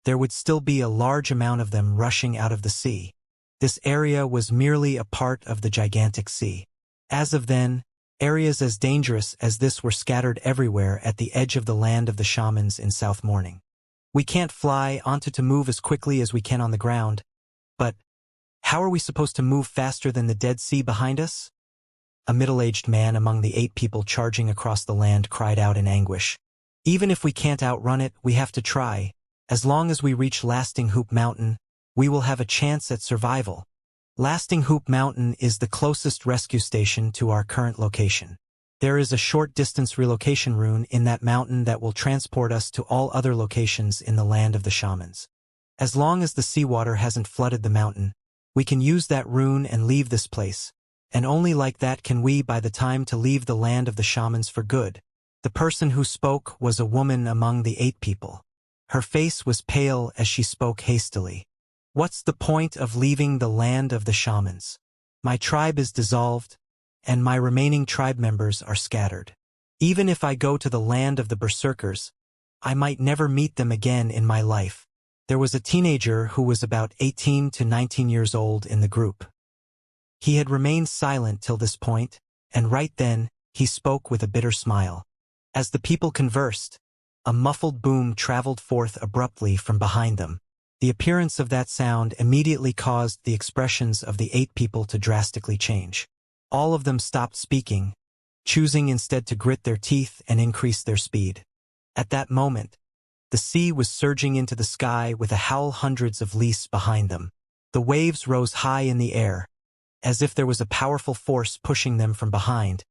there would still be a large amount of them rushing out of the sea. This area was merely a part of the gigantic sea. As of then, areas as dangerous as this were scattered everywhere at the edge of the land of the shamans in South Morning. We can't fly onto to move as quickly as we can on the ground, but how are we supposed to move faster than the Dead Sea behind us? A middle-aged man among the 8 people charging across the land cried out in anguish. Even if we can't outrun it, we have to try. As long as we reach Lasting Hoop Mountain, we will have a chance at survival. Lasting Hoop Mountain is the closest rescue station to our current location. There is a short-distance relocation rune in that mountain that will transport us to all other locations in the land of the shamans. As long as the seawater hasn't flooded the mountain, we can use that rune and leave this place, and only like that can we by the time to leave the land of the shamans for good. The person who spoke was a woman among the 8 people. Her face was pale as she spoke hastily. What's the point of leaving the land of the shamans? My tribe is dissolved, and my remaining tribe members are scattered. Even if I go to the land of the berserkers, I might never meet them again in my life. There was a teenager who was about 18 to 19 years old in the group. He had remained silent till this point, and right then, he spoke with a bitter smile. As the people conversed, a muffled boom traveled forth abruptly from behind them. The appearance of that sound immediately caused the expressions of the 8 people to drastically change. All of them stopped speaking, choosing instead to grit their teeth and increase their speed. At that moment, the sea was surging into the sky with a howl hundreds of leagues behind them. The waves rose high in the air, as if there was a powerful force pushing them from behind,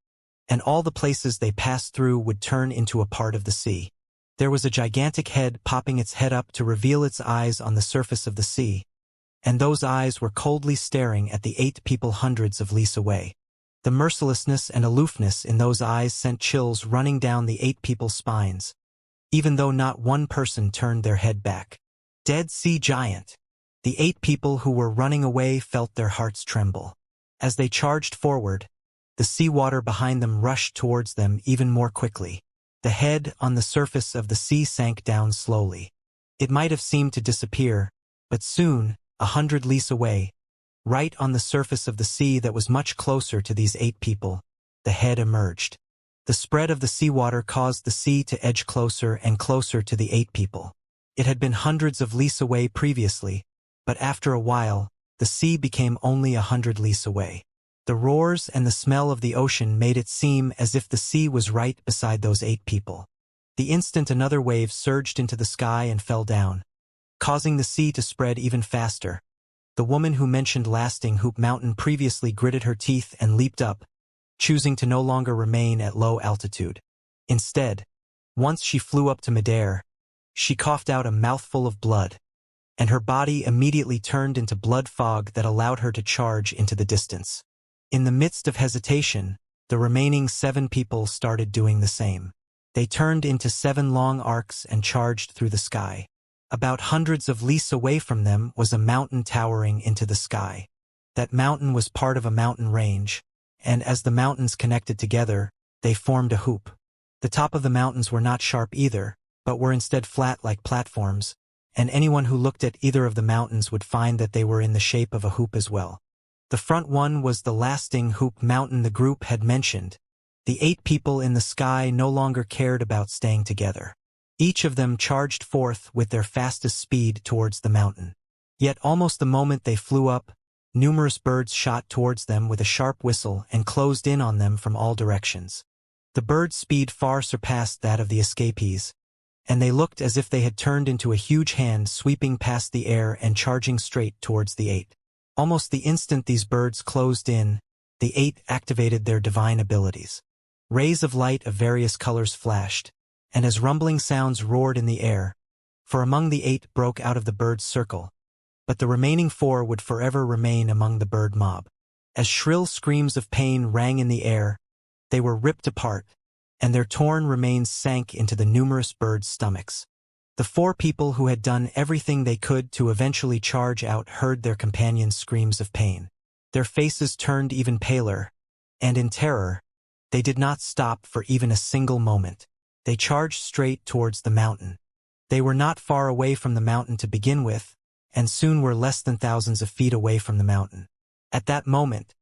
and all the places they passed through would turn into a part of the sea. There was a gigantic head popping its head up to reveal its eyes on the surface of the sea, and those eyes were coldly staring at the 8 people hundreds of leagues away. The mercilessness and aloofness in those eyes sent chills running down the 8 people's spines, even though not one person turned their head back. Dead Sea Giant. The 8 people who were running away felt their hearts tremble. As they charged forward, the seawater behind them rushed towards them even more quickly. The head on the surface of the sea sank down slowly. It might have seemed to disappear, but soon, 100 leagues away, right on the surface of the sea that was much closer to these 8 people, the head emerged. The spread of the seawater caused the sea to edge closer and closer to the 8 people. It had been hundreds of leagues away previously, but after a while, the sea became only 100 leagues away. The roars and the smell of the ocean made it seem as if the sea was right beside those 8 people. The instant another wave surged into the sky and fell down, causing the sea to spread even faster. The woman who mentioned Lasting Hoop Mountain previously gritted her teeth and leaped up, choosing to no longer remain at low altitude. Instead, once she flew up to midair, she coughed out a mouthful of blood, and her body immediately turned into blood fog that allowed her to charge into the distance. In the midst of hesitation, the remaining 7 people started doing the same. They turned into 7 long arcs and charged through the sky. About hundreds of leagues away from them was a mountain towering into the sky. That mountain was part of a mountain range, and as the mountains connected together, they formed a hoop. The top of the mountains were not sharp either, but were instead flat like platforms, and anyone who looked at either of the mountains would find that they were in the shape of a hoop as well. The front one was the Lasting Hoop Mountain the group had mentioned. The 8 people in the sky no longer cared about staying together. Each of them charged forth with their fastest speed towards the mountain. Yet almost the moment they flew up, numerous birds shot towards them with a sharp whistle and closed in on them from all directions. The birds' speed far surpassed that of the escapees, and they looked as if they had turned into a huge hand sweeping past the air and charging straight towards the 8. Almost the instant these birds closed in, the 8 activated their divine abilities. Rays of light of various colors flashed, and as rumbling sounds roared in the air, for among the 8 broke out of the bird's circle, but the remaining 4 would forever remain among the bird mob. As shrill screams of pain rang in the air, they were ripped apart, and their torn remains sank into the numerous birds' stomachs. The 4 people who had done everything they could to eventually charge out heard their companions' screams of pain. Their faces turned even paler, and in terror, they did not stop for even a single moment. They charged straight towards the mountain. They were not far away from the mountain to begin with, and soon were less than thousands of feet away from the mountain. At that moment,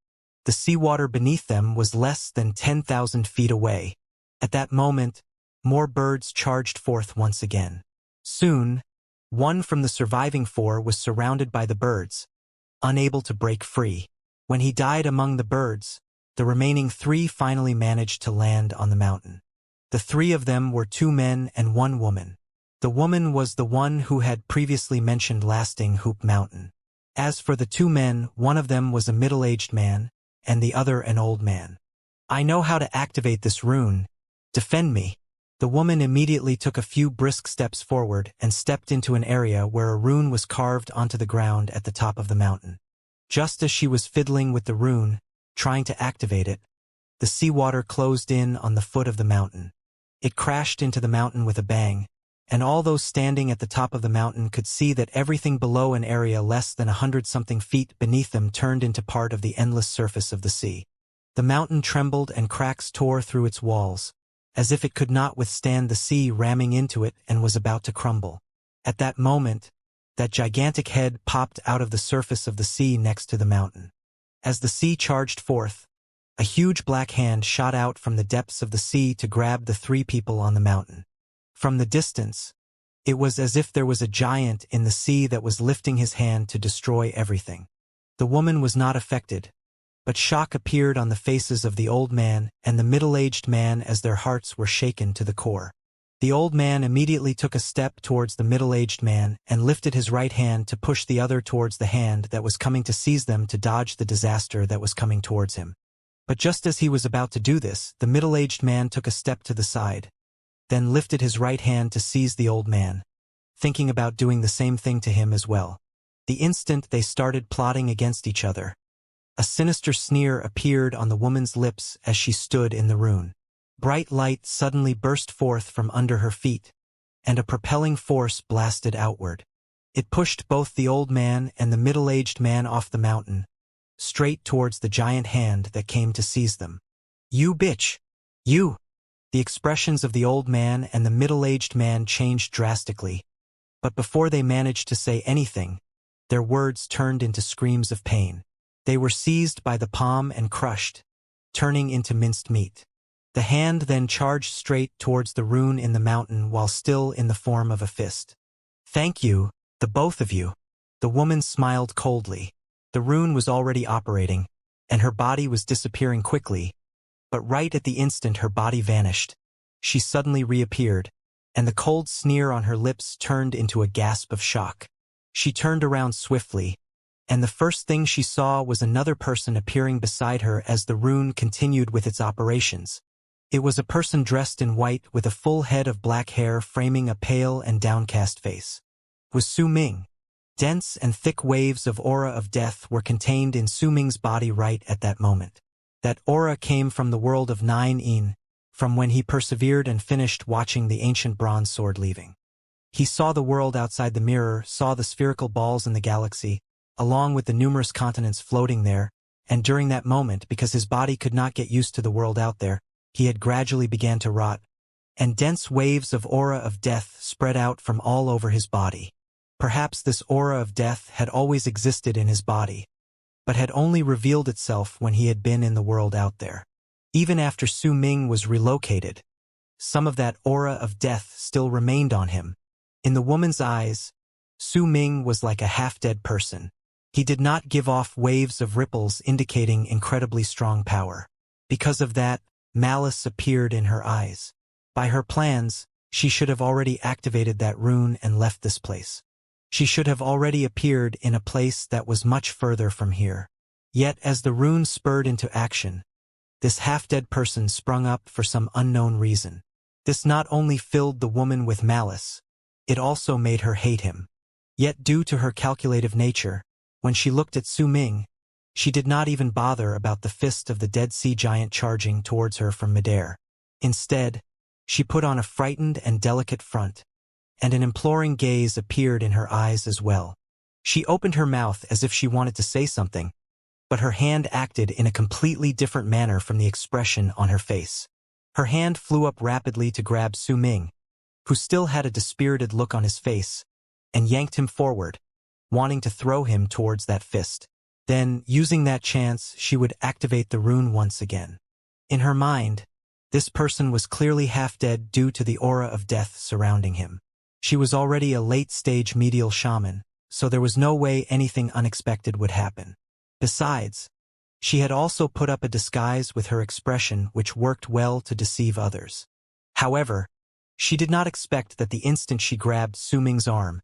the seawater beneath them was less than 10,000 feet away. At that moment, more birds charged forth once again. Soon, one from the surviving 4 was surrounded by the birds, unable to break free. When he died among the birds, the remaining 3 finally managed to land on the mountain. The 3 of them were 2 men and 1 woman. The woman was the one who had previously mentioned Lasting Hoop Mountain. As for the 2 men, one of them was a middle-aged man, and the other an old man. "I know how to activate this rune. Defend me." The woman immediately took a few brisk steps forward and stepped into an area where a rune was carved onto the ground at the top of the mountain. Just as she was fiddling with the rune, trying to activate it, the seawater closed in on the foot of the mountain. It crashed into the mountain with a bang, and all those standing at the top of the mountain could see that everything below an area less than 100-something feet beneath them turned into part of the endless surface of the sea. The mountain trembled and cracks tore through its walls, as if it could not withstand the sea ramming into it and was about to crumble. At that moment, that gigantic head popped out of the surface of the sea next to the mountain. As the sea charged forth, a huge black hand shot out from the depths of the sea to grab the 3 people on the mountain. From the distance, it was as if there was a giant in the sea that was lifting his hand to destroy everything. The woman was not affected, but shock appeared on the faces of the old man and the middle-aged man as their hearts were shaken to the core. The old man immediately took a step towards the middle-aged man and lifted his right hand to push the other towards the hand that was coming to seize them to dodge the disaster that was coming towards him. But just as he was about to do this, the middle-aged man took a step to the side, then lifted his right hand to seize the old man, thinking about doing the same thing to him as well. The instant they started plotting against each other, a sinister sneer appeared on the woman's lips as she stood in the rune. Bright light suddenly burst forth from under her feet, and a propelling force blasted outward. It pushed both the old man and the middle-aged man off the mountain, straight towards the giant hand that came to seize them. "You bitch! You!" The expressions of the old man and the middle-aged man changed drastically, but before they managed to say anything, their words turned into screams of pain. They were seized by the palm and crushed, turning into minced meat. The hand then charged straight towards the rune in the mountain while still in the form of a fist. "Thank you, the both of you." The woman smiled coldly. The rune was already operating, and her body was disappearing quickly, but right at the instant her body vanished, she suddenly reappeared, and the cold sneer on her lips turned into a gasp of shock. She turned around swiftly, and the first thing she saw was another person appearing beside her as the rune continued with its operations. It was a person dressed in white with a full head of black hair framing a pale and downcast face. It was Su Ming. Dense and thick waves of aura of death were contained in Su Ming's body right at that moment. That aura came from the world of 9 from when he persevered and finished watching the ancient bronze sword leaving. He saw the world outside the mirror, saw the spherical balls in the galaxy, along with the numerous continents floating there, and during that moment, because his body could not get used to the world out there, he had gradually began to rot, and dense waves of aura of death spread out from all over his body. Perhaps this aura of death had always existed in his body, but had only revealed itself when he had been in the world out there. Even after Su Ming was relocated, some of that aura of death still remained on him. In the woman's eyes, Su Ming was like a half-dead person. He did not give off waves of ripples indicating incredibly strong power. Because of that, malice appeared in her eyes. By her plans, she should have already activated that rune and left this place. She should have already appeared in a place that was much further from here. Yet as the rune spurred into action, this half-dead person sprung up for some unknown reason. This not only filled the woman with malice, it also made her hate him. Yet due to her calculative nature, when she looked at Su Ming, she did not even bother about the fist of the dead sea giant charging towards her from midair. Instead, she put on a frightened and delicate front, and an imploring gaze appeared in her eyes as well. She opened her mouth as if she wanted to say something, but her hand acted in a completely different manner from the expression on her face. Her hand flew up rapidly to grab Su Ming, who still had a dispirited look on his face, and yanked him forward, wanting to throw him towards that fist. Then, using that chance, she would activate the rune once again. In her mind, this person was clearly half-dead due to the aura of death surrounding him. She was already a late-stage medial shaman, so there was no way anything unexpected would happen. Besides, she had also put up a disguise with her expression which worked well to deceive others. However, she did not expect that the instant she grabbed Su Ming's arm,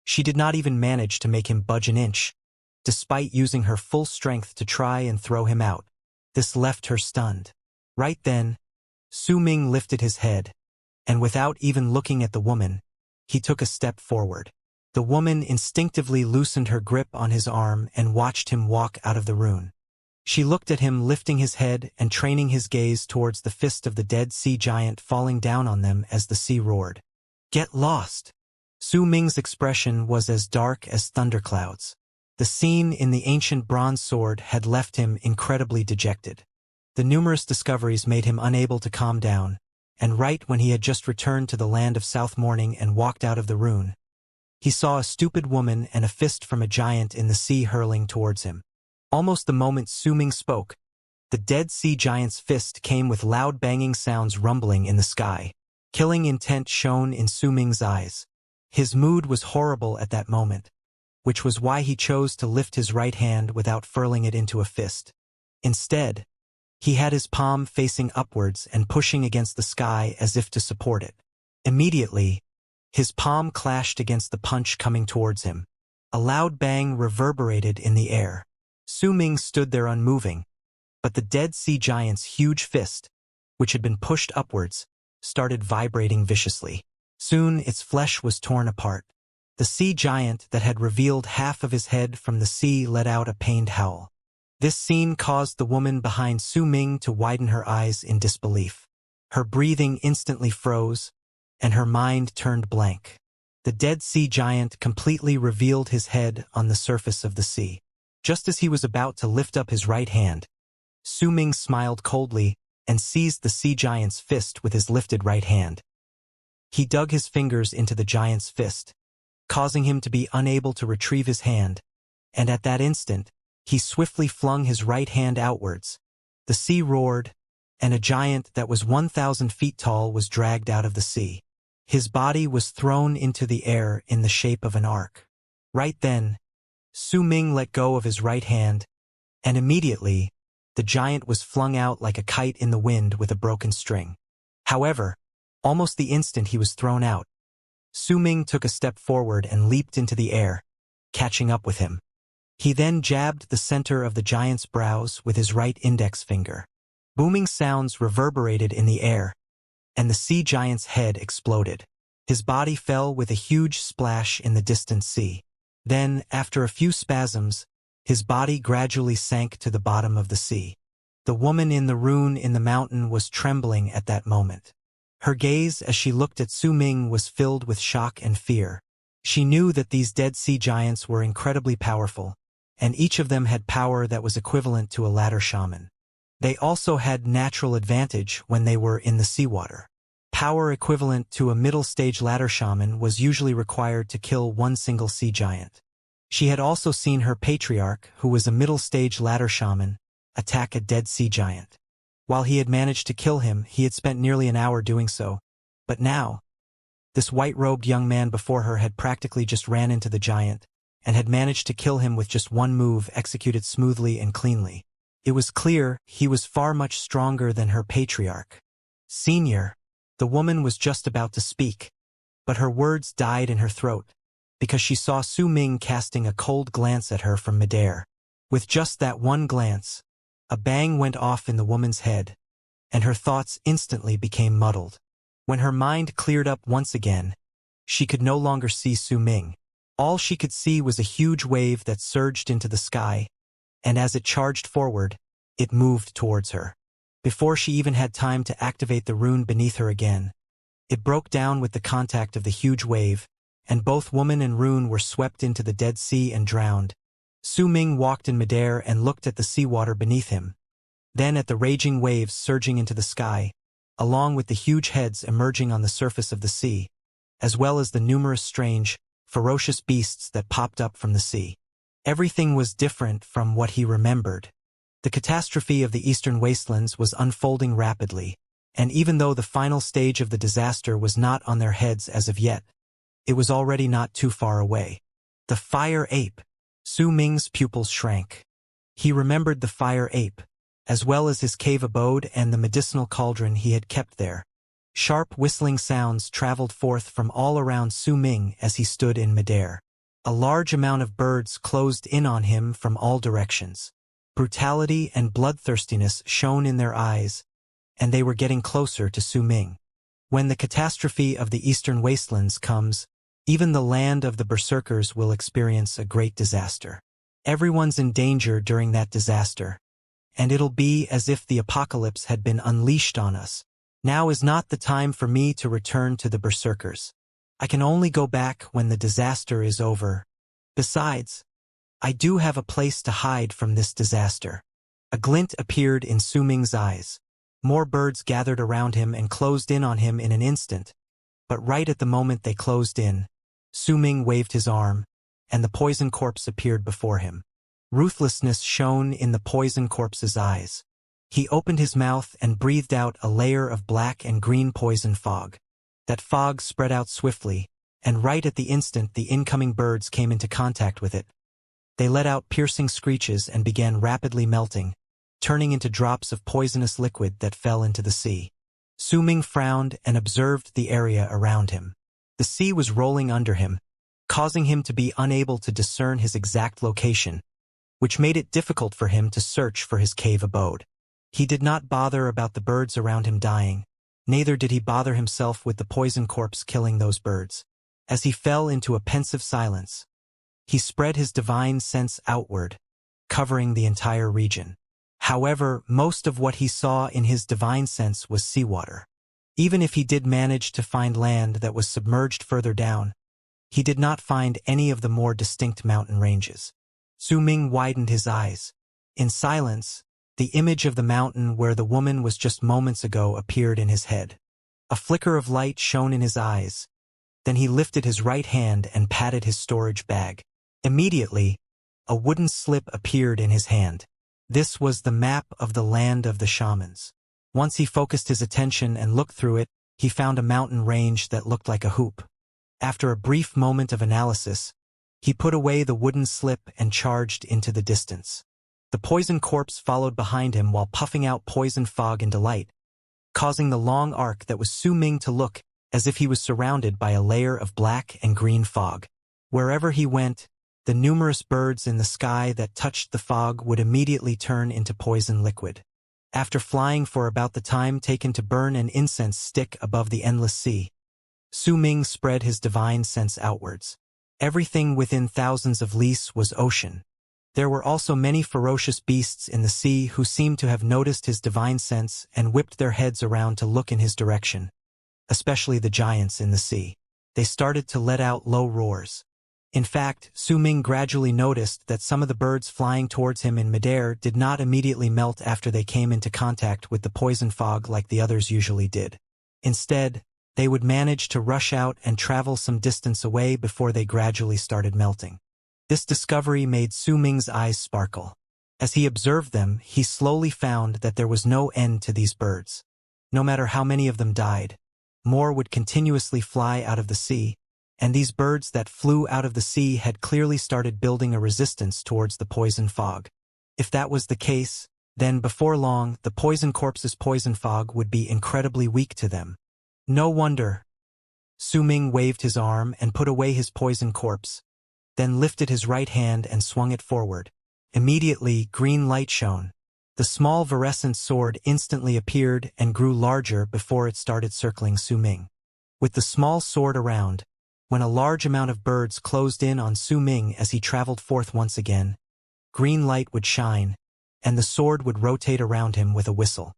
she did not even manage to make him budge an inch, despite using her full strength to try and throw him out. This left her stunned. Right then, Su Ming lifted his head, and without even looking at the woman, he took a step forward. The woman instinctively loosened her grip on his arm and watched him walk out of the rune. She looked at him lifting his head and training his gaze towards the fist of the dead sea giant falling down on them as the sea roared. "Get lost!" Su Ming's expression was as dark as thunderclouds. The scene in the ancient bronze sword had left him incredibly dejected. The numerous discoveries made him unable to calm down, and right when he had just returned to the land of South Morning and walked out of the rune, he saw a stupid woman and a fist from a giant in the sea hurling towards him. Almost the moment Su Ming spoke, the dead sea giant's fist came with loud banging sounds rumbling in the sky. Killing intent shone in Su Ming's eyes. His mood was horrible at that moment, which was why he chose to lift his right hand without furling it into a fist. Instead, he had his palm facing upwards and pushing against the sky as if to support it. Immediately, his palm clashed against the punch coming towards him. A loud bang reverberated in the air. Su Ming stood there unmoving, but the dead sea giant's huge fist, which had been pushed upwards, started vibrating viciously. Soon its flesh was torn apart. The sea giant that had revealed half of his head from the sea let out a pained howl. This scene caused the woman behind Su Ming to widen her eyes in disbelief. Her breathing instantly froze, and her mind turned blank. The dead sea giant completely revealed his head on the surface of the sea. Just as he was about to lift up his right hand, Su Ming smiled coldly and seized the sea giant's fist with his lifted right hand. He dug his fingers into the giant's fist, causing him to be unable to retrieve his hand, and at that instant, he swiftly flung his right hand outwards. The sea roared, and a giant that was 1,000 feet tall was dragged out of the sea. His body was thrown into the air in the shape of an arc. Right then, Su Ming let go of his right hand, and immediately, the giant was flung out like a kite in the wind with a broken string. However, almost the instant he was thrown out, Su Ming took a step forward and leaped into the air, catching up with him. He then jabbed the center of the giant's brows with his right index finger. Booming sounds reverberated in the air, and the sea giant's head exploded. His body fell with a huge splash in the distant sea. Then, after a few spasms, his body gradually sank to the bottom of the sea. The woman in the rune in the mountain was trembling at that moment. Her gaze as she looked at Su Ming was filled with shock and fear. She knew that these dead sea giants were incredibly powerful, and each of them had power that was equivalent to a ladder shaman. They also had natural advantage when they were in the seawater. Power equivalent to a middle-stage ladder shaman was usually required to kill one single sea giant. She had also seen her patriarch, who was a middle-stage ladder shaman, attack a dead sea giant. While he had managed to kill him, he had spent nearly an hour doing so. But now, this white-robed young man before her had practically just ran into the giant, and had managed to kill him with just one move executed smoothly and cleanly. It was clear he was far much stronger than her patriarch. "Senior," the woman was just about to speak, but her words died in her throat. because she saw Su Ming casting a cold glance at her from midair. With just that one glance, a bang went off in the woman's head, and her thoughts instantly became muddled. When her mind cleared up once again, she could no longer see Su Ming. All she could see was a huge wave that surged into the sky, and as it charged forward, it moved towards her. Before she even had time to activate the rune beneath her again, it broke down with the contact of the huge wave, and both woman and rune were swept into the Dead Sea and drowned. Su Ming walked in midair and looked at the seawater beneath him, then at the raging waves surging into the sky, along with the huge heads emerging on the surface of the sea, as well as the numerous strange, ferocious beasts that popped up from the sea. Everything was different from what he remembered. The catastrophe of the eastern wastelands was unfolding rapidly, and even though the final stage of the disaster was not on their heads as of yet, it was already not too far away. The fire ape. Su Ming's pupils shrank. He remembered the fire ape, as well as his cave abode and the medicinal cauldron he had kept there. Sharp whistling sounds traveled forth from all around Su Ming as he stood in midair. A large amount of birds closed in on him from all directions. Brutality and bloodthirstiness shone in their eyes, and they were getting closer to Su Ming. When the catastrophe of the eastern wastelands comes, even the land of the berserkers will experience a great disaster. Everyone's in danger during that disaster, and it'll be as if the apocalypse had been unleashed on us. Now is not the time for me to return to the berserkers. I can only go back when the disaster is over. Besides, I do have a place to hide from this disaster. A glint appeared in Su Ming's eyes. More birds gathered around him and closed in on him in an instant, but right at the moment they closed in, Su Ming waved his arm, and the poison corpse appeared before him. Ruthlessness shone in the poison corpse's eyes. He opened his mouth and breathed out a layer of black and green poison fog. That fog spread out swiftly, and right at the instant the incoming birds came into contact with it. They let out piercing screeches and began rapidly melting, turning into drops of poisonous liquid that fell into the sea. Su Ming frowned and observed the area around him. The sea was rolling under him, causing him to be unable to discern his exact location, which made it difficult for him to search for his cave abode. He did not bother about the birds around him dying, neither did he bother himself with the poison corpse killing those birds. As he fell into a pensive silence, he spread his divine sense outward, covering the entire region. However, most of what he saw in his divine sense was seawater. Even if he did manage to find land that was submerged further down, he did not find any of the more distinct mountain ranges. Su Ming widened his eyes. In silence, the image of the mountain where the woman was just moments ago appeared in his head. A flicker of light shone in his eyes. Then he lifted his right hand and patted his storage bag. Immediately, a wooden slip appeared in his hand. This was the map of the land of the shamans. Once he focused his attention and looked through it, he found a mountain range that looked like a hoop. After a brief moment of analysis, he put away the wooden slip and charged into the distance. The poison corpse followed behind him while puffing out poison fog in delight, causing the long arc that was Su Ming to look as if he was surrounded by a layer of black and green fog. Wherever he went, the numerous birds in the sky that touched the fog would immediately turn into poison liquid. After flying for about the time taken to burn an incense stick above the endless sea, Su Ming spread his divine sense outwards. Everything within thousands of lis was ocean. There were also many ferocious beasts in the sea who seemed to have noticed his divine sense and whipped their heads around to look in his direction, especially the giants in the sea. They started to let out low roars. In fact, Su Ming gradually noticed that some of the birds flying towards him in midair did not immediately melt after they came into contact with the poison fog like the others usually did. Instead, they would manage to rush out and travel some distance away before they gradually started melting. This discovery made Su Ming's eyes sparkle. As he observed them, he slowly found that there was no end to these birds. No matter how many of them died, more would continuously fly out of the sea, and these birds that flew out of the sea had clearly started building a resistance towards the poison fog. If that was the case, then before long, the poison corpse's poison fog would be incredibly weak to them. No wonder. Su Ming waved his arm and put away his poison corpse, then lifted his right hand and swung it forward. Immediately, green light shone. The small virescent sword instantly appeared and grew larger before it started circling Su Ming. With the small sword around, when a large amount of birds closed in on Su Ming as he traveled forth once again, green light would shine, and the sword would rotate around him with a whistle.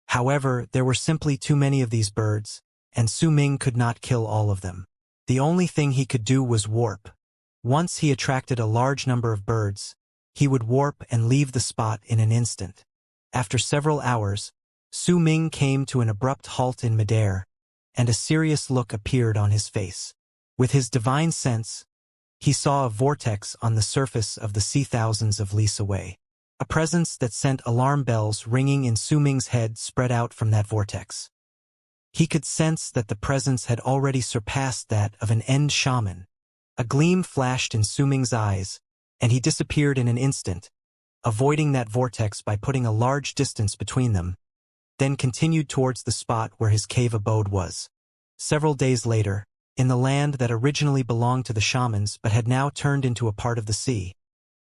However, there were simply too many of these birds, and Su Ming could not kill all of them. The only thing he could do was warp. Once he attracted a large number of birds, he would warp and leave the spot in an instant. After several hours, Su Ming came to an abrupt halt in midair, and a serious look appeared on his face. With his divine sense, he saw a vortex on the surface of the sea thousands of leagues away. A presence that sent alarm bells ringing in Su Ming's head spread out from that vortex. He could sense that the presence had already surpassed that of an end shaman. A gleam flashed in Su Ming's eyes, and he disappeared in an instant, avoiding that vortex by putting a large distance between them, then continued towards the spot where his cave abode was. Several days later, in the land that originally belonged to the shamans but had now turned into a part of the sea,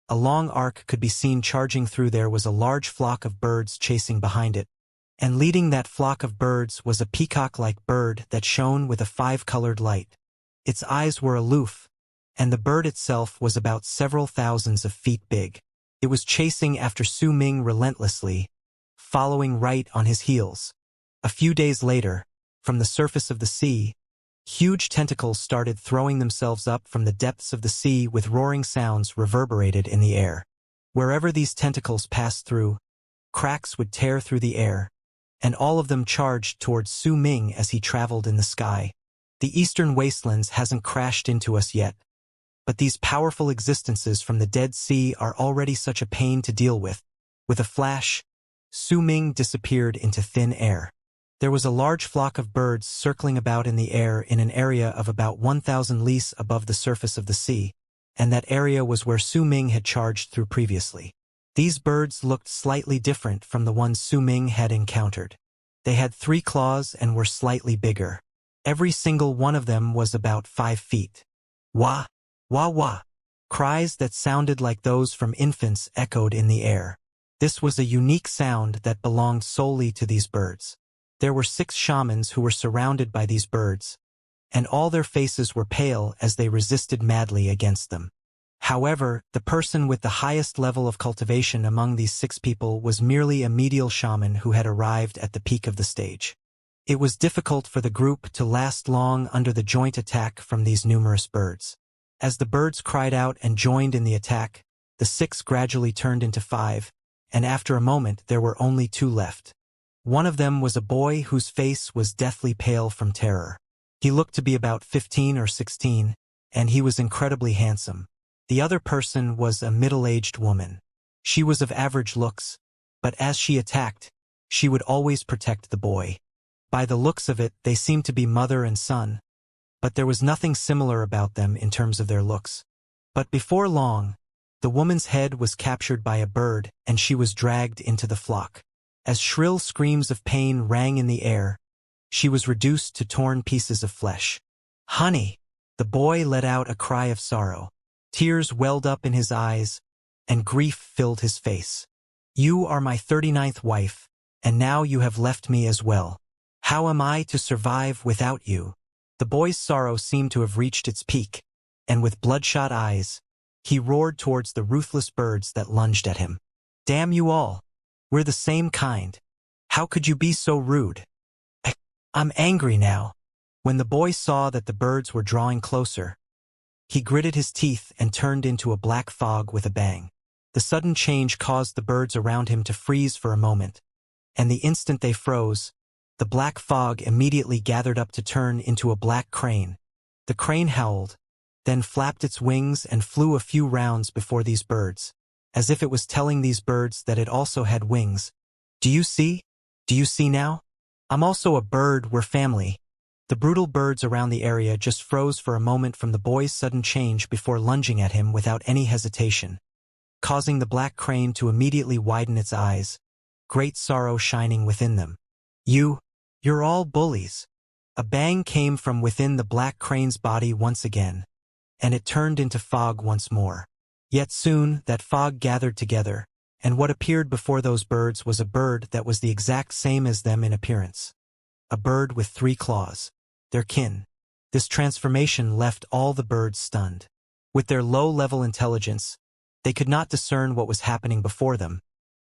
a long arc could be seen charging through. There was a large flock of birds chasing behind it, and leading that flock of birds was a peacock-like bird that shone with a five-colored light. Its eyes were aloof, and the bird itself was about several thousands of feet big. It was chasing after Su Ming relentlessly, following right on his heels. A few days later, from the surface of the sea, huge tentacles started throwing themselves up from the depths of the sea with roaring sounds reverberated in the air. Wherever these tentacles passed through, cracks would tear through the air, and all of them charged towards Su Ming as he traveled in the sky. The eastern wastelands hasn't crashed into us yet, but these powerful existences from the Dead Sea are already such a pain to deal with. With a flash, Su Ming disappeared into thin air. There was a large flock of birds circling about in the air in an area of about 1,000 leagues above the surface of the sea, and that area was where Su Ming had charged through previously. These birds looked slightly different from the ones Su Ming had encountered. They had 3 claws and were slightly bigger. Every single one of them was about 5 feet. Wah! Wah wah! Cries that sounded like those from infants echoed in the air. This was a unique sound that belonged solely to these birds. There were 6 shamans who were surrounded by these birds, and all their faces were pale as they resisted madly against them. However, the person with the highest level of cultivation among these 6 people was merely a medial shaman who had arrived at the peak of the stage. It was difficult for the group to last long under the joint attack from these numerous birds. As the birds cried out and joined in the attack, the 6 gradually turned into 5, and after a moment there were only 2 left. One of them was a boy whose face was deathly pale from terror. He looked to be about 15 or 16, and he was incredibly handsome. The other person was a middle-aged woman. She was of average looks, but as she attacked, she would always protect the boy. By the looks of it, they seemed to be mother and son, but there was nothing similar about them in terms of their looks. But before long, the woman's head was captured by a bird and she was dragged into the flock. As shrill screams of pain rang in the air, she was reduced to torn pieces of flesh. "Honey!" The boy let out a cry of sorrow. Tears welled up in his eyes, and grief filled his face. "You are my 39th wife, and now you have left me as well. How am I to survive without you?" The boy's sorrow seemed to have reached its peak, and with bloodshot eyes, he roared towards the ruthless birds that lunged at him. "Damn you all! We're the same kind. How could you be so rude? I'm angry now." When the boy saw that the birds were drawing closer, he gritted his teeth and turned into a black fog with a bang. The sudden change caused the birds around him to freeze for a moment, and the instant they froze, the black fog immediately gathered up to turn into a black crane. The crane howled, then flapped its wings and flew a few rounds before these birds, as if it was telling these birds that it also had wings. "Do you see? Do you see now? I'm also a bird, we're family." The brutal birds around the area just froze for a moment from the boy's sudden change before lunging at him without any hesitation, causing the black crane to immediately widen its eyes, great sorrow shining within them. You're all bullies. A bang came from within the black crane's body once again, and it turned into fog once more. Yet soon, that fog gathered together, and what appeared before those birds was a bird that was the exact same as them in appearance. A bird with 3 claws. Their kin. This transformation left all the birds stunned. With their low-level intelligence, they could not discern what was happening before them,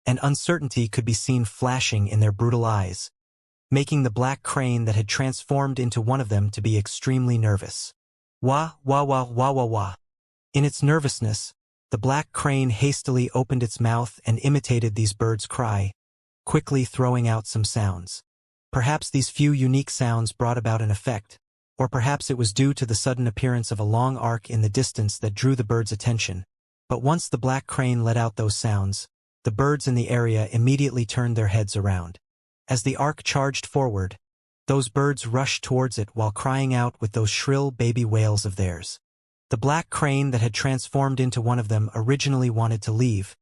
and uncertainty could be seen flashing in their brutal eyes, making the black crane that had transformed into one of them to be extremely nervous. Wah, wah, wah, wah, wah, wah. In its nervousness, the black crane hastily opened its mouth and imitated these birds' cry, quickly throwing out some sounds. Perhaps these few unique sounds brought about an effect, or perhaps it was due to the sudden appearance of a long arc in the distance that drew the birds' attention. But once the black crane let out those sounds, the birds in the area immediately turned their heads around. As the arc charged forward, those birds rushed towards it while crying out with those shrill baby wails of theirs. The black crane that had transformed into one of them originally wanted to leave,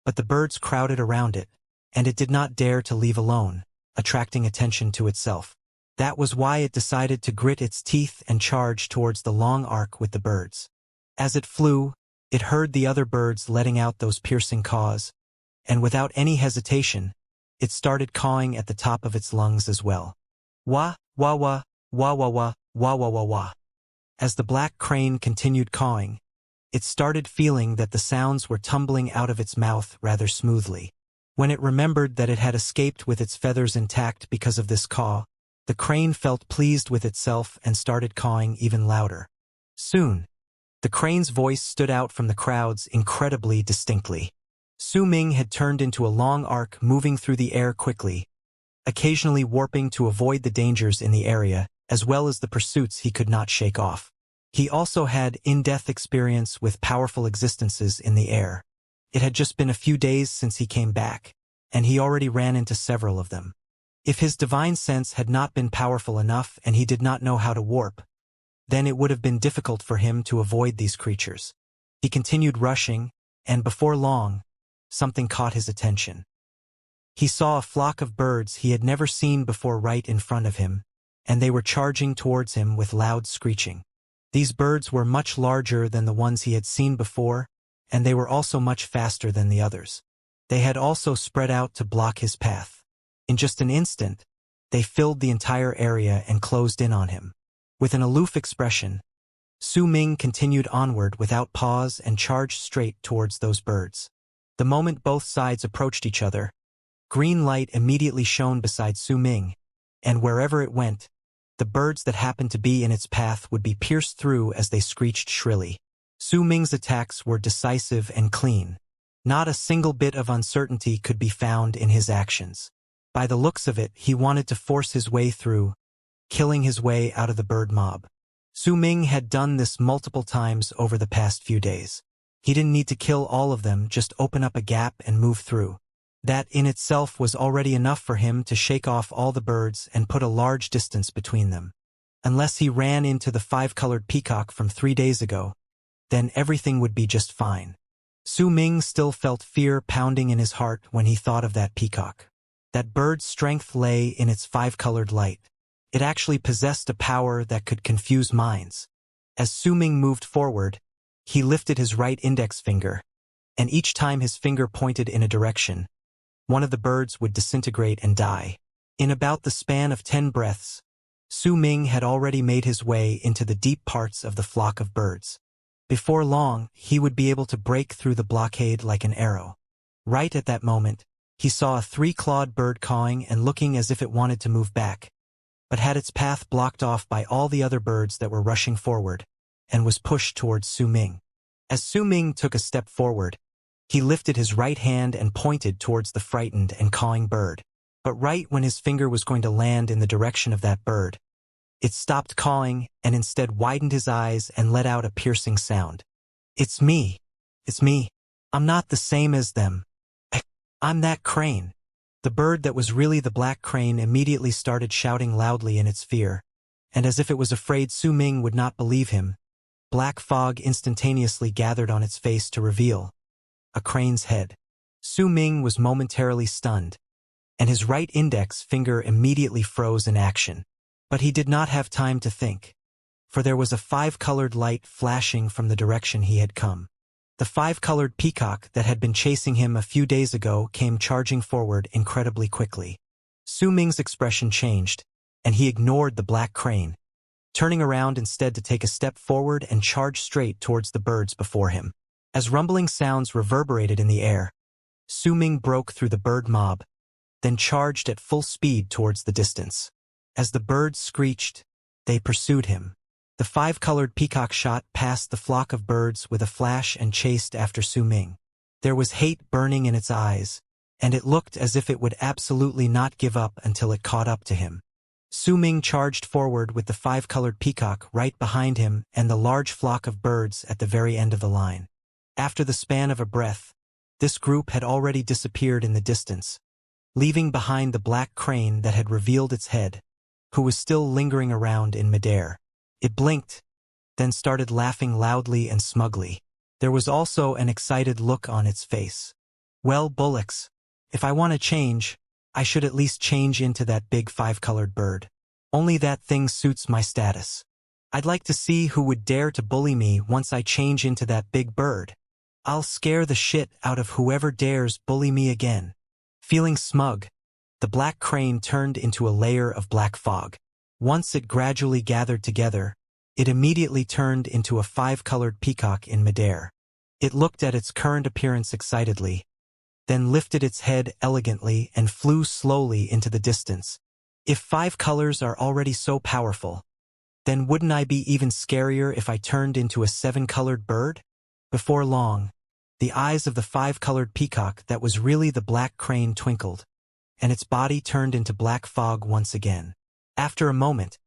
but the birds crowded around it, and it did not dare to leave alone, attracting attention to itself. That was why it decided to grit its teeth and charge towards the long arc with the birds. As it flew, it heard the other birds letting out those piercing caws, and without any hesitation, it started cawing at the top of its lungs as well. Wah, wah, wah, wah, wah, wah, wah, wah, wah, wah. As the black crane continued cawing, it started feeling that the sounds were tumbling out of its mouth rather smoothly. When it remembered that it had escaped with its feathers intact because of this caw, the crane felt pleased with itself and started cawing even louder. Soon, the crane's voice stood out from the crowds incredibly distinctly. Su Ming had turned into a long arc moving through the air quickly, occasionally warping to avoid the dangers in the area, as well as the pursuits he could not shake off. He also had in-depth experience with powerful existences in the air. It had just been a few days since he came back, and he already ran into several of them. If his divine sense had not been powerful enough and he did not know how to warp, then it would have been difficult for him to avoid these creatures. He continued rushing, and before long, something caught his attention. He saw a flock of birds he had never seen before right in front of him, and they were charging towards him with loud screeching. These birds were much larger than the ones he had seen before, and they were also much faster than the others. They had also spread out to block his path. In just an instant, they filled the entire area and closed in on him. With an aloof expression, Su Ming continued onward without pause and charged straight towards those birds. The moment both sides approached each other, green light immediately shone beside Su Ming, and wherever it went, the birds that happened to be in its path would be pierced through as they screeched shrilly. Su Ming's attacks were decisive and clean. Not a single bit of uncertainty could be found in his actions. By the looks of it, he wanted to force his way through, killing his way out of the bird mob. Su Ming had done this multiple times over the past few days. He didn't need to kill all of them, just open up a gap and move through. That in itself was already enough for him to shake off all the birds and put a large distance between them. Unless he ran into the 5-colored peacock from 3 days ago, then everything would be just fine. Su Ming still felt fear pounding in his heart when he thought of that peacock. That bird's strength lay in its 5-colored light. It actually possessed a power that could confuse minds. As Su Ming moved forward, he lifted his right index finger, and each time his finger pointed in a direction, one of the birds would disintegrate and die. In about the span of 10 breaths, Su Ming had already made his way into the deep parts of the flock of birds. Before long, he would be able to break through the blockade like an arrow. Right at that moment, he saw a 3-clawed bird cawing and looking as if it wanted to move back, but had its path blocked off by all the other birds that were rushing forward, and was pushed towards Su Ming. As Su Ming took a step forward, he lifted his right hand and pointed towards the frightened and cawing bird. But right when his finger was going to land in the direction of that bird, it stopped cawing and instead widened his eyes and let out a piercing sound. "It's me. It's me. I'm not the same as them. I'm that crane." The bird that was really the black crane immediately started shouting loudly in its fear, and as if it was afraid Su Ming would not believe him, black fog instantaneously gathered on its face to reveal a crane's head. Su Ming was momentarily stunned, and his right index finger immediately froze in action. But he did not have time to think, for there was a five-colored light flashing from the direction he had come. The five-colored peacock that had been chasing him a few days ago came charging forward incredibly quickly. Su Ming's expression changed, and he ignored the black crane, turning around instead to take a step forward and charge straight towards the birds before him. As rumbling sounds reverberated in the air, Su Ming broke through the bird mob, then charged at full speed towards the distance. As the birds screeched, they pursued him. The five-colored peacock shot past the flock of birds with a flash and chased after Su Ming. There was hate burning in its eyes, and it looked as if it would absolutely not give up until it caught up to him. Su Ming charged forward with the five-colored peacock right behind him and the large flock of birds at the very end of the line. After the span of a breath, this group had already disappeared in the distance, leaving behind the black crane that had revealed its head, who was still lingering around in midair. It blinked, then started laughing loudly and smugly. There was also an excited look on its face. Well, bullocks, if I want to change, I should at least change into that big five-colored bird. Only that thing suits my status. I'd like to see who would dare to bully me once I change into that big bird. I'll scare the shit out of whoever dares bully me again. Feeling smug, the black crane turned into a layer of black fog. Once it gradually gathered together, it immediately turned into a five-colored peacock in midair. It looked at its current appearance excitedly, then lifted its head elegantly and flew slowly into the distance. If five colors are already so powerful, then wouldn't I be even scarier if I turned into a seven-colored bird? Before long, the eyes of the five-colored peacock that was really the black crane twinkled, and its body turned into black fog once again. After a moment,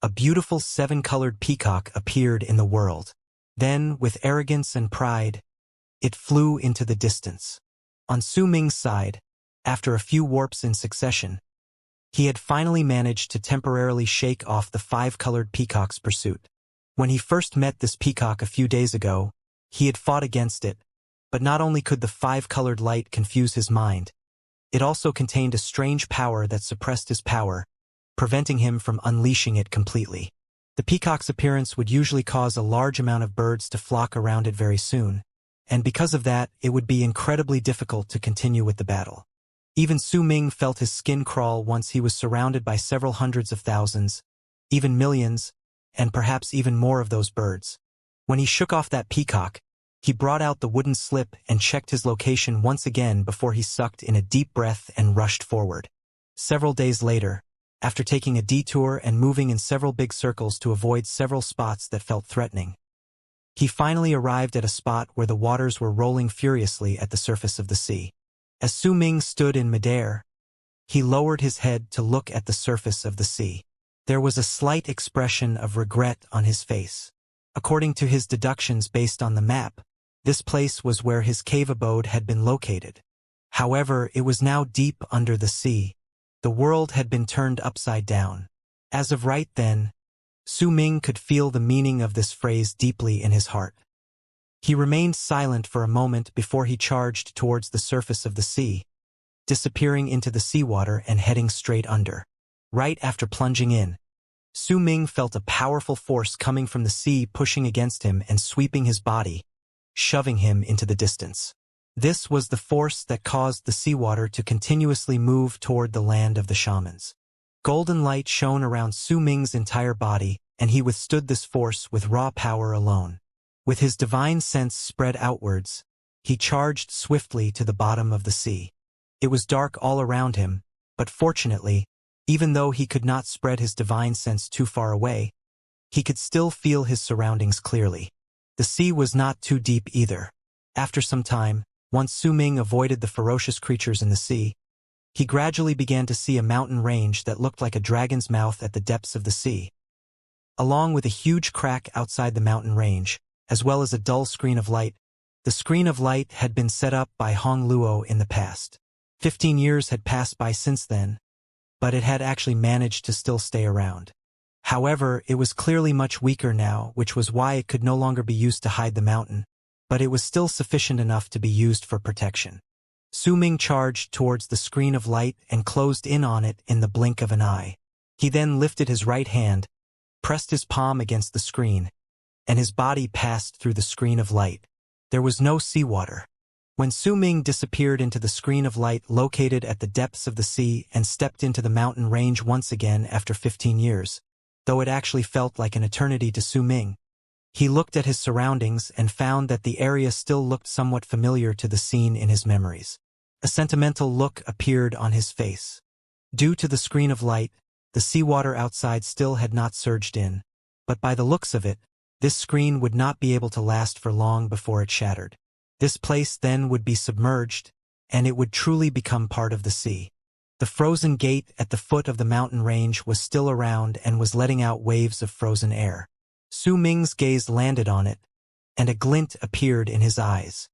a beautiful seven-colored peacock appeared in the world. Then, with arrogance and pride, it flew into the distance. On Su Ming's side, after a few warps in succession, he had finally managed to temporarily shake off the five-colored peacock's pursuit. When he first met this peacock a few days ago, he had fought against it, but not only could the five-colored light confuse his mind, it also contained a strange power that suppressed his power, preventing him from unleashing it completely. The peacock's appearance would usually cause a large amount of birds to flock around it very soon, and because of that, it would be incredibly difficult to continue with the battle. Even Su Ming felt his skin crawl once he was surrounded by several hundreds of thousands, even millions, and perhaps even more of those birds. When he shook off that peacock, he brought out the wooden slip and checked his location once again before he sucked in a deep breath and rushed forward. Several days later, after taking a detour and moving in several big circles to avoid several spots that felt threatening, he finally arrived at a spot where the waters were rolling furiously at the surface of the sea. As Su Ming stood in midair, he lowered his head to look at the surface of the sea. There was a slight expression of regret on his face. According to his deductions based on the map, this place was where his cave abode had been located. However, it was now deep under the sea. The world had been turned upside down. As of right then, Su Ming could feel the meaning of this phrase deeply in his heart. He remained silent for a moment before he charged towards the surface of the sea, disappearing into the seawater and heading straight under. Right after plunging in, Su Ming felt a powerful force coming from the sea pushing against him and sweeping his body, shoving him into the distance. This was the force that caused the seawater to continuously move toward the land of the shamans. Golden light shone around Su Ming's entire body, and he withstood this force with raw power alone. With his divine sense spread outwards, he charged swiftly to the bottom of the sea. It was dark all around him, but fortunately, even though he could not spread his divine sense too far away, he could still feel his surroundings clearly. The sea was not too deep either. After some time, once Su Ming avoided the ferocious creatures in the sea, he gradually began to see a mountain range that looked like a dragon's mouth at the depths of the sea. Along with a huge crack outside the mountain range, as well as a dull screen of light, the screen of light had been set up by Hong Luo in the past. 15 years had passed by since then, but it had actually managed to still stay around. However, it was clearly much weaker now, which was why it could no longer be used to hide the mountain, but it was still sufficient enough to be used for protection. Su Ming charged towards the screen of light and closed in on it in the blink of an eye. He then lifted his right hand, pressed his palm against the screen, and his body passed through the screen of light. There was no seawater. When Su Ming disappeared into the screen of light located at the depths of the sea and stepped into the mountain range once again after 15 years, though it actually felt like an eternity to Su Ming, he looked at his surroundings and found that the area still looked somewhat familiar to the scene in his memories. A sentimental look appeared on his face. Due to the screen of light, the seawater outside still had not surged in, but by the looks of it, this screen would not be able to last for long before it shattered. This place then would be submerged, and it would truly become part of the sea. The frozen gate at the foot of the mountain range was still around and was letting out waves of frozen air. Su Ming's gaze landed on it, and a glint appeared in his eyes.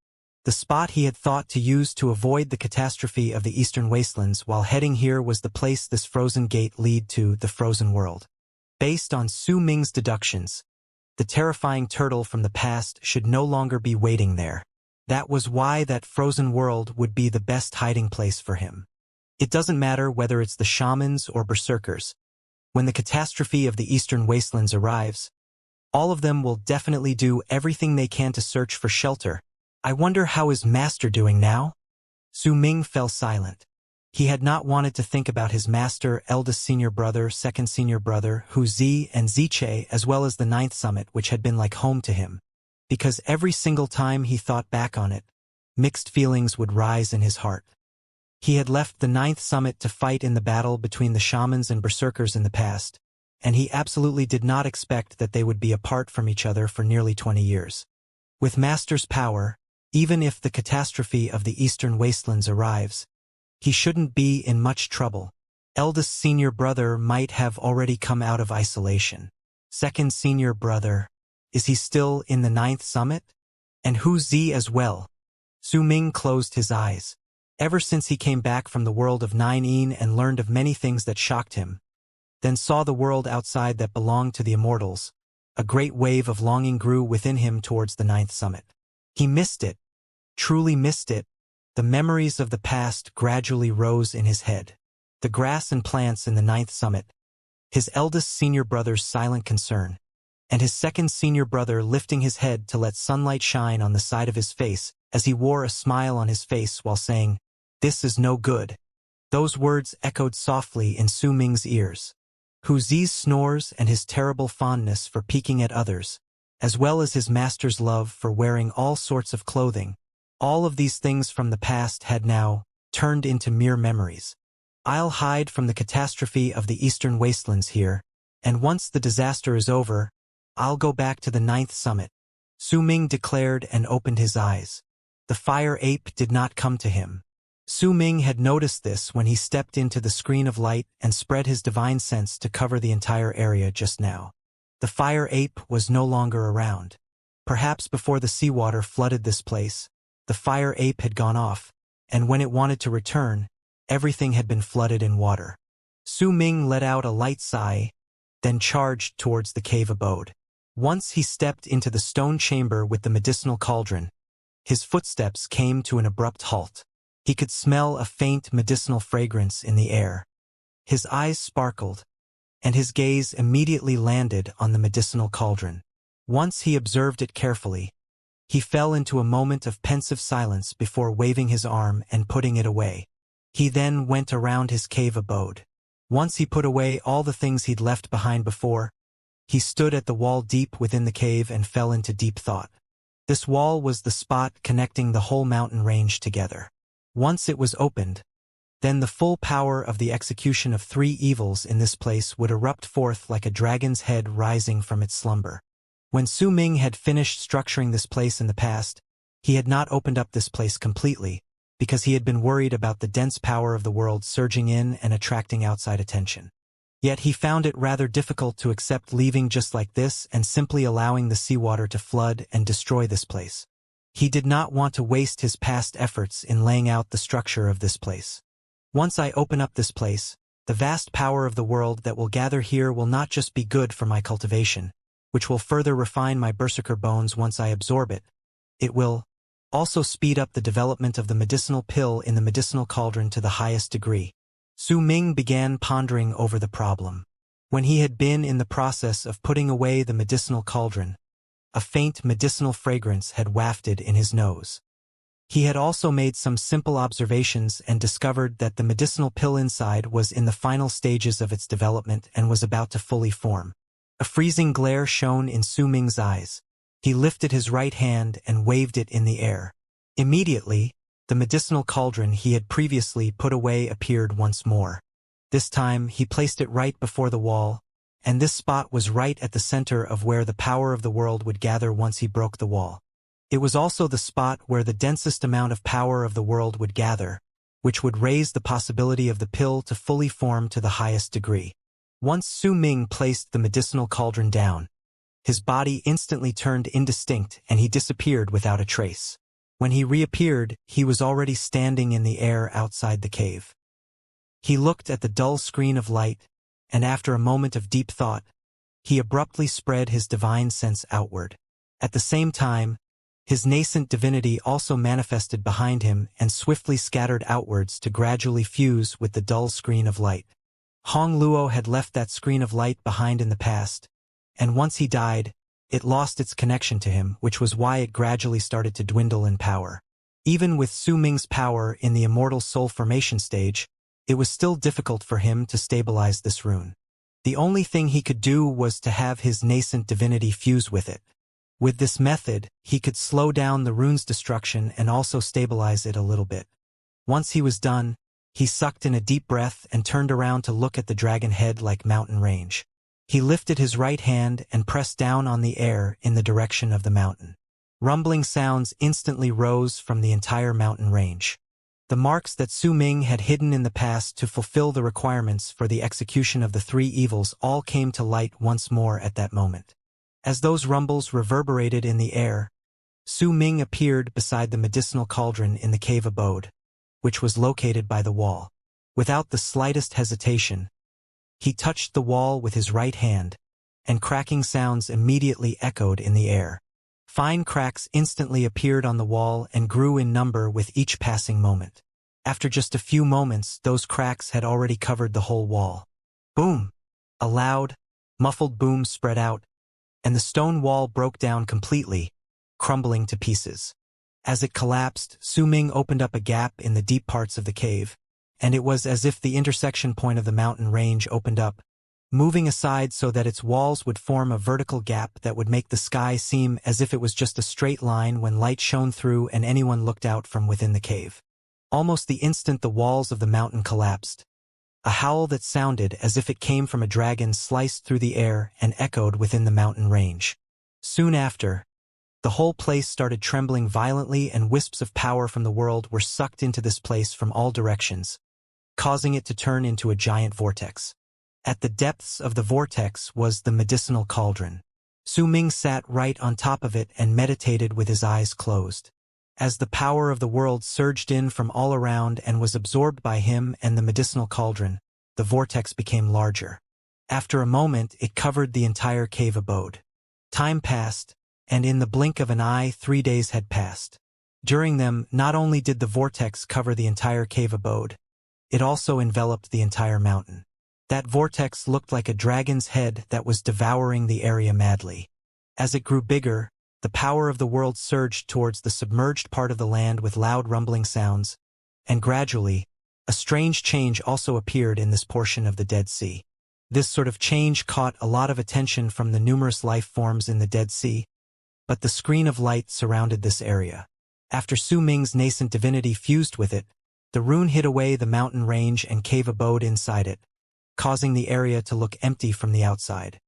The spot he had thought to use to avoid the catastrophe of the eastern wastelands while heading here was the place this frozen gate lead to, the frozen world. Based on Su Ming's deductions, the terrifying turtle from the past should no longer be waiting there. That was why that frozen world would be the best hiding place for him. It doesn't matter whether it's the shamans or berserkers. When the catastrophe of the eastern wastelands arrives, all of them will definitely do everything they can to search for shelter. I wonder how is Master doing now? Su Ming fell silent. He had not wanted to think about his master, eldest senior brother, second senior brother, Hu Zi and Ziche, as well as the ninth summit, which had been like home to him. Because every single time he thought back on it, mixed feelings would rise in his heart. He had left the ninth summit to fight in the battle between the shamans and berserkers in the past, and he absolutely did not expect that they would be apart from each other for nearly 20 years. With Master's power, even if the catastrophe of the eastern wastelands arrives, he shouldn't be in much trouble. Eldest senior brother might have already come out of isolation. Second senior brother, is he still in the ninth summit? And Hu Zi as well? Su Ming closed his eyes. Ever since he came back from the world of Nine Yin and learned of many things that shocked him, then saw the world outside that belonged to the Immortals, a great wave of longing grew within him towards the ninth summit. He missed it, truly missed it. The memories of the past gradually rose in his head. The grass and plants in the ninth summit, his eldest senior brother's silent concern, and his second senior brother lifting his head to let sunlight shine on the side of his face as he wore a smile on his face while saying, "This is no good." Those words echoed softly in Su Ming's ears. Hu Zi's snores and his terrible fondness for peeking at others, as well as his master's love for wearing all sorts of clothing, all of these things from the past had now turned into mere memories. I'll hide from the catastrophe of the eastern wastelands here, and once the disaster is over, I'll go back to the ninth summit. Su Ming declared and opened his eyes. The fire ape did not come to him. Su Ming had noticed this when he stepped into the screen of light and spread his divine sense to cover the entire area just now. The fire ape was no longer around. Perhaps before the seawater flooded this place, the fire ape had gone off, and when it wanted to return, everything had been flooded in water. Su Ming let out a light sigh, then charged towards the cave abode. Once he stepped into the stone chamber with the medicinal cauldron, his footsteps came to an abrupt halt. He could smell a faint medicinal fragrance in the air. His eyes sparkled, and his gaze immediately landed on the medicinal cauldron. Once he observed it carefully, he fell into a moment of pensive silence before waving his arm and putting it away. He then went around his cave abode. Once he put away all the things he'd left behind before, he stood at the wall deep within the cave and fell into deep thought. This wall was the spot connecting the whole mountain range together. Once it was opened, then the full power of the execution of three evils in this place would erupt forth like a dragon's head rising from its slumber. When Su Ming had finished structuring this place in the past, he had not opened up this place completely, because he had been worried about the dense power of the world surging in and attracting outside attention. Yet he found it rather difficult to accept leaving just like this and simply allowing the seawater to flood and destroy this place. He did not want to waste his past efforts in laying out the structure of this place. Once I open up this place, the vast power of the world that will gather here will not just be good for my cultivation, which will further refine my berserker bones once I absorb it. It will also speed up the development of the medicinal pill in the medicinal cauldron to the highest degree. Su Ming began pondering over the problem. When he had been in the process of putting away the medicinal cauldron, a faint medicinal fragrance had wafted in his nose. He had also made some simple observations and discovered that the medicinal pill inside was in the final stages of its development and was about to fully form. A freezing glare shone in Su Ming's eyes. He lifted his right hand and waved it in the air. Immediately, the medicinal cauldron he had previously put away appeared once more. This time, he placed it right before the wall, and this spot was right at the center of where the power of the world would gather once he broke the wall. It was also the spot where the densest amount of power of the world would gather, which would raise the possibility of the pill to fully form to the highest degree. Once Su Ming placed the medicinal cauldron down, his body instantly turned indistinct and he disappeared without a trace. When he reappeared, he was already standing in the air outside the cave. He looked at the dull screen of light, and after a moment of deep thought, he abruptly spread his divine sense outward. At the same time, his nascent divinity also manifested behind him and swiftly scattered outwards to gradually fuse with the dull screen of light. Hong Luo had left that screen of light behind in the past, and once he died, it lost its connection to him, which was why it gradually started to dwindle in power. Even with Su Ming's power in the immortal soul formation stage, it was still difficult for him to stabilize this rune. The only thing he could do was to have his nascent divinity fuse with it. With this method, he could slow down the rune's destruction and also stabilize it a little bit. Once he was done, he sucked in a deep breath and turned around to look at the dragon head-like mountain range. He lifted his right hand and pressed down on the air in the direction of the mountain. Rumbling sounds instantly rose from the entire mountain range. The marks that Su Ming had hidden in the past to fulfill the requirements for the execution of the three evils all came to light once more at that moment. As those rumbles reverberated in the air, Su Ming appeared beside the medicinal cauldron in the cave abode, which was located by the wall. Without the slightest hesitation, he touched the wall with his right hand, and cracking sounds immediately echoed in the air. Fine cracks instantly appeared on the wall and grew in number with each passing moment. After just a few moments, those cracks had already covered the whole wall. Boom! A loud, muffled boom spread out, and the stone wall broke down completely, crumbling to pieces. As it collapsed, Su Ming opened up a gap in the deep parts of the cave, and it was as if the intersection point of the mountain range opened up, moving aside so that its walls would form a vertical gap that would make the sky seem as if it was just a straight line when light shone through and anyone looked out from within the cave. Almost the instant the walls of the mountain collapsed, a howl that sounded as if it came from a dragon sliced through the air and echoed within the mountain range. Soon after, the whole place started trembling violently and wisps of power from the world were sucked into this place from all directions, causing it to turn into a giant vortex. At the depths of the vortex was the medicinal cauldron. Su Ming sat right on top of it and meditated with his eyes closed. As the power of the world surged in from all around and was absorbed by him and the medicinal cauldron, the vortex became larger. After a moment, it covered the entire cave abode. Time passed, and in the blink of an eye 3 days had passed. During them, not only did the vortex cover the entire cave abode, it also enveloped the entire mountain. That vortex looked like a dragon's head that was devouring the area madly. As it grew bigger, the power of the world surged towards the submerged part of the land with loud rumbling sounds, and gradually, a strange change also appeared in this portion of the Dead Sea. This sort of change caught a lot of attention from the numerous life forms in the Dead Sea, but the screen of light surrounded this area. After Su Ming's nascent divinity fused with it, the rune hid away the mountain range and cave abode inside it, causing the area to look empty from the outside.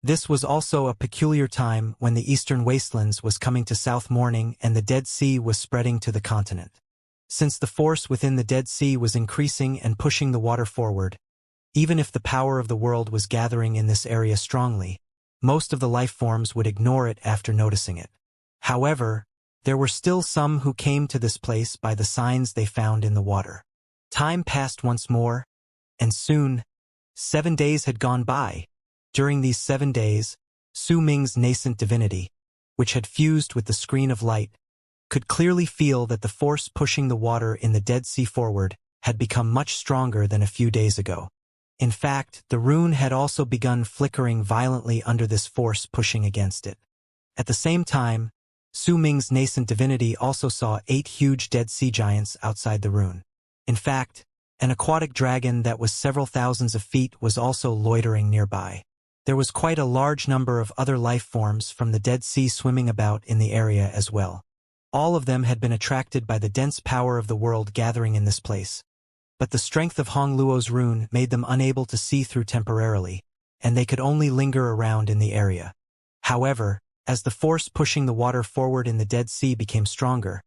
This was also a peculiar time when the eastern wastelands was coming to south morning and the Dead Sea was spreading to the continent. Since the force within the Dead Sea was increasing and pushing the water forward, even if the power of the world was gathering in this area strongly, most of the life forms would ignore it after noticing it. However, there were still some who came to this place by the signs they found in the water. Time passed once more, and soon, 7 days had gone by. During these 7 days, Su Ming's nascent divinity, which had fused with the screen of light, could clearly feel that the force pushing the water in the Dead Sea forward had become much stronger than a few days ago. In fact, the rune had also begun flickering violently under this force pushing against it. At the same time, Su Ming's nascent divinity also saw 8 huge dead sea giants outside the rune. In fact, an aquatic dragon that was several thousands of feet was also loitering nearby. There was quite a large number of other life forms from the Dead Sea swimming about in the area as well. All of them had been attracted by the dense power of the world gathering in this place. But the strength of Hong Luo's rune made them unable to see through temporarily, and they could only linger around in the area. However, as the force pushing the water forward in the Dead Sea became stronger,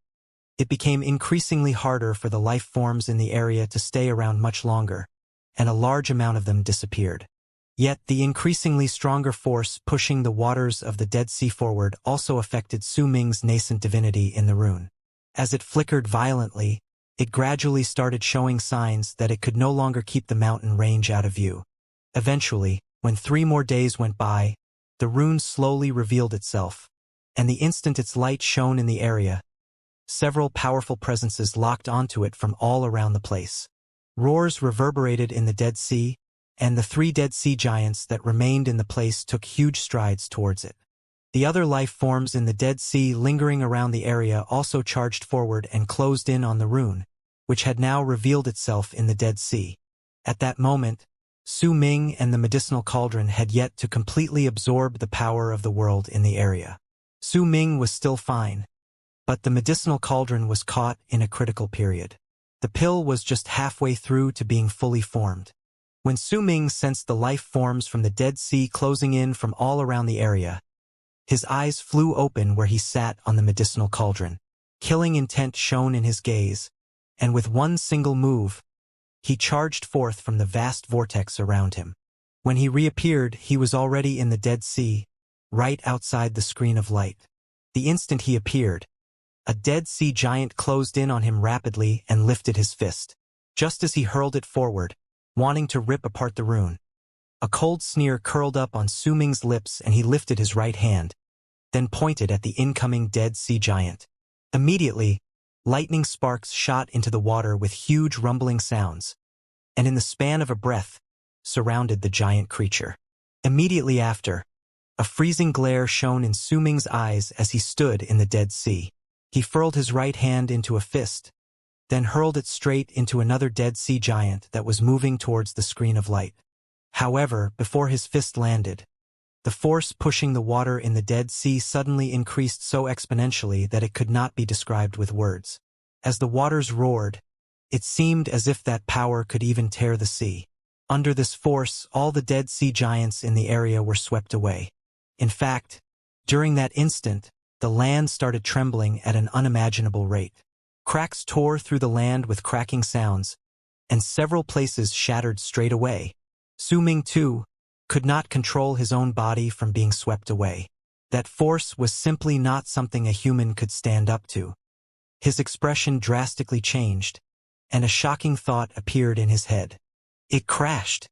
it became increasingly harder for the life forms in the area to stay around much longer, and a large amount of them disappeared. Yet the increasingly stronger force pushing the waters of the Dead Sea forward also affected Su Ming's nascent divinity in the rune. As it flickered violently, it gradually started showing signs that it could no longer keep the mountain range out of view. Eventually, when 3 more days went by, the rune slowly revealed itself, and the instant its light shone in the area, several powerful presences locked onto it from all around the place. Roars reverberated in the Dead Sea, and the 3 dead sea giants that remained in the place took huge strides towards it. The other life forms in the Dead Sea lingering around the area also charged forward and closed in on the rune, which had now revealed itself in the Dead Sea. At that moment, Su Ming and the medicinal cauldron had yet to completely absorb the power of the world in the area. Su Ming was still fine, but the medicinal cauldron was caught in a critical period. The pill was just halfway through to being fully formed. When Su Ming sensed the life forms from the Dead Sea closing in from all around the area, his eyes flew open where he sat on the medicinal cauldron. Killing intent shone in his gaze, and with one single move, he charged forth from the vast vortex around him. When he reappeared, he was already in the Dead Sea, right outside the screen of light. The instant he appeared, a Dead Sea giant closed in on him rapidly and lifted his fist. Just as he hurled it forward, wanting to rip apart the rune, a cold sneer curled up on Su Ming's lips and he lifted his right hand, then pointed at the incoming Dead Sea giant. Immediately, lightning sparks shot into the water with huge rumbling sounds, and in the span of a breath, surrounded the giant creature. Immediately after, a freezing glare shone in Su Ming's eyes as he stood in the Dead Sea. He furled his right hand into a fist, then hurled it straight into another Dead Sea giant that was moving towards the screen of light. However, before his fist landed, the force pushing the water in the Dead Sea suddenly increased so exponentially that it could not be described with words. As the waters roared, it seemed as if that power could even tear the sea. Under this force, all the Dead Sea giants in the area were swept away. In fact, during that instant, the land started trembling at an unimaginable rate. Cracks tore through the land with cracking sounds, and several places shattered straight away. Su Ming, too, could not control his own body from being swept away. That force was simply not something a human could stand up to. His expression drastically changed, and a shocking thought appeared in his head. It crashed.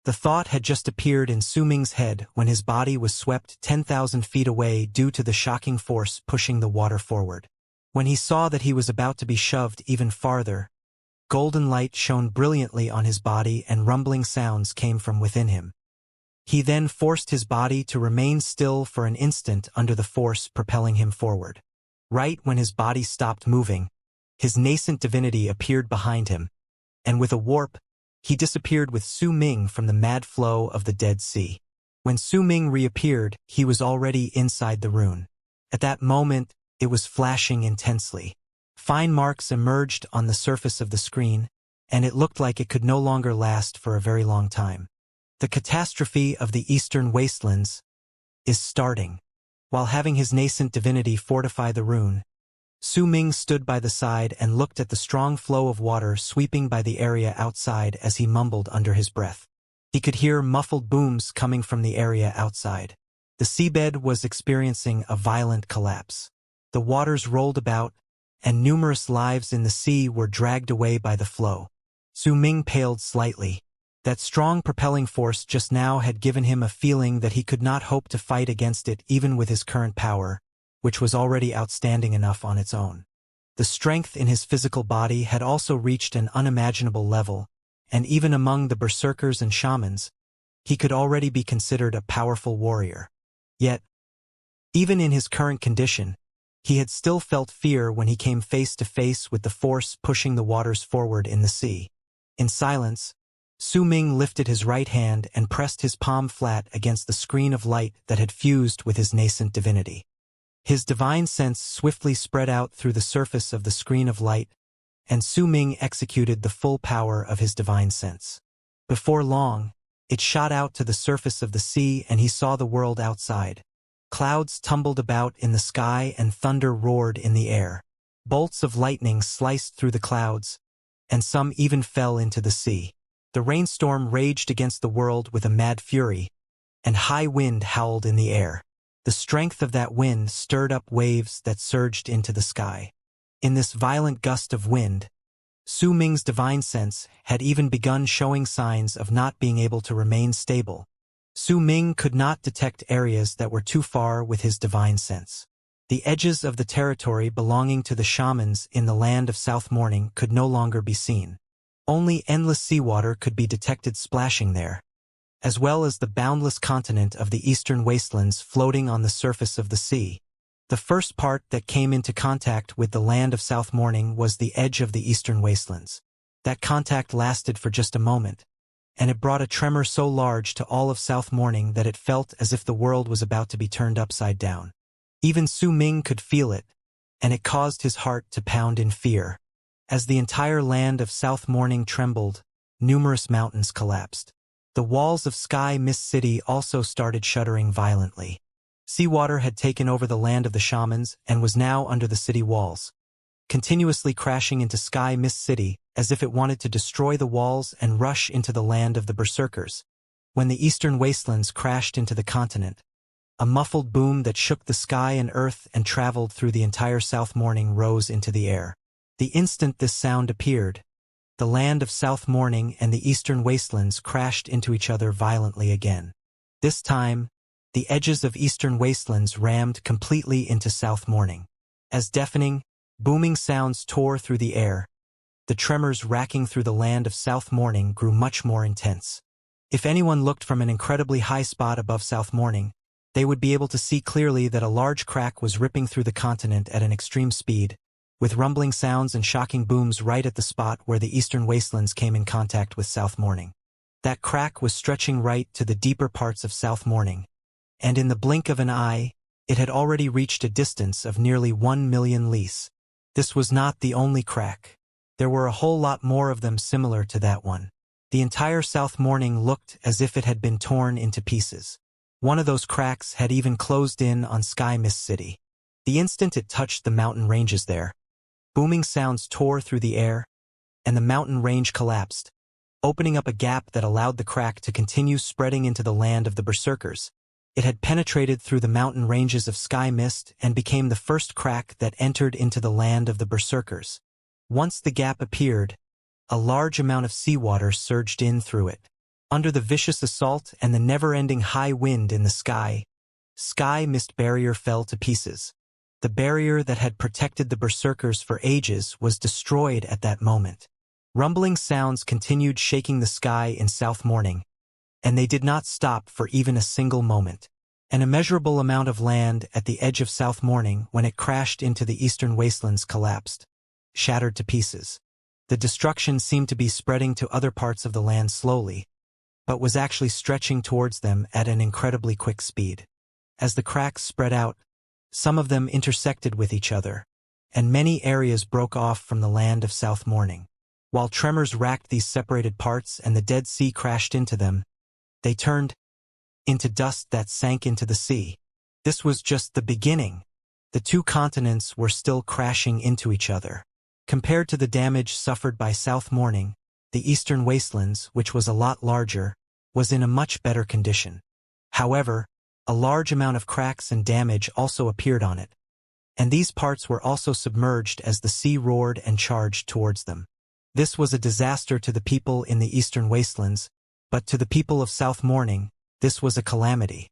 The thought had just appeared in Su Ming's head when his body was swept 10,000 feet away due to the shocking force pushing the water forward. When he saw that he was about to be shoved even farther, golden light shone brilliantly on his body and rumbling sounds came from within him. He then forced his body to remain still for an instant under the force propelling him forward. Right when his body stopped moving, his nascent divinity appeared behind him, and with a warp, he disappeared with Su Ming from the mad flow of the Dead Sea. When Su Ming reappeared, he was already inside the rune. At that moment, it was flashing intensely. Fine marks emerged on the surface of the screen, and it looked like it could no longer last for a very long time. The catastrophe of the Eastern Wastelands is starting. While having his nascent divinity fortify the rune, Su Ming stood by the side and looked at the strong flow of water sweeping by the area outside as he mumbled under his breath. He could hear muffled booms coming from the area outside. The seabed was experiencing a violent collapse. The waters rolled about, and numerous lives in the sea were dragged away by the flow. Su Ming paled slightly. That strong propelling force just now had given him a feeling that he could not hope to fight against it even with his current power, which was already outstanding enough on its own. The strength in his physical body had also reached an unimaginable level, and even among the berserkers and shamans, he could already be considered a powerful warrior. Yet, even in his current condition, he had still felt fear when he came face to face with the force pushing the waters forward in the sea. In silence, Su Ming lifted his right hand and pressed his palm flat against the screen of light that had fused with his nascent divinity. His divine sense swiftly spread out through the surface of the screen of light, and Su Ming executed the full power of his divine sense. Before long, it shot out to the surface of the sea and he saw the world outside. Clouds tumbled about in the sky and thunder roared in the air. Bolts of lightning sliced through the clouds, and some even fell into the sea. The rainstorm raged against the world with a mad fury, and high wind howled in the air. The strength of that wind stirred up waves that surged into the sky. In this violent gust of wind, Su Ming's divine sense had even begun showing signs of not being able to remain stable. Su Ming could not detect areas that were too far with his divine sense. The edges of the territory belonging to the shamans in the land of South Morning could no longer be seen. Only endless seawater could be detected splashing there, as well as the boundless continent of the eastern wastelands floating on the surface of the sea. The first part that came into contact with the land of South Morning was the edge of the eastern wastelands. That contact lasted for just a moment, and it brought a tremor so large to all of South Morning that it felt as if the world was about to be turned upside down. Even Su Ming could feel it, and it caused his heart to pound in fear. As the entire land of South Morning trembled, numerous mountains collapsed. The walls of Sky Mist City also started shuddering violently. Seawater had taken over the land of the shamans and was now under the city walls, continuously crashing into Sky Mist City as if it wanted to destroy the walls and rush into the land of the berserkers. When the eastern wastelands crashed into the continent, a muffled boom that shook the sky and earth and traveled through the entire South Morning rose into the air. The instant this sound appeared, the land of South Morning and the eastern wastelands crashed into each other violently again. This time, the edges of eastern wastelands rammed completely into South Morning. As deafening, booming sounds tore through the air, the tremors racking through the land of South Morning grew much more intense. If anyone looked from an incredibly high spot above South Morning, they would be able to see clearly that a large crack was ripping through the continent at an extreme speed, with rumbling sounds and shocking booms right at the spot where the eastern wastelands came in contact with South Morning. That crack was stretching right to the deeper parts of South Morning, and in the blink of an eye, it had already reached a distance of nearly 1 million lis. This was not the only crack. There were a whole lot more of them similar to that one. The entire South Morning looked as if it had been torn into pieces. One of those cracks had even closed in on Sky Mist City. The instant it touched the mountain ranges there, booming sounds tore through the air, and the mountain range collapsed, opening up a gap that allowed the crack to continue spreading into the land of the berserkers. It had penetrated through the mountain ranges of Sky Mist and became the first crack that entered into the land of the berserkers. Once the gap appeared, a large amount of seawater surged in through it. Under the vicious assault and the never-ending high wind in the sky, Sky Mist barrier fell to pieces. The barrier that had protected the berserkers for ages was destroyed at that moment. Rumbling sounds continued shaking the sky in South Morning, and they did not stop for even a single moment. An immeasurable amount of land at the edge of South Morning when it crashed into the eastern wastelands collapsed, shattered to pieces. The destruction seemed to be spreading to other parts of the land slowly, but was actually stretching towards them at an incredibly quick speed. As the cracks spread out, some of them intersected with each other, and many areas broke off from the land of South Morning. While tremors racked these separated parts and the Dead Sea crashed into them, they turned into dust that sank into the sea. This was just the beginning. The two continents were still crashing into each other. Compared to the damage suffered by South Morning, the eastern wastelands, which was a lot larger, was in a much better condition. However, a large amount of cracks and damage also appeared on it, and these parts were also submerged as the sea roared and charged towards them. This was a disaster to the people in the eastern wastelands, but to the people of South Morning, this was a calamity.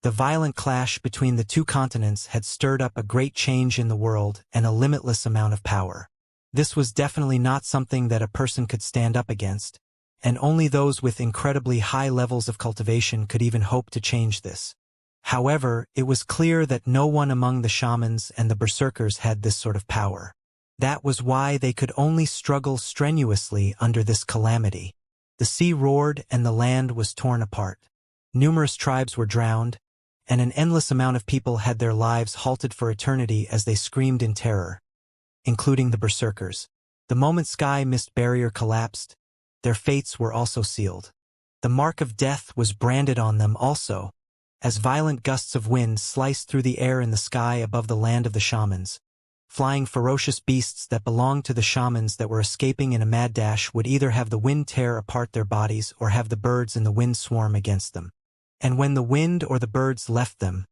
The violent clash between the two continents had stirred up a great change in the world and a limitless amount of power. This was definitely not something that a person could stand up against, and only those with incredibly high levels of cultivation could even hope to change this. However, it was clear that no one among the shamans and the berserkers had this sort of power. That was why they could only struggle strenuously under this calamity. The sea roared and the land was torn apart. Numerous tribes were drowned, and an endless amount of people had their lives halted for eternity as they screamed in terror, including the berserkers. The moment sky mist barrier collapsed, their fates were also sealed. The mark of death was branded on them also, as violent gusts of wind sliced through the air in the sky above the land of the shamans. Flying ferocious beasts that belonged to the shamans that were escaping in a mad dash would either have the wind tear apart their bodies or have the birds in the wind swarm against them. And when the wind or the birds left them,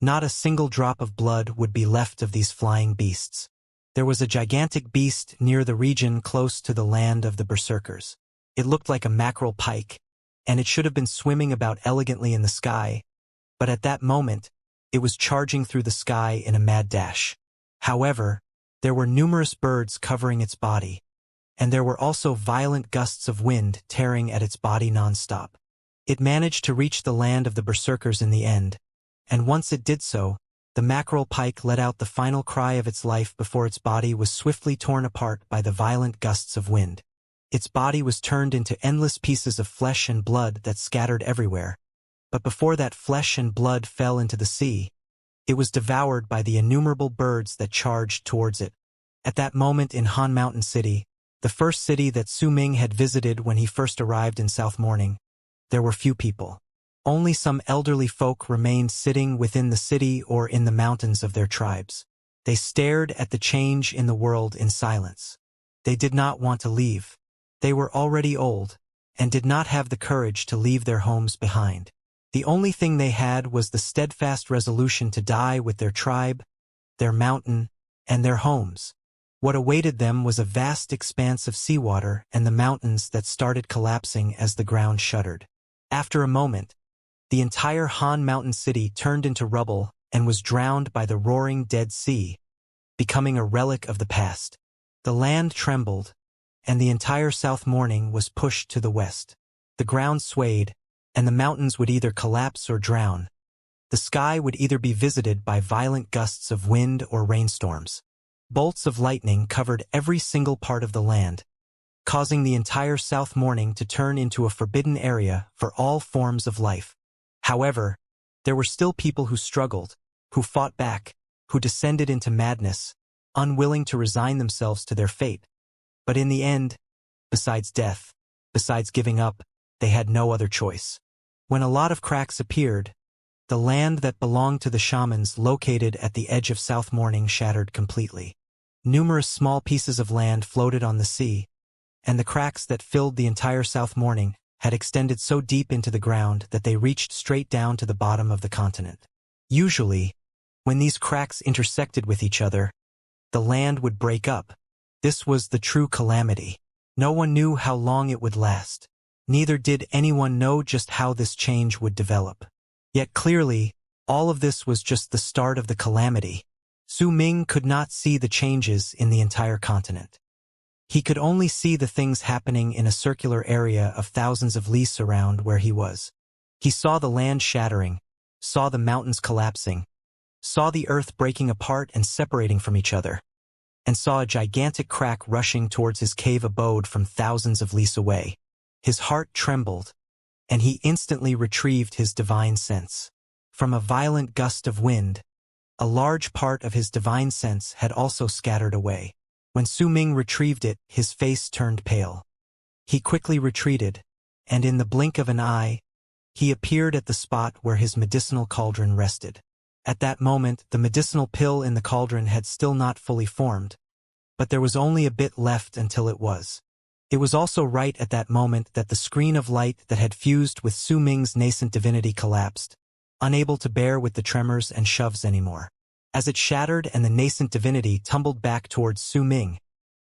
not a single drop of blood would be left of these flying beasts. There was a gigantic beast near the region close to the land of the berserkers. It looked like a mackerel pike, and it should have been swimming about elegantly in the sky, but at that moment, it was charging through the sky in a mad dash. However, there were numerous birds covering its body, and there were also violent gusts of wind tearing at its body nonstop. It managed to reach the land of the berserkers in the end, and once it did so, the mackerel pike let out the final cry of its life before its body was swiftly torn apart by the violent gusts of wind. Its body was turned into endless pieces of flesh and blood that scattered everywhere, but before that flesh and blood fell into the sea, it was devoured by the innumerable birds that charged towards it. At that moment in Han Mountain City, the first city that Su Ming had visited when he first arrived in South Morning, there were few people. Only some elderly folk remained sitting within the city or in the mountains of their tribes. They stared at the change in the world in silence. They did not want to leave. They were already old, and did not have the courage to leave their homes behind. The only thing they had was the steadfast resolution to die with their tribe, their mountain, and their homes. What awaited them was a vast expanse of seawater and the mountains that started collapsing as the ground shuddered. After a moment, the entire Han Mountain City turned into rubble and was drowned by the roaring Dead Sea, becoming a relic of the past. The land trembled, and the entire South Morning was pushed to the west. The ground swayed, and the mountains would either collapse or drown. The sky would either be visited by violent gusts of wind or rainstorms. Bolts of lightning covered every single part of the land, causing the entire South Morning to turn into a forbidden area for all forms of life. However, there were still people who struggled, who fought back, who descended into madness, unwilling to resign themselves to their fate. But in the end, besides death, besides giving up, they had no other choice. When a lot of cracks appeared, the land that belonged to the shamans located at the edge of South Morning shattered completely. Numerous small pieces of land floated on the sea, and the cracks that filled the entire South Morning had extended so deep into the ground that they reached straight down to the bottom of the continent. Usually, when these cracks intersected with each other, the land would break up. This was the true calamity. No one knew how long it would last. Neither did anyone know just how this change would develop. Yet clearly, all of this was just the start of the calamity. Su Ming could not see the changes in the entire continent. He could only see the things happening in a circular area of thousands of li around where he was. He saw the land shattering, saw the mountains collapsing, saw the earth breaking apart and separating from each other, and saw a gigantic crack rushing towards his cave abode from thousands of li away. His heart trembled, and he instantly retrieved his divine sense. From a violent gust of wind, a large part of his divine sense had also scattered away. When Su Ming retrieved it, his face turned pale. He quickly retreated, and in the blink of an eye, he appeared at the spot where his medicinal cauldron rested. At that moment, the medicinal pill in the cauldron had still not fully formed, but there was only a bit left until it was. It was also right at that moment that the screen of light that had fused with Su Ming's nascent divinity collapsed, unable to bear with the tremors and shoves anymore. As it shattered and the nascent divinity tumbled back towards Su Ming,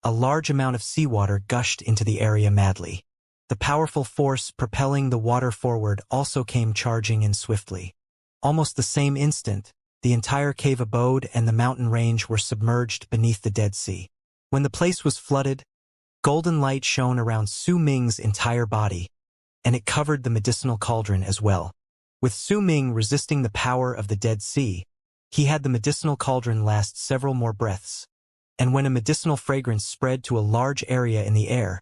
a large amount of seawater gushed into the area madly. The powerful force propelling the water forward also came charging in swiftly. Almost the same instant, the entire cave abode and the mountain range were submerged beneath the Dead Sea. When the place was flooded, golden light shone around Su Ming's entire body, and it covered the medicinal cauldron as well. With Su Ming resisting the power of the Dead Sea, he had the medicinal cauldron last several more breaths. And when a medicinal fragrance spread to a large area in the air,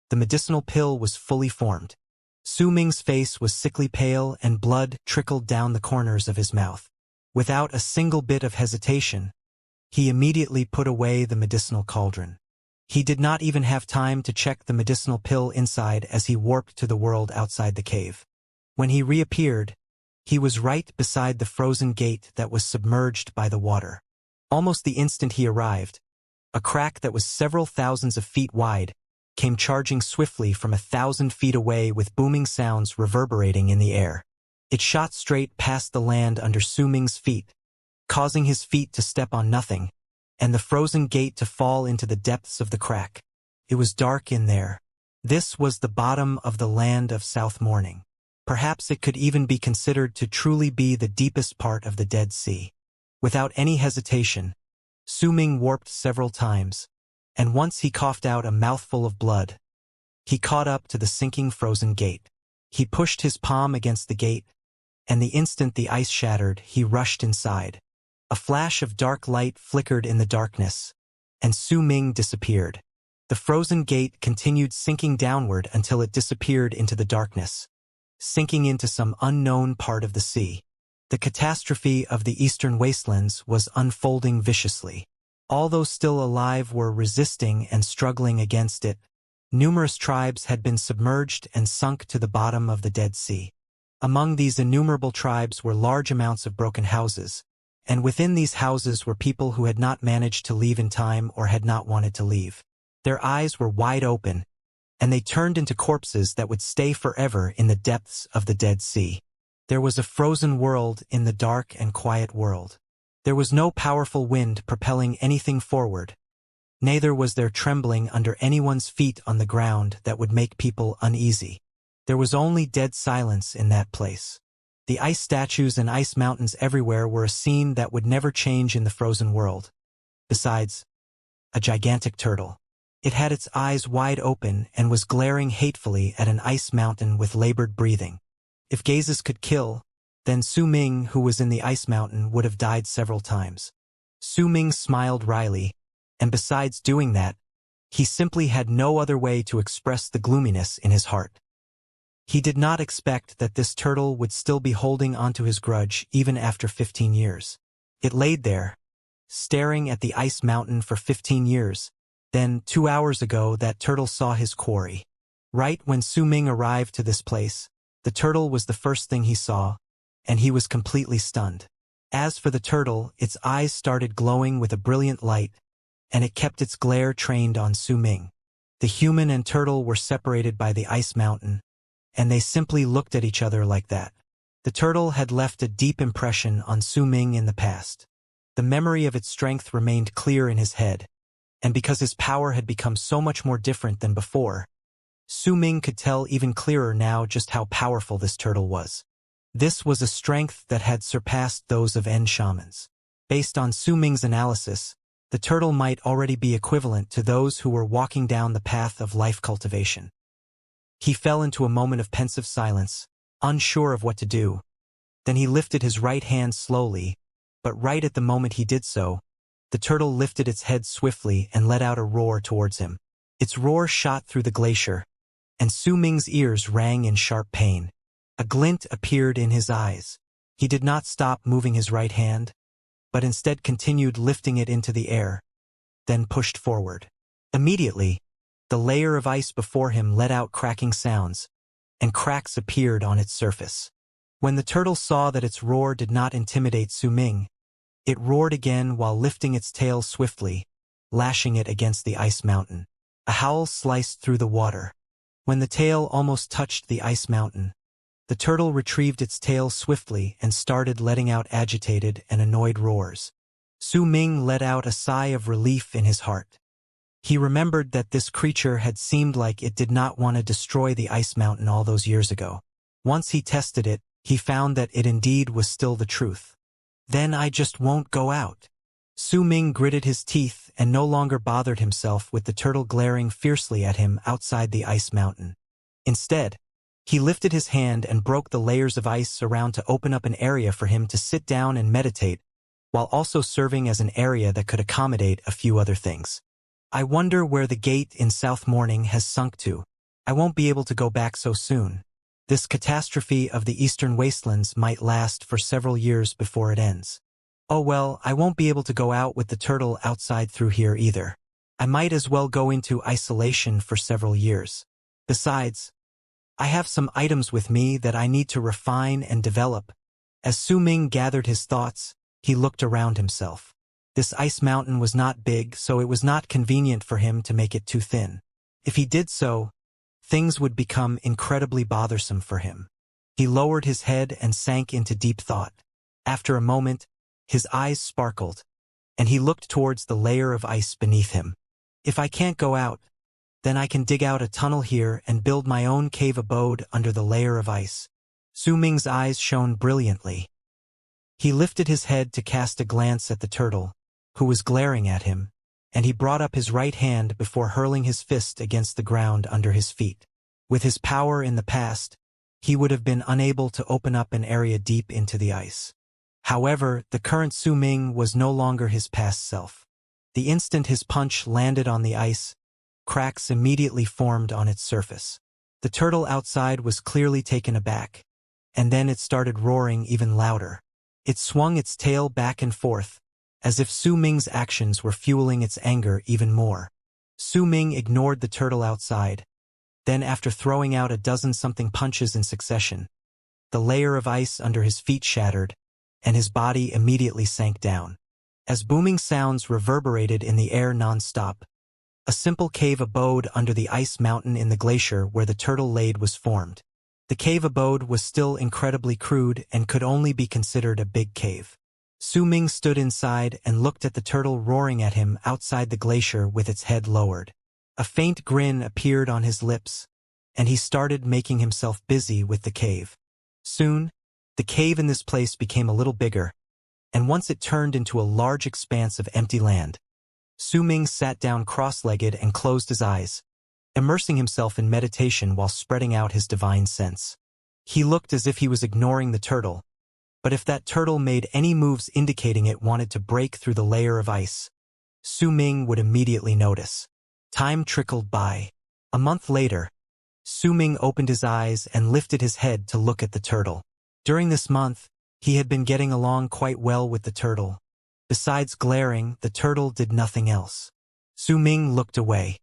the medicinal pill was fully formed. Su Ming's face was sickly pale and blood trickled down the corners of his mouth. Without a single bit of hesitation, he immediately put away the medicinal cauldron. He did not even have time to check the medicinal pill inside as he warped to the world outside the cave. When he reappeared, he was right beside the frozen gate that was submerged by the water. Almost the instant he arrived, a crack that was several thousands of feet wide came charging swiftly from 1,000 feet away with booming sounds reverberating in the air. It shot straight past the land under Su Ming's feet, causing his feet to step on nothing, and the frozen gate to fall into the depths of the crack. It was dark in there. This was the bottom of the land of South Morning. Perhaps it could even be considered to truly be the deepest part of the Dead Sea. Without any hesitation, Su Ming warped several times, and once he coughed out a mouthful of blood. He caught up to the sinking frozen gate. He pushed his palm against the gate, and the instant the ice shattered, he rushed inside. A flash of dark light flickered in the darkness, and Su Ming disappeared. The frozen gate continued sinking downward until it disappeared into the darkness, sinking into some unknown part of the sea. The catastrophe of the eastern wastelands was unfolding viciously. All those still alive were resisting and struggling against it. Numerous tribes had been submerged and sunk to the bottom of the Dead Sea. Among these innumerable tribes were large amounts of broken houses, and within these houses were people who had not managed to leave in time or had not wanted to leave. Their eyes were wide open, and they turned into corpses that would stay forever in the depths of the Dead Sea. There was a frozen world in the dark and quiet world. There was no powerful wind propelling anything forward. Neither was there trembling under anyone's feet on the ground that would make people uneasy. There was only dead silence in that place. The ice statues and ice mountains everywhere were a scene that would never change in the frozen world. Besides, a gigantic turtle. It had its eyes wide open and was glaring hatefully at an ice mountain with labored breathing. If gazes could kill, then Su Ming, who was in the ice mountain, would have died several times. Su Ming smiled wryly, and besides doing that, he simply had no other way to express the gloominess in his heart. He did not expect that this turtle would still be holding onto his grudge even after 15 years. It laid there, staring at the ice mountain for 15 years. Then, 2 hours ago, that turtle saw his quarry. Right when Su Ming arrived to this place, the turtle was the first thing he saw, and he was completely stunned. As for the turtle, its eyes started glowing with a brilliant light, and it kept its glare trained on Su Ming. The human and turtle were separated by the ice mountain, and they simply looked at each other like that. The turtle had left a deep impression on Su Ming in the past. The memory of its strength remained clear in his head, and because his power had become so much more different than before, Su Ming could tell even clearer now just how powerful this turtle was. This was a strength that had surpassed those of N shamans. Based on Su Ming's analysis, the turtle might already be equivalent to those who were walking down the path of life cultivation. He fell into a moment of pensive silence, unsure of what to do. Then he lifted his right hand slowly, but right at the moment he did so, the turtle lifted its head swiftly and let out a roar towards him. Its roar shot through the glacier, and Su Ming's ears rang in sharp pain. A glint appeared in his eyes. He did not stop moving his right hand, but instead continued lifting it into the air, then pushed forward. Immediately, the layer of ice before him let out cracking sounds, and cracks appeared on its surface. When the turtle saw that its roar did not intimidate Su Ming, it roared again while lifting its tail swiftly, lashing it against the ice mountain. A howl sliced through the water. When the tail almost touched the ice mountain, the turtle retrieved its tail swiftly and started letting out agitated and annoyed roars. Su Ming let out a sigh of relief in his heart. He remembered that this creature had seemed like it did not want to destroy the ice mountain all those years ago. Once he tested it, he found that it indeed was still the truth. "Then I just won't go out," Su Ming gritted his teeth and no longer bothered himself with the turtle glaring fiercely at him outside the ice mountain. Instead, he lifted his hand and broke the layers of ice around to open up an area for him to sit down and meditate, while also serving as an area that could accommodate a few other things. I wonder where the gate in South Morning has sunk to. I won't be able to go back so soon. This catastrophe of the Eastern Wastelands might last for several years before it ends. Oh well, I won't be able to go out with the turtle outside through here either. I might as well go into isolation for several years. Besides, I have some items with me that I need to refine and develop. As Su Ming gathered his thoughts, he looked around himself. This ice mountain was not big, so it was not convenient for him to make it too thin. If he did so, things would become incredibly bothersome for him. He lowered his head and sank into deep thought. After a moment, his eyes sparkled, and he looked towards the layer of ice beneath him. If I can't go out, then I can dig out a tunnel here and build my own cave abode under the layer of ice. Su Ming's eyes shone brilliantly. He lifted his head to cast a glance at the turtle, who was glaring at him, and he brought up his right hand before hurling his fist against the ground under his feet. With his power in the past, he would have been unable to open up an area deep into the ice. However, the current Su Ming was no longer his past self. The instant his punch landed on the ice, cracks immediately formed on its surface. The turtle outside was clearly taken aback, and then it started roaring even louder. It swung its tail back and forth, as if Su Ming's actions were fueling its anger even more. Su Ming ignored the turtle outside. Then after throwing out a dozen-something punches in succession, the layer of ice under his feet shattered, and his body immediately sank down. As booming sounds reverberated in the air non-stop, a simple cave abode under the ice mountain in the glacier where the turtle laid was formed. The cave abode was still incredibly crude and could only be considered a big cave. Su Ming stood inside and looked at the turtle roaring at him outside the glacier with its head lowered. A faint grin appeared on his lips, and he started making himself busy with the cave. Soon, the cave in this place became a little bigger, and once it turned into a large expanse of empty land. Su Ming sat down cross-legged and closed his eyes, immersing himself in meditation while spreading out his divine sense. He looked as if he was ignoring the turtle, but if that turtle made any moves indicating it wanted to break through the layer of ice, Su Ming would immediately notice. Time trickled by. A month later, Su Ming opened his eyes and lifted his head to look at the turtle. During this month, he had been getting along quite well with the turtle. Besides glaring, the turtle did nothing else. Su Ming looked away.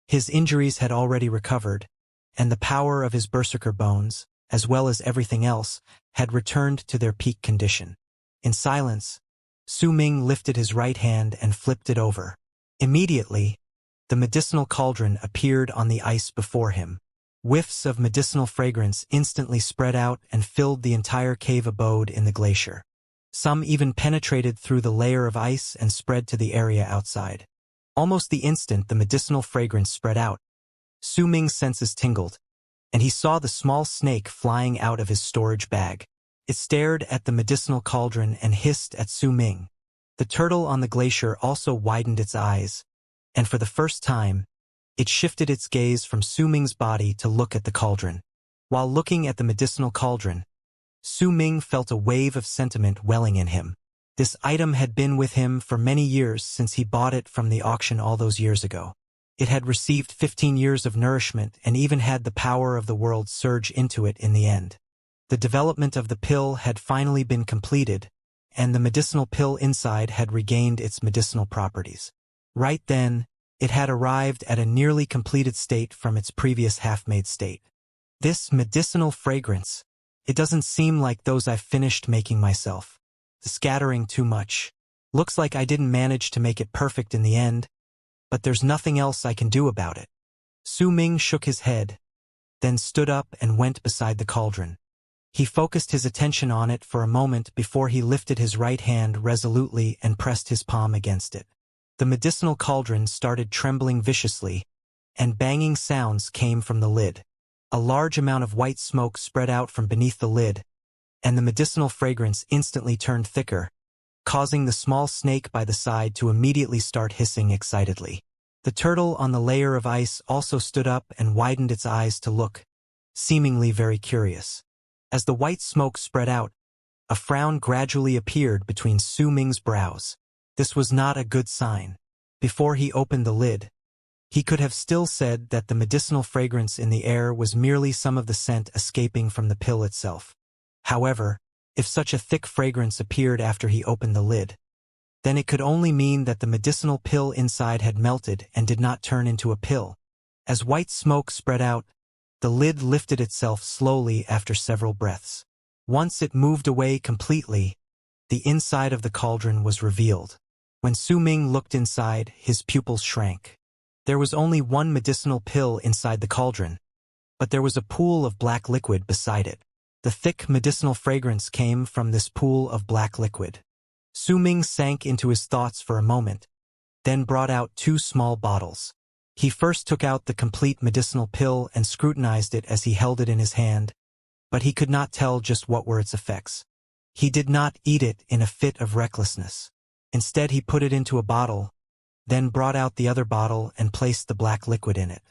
His injuries had already recovered, and the power of his berserker bones, as well as everything else, had returned to their peak condition. In silence, Su Ming lifted his right hand and flipped it over. Immediately, the medicinal cauldron appeared on the ice before him. Whiffs of medicinal fragrance instantly spread out and filled the entire cave abode in the glacier. Some even penetrated through the layer of ice and spread to the area outside. Almost the instant the medicinal fragrance spread out, Su Ming's senses tingled, and he saw the small snake flying out of his storage bag. It stared at the medicinal cauldron and hissed at Su Ming. The turtle on the glacier also widened its eyes, and for the first time, it shifted its gaze from Su Ming's body to look at the cauldron. While looking at the medicinal cauldron, Su Ming felt a wave of sentiment welling in him. This item had been with him for many years since he bought it from the auction all those years ago. It had received 15 years of nourishment and even had the power of the world surge into it in the end. The development of the pill had finally been completed, and the medicinal pill inside had regained its medicinal properties. Right then, it had arrived at a nearly completed state from its previous half-made state. This medicinal fragrance, it doesn't seem like those I've finished making myself. Scattering too much. Looks like I didn't manage to make it perfect in the end, but there's nothing else I can do about it. Su Ming shook his head, then stood up and went beside the cauldron. He focused his attention on it for a moment before he lifted his right hand resolutely and pressed his palm against it. The medicinal cauldron started trembling viciously, and banging sounds came from the lid. A large amount of white smoke spread out from beneath the lid, and the medicinal fragrance instantly turned thicker, causing the small snake by the side to immediately start hissing excitedly. The turtle on the layer of ice also stood up and widened its eyes to look, seemingly very curious. As the white smoke spread out, a frown gradually appeared between Su Ming's brows. This was not a good sign. Before he opened the lid, he could have still said that the medicinal fragrance in the air was merely some of the scent escaping from the pill itself. However, if such a thick fragrance appeared after he opened the lid, then it could only mean that the medicinal pill inside had melted and did not turn into a pill. As white smoke spread out, the lid lifted itself slowly after several breaths. Once it moved away completely, the inside of the cauldron was revealed. When Su Ming looked inside, his pupils shrank. There was only one medicinal pill inside the cauldron, but there was a pool of black liquid beside it. The thick medicinal fragrance came from this pool of black liquid. Su Ming sank into his thoughts for a moment, then brought out 2 small bottles. He first took out the complete medicinal pill and scrutinized it as he held it in his hand, but he could not tell just what were its effects. He did not eat it in a fit of recklessness. Instead, he put it into a bottle, then brought out the other bottle and placed the black liquid in it.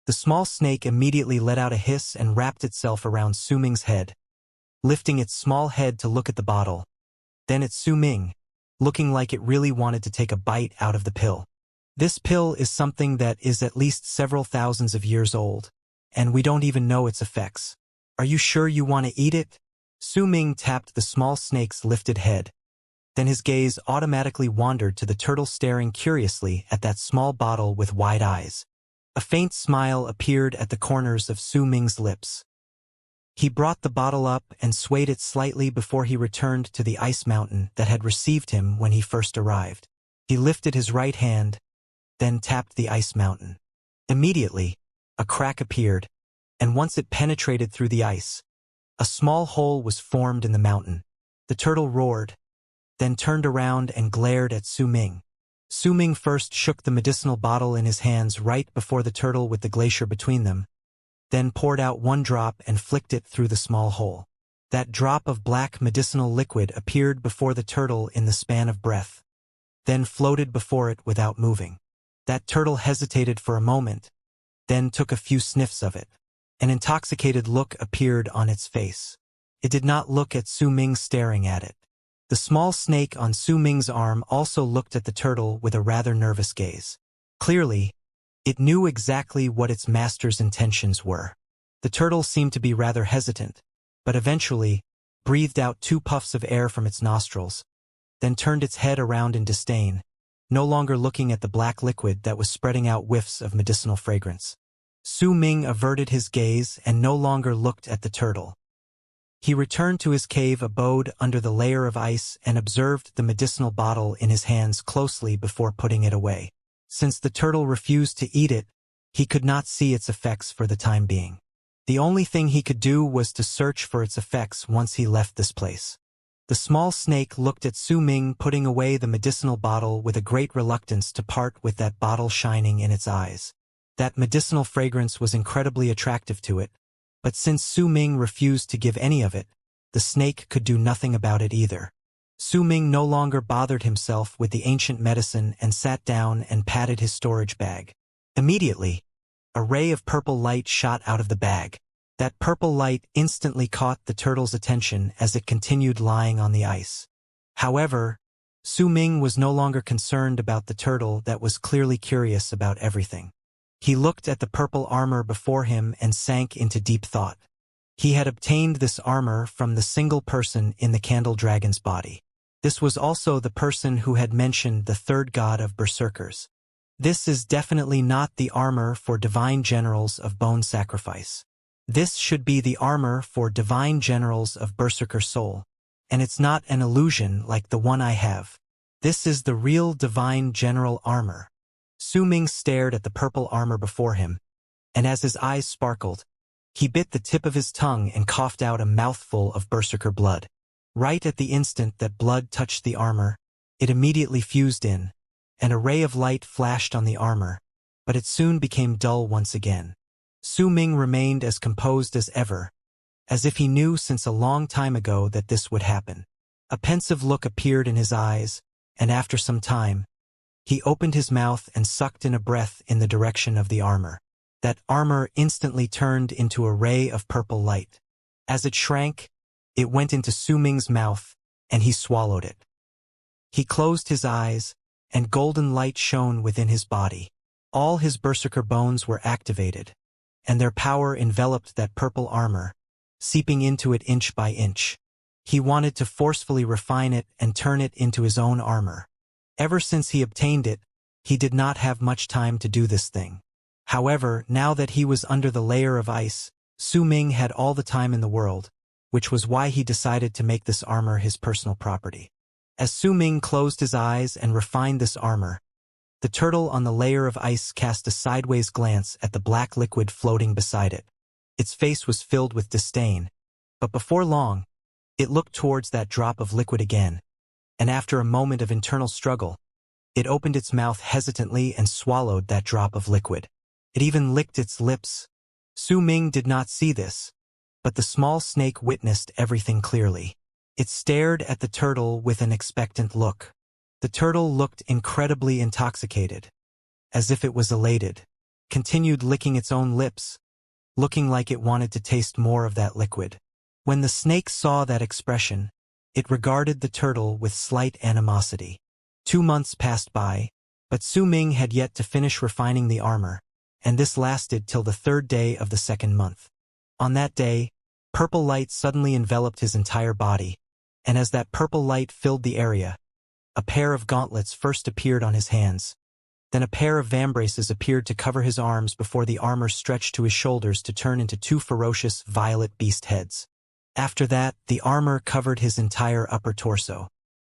The small snake immediately let out a hiss and wrapped itself around Su Ming's head, lifting its small head to look at the bottle, then at Su Ming, looking like it really wanted to take a bite out of the pill. This pill is something that is at least several thousands of years old, and we don't even know its effects. Are you sure you want to eat it? Su Ming tapped the small snake's lifted head. Then his gaze automatically wandered to the turtle staring curiously at that small bottle with wide eyes. A faint smile appeared at the corners of Su Ming's lips. He brought the bottle up and swayed it slightly before he returned to the ice mountain that had received him when he first arrived. He lifted his right hand, then tapped the ice mountain. Immediately, a crack appeared, and once it penetrated through the ice, a small hole was formed in the mountain. The turtle roared, then turned around and glared at Su Ming. Su Ming first shook the medicinal bottle in his hands right before the turtle with the glacier between them, then poured out 1 drop and flicked it through the small hole. That drop of black medicinal liquid appeared before the turtle in the span of breath, then floated before it without moving. That turtle hesitated for a moment, then took a few sniffs of it. An intoxicated look appeared on its face. It did not look at Su Ming staring at it. The small snake on Su Ming's arm also looked at the turtle with a rather nervous gaze. Clearly, it knew exactly what its master's intentions were. The turtle seemed to be rather hesitant, but eventually breathed out 2 puffs of air from its nostrils, then turned its head around in disdain, no longer looking at the black liquid that was spreading out whiffs of medicinal fragrance. Su Ming averted his gaze and no longer looked at the turtle. He returned to his cave abode under the layer of ice and observed the medicinal bottle in his hands closely before putting it away. Since the turtle refused to eat it, he could not see its effects for the time being. The only thing he could do was to search for its effects once he left this place. The small snake looked at Su Ming putting away the medicinal bottle with a great reluctance to part with that bottle shining in its eyes. That medicinal fragrance was incredibly attractive to it, but since Su Ming refused to give any of it, the snake could do nothing about it either. Su Ming no longer bothered himself with the ancient medicine and sat down and patted his storage bag. Immediately, a ray of purple light shot out of the bag. That purple light instantly caught the turtle's attention as it continued lying on the ice. However, Su Ming was no longer concerned about the turtle that was clearly curious about everything. He looked at the purple armor before him and sank into deep thought. He had obtained this armor from the single person in the candle dragon's body. This was also the person who had mentioned the 3rd god of berserkers. This is definitely not the armor for divine generals of bone sacrifice. This should be the armor for divine generals of berserker soul, and it's not an illusion like the one I have. This is the real divine general armor. Su Ming stared at the purple armor before him, and as his eyes sparkled, he bit the tip of his tongue and coughed out a mouthful of berserker blood. Right at the instant that blood touched the armor, it immediately fused in, and a ray of light flashed on the armor, but it soon became dull once again. Su Ming remained as composed as ever, as if he knew since a long time ago that this would happen. A pensive look appeared in his eyes, and after some time, he opened his mouth and sucked in a breath in the direction of the armor. That armor instantly turned into a ray of purple light. As it shrank, it went into Su Ming's mouth, and he swallowed it. He closed his eyes, and golden light shone within his body. All his berserker bones were activated, and their power enveloped that purple armor, seeping into it inch by inch. He wanted to forcefully refine it and turn it into his own armor. Ever since he obtained it, he did not have much time to do this thing. However, now that he was under the layer of ice, Su Ming had all the time in the world, which was why he decided to make this armor his personal property. As Su Ming closed his eyes and refined this armor, the turtle on the layer of ice cast a sideways glance at the black liquid floating beside it. Its face was filled with disdain, but before long, it looked towards that drop of liquid again, and after a moment of internal struggle, it opened its mouth hesitantly and swallowed that drop of liquid. It even licked its lips. Su Ming did not see this, but the small snake witnessed everything clearly. It stared at the turtle with an expectant look. The turtle looked incredibly intoxicated, as if it was elated, continued licking its own lips, looking like it wanted to taste more of that liquid. When the snake saw that expression, it regarded the turtle with slight animosity. 2 months passed by, but Su Ming had yet to finish refining the armor, and this lasted till the 3rd day of the 2nd month. On that day, purple light suddenly enveloped his entire body, and as that purple light filled the area, a pair of gauntlets first appeared on his hands. Then a pair of vambraces appeared to cover his arms before the armor stretched to his shoulders to turn into 2 ferocious violet beast heads. After that, the armor covered his entire upper torso.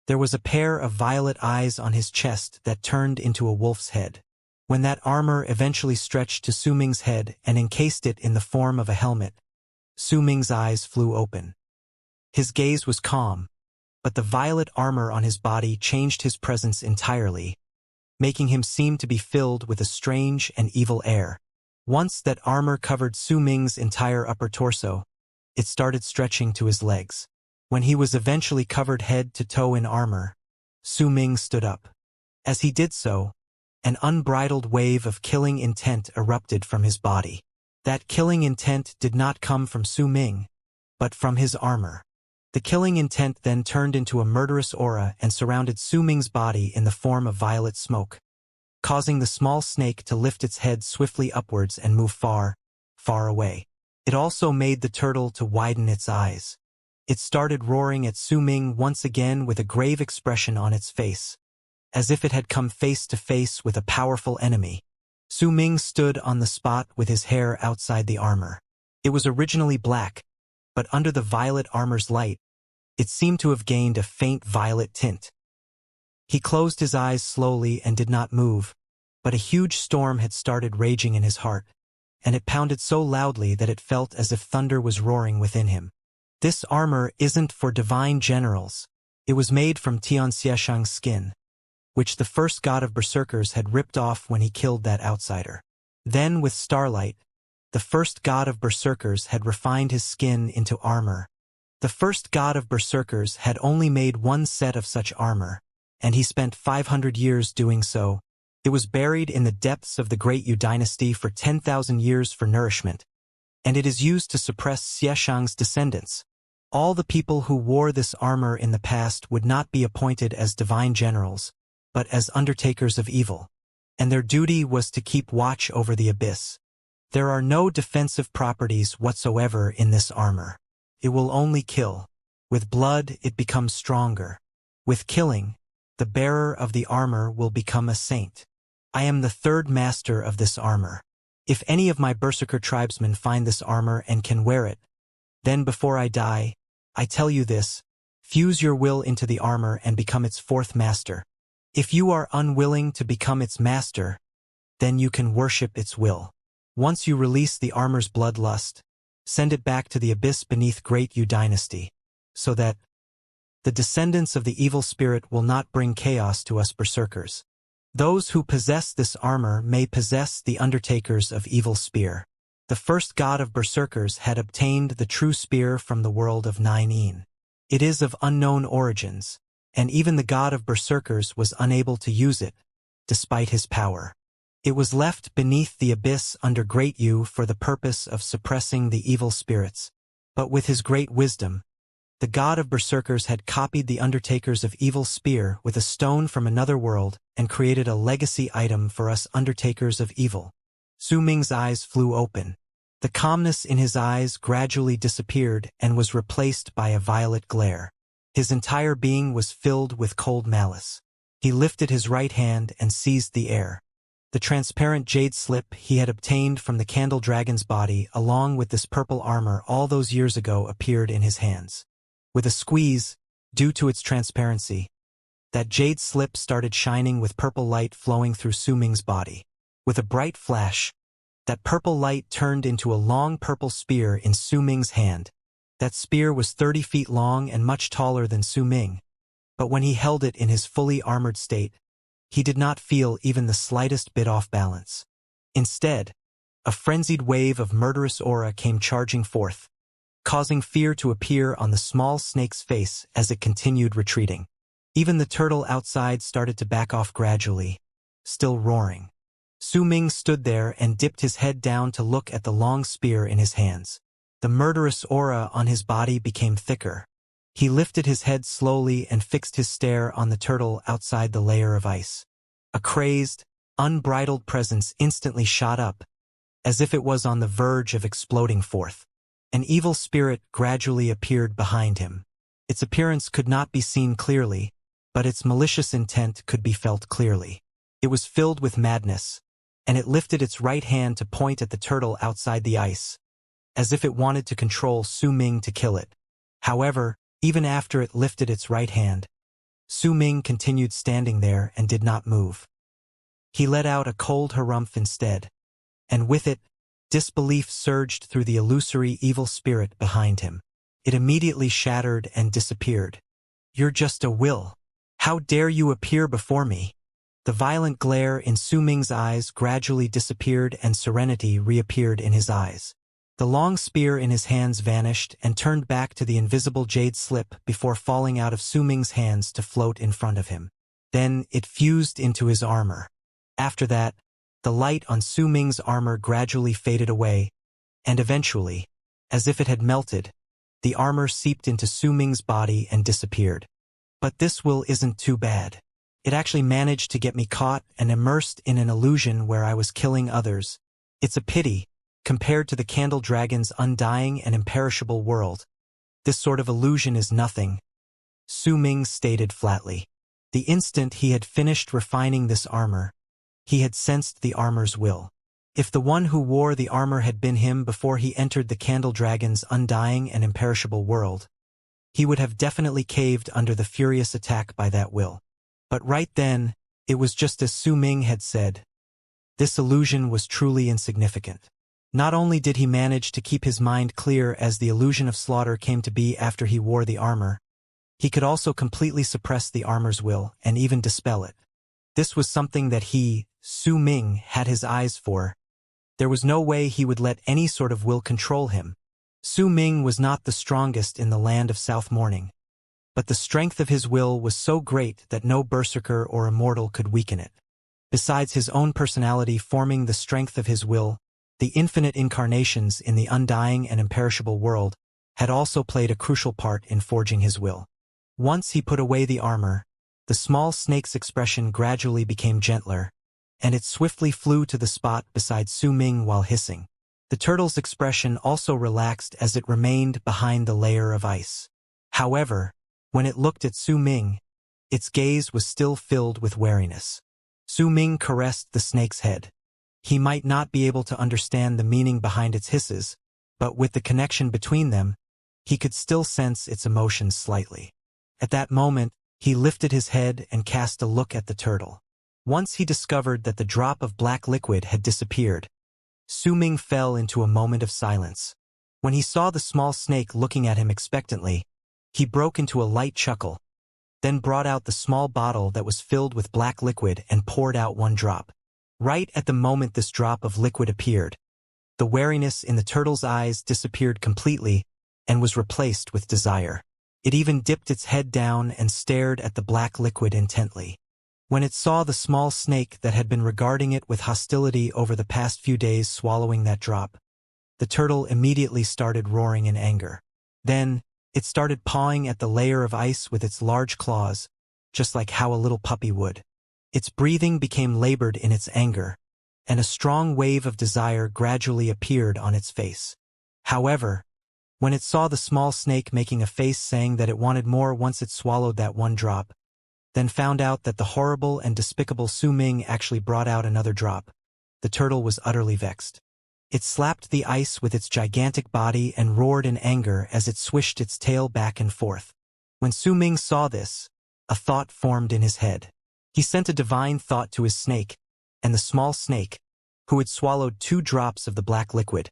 There was a pair of violet eyes on his chest that turned into a wolf's head. When that armor eventually stretched to Su Ming's head and encased it in the form of a helmet, Su Ming's eyes flew open. His gaze was calm, but the violet armor on his body changed his presence entirely, making him seem to be filled with a strange and evil air. Once that armor covered Su Ming's entire upper torso, it started stretching to his legs. When he was eventually covered head to toe in armor, Su Ming stood up. As he did so, an unbridled wave of killing intent erupted from his body. That killing intent did not come from Su Ming, but from his armor. The killing intent then turned into a murderous aura and surrounded Su Ming's body in the form of violet smoke, causing the small snake to lift its head swiftly upwards and move far, far away. It also made the turtle to widen its eyes. It started roaring at Su Ming once again with a grave expression on its face, as if it had come face to face with a powerful enemy. Su Ming stood on the spot with his hair outside the armor. It was originally black, but under the violet armor's light, it seemed to have gained a faint violet tint. He closed his eyes slowly and did not move, but a huge storm had started raging in his heart, and it pounded so loudly that it felt as if thunder was roaring within him. This armor isn't for divine generals. It was made from Xianxia's skin, which the first god of berserkers had ripped off when he killed that outsider. Then, with starlight, the first god of berserkers had refined his skin into armor. The first god of berserkers had only made 1 set of such armor, and he spent 500 years doing so. It was buried in the depths of the Great Yu dynasty for 10,000 years for nourishment, and it is used to suppress Xianxia's descendants. All the people who wore this armor in the past would not be appointed as divine generals, but as undertakers of evil, and their duty was to keep watch over the abyss. There are no defensive properties whatsoever in this armor. It will only kill. With blood, it becomes stronger. With killing, the bearer of the armor will become a saint. I am the 3rd master of this armor. If any of my berserker tribesmen find this armor and can wear it, then before I die, I tell you this, fuse your will into the armor and become its 4th master. If you are unwilling to become its master, then you can worship its will. Once you release the armor's bloodlust, send it back to the abyss beneath Great Yu dynasty, so that the descendants of the evil spirit will not bring chaos to us berserkers. Those who possess this armor may possess the undertakers of evil spear. The first god of berserkers had obtained the true spear from the world of 9 Yin. It is of unknown origins, and even the god of berserkers was unable to use it, despite his power. It was left beneath the abyss under Great Yu for the purpose of suppressing the evil spirits. But with his great wisdom, the god of berserkers had copied the Undertakers of Evil spear with a stone from another world and created a legacy item for us Undertakers of Evil. Su Ming's eyes flew open. The calmness in his eyes gradually disappeared and was replaced by a violet glare. His entire being was filled with cold malice. He lifted his right hand and seized the air. The transparent jade slip he had obtained from the candle dragon's body along with this purple armor all those years ago appeared in his hands. With a squeeze, due to its transparency, that jade slip started shining with purple light flowing through Su Ming's body. With a bright flash, that purple light turned into a long purple spear in Su Ming's hand. That spear was 30 feet long and much taller than Su Ming, but when he held it in his fully armored state, he did not feel even the slightest bit off balance. Instead, a frenzied wave of murderous aura came charging forth, causing fear to appear on the small snake's face as it continued retreating. Even the turtle outside started to back off gradually, still roaring. Su Ming stood there and dipped his head down to look at the long spear in his hands. The murderous aura on his body became thicker. He lifted his head slowly and fixed his stare on the turtle outside the layer of ice. A crazed, unbridled presence instantly shot up, as if it was on the verge of exploding forth. An evil spirit gradually appeared behind him. Its appearance could not be seen clearly, but its malicious intent could be felt clearly. It was filled with madness, and it lifted its right hand to point at the turtle outside the ice, as if it wanted to control Su Ming to kill it. However, even after it lifted its right hand, Su Ming continued standing there and did not move. He let out a cold harumph instead, and with it, disbelief surged through the illusory evil spirit behind him. It immediately shattered and disappeared. "You're just a will. How dare you appear before me?" The violent glare in Su Ming's eyes gradually disappeared and serenity reappeared in his eyes. The long spear in his hands vanished and turned back to the invisible jade slip before falling out of Su Ming's hands to float in front of him. Then it fused into his armor. After that, the light on Su Ming's armor gradually faded away, and eventually, as if it had melted, the armor seeped into Su Ming's body and disappeared. But this will isn't too bad. It actually managed to get me caught and immersed in an illusion where I was killing others. It's a pity, compared to the Candle Dragon's undying and imperishable world. This sort of illusion is nothing, Su Ming stated flatly. The instant he had finished refining this armor, he had sensed the armor's will. If the one who wore the armor had been him before he entered the Candle Dragon's undying and imperishable world, he would have definitely caved under the furious attack by that will. But right then, it was just as Su Ming had said. This illusion was truly insignificant. Not only did he manage to keep his mind clear as the illusion of slaughter came to be after he wore the armor, he could also completely suppress the armor's will and even dispel it. This was something that he, Su Ming, had his eyes for. There was no way he would let any sort of will control him. Su Ming was not the strongest in the land of South Morning, but the strength of his will was so great that no berserker or immortal could weaken it. Besides his own personality forming the strength of his will, the infinite incarnations in the undying and imperishable world had also played a crucial part in forging his will. Once he put away the armor, the small snake's expression gradually became gentler, and it swiftly flew to the spot beside Su Ming while hissing. The turtle's expression also relaxed as it remained behind the layer of ice. However, when it looked at Su Ming, its gaze was still filled with wariness. Su Ming caressed the snake's head. He might not be able to understand the meaning behind its hisses, but with the connection between them, he could still sense its emotions slightly. At that moment, he lifted his head and cast a look at the turtle. Once he discovered that the drop of black liquid had disappeared, Su Ming fell into a moment of silence. When he saw the small snake looking at him expectantly, he broke into a light chuckle, then brought out the small bottle that was filled with black liquid and poured out one drop. Right at the moment this drop of liquid appeared, the wariness in the turtle's eyes disappeared completely and was replaced with desire. It even dipped its head down and stared at the black liquid intently. When it saw the small snake that had been regarding it with hostility over the past few days swallowing that drop, the turtle immediately started roaring in anger. Then, it started pawing at the layer of ice with its large claws, just like how a little puppy would. Its breathing became labored in its anger, and a strong wave of desire gradually appeared on its face. However, when it saw the small snake making a face saying that it wanted more once it swallowed that one drop, then found out that the horrible and despicable Su Ming actually brought out another drop, the turtle was utterly vexed. It slapped the ice with its gigantic body and roared in anger as it swished its tail back and forth. When Su Ming saw this, a thought formed in his head. He sent a divine thought to his snake, and the small snake, who had swallowed 2 drops of the black liquid,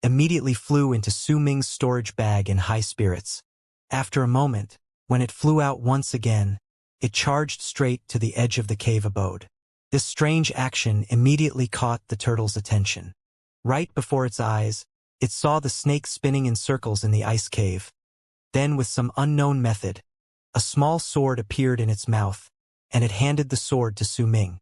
immediately flew into Su Ming's storage bag in high spirits. After a moment, when it flew out once again, it charged straight to the edge of the cave abode. This strange action immediately caught the turtle's attention. Right before its eyes, it saw the snake spinning in circles in the ice cave. Then, with some unknown method, a small sword appeared in its mouth, and it handed the sword to Su Ming.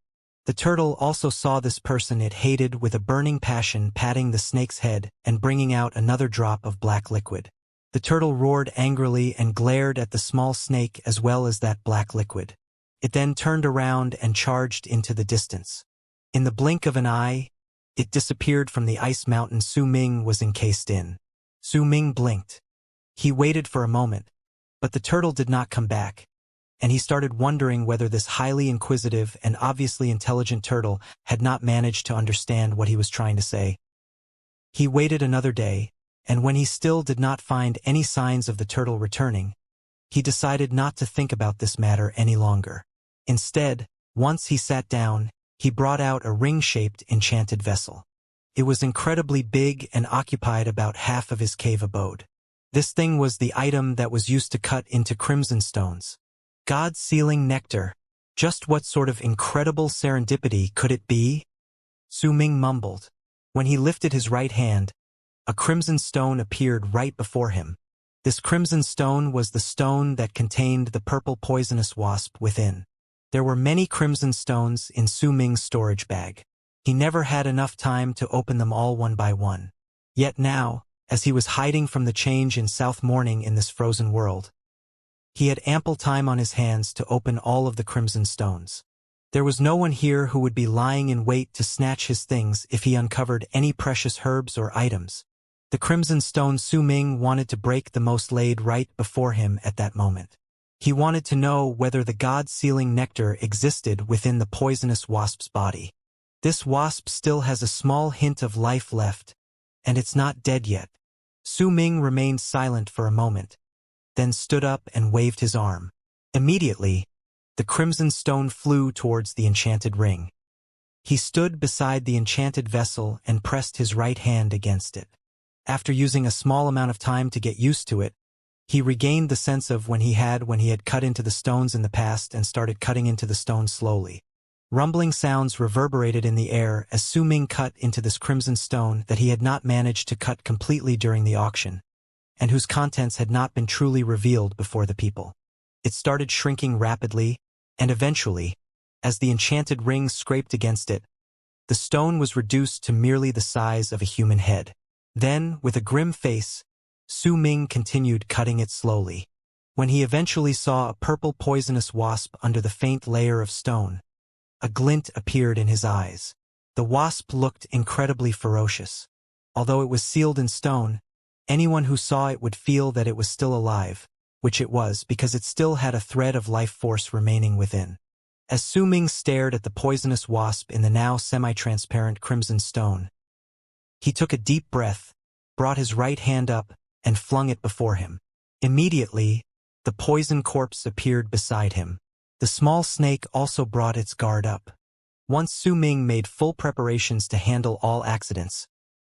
The turtle also saw this person it hated with a burning passion patting the snake's head and bringing out another drop of black liquid. The turtle roared angrily and glared at the small snake as well as that black liquid. It then turned around and charged into the distance. In the blink of an eye, it disappeared from the ice mountain Su Ming was encased in. Su Ming blinked. He waited for a moment, but the turtle did not come back, and he started wondering whether this highly inquisitive and obviously intelligent turtle had not managed to understand what he was trying to say. He waited another day, and when he still did not find any signs of the turtle returning, he decided not to think about this matter any longer. Instead, once he sat down, he brought out a ring-shaped enchanted vessel. It was incredibly big and occupied about half of his cave abode. This thing was the item that was used to cut into crimson stones. God's sealing nectar. Just what sort of incredible serendipity could it be? Su Ming mumbled. When he lifted his right hand, a crimson stone appeared right before him. This crimson stone was the stone that contained the purple poisonous wasp within. There were many crimson stones in Su Ming's storage bag. He never had enough time to open them all one by one. Yet now, as he was hiding from the change in South Morning in this frozen world, he had ample time on his hands to open all of the crimson stones. There was no one here who would be lying in wait to snatch his things if he uncovered any precious herbs or items. The crimson stone Su Ming wanted to break the most laid right before him at that moment. He wanted to know whether the God-sealing nectar existed within the poisonous wasp's body. This wasp still has a small hint of life left, and it's not dead yet. Su Ming remained silent for a moment, then stood up and waved his arm. Immediately, the crimson stone flew towards the enchanted ring. He stood beside the enchanted vessel and pressed his right hand against it. After using a small amount of time to get used to it, he regained the sense of when he had cut into the stones in the past and started cutting into the stones slowly. Rumbling sounds reverberated in the air as Su Ming cut into this crimson stone that he had not managed to cut completely during the auction, and whose contents had not been truly revealed before the people. It started shrinking rapidly, and eventually, as the enchanted ring scraped against it, the stone was reduced to merely the size of a human head. Then, with a grim face, Su Ming continued cutting it slowly. When he eventually saw a purple poisonous wasp under the faint layer of stone, a glint appeared in his eyes. The wasp looked incredibly ferocious. Although it was sealed in stone, anyone who saw it would feel that it was still alive, which it was because it still had a thread of life force remaining within. As Su Ming stared at the poisonous wasp in the now semi-transparent crimson stone, he took a deep breath, brought his right hand up, and flung it before him. Immediately, the poison corpse appeared beside him. The small snake also brought its guard up. Once Su Ming made full preparations to handle all accidents,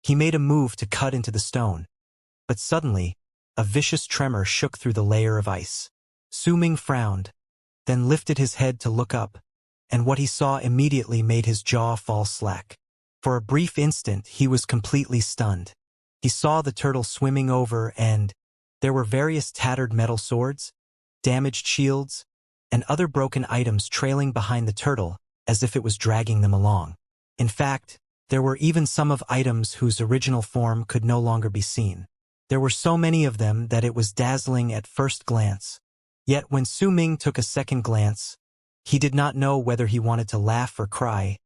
he made a move to cut into the stone. But suddenly, a vicious tremor shook through the layer of ice. Su Ming frowned, then lifted his head to look up, and what he saw immediately made his jaw fall slack. For a brief instant, he was completely stunned. He saw the turtle swimming over and, There were various tattered metal swords, damaged shields, and other broken items trailing behind the turtle, as if it was dragging them along. In fact, there were even some of items whose original form could no longer be seen. There were so many of them that it was dazzling at first glance. Yet when Su Ming took a second glance, he did not know whether he wanted to laugh or cry,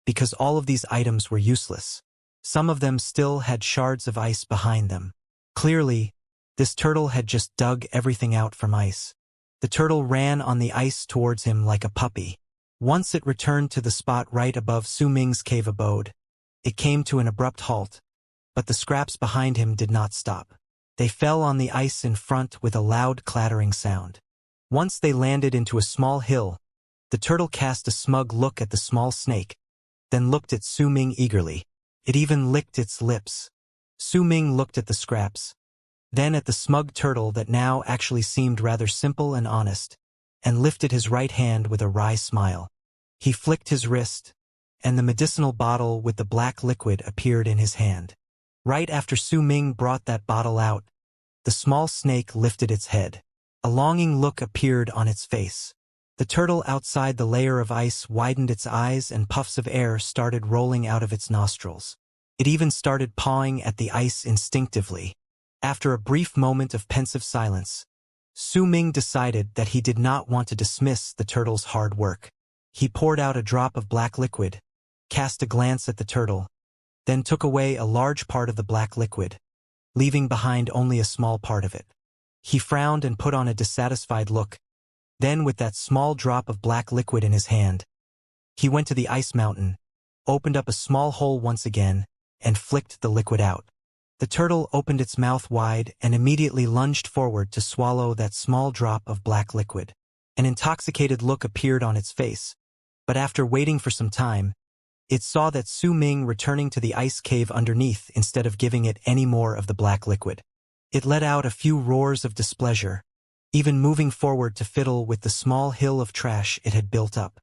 because all of these items were useless. Some of them still had shards of ice behind them. Clearly, this turtle had just dug everything out from ice. The turtle ran on the ice towards him like a puppy. Once it returned to the spot right above Su Ming's cave abode, it came to an abrupt halt, but the scraps behind him did not stop. They fell on the ice in front with a loud clattering sound. Once they landed into a small hill, the turtle cast a smug look at the small snake, then looked at Su Ming eagerly. It even licked its lips. Su Ming looked at the scraps, then at the smug turtle that now actually seemed rather simple and honest, and lifted his right hand with a wry smile. He flicked his wrist, and the medicinal bottle with the black liquid appeared in his hand. Right after Su Ming brought that bottle out, the small snake lifted its head. A longing look appeared on its face. The turtle outside the layer of ice widened its eyes and puffs of air started rolling out of its nostrils. It even started pawing at the ice instinctively. After a brief moment of pensive silence, Su Ming decided that he did not want to dismiss the turtle's hard work. He poured out a drop of black liquid, cast a glance at the turtle, then took away a large part of the black liquid, leaving behind only a small part of it. He frowned and put on a dissatisfied look. Then, with that small drop of black liquid in his hand, he went to the ice mountain, opened up a small hole once again, and flicked the liquid out. The turtle opened its mouth wide and immediately lunged forward to swallow that small drop of black liquid. An intoxicated look appeared on its face, but after waiting for some time, it saw that Su Ming returning to the ice cave underneath instead of giving it any more of the black liquid. It let out a few roars of displeasure, even moving forward to fiddle with the small hill of trash it had built up.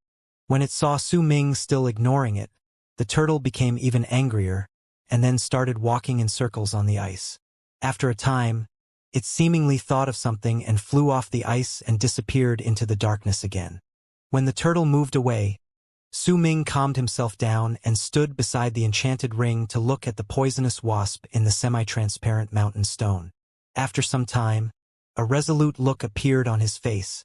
When it saw Su Ming still ignoring it, the turtle became even angrier, and then started walking in circles on the ice. After a time, it seemingly thought of something and flew off the ice and disappeared into the darkness again. When the turtle moved away, Su Ming calmed himself down and stood beside the enchanted ring to look at the poisonous wasp in the semi-transparent mountain stone. After some time, a resolute look appeared on his face,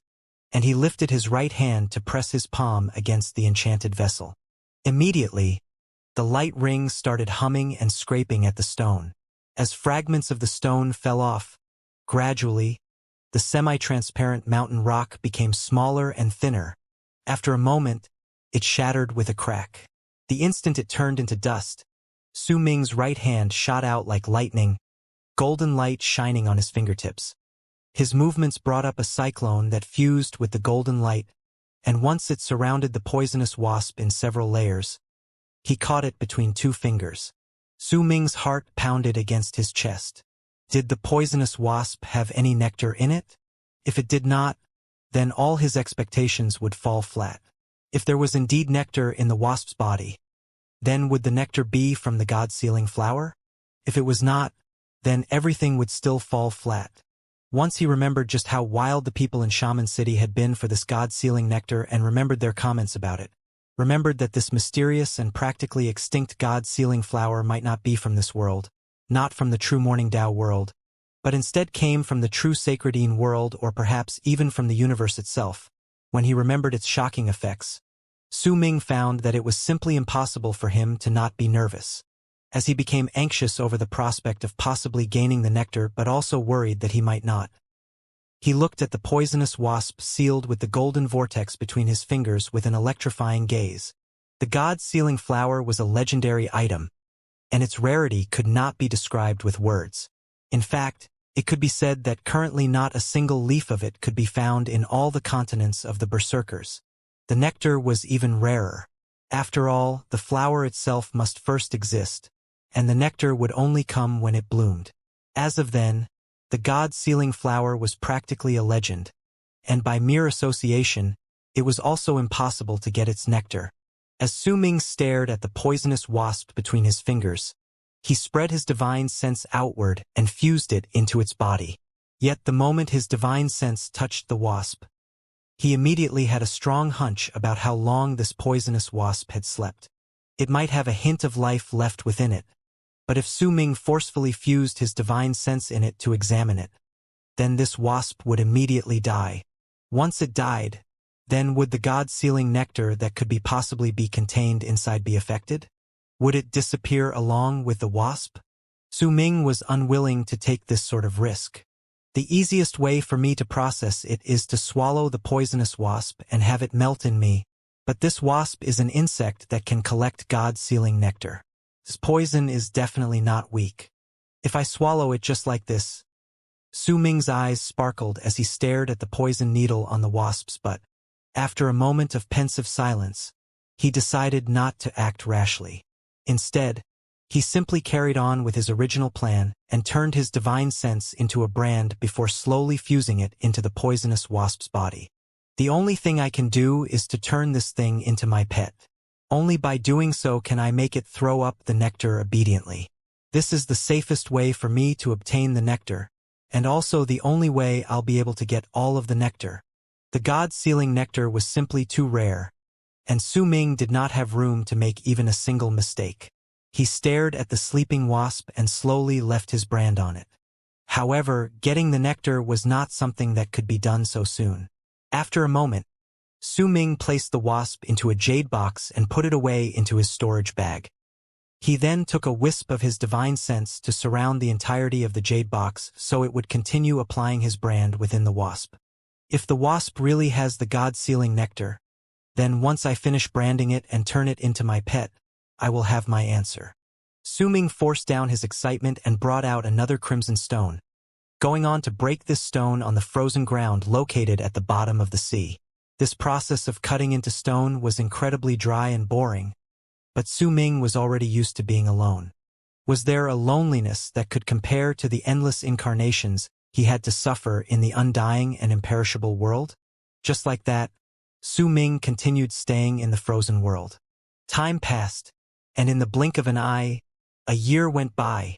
and he lifted his right hand to press his palm against the enchanted vessel. Immediately, the light ring started humming and scraping at the stone. As fragments of the stone fell off, gradually, the semi-transparent mountain rock became smaller and thinner. After a moment, it shattered with a crack. The instant it turned into dust, Su Ming's right hand shot out like lightning, golden light shining on his fingertips. His movements brought up a cyclone that fused with the golden light, and once it surrounded the poisonous wasp in several layers, he caught it between two fingers. Su Ming's heart pounded against his chest. Did the poisonous wasp have any nectar in it? If it did not, then all his expectations would fall flat. If there was indeed nectar in the wasp's body, then would the nectar be from the god-sealing flower? If it was not, then everything would still fall flat. Once he remembered just how wild the people in Shaman City had been for this god-sealing nectar and remembered their comments about it. Remembered that this mysterious and practically extinct god-sealing flower might not be from this world, not from the true Morning Tao world, but instead came from the true Sacredine world or perhaps even from the universe itself. When he remembered its shocking effects, Su Ming found that it was simply impossible for him to not be nervous. As he became anxious over the prospect of possibly gaining the nectar but also worried that he might not, he looked at the poisonous wasp sealed with the golden vortex between his fingers with an electrifying gaze. The god-sealing flower was a legendary item, and its rarity could not be described with words. In fact, it could be said that currently not a single leaf of it could be found in all the continents of the Berserkers. The nectar was even rarer. After all, the flower itself must first exist, and the nectar would only come when it bloomed. As of then, the god-sealing flower was practically a legend, and by mere association, it was also impossible to get its nectar. As Su Ming stared at the poisonous wasp between his fingers, he spread his divine sense outward and fused it into its body. Yet the moment his divine sense touched the wasp, he immediately had a strong hunch about how long this poisonous wasp had slept. It might have a hint of life left within it, but if Su Ming forcefully fused his divine sense in it to examine it, then this wasp would immediately die. Once it died, then would the God-sealing nectar that could possibly be contained inside be affected? Would it disappear along with the wasp? Su Ming was unwilling to take this sort of risk. The easiest way for me to process it is to swallow the poisonous wasp and have it melt in me, but this wasp is an insect that can collect God-sealing nectar. This poison is definitely not weak. If I swallow it just like this. Su Ming's eyes sparkled as he stared at the poison needle on the wasp's butt. After a moment of pensive silence, he decided not to act rashly. Instead, he simply carried on with his original plan and turned his divine sense into a brand before slowly fusing it into the poisonous wasp's body. The only thing I can do is to turn this thing into my pet. Only by doing so can I make it throw up the nectar obediently. This is the safest way for me to obtain the nectar, and also the only way I'll be able to get all of the nectar. The God-sealing nectar was simply too rare, and Su Ming did not have room to make even a single mistake. He stared at the sleeping wasp and slowly left his brand on it. However, getting the nectar was not something that could be done so soon. After a moment, Su Ming placed the wasp into a jade box and put it away into his storage bag. He then took a wisp of his divine sense to surround the entirety of the jade box so it would continue applying his brand within the wasp. If the wasp really has the God-sealing nectar, then once I finish branding it and turn it into my pet, I will have my answer. Su Ming forced down his excitement and brought out another crimson stone, going on to break this stone on the frozen ground located at the bottom of the sea. This process of cutting into stone was incredibly dry and boring, but Su Ming was already used to being alone. Was there a loneliness that could compare to the endless incarnations he had to suffer in the undying and imperishable world? Just like that, Su Ming continued staying in the frozen world. Time passed, and in the blink of an eye, a year went by.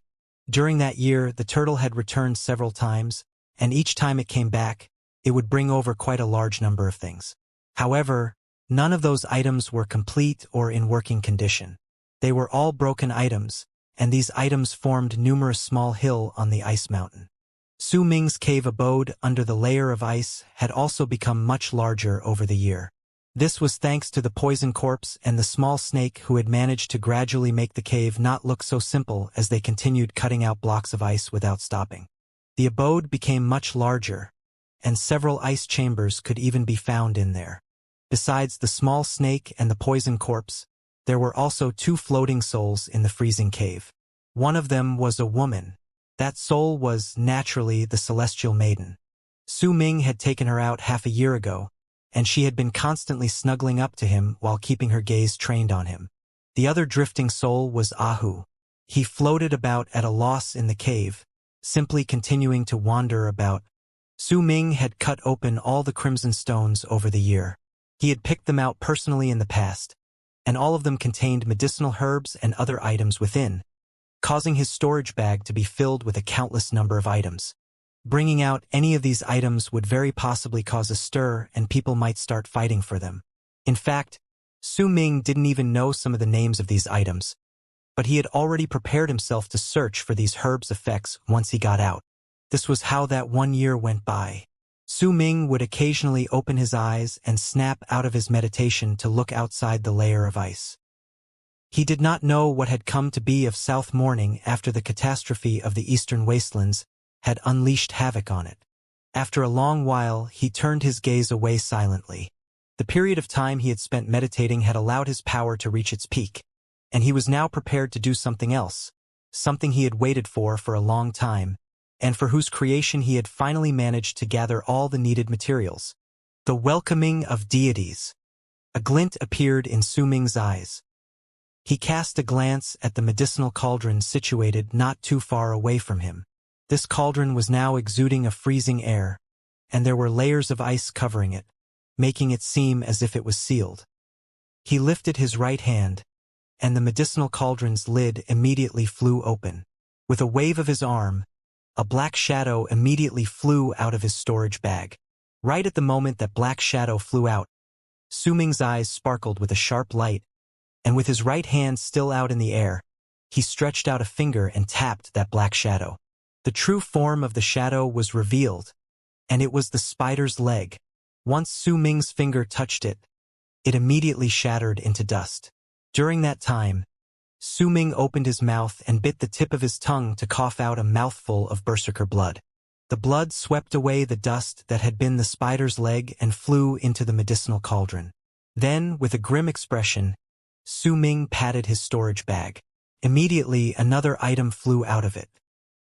During that year, the turtle had returned several times, and each time it came back, it would bring over quite a large number of things. However, none of those items were complete or in working condition. They were all broken items, and these items formed numerous small hills on the ice mountain. Su Ming's cave abode under the layer of ice had also become much larger over the year. This was thanks to the poison corpse and the small snake who had managed to gradually make the cave not look so simple as they continued cutting out blocks of ice without stopping. The abode became much larger, and several ice chambers could even be found in there. Besides the small snake and the poison corpse, there were also 2 floating souls in the freezing cave. One of them was a woman. That soul was, naturally, the celestial maiden. Su Ming had taken her out half a year ago, and she had been constantly snuggling up to him while keeping her gaze trained on him. The other drifting soul was Ahu. He floated about at a loss in the cave, simply continuing to wander about. Su Ming had cut open all the crimson stones over the year. He had picked them out personally in the past, and all of them contained medicinal herbs and other items within, causing his storage bag to be filled with a countless number of items. Bringing out any of these items would very possibly cause a stir and people might start fighting for them. In fact, Su Ming didn't even know some of the names of these items, but he had already prepared himself to search for these herbs' effects once he got out. This was how that 1 year went by. Su Ming would occasionally open his eyes and snap out of his meditation to look outside the layer of ice. He did not know what had come to be of South Morning after the catastrophe of the Eastern Wastelands had unleashed havoc on it. After a long while, he turned his gaze away silently. The period of time he had spent meditating had allowed his power to reach its peak, and he was now prepared to do something else, something he had waited for a long time, and for whose creation he had finally managed to gather all the needed materials. The welcoming of deities. A glint appeared in Su Ming's eyes. He cast a glance at the medicinal cauldron situated not too far away from him. This cauldron was now exuding a freezing air, and there were layers of ice covering it, making it seem as if it was sealed. He lifted his right hand, and the medicinal cauldron's lid immediately flew open. With a wave of his arm, a black shadow immediately flew out of his storage bag. Right at the moment that black shadow flew out, Su Ming's eyes sparkled with a sharp light, and with his right hand still out in the air, he stretched out a finger and tapped that black shadow. The true form of the shadow was revealed, and it was the spider's leg. Once Su Ming's finger touched it, it immediately shattered into dust. During that time, Su Ming opened his mouth and bit the tip of his tongue to cough out a mouthful of berserker blood. The blood swept away the dust that had been the spider's leg and flew into the medicinal cauldron. Then, with a grim expression, Su Ming patted his storage bag. Immediately, another item flew out of it.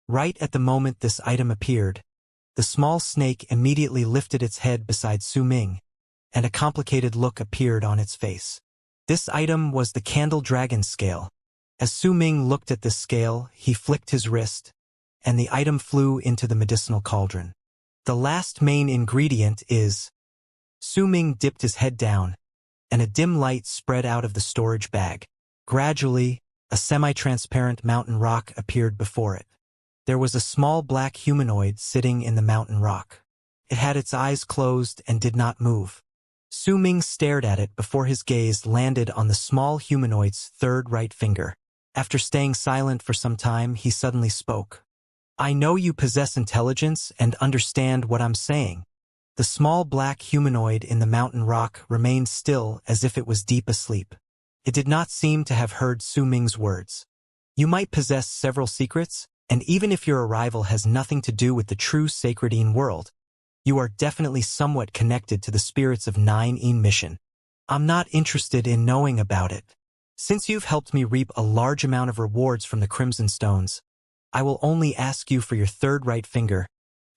Right at the moment this item appeared, the small snake immediately lifted its head beside Su Ming, and a complicated look appeared on its face. This item was the candle dragon scale. As Su Ming looked at this scale, he flicked his wrist, and the item flew into the medicinal cauldron. The last main ingredient is... Su Ming dipped his head down, and a dim light spread out of the storage bag. Gradually, a semi-transparent mountain rock appeared before it. There was a small black humanoid sitting in the mountain rock. It had its eyes closed and did not move. Su Ming stared at it before his gaze landed on the small humanoid's third right finger. After staying silent for some time, he suddenly spoke. "I know you possess intelligence and understand what I'm saying." The small black humanoid in the mountain rock remained still as if it was deep asleep. It did not seem to have heard Su Ming's words. "You might possess several secrets, and even if your arrival has nothing to do with the true Sacredine world, you are definitely somewhat connected to the spirits of 9 mission. I'm not interested in knowing about it. Since you've helped me reap a large amount of rewards from the Crimson Stones, I will only ask you for your third right finger,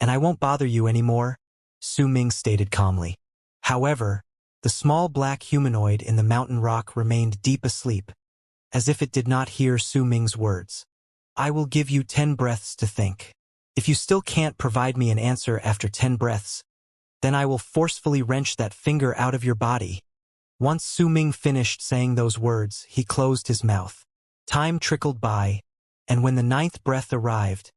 and I won't bother you anymore," Su Ming stated calmly. However, the small black humanoid in the mountain rock remained deep asleep, as if it did not hear Su Ming's words. "I will give you 10 breaths to think. If you still can't provide me an answer after 10 breaths, then I will forcefully wrench that finger out of your body." Once Su Ming finished saying those words, he closed his mouth. Time trickled by, and when the 9th breath arrived,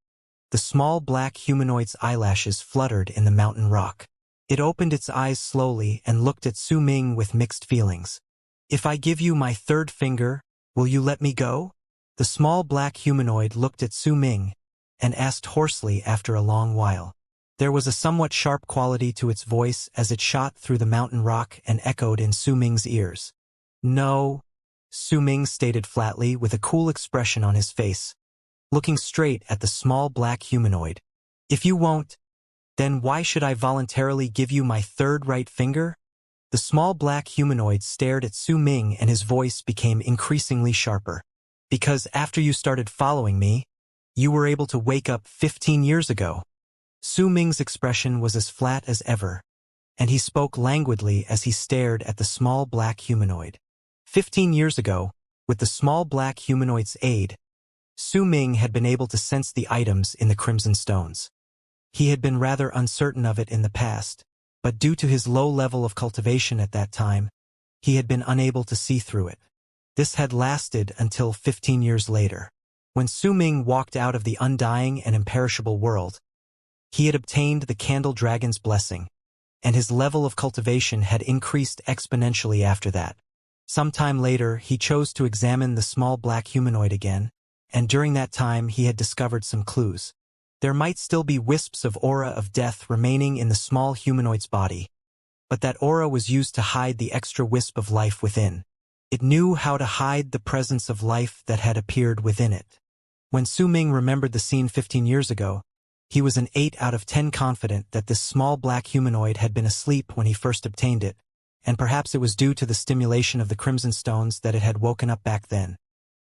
the small black humanoid's eyelashes fluttered in the mountain rock. It opened its eyes slowly and looked at Su Ming with mixed feelings. "If I give you my third finger, will you let me go?" The small black humanoid looked at Su Ming and asked hoarsely after a long while. There was a somewhat sharp quality to its voice as it shot through the mountain rock and echoed in Su Ming's ears. "No," Su Ming stated flatly with a cool expression on his face, looking straight at the small black humanoid. "If you won't, then why should I voluntarily give you my third right finger?" The small black humanoid stared at Su Ming and his voice became increasingly sharper. "Because after you started following me, you were able to wake up 15 years ago." Su Ming's expression was as flat as ever, and he spoke languidly as he stared at the small black humanoid. 15 years ago, with the small black humanoid's aid, Su Ming had been able to sense the items in the Crimson Stones. He had been rather uncertain of it in the past, but due to his low level of cultivation at that time, he had been unable to see through it. This had lasted until 15 years later. When Su Ming walked out of the undying and imperishable world, he had obtained the Candle Dragon's blessing, and his level of cultivation had increased exponentially after that. Sometime later, he chose to examine the small black humanoid again, and during that time he had discovered some clues. There might still be wisps of aura of death remaining in the small humanoid's body, but that aura was used to hide the extra wisp of life within. It knew how to hide the presence of life that had appeared within it. When Su Ming remembered the scene 15 years ago, he was an 8 out of 10 confident that this small black humanoid had been asleep when he first obtained it, and perhaps it was due to the stimulation of the Crimson Stones that it had woken up back then.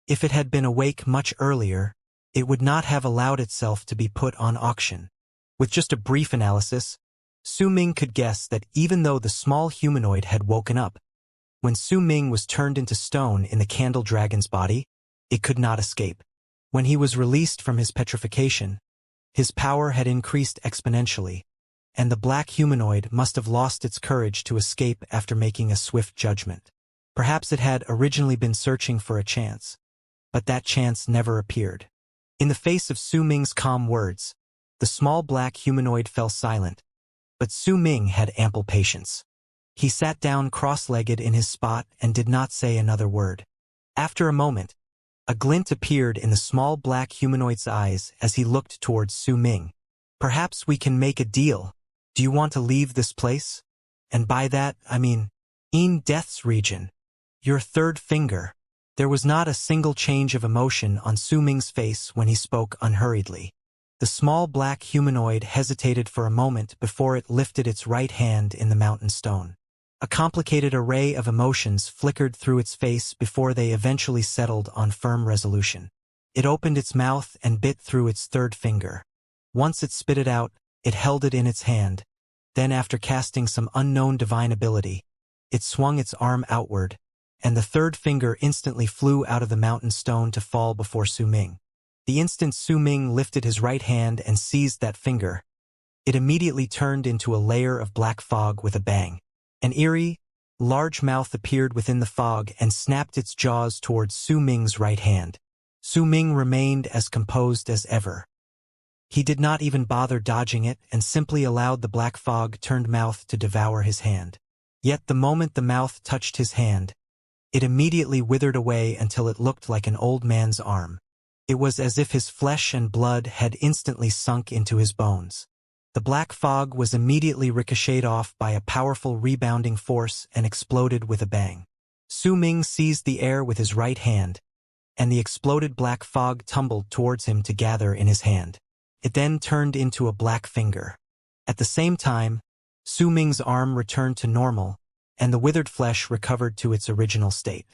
If it had been awake much earlier, it would not have allowed itself to be put on auction. With just a brief analysis, Su Ming could guess that even though the small humanoid had woken up, when Su Ming was turned into stone in the Candle Dragon's body, it could not escape. When he was released from his petrification, his power had increased exponentially, and the black humanoid must have lost its courage to escape after making a swift judgment. Perhaps it had originally been searching for a chance, but that chance never appeared. In the face of Su Ming's calm words, The small black humanoid fell silent, but Su Ming had ample patience. He sat down cross-legged in his spot and did not say another word. After a moment, a glint appeared in the small black humanoid's eyes as he looked towards Su Ming. Perhaps we can make a deal. Do you want to leave this place? And by that, I mean, in Death's region. Your third finger. There was not a single change of emotion on Su Ming's face when he spoke unhurriedly. The small black humanoid hesitated for a moment before it lifted its right hand in the mountain stone. A complicated array of emotions flickered through its face before they eventually settled on firm resolution. It opened its mouth and bit through its third finger. Once it spit it out, it held it in its hand. Then, after casting some unknown divine ability, it swung its arm outward, and the third finger instantly flew out of the mountain stone to fall before Su Ming. The instant Su Ming lifted his right hand and seized that finger, it immediately turned into a layer of black fog with a bang. An eerie, large mouth appeared within the fog and snapped its jaws towards Su Ming's right hand. Su Ming remained as composed as ever. He did not even bother dodging it and simply allowed the black fog-turned mouth to devour his hand. Yet the moment the mouth touched his hand, it immediately withered away until it looked like an old man's arm. It was as if his flesh and blood had instantly sunk into his bones. The black fog was immediately ricocheted off by a powerful rebounding force and exploded with a bang. Su Ming seized the air with his right hand, and the exploded black fog tumbled towards him to gather in his hand. It then turned into a black finger. At the same time, Su Ming's arm returned to normal, and the withered flesh recovered to its original state.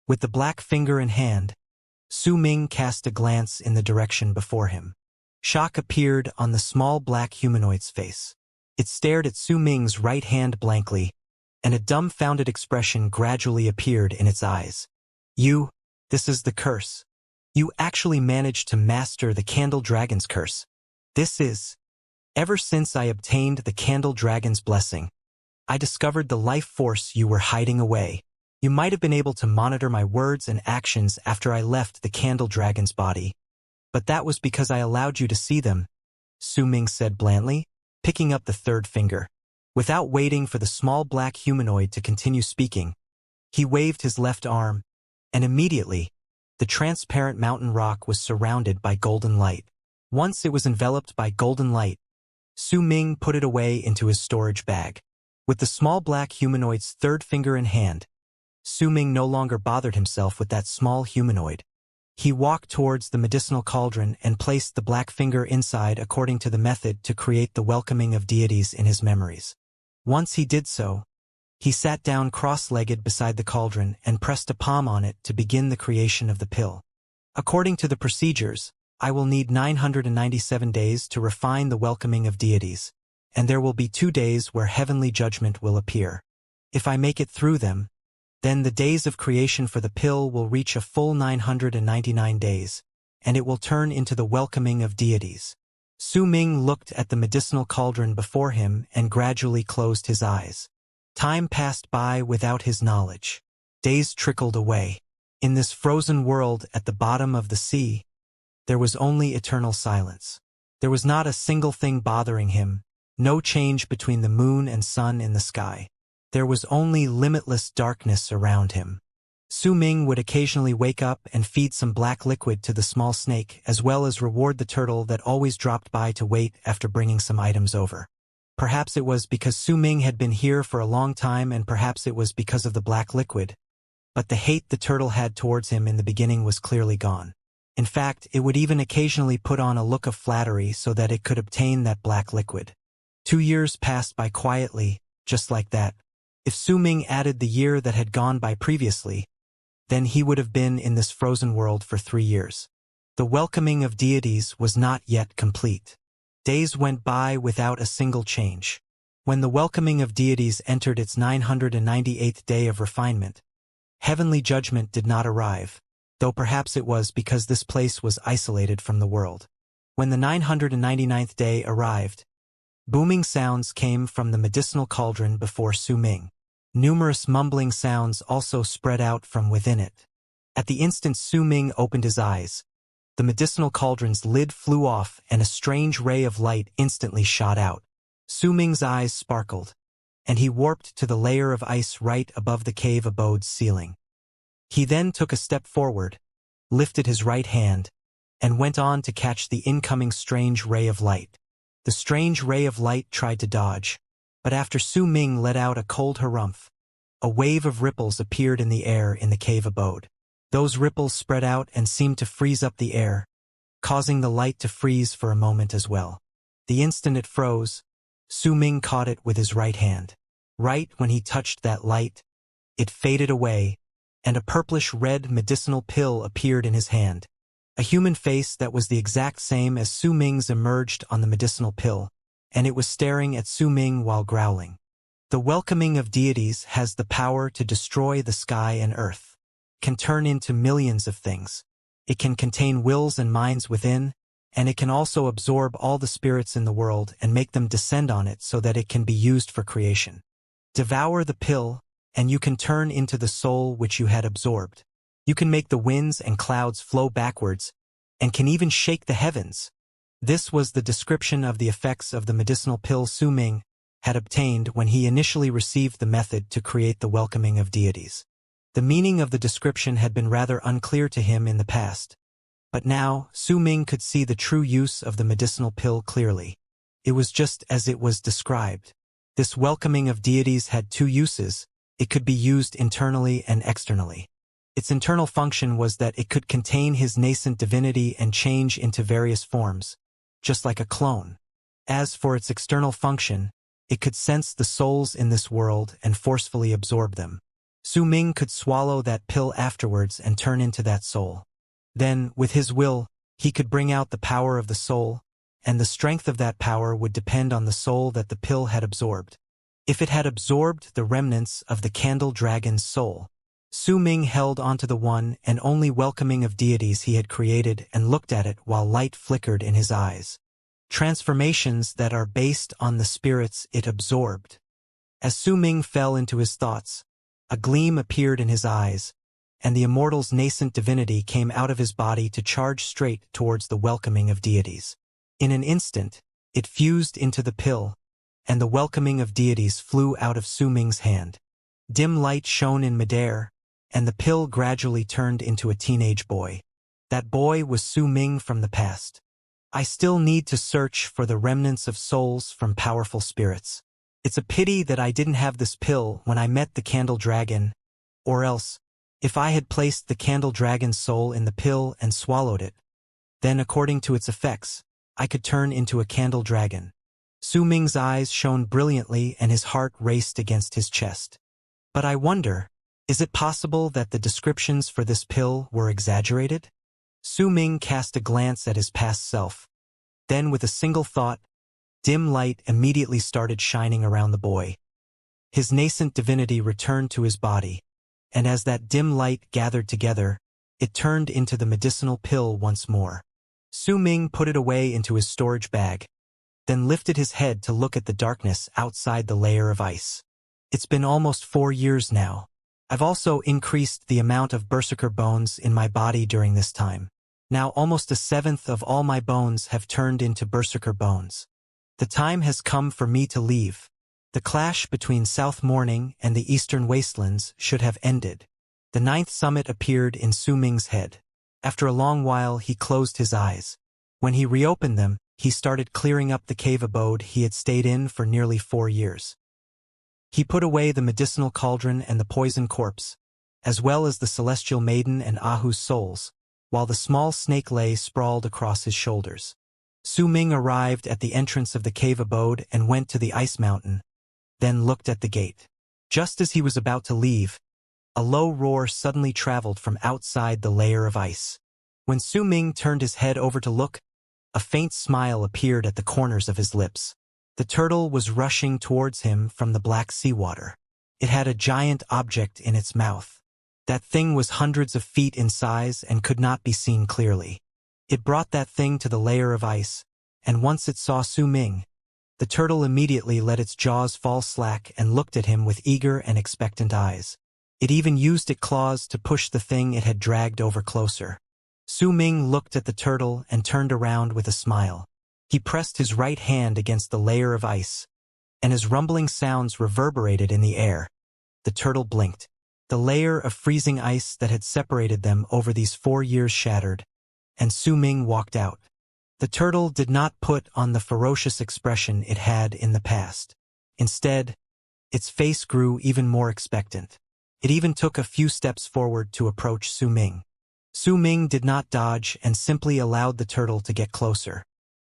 With the black finger in hand, Su Ming cast a glance in the direction before him. Shock appeared on the small black humanoid's face. It stared at Su Ming's right hand blankly, and a dumbfounded expression gradually appeared in its eyes. This is the curse. You actually managed to master the Candle Dragon's curse. Ever since I obtained the Candle Dragon's blessing, I discovered the life force you were hiding away. You might have been able to monitor my words and actions after I left the Candle Dragon's body, but that was because I allowed you to see them, Su Ming said blandly, picking up the third finger. Without waiting for the small black humanoid to continue speaking, he waved his left arm, and immediately, the transparent mountain rock was surrounded by golden light. Once it was enveloped by golden light, Su Ming put it away into his storage bag. With the small black humanoid's third finger in hand, Su Ming no longer bothered himself with that small humanoid. He walked towards the medicinal cauldron and placed the black finger inside according to the method to create the welcoming of deities in his memories. Once he did so, he sat down cross-legged beside the cauldron and pressed a palm on it to begin the creation of the pill. According to the procedures, I will need 997 days to refine the welcoming of deities, and there will be 2 days where heavenly judgment will appear. If I make it through them, then the days of creation for the pill will reach a full 999 days, and it will turn into the welcoming of deities. Su Ming looked at the medicinal cauldron before him and gradually closed his eyes. Time passed by without his knowledge. Days trickled away. In this frozen world at the bottom of the sea, there was only eternal silence. There was not a single thing bothering him, no change between the moon and sun in the sky. There was only limitless darkness around him. Su Ming would occasionally wake up and feed some black liquid to the small snake, as well as reward the turtle that always dropped by to wait after bringing some items over. Perhaps it was because Su Ming had been here for a long time, and perhaps it was because of the black liquid. But the hate the turtle had towards him in the beginning was clearly gone. In fact, it would even occasionally put on a look of flattery so that it could obtain that black liquid. 2 years passed by quietly, just like that. If Su Ming added the year that had gone by previously, then he would have been in this frozen world for 3 years. The welcoming of deities was not yet complete. Days went by without a single change. When the welcoming of deities entered its 998th day of refinement, heavenly judgment did not arrive, though perhaps it was because this place was isolated from the world. When the 999th day arrived, booming sounds came from the medicinal cauldron before Su Ming. Numerous mumbling sounds also spread out from within it. At the instant Su Ming opened his eyes, The medicinal cauldron's lid flew off and a strange ray of light instantly shot out. Su Ming's eyes sparkled, and he warped to the layer of ice right above the cave abode's ceiling. He then took a step forward, lifted his right hand, and went on to catch the incoming strange ray of light. The strange ray of light tried to dodge, but after Su Ming let out a cold harumph, a wave of ripples appeared in the air in the cave abode. Those ripples spread out and seemed to freeze up the air, causing the light to freeze for a moment as well. The instant it froze, Su Ming caught it with his right hand. Right when he touched that light, it faded away, and a purplish-red medicinal pill appeared in his hand. A human face that was the exact same as Su Ming's emerged on the medicinal pill, and it was staring at Su Ming while growling. The welcoming of deities has the power to destroy the sky and earth, can turn into millions of things. It can contain wills and minds within, and it can also absorb all the spirits in the world and make them descend on it so that it can be used for creation. Devour the pill, and you can turn into the soul which you had absorbed. You can make the winds and clouds flow backwards, and can even shake the heavens. This was the description of the effects of the medicinal pill Su Ming had obtained when he initially received the method to create the welcoming of deities. The meaning of the description had been rather unclear to him in the past, but now Su Ming could see the true use of the medicinal pill clearly. It was just as it was described. This welcoming of deities had two uses. It could be used internally and externally. Its internal function was that it could contain his nascent divinity and change into various forms, just like a clone. As for its external function, it could sense the souls in this world and forcefully absorb them. Su Ming could swallow that pill afterwards and turn into that soul. Then, with his will, he could bring out the power of the soul, and the strength of that power would depend on the soul that the pill had absorbed. If it had absorbed the remnants of the candle dragon's soul, Su Ming held onto the one and only welcoming of deities he had created and looked at it while light flickered in his eyes. Transformations that are based on the spirits it absorbed. As Su Ming fell into his thoughts, a gleam appeared in his eyes, and the immortal's nascent divinity came out of his body to charge straight towards the welcoming of deities. In an instant, it fused into the pill, and the welcoming of deities flew out of Su Ming's hand. Dim light shone in midair, and the pill gradually turned into a teenage boy. That boy was Su Ming from the past. I still need to search for the remnants of souls from powerful spirits. It's a pity that I didn't have this pill when I met the candle dragon, or else, if I had placed the candle dragon's soul in the pill and swallowed it, then according to its effects, I could turn into a candle dragon. Su Ming's eyes shone brilliantly and his heart raced against his chest. But I wonder, is it possible that the descriptions for this pill were exaggerated? Su Ming cast a glance at his past self. Then with a single thought, dim light immediately started shining around the boy. His nascent divinity returned to his body, and as that dim light gathered together, it turned into the medicinal pill once more. Su Ming put it away into his storage bag, then lifted his head to look at the darkness outside the layer of ice. It's been almost 4 years now. I've also increased the amount of berserker bones in my body during this time. Now almost 1/7 of all my bones have turned into berserker bones. The time has come for me to leave. The clash between South Morning and the Eastern Wastelands should have ended. The 9th summit appeared in Su Ming's head. After a long while he closed his eyes. When he reopened them, he started clearing up the cave abode he had stayed in for nearly 4 years. He put away the medicinal cauldron and the poison corpse, as well as the celestial maiden and Ahu's souls, while the small snake lay sprawled across his shoulders. Su Ming arrived at the entrance of the cave abode and went to the ice mountain, then looked at the gate. Just as he was about to leave, a low roar suddenly traveled from outside the layer of ice. When Su Ming turned his head over to look, a faint smile appeared at the corners of his lips. The turtle was rushing towards him from the black seawater. It had a giant object in its mouth. That thing was hundreds of feet in size and could not be seen clearly. It brought that thing to the layer of ice, and once it saw Su Ming, the turtle immediately let its jaws fall slack and looked at him with eager and expectant eyes. It even used its claws to push the thing it had dragged over closer. Su Ming looked at the turtle and turned around with a smile. He pressed his right hand against the layer of ice, and as rumbling sounds reverberated in the air, the turtle blinked. The layer of freezing ice that had separated them over these 4 years shattered, and Su Ming walked out. The turtle did not put on the ferocious expression it had in the past. Instead, its face grew even more expectant. It even took a few steps forward to approach Su Ming. Su Ming did not dodge and simply allowed the turtle to get closer.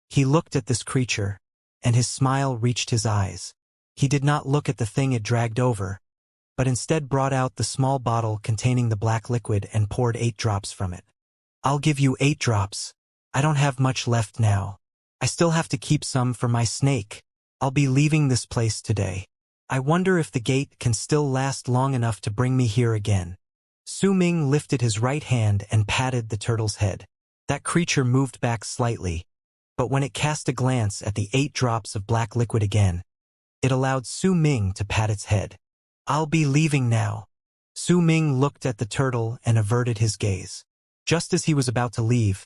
He looked at this creature, and his smile reached his eyes. He did not look at the thing it dragged over, but instead brought out the small bottle containing the black liquid and poured 8 drops from it. "I'll give you 8 drops. I don't have much left now. I still have to keep some for my snake. I'll be leaving this place today. I wonder if the gate can still last long enough to bring me here again." Su Ming lifted his right hand and patted the turtle's head. That creature moved back slightly, but when it cast a glance at the 8 drops of black liquid again, it allowed Su Ming to pat its head. "I'll be leaving now." Su Ming looked at the turtle and averted his gaze. Just as he was about to leave,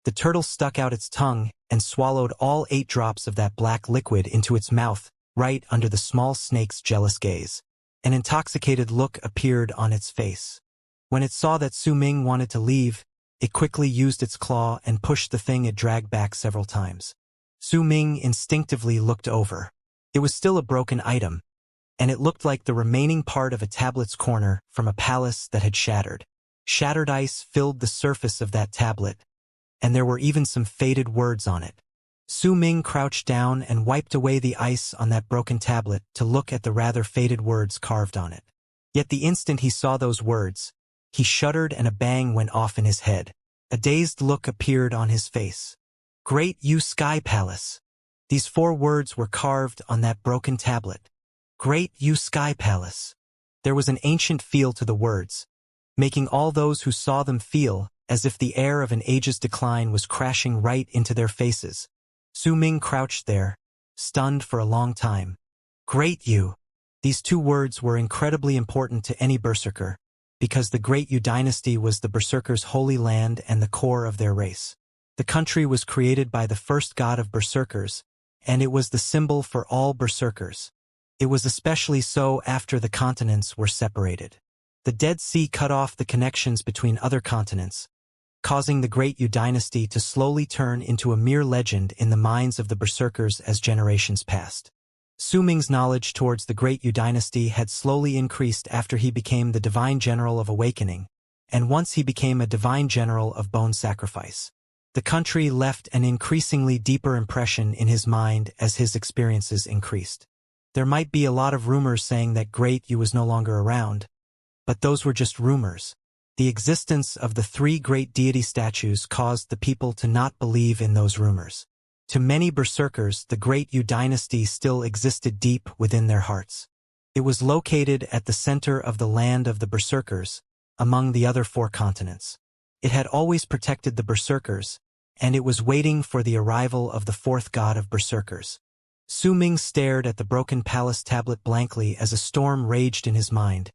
the turtle stuck out its tongue and swallowed all 8 drops of that black liquid into its mouth, right under the small snake's jealous gaze. An intoxicated look appeared on its face. When it saw that Su Ming wanted to leave, it quickly used its claw and pushed the thing it dragged back several times. Su Ming instinctively looked over. It was still a broken item, and it looked like the remaining part of a tablet's corner from a palace that had shattered. Shattered ice filled the surface of that tablet, and there were even some faded words on it. Su Ming crouched down and wiped away the ice on that broken tablet to look at the rather faded words carved on it. Yet the instant he saw those words, he shuddered and a bang went off in his head. A dazed look appeared on his face. "Great Yu Sky Palace." These 4 words were carved on that broken tablet. "Great Yu Sky Palace." There was an ancient feel to the words, making all those who saw them feel as if the air of an age's decline was crashing right into their faces. Su Ming crouched there, stunned for a long time. Great Yu. These 2 words were incredibly important to any berserker, because the Great Yu dynasty was the berserkers' holy land and the core of their race. The country was created by the first god of berserkers, and it was the symbol for all berserkers. It was especially so after the continents were separated. The Dead Sea cut off the connections between other continents, causing the Great Yu dynasty to slowly turn into a mere legend in the minds of the berserkers as generations passed. Su Ming's knowledge towards the Great Yu dynasty had slowly increased after he became the Divine General of Awakening, and once he became a Divine General of Bone Sacrifice. The country left an increasingly deeper impression in his mind as his experiences increased. There might be a lot of rumors saying that Great Yu was no longer around, but those were just rumors. The existence of the 3 great deity statues caused the people to not believe in those rumors. To many berserkers, the Great Yu dynasty still existed deep within their hearts. It was located at the center of the land of the berserkers, among the other 4 continents. It had always protected the berserkers, and it was waiting for the arrival of the 4th god of berserkers. Su Ming stared at the broken palace tablet blankly as a storm raged in his mind,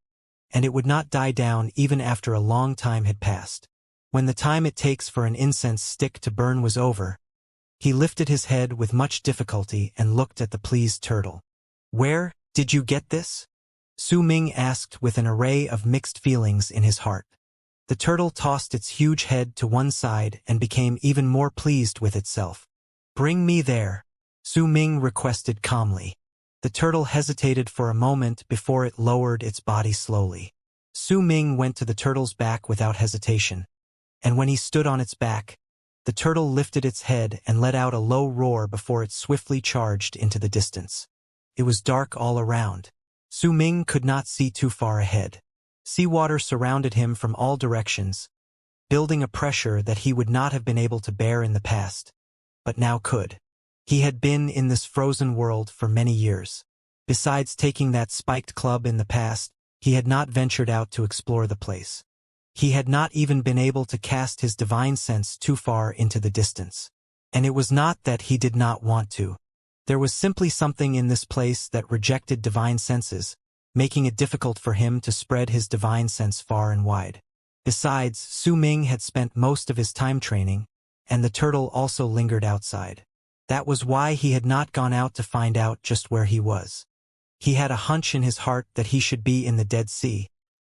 and it would not die down even after a long time had passed. When the time it takes for an incense stick to burn was over, he lifted his head with much difficulty and looked at the pleased turtle. "Where did you get this?" Su Ming asked with an array of mixed feelings in his heart. The turtle tossed its huge head to one side and became even more pleased with itself. "Bring me there," Su Ming requested calmly. The turtle hesitated for a moment before it lowered its body slowly. Su Ming went to the turtle's back without hesitation, and when he stood on its back, the turtle lifted its head and let out a low roar before it swiftly charged into the distance. It was dark all around. Su Ming could not see too far ahead. Seawater surrounded him from all directions, building a pressure that he would not have been able to bear in the past, but now could. He had been in this frozen world for many years. Besides taking that spiked club in the past, he had not ventured out to explore the place. He had not even been able to cast his divine sense too far into the distance. And it was not that he did not want to. There was simply something in this place that rejected divine senses, making it difficult for him to spread his divine sense far and wide. Besides, Su Ming had spent most of his time training, and the turtle also lingered outside. That was why he had not gone out to find out just where he was. He had a hunch in his heart that he should be in the Dead Sea,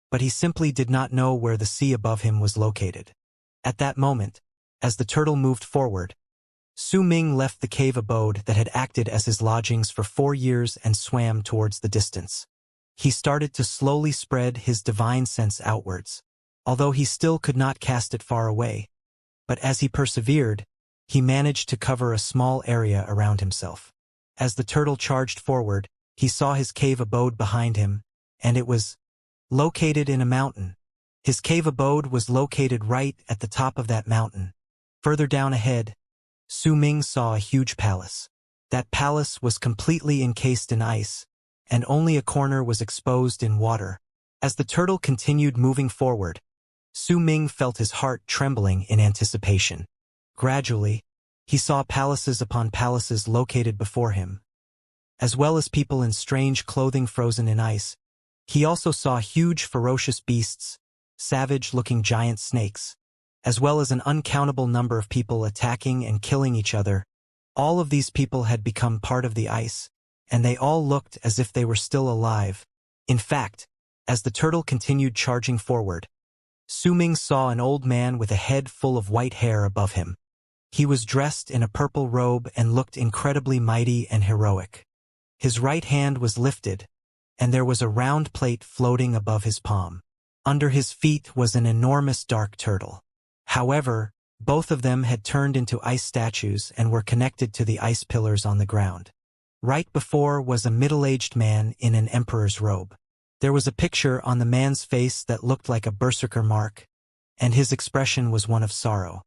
but he simply did not know where the sea above him was located. At that moment, as the turtle moved forward, Su Ming left the cave abode that had acted as his lodgings for 4 years and swam towards the distance. He started to slowly spread his divine sense outwards, although he still could not cast it far away. But as he persevered, he managed to cover a small area around himself. As the turtle charged forward, he saw his cave abode behind him, and it was located in a mountain. His cave abode was located right at the top of that mountain. Further down ahead, Su Ming saw a huge palace. That palace was completely encased in ice, and only a corner was exposed in water. As the turtle continued moving forward, Su Ming felt his heart trembling in anticipation. Gradually, he saw palaces upon palaces located before him, as well as people in strange clothing frozen in ice. He also saw huge ferocious beasts, savage-looking giant snakes, as well as an uncountable number of people attacking and killing each other. All of these people had become part of the ice, and they all looked as if they were still alive. In fact, as the turtle continued charging forward, Su Ming saw an old man with a head full of white hair above him. He was dressed in a purple robe and looked incredibly mighty and heroic. His right hand was lifted, and there was a round plate floating above his palm. Under his feet was an enormous dark turtle. However, both of them had turned into ice statues and were connected to the ice pillars on the ground. Right before was a middle-aged man in an emperor's robe. There was a picture on the man's face that looked like a berserker mark, and his expression was one of sorrow.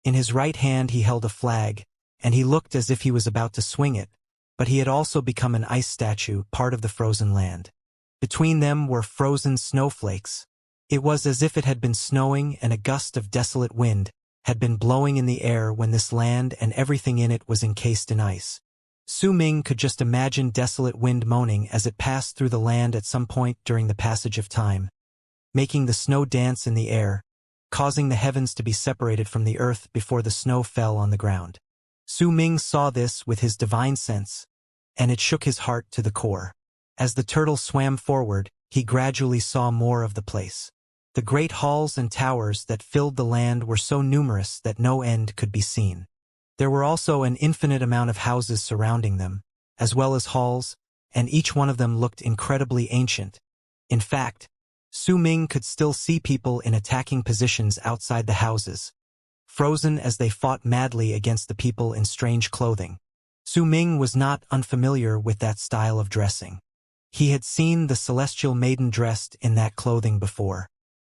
In his right hand he held a flag, and he looked as if he was about to swing it, but he had also become an ice statue, part of the frozen land. Between them were frozen snowflakes. It was as if it had been snowing and a gust of desolate wind had been blowing in the air when this land and everything in it was encased in ice. Su Ming could just imagine desolate wind moaning as it passed through the land at some point during the passage of time, making the snow dance in the air, causing the heavens to be separated from the earth before the snow fell on the ground. Su Ming saw this with his divine sense, and it shook his heart to the core. As the turtle swam forward, he gradually saw more of the place. The great halls and towers that filled the land were so numerous that no end could be seen. There were also an infinite amount of houses surrounding them, as well as halls, and each one of them looked incredibly ancient. In fact, Su Ming could still see people in attacking positions outside the houses, frozen as they fought madly against the people in strange clothing. Su Ming was not unfamiliar with that style of dressing. He had seen the celestial maiden dressed in that clothing before.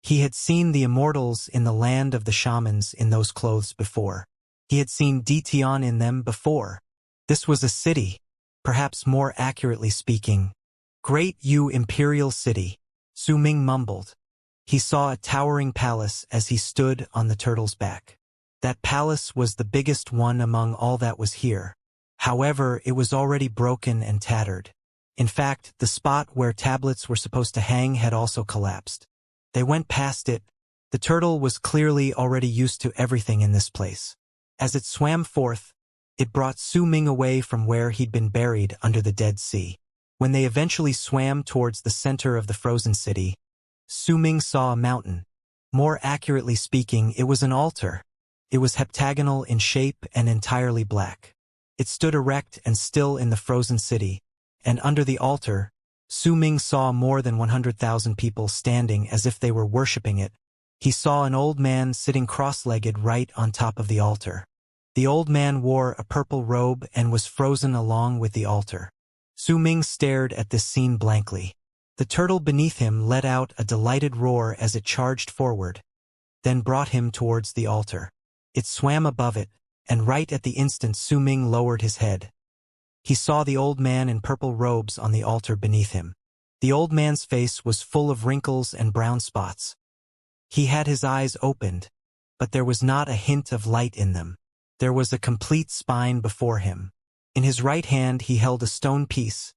He had seen the immortals in the land of the shamans in those clothes before. He had seen Detion in them before. This was a city, perhaps more accurately speaking. Great Imperial City, Su Ming mumbled. He saw a towering palace as he stood on the turtle's back. That palace was the biggest one among all that was here. However, it was already broken and tattered. In fact, the spot where tablets were supposed to hang had also collapsed. They went past it. The turtle was clearly already used to everything in this place. As it swam forth, it brought Su Ming away from where he'd been buried under the Dead Sea. When they eventually swam towards the center of the frozen city, Su Ming saw a mountain. More accurately speaking, it was an altar. It was heptagonal in shape and entirely black. It stood erect and still in the frozen city, and under the altar, Su Ming saw more than 100,000 people standing as if they were worshipping it. He saw an old man sitting cross-legged right on top of the altar. The old man wore a purple robe and was frozen along with the altar. Su Ming stared at this scene blankly. The turtle beneath him let out a delighted roar as it charged forward, then brought him towards the altar. It swam above it, and right at the instant Su Ming lowered his head. He saw the old man in purple robes on the altar beneath him. The old man's face was full of wrinkles and brown spots. He had his eyes opened, but there was not a hint of light in them. There was a complete spine before him. In his right hand he held a stone piece,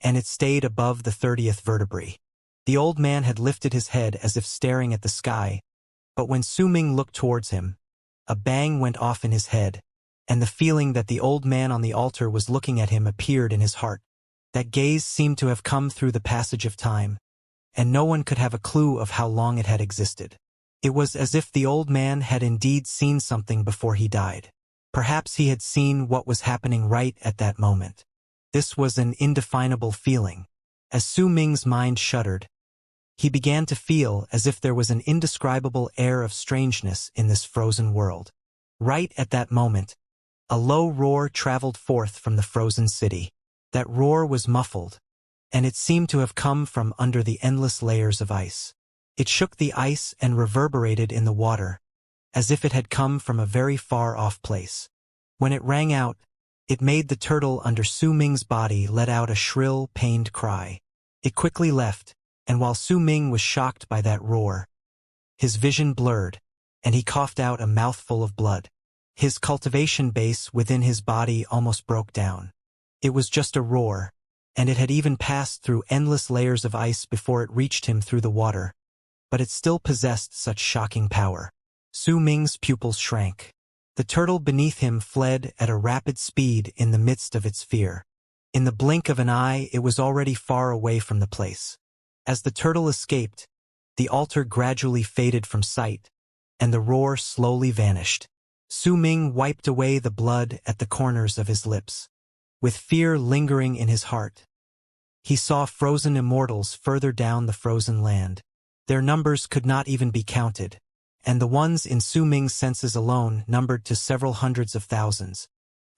and it stayed above the 30th vertebrae. The old man had lifted his head as if staring at the sky, But when Su Ming looked towards him, a bang went off in his head, and the feeling that the old man on the altar was looking at him appeared in his heart. That gaze seemed to have come through the passage of time, and no one could have a clue of how long it had existed. It was as if the old man had indeed seen something before he died. Perhaps he had seen what was happening right at that moment. This was an indefinable feeling. As Su Ming's mind shuddered, he began to feel as if there was an indescribable air of strangeness in this frozen world. Right at that moment, a low roar traveled forth from the frozen city. That roar was muffled, and it seemed to have come from under the endless layers of ice. It shook the ice and reverberated in the water, as if it had come from a very far-off place. When it rang out, it made the turtle under Su Ming's body let out a shrill, pained cry. It quickly left, and while Su Ming was shocked by that roar, his vision blurred, and he coughed out a mouthful of blood. His cultivation base within his body almost broke down. It was just a roar, and it had even passed through endless layers of ice before it reached him through the water, but it still possessed such shocking power. Su Ming's pupils shrank. The turtle beneath him fled at a rapid speed in the midst of its fear. In the blink of an eye, it was already far away from the place. As the turtle escaped, the altar gradually faded from sight, and the roar slowly vanished. Su Ming wiped away the blood at the corners of his lips. With fear lingering in his heart, he saw frozen immortals further down the frozen land. Their numbers could not even be counted, and the ones in Su Ming's senses alone numbered to several hundreds of thousands.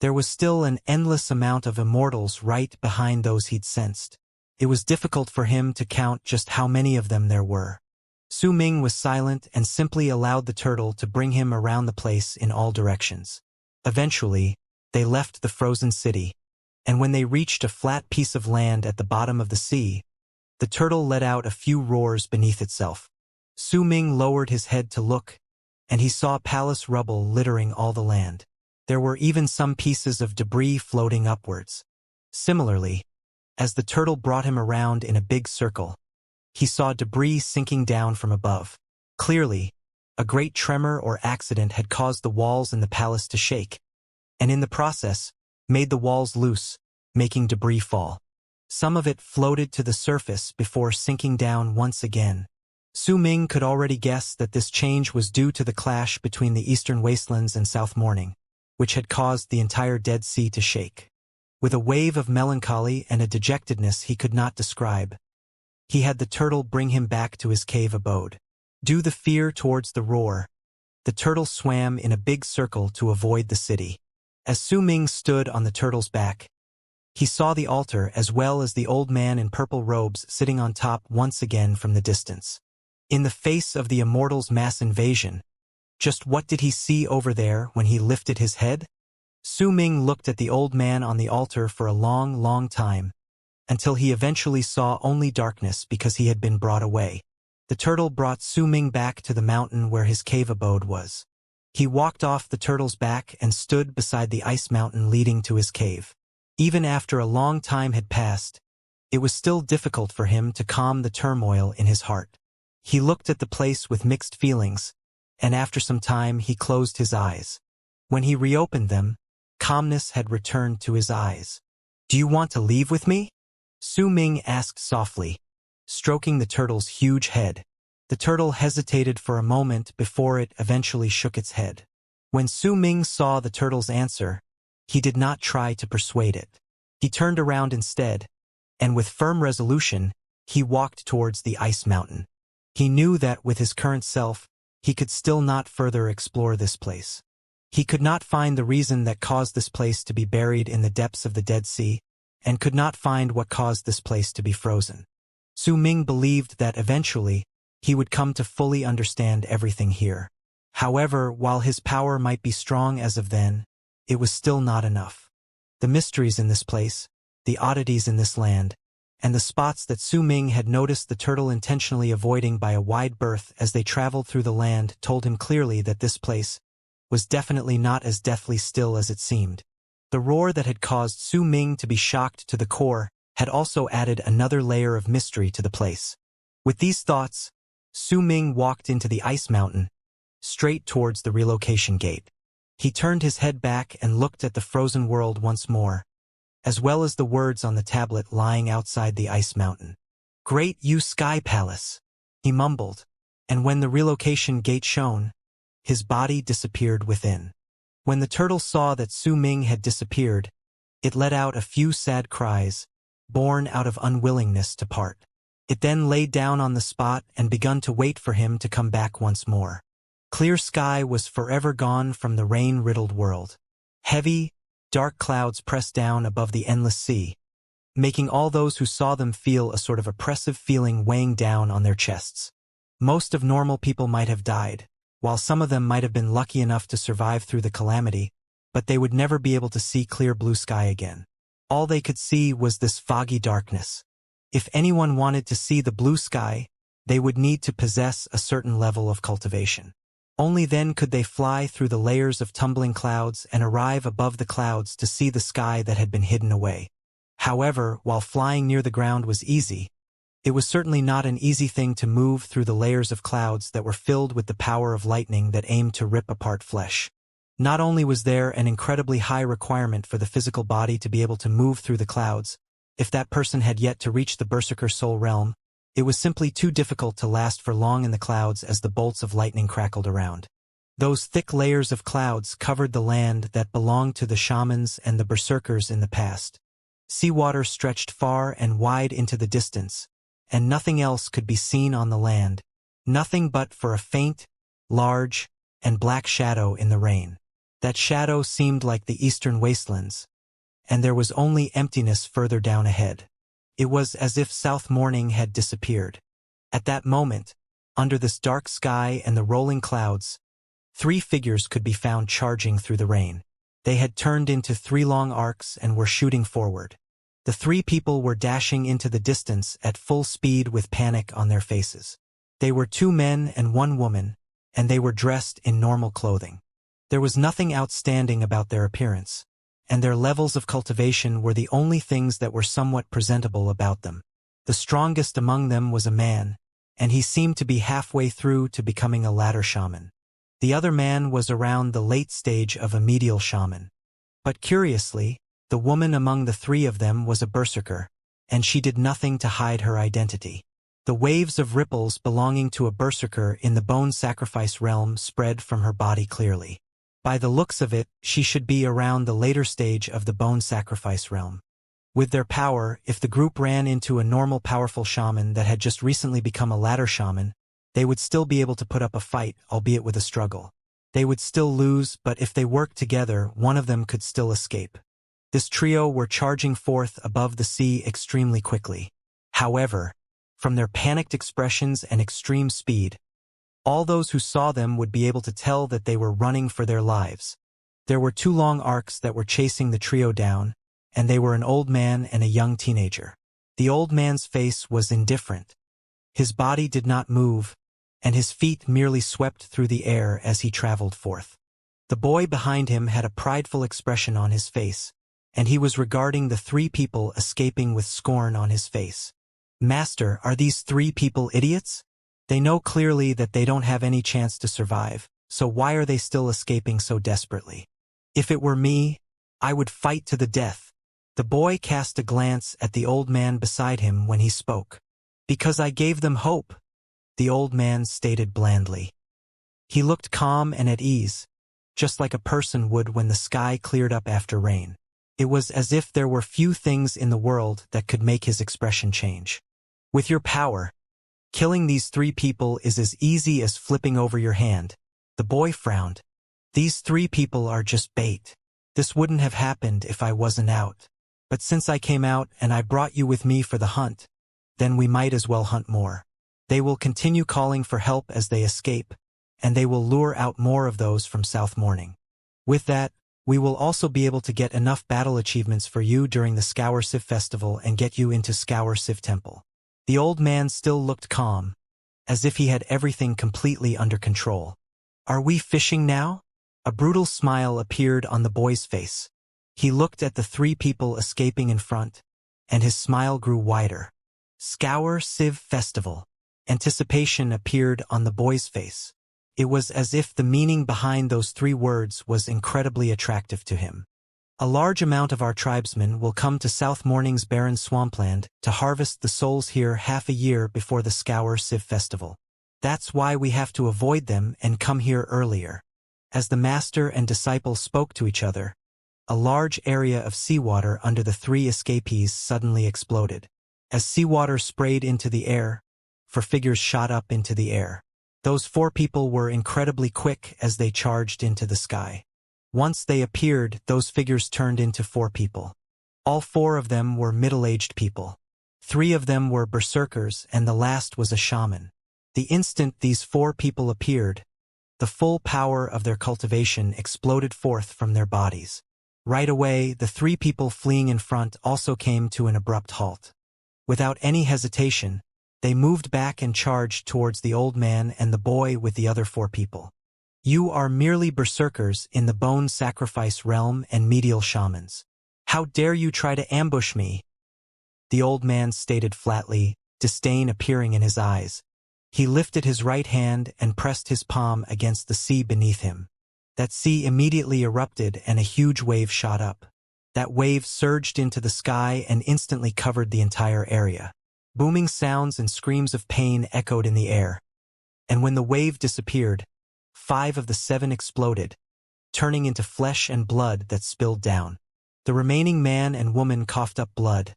There was still an endless amount of immortals right behind those he'd sensed. It was difficult for him to count just how many of them there were. Su Ming was silent and simply allowed the turtle to bring him around the place in all directions. Eventually, they left the frozen city, and when they reached a flat piece of land at the bottom of the sea, the turtle let out a few roars beneath itself. Su Ming lowered his head to look, and he saw palace rubble littering all the land. There were even some pieces of debris floating upwards. Similarly, as the turtle brought him around in a big circle, he saw debris sinking down from above. Clearly, a great tremor or accident had caused the walls in the palace to shake, and in the process, made the walls loose, making debris fall. Some of it floated to the surface before sinking down once again. Su Ming could already guess that this change was due to the clash between the eastern wastelands and South Morning, which had caused the entire Dead Sea to shake. With a wave of melancholy and a dejectedness he could not describe, he had the turtle bring him back to his cave abode. Due the fear towards the roar, the turtle swam in a big circle to avoid the city. As Su Ming stood on the turtle's back, he saw the altar as well as the old man in purple robes sitting on top once again from the distance. In the face of the immortal's mass invasion, just what did he see over there when he lifted his head? Su Ming looked at the old man on the altar for a long, long time, until he eventually saw only darkness because he had been brought away. The turtle brought Su Ming back to the mountain where his cave abode was. He walked off the turtle's back and stood beside the ice mountain leading to his cave. Even after a long time had passed, it was still difficult for him to calm the turmoil in his heart. He looked at the place with mixed feelings, and after some time he closed his eyes. When he reopened them, calmness had returned to his eyes. "Do you want to leave with me?" Su Ming asked softly, stroking the turtle's huge head. The turtle hesitated for a moment before it eventually shook its head. When Su Ming saw the turtle's answer, he did not try to persuade it. He turned around instead, and with firm resolution, he walked towards the ice mountain. He knew that with his current self, he could still not further explore this place. He could not find the reason that caused this place to be buried in the depths of the Dead Sea, and could not find what caused this place to be frozen. Su Ming believed that eventually, he would come to fully understand everything here. However, while his power might be strong as of then, it was still not enough. The mysteries in this place, the oddities in this land, and the spots that Su Ming had noticed the turtle intentionally avoiding by a wide berth as they traveled through the land told him clearly that this place was definitely not as deathly still as it seemed. The roar that had caused Su Ming to be shocked to the core had also added another layer of mystery to the place. With these thoughts, Su Ming walked into the ice mountain straight towards the relocation gate. He turned his head back and looked at the frozen world once more, as well as the words on the tablet lying outside the ice mountain. "Great U Sky Palace," he mumbled, and when the relocation gate shone, his body disappeared within. When the turtle saw that Su Ming had disappeared, it let out a few sad cries, born out of unwillingness to part. It then laid down on the spot and begun to wait for him to come back once more. Clear sky was forever gone from the rain-riddled world. Heavy, dark clouds pressed down above the endless sea, making all those who saw them feel a sort of oppressive feeling weighing down on their chests. Most of normal people might have died, while some of them might have been lucky enough to survive through the calamity, but they would never be able to see clear blue sky again. All they could see was this foggy darkness. If anyone wanted to see the blue sky, they would need to possess a certain level of cultivation. Only then could they fly through the layers of tumbling clouds and arrive above the clouds to see the sky that had been hidden away. However, while flying near the ground was easy, it was certainly not an easy thing to move through the layers of clouds that were filled with the power of lightning that aimed to rip apart flesh. Not only was there an incredibly high requirement for the physical body to be able to move through the clouds, if that person had yet to reach the Berserker Soul Realm, it was simply too difficult to last for long in the clouds as the bolts of lightning crackled around. Those thick layers of clouds covered the land that belonged to the shamans and the berserkers in the past. Seawater stretched far and wide into the distance, and nothing else could be seen on the land, nothing but for a faint, large, and black shadow in the rain. That shadow seemed like the eastern wastelands, and there was only emptiness further down ahead. It was as if South Morning had disappeared. At that moment, under this dark sky and the rolling clouds, 3 figures could be found charging through the rain. They had turned into 3 long arcs and were shooting forward. The 3 people were dashing into the distance at full speed with panic on their faces. They were 2 men and 1 woman, and they were dressed in normal clothing. There was nothing outstanding about their appearance, and their levels of cultivation were the only things that were somewhat presentable about them. The strongest among them was a man, and he seemed to be halfway through to becoming a ladder shaman. The other man was around the late stage of a medial shaman. But curiously, the woman among the 3 of them was a berserker, and she did nothing to hide her identity. The waves of ripples belonging to a berserker in the bone sacrifice realm spread from her body clearly. By the looks of it, she should be around the later stage of the bone sacrifice realm. With their power, if the group ran into a normal powerful shaman that had just recently become a ladder shaman, they would still be able to put up a fight, albeit with a struggle. They would still lose, but if they worked together, one of them could still escape. This trio were charging forth above the sea extremely quickly. However, from their panicked expressions and extreme speed, all those who saw them would be able to tell that they were running for their lives. There were 2 long arcs that were chasing the trio down, and they were an old man and a young teenager. The old man's face was indifferent. His body did not move, and his feet merely swept through the air as he traveled forth. The boy behind him had a prideful expression on his face, and he was regarding the 3 people escaping with scorn on his face. "Master, are these 3 people idiots? They know clearly that they don't have any chance to survive, so why are they still escaping so desperately? If it were me, I would fight to the death." The boy cast a glance at the old man beside him when he spoke. "Because I gave them hope," the old man stated blandly. He looked calm and at ease, just like a person would when the sky cleared up after rain. It was as if there were few things in the world that could make his expression change. "With your power, killing these 3 people is as easy as flipping over your hand." The boy frowned. "These 3 people are just bait. This wouldn't have happened if I wasn't out. But since I came out and I brought you with me for the hunt, then we might as well hunt more. They will continue calling for help as they escape, and they will lure out more of those from South Morning. With that, we will also be able to get enough battle achievements for you during the Scour Civ Festival and get you into Scour Civ Temple." The old man still looked calm, as if he had everything completely under control. "Are we fishing now?" A brutal smile appeared on the boy's face. He looked at the 3 people escaping in front, and his smile grew wider. "Scour Civ Festival." Anticipation appeared on the boy's face. It was as if the meaning behind those 3 words was incredibly attractive to him. A large amount of our tribesmen will come to South Morning's barren swampland to harvest the souls here half a year before the Scour Civ festival. That's why we have to avoid them and come here earlier. As the master and disciple spoke to each other, a large area of seawater under the 3 escapees suddenly exploded. As seawater sprayed into the air, 4 figures shot up into the air. Those 4 people were incredibly quick as they charged into the sky. Once they appeared, those figures turned into 4 people. All 4 of them were middle-aged people. 3 of them were berserkers and the last was a shaman. The instant these 4 people appeared, the full power of their cultivation exploded forth from their bodies. Right away, the 3 people fleeing in front also came to an abrupt halt. Without any hesitation, they moved back and charged towards the old man and the boy with the other 4 people. You are merely berserkers in the bone sacrifice realm and medial shamans. How dare you try to ambush me? The old man stated flatly, disdain appearing in his eyes. He lifted his right hand and pressed his palm against the sea beneath him. That sea immediately erupted and a huge wave shot up. That wave surged into the sky and instantly covered the entire area. Booming sounds and screams of pain echoed in the air. And when the wave disappeared, 5 of the 7 exploded, turning into flesh and blood that spilled down. The remaining man and woman coughed up blood,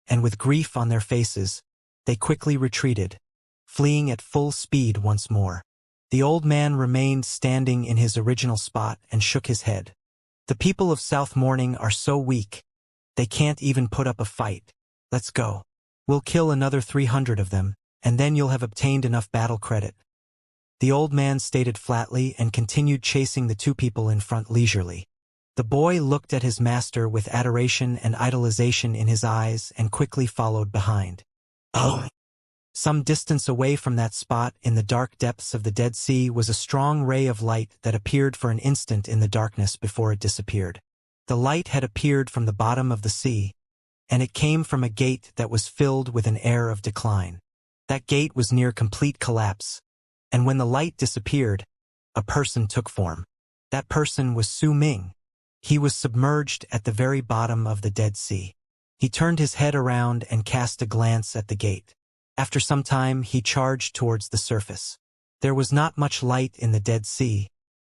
and with grief on their faces, they quickly retreated, fleeing at full speed once more. The old man remained standing in his original spot and shook his head. The people of South Morning are so weak, they can't even put up a fight. Let's go. We'll kill another 300 of them, and then you'll have obtained enough battle credit. The old man stated flatly and continued chasing the 2 people in front leisurely. The boy looked at his master with adoration and idolization in his eyes and quickly followed behind. Oh! Some distance away from that spot in the dark depths of the Dead Sea was a strong ray of light that appeared for an instant in the darkness before it disappeared. The light had appeared from the bottom of the sea, and it came from a gate that was filled with an air of decline. That gate was near complete collapse, and when the light disappeared, a person took form. That person was Su Ming. He was submerged at the very bottom of the Dead Sea. He turned his head around and cast a glance at the gate. After some time, he charged towards the surface. There was not much light in the Dead Sea,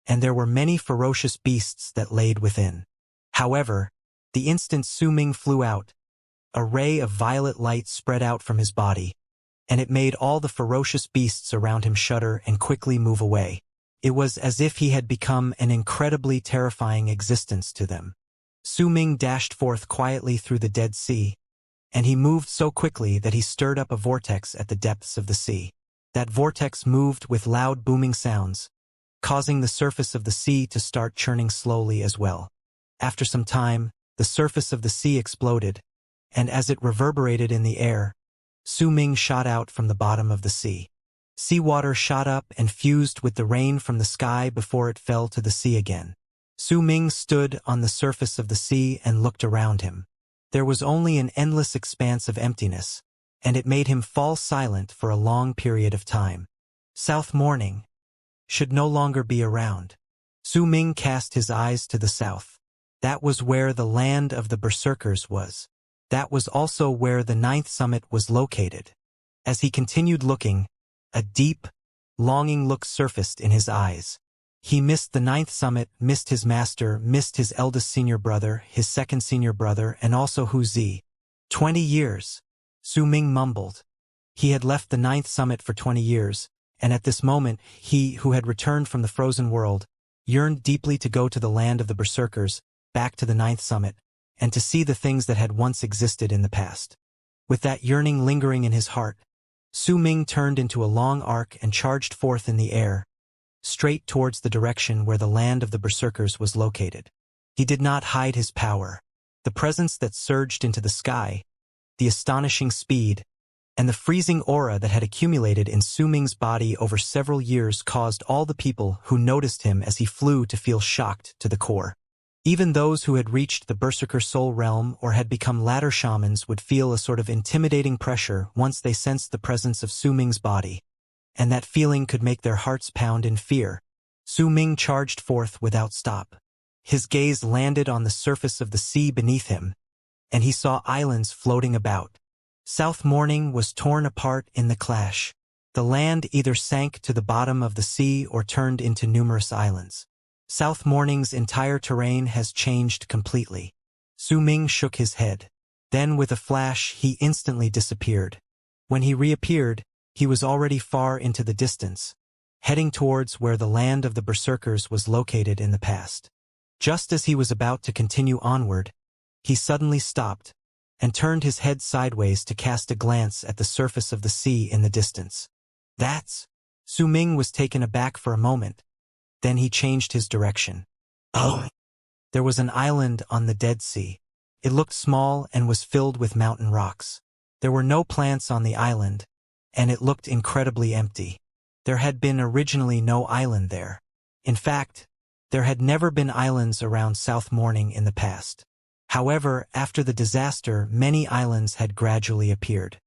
and there were many ferocious beasts that laid within. However, the instant Su Ming flew out, a ray of violet light spread out from his body, and it made all the ferocious beasts around him shudder and quickly move away. It was as if he had become an incredibly terrifying existence to them. Su Ming dashed forth quietly through the Dead Sea, and he moved so quickly that he stirred up a vortex at the depths of the sea. That vortex moved with loud booming sounds, causing the surface of the sea to start churning slowly as well. After some time, the surface of the sea exploded, and as it reverberated in the air, Su Ming shot out from the bottom of the sea. Seawater shot up and fused with the rain from the sky before it fell to the sea again. Su Ming stood on the surface of the sea and looked around him. There was only an endless expanse of emptiness, and it made him fall silent for a long period of time. South Morning should no longer be around. Su Ming cast his eyes to the south. That was where the land of the berserkers was. That was also where the 9th summit was located. As he continued looking, a deep, longing look surfaced in his eyes. He missed the 9th summit, missed his master, missed his eldest senior brother, his second senior brother, and also Hu Zi. 20 years, Su Ming mumbled. He had left the 9th summit for 20 years, and at this moment, he, who had returned from the frozen world, yearned deeply to go to the land of the berserkers, back to the 9th summit, and to see the things that had once existed in the past. With that yearning lingering in his heart, Su Ming turned into a long arc and charged forth in the air, straight towards the direction where the land of the berserkers was located. He did not hide his power. The presence that surged into the sky, the astonishing speed, and the freezing aura that had accumulated in Su Ming's body over several years caused all the people who noticed him as he flew to feel shocked to the core. Even those who had reached the Berserker Soul realm or had become ladder shamans would feel a sort of intimidating pressure once they sensed the presence of Su Ming's body. and that feeling could make their hearts pound in fear. Su Ming charged forth without stop. His gaze landed on the surface of the sea beneath him, and he saw islands floating about. South Morning was torn apart in the clash. The land either sank to the bottom of the sea or turned into numerous islands. South Morning's entire terrain has changed completely. Su Ming shook his head. Then with a flash he instantly disappeared. When he reappeared, he was already far into the distance, heading towards where the land of the Berserkers was located in the past. Just as he was about to continue onward, he suddenly stopped and turned his head sideways to cast a glance at the surface of the sea in the distance. That's... Su Ming was taken aback for a moment. Then he changed his direction. Oh! There was an island on the Dead Sea. It looked small and was filled with mountain rocks. There were no plants on the island, and it looked incredibly empty. There had been originally no island there. In fact, there had never been islands around South Morning in the past. However, after the disaster, many islands had gradually appeared.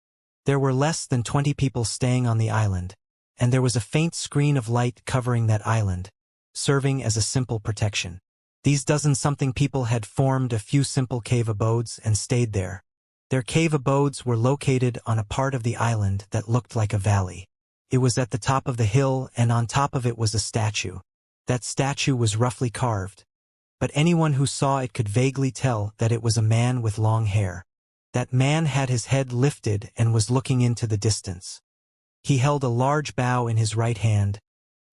There were less than 20 people staying on the island, and there was a faint screen of light covering that island, serving as a simple protection. These dozen-something people had formed a few simple cave abodes and stayed there. Their cave abodes were located on a part of the island that looked like a valley. It was at the top of the hill, and on top of it was a statue. That statue was roughly carved, but anyone who saw it could vaguely tell that it was a man with long hair. That man had his head lifted and was looking into the distance. He held a large bow in his right hand,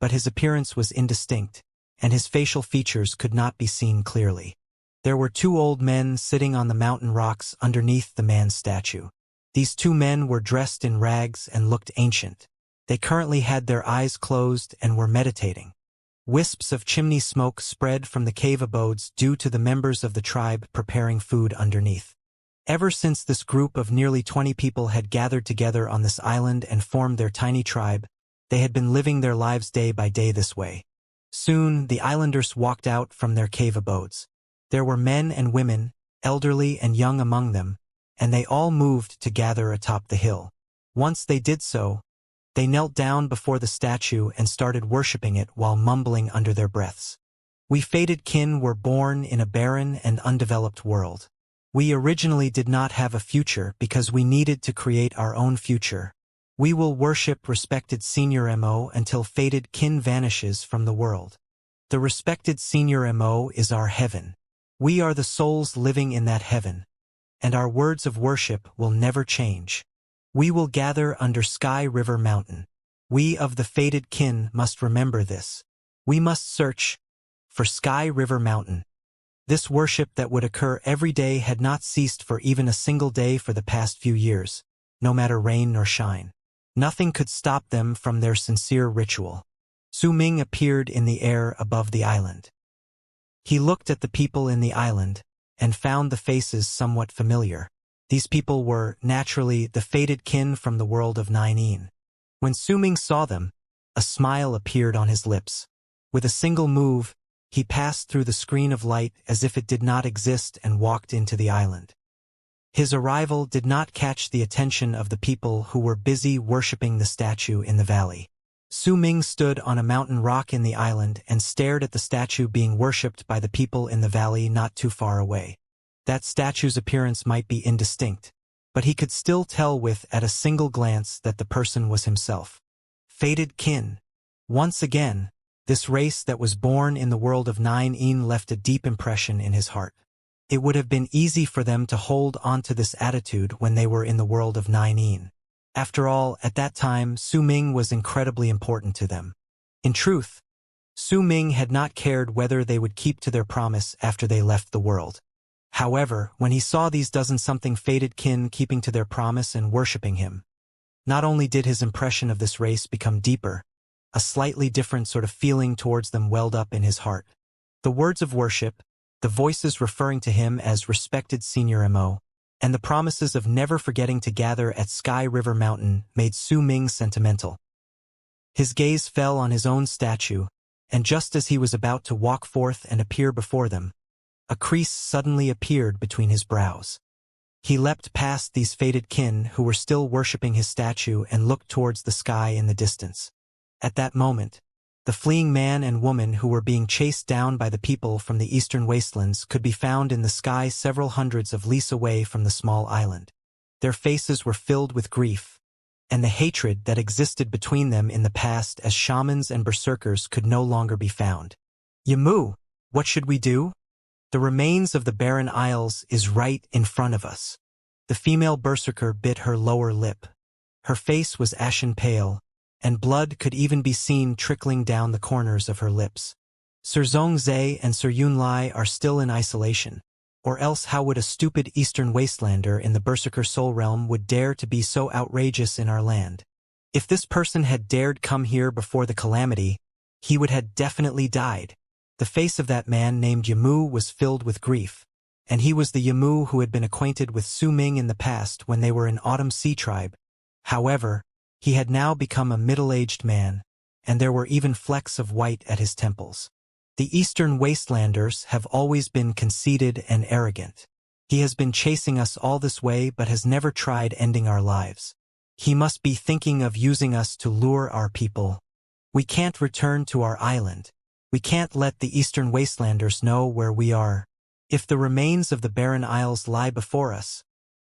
but his appearance was indistinct, and his facial features could not be seen clearly. There were two old men sitting on the mountain rocks underneath the man's statue. These two men were dressed in rags and looked ancient. They currently had their eyes closed and were meditating. Wisps of chimney smoke spread from the cave abodes due to the members of the tribe preparing food underneath. Ever since this group of nearly 20 people had gathered together on this island and formed their tiny tribe, they had been living their lives day by day this way. Soon, the islanders walked out from their cave abodes. There were men and women, elderly and young among them, and they all moved to gather atop the hill. Once they did so, they knelt down before the statue and started worshipping it while mumbling under their breaths. We fated kin were born in a barren and undeveloped world. We originally did not have a future because we needed to create our own future. We will worship respected Senior Mo until fated kin vanishes from the world. The respected Senior Mo is our heaven. We are the souls living in that heaven, and our words of worship will never change. We will gather under Sky River Mountain. We of the fated kin must remember this. We must search for Sky River Mountain. This worship that would occur every day had not ceased for even a single day for the past few years, no matter rain nor shine. Nothing could stop them from their sincere ritual. Su Ming appeared in the air above the island. He looked at the people in the island and found the faces somewhat familiar. These people were, naturally, the fated kin from the world of Nine. When Su Ming saw them, a smile appeared on his lips. With a single move, he passed through the screen of light as if it did not exist and walked into the island. His arrival did not catch the attention of the people who were busy worshipping the statue in the valley. Su Ming stood on a mountain rock in the island and stared at the statue being worshipped by the people in the valley not too far away. That statue's appearance might be indistinct, but he could still tell at a single glance that the person was himself. Fated kin. Once again, this race that was born in the world of Nine left a deep impression in his heart. It would have been easy for them to hold on to this attitude when they were in the world of Nine. After all, at that time, Su Ming was incredibly important to them. In truth, Su Ming had not cared whether they would keep to their promise after they left the world. However, when he saw these dozen-something fated kin keeping to their promise and worshipping him, not only did his impression of this race become deeper, a slightly different sort of feeling towards them welled up in his heart. The words of worship, the voices referring to him as respected Senior Mo, and the promises of never forgetting to gather at Sky River Mountain made Su Ming sentimental. His gaze fell on his own statue, and just as he was about to walk forth and appear before them, a crease suddenly appeared between his brows. He leapt past these fated kin who were still worshipping his statue and looked towards the sky in the distance. At that moment, the fleeing man and woman who were being chased down by the people from the eastern wastelands could be found in the sky several hundreds of leagues away from the small island. Their faces were filled with grief, and the hatred that existed between them in the past as shamans and berserkers could no longer be found. Yamu, what should we do? The remains of the Barren Isles is right in front of us. The female berserker bit her lower lip. Her face was ashen pale, and blood could even be seen trickling down the corners of her lips. Sir Zhongzhe and Sir Yunlai are still in isolation, or else how would a stupid Eastern Wastelander in the Berserker Soul Realm would dare to be so outrageous in our land? If this person had dared come here before the calamity, he would have definitely died. The face of that man named Yamu was filled with grief, and he was the Yamu who had been acquainted with Su Ming in the past when they were in Autumn Sea Tribe. However, he had now become a middle-aged man, and there were even flecks of white at his temples. The Eastern Wastelanders have always been conceited and arrogant. He has been chasing us all this way but has never tried ending our lives. He must be thinking of using us to lure our people. We can't return to our island. We can't let the Eastern Wastelanders know where we are. If the remains of the Barren Isles lie before us,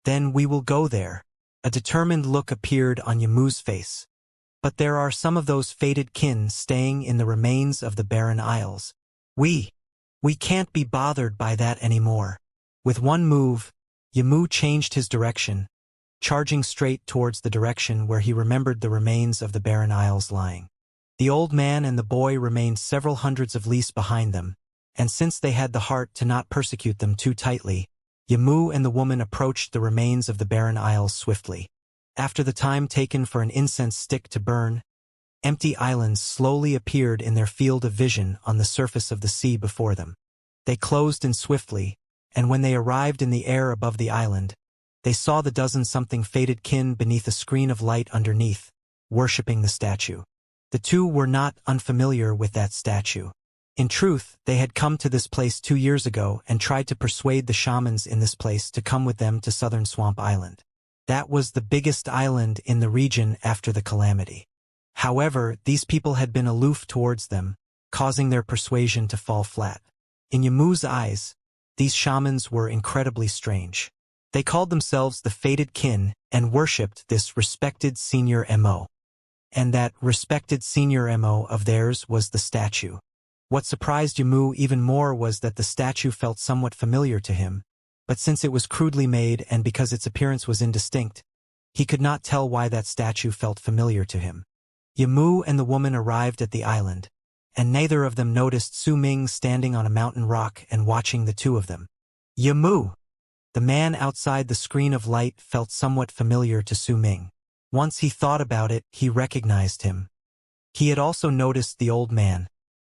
then we will go there. A determined look appeared on Yamu's face. But there are some of those fated kin staying in the remains of the Barren Isles. We can't be bothered by that anymore. With one move, Yamu changed his direction, charging straight towards the direction where he remembered the remains of the Barren Isles lying. The old man and the boy remained several hundreds of leagues behind them, and since they had the heart to not persecute them too tightly, Yamu and the woman approached the remains of the Barren Isles swiftly. After the time taken for an incense stick to burn, empty islands slowly appeared in their field of vision on the surface of the sea before them. They closed in swiftly, and when they arrived in the air above the island, they saw the dozen-something fated kin beneath a screen of light underneath, worshipping the statue. The two were not unfamiliar with that statue. In truth, they had come to this place 2 years ago and tried to persuade the shamans in this place to come with them to Southern Swamp Island. That was the biggest island in the region after the calamity. However, these people had been aloof towards them, causing their persuasion to fall flat. In Yamu's eyes, these shamans were incredibly strange. They called themselves the Fated Kin and worshipped this respected senior MO. And that respected senior MO of theirs was the statue. What surprised Yamu even more was that the statue felt somewhat familiar to him, but since it was crudely made and because its appearance was indistinct, he could not tell why that statue felt familiar to him. Yamu and the woman arrived at the island, and neither of them noticed Su Ming standing on a mountain rock and watching the two of them. Yamu! The man outside the screen of light felt somewhat familiar to Su Ming. Once he thought about it, he recognized him. He had also noticed the old man,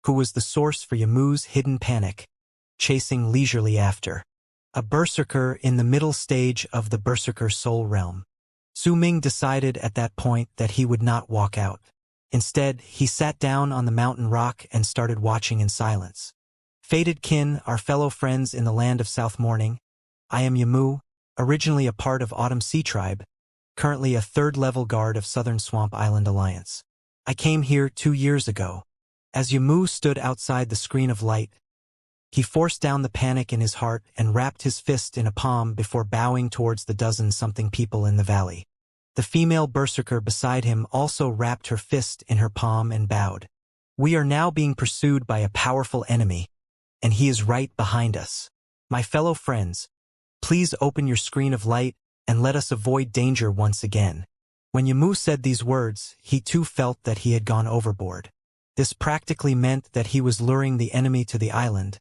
who was the source for Yamu's hidden panic, chasing leisurely after. A berserker in the middle stage of the Berserker Soul Realm. Su Ming decided at that point that he would not walk out. Instead, he sat down on the mountain rock and started watching in silence. Fated kin, our fellow friends in the land of South Morning, I am Yamu, originally a part of Autumn Sea Tribe, currently a third-level guard of Southern Swamp Island Alliance. I came here 2 years ago. As Yamu stood outside the screen of light, he forced down the panic in his heart and wrapped his fist in a palm before bowing towards the dozen-something people in the valley. The female berserker beside him also wrapped her fist in her palm and bowed. We are now being pursued by a powerful enemy, and he is right behind us. My fellow friends, please open your screen of light and let us avoid danger once again. When Yamu said these words, he too felt that he had gone overboard. This practically meant that he was luring the enemy to the island,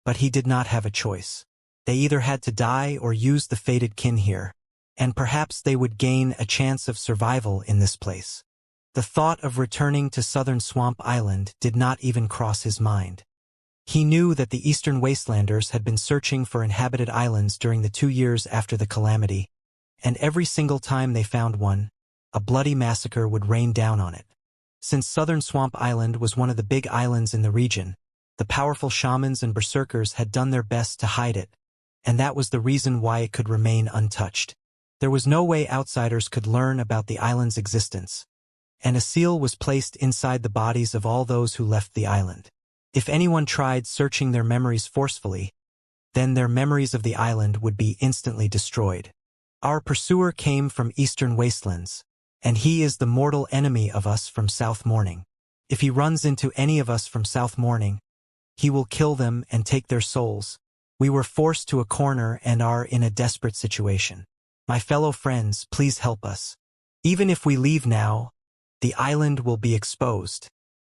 but he did not have a choice. They either had to die or use the fated kin here, and perhaps they would gain a chance of survival in this place. The thought of returning to Southern Swamp Island did not even cross his mind. He knew that the Eastern Wastelanders had been searching for inhabited islands during the 2 years after the calamity, and every single time they found one, a bloody massacre would rain down on it. Since Southern Swamp Island was one of the big islands in the region, the powerful shamans and berserkers had done their best to hide it, and that was the reason why it could remain untouched. There was no way outsiders could learn about the island's existence, and a seal was placed inside the bodies of all those who left the island. If anyone tried searching their memories forcefully, then their memories of the island would be instantly destroyed. Our pursuer came from eastern wastelands, and he is the mortal enemy of us from South Morning. If he runs into any of us from South Morning, he will kill them and take their souls. We were forced to a corner and are in a desperate situation. My fellow friends, please help us. Even if we leave now, the island will be exposed.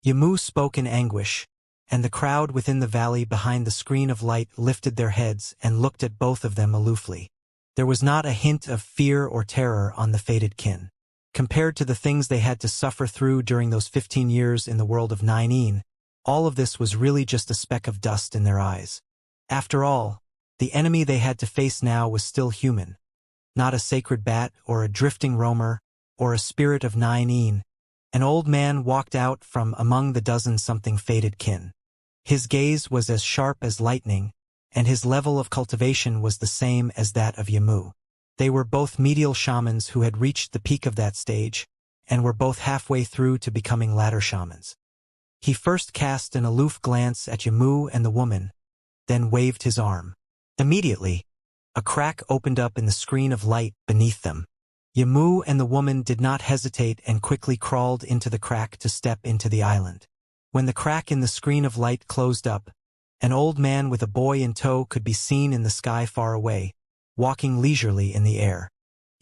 Yamu spoke in anguish, and the crowd within the valley behind the screen of light lifted their heads and looked at both of them aloofly. There was not a hint of fear or terror on the fated kin. Compared to the things they had to suffer through during those 15 years in the world of Nine, all of this was really just a speck of dust in their eyes. After all, the enemy they had to face now was still human. Not a sacred bat or a drifting roamer or a spirit of Nine. An old man walked out from among the dozen-something fated kin. His gaze was as sharp as lightning, and his level of cultivation was the same as that of Yamu. They were both medial shamans who had reached the peak of that stage, and were both halfway through to becoming ladder shamans. He first cast an aloof glance at Yamu and the woman, then waved his arm. Immediately, a crack opened up in the screen of light beneath them. Yamu and the woman did not hesitate and quickly crawled into the crack to step into the island. When the crack in the screen of light closed up, an old man with a boy in tow could be seen in the sky far away, walking leisurely in the air.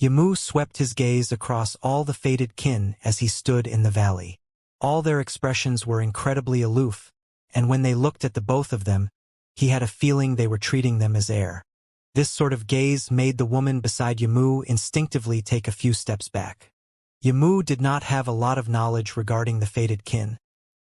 Yamu swept his gaze across all the fated kin as he stood in the valley. All their expressions were incredibly aloof, and when they looked at the both of them, he had a feeling they were treating them as air. This sort of gaze made the woman beside Yamu instinctively take a few steps back. Yamu did not have a lot of knowledge regarding the fated kin,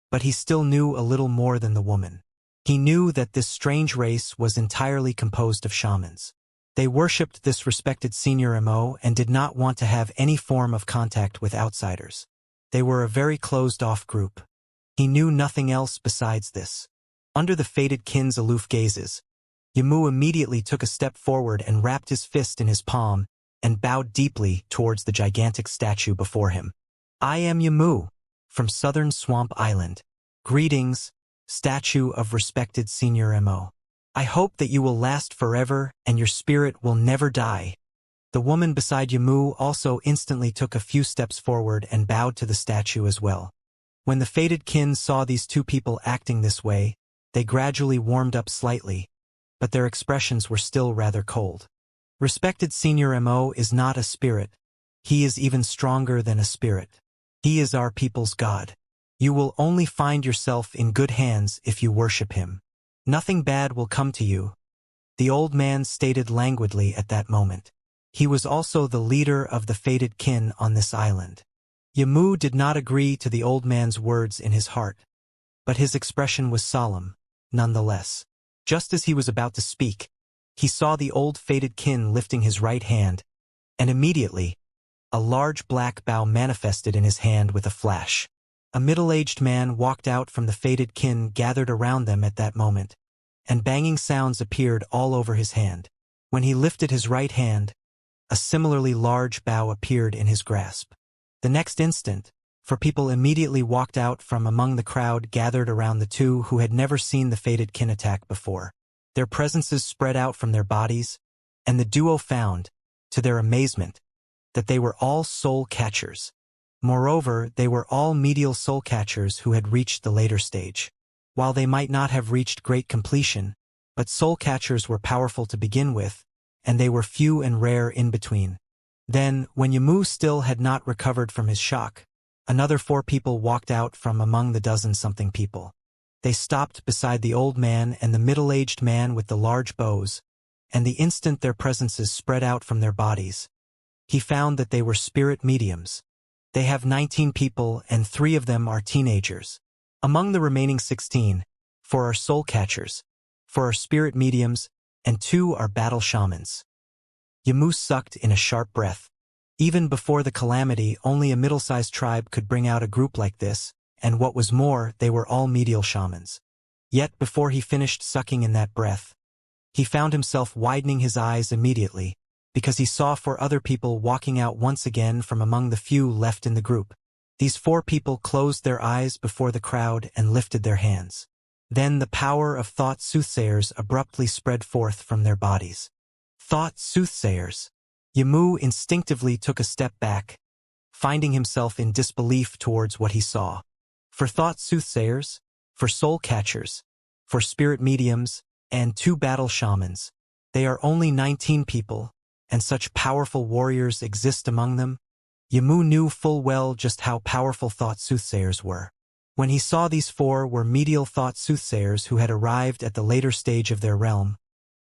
but he still knew a little more than the woman. He knew that this strange race was entirely composed of shamans. They worshipped this respected senior MO and did not want to have any form of contact with outsiders. They were a very closed-off group. He knew nothing else besides this. Under the fated kin's aloof gazes, Yamu immediately took a step forward and wrapped his fist in his palm and bowed deeply towards the gigantic statue before him. I am Yamu, from Southern Swamp Island. Greetings, statue of respected senior MO. I hope that you will last forever and your spirit will never die. The woman beside Yamu also instantly took a few steps forward and bowed to the statue as well. When the fated kin saw these two people acting this way, they gradually warmed up slightly, but their expressions were still rather cold. Respected senior MO is not a spirit. He is even stronger than a spirit. He is our people's god. You will only find yourself in good hands if you worship him. Nothing bad will come to you, the old man stated languidly at that moment. He was also the leader of the fated kin on this island. Yamu did not agree to the old man's words in his heart, but his expression was solemn, nonetheless. Just as he was about to speak, he saw the old fated kin lifting his right hand, and immediately, a large black bow manifested in his hand with a flash. A middle-aged man walked out from the fated kin gathered around them at that moment, and banging sounds appeared all over his hand. When he lifted his right hand, a similarly large bow appeared in his grasp. The next instant, four people immediately walked out from among the crowd gathered around the two who had never seen the fated kin attack before. Their presences spread out from their bodies, and the duo found, to their amazement, that they were all soul catchers. Moreover, they were all medial soul catchers who had reached the later stage. While they might not have reached great completion, but soul catchers were powerful to begin with, and they were few and rare in between. Then, when Yamu still had not recovered from his shock, another four people walked out from among the dozen-something people. They stopped beside the old man and the middle-aged man with the large bows, and the instant their presences spread out from their bodies, he found that they were spirit mediums. They have 19 people and 3 of them are teenagers. Among the remaining 16, 4 are soul catchers, 4 are spirit mediums, and 2 are battle shamans. Yamu sucked in a sharp breath. Even before the calamity, only a middle-sized tribe could bring out a group like this, and what was more, they were all medial shamans. Yet before he finished sucking in that breath, He found himself widening his eyes immediately, because he saw 4 other people walking out once again from among the few left in the group. These 4 people closed their eyes before the crowd and lifted their hands. Then the power of thought soothsayers abruptly spread forth from their bodies. Thought soothsayers. Yimu instinctively took a step back, finding himself in disbelief towards what he saw. For thought soothsayers, for soul catchers, for spirit mediums, and 2 battle shamans, they are only 19 people, and such powerful warriors exist among them. Yimu knew full well just how powerful thought soothsayers were. When he saw these 4 were medial thought soothsayers who had arrived at the later stage of their realm,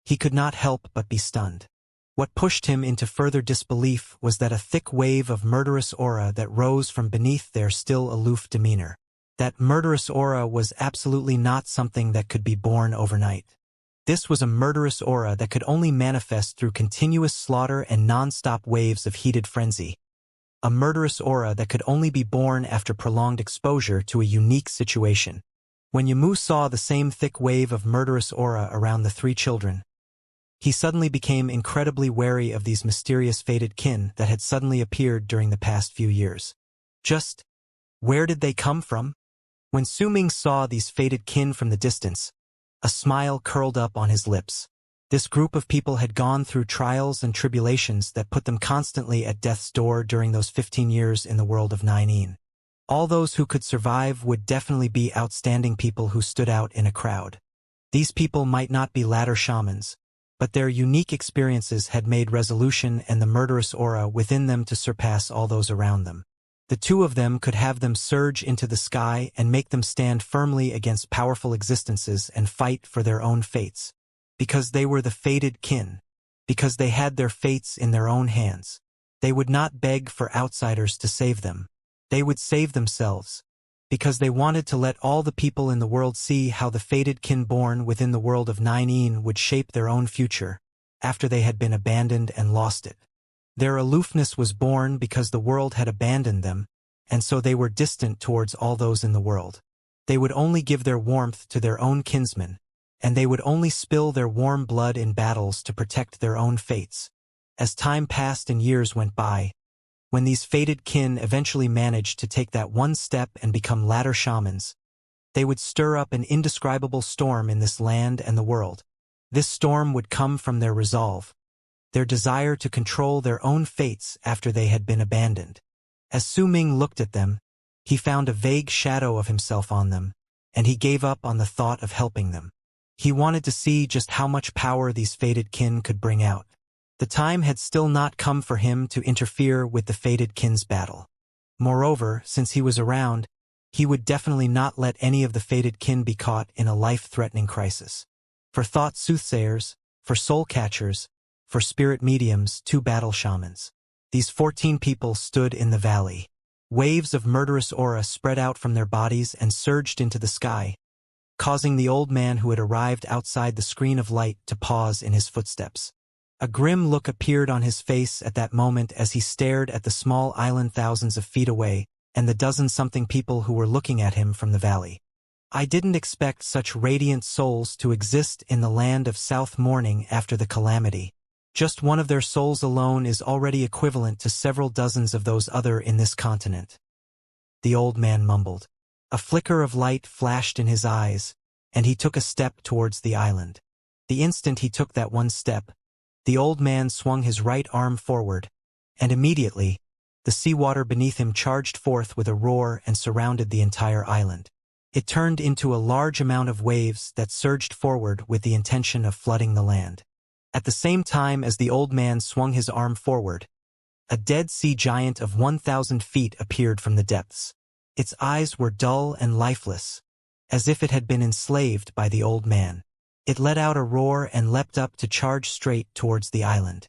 he could not help but be stunned. What pushed him into further disbelief was that a thick wave of murderous aura that rose from beneath their still aloof demeanor. That murderous aura was absolutely not something that could be born overnight. This was a murderous aura that could only manifest through continuous slaughter and non-stop waves of heated frenzy. A murderous aura that could only be born after prolonged exposure to a unique situation. When Yimu saw the same thick wave of murderous aura around the 3 children, he suddenly became incredibly wary of these mysterious fated kin that had suddenly appeared during the past few years. Just where did they come from? When Su Ming saw these fated kin from the distance, a smile curled up on his lips. This group of people had gone through trials and tribulations that put them constantly at death's door during those 15 years in the world of Nine. All those who could survive would definitely be outstanding people who stood out in a crowd. These people might not be ladder shamans, but their unique experiences had made resolution and the murderous aura within them to surpass all those around them. The 2 of them could have them surge into the sky and make them stand firmly against powerful existences and fight for their own fates. Because they were the fated kin. Because they had their fates in their own hands. They would not beg for outsiders to save them. They would save themselves. Because they wanted to let all the people in the world see how the fated kin born within the world of Nine would shape their own future, after they had been abandoned and lost it. Their aloofness was born because the world had abandoned them, and so they were distant towards all those in the world. They would only give their warmth to their own kinsmen, and they would only spill their warm blood in battles to protect their own fates. As time passed and years went by, when these fated kin eventually managed to take that one step and become ladder shamans, they would stir up an indescribable storm in this land and the world. This storm would come from their resolve, their desire to control their own fates after they had been abandoned. As Su Ming looked at them, he found a vague shadow of himself on them, and he gave up on the thought of helping them. He wanted to see just how much power these fated kin could bring out. The time had still not come for him to interfere with the fated kin's battle. Moreover, since he was around, he would definitely not let any of the fated kin be caught in a life-threatening crisis. For thought soothsayers, for soul catchers, for spirit mediums, 2 battle shamans. These 14 people stood in the valley. Waves of murderous aura spread out from their bodies and surged into the sky, causing the old man who had arrived outside the screen of light to pause in his footsteps. A grim look appeared on his face at that moment as he stared at the small island thousands of feet away and the dozen-something people who were looking at him from the valley. I didn't expect such radiant souls to exist in the land of South Mourning after the calamity. Just one of their souls alone is already equivalent to several dozens of those other in this continent. The old man mumbled. A flicker of light flashed in his eyes, and he took a step towards the island. The instant he took that one step, the old man swung his right arm forward, and immediately, the seawater beneath him charged forth with a roar and surrounded the entire island. It turned into a large amount of waves that surged forward with the intention of flooding the land. At the same time as the old man swung his arm forward, a dead sea giant of 1,000 feet appeared from the depths. Its eyes were dull and lifeless, as if it had been enslaved by the old man. It let out a roar and leapt up to charge straight towards the island.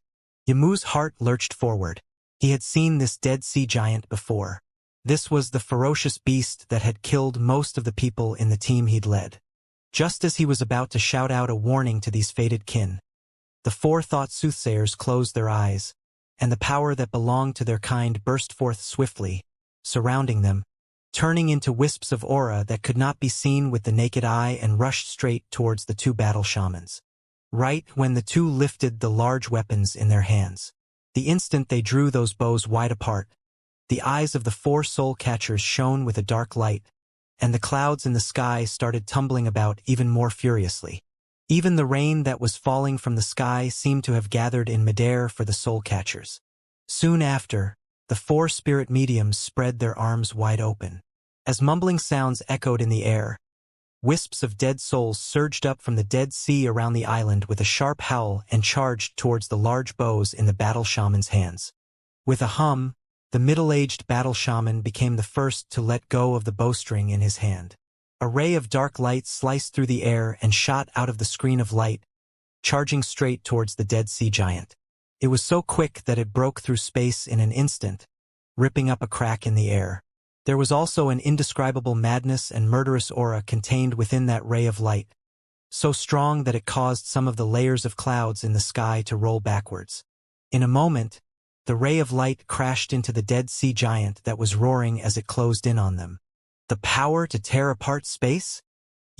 Yimu's heart lurched forward. He had seen this dead sea giant before. This was the ferocious beast that had killed most of the people in the team he'd led. Just as he was about to shout out a warning to these fated kin, the 4 thought soothsayers closed their eyes, and the power that belonged to their kind burst forth swiftly, surrounding them, turning into wisps of aura that could not be seen with the naked eye and rushed straight towards the 2 battle shamans. right when the two lifted the large weapons in their hands. The instant they drew those bows wide apart, the eyes of the four soul catchers shone with a dark light, and the clouds in the sky started tumbling about even more furiously. Even the rain that was falling from the sky seemed to have gathered in midair for the soul catchers. Soon after, the four spirit mediums spread their arms wide open. As mumbling sounds echoed in the air, wisps of dead souls surged up from the Dead Sea around the island with a sharp howl and charged towards the large bows in the battle shaman's hands. With a hum, the middle-aged battle shaman became the first to let go of the bowstring in his hand. A ray of dark light sliced through the air and shot out of the screen of light, charging straight towards the Dead Sea giant. It was so quick that it broke through space in an instant, ripping up a crack in the air. There was also an indescribable madness and murderous aura contained within that ray of light, so strong that it caused some of the layers of clouds in the sky to roll backwards. In a moment, the ray of light crashed into the Dead Sea giant that was roaring as it closed in on them. The power to tear apart space?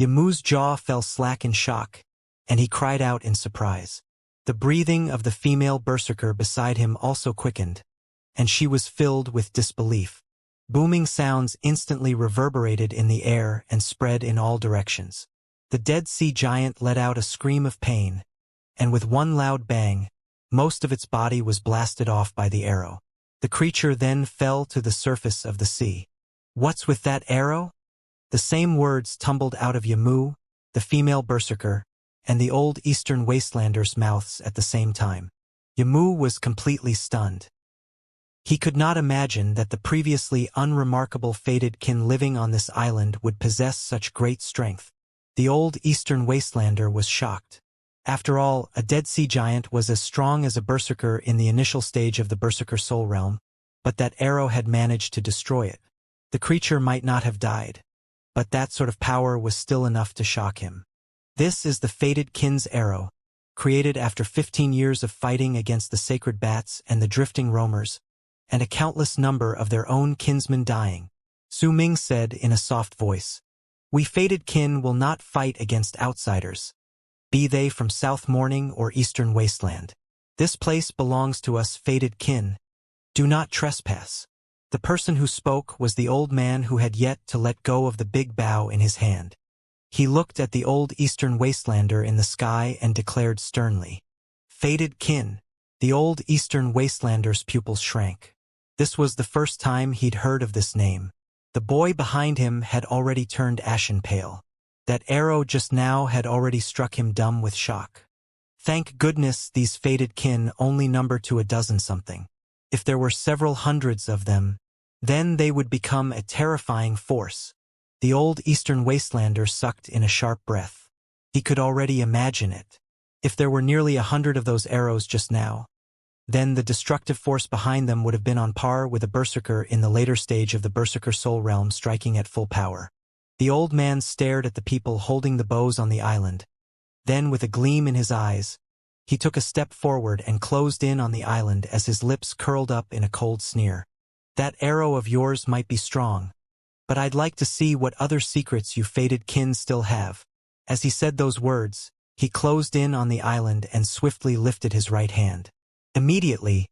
Yamu's jaw fell slack in shock, and he cried out in surprise. The breathing of the female berserker beside him also quickened, and she was filled with disbelief. Booming sounds instantly reverberated in the air and spread in all directions. The Dead Sea giant let out a scream of pain, and with one loud bang, most of its body was blasted off by the arrow. The creature then fell to the surface of the sea. "What's with that arrow?" The same words tumbled out of Yamu, the female berserker, and the old Eastern Wastelander's mouths at the same time. Yamu was completely stunned. He could not imagine that the previously unremarkable fated kin living on this island would possess such great strength. The old Eastern Wastelander was shocked. After all, a Dead Sea giant was as strong as a berserker in the initial stage of the berserker soul realm, but that arrow had managed to destroy it. The creature might not have died, but that sort of power was still enough to shock him. This is the fated kin's arrow, created after 15 years of fighting against the sacred bats and the drifting roamers, and a countless number of their own kinsmen dying. Su Ming said in a soft voice, "We fated kin will not fight against outsiders, be they from South Morning or Eastern Wasteland. This place belongs to us fated kin. Do not trespass." The person who spoke was the old man who had yet to let go of the big bow in his hand. He looked at the old Eastern Wastelander in the sky and declared sternly, "Fated kin." The old Eastern Wastelander's pupils shrank. This was the first time he'd heard of this name. The boy behind him had already turned ashen pale. That arrow just now had already struck him dumb with shock. Thank goodness these fated kin only number to a dozen something. If there were several hundreds of them, then they would become a terrifying force. The old Eastern Wastelander sucked in a sharp breath. He could already imagine it. If there were nearly 100 of those arrows just now, then the destructive force behind them would have been on par with a berserker in the later stage of the berserker soul realm striking at full power. The old man stared at the people holding the bows on the island. Then, with a gleam in his eyes, he took a step forward and closed in on the island as his lips curled up in a cold sneer. "That arrow of yours might be strong, but I'd like to see what other secrets you fated kin still have." As he said those words, he closed in on the island and swiftly lifted his right hand. Immediately,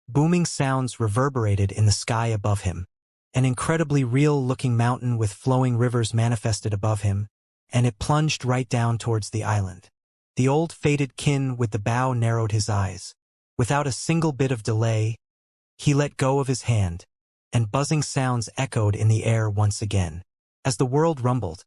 booming sounds reverberated in the sky above him. An incredibly real-looking mountain with flowing rivers manifested above him, and it plunged right down towards the island. The old fated kin with the bow narrowed his eyes. Without a single bit of delay, he let go of his hand, and buzzing sounds echoed in the air once again. As the world rumbled,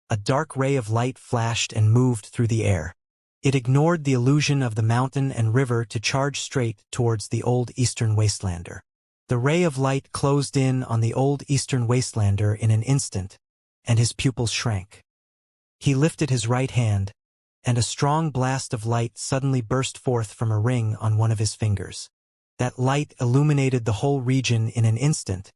a dark ray of light flashed and moved through the air. It ignored the illusion of the mountain and river to charge straight towards the old Eastern Wastelander. The ray of light closed in on the old Eastern Wastelander in an instant, and his pupils shrank. He lifted his right hand, and a strong blast of light suddenly burst forth from a ring on one of his fingers. That light illuminated the whole region in an instant,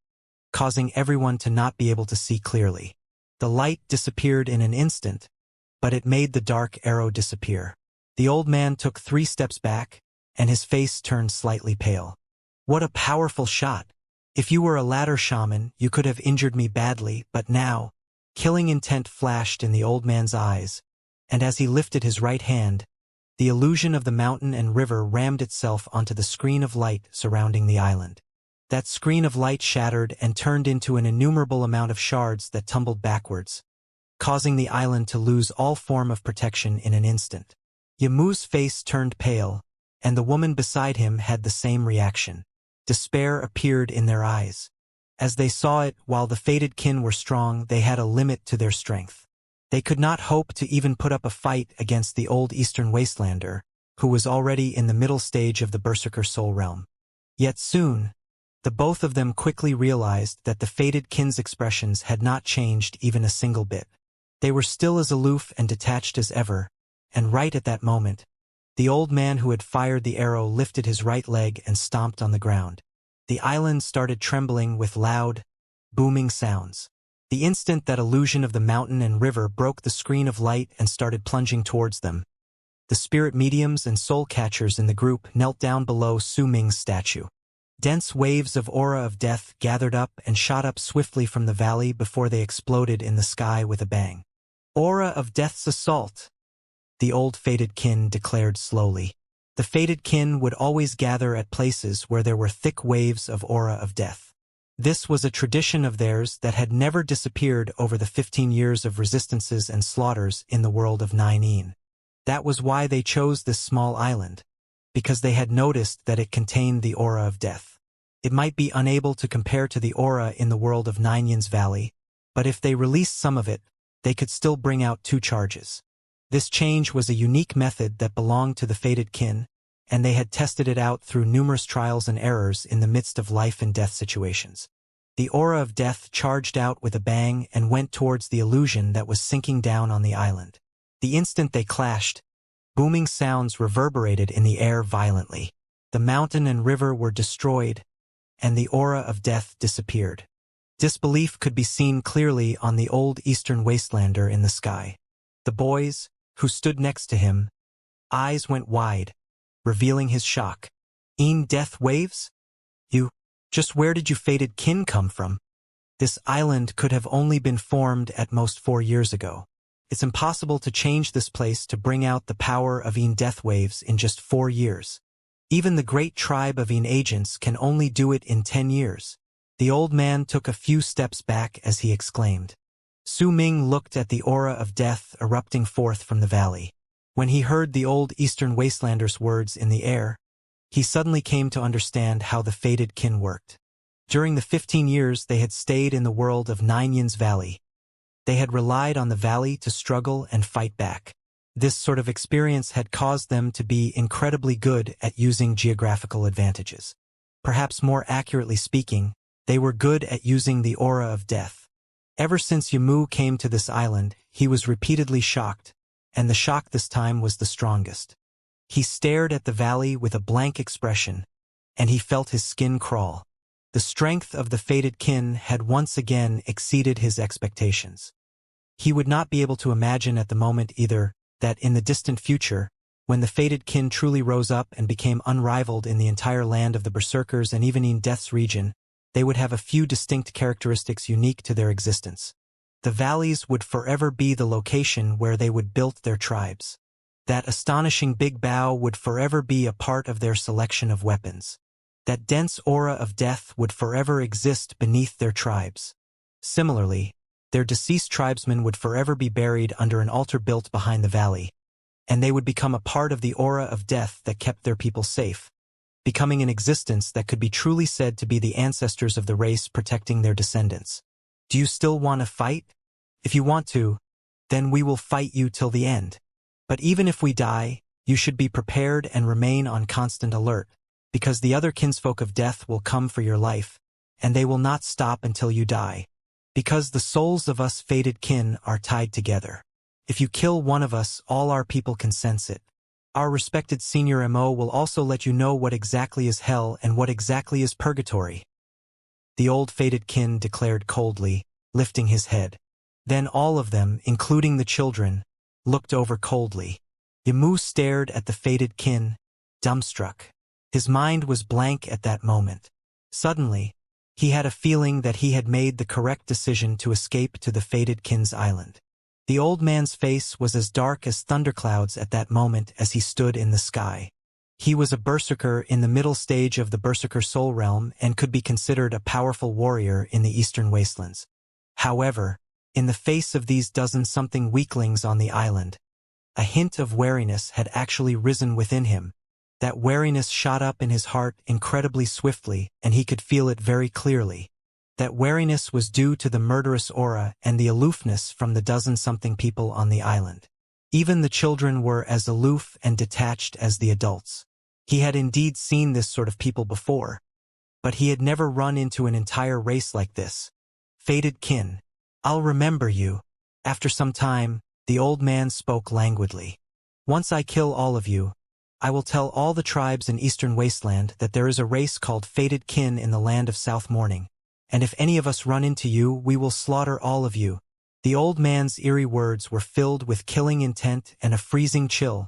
causing everyone to not be able to see clearly. The light disappeared in an instant, but it made the dark arrow disappear. The old man took 3 steps back, and his face turned slightly pale. "What a powerful shot! If you were a ladder shaman, you could have injured me badly, but now..." Killing intent flashed in the old man's eyes, and as he lifted his right hand, the illusion of the mountain and river rammed itself onto the screen of light surrounding the island. That screen of light shattered and turned into an innumerable amount of shards that tumbled backwards, causing the island to lose all form of protection in an instant. Yamu's face turned pale, and the woman beside him had the same reaction. Despair appeared in their eyes. As they saw it, while the fated kin were strong, they had a limit to their strength. They could not hope to even put up a fight against the old Eastern Wastelander, who was already in the middle stage of the Berserker soul realm. Yet soon, the both of them quickly realized that the fated kin's expressions had not changed even a single bit. They were still as aloof and detached as ever, and right at that moment, the old man who had fired the arrow lifted his right leg and stomped on the ground. The island started trembling with loud, booming sounds. The instant that illusion of the mountain and river broke the screen of light and started plunging towards them, the spirit mediums and soul catchers in the group knelt down below Su Ming's statue. Dense waves of aura of death gathered up and shot up swiftly from the valley before they exploded in the sky with a bang. Aura of death's assault, the old fated kin declared slowly. The fated kin would always gather at places where there were thick waves of aura of death. This was a tradition of theirs that had never disappeared over the 15 years of resistances and slaughters in the world of Nine. That was why they chose this small island, because they had noticed that it contained the aura of death. It might be unable to compare to the aura in the world of Ninyan's Valley, but if they released some of it, they could still bring out 2 charges. This change was a unique method that belonged to the fated kin, and they had tested it out through numerous trials and errors in the midst of life and death situations. The aura of death charged out with a bang and went towards the illusion that was sinking down on the island. The instant they clashed, booming sounds reverberated in the air violently. The mountain and river were destroyed, and the aura of death disappeared. Disbelief could be seen clearly on the old Eastern Wastelander in the sky. The boys, who stood next to him, eyes went wide, revealing his shock. Death waves? Just where did you fated kin come from? This island could have only been formed at most 4 years ago. It's impossible to change this place to bring out the power of death waves in just 4 years. Even the great tribe of agents can only do it in 10 years. The old man took a few steps back as he exclaimed. Su Ming looked at the aura of death erupting forth from the valley. When he heard the old Eastern Wastelander's words in the air, he suddenly came to understand how the fated kin worked. During the 15 years they had stayed in the world of Ninyan's Valley, they had relied on the valley to struggle and fight back. This sort of experience had caused them to be incredibly good at using geographical advantages. Perhaps more accurately speaking, they were good at using the aura of death. Ever since Yamu came to this island, he was repeatedly shocked, and the shock this time was the strongest. He stared at the valley with a blank expression, and he felt his skin crawl. The strength of the fated kin had once again exceeded his expectations. He would not be able to imagine at the moment either that in the distant future, when the fated kin truly rose up and became unrivaled in the entire land of the Berserkers and even in Death's region, they would have a few distinct characteristics unique to their existence. The valleys would forever be the location where they would build their tribes. That astonishing big bow would forever be a part of their selection of weapons. That dense aura of death would forever exist beneath their tribes. Similarly, their deceased tribesmen would forever be buried under an altar built behind the valley, and they would become a part of the aura of death that kept their people safe, becoming an existence that could be truly said to be the ancestors of the race protecting their descendants. Do you still want to fight? If you want to, then we will fight you till the end. But even if we die, you should be prepared and remain on constant alert, because the other kinsfolk of death will come for your life, and they will not stop until you die. Because the souls of us fated kin are tied together. If you kill one of us, all our people can sense it. Our respected senior MO will also let you know what exactly is hell and what exactly is purgatory. The old fated kin declared coldly, lifting his head. Then all of them, including the children, looked over coldly. Yamu stared at the fated kin, dumbstruck. His mind was blank at that moment. Suddenly, he had a feeling that he had made the correct decision to escape to the fated kin's island. The old man's face was as dark as thunderclouds at that moment as he stood in the sky. He was a berserker in the middle stage of the berserker soul realm and could be considered a powerful warrior in the eastern wastelands. However, in the face of these dozen-something weaklings on the island, a hint of wariness had actually risen within him. That wariness shot up in his heart incredibly swiftly, and he could feel it very clearly. That wariness was due to the murderous aura and the aloofness from the dozen-something people on the island. Even the children were as aloof and detached as the adults. He had indeed seen this sort of people before, but he had never run into an entire race like this. Fated kin. I'll remember you. After some time, the old man spoke languidly. Once I kill all of you, I will tell all the tribes in Eastern Wasteland that there is a race called Fated Kin in the land of South Morning, and if any of us run into you, we will slaughter all of you. The old man's eerie words were filled with killing intent and a freezing chill,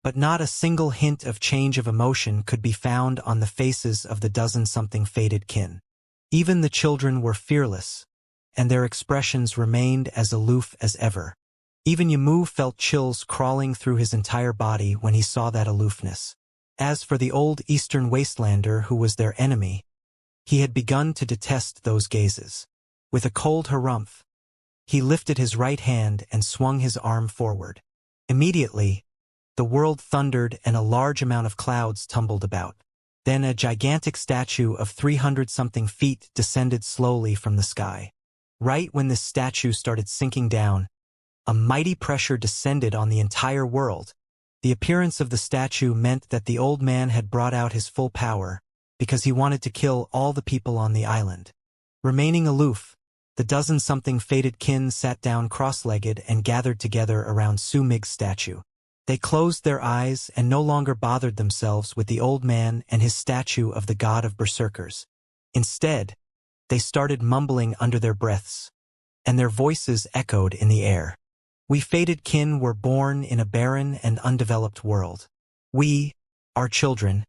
but not a single hint of change of emotion could be found on the faces of the dozen-something fated kin. Even the children were fearless, and their expressions remained as aloof as ever. Even Yamu felt chills crawling through his entire body when he saw that aloofness. As for the old Eastern Wastelander who was their enemy, he had begun to detest those gazes. With a cold harumph, he lifted his right hand and swung his arm forward. Immediately, the world thundered and a large amount of clouds tumbled about. Then a gigantic statue of 300-something feet descended slowly from the sky. Right when this statue started sinking down, a mighty pressure descended on the entire world. The appearance of the statue meant that the old man had brought out his full power, because he wanted to kill all the people on the island. Remaining aloof, the dozen-something fated kin sat down cross-legged and gathered together around Su Mig's statue. They closed their eyes and no longer bothered themselves with the old man and his statue of the god of berserkers. Instead, they started mumbling under their breaths, and their voices echoed in the air. We fated kin were born in a barren and undeveloped world. We, our children,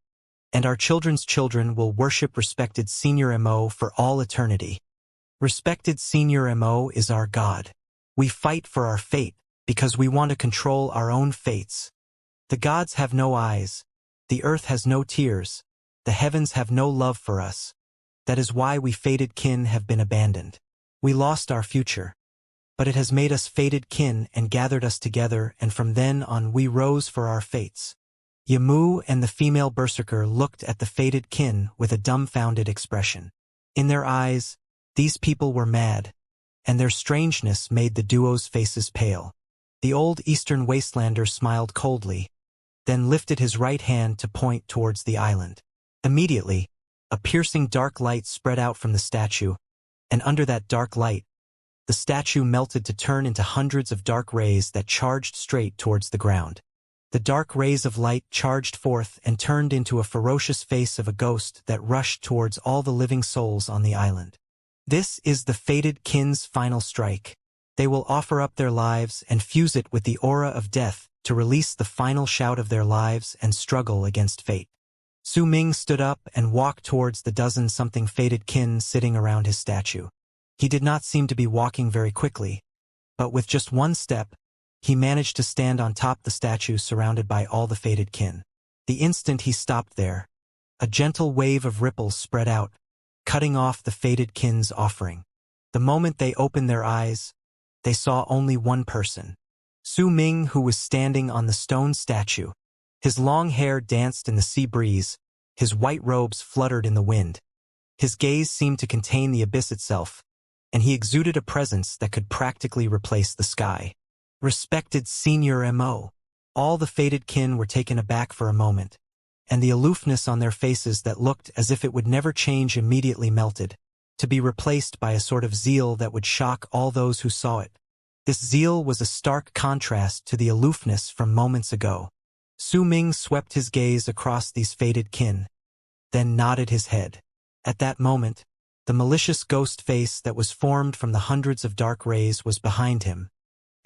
and our children's children will worship respected Senior Mo for all eternity. Respected Senior Mo is our God. We fight for our fate because we want to control our own fates. The gods have no eyes, the earth has no tears, the heavens have no love for us. That is why we fated kin have been abandoned. We lost our future, but it has made us fated kin and gathered us together, and from then on we rose for our fates. Yamu and the female berserker looked at the fated kin with a dumbfounded expression. In their eyes, these people were mad, and their strangeness made the duo's faces pale. The old Eastern Wastelander smiled coldly, then lifted his right hand to point towards the island. Immediately, a piercing dark light spread out from the statue, and under that dark light, the statue melted to turn into hundreds of dark rays that charged straight towards the ground. The dark rays of light charged forth and turned into a ferocious face of a ghost that rushed towards all the living souls on the island. This is the fated kin's final strike. They will offer up their lives and fuse it with the aura of death to release the final shout of their lives and struggle against fate. Su Ming stood up and walked towards the dozen-something fated kin sitting around his statue. He did not seem to be walking very quickly, but with just one step, he managed to stand on top the statue surrounded by all the fated kin. The instant he stopped there, a gentle wave of ripples spread out, cutting off the fated kin's offering. The moment they opened their eyes, they saw only one person. Su Ming, who was standing on the stone statue. His long hair danced in the sea breeze, his white robes fluttered in the wind. His gaze seemed to contain the abyss itself, and he exuded a presence that could practically replace the sky. Respected Senior Mo. All the fated kin were taken aback for a moment, and the aloofness on their faces that looked as if it would never change immediately melted, to be replaced by a sort of zeal that would shock all those who saw it. This zeal was a stark contrast to the aloofness from moments ago. Su Ming swept his gaze across these fated kin, then nodded his head. At that moment, the malicious ghost face that was formed from the hundreds of dark rays was behind him,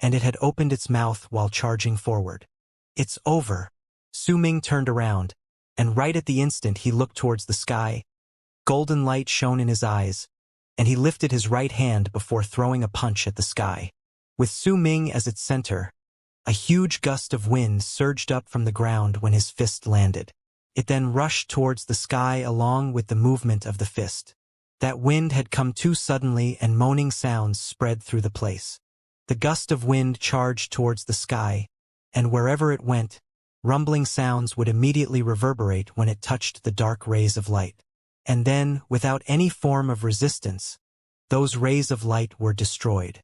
and it had opened its mouth while charging forward. It's over. Su Ming turned around, and right at the instant he looked towards the sky. Golden light shone in his eyes, and he lifted his right hand before throwing a punch at the sky. With Su Ming as its center, a huge gust of wind surged up from the ground when his fist landed. It then rushed towards the sky along with the movement of the fist. That wind had come too suddenly, and moaning sounds spread through the place. The gust of wind charged towards the sky, and wherever it went, rumbling sounds would immediately reverberate when it touched the dark rays of light. And then, without any form of resistance, those rays of light were destroyed.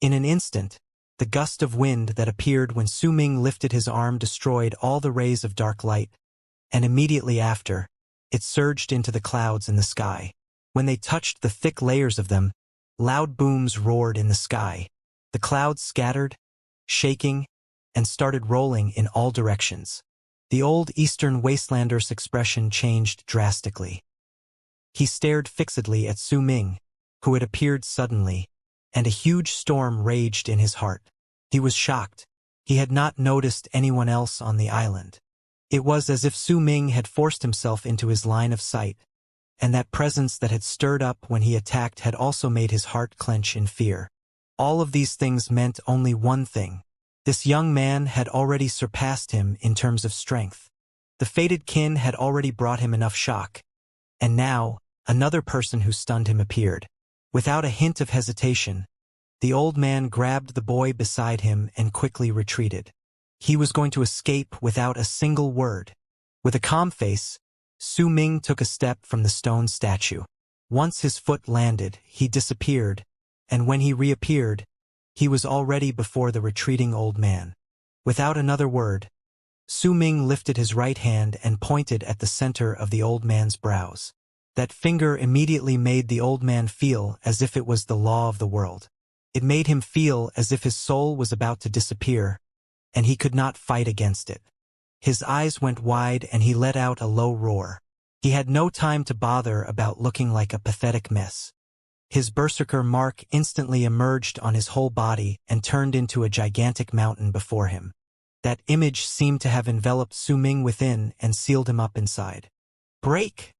In an instant, the gust of wind that appeared when Su Ming lifted his arm destroyed all the rays of dark light, and immediately after, it surged into the clouds in the sky. When they touched the thick layers of them, loud booms roared in the sky. The clouds scattered, shaking, and started rolling in all directions. The old Eastern Wastelander's expression changed drastically. He stared fixedly at Su Ming, who had appeared suddenly, and a huge storm raged in his heart. He was shocked. He had not noticed anyone else on the island. It was as if Su Ming had forced himself into his line of sight, and that presence that had stirred up when he attacked had also made his heart clench in fear. All of these things meant only one thing. This young man had already surpassed him in terms of strength. The fated kin had already brought him enough shock, and now, another person who stunned him appeared. Without a hint of hesitation, the old man grabbed the boy beside him and quickly retreated. He was going to escape without a single word. With a calm face, Su Ming took a step from the stone statue. Once his foot landed, he disappeared, and when he reappeared, he was already before the retreating old man. Without another word, Su Ming lifted his right hand and pointed at the center of the old man's brows. That finger immediately made the old man feel as if it was the law of the world. It made him feel as if his soul was about to disappear, and he could not fight against it. His eyes went wide and he let out a low roar. He had no time to bother about looking like a pathetic mess. His berserker mark instantly emerged on his whole body and turned into a gigantic mountain before him. That image seemed to have enveloped Su Ming within and sealed him up inside. "Break!"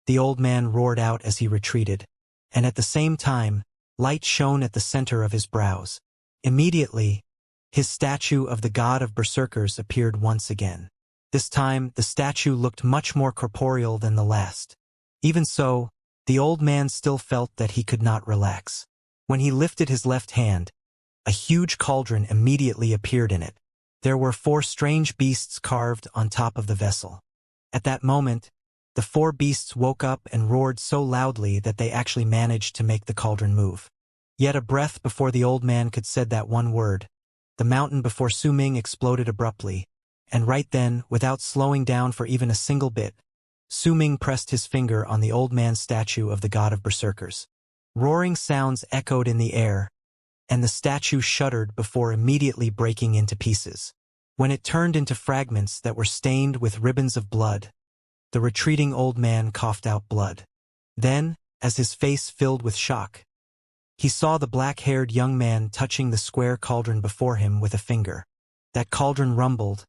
the old man roared out as he retreated, and at the same time, light shone at the center of his brows. Immediately, his statue of the god of berserkers appeared once again. This time, the statue looked much more corporeal than the last. Even so, the old man still felt that he could not relax. When he lifted his left hand, a huge cauldron immediately appeared in it. There were 4 strange beasts carved on top of the vessel. At that moment, the 4 beasts woke up and roared so loudly that they actually managed to make the cauldron move. Yet a breath before the old man could said that one word, the mountain before Su Ming exploded abruptly, and right then, without slowing down for even a single bit, Su Ming pressed his finger on the old man's statue of the god of berserkers. Roaring sounds echoed in the air, and the statue shuddered before immediately breaking into pieces. When it turned into fragments that were stained with ribbons of blood, the retreating old man coughed out blood. Then, as his face filled with shock, he saw the black-haired young man touching the square cauldron before him with a finger. That cauldron rumbled,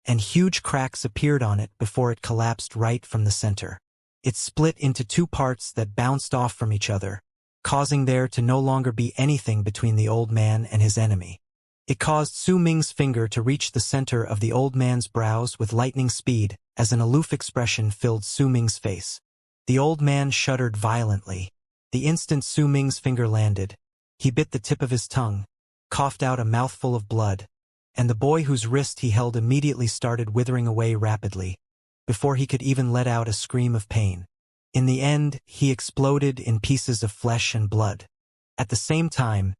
and huge cracks appeared on it before it collapsed right from the center. It split into 2 parts that bounced off from each other, causing there to no longer be anything between the old man and his enemy. It caused Su Ming's finger to reach the center of the old man's brows with lightning speed, as an aloof expression filled Su Ming's face. The old man shuddered violently. The instant Su Ming's finger landed, he bit the tip of his tongue, coughed out a mouthful of blood, and the boy whose wrist he held immediately started withering away rapidly, before he could even let out a scream of pain. In the end, he exploded in pieces of flesh and blood. At the same time,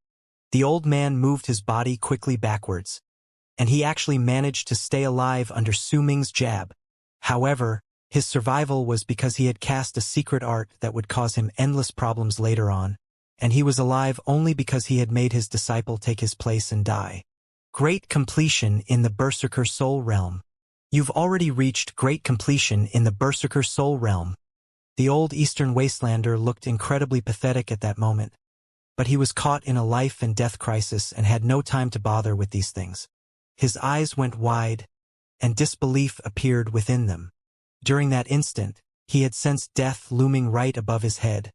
the old man moved his body quickly backwards, and he actually managed to stay alive under Su Ming's jab. However, his survival was because he had cast a secret art that would cause him endless problems later on, and he was alive only because he had made his disciple take his place and die. Great completion in the Berserker Soul Realm. You've already reached great completion in the Berserker Soul Realm. The old Eastern Wastelander looked incredibly pathetic at that moment, but he was caught in a life and death crisis and had no time to bother with these things. His eyes went wide, and disbelief appeared within them. During that instant, he had sensed death looming right above his head,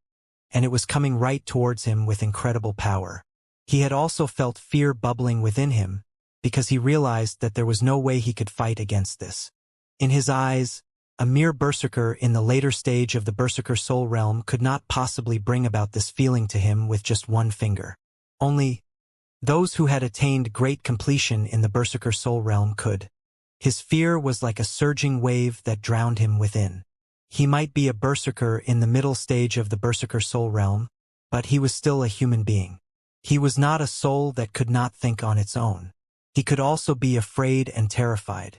and it was coming right towards him with incredible power. He had also felt fear bubbling within him, because he realized that there was no way he could fight against this. In his eyes, a mere berserker in the later stage of the berserker soul realm could not possibly bring about this feeling to him with just one finger. Only those who had attained great completion in the berserker soul realm could. His fear was like a surging wave that drowned him within. He might be a berserker in the middle stage of the berserker soul realm, but he was still a human being. He was not a soul that could not think on its own. He could also be afraid and terrified.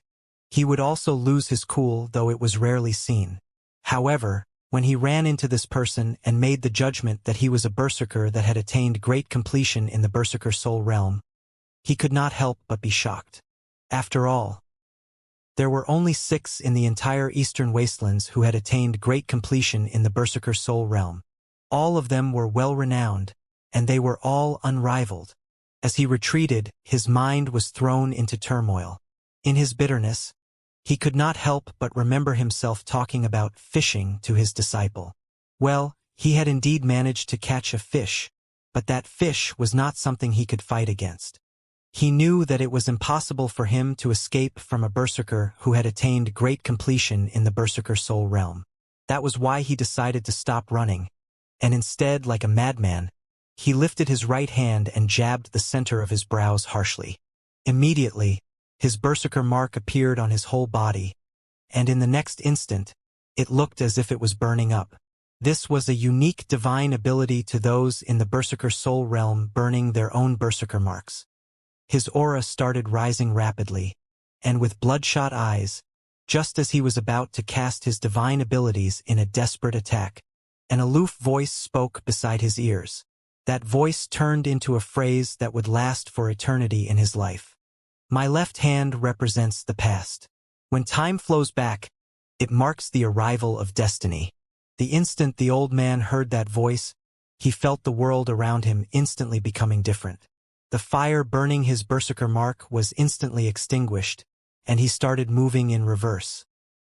He would also lose his cool, though it was rarely seen. However, when he ran into this person and made the judgment that he was a berserker that had attained great completion in the berserker soul realm, he could not help but be shocked. After all, there were only 6 in the entire Eastern Wastelands who had attained great completion in the berserker soul realm. All of them were well-renowned, and they were all unrivaled. As he retreated, his mind was thrown into turmoil. In his bitterness, he could not help but remember himself talking about fishing to his disciple. Well, he had indeed managed to catch a fish, but that fish was not something he could fight against. He knew that it was impossible for him to escape from a berserker who had attained great completion in the berserker soul realm. That was why he decided to stop running, and instead, like a madman, he lifted his right hand and jabbed the center of his brows harshly. Immediately, his berserker mark appeared on his whole body, and in the next instant, it looked as if it was burning up. This was a unique divine ability to those in the berserker soul realm burning their own berserker marks. His aura started rising rapidly, and with bloodshot eyes, just as he was about to cast his divine abilities in a desperate attack, an aloof voice spoke beside his ears. That voice turned into a phrase that would last for eternity in his life. My left hand represents the past. When time flows back, it marks the arrival of destiny. The instant the old man heard that voice, he felt the world around him instantly becoming different. The fire burning his berserker mark was instantly extinguished, and he started moving in reverse.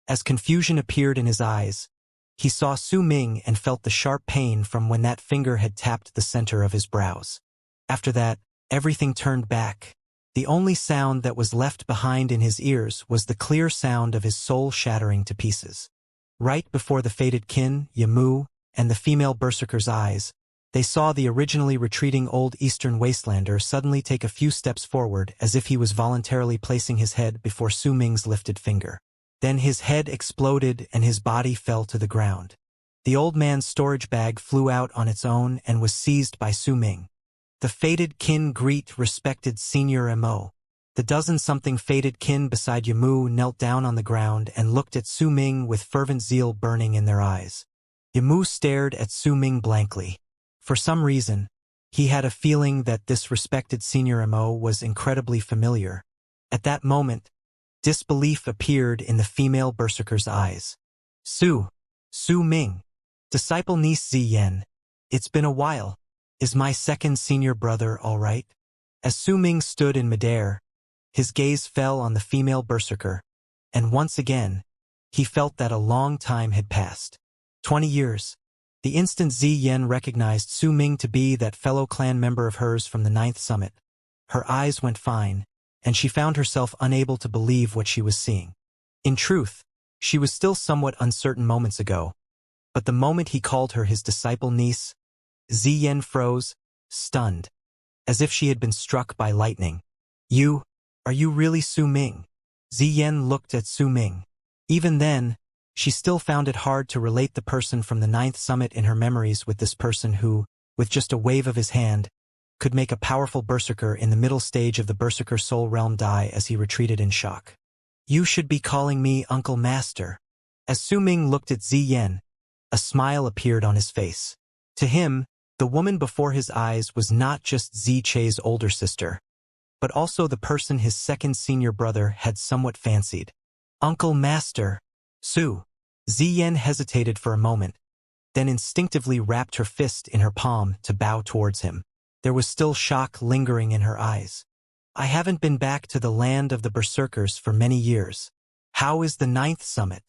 As confusion appeared in his eyes, he saw Su Ming and felt the sharp pain from when that finger had tapped the center of his brows. After that, everything turned back. The only sound that was left behind in his ears was the clear sound of his soul shattering to pieces. Right before the fated kin, Yamu, and the female berserker's eyes, they saw the originally retreating old Eastern Wastelander suddenly take a few steps forward as if he was voluntarily placing his head before Su Ming's lifted finger. Then his head exploded and his body fell to the ground. The old man's storage bag flew out on its own and was seized by Su Ming. The fated kin greet respected Senior Mo. The dozen-something fated kin beside Yamu knelt down on the ground and looked at Su Ming with fervent zeal burning in their eyes. Yamu stared at Su Ming blankly. For some reason, he had a feeling that this respected Senior Mo was incredibly familiar. At that moment, disbelief appeared in the female berserker's eyes. Su Ming, disciple niece Ziyen, it's been a while. Is my second senior brother all right? As Su Ming stood in midair, his gaze fell on the female berserker, and once again, he felt that a long time had passed. 20 years. The instant Ziyen recognized Su Ming to be that fellow clan member of hers from the 9th summit, her eyes went fine, and she found herself unable to believe what she was seeing. In truth, she was still somewhat uncertain moments ago, but the moment he called her his disciple niece, Ziyen froze, stunned, as if she had been struck by lightning. Are you really Su Ming? Ziyen looked at Su Ming. Even then, she still found it hard to relate the person from the 9th summit in her memories with this person who, with just a wave of his hand, could make a powerful berserker in the middle stage of the berserker soul realm die as he retreated in shock. You should be calling me Uncle Master. As Su Ming looked at Ziyen, a smile appeared on his face. To him, the woman before his eyes was not just Che's older sister, but also the person his second senior brother had somewhat fancied. Uncle Master. Ziyen hesitated for a moment, then instinctively wrapped her fist in her palm to bow towards him. There was still shock lingering in her eyes. I haven't been back to the land of the berserkers for many years. How is the 9th summit?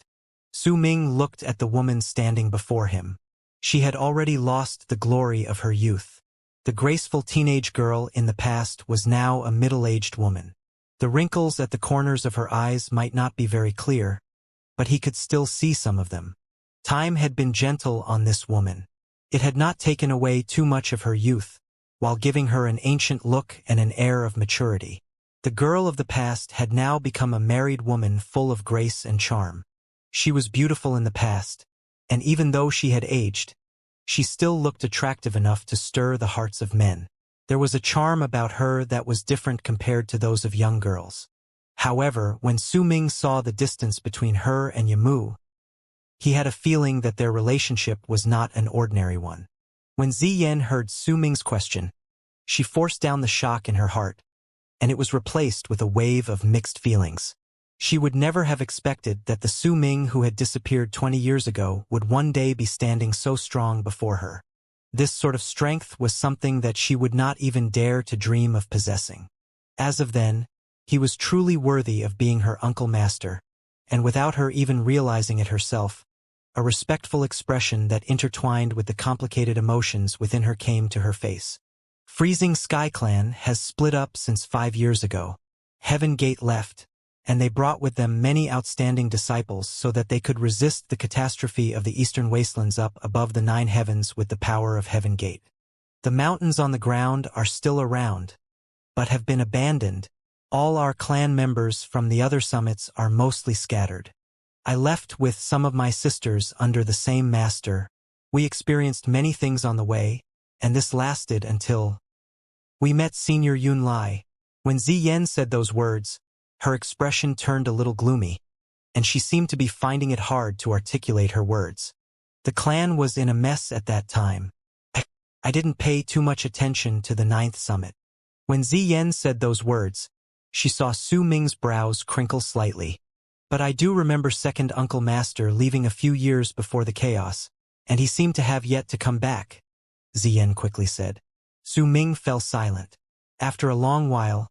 Su Ming looked at the woman standing before him. She had already lost the glory of her youth. The graceful teenage girl in the past was now a middle-aged woman. The wrinkles at the corners of her eyes might not be very clear, but he could still see some of them. Time had been gentle on this woman. It had not taken away too much of her youth, while giving her an ancient look and an air of maturity. The girl of the past had now become a married woman full of grace and charm. She was beautiful in the past, and even though she had aged, she still looked attractive enough to stir the hearts of men. There was a charm about her that was different compared to those of young girls. However, when Su Ming saw the distance between her and Yamu, he had a feeling that their relationship was not an ordinary one. When Ziyan heard Su Ming's question, she forced down the shock in her heart, and it was replaced with a wave of mixed feelings. She would never have expected that the Su Ming who had disappeared 20 years ago would one day be standing so strong before her. This sort of strength was something that she would not even dare to dream of possessing. As of then, he was truly worthy of being her uncle master, and without her even realizing it herself, a respectful expression that intertwined with the complicated emotions within her came to her face. Freezing Sky Clan has split up since 5 years ago. Heaven Gate left, and they brought with them many outstanding disciples so that they could resist the catastrophe of the eastern wastelands up above the 9 heavens with the power of Heaven Gate. The mountains on the ground are still around, but have been abandoned. All our clan members from the other summits are mostly scattered. I left with some of my sisters under the same master. We experienced many things on the way, and this lasted until we met Senior Yun Lai. When Ziyan said those words, her expression turned a little gloomy, and she seemed to be finding it hard to articulate her words. The clan was in a mess at that time. I didn't pay too much attention to the 9th summit. When Ziyan said those words, she saw Su Ming's brows crinkle slightly. But I do remember second Uncle Master leaving a few years before the chaos, and he seemed to have yet to come back, Ziyan quickly said. Su Ming fell silent. After a long while,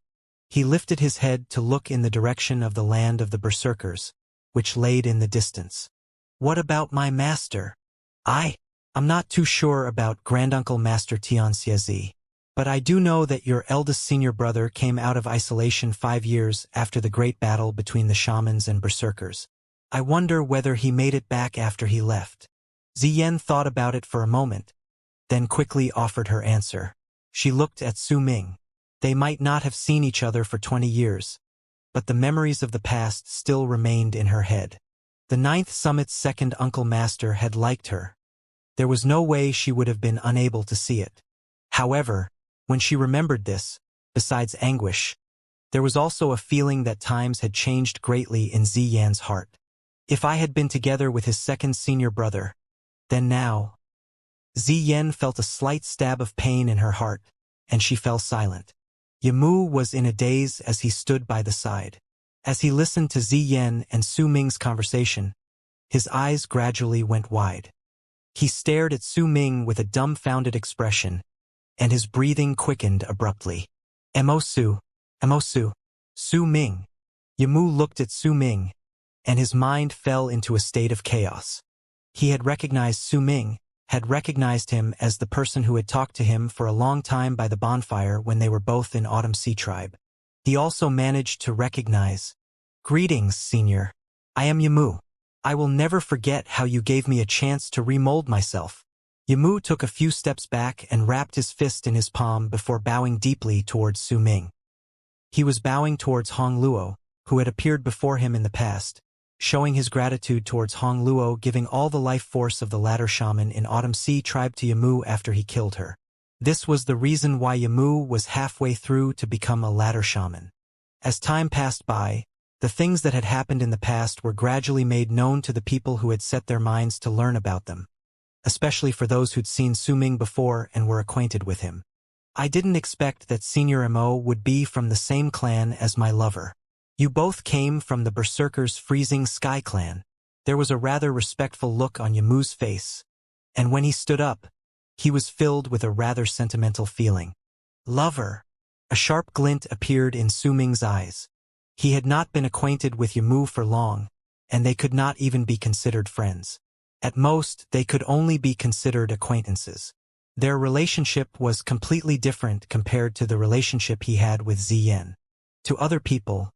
he lifted his head to look in the direction of the land of the berserkers, which laid in the distance. What about my master? I'm not too sure about Granduncle Master Xianxia, but I do know that your eldest senior brother came out of isolation 5 years after the great battle between the shamans and berserkers. I wonder whether he made it back after he left. Ziyan thought about it for a moment, then quickly offered her answer. She looked at Su Ming. They might not have seen each other for 20 years, but the memories of the past still remained in her head. The 9th Summit's second Uncle Master had liked her. There was no way she would have been unable to see it. However, when she remembered this, besides anguish, there was also a feeling that times had changed greatly in Ziyan's heart. If I had been together with his second senior brother, then now. Ziyan felt a slight stab of pain in her heart, and she fell silent. Yamu was in a daze as he stood by the side. As he listened to Ziyan and Su Ming's conversation, his eyes gradually went wide. He stared at Su Ming with a dumbfounded expression, and his breathing quickened abruptly. Emosu, Su Ming. Yamu looked at Su Ming, and his mind fell into a state of chaos. He had recognized Su Ming, had recognized him as the person who had talked to him for a long time by the bonfire when they were both in Autumn Sea Tribe. He also managed to recognize, "Greetings, Senior. I am Yamu. I will never forget how you gave me a chance to remold myself." Yamu took a few steps back and wrapped his fist in his palm before bowing deeply towards Su Ming. He was bowing towards Hong Luo, who had appeared before him in the past, showing his gratitude towards Hong Luo, giving all the life force of the latter shaman in Autumn Sea Tribe to Yamu after he killed her. This was the reason why Yamu was halfway through to become a ladder shaman. As time passed by, the things that had happened in the past were gradually made known to the people who had set their minds to learn about them, especially for those who'd seen Su Ming before and were acquainted with him. I didn't expect that Senior Mo would be from the same clan as my lover. You both came from the Berserkers' Freezing Sky Clan. There was a rather respectful look on Yamu's face, and when he stood up, he was filled with a rather sentimental feeling. Lover. A sharp glint appeared in Su Ming's eyes. He had not been acquainted with Yamu for long, and they could not even be considered friends. At most, they could only be considered acquaintances. Their relationship was completely different compared to the relationship he had with Ziyan. To other people,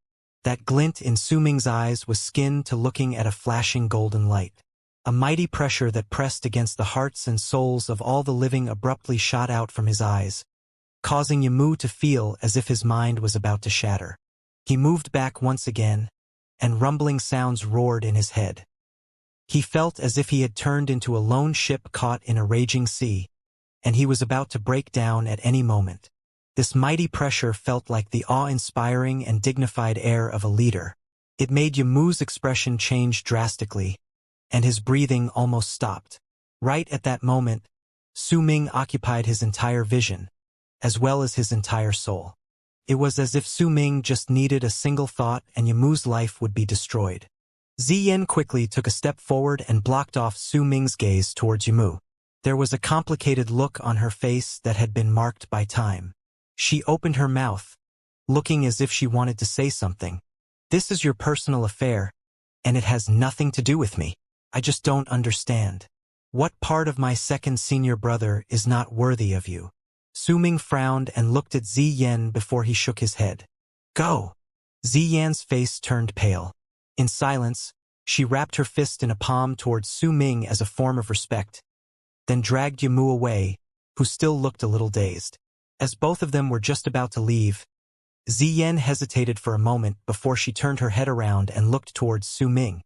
that glint in Su Ming's eyes was skin to looking at a flashing golden light. A mighty pressure that pressed against the hearts and souls of all the living abruptly shot out from his eyes, causing Yamu to feel as if his mind was about to shatter. He moved back once again, and rumbling sounds roared in his head. He felt as if he had turned into a lone ship caught in a raging sea, and he was about to break down at any moment. This mighty pressure felt like the awe-inspiring and dignified air of a leader. It made Yamu's expression change drastically, and his breathing almost stopped. Right at that moment, Su Ming occupied his entire vision, as well as his entire soul. It was as if Su Ming just needed a single thought and Yamu's life would be destroyed. Ziyan quickly took a step forward and blocked off Su Ming's gaze towards Yamu. There was a complicated look on her face that had been marked by time. She opened her mouth, looking as if she wanted to say something. "This is your personal affair, and it has nothing to do with me. I just don't understand. What part of my second senior brother is not worthy of you?" Su Ming frowned and looked at Ziyan before he shook his head. "Go!" Ziyan's face turned pale. In silence, she wrapped her fist in a palm towards Su Ming as a form of respect, then dragged Yamu away, who still looked a little dazed. As both of them were just about to leave, Ziyan hesitated for a moment before she turned her head around and looked towards Su Ming.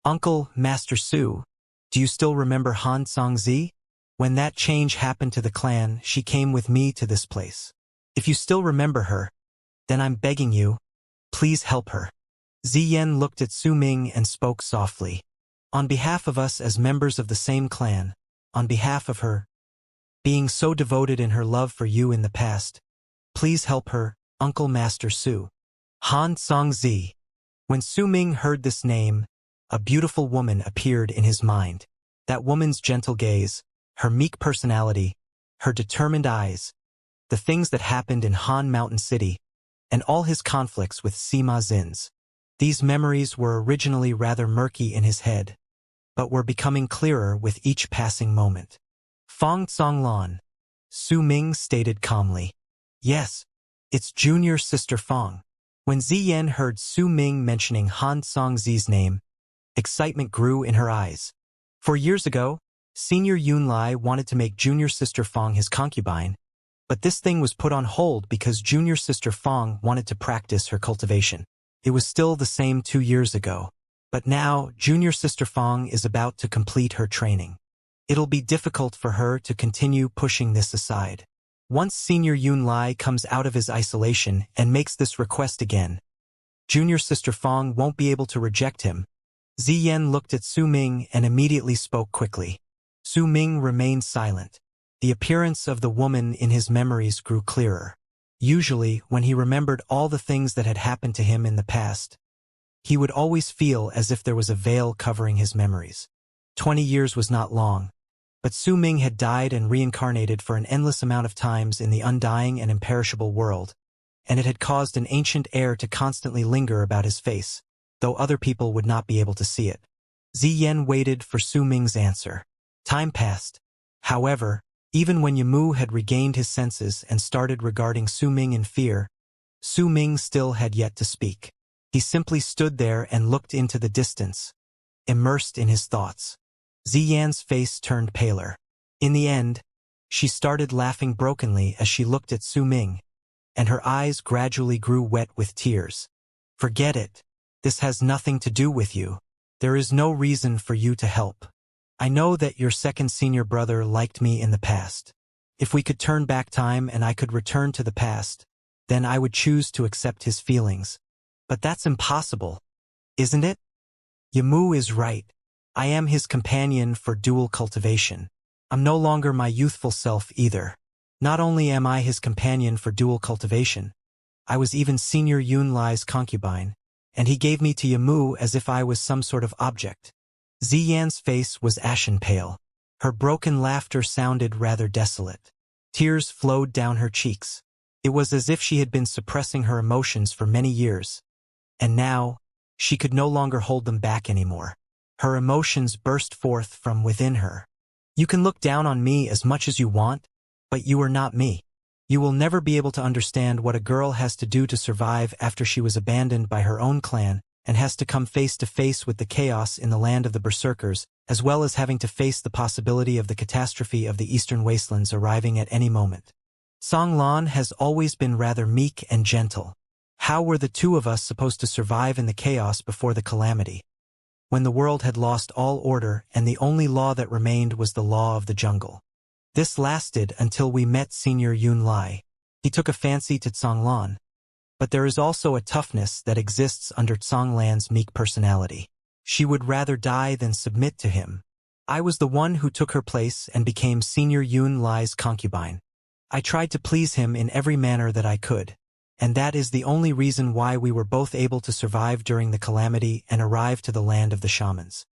"Uncle, Master Su, do you still remember Han Songzi? When that change happened to the clan, she came with me to this place. If you still remember her, then I'm begging you, please help her." Ziyan looked at Su Ming and spoke softly. "On behalf of us as members of the same clan, on behalf of her, being so devoted in her love for you in the past, please help her, Uncle Master Su." Han Songzi. When Su Ming heard this name, a beautiful woman appeared in his mind. That woman's gentle gaze, her meek personality, her determined eyes, the things that happened in Han Mountain City, and all his conflicts with Sima Zins. These memories were originally rather murky in his head, but were becoming clearer with each passing moment. "Fong Tsonglan," Su Ming stated calmly. "Yes, it's junior sister Fong." When Ziyan heard Su Ming mentioning Han Songzi's name, excitement grew in her eyes. For years ago, Senior Yunlai wanted to make junior sister Fong his concubine, but this thing was put on hold because junior sister Fong wanted to practice her cultivation. It was still the same 2 years ago, but now junior sister Fong is about to complete her training. It'll be difficult for her to continue pushing this aside. Once Senior Yunlai comes out of his isolation and makes this request again, junior sister Fong won't be able to reject him. Ziyan looked at Su Ming and immediately spoke quickly. Su Ming remained silent. The appearance of the woman in his memories grew clearer. Usually, when he remembered all the things that had happened to him in the past, he would always feel as if there was a veil covering his memories. 20 years was not long, but Su Ming had died and reincarnated for an endless amount of times in the undying and imperishable world, and it had caused an ancient air to constantly linger about his face, though other people would not be able to see it. Ziyan waited for Su Ming's answer. Time passed. However, even when Yamu had regained his senses and started regarding Su Ming in fear, Su Ming still had yet to speak. He simply stood there and looked into the distance, immersed in his thoughts. Ziyan's face turned paler. In the end, she started laughing brokenly as she looked at Su Ming, and her eyes gradually grew wet with tears. "Forget it. This has nothing to do with you. There is no reason for you to help. I know that your second senior brother liked me in the past. If we could turn back time and I could return to the past, then I would choose to accept his feelings. But that's impossible, isn't it? Yamu is right. I am his companion for dual cultivation. I'm no longer my youthful self either. Not only am I his companion for dual cultivation, I was even Senior Yunlai's concubine, and he gave me to Yamu as if I was some sort of object." Ziyan's face was ashen pale. Her broken laughter sounded rather desolate. Tears flowed down her cheeks. It was as if she had been suppressing her emotions for many years, and now, she could no longer hold them back anymore. Her emotions burst forth from within her. "You can look down on me as much as you want, But you are not me. You will never be able to understand what a girl has to do to survive after she was abandoned by her own clan and has to come face to face with the chaos in the land of the berserkers, as well as having to face the possibility of the catastrophe of the eastern wastelands arriving at any moment. Songlan has always been rather meek and gentle. How were the two of us supposed to survive in the chaos before the calamity, when the world had lost all order and the only law that remained was the law of the jungle? This lasted until we met Senior Yun Lai. He took a fancy to Songlan. But there is also a toughness that exists under Songlan's meek personality. She would rather die than submit to him. I was the one who took her place and became Senior Yun Lai's concubine. I tried to please him in every manner that I could, and that is the only reason why we were both able to survive during the calamity and arrive to the land of the shamans.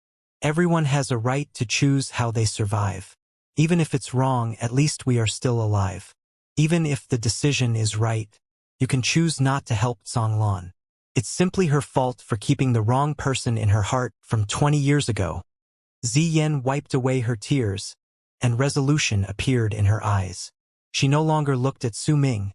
Everyone has a right to choose how they survive. Even if it's wrong, at least we are still alive. Even if the decision is right, you can choose not to help Songlan. It's simply her fault for keeping the wrong person in her heart from 20 years ago. Ziyen wiped away her tears, and resolution appeared in her eyes. She no longer looked at Su Ming,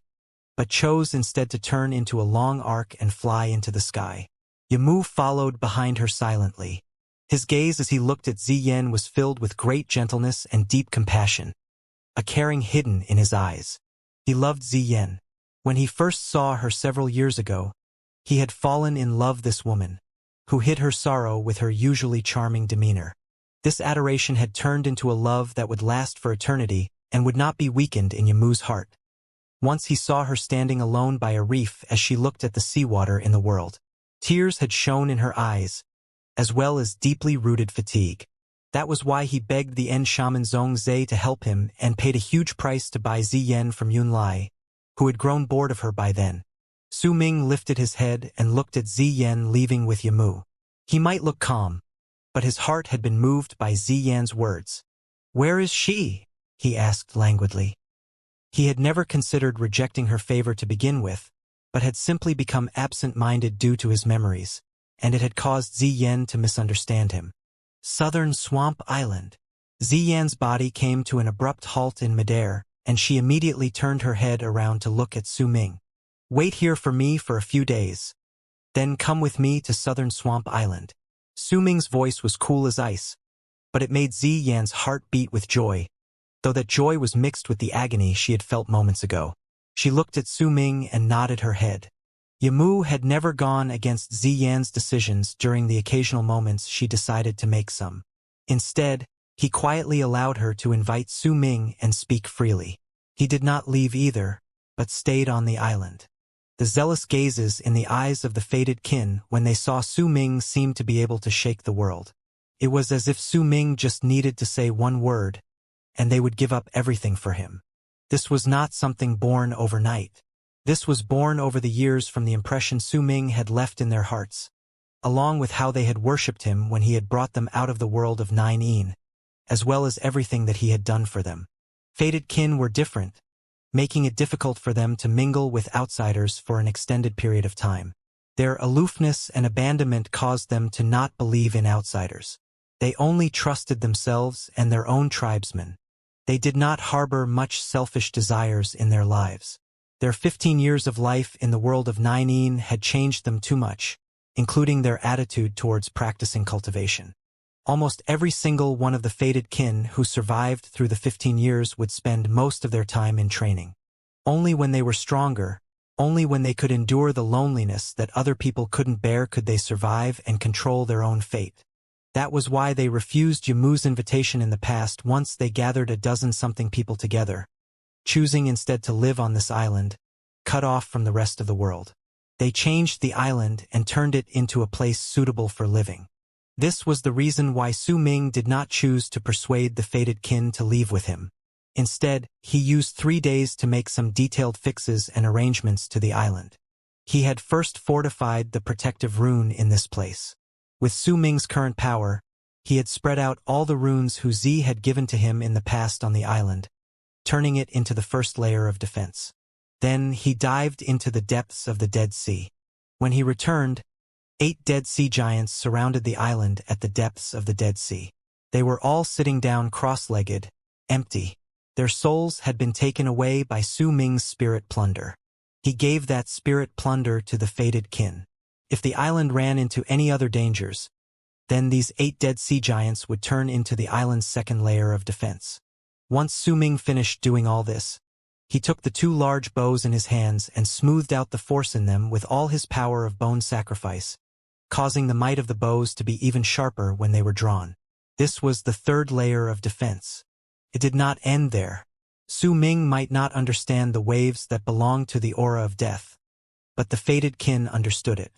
but chose instead to turn into a long arc and fly into the sky. Yamu followed behind her silently. His gaze as he looked at Ziyen was filled with great gentleness and deep compassion, a caring hidden in his eyes. He loved Ziyen. When he first saw her several years ago, he had fallen in love with this woman, who hid her sorrow with her usually charming demeanor. This adoration had turned into a love that would last for eternity and would not be weakened in Yamu's heart. Once he saw her standing alone by a reef as she looked at the seawater in the world. Tears had shone in her eyes, as well as deeply rooted fatigue. That was why he begged the N shaman Zhongzhe to help him and paid a huge price to buy Ziyen from Yun Lai, who had grown bored of her by then. Su Ming lifted his head and looked at Ziyen leaving with Yamu. He might look calm, but his heart had been moved by Ziyen's words. "Where is she?" he asked languidly. He had never considered rejecting her favor to begin with, but had simply become absent-minded due to his memories, and it had caused Ziyen to misunderstand him. Southern Swamp Island. Ziyen's body came to an abrupt halt in midair, and she immediately turned her head around to look at Su Ming. "Wait here for me for a few days. Then come with me to Southern Swamp Island." Su Ming's voice was cool as ice, but it made Ziyen's heart beat with joy, though that joy was mixed with the agony she had felt moments ago. She looked at Su Ming and nodded her head. Yamu had never gone against Ziyen's decisions during the occasional moments she decided to make some. Instead, he quietly allowed her to invite Su Ming and speak freely. He did not leave either, but stayed on the island. The zealous gazes in the eyes of the fated kin when they saw Su Ming seemed to be able to shake the world. It was as if Su Ming just needed to say one word, and they would give up everything for him. This was not something born overnight. This was born over the years from the impression Su Ming had left in their hearts, along with how they had worshipped him when he had brought them out of the world of Nine Een, as well as everything that he had done for them. Fated kin were different, making it difficult for them to mingle with outsiders for an extended period of time. Their aloofness and abandonment caused them to not believe in outsiders. They only trusted themselves and their own tribesmen. They did not harbor much selfish desires in their lives. Their 15 years of life in the world of Nine Een had changed them too much, including their attitude towards practicing cultivation. Almost every single one of the fated kin who survived through the 15 years would spend most of their time in training. Only when they were stronger, only when they could endure the loneliness that other people couldn't bear could they survive and control their own fate. That was why they refused Yamu's invitation in the past once they gathered a dozen-something people together, choosing instead to live on this island, cut off from the rest of the world. They changed the island and turned it into a place suitable for living. This was the reason why Su Ming did not choose to persuade the fated kin to leave with him. Instead, he used 3 days to make some detailed fixes and arrangements to the island. He had first fortified the protective rune in this place. With Su Ming's current power, he had spread out all the runes Hu Zi had given to him in the past on the island, turning it into the first layer of defense. Then he dived into the depths of the Dead Sea. When he returned, 8 Dead Sea giants surrounded the island at the depths of the Dead Sea. They were all sitting down cross-legged, empty. Their souls had been taken away by Su Ming's spirit plunder. He gave that spirit plunder to the fated kin. If the island ran into any other dangers, then these 8 dead sea giants would turn into the island's second layer of defense. Once Su Ming finished doing all this, he took the 2 large bows in his hands and smoothed out the force in them with all his power of bone sacrifice, causing the might of the bows to be even sharper when they were drawn. This was the 3rd layer of defense. It did not end there. Su Ming might not understand the waves that belonged to the aura of death, but the fated kin understood it.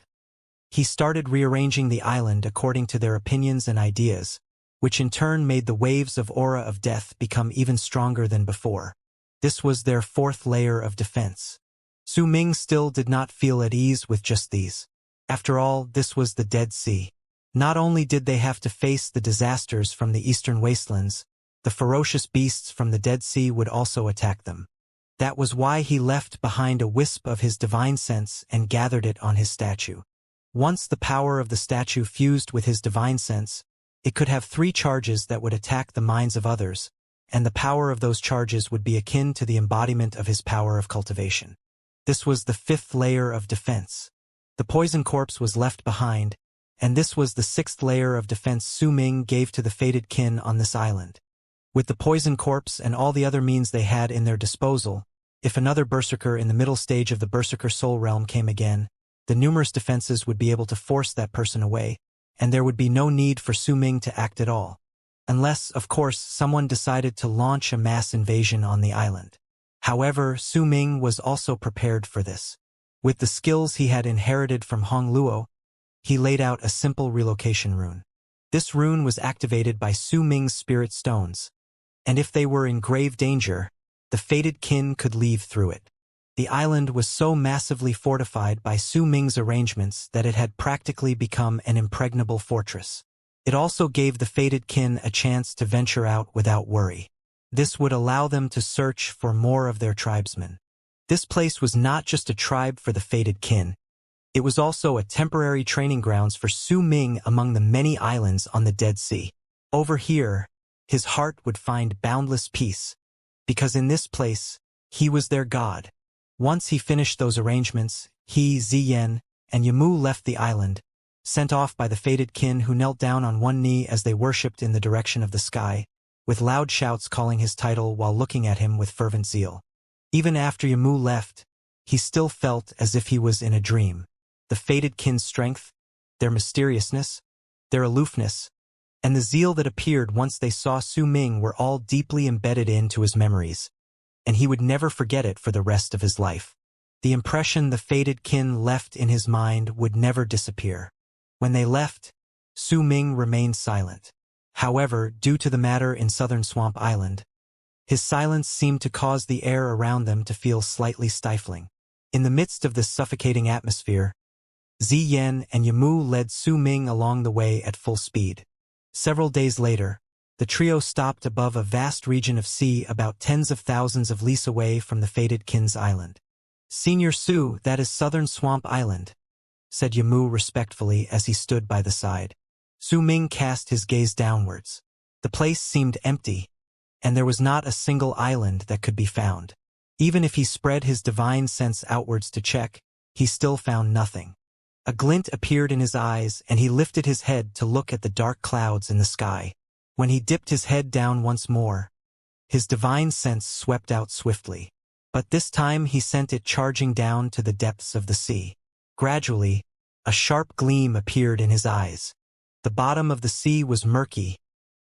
He started rearranging the island according to their opinions and ideas, which in turn made the waves of aura of death become even stronger than before. This was their 4th layer of defense. Su Ming still did not feel at ease with just these. After all, this was the Dead Sea. Not only did they have to face the disasters from the eastern wastelands, the ferocious beasts from the Dead Sea would also attack them. That was why he left behind a wisp of his divine sense and gathered it on his statue. Once the power of the statue fused with his divine sense, it could have 3 charges that would attack the minds of others, and the power of those charges would be akin to the embodiment of his power of cultivation. This was the 5th layer of defense. The poison corpse was left behind, and this was the 6th layer of defense Su Ming gave to the fated kin on this island. With the poison corpse and all the other means they had in their disposal, if another berserker in the middle stage of the berserker soul realm came again, the numerous defenses would be able to force that person away, and there would be no need for Su Ming to act at all. Unless, of course, someone decided to launch a mass invasion on the island. However, Su Ming was also prepared for this. With the skills he had inherited from Hong Luo, he laid out a simple relocation rune. This rune was activated by Su Ming's spirit stones, and if they were in grave danger, the fated kin could leave through it. The island was so massively fortified by Su Ming's arrangements that it had practically become an impregnable fortress. It also gave the fated kin a chance to venture out without worry. This would allow them to search for more of their tribesmen. This place was not just a tribe for the fated kin. It was also a temporary training grounds for Su Ming among the many islands on the Dead Sea. Over here, his heart would find boundless peace, because in this place, he was their god. Once he finished those arrangements, he, Ziyan, and Yamu left the island, sent off by the fated kin who knelt down on one knee as they worshipped in the direction of the sky, with loud shouts calling his title while looking at him with fervent zeal. Even after Yamu left, he still felt as if he was in a dream. The fated kin's strength, their mysteriousness, their aloofness, and the zeal that appeared once they saw Su Ming were all deeply embedded into his memories, and he would never forget it for the rest of his life. The impression the fated kin left in his mind would never disappear. When they left, Su Ming remained silent. However, due to the matter in southern Swamp Island, his silence seemed to cause the air around them to feel slightly stifling. In the midst of this suffocating atmosphere, Ziyan and Yamu led Su Ming along the way at full speed. Several days later, the trio stopped above a vast region of sea about tens of thousands of leagues away from the fated kin's island. "Senior Su, that is southern Swamp Island," said Yamu respectfully as he stood by the side. Su Ming cast his gaze downwards. The place seemed empty, and there was not a single island that could be found. Even if he spread his divine sense outwards to check, he still found nothing. A glint appeared in his eyes, and he lifted his head to look at the dark clouds in the sky. When he dipped his head down once more, his divine sense swept out swiftly. But this time he sent it charging down to the depths of the sea. Gradually, a sharp gleam appeared in his eyes. The bottom of the sea was murky,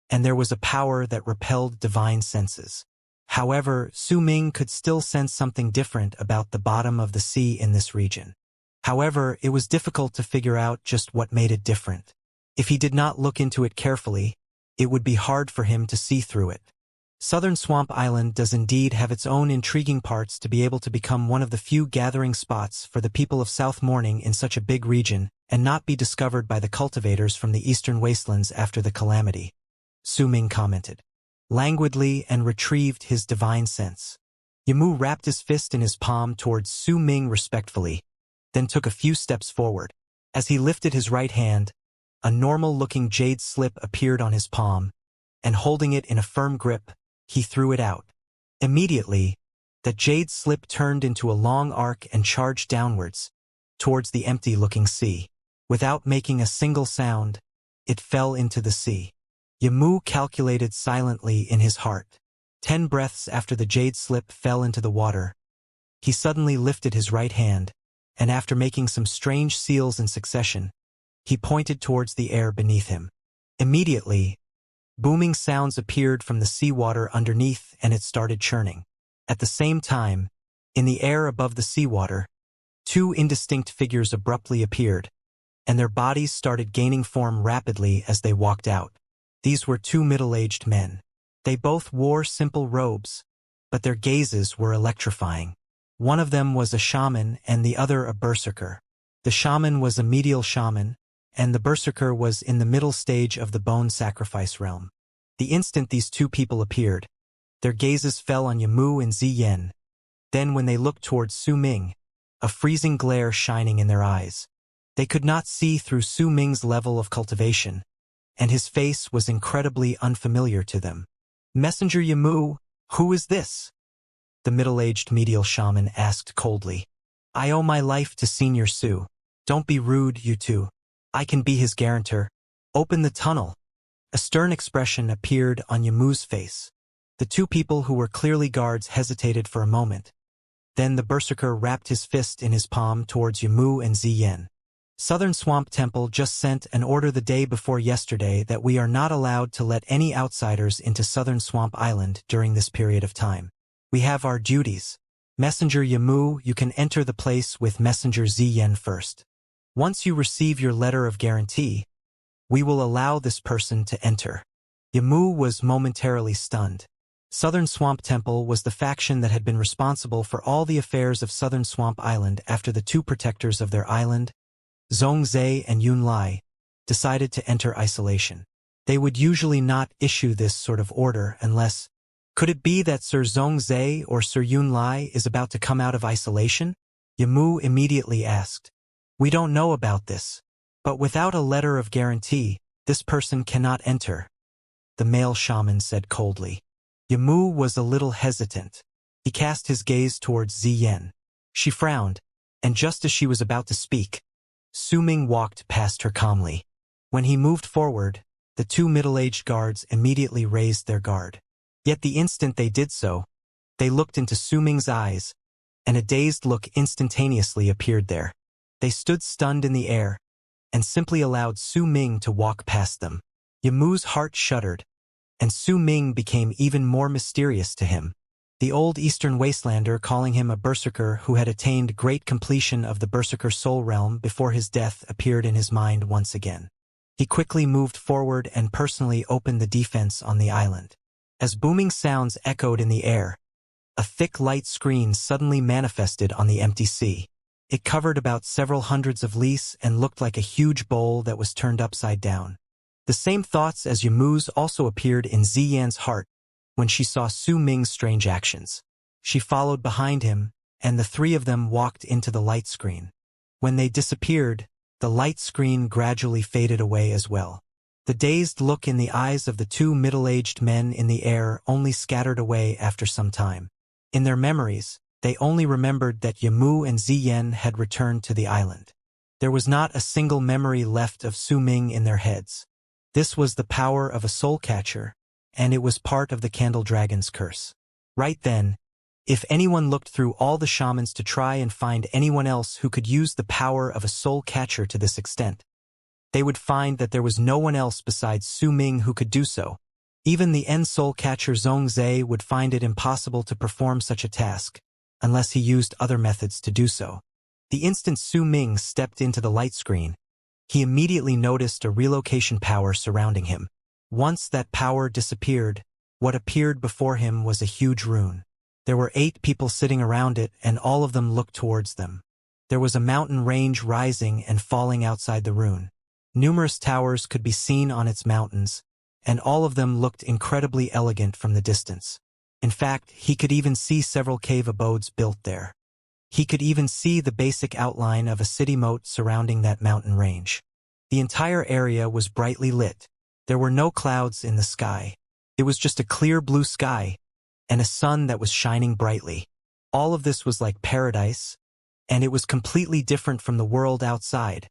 and there was a power that repelled divine senses. However, Su Ming could still sense something different about the bottom of the sea in this region. However, it was difficult to figure out just what made it different. If he did not look into it carefully, it would be hard for him to see through it. Southern Swamp Island does indeed have its own intriguing parts to be able to become one of the few gathering spots for the people of South Morning in such a big region and not be discovered by the cultivators from the eastern wastelands after the calamity, Su Ming commented, languidly, and retrieved his divine sense. Yamu wrapped his fist in his palm towards Su Ming respectfully, then took a few steps forward. As he lifted his right hand, a normal-looking jade slip appeared on his palm, and holding it in a firm grip, he threw it out. Immediately, that jade slip turned into a long arc and charged downwards, towards the empty-looking sea. Without making a single sound, it fell into the sea. Yamu calculated silently in his heart. 10 breaths after the jade slip fell into the water, he suddenly lifted his right hand, and after making some strange seals in succession, he pointed towards the air beneath him. Immediately, booming sounds appeared from the seawater underneath and it started churning. At the same time, in the air above the seawater, 2 indistinct figures abruptly appeared, and their bodies started gaining form rapidly as they walked out. These were 2 middle-aged men. They both wore simple robes, but their gazes were electrifying. One of them was a shaman and the other a berserker. The shaman was a medial shaman, and the berserker was in the middle stage of the bone sacrifice realm. The instant these 2 people appeared, their gazes fell on Yamu and Ziyan. Then when they looked towards Su Ming, a freezing glare shining in their eyes. They could not see through Su Ming's level of cultivation, and his face was incredibly unfamiliar to them. "Messenger Yamu, who is this?" the middle-aged medial shaman asked coldly. "I owe my life to Senior Su. Don't be rude, you two. I can be his guarantor. Open the tunnel." A stern expression appeared on Yamu's face. The 2 people who were clearly guards hesitated for a moment. Then the berserker wrapped his fist in his palm towards Yamu and Ziyan. "Southern Swamp Temple just sent an order the day before yesterday that we are not allowed to let any outsiders into Southern Swamp Island during this period of time. We have our duties. Messenger Yamu, you can enter the place with Messenger Ziyan first. Once you receive your letter of guarantee, we will allow this person to enter." Yamu was momentarily stunned. Southern Swamp Temple was the faction that had been responsible for all the affairs of Southern Swamp Island after the 2 protectors of their island, Zhongzhe and Yunlai, decided to enter isolation. They would usually not issue this sort of order unless... Could it be that Sir Zhongzhe or Sir Yunlai is about to come out of isolation? Yamu immediately asked. "We don't know about this. But without a letter of guarantee, this person cannot enter," the male shaman said coldly. Yamu was a little hesitant. He cast his gaze towards Ziyan. She frowned, and just as she was about to speak, Su Ming walked past her calmly. When he moved forward, the 2 middle-aged guards immediately raised their guard. Yet the instant they did so, they looked into Su Ming's eyes, and a dazed look instantaneously appeared there. They stood stunned in the air, and simply allowed Su Ming to walk past them. Yamu's heart shuddered, and Su Ming became even more mysterious to him. The old Eastern Wastelander calling him a berserker who had attained great completion of the berserker soul realm before his death appeared in his mind once again. He quickly moved forward and personally opened the defense on the island. As booming sounds echoed in the air, a thick light screen suddenly manifested on the empty sea. It covered about several hundreds of lis and looked like a huge bowl that was turned upside down. The same thoughts as Yamu's also appeared in Ziyan's heart when she saw Su Ming's strange actions. She followed behind him, and the 3 of them walked into the light screen. When they disappeared, the light screen gradually faded away as well. The dazed look in the eyes of the 2 middle-aged men in the air only scattered away after some time. In their memories, they only remembered that Yamu and Ziyan had returned to the island. There was not a single memory left of Su Ming in their heads. This was the power of a soul catcher, and it was part of the Candle Dragon's curse. Right then, if anyone looked through all the shamans to try and find anyone else who could use the power of a soul catcher to this extent, they would find that there was no one else besides Su Ming who could do so. Even the soul catcher Zhongzhe would find it impossible to perform such a task, unless he used other methods to do so. The instant Su Ming stepped into the light screen, he immediately noticed a relocation power surrounding him. Once that power disappeared, what appeared before him was a huge rune. There were 8 people sitting around it, and all of them looked towards them. There was a mountain range rising and falling outside the rune. Numerous towers could be seen on its mountains, and all of them looked incredibly elegant from the distance. In fact, he could even see several cave abodes built there. He could even see the basic outline of a city moat surrounding that mountain range. The entire area was brightly lit. There were no clouds in the sky. It was just a clear blue sky, and a sun that was shining brightly. All of this was like paradise, and it was completely different from the world outside.